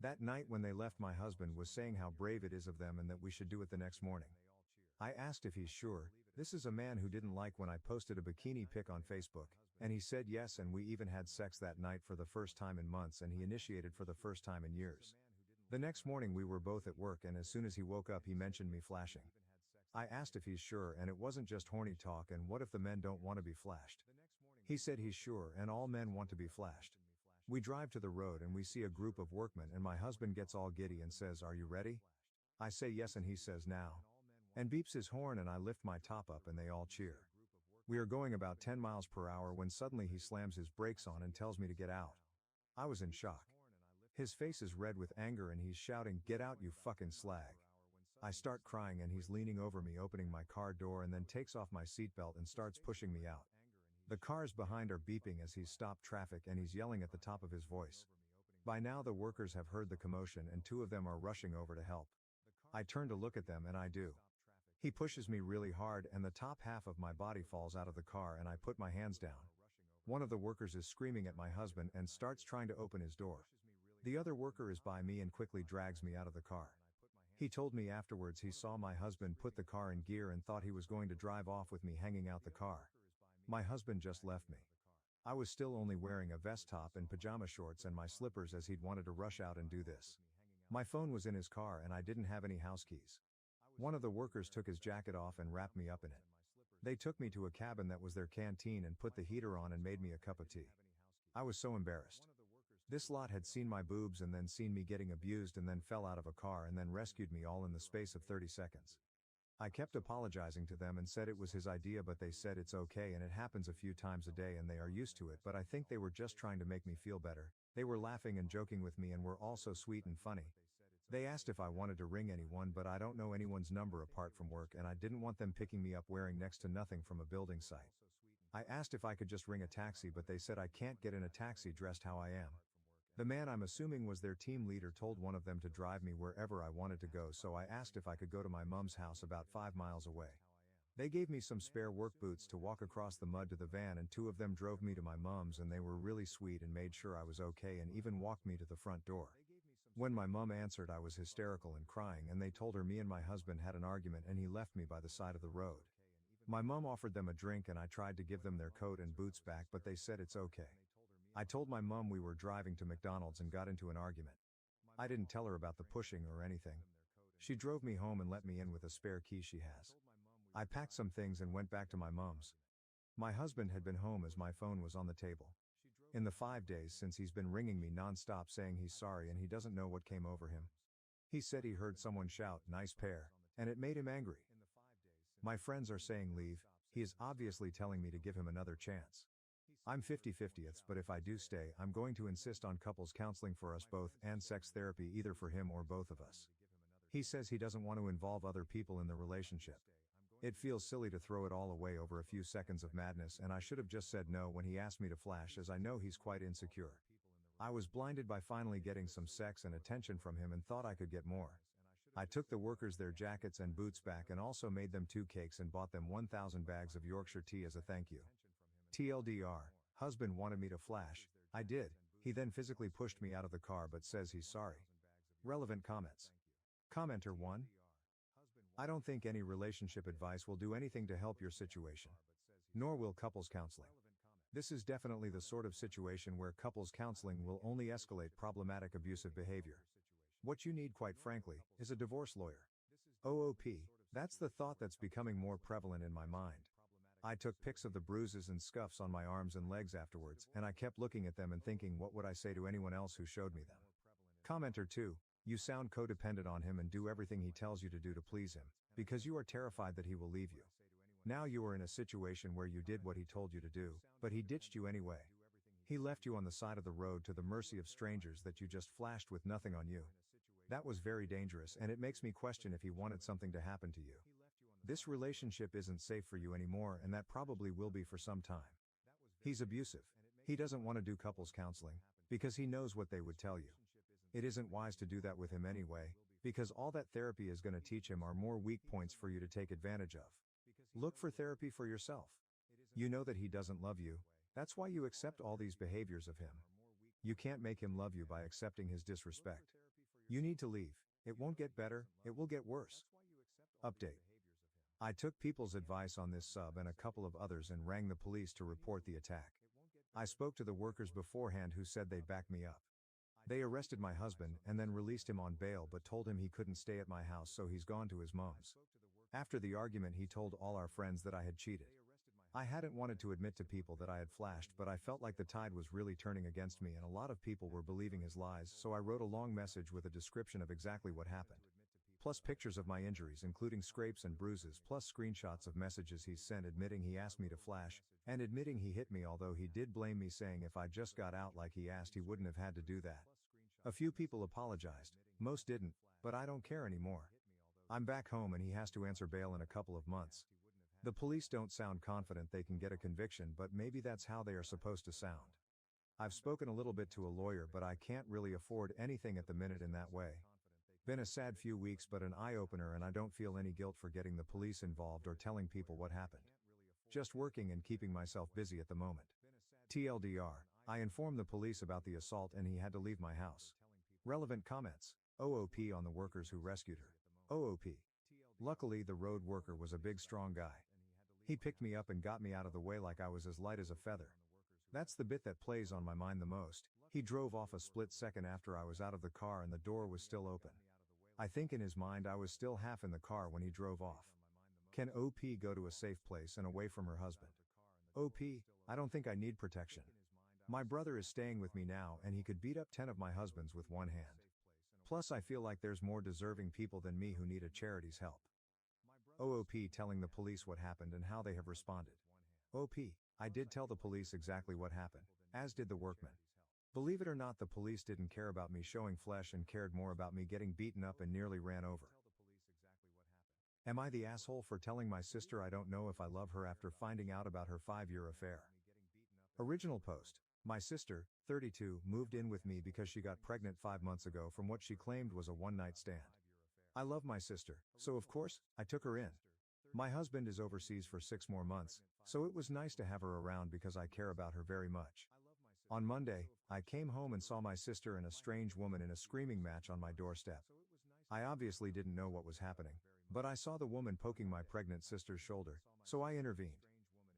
That night when they left, my husband was saying how brave it is of them and that we should do it the next morning. I asked if he's sure. This is a man who didn't like when I posted a bikini pic on Facebook, And he said yes, and we even had sex that night for the first time in months, and he initiated for the first time in years. The next morning we were both at work, and as soon as he woke up he mentioned me flashing. I asked if he's sure and it wasn't just horny talk, and what if the men don't want to be flashed. He said he's sure and all men want to be flashed. We drive to the road and we see a group of workmen, and my husband gets all giddy and says, "Are you ready?" I say yes, and he says now. And beeps his horn, and I lift my top up and they all cheer. We are going about 10 miles per hour when suddenly he slams his brakes on and tells me to get out. I was in shock. His face is red with anger and he's shouting, "Get out, you fucking slag." I start crying and he's leaning over me, opening my car door, and then takes off my seatbelt and starts pushing me out. The cars behind are beeping as he's stopped traffic, and he's yelling at the top of his voice. By now the workers have heard the commotion and 2 of them are rushing over to help. I turn to look at them and I do. He pushes me really hard and the top half of my body falls out of the car, and I put my hands down. One of the workers is screaming at my husband and starts trying to open his door. The other worker is by me and quickly drags me out of the car. He told me afterwards he saw my husband put the car in gear and thought he was going to drive off with me hanging out the car. My husband just left me. I was still only wearing a vest top and pajama shorts and my slippers, as he'd wanted to rush out and do this. My phone was in his car and I didn't have any house keys. One of the workers took his jacket off and wrapped me up in it. They took me to a cabin that was their canteen and put the heater on and made me a cup of tea. I was so embarrassed. This lot had seen my boobs and then seen me getting abused and then fell out of a car and then rescued me all in the space of 30 seconds. I kept apologizing to them and said it was his idea, but they said it's okay and it happens a few times a day and they are used to it, but I think they were just trying to make me feel better. They were laughing and joking with me and were also sweet and funny. They asked if I wanted to ring anyone, but I don't know anyone's number apart from work, and I didn't want them picking me up wearing next to nothing from a building site. I asked if I could just ring a taxi, but they said I can't get in a taxi dressed how I am. The man, I'm assuming was their team leader, told one of them to drive me wherever I wanted to go, so I asked if I could go to my mom's house about 5 miles away. They gave me some spare work boots to walk across the mud to the van, and 2 of them drove me to my mom's, and they were really sweet and made sure I was okay and even walked me to the front door. When my mom answered, I was hysterical and crying, and they told her me and my husband had an argument and he left me by the side of the road. My mom offered them a drink and I tried to give them their coat and boots back, but they said it's okay. I told my mom we were driving to McDonald's and got into an argument. I didn't tell her about the pushing or anything. She drove me home and let me in with a spare key she has. I packed some things and went back to my mom's. My husband had been home as my phone was on the table. In the 5 days since, he's been ringing me non-stop saying he's sorry and he doesn't know what came over him. He said he heard someone shout, "Nice pair," and it made him angry. My friends are saying leave. He is obviously telling me to give him another chance. I'm 50-50, but if I do stay, I'm going to insist on couples counseling for us both and sex therapy, either for him or both of us. He says he doesn't want to involve other people in the relationship. It feels silly to throw it all away over a few seconds of madness, and I should have just said no when he asked me to flash, as I know he's quite insecure. I was blinded by finally getting some sex and attention from him and thought I could get more. I took the workers their jackets and boots back and also made them 2 cakes and bought them 1,000 bags of Yorkshire tea as a thank you. TLDR, husband wanted me to flash. I did. He then physically pushed me out of the car but says he's sorry. Relevant comments. Commenter 1. I don't think any relationship advice will do anything to help your situation. Nor will couples counseling. This is definitely the sort of situation where couples counseling will only escalate problematic abusive behavior. What you need, quite frankly, is a divorce lawyer. OOP, that's the thought that's becoming more prevalent in my mind. I took pics of the bruises and scuffs on my arms and legs afterwards, and I kept looking at them and thinking, what would I say to anyone else who showed me them? Commenter 2, you sound codependent on him and do everything he tells you to do to please him, because you are terrified that he will leave you. Now you are in a situation where you did what he told you to do, but he ditched you anyway. He left you on the side of the road to the mercy of strangers that you just flashed with nothing on you. That was very dangerous, and it makes me question if he wanted something to happen to you. This relationship isn't safe for you anymore, and that probably will be for some time. He's abusive. He doesn't want to do couples counseling, because he knows what they would tell you. It isn't wise to do that with him anyway, because all that therapy is going to teach him are more weak points for you to take advantage of. Look for therapy for yourself. You know that he doesn't love you. That's why you accept all these behaviors of him. You can't make him love you by accepting his disrespect. You need to leave. It won't get better, it will get worse. Update. I took people's advice on this sub and a couple of others and rang the police to report the attack. I spoke to the workers beforehand who said they'd back me up. They arrested my husband and then released him on bail but told him he couldn't stay at my house so he's gone to his mom's. After the argument he told all our friends that I had cheated. I hadn't wanted to admit to people that I had flashed but I felt like the tide was really turning against me and a lot of people were believing his lies so I wrote a long message with a description of exactly what happened. Plus pictures of my injuries including scrapes and bruises plus screenshots of messages he sent admitting he asked me to flash, and admitting he hit me although he did blame me saying if I just got out like he asked he wouldn't have had to do that. A few people apologized, most didn't, but I don't care anymore. I'm back home and he has to answer bail in a couple of months. The police don't sound confident they can get a conviction but maybe that's how they are supposed to sound. I've spoken a little bit to a lawyer but I can't really afford anything at the minute in that way. Been a sad few weeks but an eye-opener and I don't feel any guilt for getting the police involved or telling people what happened. Just working and keeping myself busy at the moment. TLDR, I informed the police about the assault and he had to leave my house. Relevant comments. OOP on the workers who rescued her. OOP. Luckily the road worker was a big strong guy. He picked me up and got me out of the way like I was as light as a feather. That's the bit that plays on my mind the most. He drove off a split second after I was out of the car and the door was still open. I think in his mind I was still half in the car when he drove off. Can OP go to a safe place and away from her husband? OP, I don't think I need protection. My brother is staying with me now and he could beat up 10 of my husbands with one hand. Plus I feel like there's more deserving people than me who need a charity's help. OOP telling the police what happened and how they have responded. OP, I did tell the police exactly what happened, as did the workmen. Believe it or not the police didn't care about me showing flesh and cared more about me getting beaten up and nearly ran over. Am I the asshole for telling my sister I don't know if I love her after finding out about her 5-year affair? Original post. My sister, 32, moved in with me because she got pregnant 5 months ago from what she claimed was a one-night stand. I love my sister, so of course, I took her in. My husband is overseas for 6 more months, so it was nice to have her around because I care about her very much. On Monday, I came home and saw my sister and a strange woman in a screaming match on my doorstep. I obviously didn't know what was happening, but I saw the woman poking my pregnant sister's shoulder, so I intervened.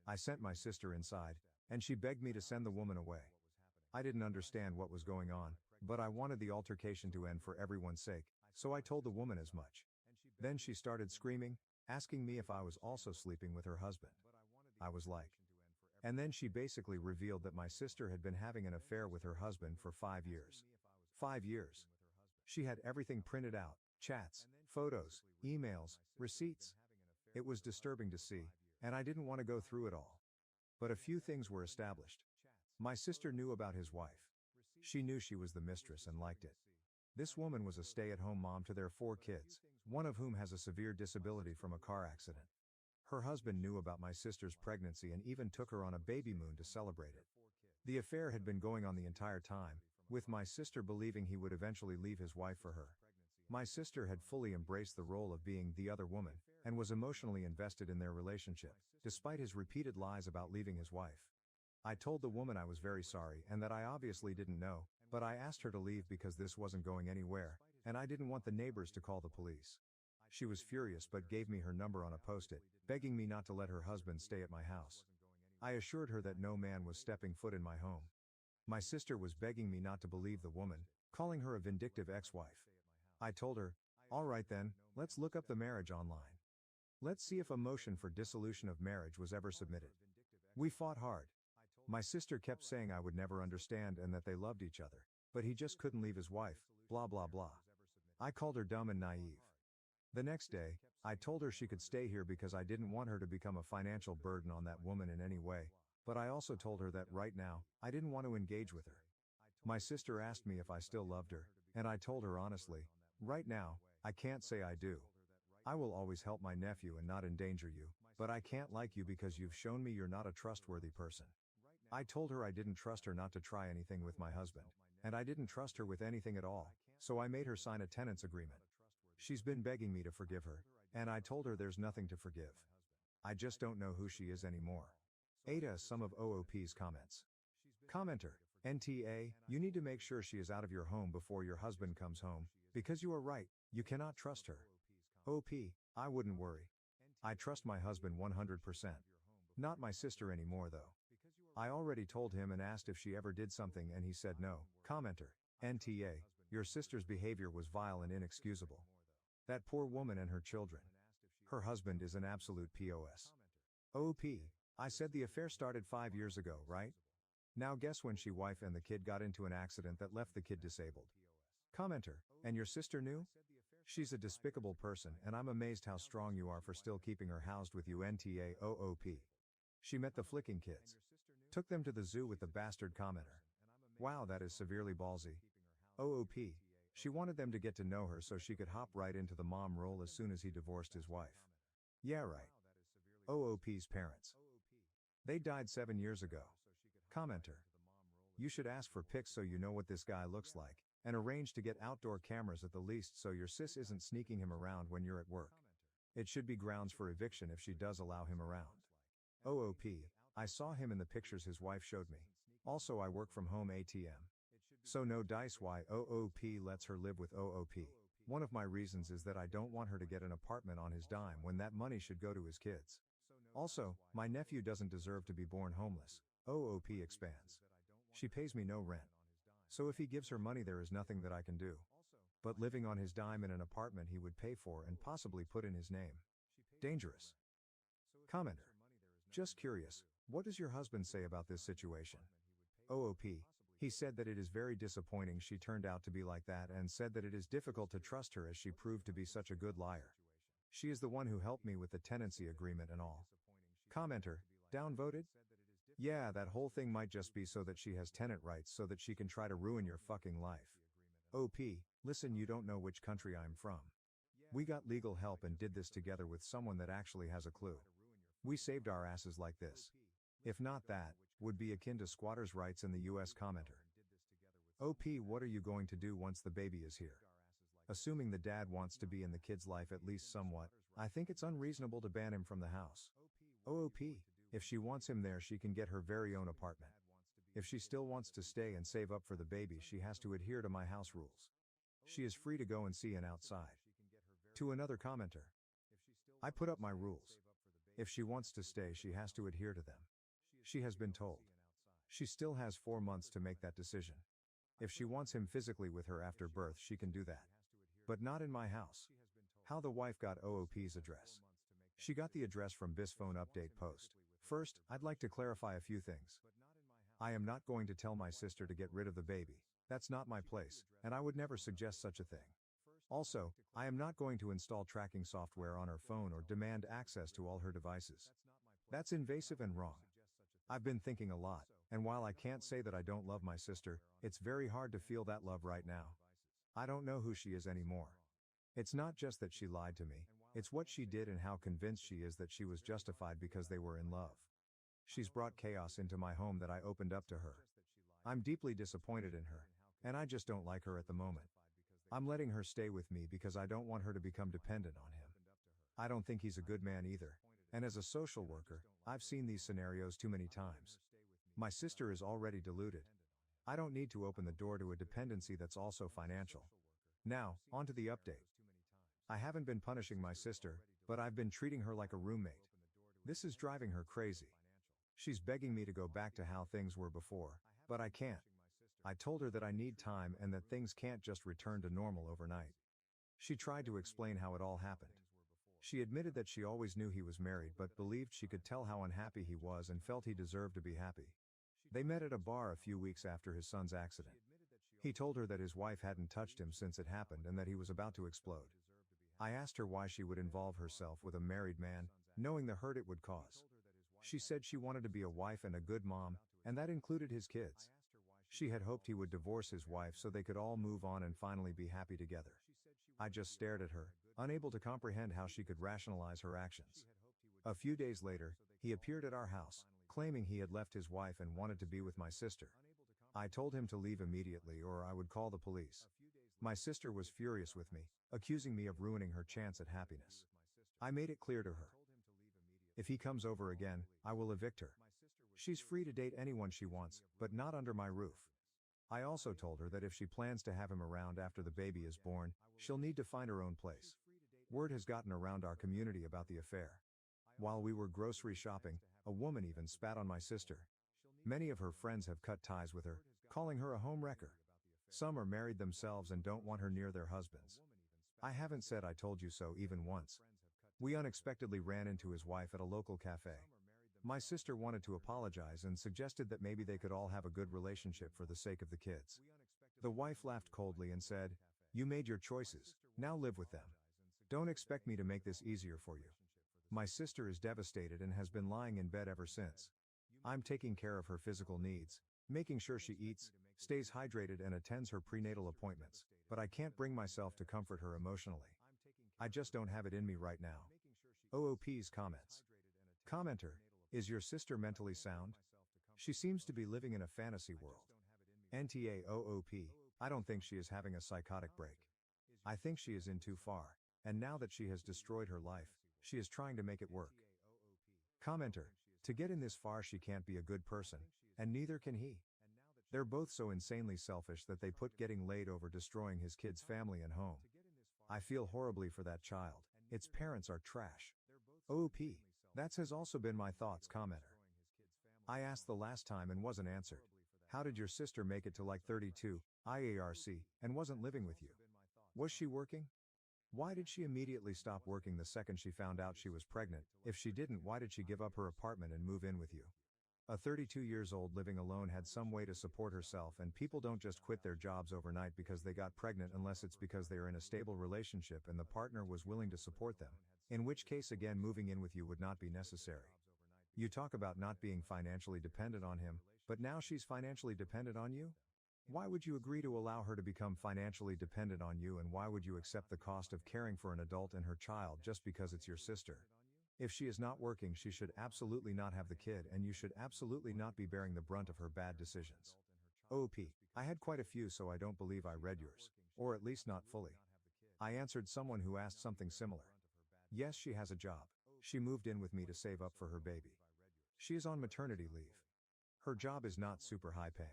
I sent my sister inside, and she begged me to send the woman away. I didn't understand what was going on, but I wanted the altercation to end for everyone's sake, so I told the woman as much. Then she started screaming, asking me if I was also sleeping with her husband. I was like. And then she basically revealed that my sister had been having an affair with her husband for 5 years. 5 years. She had everything printed out, chats, photos, emails, receipts. It was disturbing to see, and I didn't want to go through it all. But a few things were established. My sister knew about his wife. She knew she was the mistress and liked it. This woman was a stay-at-home mom to their 4 kids, one of whom has a severe disability from a car accident. Her husband knew about my sister's pregnancy and even took her on a baby moon to celebrate it. The affair had been going on the entire time, with my sister believing he would eventually leave his wife for her. My sister had fully embraced the role of being the other woman, and was emotionally invested in their relationship, despite his repeated lies about leaving his wife. I told the woman I was very sorry and that I obviously didn't know, but I asked her to leave because this wasn't going anywhere, and I didn't want the neighbors to call the police. She was furious but gave me her number on a post-it, begging me not to let her husband stay at my house. I assured her that no man was stepping foot in my home. My sister was begging me not to believe the woman, calling her a vindictive ex-wife. I told her, all right then, let's look up the marriage online. Let's see if a motion for dissolution of marriage was ever submitted. We fought hard. My sister kept saying I would never understand and that they loved each other, but he just couldn't leave his wife, blah blah blah. I called her dumb and naive. The next day, I told her she could stay here because I didn't want her to become a financial burden on that woman in any way, but I also told her that right now, I didn't want to engage with her. My sister asked me if I still loved her, and I told her honestly, right now, I can't say I do. I will always help my nephew and not endanger you, but I can't like you because you've shown me you're not a trustworthy person. I told her I didn't trust her not to try anything with my husband, and I didn't trust her with anything at all, so I made her sign a tenants agreement. She's been begging me to forgive her, and I told her there's nothing to forgive. I just don't know who she is anymore. Ada, some of OOP's comments. Commenter, NTA, you need to make sure she is out of your home before your husband comes home, because you are right, you cannot trust her. OP, I wouldn't worry. I trust my husband 100%. Not my sister anymore though. I already told him and asked if she ever did something and he said no. Commenter, NTA, your sister's behavior was vile and inexcusable. That poor woman and her children. Her husband is an absolute POS. OP, I said the affair started 5 years ago, right? Now guess when she wife and the kid got into an accident that left the kid disabled. Commenter, and your sister knew? She's a despicable person and I'm amazed how strong you are for still keeping her housed with you NTA OOP. She met the flicking kids. Took them to the zoo with the bastard commenter. Wow, that is severely ballsy. OOP, she wanted them to get to know her so she could hop right into the mom role as soon as he divorced his wife. Yeah, right. OOP's parents. They died 7 years ago. Commenter. You should ask for pics so you know what this guy looks like, and arrange to get outdoor cameras at the least so your sis isn't sneaking him around when you're at work. It should be grounds for eviction if she does allow him around. OOP, I saw him in the pictures his wife showed me. Also I work from home ATM. So no dice why OOP lets her live with OOP. One of my reasons is that I don't want her to get an apartment on his dime when that money should go to his kids. Also, my nephew doesn't deserve to be born homeless. OOP expands. She pays me no rent. So if he gives her money there is nothing that I can do. But living on his dime in an apartment he would pay for and possibly put in his name. Dangerous. Commenter. Just curious, what does your husband say about this situation? OOP. He said that it is very disappointing she turned out to be like that and said that it is difficult to trust her as she proved to be such a good liar. She is the one who helped me with the tenancy agreement and all. Commenter, downvoted? Yeah, that whole thing might just be so that she has tenant rights so that she can try to ruin your fucking life. OP, listen, you don't know which country I'm from. We got legal help and did this together with someone that actually has a clue. We saved our asses like this. If not that, would be akin to squatters' rights in the US. Commenter. OP, what are you going to do once the baby is here? Assuming the dad wants to be in the kid's life at least somewhat, I think it's unreasonable to ban him from the house. OOP, if she wants him there she can get her very own apartment. If she still wants to stay and save up for the baby she has to adhere to my house rules. She is free to go and see and outside. To another commenter. I put up my rules. If she wants to stay she has to adhere to them. She has been told. She still has 4 months to make that decision. If she wants him physically with her after birth she can do that. But not in my house. How the wife got OOP's address. She got the address from Bis phone update post. First, I'd like to clarify a few things. I am not going to tell my sister to get rid of the baby. That's not my place, and I would never suggest such a thing. Also, I am not going to install tracking software on her phone or demand access to all her devices. That's invasive and wrong. I've been thinking a lot, and while I can't say that I don't love my sister, it's very hard to feel that love right now. I don't know who she is anymore. It's not just that she lied to me, it's what she did and how convinced she is that she was justified because they were in love. She's brought chaos into my home that I opened up to her. I'm deeply disappointed in her, and I just don't like her at the moment. I'm letting her stay with me because I don't want her to become dependent on him. I don't think he's a good man either, and as a social worker, I've seen these scenarios too many times. My sister is already deluded. I don't need to open the door to a dependency that's also financial. Now, on to the update. I haven't been punishing my sister, but I've been treating her like a roommate. This is driving her crazy. She's begging me to go back to how things were before, but I can't. I told her that I need time and that things can't just return to normal overnight. She tried to explain how it all happened. She admitted that she always knew he was married but believed she could tell how unhappy he was and felt he deserved to be happy. They met at a bar a few weeks after his son's accident. He told her that his wife hadn't touched him since it happened and that he was about to explode. I asked her why she would involve herself with a married man, knowing the hurt it would cause. She said she wanted to be a wife and a good mom, and that included his kids. She had hoped he would divorce his wife so they could all move on and finally be happy together. I just stared at her, unable to comprehend how she could rationalize her actions. A few days later, he appeared at our house, claiming he had left his wife and wanted to be with my sister. I told him to leave immediately or I would call the police. My sister was furious with me, accusing me of ruining her chance at happiness. I made it clear to her. If he comes over again, I will evict her. She's free to date anyone she wants, but not under my roof. I also told her that if she plans to have him around after the baby is born, she'll need to find her own place. Word has gotten around our community about the affair. While we were grocery shopping, a woman even spat on my sister. Many of her friends have cut ties with her, calling her a home wrecker. Some are married themselves and don't want her near their husbands. I haven't said I told you so even once. We unexpectedly ran into his wife at a local cafe. My sister wanted to apologize and suggested that maybe they could all have a good relationship for the sake of the kids. The wife laughed coldly and said, "You made your choices, now live with them. Don't expect me to make this easier for you." My sister is devastated and has been lying in bed ever since. I'm taking care of her physical needs, making sure she eats, stays hydrated and attends her prenatal appointments, but I can't bring myself to comfort her emotionally. I just don't have it in me right now. OOP's comments. Commenter, is your sister mentally sound? She seems to be living in a fantasy world. NTA OOP, I don't think she is having a psychotic break. I think she is in too far, and now that she has destroyed her life, she is trying to make it work. Commenter, to get in this far she can't be a good person, and neither can he. They're both so insanely selfish that they put getting laid over destroying his kid's family and home. I feel horribly for that child. Its parents are trash. OOP, that has also been my thoughts. Commenter. I asked the last time and wasn't answered. How did your sister make it to like 32, IARC, and wasn't living with you? Was she working? Why did she immediately stop working the second she found out she was pregnant? If she didn't, why did she give up her apartment and move in with you? A 32 years old living alone had some way to support herself, and people don't just quit their jobs overnight because they got pregnant unless it's because they are in a stable relationship and the partner was willing to support them, in which case again moving in with you would not be necessary. You talk about not being financially dependent on him, but now she's financially dependent on you? Why would you agree to allow her to become financially dependent on you, and why would you accept the cost of caring for an adult and her child just because it's your sister? If she is not working, she should absolutely not have the kid, and you should absolutely not be bearing the brunt of her bad decisions. OP, I had quite a few, so I don't believe I read yours. Or at least not fully. I answered someone who asked something similar. Yes, she has a job. She moved in with me to save up for her baby. She is on maternity leave. Her job is not super high paying.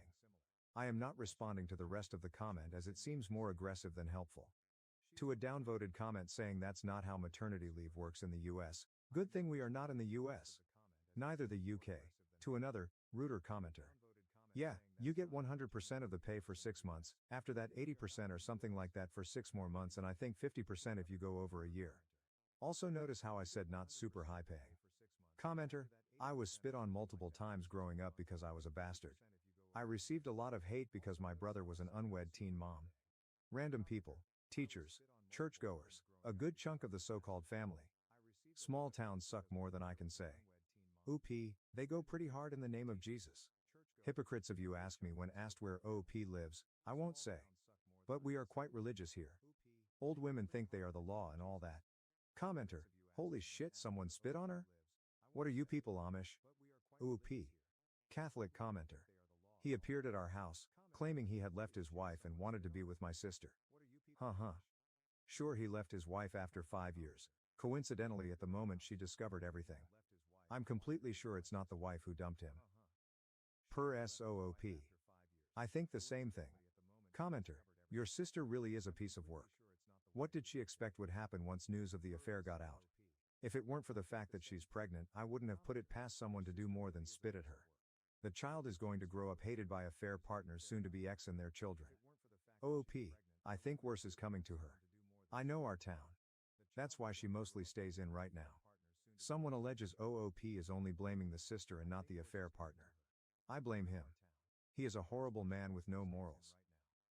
I am not responding to the rest of the comment as it seems more aggressive than helpful. To a downvoted comment saying that's not how maternity leave works in the US, good thing we are not in the US. Neither the UK. To another, ruder commenter. Yeah, you get 100% of the pay for 6 months, after that 80% or something like that for 6 more months, and I think 50% if you go over a year. Also notice how I said not super high paying. Commenter, I was spit on multiple times growing up because I was a bastard. I received a lot of hate because my brother was an unwed teen mom. Random people, teachers, churchgoers, a good chunk of the so-called family. Small towns suck more than I can say. OP, they go pretty hard in the name of Jesus. Hypocrites of you ask me when asked where OP lives, I won't say. But we are quite religious here. Old women think they are the law and all that. Commenter, holy shit, someone spit on her? What are you people, Amish? OP. Catholic commenter. He appeared at our house, claiming he had left his wife and wanted to be with my sister. Sure, he left his wife after 5 years, coincidentally at the moment she discovered everything. I'm completely sure it's not the wife who dumped him. Per SOOP. I think the same thing. Commenter, your sister really is a piece of work. What did she expect would happen once news of the affair got out? If it weren't for the fact that she's pregnant, I wouldn't have put it past someone to do more than spit at her. The child is going to grow up hated by affair partners, soon to be ex and their children. OOP, I think worse is coming to her. I know our town. That's why she mostly stays in right now. Someone alleges OOP is only blaming the sister and not the affair partner. I blame him. He is a horrible man with no morals.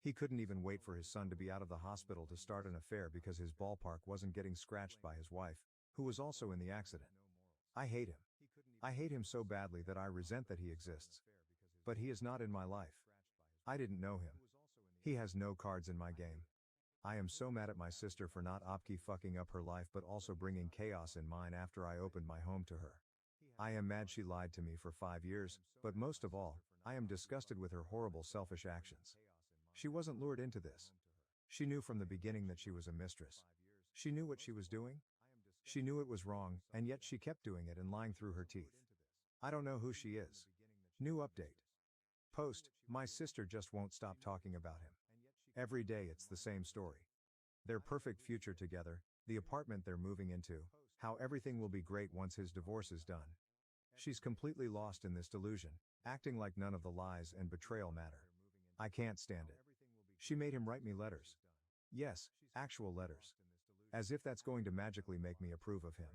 He couldn't even wait for his son to be out of the hospital to start an affair because his ballpark wasn't getting scratched by his wife, who was also in the accident. I hate him. I hate him so badly that I resent that he exists. But he is not in my life. I didn't know him. He has no cards in my game. I am so mad at my sister for not fucking up her life but also bringing chaos in mine after I opened my home to her. I am mad she lied to me for 5 years, but most of all, I am disgusted with her horrible selfish actions. She wasn't lured into this. She knew from the beginning that she was a mistress. She knew what she was doing. She knew it was wrong, and yet she kept doing it and lying through her teeth. I don't know who she is. New update. Post, my sister just won't stop talking about him. Every day it's the same story. Their perfect future together, the apartment they're moving into, how everything will be great once his divorce is done. She's completely lost in this delusion, acting like none of the lies and betrayal matter. I can't stand it. She made him write me letters. Yes, actual letters. As if that's going to magically make me approve of him.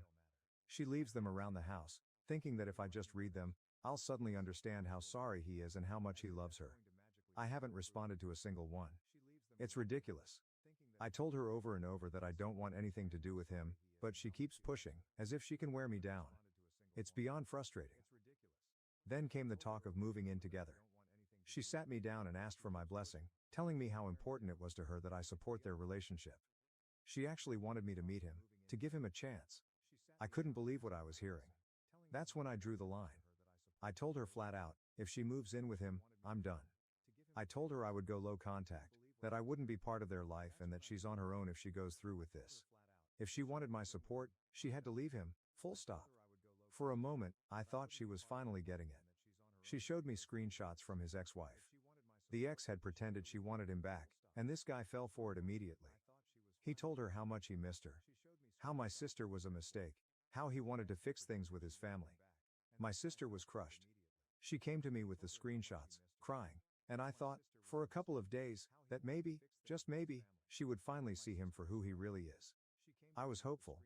She leaves them around the house, thinking that if I just read them, I'll suddenly understand how sorry he is and how much he loves her. I haven't responded to a single one. It's ridiculous. I told her over and over that I don't want anything to do with him, but she keeps pushing, as if she can wear me down. It's beyond frustrating. Then came the talk of moving in together. She sat me down and asked for my blessing, telling me how important it was to her that I support their relationship. She actually wanted me to meet him, to give him a chance. I couldn't believe what I was hearing. That's when I drew the line. I told her flat out, if she moves in with him, I'm done. I told her I would go low contact, that I wouldn't be part of their life and that she's on her own if she goes through with this. If she wanted my support, she had to leave him, full stop. For a moment, I thought she was finally getting it. She showed me screenshots from his ex-wife. The ex had pretended she wanted him back, and this guy fell for it immediately. He told her how much he missed her. How my sister was a mistake. How he wanted to fix things with his family. My sister was crushed. She came to me with the screenshots, crying, and I thought, for a couple of days, that maybe, just maybe, she would finally see him for who he really is. I was hopeful.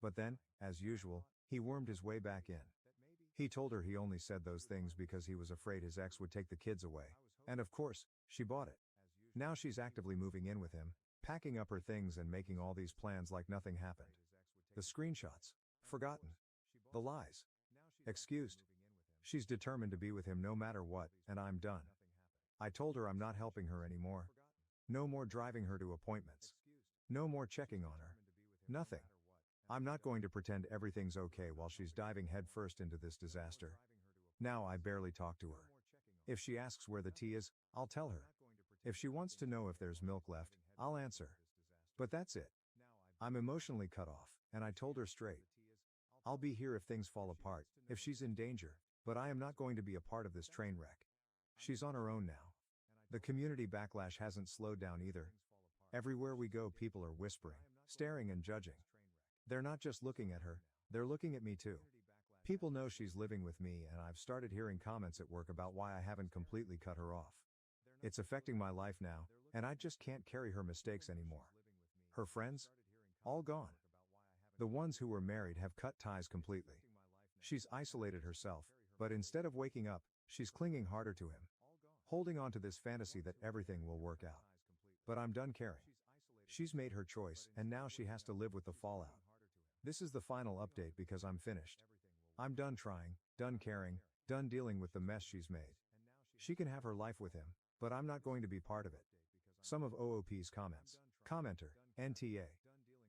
But then, as usual, he wormed his way back in. He told her he only said those things because he was afraid his ex would take the kids away. And of course, she bought it. Now she's actively moving in with him, packing up her things and making all these plans like nothing happened. The screenshots. Forgotten. The lies. Excused. She's determined to be with him no matter what, and I'm done. I told her I'm not helping her anymore. No more driving her to appointments. No more checking on her. Nothing. I'm not going to pretend everything's okay while she's diving headfirst into this disaster. Now I barely talk to her. If she asks where the tea is, I'll tell her. If she wants to know if there's milk left, I'll answer. But that's it. I'm emotionally cut off, and I told her straight. I'll be here if things fall apart, if she's in danger, but I am not going to be a part of this train wreck. She's on her own now. The community backlash hasn't slowed down either. Everywhere we go, people are whispering, staring and judging. They're not just looking at her, they're looking at me too. People know she's living with me, and I've started hearing comments at work about why I haven't completely cut her off. It's affecting my life now, and I just can't carry her mistakes anymore. Her friends? All gone. The ones who were married have cut ties completely. She's isolated herself, but instead of waking up, she's clinging harder to him. Holding on to this fantasy that everything will work out. But I'm done caring. She's made her choice, and now she has to live with the fallout. This is the final update because I'm finished. I'm done trying, done caring, done dealing with the mess she's made. She can have her life with him, but I'm not going to be part of it. Some of OOP's comments. Commenter, NTA.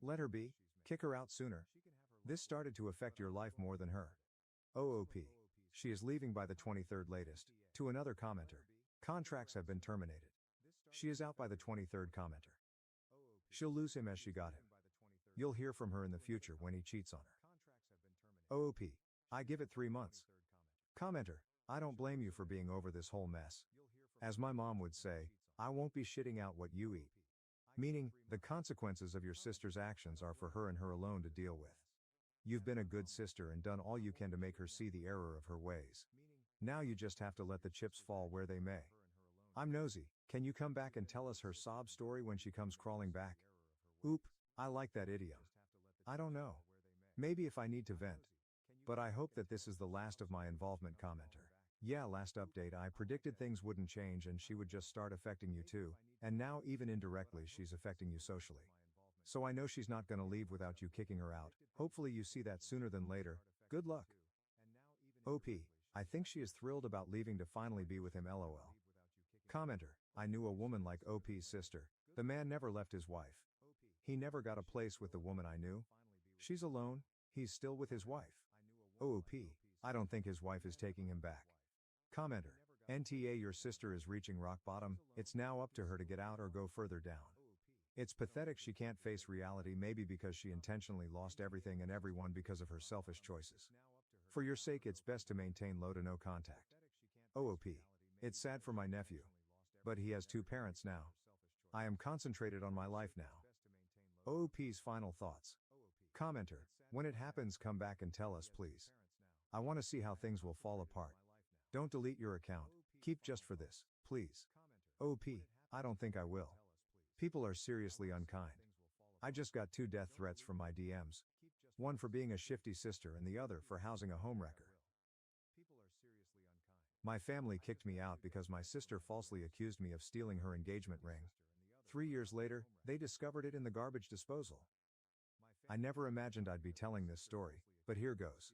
Let her be, kick her out sooner. This started to affect your life more than her. OOP. She is leaving by the 23rd latest. To another commenter. Contracts have been terminated. She is out by the 23rd commenter. She'll lose him as she got him. You'll hear from her in the future when he cheats on her. OOP. I give it 3 months. Commenter. I don't blame you for being over this whole mess. As my mom would say, I won't be shitting out what you eat. Meaning, the consequences of your sister's actions are for her and her alone to deal with. You've been a good sister and done all you can to make her see the error of her ways. Now you just have to let the chips fall where they may. I'm nosy, can you come back and tell us her sob story when she comes crawling back? Oop, I like that idiom. I don't know. Maybe if I need to vent. But I hope that this is the last of my involvement. Commenter. Yeah, last update I predicted things wouldn't change and she would just start affecting you too, and now even indirectly she's affecting you socially. So I know she's not gonna leave without you kicking her out. Hopefully you see that sooner than later. Good luck. OP. I think she is thrilled about leaving to finally be with him. LOL. Commenter. I knew a woman like OP's sister. The man never left his wife. He never got a place with the woman I knew. She's alone, he's still with his wife. OOP. I don't think his wife is taking him back. Commenter. NTA. Your sister is reaching rock bottom, it's now up to her to get out or go further down. It's pathetic she can't face reality, maybe because she intentionally lost everything and everyone because of her selfish choices. For your sake it's best to maintain low to no contact. OOP. It's sad for my nephew. But he has 2 parents now. I am concentrated on my life now. OOP's final thoughts. Commenter. When it happens come back and tell us please. I want to see how things will fall apart. Don't delete your account, keep just for this, please. OP, I don't think I will. People are seriously unkind. I just got 2 death threats from my DMs. One for being a shifty sister and the other for housing a homewrecker. My family kicked me out because my sister falsely accused me of stealing her engagement ring. 3 years later, they discovered it in the garbage disposal. I never imagined I'd be telling this story, but here goes.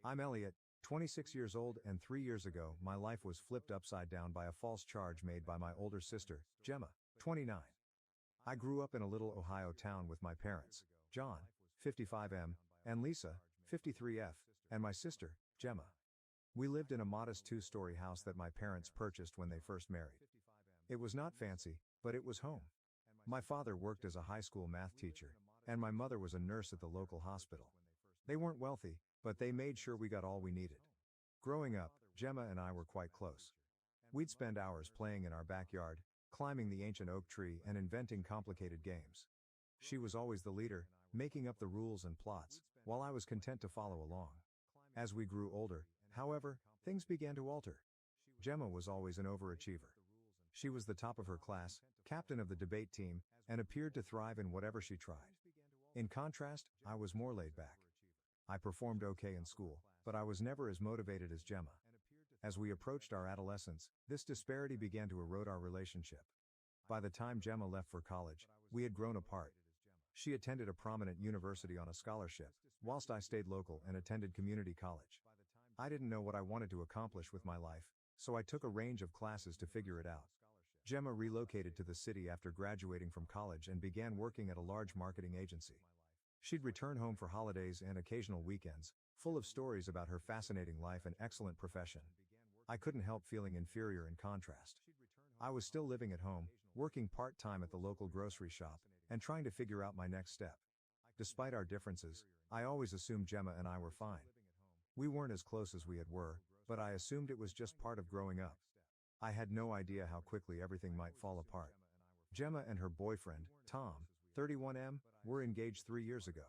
I'm Elliot, 26 years old, and 3 years ago, my life was flipped upside down by a false charge made by my older sister, Gemma, 29. I grew up in a little Ohio town with my parents, John, 55M, and Lisa, 53F, and my sister, Gemma. We lived in a modest 2-story house that my parents purchased when they first married. It was not fancy, but it was home. My father worked as a high school math teacher, and my mother was a nurse at the local hospital. They weren't wealthy, but they made sure we got all we needed. Growing up, Gemma and I were quite close. We'd spend hours playing in our backyard, climbing the ancient oak tree and inventing complicated games. She was always the leader, making up the rules and plots, while I was content to follow along. As we grew older, however, things began to alter. Gemma was always an overachiever. She was the top of her class, captain of the debate team, and appeared to thrive in whatever she tried. In contrast, I was more laid back. I performed okay in school, but I was never as motivated as Gemma. As we approached our adolescence, this disparity began to erode our relationship. By the time Gemma left for college, we had grown apart. She attended a prominent university on a scholarship, whilst I stayed local and attended community college. I didn't know what I wanted to accomplish with my life, so I took a range of classes to figure it out. Gemma relocated to the city after graduating from college and began working at a large marketing agency. She'd return home for holidays and occasional weekends, full of stories about her fascinating life and excellent profession. I couldn't help feeling inferior in contrast. I was still living at home, working part-time at the local grocery shop, and trying to figure out my next step. Despite our differences, I always assumed Gemma and I were fine. We weren't as close as we were, but I assumed it was just part of growing up. I had no idea how quickly everything might fall apart. Gemma and her boyfriend, Tom, 31M, were engaged 3 years ago.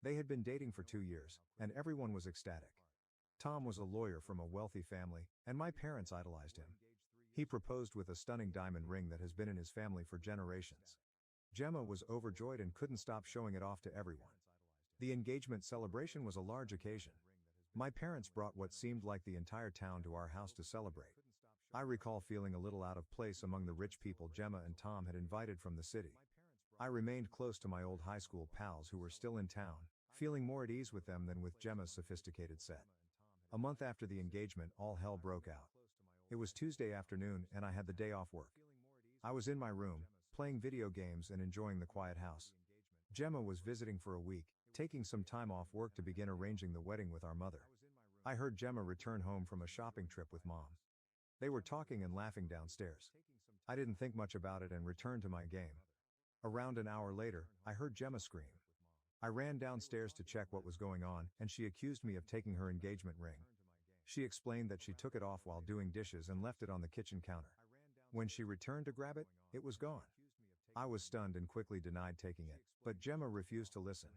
They had been dating for 2 years, and everyone was ecstatic. Tom was a lawyer from a wealthy family, and my parents idolized him. He proposed with a stunning diamond ring that has been in his family for generations. Gemma was overjoyed and couldn't stop showing it off to everyone. The engagement celebration was a large occasion. My parents brought what seemed like the entire town to our house to celebrate. I recall feeling a little out of place among the rich people Gemma and Tom had invited from the city. I remained close to my old high school pals who were still in town, feeling more at ease with them than with Gemma's sophisticated set. A month after the engagement, all hell broke out. It was Tuesday afternoon and I had the day off work. I was in my room, playing video games and enjoying the quiet house. Gemma was visiting for a week, taking some time off work to begin arranging the wedding with our mother. I heard Gemma return home from a shopping trip with Mom. They were talking and laughing downstairs. I didn't think much about it and returned to my game. Around an hour later, I heard Gemma scream. I ran downstairs to check what was going on, and she accused me of taking her engagement ring. She explained that she took it off while doing dishes and left it on the kitchen counter. When she returned to grab it, it was gone. I was stunned and quickly denied taking it, but Gemma refused to listen.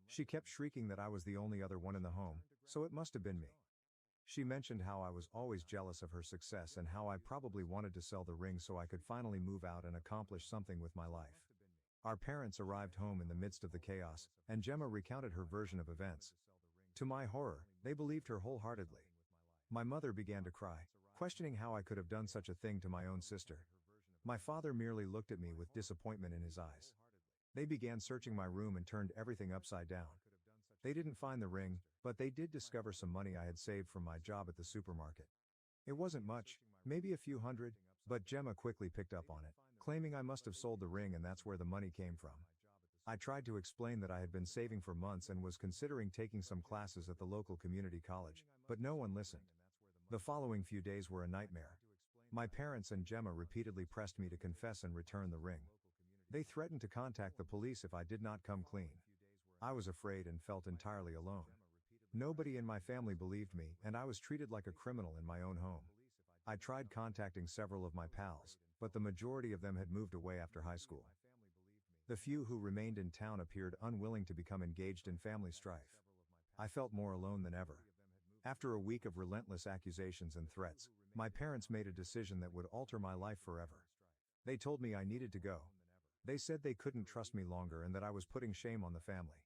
She kept shrieking that I was the only other one in the home, so it must have been me. She mentioned how I was always jealous of her success and how I probably wanted to sell the ring so I could finally move out and accomplish something with my life. Our parents arrived home in the midst of the chaos, and Gemma recounted her version of events. To my horror, they believed her wholeheartedly. My mother began to cry, questioning how I could have done such a thing to my own sister. My father merely looked at me with disappointment in his eyes. They began searching my room and turned everything upside down. They didn't find the ring, but they did discover some money I had saved from my job at the supermarket. It wasn't much, maybe a few hundred, but Gemma quickly picked up on it, claiming I must have sold the ring and that's where the money came from. I tried to explain that I had been saving for months and was considering taking some classes at the local community college, but no one listened. The following few days were a nightmare. My parents and Gemma repeatedly pressed me to confess and return the ring. They threatened to contact the police if I did not come clean. I was afraid and felt entirely alone. Nobody in my family believed me, and I was treated like a criminal in my own home. I tried contacting several of my pals, but the majority of them had moved away after high school. The few who remained in town appeared unwilling to become engaged in family strife. I felt more alone than ever. After a week of relentless accusations and threats, my parents made a decision that would alter my life forever. They told me I needed to go. They said they couldn't trust me longer and that I was putting shame on the family.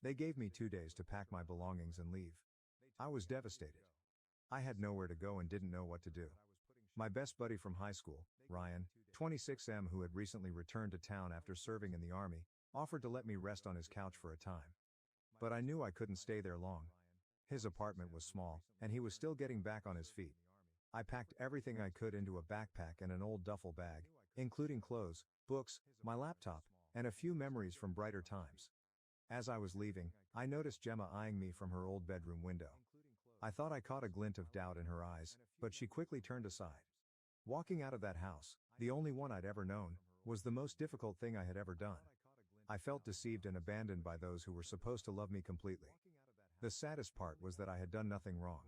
They gave me 2 days to pack my belongings and leave. I was devastated. I had nowhere to go and didn't know what to do. My best buddy from high school, Ryan, 26M, who had recently returned to town after serving in the army, offered to let me rest on his couch for a time. But I knew I couldn't stay there long. His apartment was small, and he was still getting back on his feet. I packed everything I could into a backpack and an old duffel bag, including clothes, books, my laptop, and a few memories from brighter times. As I was leaving, I noticed Gemma eyeing me from her old bedroom window. I thought I caught a glint of doubt in her eyes, but she quickly turned aside. Walking out of that house, the only one I'd ever known, was the most difficult thing I had ever done. I felt deceived and abandoned by those who were supposed to love me completely. The saddest part was that I had done nothing wrong.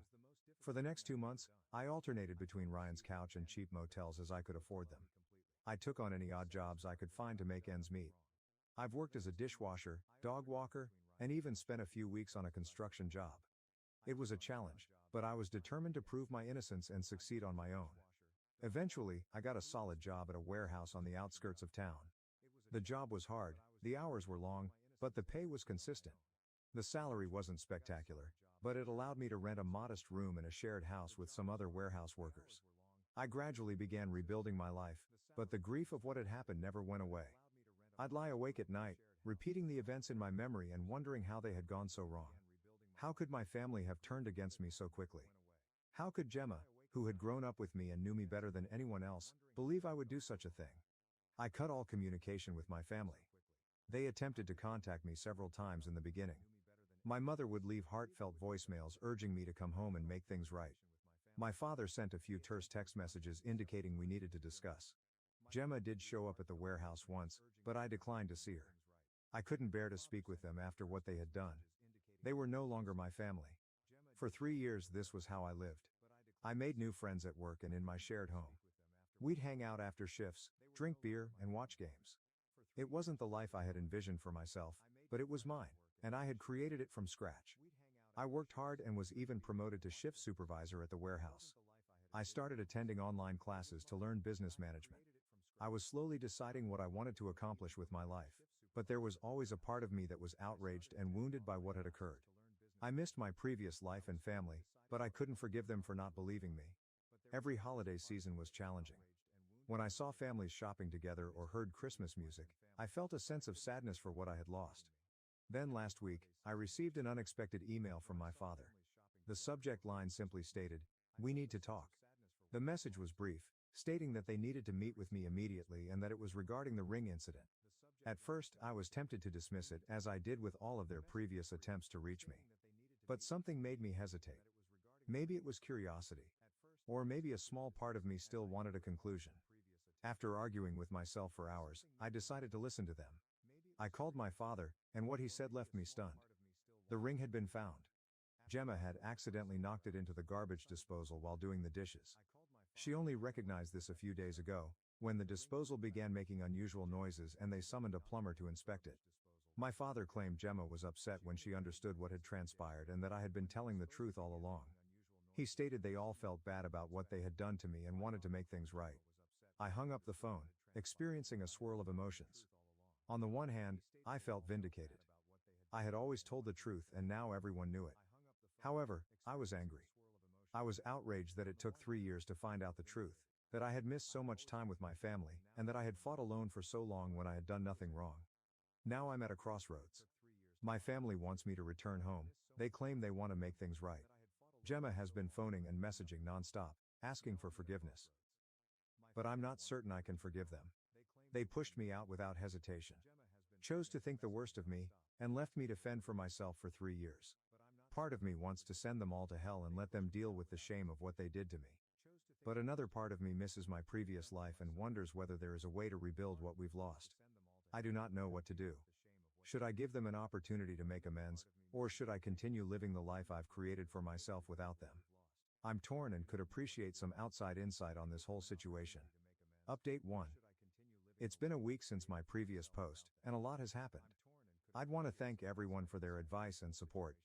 For the next 2 months, I alternated between Ryan's couch and cheap motels as I could afford them. I took on any odd jobs I could find to make ends meet. I've worked as a dishwasher, dog walker, and even spent a few weeks on a construction job. It was a challenge, but I was determined to prove my innocence and succeed on my own. Eventually, I got a solid job at a warehouse on the outskirts of town. The job was hard, the hours were long, but the pay was consistent. The salary wasn't spectacular, but it allowed me to rent a modest room in a shared house with some other warehouse workers. I gradually began rebuilding my life, but the grief of what had happened never went away. I'd lie awake at night, repeating the events in my memory and wondering how they had gone so wrong. How could my family have turned against me so quickly? How could Gemma, who had grown up with me and knew me better than anyone else, believe I would do such a thing? I cut all communication with my family. They attempted to contact me several times in the beginning. My mother would leave heartfelt voicemails urging me to come home and make things right. My father sent a few terse text messages indicating we needed to discuss. Gemma did show up at the warehouse once, but I declined to see her. I couldn't bear to speak with them after what they had done. They were no longer my family. For 3 years this was how I lived. I made new friends at work and in my shared home. We'd hang out after shifts, drink beer, and watch games. It wasn't the life I had envisioned for myself, but it was mine, and I had created it from scratch. I worked hard and was even promoted to shift supervisor at the warehouse. I started attending online classes to learn business management. I was slowly deciding what I wanted to accomplish with my life, but there was always a part of me that was outraged and wounded by what had occurred. I missed my previous life and family, but I couldn't forgive them for not believing me. Every holiday season was challenging. When I saw families shopping together or heard Christmas music, I felt a sense of sadness for what I had lost. Then last week, I received an unexpected email from my father. The subject line simply stated, "We need to talk." The message was brief, stating that they needed to meet with me immediately and that it was regarding the ring incident. At first, I was tempted to dismiss it, as I did with all of their previous attempts to reach me. But something made me hesitate. Maybe it was curiosity. Or maybe a small part of me still wanted a conclusion. After arguing with myself for hours, I decided to listen to them. I called my father, and what he said left me stunned. The ring had been found. Gemma had accidentally knocked it into the garbage disposal while doing the dishes. She only recognized this a few days ago, when the disposal began making unusual noises and they summoned a plumber to inspect it. My father claimed Gemma was upset when she understood what had transpired and that I had been telling the truth all along. He stated they all felt bad about what they had done to me and wanted to make things right. I hung up the phone, experiencing a swirl of emotions. On the one hand, I felt vindicated. I had always told the truth and now everyone knew it. However, I was angry. I was outraged that it took 3 years to find out the truth, that I had missed so much time with my family, and that I had fought alone for so long when I had done nothing wrong. Now I'm at a crossroads. My family wants me to return home. They claim they want to make things right. Gemma has been phoning and messaging nonstop, asking for forgiveness. But I'm not certain I can forgive them. They pushed me out without hesitation, chose to think the worst of me, and left me to fend for myself for 3 years. Part of me wants to send them all to hell and let them deal with the shame of what they did to me. But another part of me misses my previous life and wonders whether there is a way to rebuild what we've lost. I do not know what to do. Should I give them an opportunity to make amends, or should I continue living the life I've created for myself without them? I'm torn and could appreciate some outside insight on this whole situation. Update 1. It's been a week since my previous post, and a lot has happened. I'd want to thank everyone for their advice and support.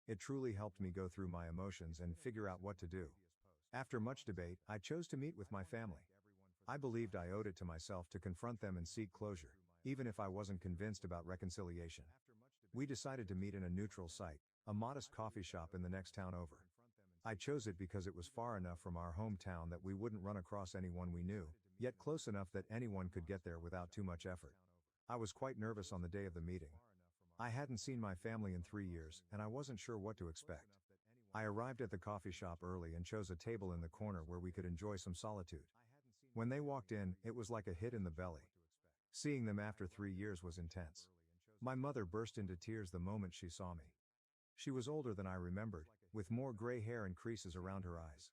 It truly helped me go through my emotions and figure out what to do. After much debate, I chose to meet with my family. I believed I owed it to myself to confront them and seek closure, even if I wasn't convinced about reconciliation. We decided to meet in a neutral site, a modest coffee shop in the next town over. I chose it because it was far enough from our hometown that we wouldn't run across anyone we knew, yet close enough that anyone could get there without too much effort. I was quite nervous on the day of the meeting. I hadn't seen my family in 3 years, and I wasn't sure what to expect. I arrived at the coffee shop early and chose a table in the corner where we could enjoy some solitude. When they walked in, it was like a hit in the belly. Seeing them after 3 years was intense. My mother burst into tears the moment she saw me. She was older than I remembered, with more gray hair and creases around her eyes.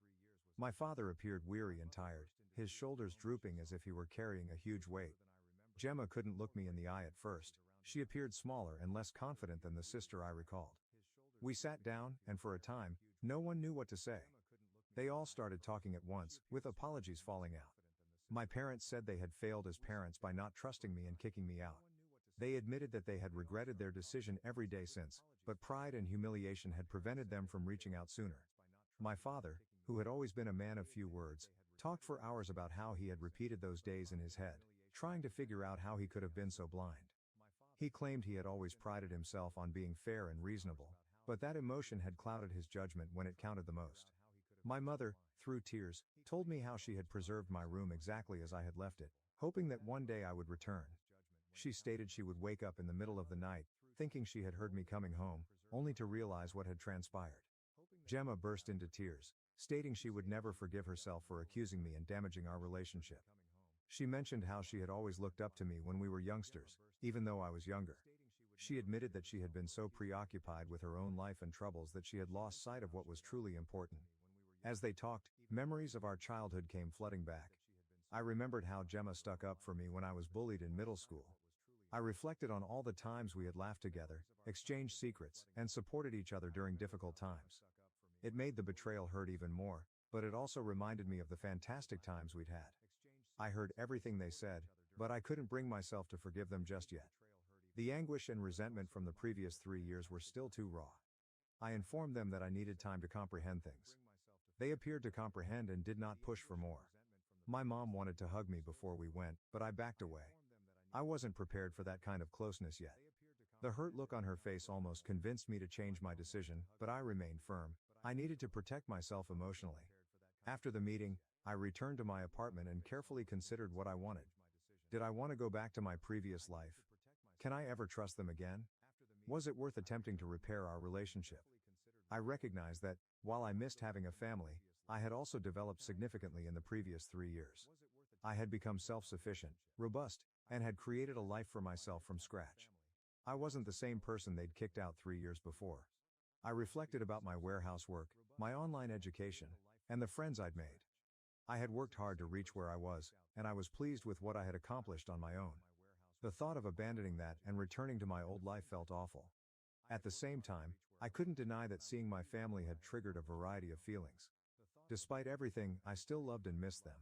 My father appeared weary and tired, his shoulders drooping as if he were carrying a huge weight. Gemma couldn't look me in the eye at first. She appeared smaller and less confident than the sister I recalled. We sat down, and for a time, no one knew what to say. They all started talking at once, with apologies falling out. My parents said they had failed as parents by not trusting me and kicking me out. They admitted that they had regretted their decision every day since, but pride and humiliation had prevented them from reaching out sooner. My father, who had always been a man of few words, talked for hours about how he had repeated those days in his head, trying to figure out how he could have been so blind. He claimed he had always prided himself on being fair and reasonable, but that emotion had clouded his judgment when it counted the most. My mother, through tears, told me how she had preserved my room exactly as I had left it, hoping that one day I would return. She stated she would wake up in the middle of the night, thinking she had heard me coming home, only to realize what had transpired. Gemma burst into tears, stating she would never forgive herself for accusing me and damaging our relationship. She mentioned how she had always looked up to me when we were youngsters, even though I was younger. She admitted that she had been so preoccupied with her own life and troubles that she had lost sight of what was truly important. As they talked, memories of our childhood came flooding back. I remembered how Gemma stuck up for me when I was bullied in middle school. I reflected on all the times we had laughed together, exchanged secrets, and supported each other during difficult times. It made the betrayal hurt even more, but it also reminded me of the fantastic times we'd had. I heard everything they said, but I couldn't bring myself to forgive them just yet. The anguish and resentment from the previous 3 years were still too raw. I informed them that I needed time to comprehend things. They appeared to comprehend and did not push for more. My mom wanted to hug me before we went, but I backed away. I wasn't prepared for that kind of closeness yet. The hurt look on her face almost convinced me to change my decision, but I remained firm. I needed to protect myself emotionally. After the meeting, I returned to my apartment and carefully considered what I wanted. Did I want to go back to my previous life? Can I ever trust them again? Was it worth attempting to repair our relationship? I recognized that, while I missed having a family, I had also developed significantly in the previous 3 years. I had become self-sufficient, robust, and had created a life for myself from scratch. I wasn't the same person they'd kicked out 3 years before. I reflected about my warehouse work, my online education, and the friends I'd made. I had worked hard to reach where I was, and I was pleased with what I had accomplished on my own. The thought of abandoning that and returning to my old life felt awful. At the same time, I couldn't deny that seeing my family had triggered a variety of feelings. Despite everything, I still loved and missed them.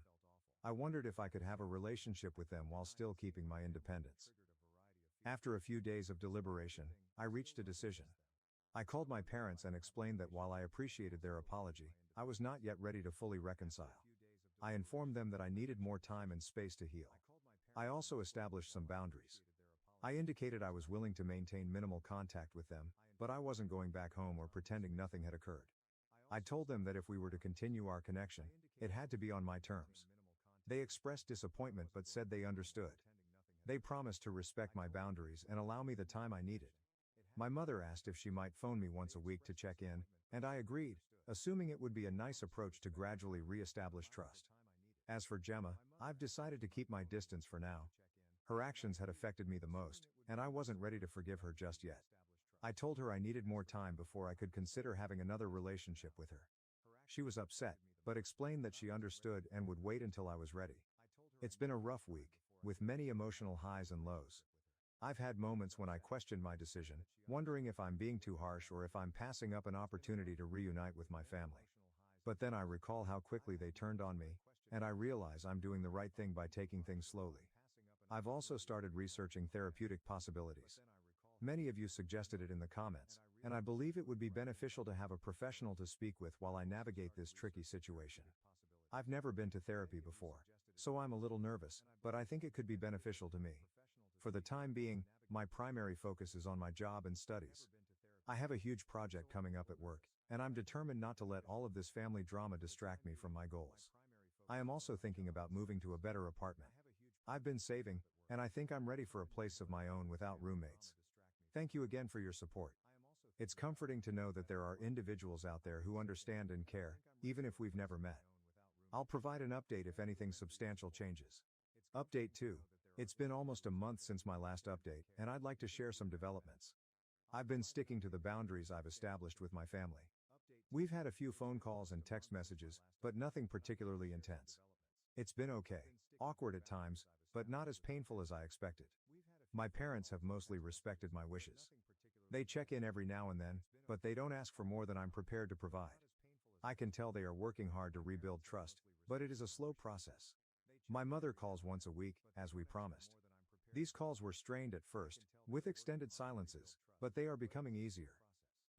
I wondered if I could have a relationship with them while still keeping my independence. After a few days of deliberation, I reached a decision. I called my parents and explained that while I appreciated their apology, I was not yet ready to fully reconcile. I informed them that I needed more time and space to heal. I also established some boundaries. I indicated I was willing to maintain minimal contact with them, but I wasn't going back home or pretending nothing had occurred. I told them that if we were to continue our connection, it had to be on my terms. They expressed disappointment but said they understood. They promised to respect my boundaries and allow me the time I needed. My mother asked if she might phone me once a week to check in, and I agreed, assuming it would be a nice approach to gradually re-establish trust. As for Gemma, I've decided to keep my distance for now. Her actions had affected me the most, and I wasn't ready to forgive her just yet. I told her I needed more time before I could consider having another relationship with her. She was upset, but explained that she understood and would wait until I was ready. It's been a rough week, with many emotional highs and lows. I've had moments when I questioned my decision, wondering if I'm being too harsh or if I'm passing up an opportunity to reunite with my family. But then I recall how quickly they turned on me, and I realize I'm doing the right thing by taking things slowly. I've also started researching therapeutic possibilities. Many of you suggested it in the comments, and I believe it would be beneficial to have a professional to speak with while I navigate this tricky situation. I've never been to therapy before, so I'm a little nervous, but I think it could be beneficial to me. For the time being, my primary focus is on my job and studies. I have a huge project coming up at work, and I'm determined not to let all of this family drama distract me from my goals. I am also thinking about moving to a better apartment. I've been saving, and I think I'm ready for a place of my own without roommates. Thank you again for your support. It's comforting to know that there are individuals out there who understand and care, even if we've never met. I'll provide an update if anything substantial changes. Update 2. It's been almost a month since my last update, and I'd like to share some developments. I've been sticking to the boundaries I've established with my family. We've had a few phone calls and text messages, but nothing particularly intense. It's been okay, awkward at times, but not as painful as I expected. My parents have mostly respected my wishes. They check in every now and then, but they don't ask for more than I'm prepared to provide. I can tell they are working hard to rebuild trust, but it is a slow process. My mother calls once a week, as we promised. These calls were strained at first, with extended silences, but they are becoming easier.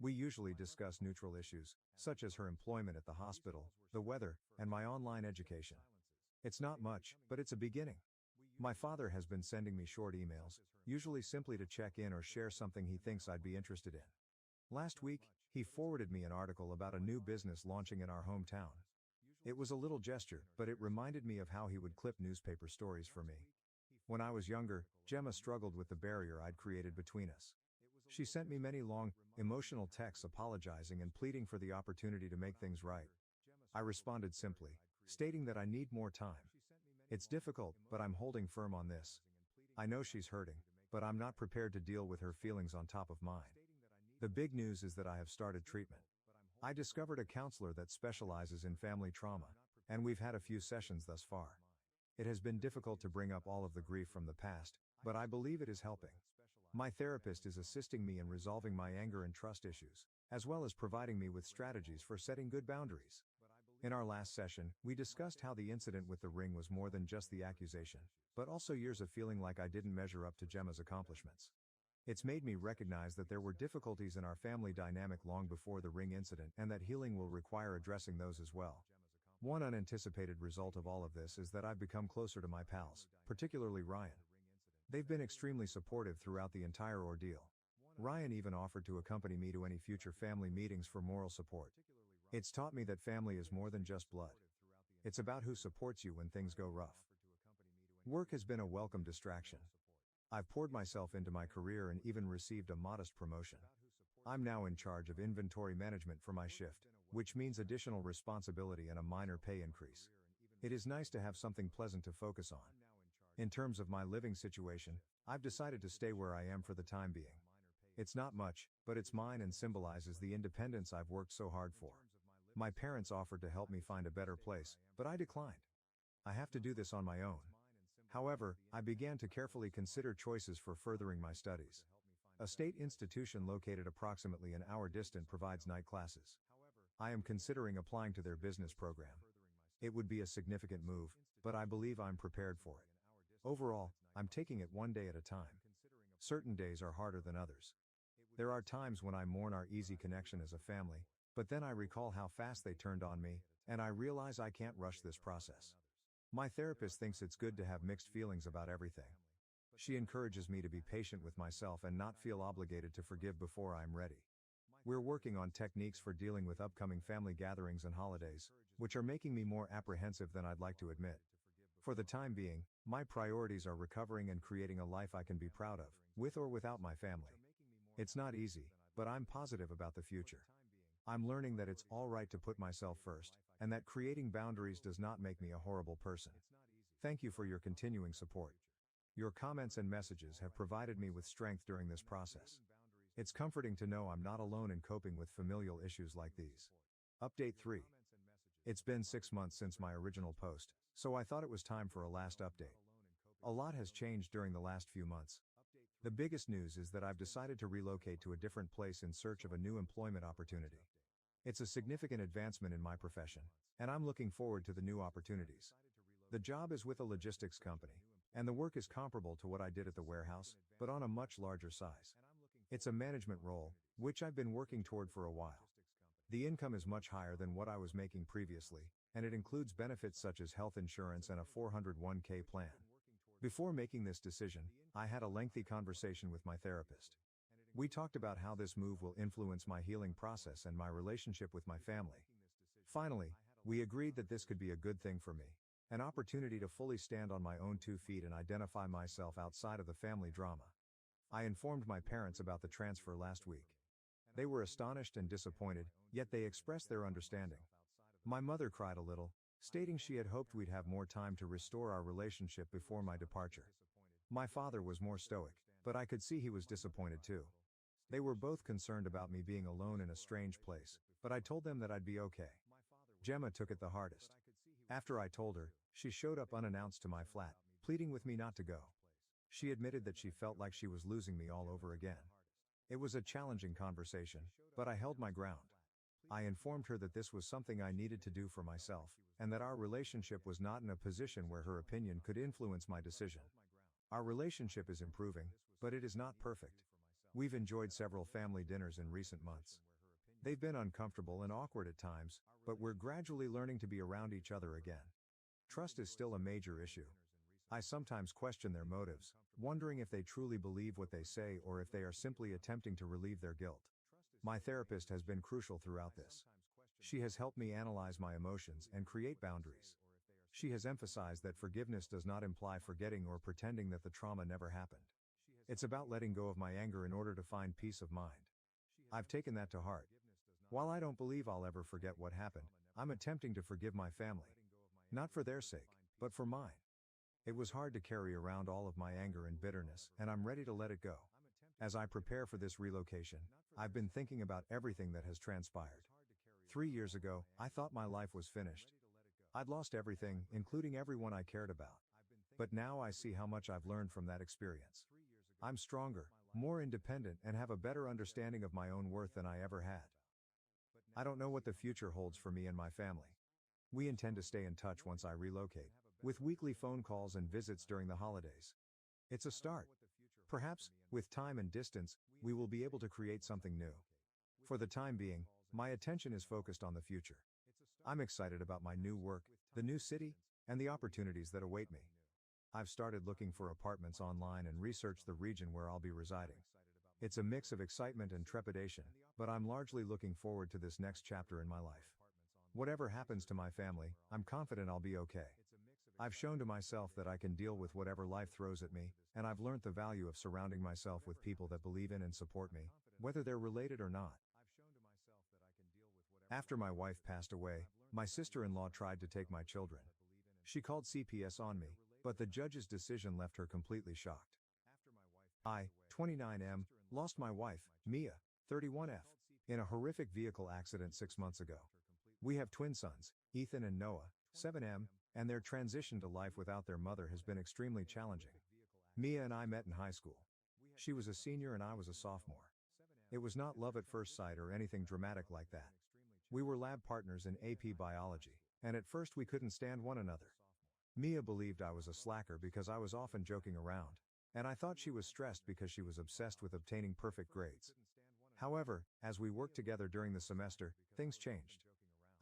We usually discuss neutral issues, such as her employment at the hospital, the weather, and my online education. It's not much, but it's a beginning. My father has been sending me short emails, usually simply to check in or share something he thinks I'd be interested in. Last week, he forwarded me an article about a new business launching in our hometown. It was a little gesture, but it reminded me of how he would clip newspaper stories for me. When I was younger, Gemma struggled with the barrier I'd created between us. She sent me many long, emotional texts apologizing and pleading for the opportunity to make things right. I responded simply, stating that I need more time. It's difficult, but I'm holding firm on this. I know she's hurting, but I'm not prepared to deal with her feelings on top of mine. The big news is that I have started treatment. I discovered a counselor that specializes in family trauma, and we've had a few sessions thus far. It has been difficult to bring up all of the grief from the past, but I believe it is helping. My therapist is assisting me in resolving my anger and trust issues, as well as providing me with strategies for setting good boundaries. In our last session, we discussed how the incident with the ring was more than just the accusation, but also years of feeling like I didn't measure up to Gemma's accomplishments. It's made me recognize that there were difficulties in our family dynamic long before the ring incident and that healing will require addressing those as well. One unanticipated result of all of this is that I've become closer to my pals, particularly Ryan. They've been extremely supportive throughout the entire ordeal. Ryan even offered to accompany me to any future family meetings for moral support. It's taught me that family is more than just blood. It's about who supports you when things go rough. Work has been a welcome distraction. I've poured myself into my career and even received a modest promotion. I'm now in charge of inventory management for my shift, which means additional responsibility and a minor pay increase. It is nice to have something pleasant to focus on. In terms of my living situation, I've decided to stay where I am for the time being. It's not much, but it's mine and symbolizes the independence I've worked so hard for. My parents offered to help me find a better place, but I declined. I have to do this on my own. However, I began to carefully consider choices for furthering my studies. A state institution located approximately an hour distant provides night classes. I am considering applying to their business program. It would be a significant move, but I believe I'm prepared for it. Overall, I'm taking it one day at a time. Certain days are harder than others. There are times when I mourn our easy connection as a family, but then I recall how fast they turned on me, and I realize I can't rush this process. My therapist thinks it's good to have mixed feelings about everything. She encourages me to be patient with myself and not feel obligated to forgive before I'm ready. We're working on techniques for dealing with upcoming family gatherings and holidays, which are making me more apprehensive than I'd like to admit. For the time being, my priorities are recovering and creating a life I can be proud of, with or without my family. It's not easy, but I'm positive about the future. I'm learning that it's all right to put myself first, and that creating boundaries does not make me a horrible person. Thank you for your continuing support. Your comments and messages have provided me with strength during this process. It's comforting to know I'm not alone in coping with familial issues like these. Update 3. It's been 6 months since my original post, so I thought it was time for a last update. A lot has changed during the last few months. The biggest news is that I've decided to relocate to a different place in search of a new employment opportunity. It's a significant advancement in my profession, and I'm looking forward to the new opportunities. The job is with a logistics company, and the work is comparable to what I did at the warehouse, but on a much larger size. It's a management role, which I've been working toward for a while. The income is much higher than what I was making previously, and it includes benefits such as health insurance and a 401k plan. Before making this decision, I had a lengthy conversation with my therapist. We talked about how this move will influence my healing process and my relationship with my family. Finally, we agreed that this could be a good thing for me, an opportunity to fully stand on my own 2 feet and identify myself outside of the family drama. I informed my parents about the transfer last week. They were astonished and disappointed, yet they expressed their understanding. My mother cried a little, stating she had hoped we'd have more time to restore our relationship before my departure. My father was more stoic, but I could see he was disappointed too. They were both concerned about me being alone in a strange place, but I told them that I'd be okay. Gemma took it the hardest. After I told her, she showed up unannounced to my flat, pleading with me not to go. She admitted that she felt like she was losing me all over again. It was a challenging conversation, but I held my ground. I informed her that this was something I needed to do for myself, and that our relationship was not in a position where her opinion could influence my decision. Our relationship is improving, but it is not perfect. We've enjoyed several family dinners in recent months. They've been uncomfortable and awkward at times, but we're gradually learning to be around each other again. Trust is still a major issue. I sometimes question their motives, wondering if they truly believe what they say or if they are simply attempting to relieve their guilt. My therapist has been crucial throughout this. She has helped me analyze my emotions and create boundaries. She has emphasized that forgiveness does not imply forgetting or pretending that the trauma never happened. It's about letting go of my anger in order to find peace of mind. I've taken that to heart. While I don't believe I'll ever forget what happened, I'm attempting to forgive my family. Not for their sake, but for mine. It was hard to carry around all of my anger and bitterness, and I'm ready to let it go. As I prepare for this relocation, I've been thinking about everything that has transpired. 3 years ago, I thought my life was finished. I'd lost everything, including everyone I cared about. But now I see how much I've learned from that experience. I'm stronger, more independent, and have a better understanding of my own worth than I ever had. I don't know what the future holds for me and my family. We intend to stay in touch once I relocate, with weekly phone calls and visits during the holidays. It's a start. Perhaps, with time and distance, we will be able to create something new. For the time being, my attention is focused on the future. I'm excited about my new work, the new city, and the opportunities that await me. I've started looking for apartments online and researched the region where I'll be residing. It's a mix of excitement and trepidation, but I'm largely looking forward to this next chapter in my life. Whatever happens to my family, I'm confident I'll be okay. I've shown to myself that I can deal with whatever life throws at me, and I've learned the value of surrounding myself with people that believe in and support me, whether they're related or not. After my wife passed away, my sister-in-law tried to take my children. She called CPS on me, but the judge's decision left her completely shocked. I, 29M, lost my wife, Mia, 31F, in a horrific vehicle accident 6 months ago. We have twin sons, Ethan and Noah, 7M, and their transition to life without their mother has been extremely challenging. Mia and I met in high school. She was a senior and I was a sophomore. It was not love at first sight or anything dramatic like that. We were lab partners in AP biology, and at first we couldn't stand one another. Mia believed I was a slacker because I was often joking around, and I thought she was stressed because she was obsessed with obtaining perfect grades. However, as we worked together during the semester, things changed.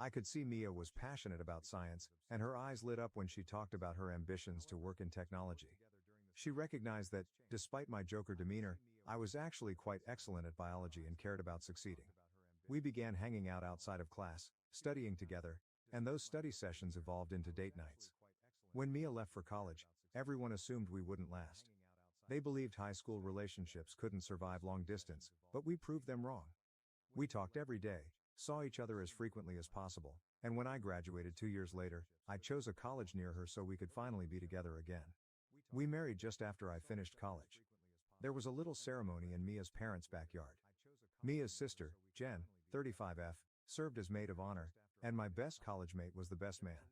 I could see Mia was passionate about science, and her eyes lit up when she talked about her ambitions to work in technology. She recognized that, despite my joker demeanor, I was actually quite excellent at biology and cared about succeeding. We began hanging out outside of class, studying together, and those study sessions evolved into date nights. When Mia left for college, everyone assumed we wouldn't last. They believed high school relationships couldn't survive long distance, but we proved them wrong. We talked every day, saw each other as frequently as possible, and when I graduated 2 years later, I chose a college near her so we could finally be together again. We married just after I finished college. There was a little ceremony in Mia's parents' backyard. Mia's sister, Jen, 35F, served as maid of honor, and my best college mate was the best man.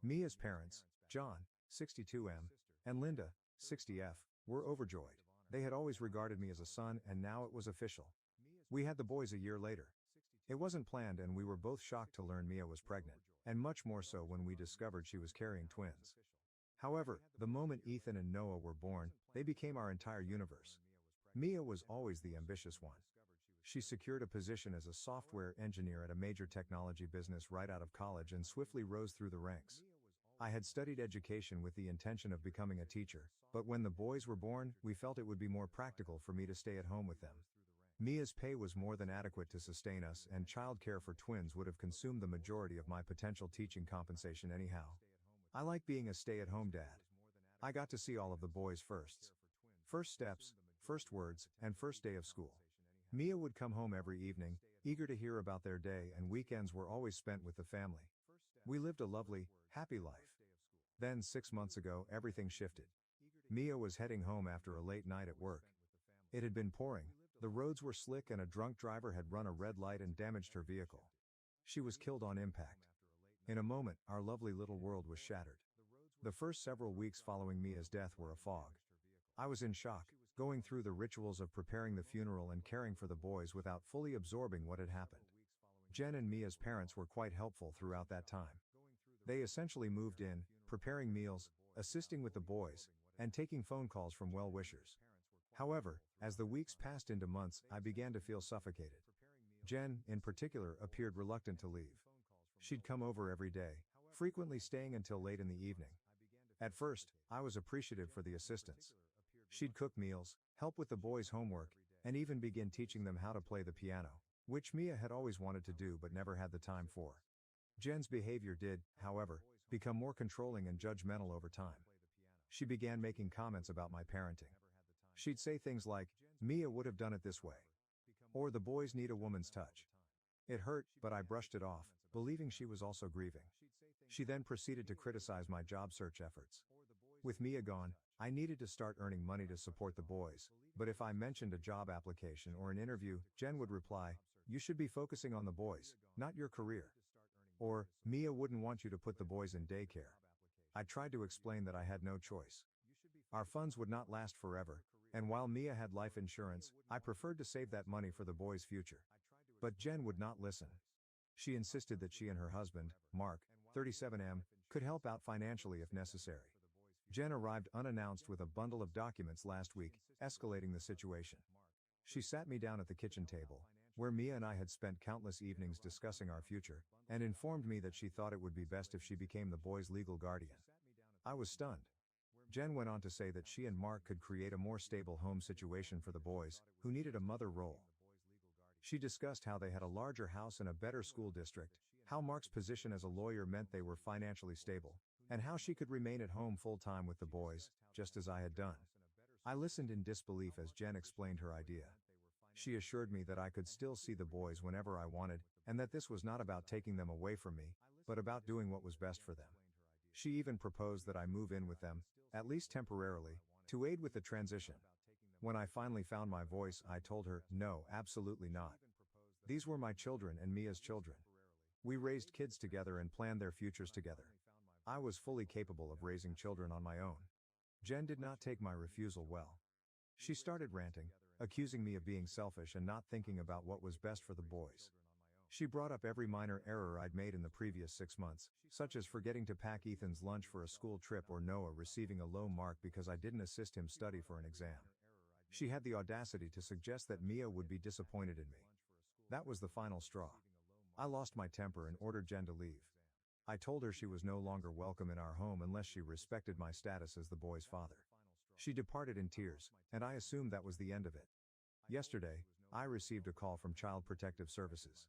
Mia's parents, John, 62M, and Linda, 60F, were overjoyed. They had always regarded me as a son and now it was official. We had the boys a year later. It wasn't planned and we were both shocked to learn Mia was pregnant, and much more so when we discovered she was carrying twins. However, the moment Ethan and Noah were born, they became our entire universe. Mia was always the ambitious one. She secured a position as a software engineer at a major technology business right out of college and swiftly rose through the ranks. I had studied education with the intention of becoming a teacher, but when the boys were born, we felt it would be more practical for me to stay at home with them. Mia's pay was more than adequate to sustain us, and childcare for twins would have consumed the majority of my potential teaching compensation anyhow. I like being a stay-at-home dad. I got to see all of the boys' firsts. First steps, first words, and first day of school. Mia would come home every evening, eager to hear about their day, and weekends were always spent with the family. We lived a lovely, happy life. Then 6 months ago, everything shifted. Mia was heading home after a late night at work. It had been pouring, the roads were slick, and a drunk driver had run a red light and damaged her vehicle. She was killed on impact. In a moment, our lovely little world was shattered. The first several weeks following Mia's death were a fog. I was in shock, going through the rituals of preparing the funeral and caring for the boys without fully absorbing what had happened. Jen and Mia's parents were quite helpful throughout that time. They essentially moved in, preparing meals, assisting with the boys, and taking phone calls from well-wishers. However, as the weeks passed into months, I began to feel suffocated. Jen, in particular, appeared reluctant to leave. She'd come over every day, frequently staying until late in the evening. At first, I was appreciative for the assistance. She'd cook meals, help with the boys' homework, and even begin teaching them how to play the piano, which Mia had always wanted to do but never had the time for. Jen's behavior did, however, become more controlling and judgmental over time. She began making comments about my parenting. She'd say things like, "Mia would have done it this way," or "the boys need a woman's touch." It hurt, but I brushed it off, believing she was also grieving. She then proceeded to criticize my job search efforts. With Mia gone, I needed to start earning money to support the boys, but if I mentioned a job application or an interview, Jen would reply, "You should be focusing on the boys, not your career." Or, "Mia wouldn't want you to put the boys in daycare." I tried to explain that I had no choice. Our funds would not last forever, and while Mia had life insurance, I preferred to save that money for the boys' future. But Jen would not listen. She insisted that she and her husband, Mark, 37M, could help out financially if necessary. Jen arrived unannounced with a bundle of documents last week, escalating the situation. She sat me down at the kitchen table, where Mia and I had spent countless evenings discussing our future, and informed me that she thought it would be best if she became the boys' legal guardian. I was stunned. Jen went on to say that she and Mark could create a more stable home situation for the boys, who needed a mother role. She discussed how they had a larger house and a better school district, how Mark's position as a lawyer meant they were financially stable, and how she could remain at home full-time with the boys, just as I had done. I listened in disbelief as Jen explained her idea. She assured me that I could still see the boys whenever I wanted, and that this was not about taking them away from me, but about doing what was best for them. She even proposed that I move in with them, at least temporarily, to aid with the transition. When I finally found my voice, I told her, "No, absolutely not. These were my children and Mia's children. We raised kids together and planned their futures together. I was fully capable of raising children on my own." Jen did not take my refusal well. She started ranting, accusing me of being selfish and not thinking about what was best for the boys. She brought up every minor error I'd made in the previous 6 months, such as forgetting to pack Ethan's lunch for a school trip or Noah receiving a low mark because I didn't assist him study for an exam. She had the audacity to suggest that Mia would be disappointed in me. That was the final straw. I lost my temper and ordered Jen to leave. I told her she was no longer welcome in our home unless she respected my status as the boy's father. She departed in tears, and I assumed that was the end of it. Yesterday, I received a call from Child Protective Services.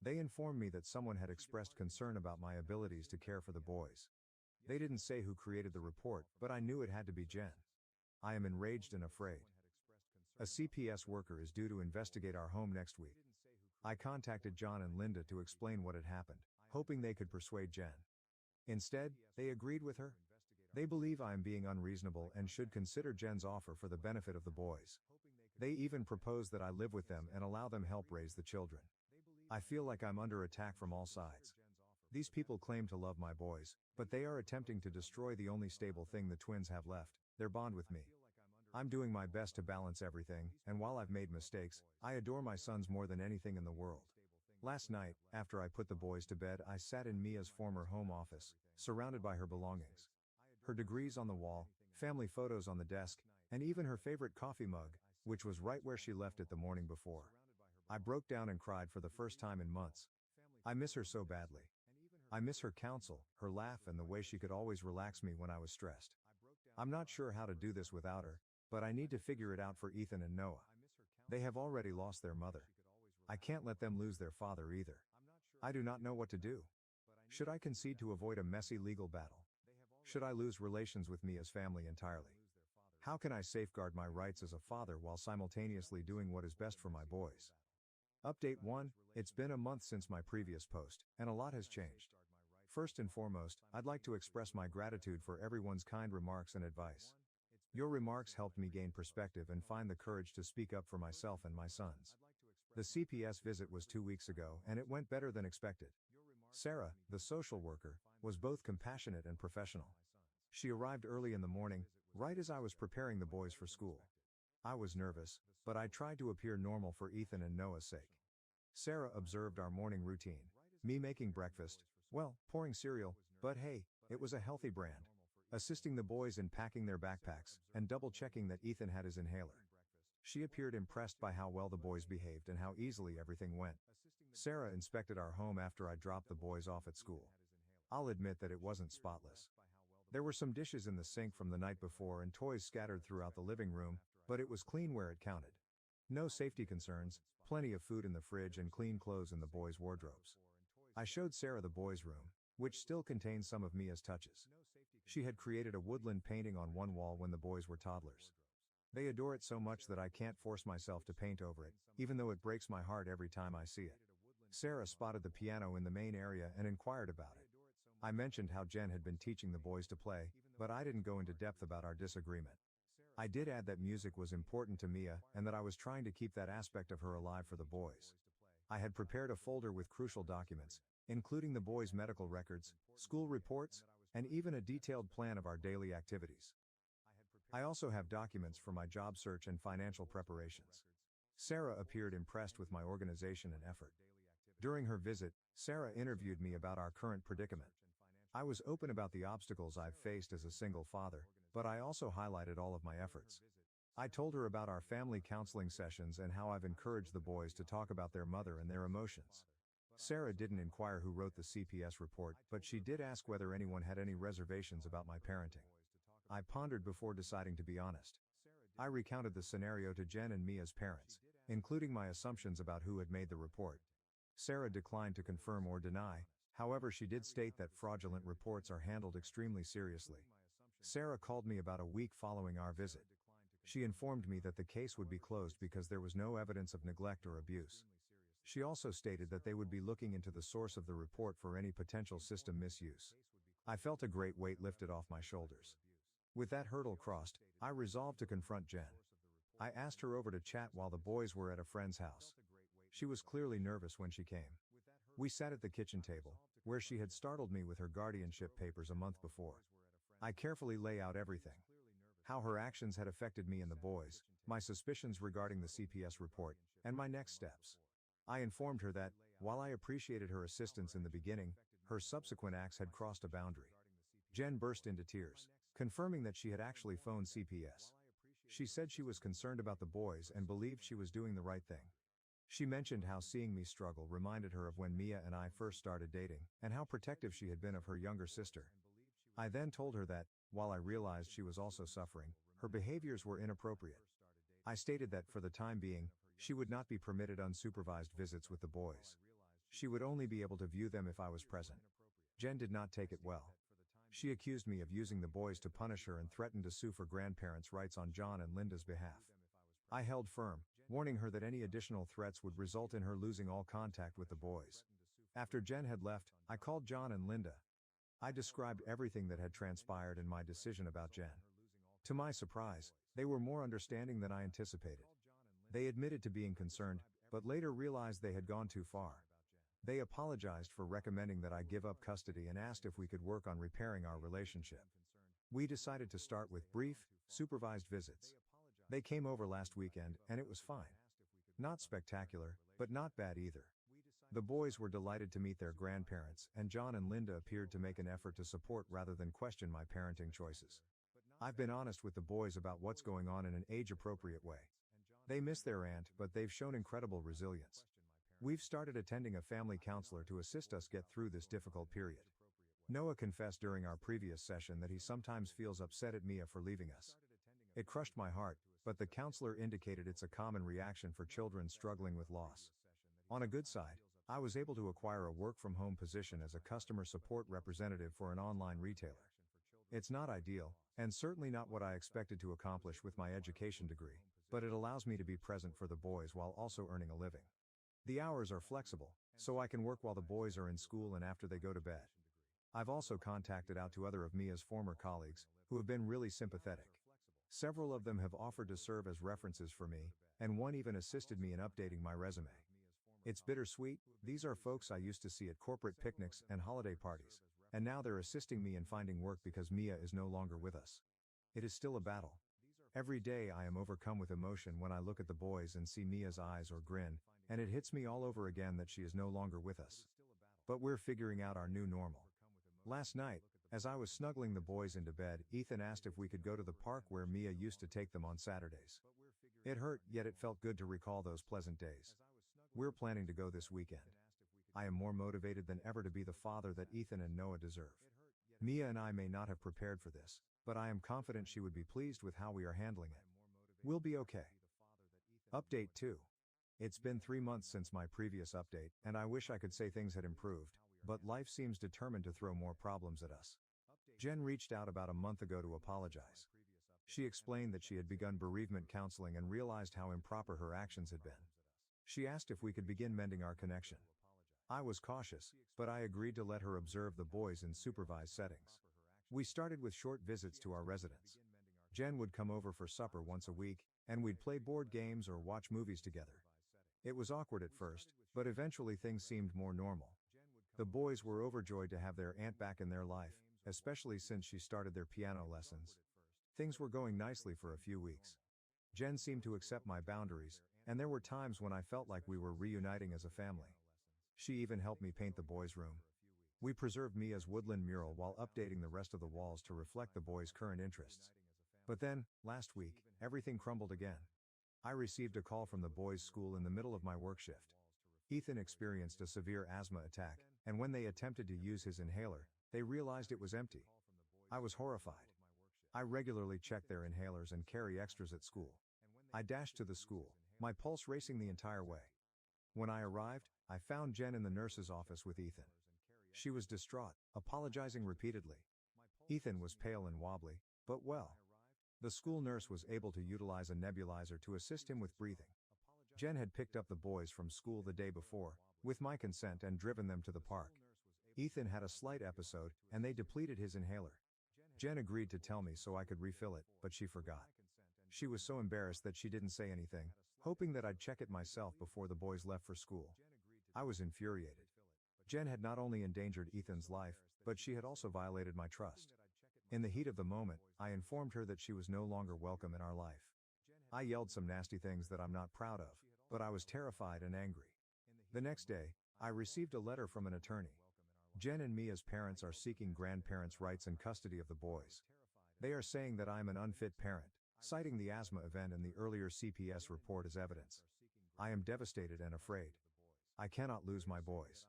They informed me that someone had expressed concern about my abilities to care for the boys. They didn't say who created the report, but I knew it had to be Jen. I am enraged and afraid. A CPS worker is due to investigate our home next week. I contacted John and Linda to explain what had happened, hoping they could persuade Jen. Instead, they agreed with her. They believe I am being unreasonable and should consider Jen's offer for the benefit of the boys. They even propose that I live with them and allow them help raise the children. I feel like I'm under attack from all sides. These people claim to love my boys, but they are attempting to destroy the only stable thing the twins have left, their bond with me. I'm doing my best to balance everything, and while I've made mistakes, I adore my sons more than anything in the world. Last night, after I put the boys to bed, I sat in Mia's former home office, surrounded by her belongings. Her degrees on the wall, family photos on the desk, and even her favorite coffee mug, which was right where she left it the morning before. I broke down and cried for the first time in months. I miss her so badly. I miss her counsel, her laugh, and the way she could always relax me when I was stressed. I'm not sure how to do this without her, but I need to figure it out for Ethan and Noah. They have already lost their mother. I can't let them lose their father either. I do not know what to do. Should I concede to avoid a messy legal battle? Should I lose relations with Mia's family entirely? How can I safeguard my rights as a father while simultaneously doing what is best for my boys? Update 1, it's been a month since my previous post, and a lot has changed. First and foremost, I'd like to express my gratitude for everyone's kind remarks and advice. Your remarks helped me gain perspective and find the courage to speak up for myself and my sons. The CPS visit was 2 weeks ago, and it went better than expected. Sarah, the social worker, was both compassionate and professional. She arrived early in the morning, right as I was preparing the boys for school. I was nervous, but I tried to appear normal for Ethan and Noah's sake. Sarah observed our morning routine. Me making breakfast, well, pouring cereal, but hey, it was a healthy brand. Assisting the boys in packing their backpacks, and double-checking that Ethan had his inhaler. She appeared impressed by how well the boys behaved and how easily everything went. Sarah inspected our home after I dropped the boys off at school. I'll admit that it wasn't spotless. There were some dishes in the sink from the night before and toys scattered throughout the living room, but it was clean where it counted. No safety concerns, plenty of food in the fridge and clean clothes in the boys' wardrobes. I showed Sarah the boys' room, which still contains some of Mia's touches. She had created a woodland painting on one wall when the boys were toddlers. They adore it so much that I can't force myself to paint over it, even though it breaks my heart every time I see it. Sarah spotted the piano in the main area and inquired about it. I mentioned how Jen had been teaching the boys to play, but I didn't go into depth about our disagreement. I did add that music was important to Mia and that I was trying to keep that aspect of her alive for the boys. I had prepared a folder with crucial documents, including the boys' medical records, school reports, and even a detailed plan of our daily activities. I also have documents for my job search and financial preparations. Sarah appeared impressed with my organization and effort. During her visit, Sarah interviewed me about our current predicament. I was open about the obstacles I've faced as a single father, but I also highlighted all of my efforts. I told her about our family counseling sessions and how I've encouraged the boys to talk about their mother and their emotions. Sarah didn't inquire who wrote the CPS report, but she did ask whether anyone had any reservations about my parenting. I pondered before deciding to be honest. I recounted the scenario to Jen and Mia's parents, including my assumptions about who had made the report. Sarah declined to confirm or deny, however she did state that fraudulent reports are handled extremely seriously. Sarah called me about a week following our visit. She informed me that the case would be closed because there was no evidence of neglect or abuse. She also stated that they would be looking into the source of the report for any potential system misuse. I felt a great weight lifted off my shoulders. With that hurdle crossed, I resolved to confront Jen. I asked her over to chat while the boys were at a friend's house. She was clearly nervous when she came. We sat at the kitchen table, where she had startled me with her guardianship papers a month before. I carefully lay out everything. How her actions had affected me and the boys, my suspicions regarding the CPS report, and my next steps. I informed her that, while I appreciated her assistance in the beginning, her subsequent acts had crossed a boundary. Jen burst into tears, confirming that she had actually phoned CPS. She said she was concerned about the boys and believed she was doing the right thing. She mentioned how seeing me struggle reminded her of when Mia and I first started dating, and how protective she had been of her younger sister. I then told her that, while I realized she was also suffering, her behaviors were inappropriate. I stated that, for the time being, she would not be permitted unsupervised visits with the boys. She would only be able to view them if I was present. Jen did not take it well. She accused me of using the boys to punish her and threatened to sue for grandparents' rights on John and Linda's behalf. I held firm, warning her that any additional threats would result in her losing all contact with the boys. After Jen had left, I called John and Linda. I described everything that had transpired and my decision about Jen. To my surprise, they were more understanding than I anticipated. They admitted to being concerned, but later realized they had gone too far. They apologized for recommending that I give up custody and asked if we could work on repairing our relationship. We decided to start with brief, supervised visits. They came over last weekend, and it was fine. Not spectacular, but not bad either. The boys were delighted to meet their grandparents, and John and Linda appeared to make an effort to support rather than question my parenting choices. I've been honest with the boys about what's going on in an age-appropriate way. They miss their aunt, but they've shown incredible resilience. We've started attending a family counselor to assist us get through this difficult period. Noah confessed during our previous session that he sometimes feels upset at Mia for leaving us. It crushed my heart, but the counselor indicated it's a common reaction for children struggling with loss. On a good side, I was able to acquire a work-from-home position as a customer support representative for an online retailer. It's not ideal, and certainly not what I expected to accomplish with my education degree, but it allows me to be present for the boys while also earning a living. The hours are flexible, so I can work while the boys are in school and after they go to bed. I've also contacted out to other of Mia's former colleagues, who have been really sympathetic. Several of them have offered to serve as references for me, and one even assisted me in updating my resume. It's bittersweet. These are folks I used to see at corporate picnics and holiday parties, and now they're assisting me in finding work because Mia is no longer with us. It is still a battle. Every day I am overcome with emotion when I look at the boys and see Mia's eyes or grin, and it hits me all over again that she is no longer with us. But we're figuring out our new normal. Last night, as I was snuggling the boys into bed, Ethan asked if we could go to the park where Mia used to take them on Saturdays. It hurt, yet it felt good to recall those pleasant days. We're planning to go this weekend. I am more motivated than ever to be the father that Ethan and Noah deserve. Mia and I may not have prepared for this, but I am confident she would be pleased with how we are handling it. We'll be okay. Update 2. It's been 3 months since my previous update, and I wish I could say things had improved, but life seems determined to throw more problems at us. Jen reached out about a month ago to apologize. She explained that she had begun bereavement counseling and realized how improper her actions had been. She asked if we could begin mending our connection. I was cautious, but I agreed to let her observe the boys in supervised settings. We started with short visits to our residence. Jen would come over for supper once a week, and we'd play board games or watch movies together. It was awkward at first, but eventually things seemed more normal. The boys were overjoyed to have their aunt back in their life, especially since she started their piano lessons. Things were going nicely for a few weeks. Jen seemed to accept my boundaries, and there were times when I felt like we were reuniting as a family. She even helped me paint the boys' room. We preserved Mia's woodland mural while updating the rest of the walls to reflect the boys' current interests. But then, last week, everything crumbled again. I received a call from the boys' school in the middle of my work shift. Ethan experienced a severe asthma attack, and when they attempted to use his inhaler, they realized it was empty. I was horrified. I regularly check their inhalers and carry extras at school. I dashed to the school, my pulse racing the entire way. When I arrived, I found Jen in the nurse's office with Ethan. She was distraught, apologizing repeatedly. Ethan was pale and wobbly, but well. The school nurse was able to utilize a nebulizer to assist him with breathing. Jen had picked up the boys from school the day before, with my consent, and driven them to the park. Ethan had a slight episode, and they depleted his inhaler. Jen agreed to tell me so I could refill it, but she forgot. She was so embarrassed that she didn't say anything, hoping that I'd check it myself before the boys left for school. I was infuriated. Jen had not only endangered Ethan's life, but she had also violated my trust. In the heat of the moment, I informed her that she was no longer welcome in our life. I yelled some nasty things that I'm not proud of, but I was terrified and angry. The next day, I received a letter from an attorney. Jen and Mia's parents are seeking grandparents' rights and custody of the boys. They are saying that I am an unfit parent, citing the asthma event and the earlier CPS report as evidence. I am devastated and afraid. I cannot lose my boys.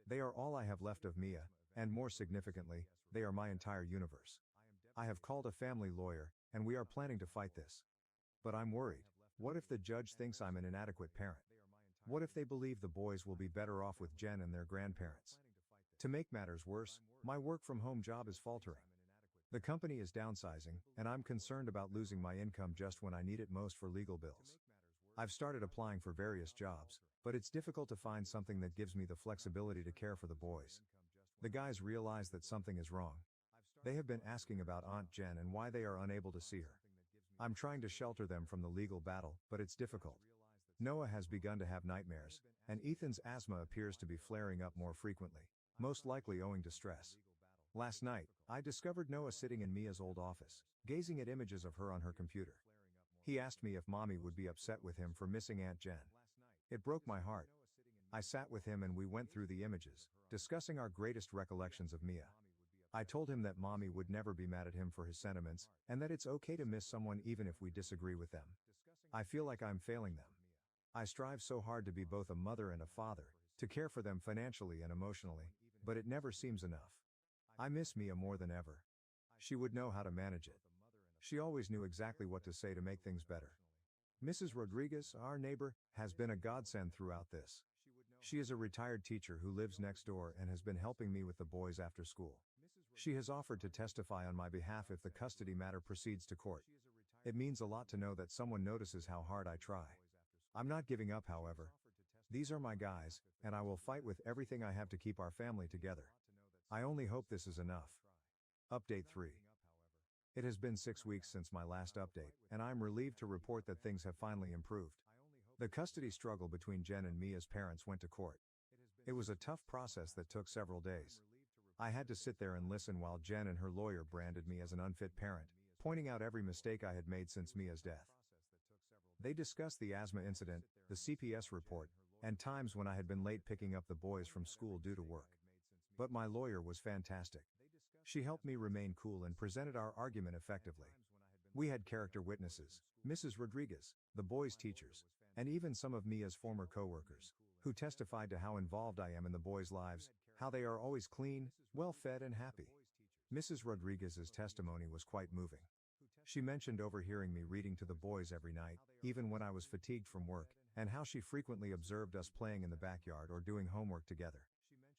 They are all I have left of Mia, and more significantly, they are my entire universe. I have called a family lawyer, and we are planning to fight this. But I'm worried. What if the judge thinks I'm an inadequate parent? What if they believe the boys will be better off with Jen and their grandparents? To make matters worse, my work-from-home job is faltering. The company is downsizing, and I'm concerned about losing my income just when I need it most for legal bills. I've started applying for various jobs, but it's difficult to find something that gives me the flexibility to care for the boys. The guys realize that something is wrong. They have been asking about Aunt Jen and why they are unable to see her. I'm trying to shelter them from the legal battle, but it's difficult. Noah has begun to have nightmares, and Ethan's asthma appears to be flaring up more frequently, most likely owing to stress. Last night, I discovered Noah sitting in Mia's old office, gazing at images of her on her computer. He asked me if Mommy would be upset with him for missing Aunt Jen. It broke my heart. I sat with him and we went through the images, discussing our greatest recollections of Mia. I told him that Mommy would never be mad at him for his sentiments, and that it's okay to miss someone even if we disagree with them. I feel like I'm failing them. I strive so hard to be both a mother and a father, to care for them financially and emotionally, but it never seems enough. I miss Mia more than ever. She would know how to manage it. She always knew exactly what to say to make things better. Mrs. Rodriguez, our neighbor, has been a godsend throughout this. She is a retired teacher who lives next door and has been helping me with the boys after school. She has offered to testify on my behalf if the custody matter proceeds to court. It means a lot to know that someone notices how hard I try. I'm not giving up, however. These are my guys, and I will fight with everything I have to keep our family together. I only hope this is enough. Update 3. It has been 6 weeks since my last update, and I'm relieved to report that things have finally improved. The custody struggle between Jen and Mia's parents went to court. It was a tough process that took several days. I had to sit there and listen while Jen and her lawyer branded me as an unfit parent, pointing out every mistake I had made since Mia's death. They discussed the asthma incident, the CPS report, and times when I had been late picking up the boys from school due to work. But my lawyer was fantastic. She helped me remain cool and presented our argument effectively. We had character witnesses, Mrs. Rodriguez, the boys' teachers, and even some of Mia's former co-workers, who testified to how involved I am in the boys' lives, how they are always clean, well-fed and happy. Mrs. Rodriguez's testimony was quite moving. She mentioned overhearing me reading to the boys every night, even when I was fatigued from work, and how she frequently observed us playing in the backyard or doing homework together.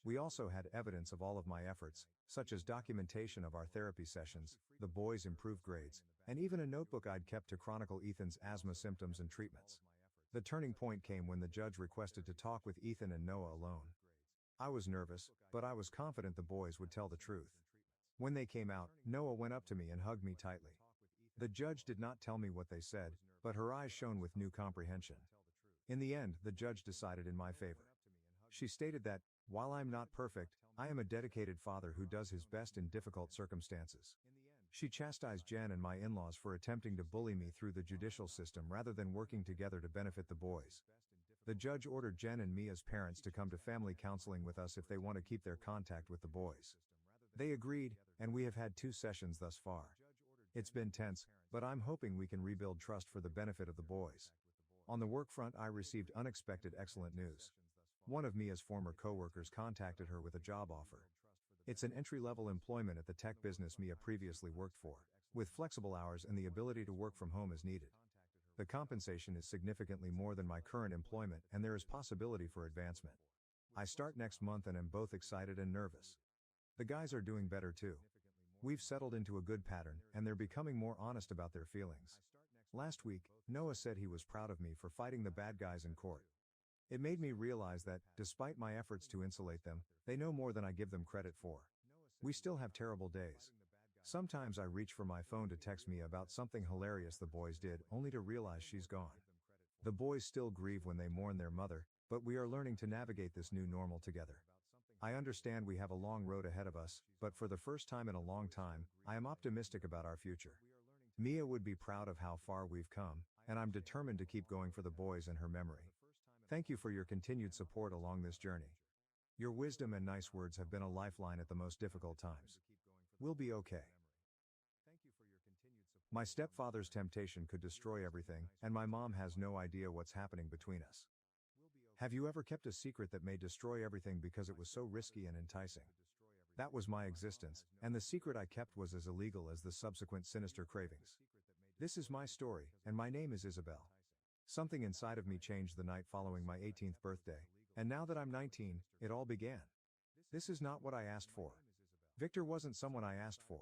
We also had evidence of all of my efforts, such as documentation of our therapy sessions, the boys' improved grades, and even a notebook I'd kept to chronicle Ethan's asthma symptoms and treatments. The turning point came when the judge requested to talk with Ethan and Noah alone. I was nervous, but I was confident the boys would tell the truth. When they came out, Noah went up to me and hugged me tightly. The judge did not tell me what they said, but her eyes shone with new comprehension. In the end, the judge decided in my favor. She stated that, while I'm not perfect, I am a dedicated father who does his best in difficult circumstances. She chastised Jen and my in-laws for attempting to bully me through the judicial system rather than working together to benefit the boys. The judge ordered Jen and Mia's parents to come to family counseling with us if they want to keep their contact with the boys. They agreed, and we have had 2 sessions thus far. It's been tense, but I'm hoping we can rebuild trust for the benefit of the boys. On the work front, I received unexpected excellent news. One of Mia's former co-workers contacted her with a job offer. It's an entry-level employment at the tech business Mia previously worked for, with flexible hours and the ability to work from home as needed. The compensation is significantly more than my current employment, and there is possibility for advancement. I start next month and am both excited and nervous. The guys are doing better too. We've settled into a good pattern, and they're becoming more honest about their feelings. Last week, Noah said he was proud of me for fighting the bad guys in court. It made me realize that, despite my efforts to insulate them, they know more than I give them credit for. We still have terrible days. Sometimes I reach for my phone to text Mia about something hilarious the boys did, only to realize she's gone. The boys still grieve when they mourn their mother, but we are learning to navigate this new normal together. I understand we have a long road ahead of us, but for the first time in a long time, I am optimistic about our future. Mia would be proud of how far we've come, and I'm determined to keep going for the boys and her memory. Thank you for your continued support along this journey. Your wisdom and nice words have been a lifeline at the most difficult times. We'll be okay. My stepfather's temptation could destroy everything, and my mom has no idea what's happening between us. Have you ever kept a secret that may destroy everything because it was so risky and enticing? That was my existence, and the secret I kept was as illegal as the subsequent sinister cravings. This is my story, and my name is Isabel. Something inside of me changed the night following my 18th birthday, and now that I'm 19, it all began. This is not what I asked for. Victor wasn't someone I asked for.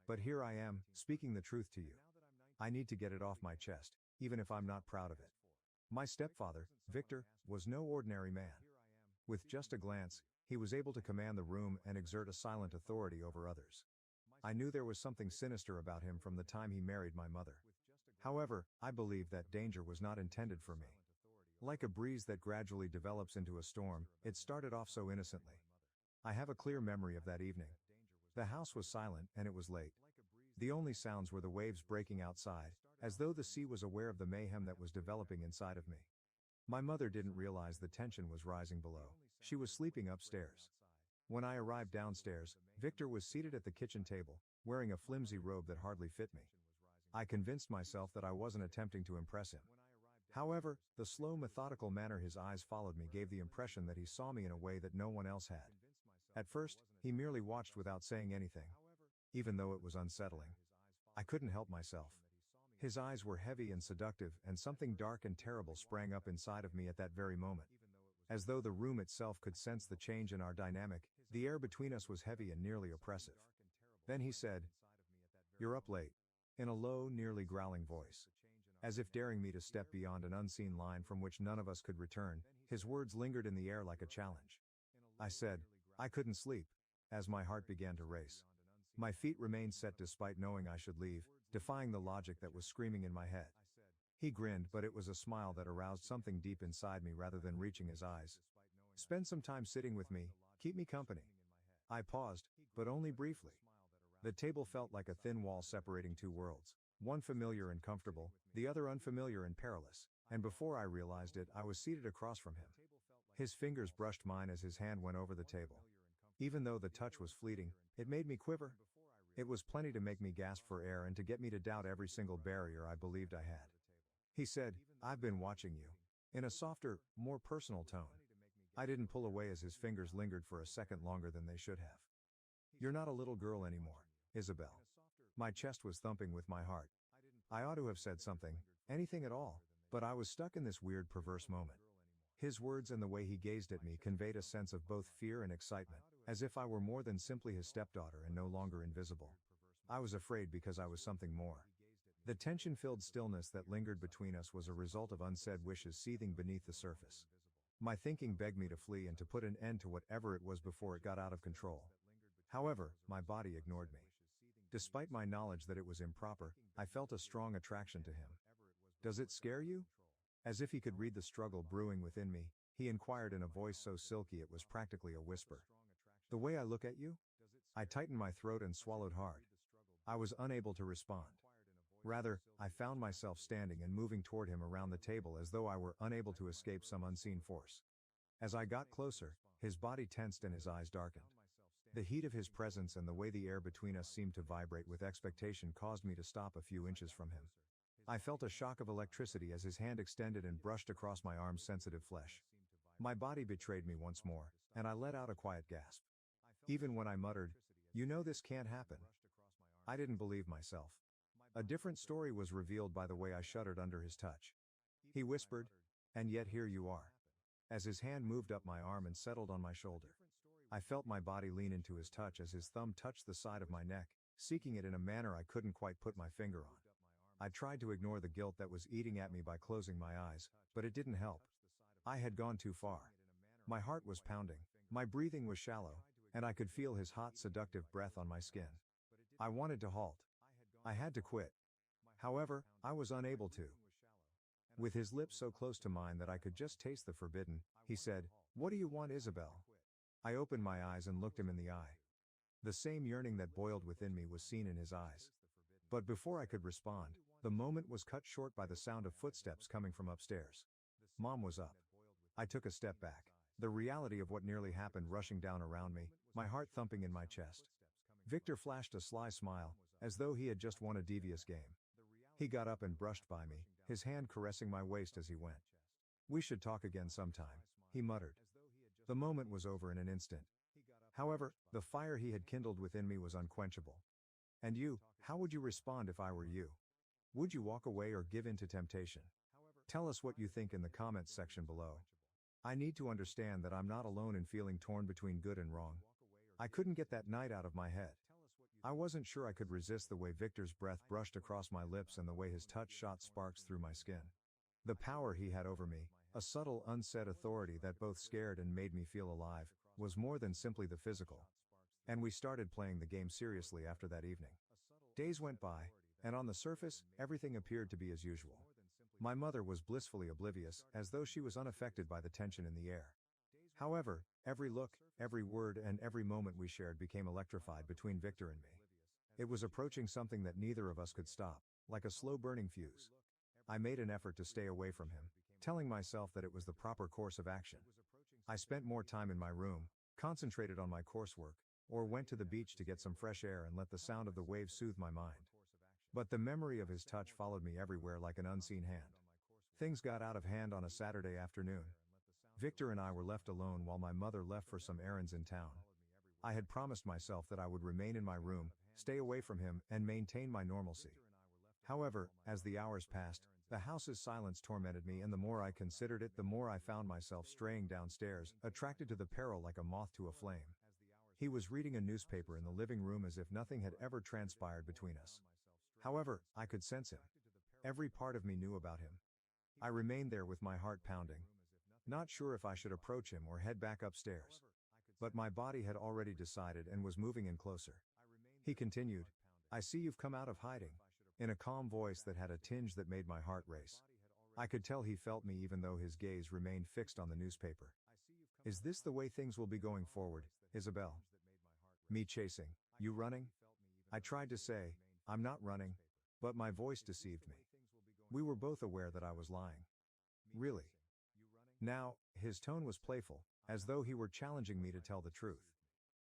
But here I am, speaking the truth to you. I need to get it off my chest, even if I'm not proud of it. My stepfather, Victor, was no ordinary man. With just a glance, he was able to command the room and exert a silent authority over others. I knew there was something sinister about him from the time he married my mother. However, I believed that danger was not intended for me. Like a breeze that gradually develops into a storm, it started off so innocently. I have a clear memory of that evening. The house was silent, and it was late. The only sounds were the waves breaking outside, as though the sea was aware of the mayhem that was developing inside of me. My mother didn't realize the tension was rising below. She was sleeping upstairs. When I arrived downstairs, Victor was seated at the kitchen table, wearing a flimsy robe that hardly fit me. I convinced myself that I wasn't attempting to impress him. However, the slow, methodical manner his eyes followed me gave the impression that he saw me in a way that no one else had. At first, he merely watched without saying anything, even though it was unsettling. I couldn't help myself. His eyes were heavy and seductive, and something dark and terrible sprang up inside of me at that very moment. As though the room itself could sense the change in our dynamic, the air between us was heavy and nearly oppressive. Then he said, "You're up late," in a low, nearly growling voice. As if daring me to step beyond an unseen line from which none of us could return, his words lingered in the air like a challenge. I said, "I couldn't sleep," as my heart began to race. My feet remained set despite knowing I should leave, defying the logic that was screaming in my head. He grinned, but it was a smile that aroused something deep inside me rather than reaching his eyes. "Spend some time sitting with me, keep me company." I paused, but only briefly. The table felt like a thin wall separating two worlds, one familiar and comfortable, the other unfamiliar and perilous, and before I realized it, I was seated across from him. His fingers brushed mine as his hand went over the table. Even though the touch was fleeting, it made me quiver. It was plenty to make me gasp for air and to get me to doubt every single barrier I believed I had. He said, "I've been watching you," in a softer, more personal tone. I didn't pull away as his fingers lingered for a second longer than they should have. "You're not a little girl anymore, Isabel." My chest was thumping with my heart. I ought to have said something, anything at all, but I was stuck in this weird, perverse moment. His words and the way he gazed at me conveyed a sense of both fear and excitement, as if I were more than simply his stepdaughter and no longer invisible. I was afraid because I was something more. The tension-filled stillness that lingered between us was a result of unsaid wishes seething beneath the surface. My thinking begged me to flee and to put an end to whatever it was before it got out of control. However, my body ignored me. Despite my knowledge that it was improper, I felt a strong attraction to him. "Does it scare you?" As if he could read the struggle brewing within me, he inquired in a voice so silky it was practically a whisper. "The way I look at you?" I tightened my throat and swallowed hard. I was unable to respond. Rather, I found myself standing and moving toward him around the table as though I were unable to escape some unseen force. As I got closer, his body tensed and his eyes darkened. The heat of his presence and the way the air between us seemed to vibrate with expectation caused me to stop a few inches from him. I felt a shock of electricity as his hand extended and brushed across my arm's sensitive flesh. My body betrayed me once more, and I let out a quiet gasp. Even when I muttered, "You know this can't happen," I didn't believe myself. A different story was revealed by the way I shuddered under his touch. He whispered, "And yet here you are." As his hand moved up my arm and settled on my shoulder, I felt my body lean into his touch as his thumb touched the side of my neck, seeking it in a manner I couldn't quite put my finger on. I tried to ignore the guilt that was eating at me by closing my eyes, but it didn't help. I had gone too far. My heart was pounding, my breathing was shallow, and I could feel his hot, seductive breath on my skin. I wanted to halt. I had to quit. However, I was unable to. With his lips so close to mine that I could just taste the forbidden, he said, "What do you want, Isabel?" I opened my eyes and looked him in the eye. The same yearning that boiled within me was seen in his eyes. But before I could respond, the moment was cut short by the sound of footsteps coming from upstairs. Mom was up. I took a step back, the reality of what nearly happened rushing down around me, my heart thumping in my chest. Victor flashed a sly smile, as though he had just won a devious game. He got up and brushed by me, his hand caressing my waist as he went. "We should talk again sometime," he muttered. The moment was over in an instant. However, the fire he had kindled within me was unquenchable. "And you, how would you respond if I were you? Would you walk away or give in to temptation? Tell us what you think in the comments section below. I need to understand that I'm not alone in feeling torn between good and wrong. I couldn't get that night out of my head. I wasn't sure I could resist the way Victor's breath brushed across my lips and the way his touch shot sparks through my skin. The power he had over me, a subtle unsaid authority that both scared and made me feel alive, was more than simply the physical. And we started playing the game seriously after that evening. Days went by, and on the surface, everything appeared to be as usual. My mother was blissfully oblivious, as though she was unaffected by the tension in the air. However, every look, every word, and every moment we shared became electrified between Victor and me. It was approaching something that neither of us could stop, like a slow-burning fuse. I made an effort to stay away from him, telling myself that it was the proper course of action. I spent more time in my room, concentrated on my coursework, or went to the beach to get some fresh air and let the sound of the waves soothe my mind. But the memory of his touch followed me everywhere like an unseen hand. Things got out of hand on a Saturday afternoon. Victor and I were left alone while my mother left for some errands in town. I had promised myself that I would remain in my room, stay away from him, and maintain my normalcy. However, as the hours passed, the house's silence tormented me, and the more I considered it, the more I found myself straying downstairs, attracted to the peril like a moth to a flame. He was reading a newspaper in the living room as if nothing had ever transpired between us. However, I could sense him. Every part of me knew about him. I remained there with my heart pounding, not sure if I should approach him or head back upstairs. But my body had already decided and was moving in closer. He continued, "I see you've come out of hiding," in a calm voice that had a tinge that made my heart race. I could tell he felt me even though his gaze remained fixed on the newspaper. "Is this the way things will be going forward, Isabel?" Me chasing, "You running?" I tried to say, "I'm not running," but my voice deceived me. We were both aware that I was lying. "Really?" Now, his tone was playful, as though he were challenging me to tell the truth.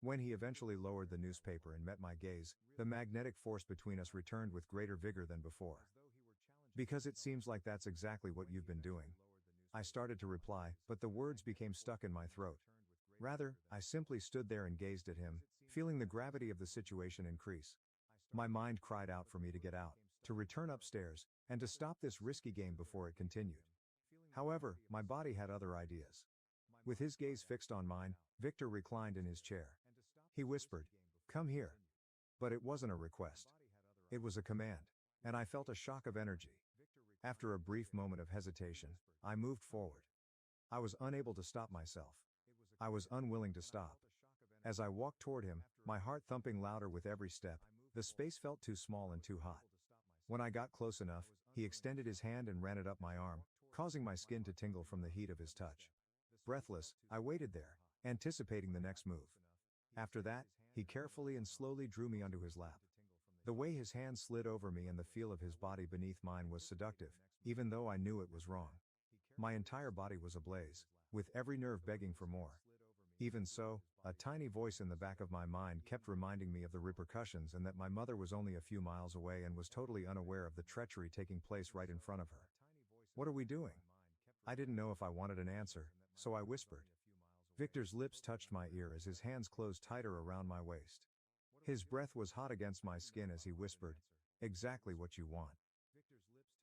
When he eventually lowered the newspaper and met my gaze, the magnetic force between us returned with greater vigor than before. "Because it seems like that's exactly what you've been doing." I started to reply, but the words became stuck in my throat. Rather, I simply stood there and gazed at him, feeling the gravity of the situation increase. My mind cried out for me to get out, to return upstairs, and to stop this risky game before it continued. However, my body had other ideas. With his gaze fixed on mine, Victor reclined in his chair. He whispered, "Come here." But it wasn't a request. It was a command, and I felt a shock of energy. After a brief moment of hesitation, I moved forward. I was unable to stop myself. I was unwilling to stop. As I walked toward him, my heart thumping louder with every step, the space felt too small and too hot. When I got close enough, he extended his hand and ran it up my arm, causing my skin to tingle from the heat of his touch. Breathless, I waited there, anticipating the next move. After that, he carefully and slowly drew me onto his lap. The way his hand slid over me and the feel of his body beneath mine was seductive, even though I knew it was wrong. My entire body was ablaze, with every nerve begging for more. Even so, a tiny voice in the back of my mind kept reminding me of the repercussions and that my mother was only a few miles away and was totally unaware of the treachery taking place right in front of her. "What are we doing?" I didn't know if I wanted an answer, so I whispered. Victor's lips touched my ear as his hands closed tighter around my waist. His breath was hot against my skin as he whispered, "Exactly what you want."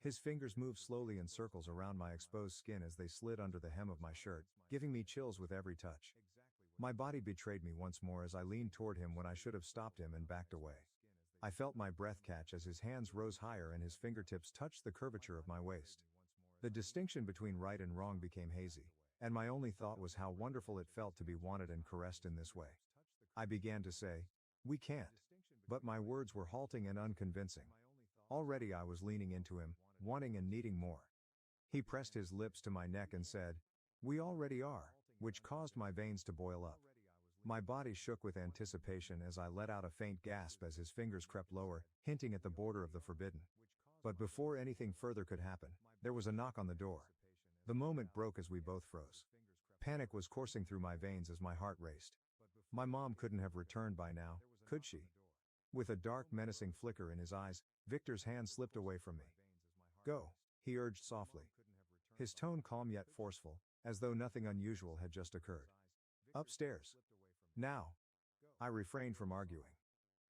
His fingers moved slowly in circles around my exposed skin as they slid under the hem of my shirt, giving me chills with every touch. My body betrayed me once more as I leaned toward him when I should have stopped him and backed away. I felt my breath catch as his hands rose higher and his fingertips touched the curvature of my waist. The distinction between right and wrong became hazy, and my only thought was how wonderful it felt to be wanted and caressed in this way. I began to say, "We can't." But my words were halting and unconvincing. Already I was leaning into him, wanting and needing more. He pressed his lips to my neck and said, "We already are," which caused my veins to boil up. My body shook with anticipation as I let out a faint gasp as his fingers crept lower, hinting at the border of the forbidden. But before anything further could happen, there was a knock on the door. The moment broke as we both froze. Panic was coursing through my veins as my heart raced. My mom couldn't have returned by now, could she? With a dark, menacing flicker in his eyes, Victor's hand slipped away from me. "Go," he urged softly. His tone calm yet forceful, as though nothing unusual had just occurred. "Upstairs. Now." I refrained from arguing.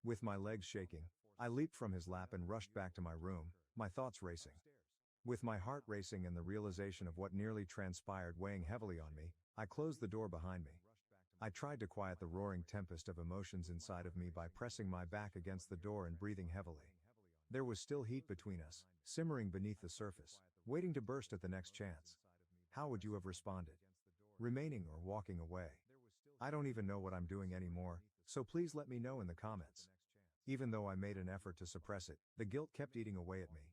With my legs shaking, I leaped from his lap and rushed back to my room, my thoughts racing. With my heart racing and the realization of what nearly transpired weighing heavily on me, I closed the door behind me. I tried to quiet the roaring tempest of emotions inside of me by pressing my back against the door and breathing heavily. There was still heat between us, simmering beneath the surface, waiting to burst at the next chance. How would you have responded? Remaining or walking away? I don't even know what I'm doing anymore, so please let me know in the comments. Even though I made an effort to suppress it, the guilt kept eating away at me.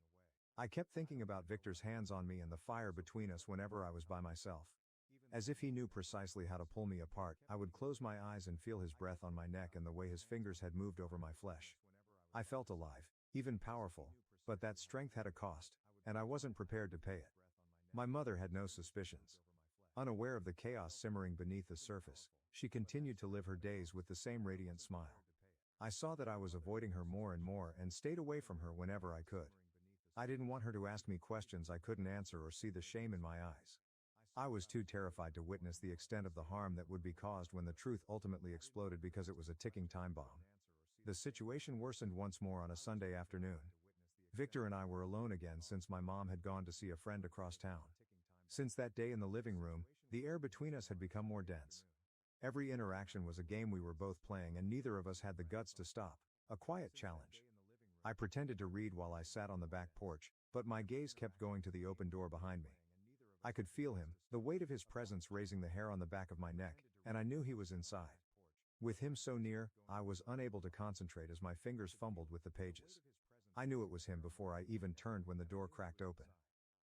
I kept thinking about Victor's hands on me and the fire between us whenever I was by myself. As if he knew precisely how to pull me apart, I would close my eyes and feel his breath on my neck and the way his fingers had moved over my flesh. I felt alive, even powerful, but that strength had a cost, and I wasn't prepared to pay it. My mother had no suspicions. Unaware of the chaos simmering beneath the surface, she continued to live her days with the same radiant smile. I saw that I was avoiding her more and more and stayed away from her whenever I could. I didn't want her to ask me questions I couldn't answer or see the shame in my eyes. I was too terrified to witness the extent of the harm that would be caused when the truth ultimately exploded because it was a ticking time bomb. The situation worsened once more on a Sunday afternoon. Victor and I were alone again since my mom had gone to see a friend across town. Since that day in the living room, the air between us had become more dense. Every interaction was a game we were both playing and neither of us had the guts to stop, a quiet challenge. I pretended to read while I sat on the back porch, but my gaze kept going to the open door behind me. I could feel him, the weight of his presence raising the hair on the back of my neck, and I knew he was inside. With him so near, I was unable to concentrate as my fingers fumbled with the pages. I knew it was him before I even turned when the door cracked open.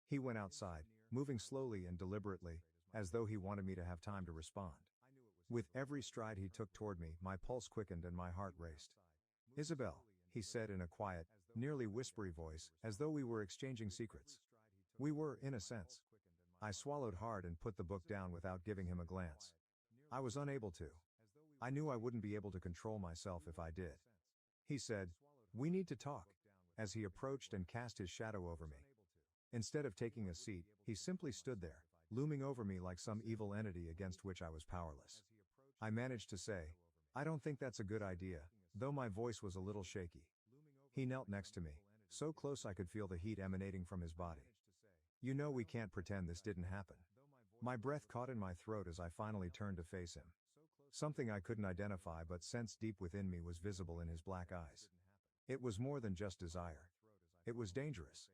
He went outside, moving slowly and deliberately, as though he wanted me to have time to respond. With every stride he took toward me, my pulse quickened and my heart raced. "Isabel," he said in a quiet, nearly whispery voice, as though we were exchanging secrets. We were, in a sense. I swallowed hard and put the book down without giving him a glance. I was unable to. I knew I wouldn't be able to control myself if I did. He said, "We need to talk," as he approached and cast his shadow over me. Instead of taking a seat, he simply stood there, looming over me like some evil entity against which I was powerless. I managed to say, "I don't think that's a good idea," though my voice was a little shaky. He knelt next to me, so close I could feel the heat emanating from his body. "You know we can't pretend this didn't happen." My breath caught in my throat as I finally turned to face him. Something I couldn't identify but sensed deep within me was visible in his black eyes. It was more than just desire. It was dangerous.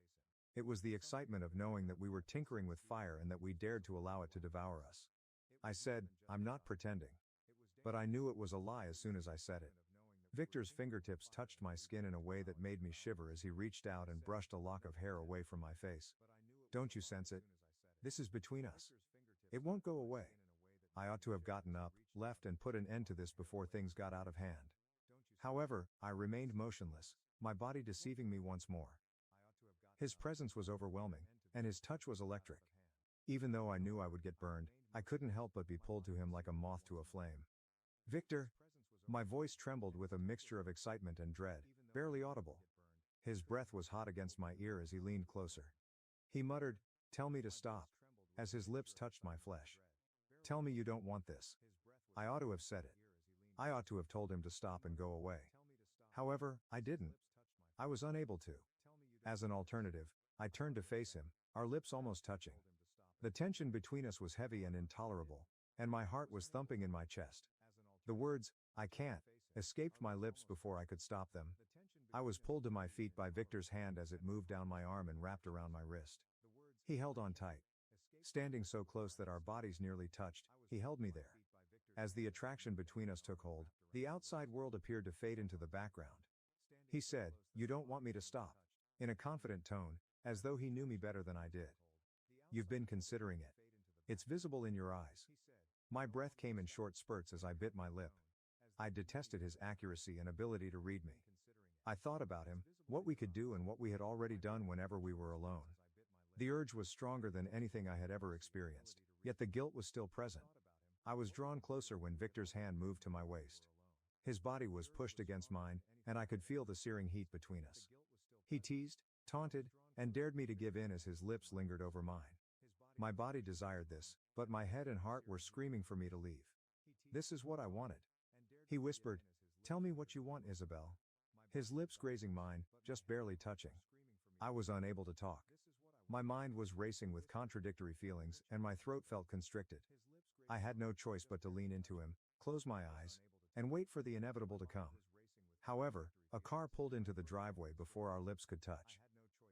It was the excitement of knowing that we were tinkering with fire and that we dared to allow it to devour us. I said, "I'm not pretending." But I knew it was a lie as soon as I said it. Victor's fingertips touched my skin in a way that made me shiver as he reached out and brushed a lock of hair away from my face. "Don't you sense it? This is between us. It won't go away." I ought to have gotten up, left and put an end to this before things got out of hand. However, I remained motionless, my body deceiving me once more. His presence was overwhelming, and his touch was electric. Even though I knew I would get burned, I couldn't help but be pulled to him like a moth to a flame. "Victor!" My voice trembled with a mixture of excitement and dread, barely audible. His breath was hot against my ear as he leaned closer. He muttered, "Tell me to stop," as his lips touched my flesh. "Tell me you don't want this." I ought to have said it. I ought to have told him to stop and go away. However, I didn't. I was unable to. As an alternative, I turned to face him, our lips almost touching. The tension between us was heavy and intolerable, and my heart was thumping in my chest. The words, "I can't," escaped my lips before I could stop them. I was pulled to my feet by Victor's hand as it moved down my arm and wrapped around my wrist. He held on tight. Standing so close that our bodies nearly touched, he held me there. As the attraction between us took hold, the outside world appeared to fade into the background. He said, "You don't want me to stop," in a confident tone, as though he knew me better than I did. "You've been considering it. It's visible in your eyes." My breath came in short spurts as I bit my lip. I detested his accuracy and ability to read me. I thought about him, what we could do and what we had already done whenever we were alone. The urge was stronger than anything I had ever experienced, yet the guilt was still present. I was drawn closer when Victor's hand moved to my waist. His body was pushed against mine, and I could feel the searing heat between us. He teased, taunted, and dared me to give in as his lips lingered over mine. My body desired this, but my head and heart were screaming for me to leave. "This is what I wanted." He whispered, "Tell me what you want, Isabel." His lips grazing mine, just barely touching. I was unable to talk. My mind was racing with contradictory feelings, and my throat felt constricted. I had no choice but to lean into him, close my eyes, and wait for the inevitable to come. However, a car pulled into the driveway before our lips could touch.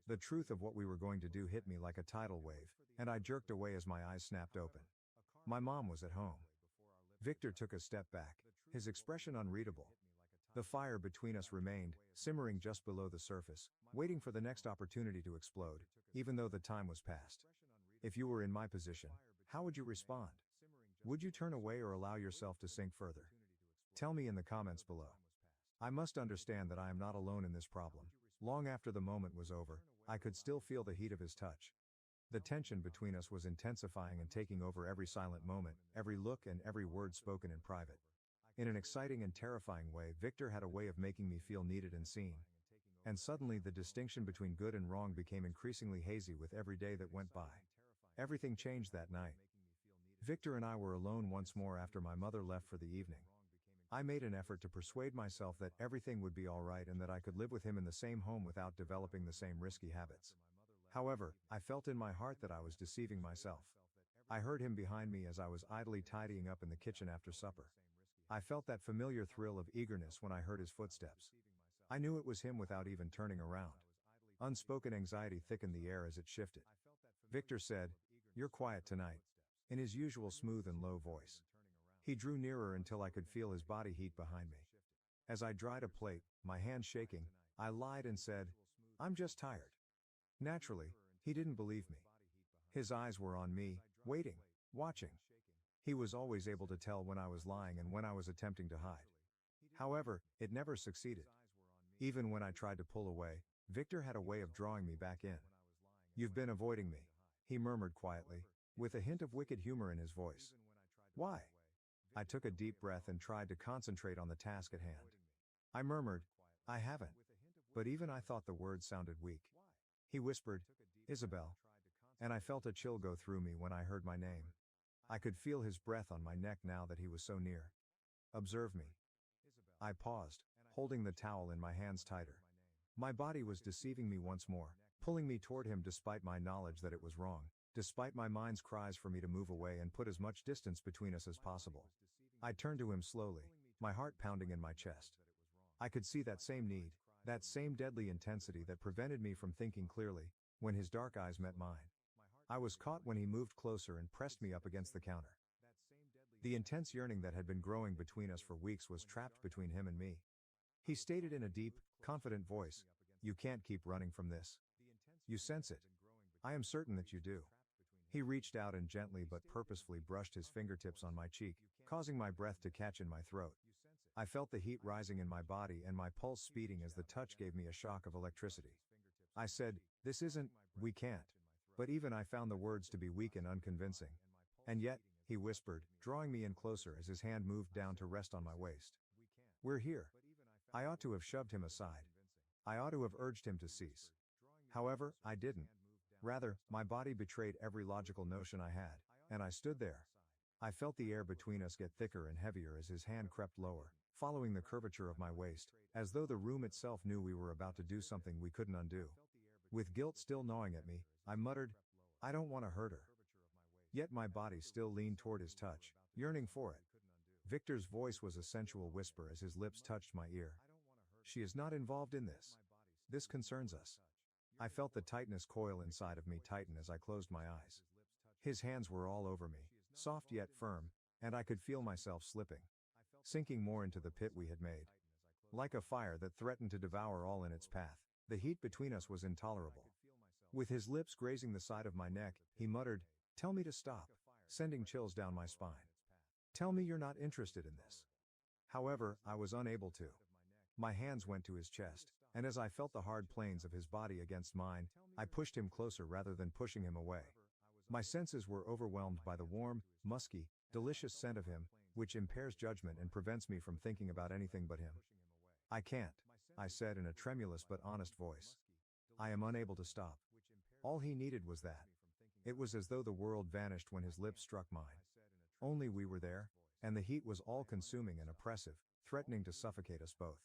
The truth of what we were going to do hit me like a tidal wave, and I jerked away as my eyes snapped open. My mom was at home. Victor took a step back, his expression unreadable. The fire between us remained, simmering just below the surface, waiting for the next opportunity to explode, even though the time was past. If you were in my position, how would you respond? Would you turn away or allow yourself to sink further? Tell me in the comments below. I must understand that I am not alone in this problem. Long after the moment was over, I could still feel the heat of his touch. The tension between us was intensifying and taking over every silent moment, every look and every word spoken in private. In an exciting and terrifying way, Victor had a way of making me feel needed and seen. And suddenly the distinction between good and wrong became increasingly hazy with every day that went by. Everything changed that night. Victor and I were alone once more after my mother left for the evening. I made an effort to persuade myself that everything would be all right and that I could live with him in the same home without developing the same risky habits. However, I felt in my heart that I was deceiving myself. I heard him behind me as I was idly tidying up in the kitchen after supper. I felt that familiar thrill of eagerness when I heard his footsteps. I knew it was him without even turning around. Unspoken anxiety thickened the air as it shifted. Victor said, "You're quiet tonight," in his usual smooth and low voice. He drew nearer until I could feel his body heat behind me. As I dried a plate, my hand shaking, I lied and said, "I'm just tired." Naturally, he didn't believe me. His eyes were on me, waiting, watching. He was always able to tell when I was lying and when I was attempting to hide. However, it never succeeded. Even when I tried to pull away, Victor had a way of drawing me back in. "You've been avoiding me," he murmured quietly, with a hint of wicked humor in his voice. "Why?" I took a deep breath and tried to concentrate on the task at hand. I murmured, "I haven't." But even I thought the words sounded weak. He whispered, "Isabel." And I felt a chill go through me when I heard my name. I could feel his breath on my neck now that he was so near. "Observe me." I paused, holding the towel in my hands tighter. My body was deceiving me once more, pulling me toward him despite my knowledge that it was wrong, despite my mind's cries for me to move away and put as much distance between us as possible. I turned to him slowly, my heart pounding in my chest. I could see that same need, that same deadly intensity that prevented me from thinking clearly, when his dark eyes met mine. I was caught when he moved closer and pressed me up against the counter. The intense yearning that had been growing between us for weeks was trapped between him and me. He stated in a deep, confident voice, "You can't keep running from this. You sense it. I am certain that you do." He reached out and gently but purposefully brushed his fingertips on my cheek, causing my breath to catch in my throat. I felt the heat rising in my body and my pulse speeding as the touch gave me a shock of electricity. I said, "We can't." But even I found the words to be weak and unconvincing. "And yet," he whispered, drawing me in closer as his hand moved down to rest on my waist. "We're here." I ought to have shoved him aside. I ought to have urged him to cease. However, I didn't. Rather, my body betrayed every logical notion I had, and I stood there. I felt the air between us get thicker and heavier as his hand crept lower, following the curvature of my waist, as though the room itself knew we were about to do something we couldn't undo. With guilt still gnawing at me, I muttered, "I don't want to hurt her." Yet my body still leaned toward his touch, yearning for it. Victor's voice was a sensual whisper as his lips touched my ear. "She is not involved in this. This concerns us." I felt the tightness coil inside of me tighten as I closed my eyes. His hands were all over me, soft yet firm, and I could feel myself slipping, sinking more into the pit we had made. Like a fire that threatened to devour all in its path, the heat between us was intolerable. With his lips grazing the side of my neck, he muttered, "Tell me to stop," sending chills down my spine. "Tell me you're not interested in this." However, I was unable to. My hands went to his chest, and as I felt the hard planes of his body against mine, I pushed him closer rather than pushing him away. My senses were overwhelmed by the warm, musky, delicious scent of him, which impairs judgment and prevents me from thinking about anything but him. "I can't," I said in a tremulous but honest voice. "I am unable to stop." All he needed was that. It was as though the world vanished when his lips struck mine. Only we were there, and the heat was all-consuming and oppressive, threatening to suffocate us both.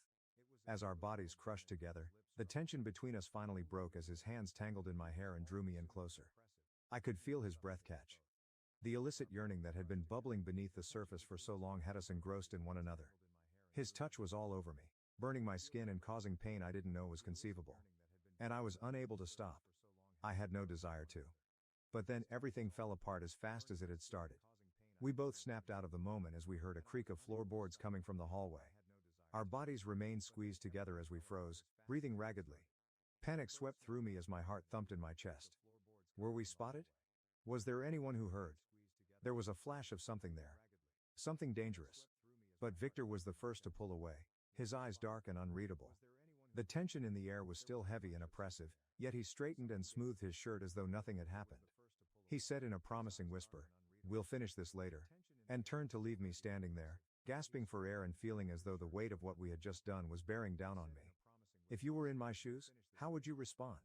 As our bodies crushed together, the tension between us finally broke as his hands tangled in my hair and drew me in closer. I could feel his breath catch. The illicit yearning that had been bubbling beneath the surface for so long had us engrossed in one another. His touch was all over me, burning my skin and causing pain I didn't know was conceivable. And I was unable to stop. I had no desire to. But then everything fell apart as fast as it had started. We both snapped out of the moment as we heard a creak of floorboards coming from the hallway. Our bodies remained squeezed together as we froze, breathing raggedly. Panic swept through me as my heart thumped in my chest. Were we spotted? Was there anyone who heard? There was a flash of something there. Something dangerous. But Victor was the first to pull away, his eyes dark and unreadable. The tension in the air was still heavy and oppressive, yet he straightened and smoothed his shirt as though nothing had happened. He said in a promising whisper, "We'll finish this later," and turned to leave me standing there, gasping for air and feeling as though the weight of what we had just done was bearing down on me. If you were in my shoes, how would you respond?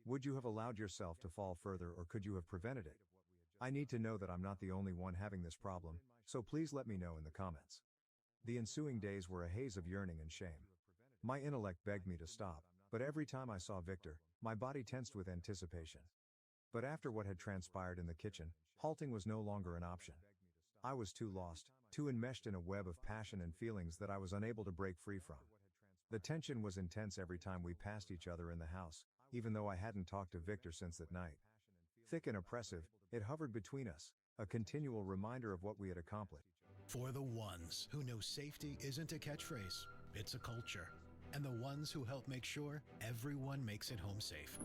Would you have allowed yourself to fall further, or could you have prevented it? I need to know that I'm not the only one having this problem, so please let me know in the comments. The ensuing days were a haze of yearning and shame. My intellect begged me to stop, but every time I saw Victor, my body tensed with anticipation. But after what had transpired in the kitchen, halting was no longer an option. I was too lost, too enmeshed in a web of passion and feelings that I was unable to break free from. The tension was intense every time we passed each other in the house, even though I hadn't talked to Victor since that night. Thick and oppressive, it hovered between us, a continual reminder of what we had accomplished. For the ones who know safety isn't a catchphrase, it's a culture. And the ones who help make sure everyone makes it home safe.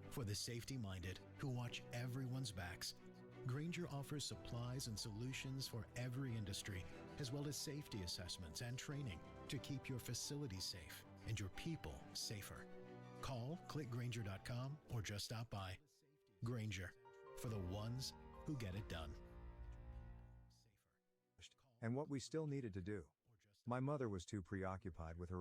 For the safety-minded who watch everyone's backs, Grainger offers supplies and solutions for every industry, as well as safety assessments and training to keep your facilities safe and your people safer. Call, click Grainger.com, or just stop by. Grainger, for the ones who get it done. And what we still needed to do. My mother was too preoccupied with her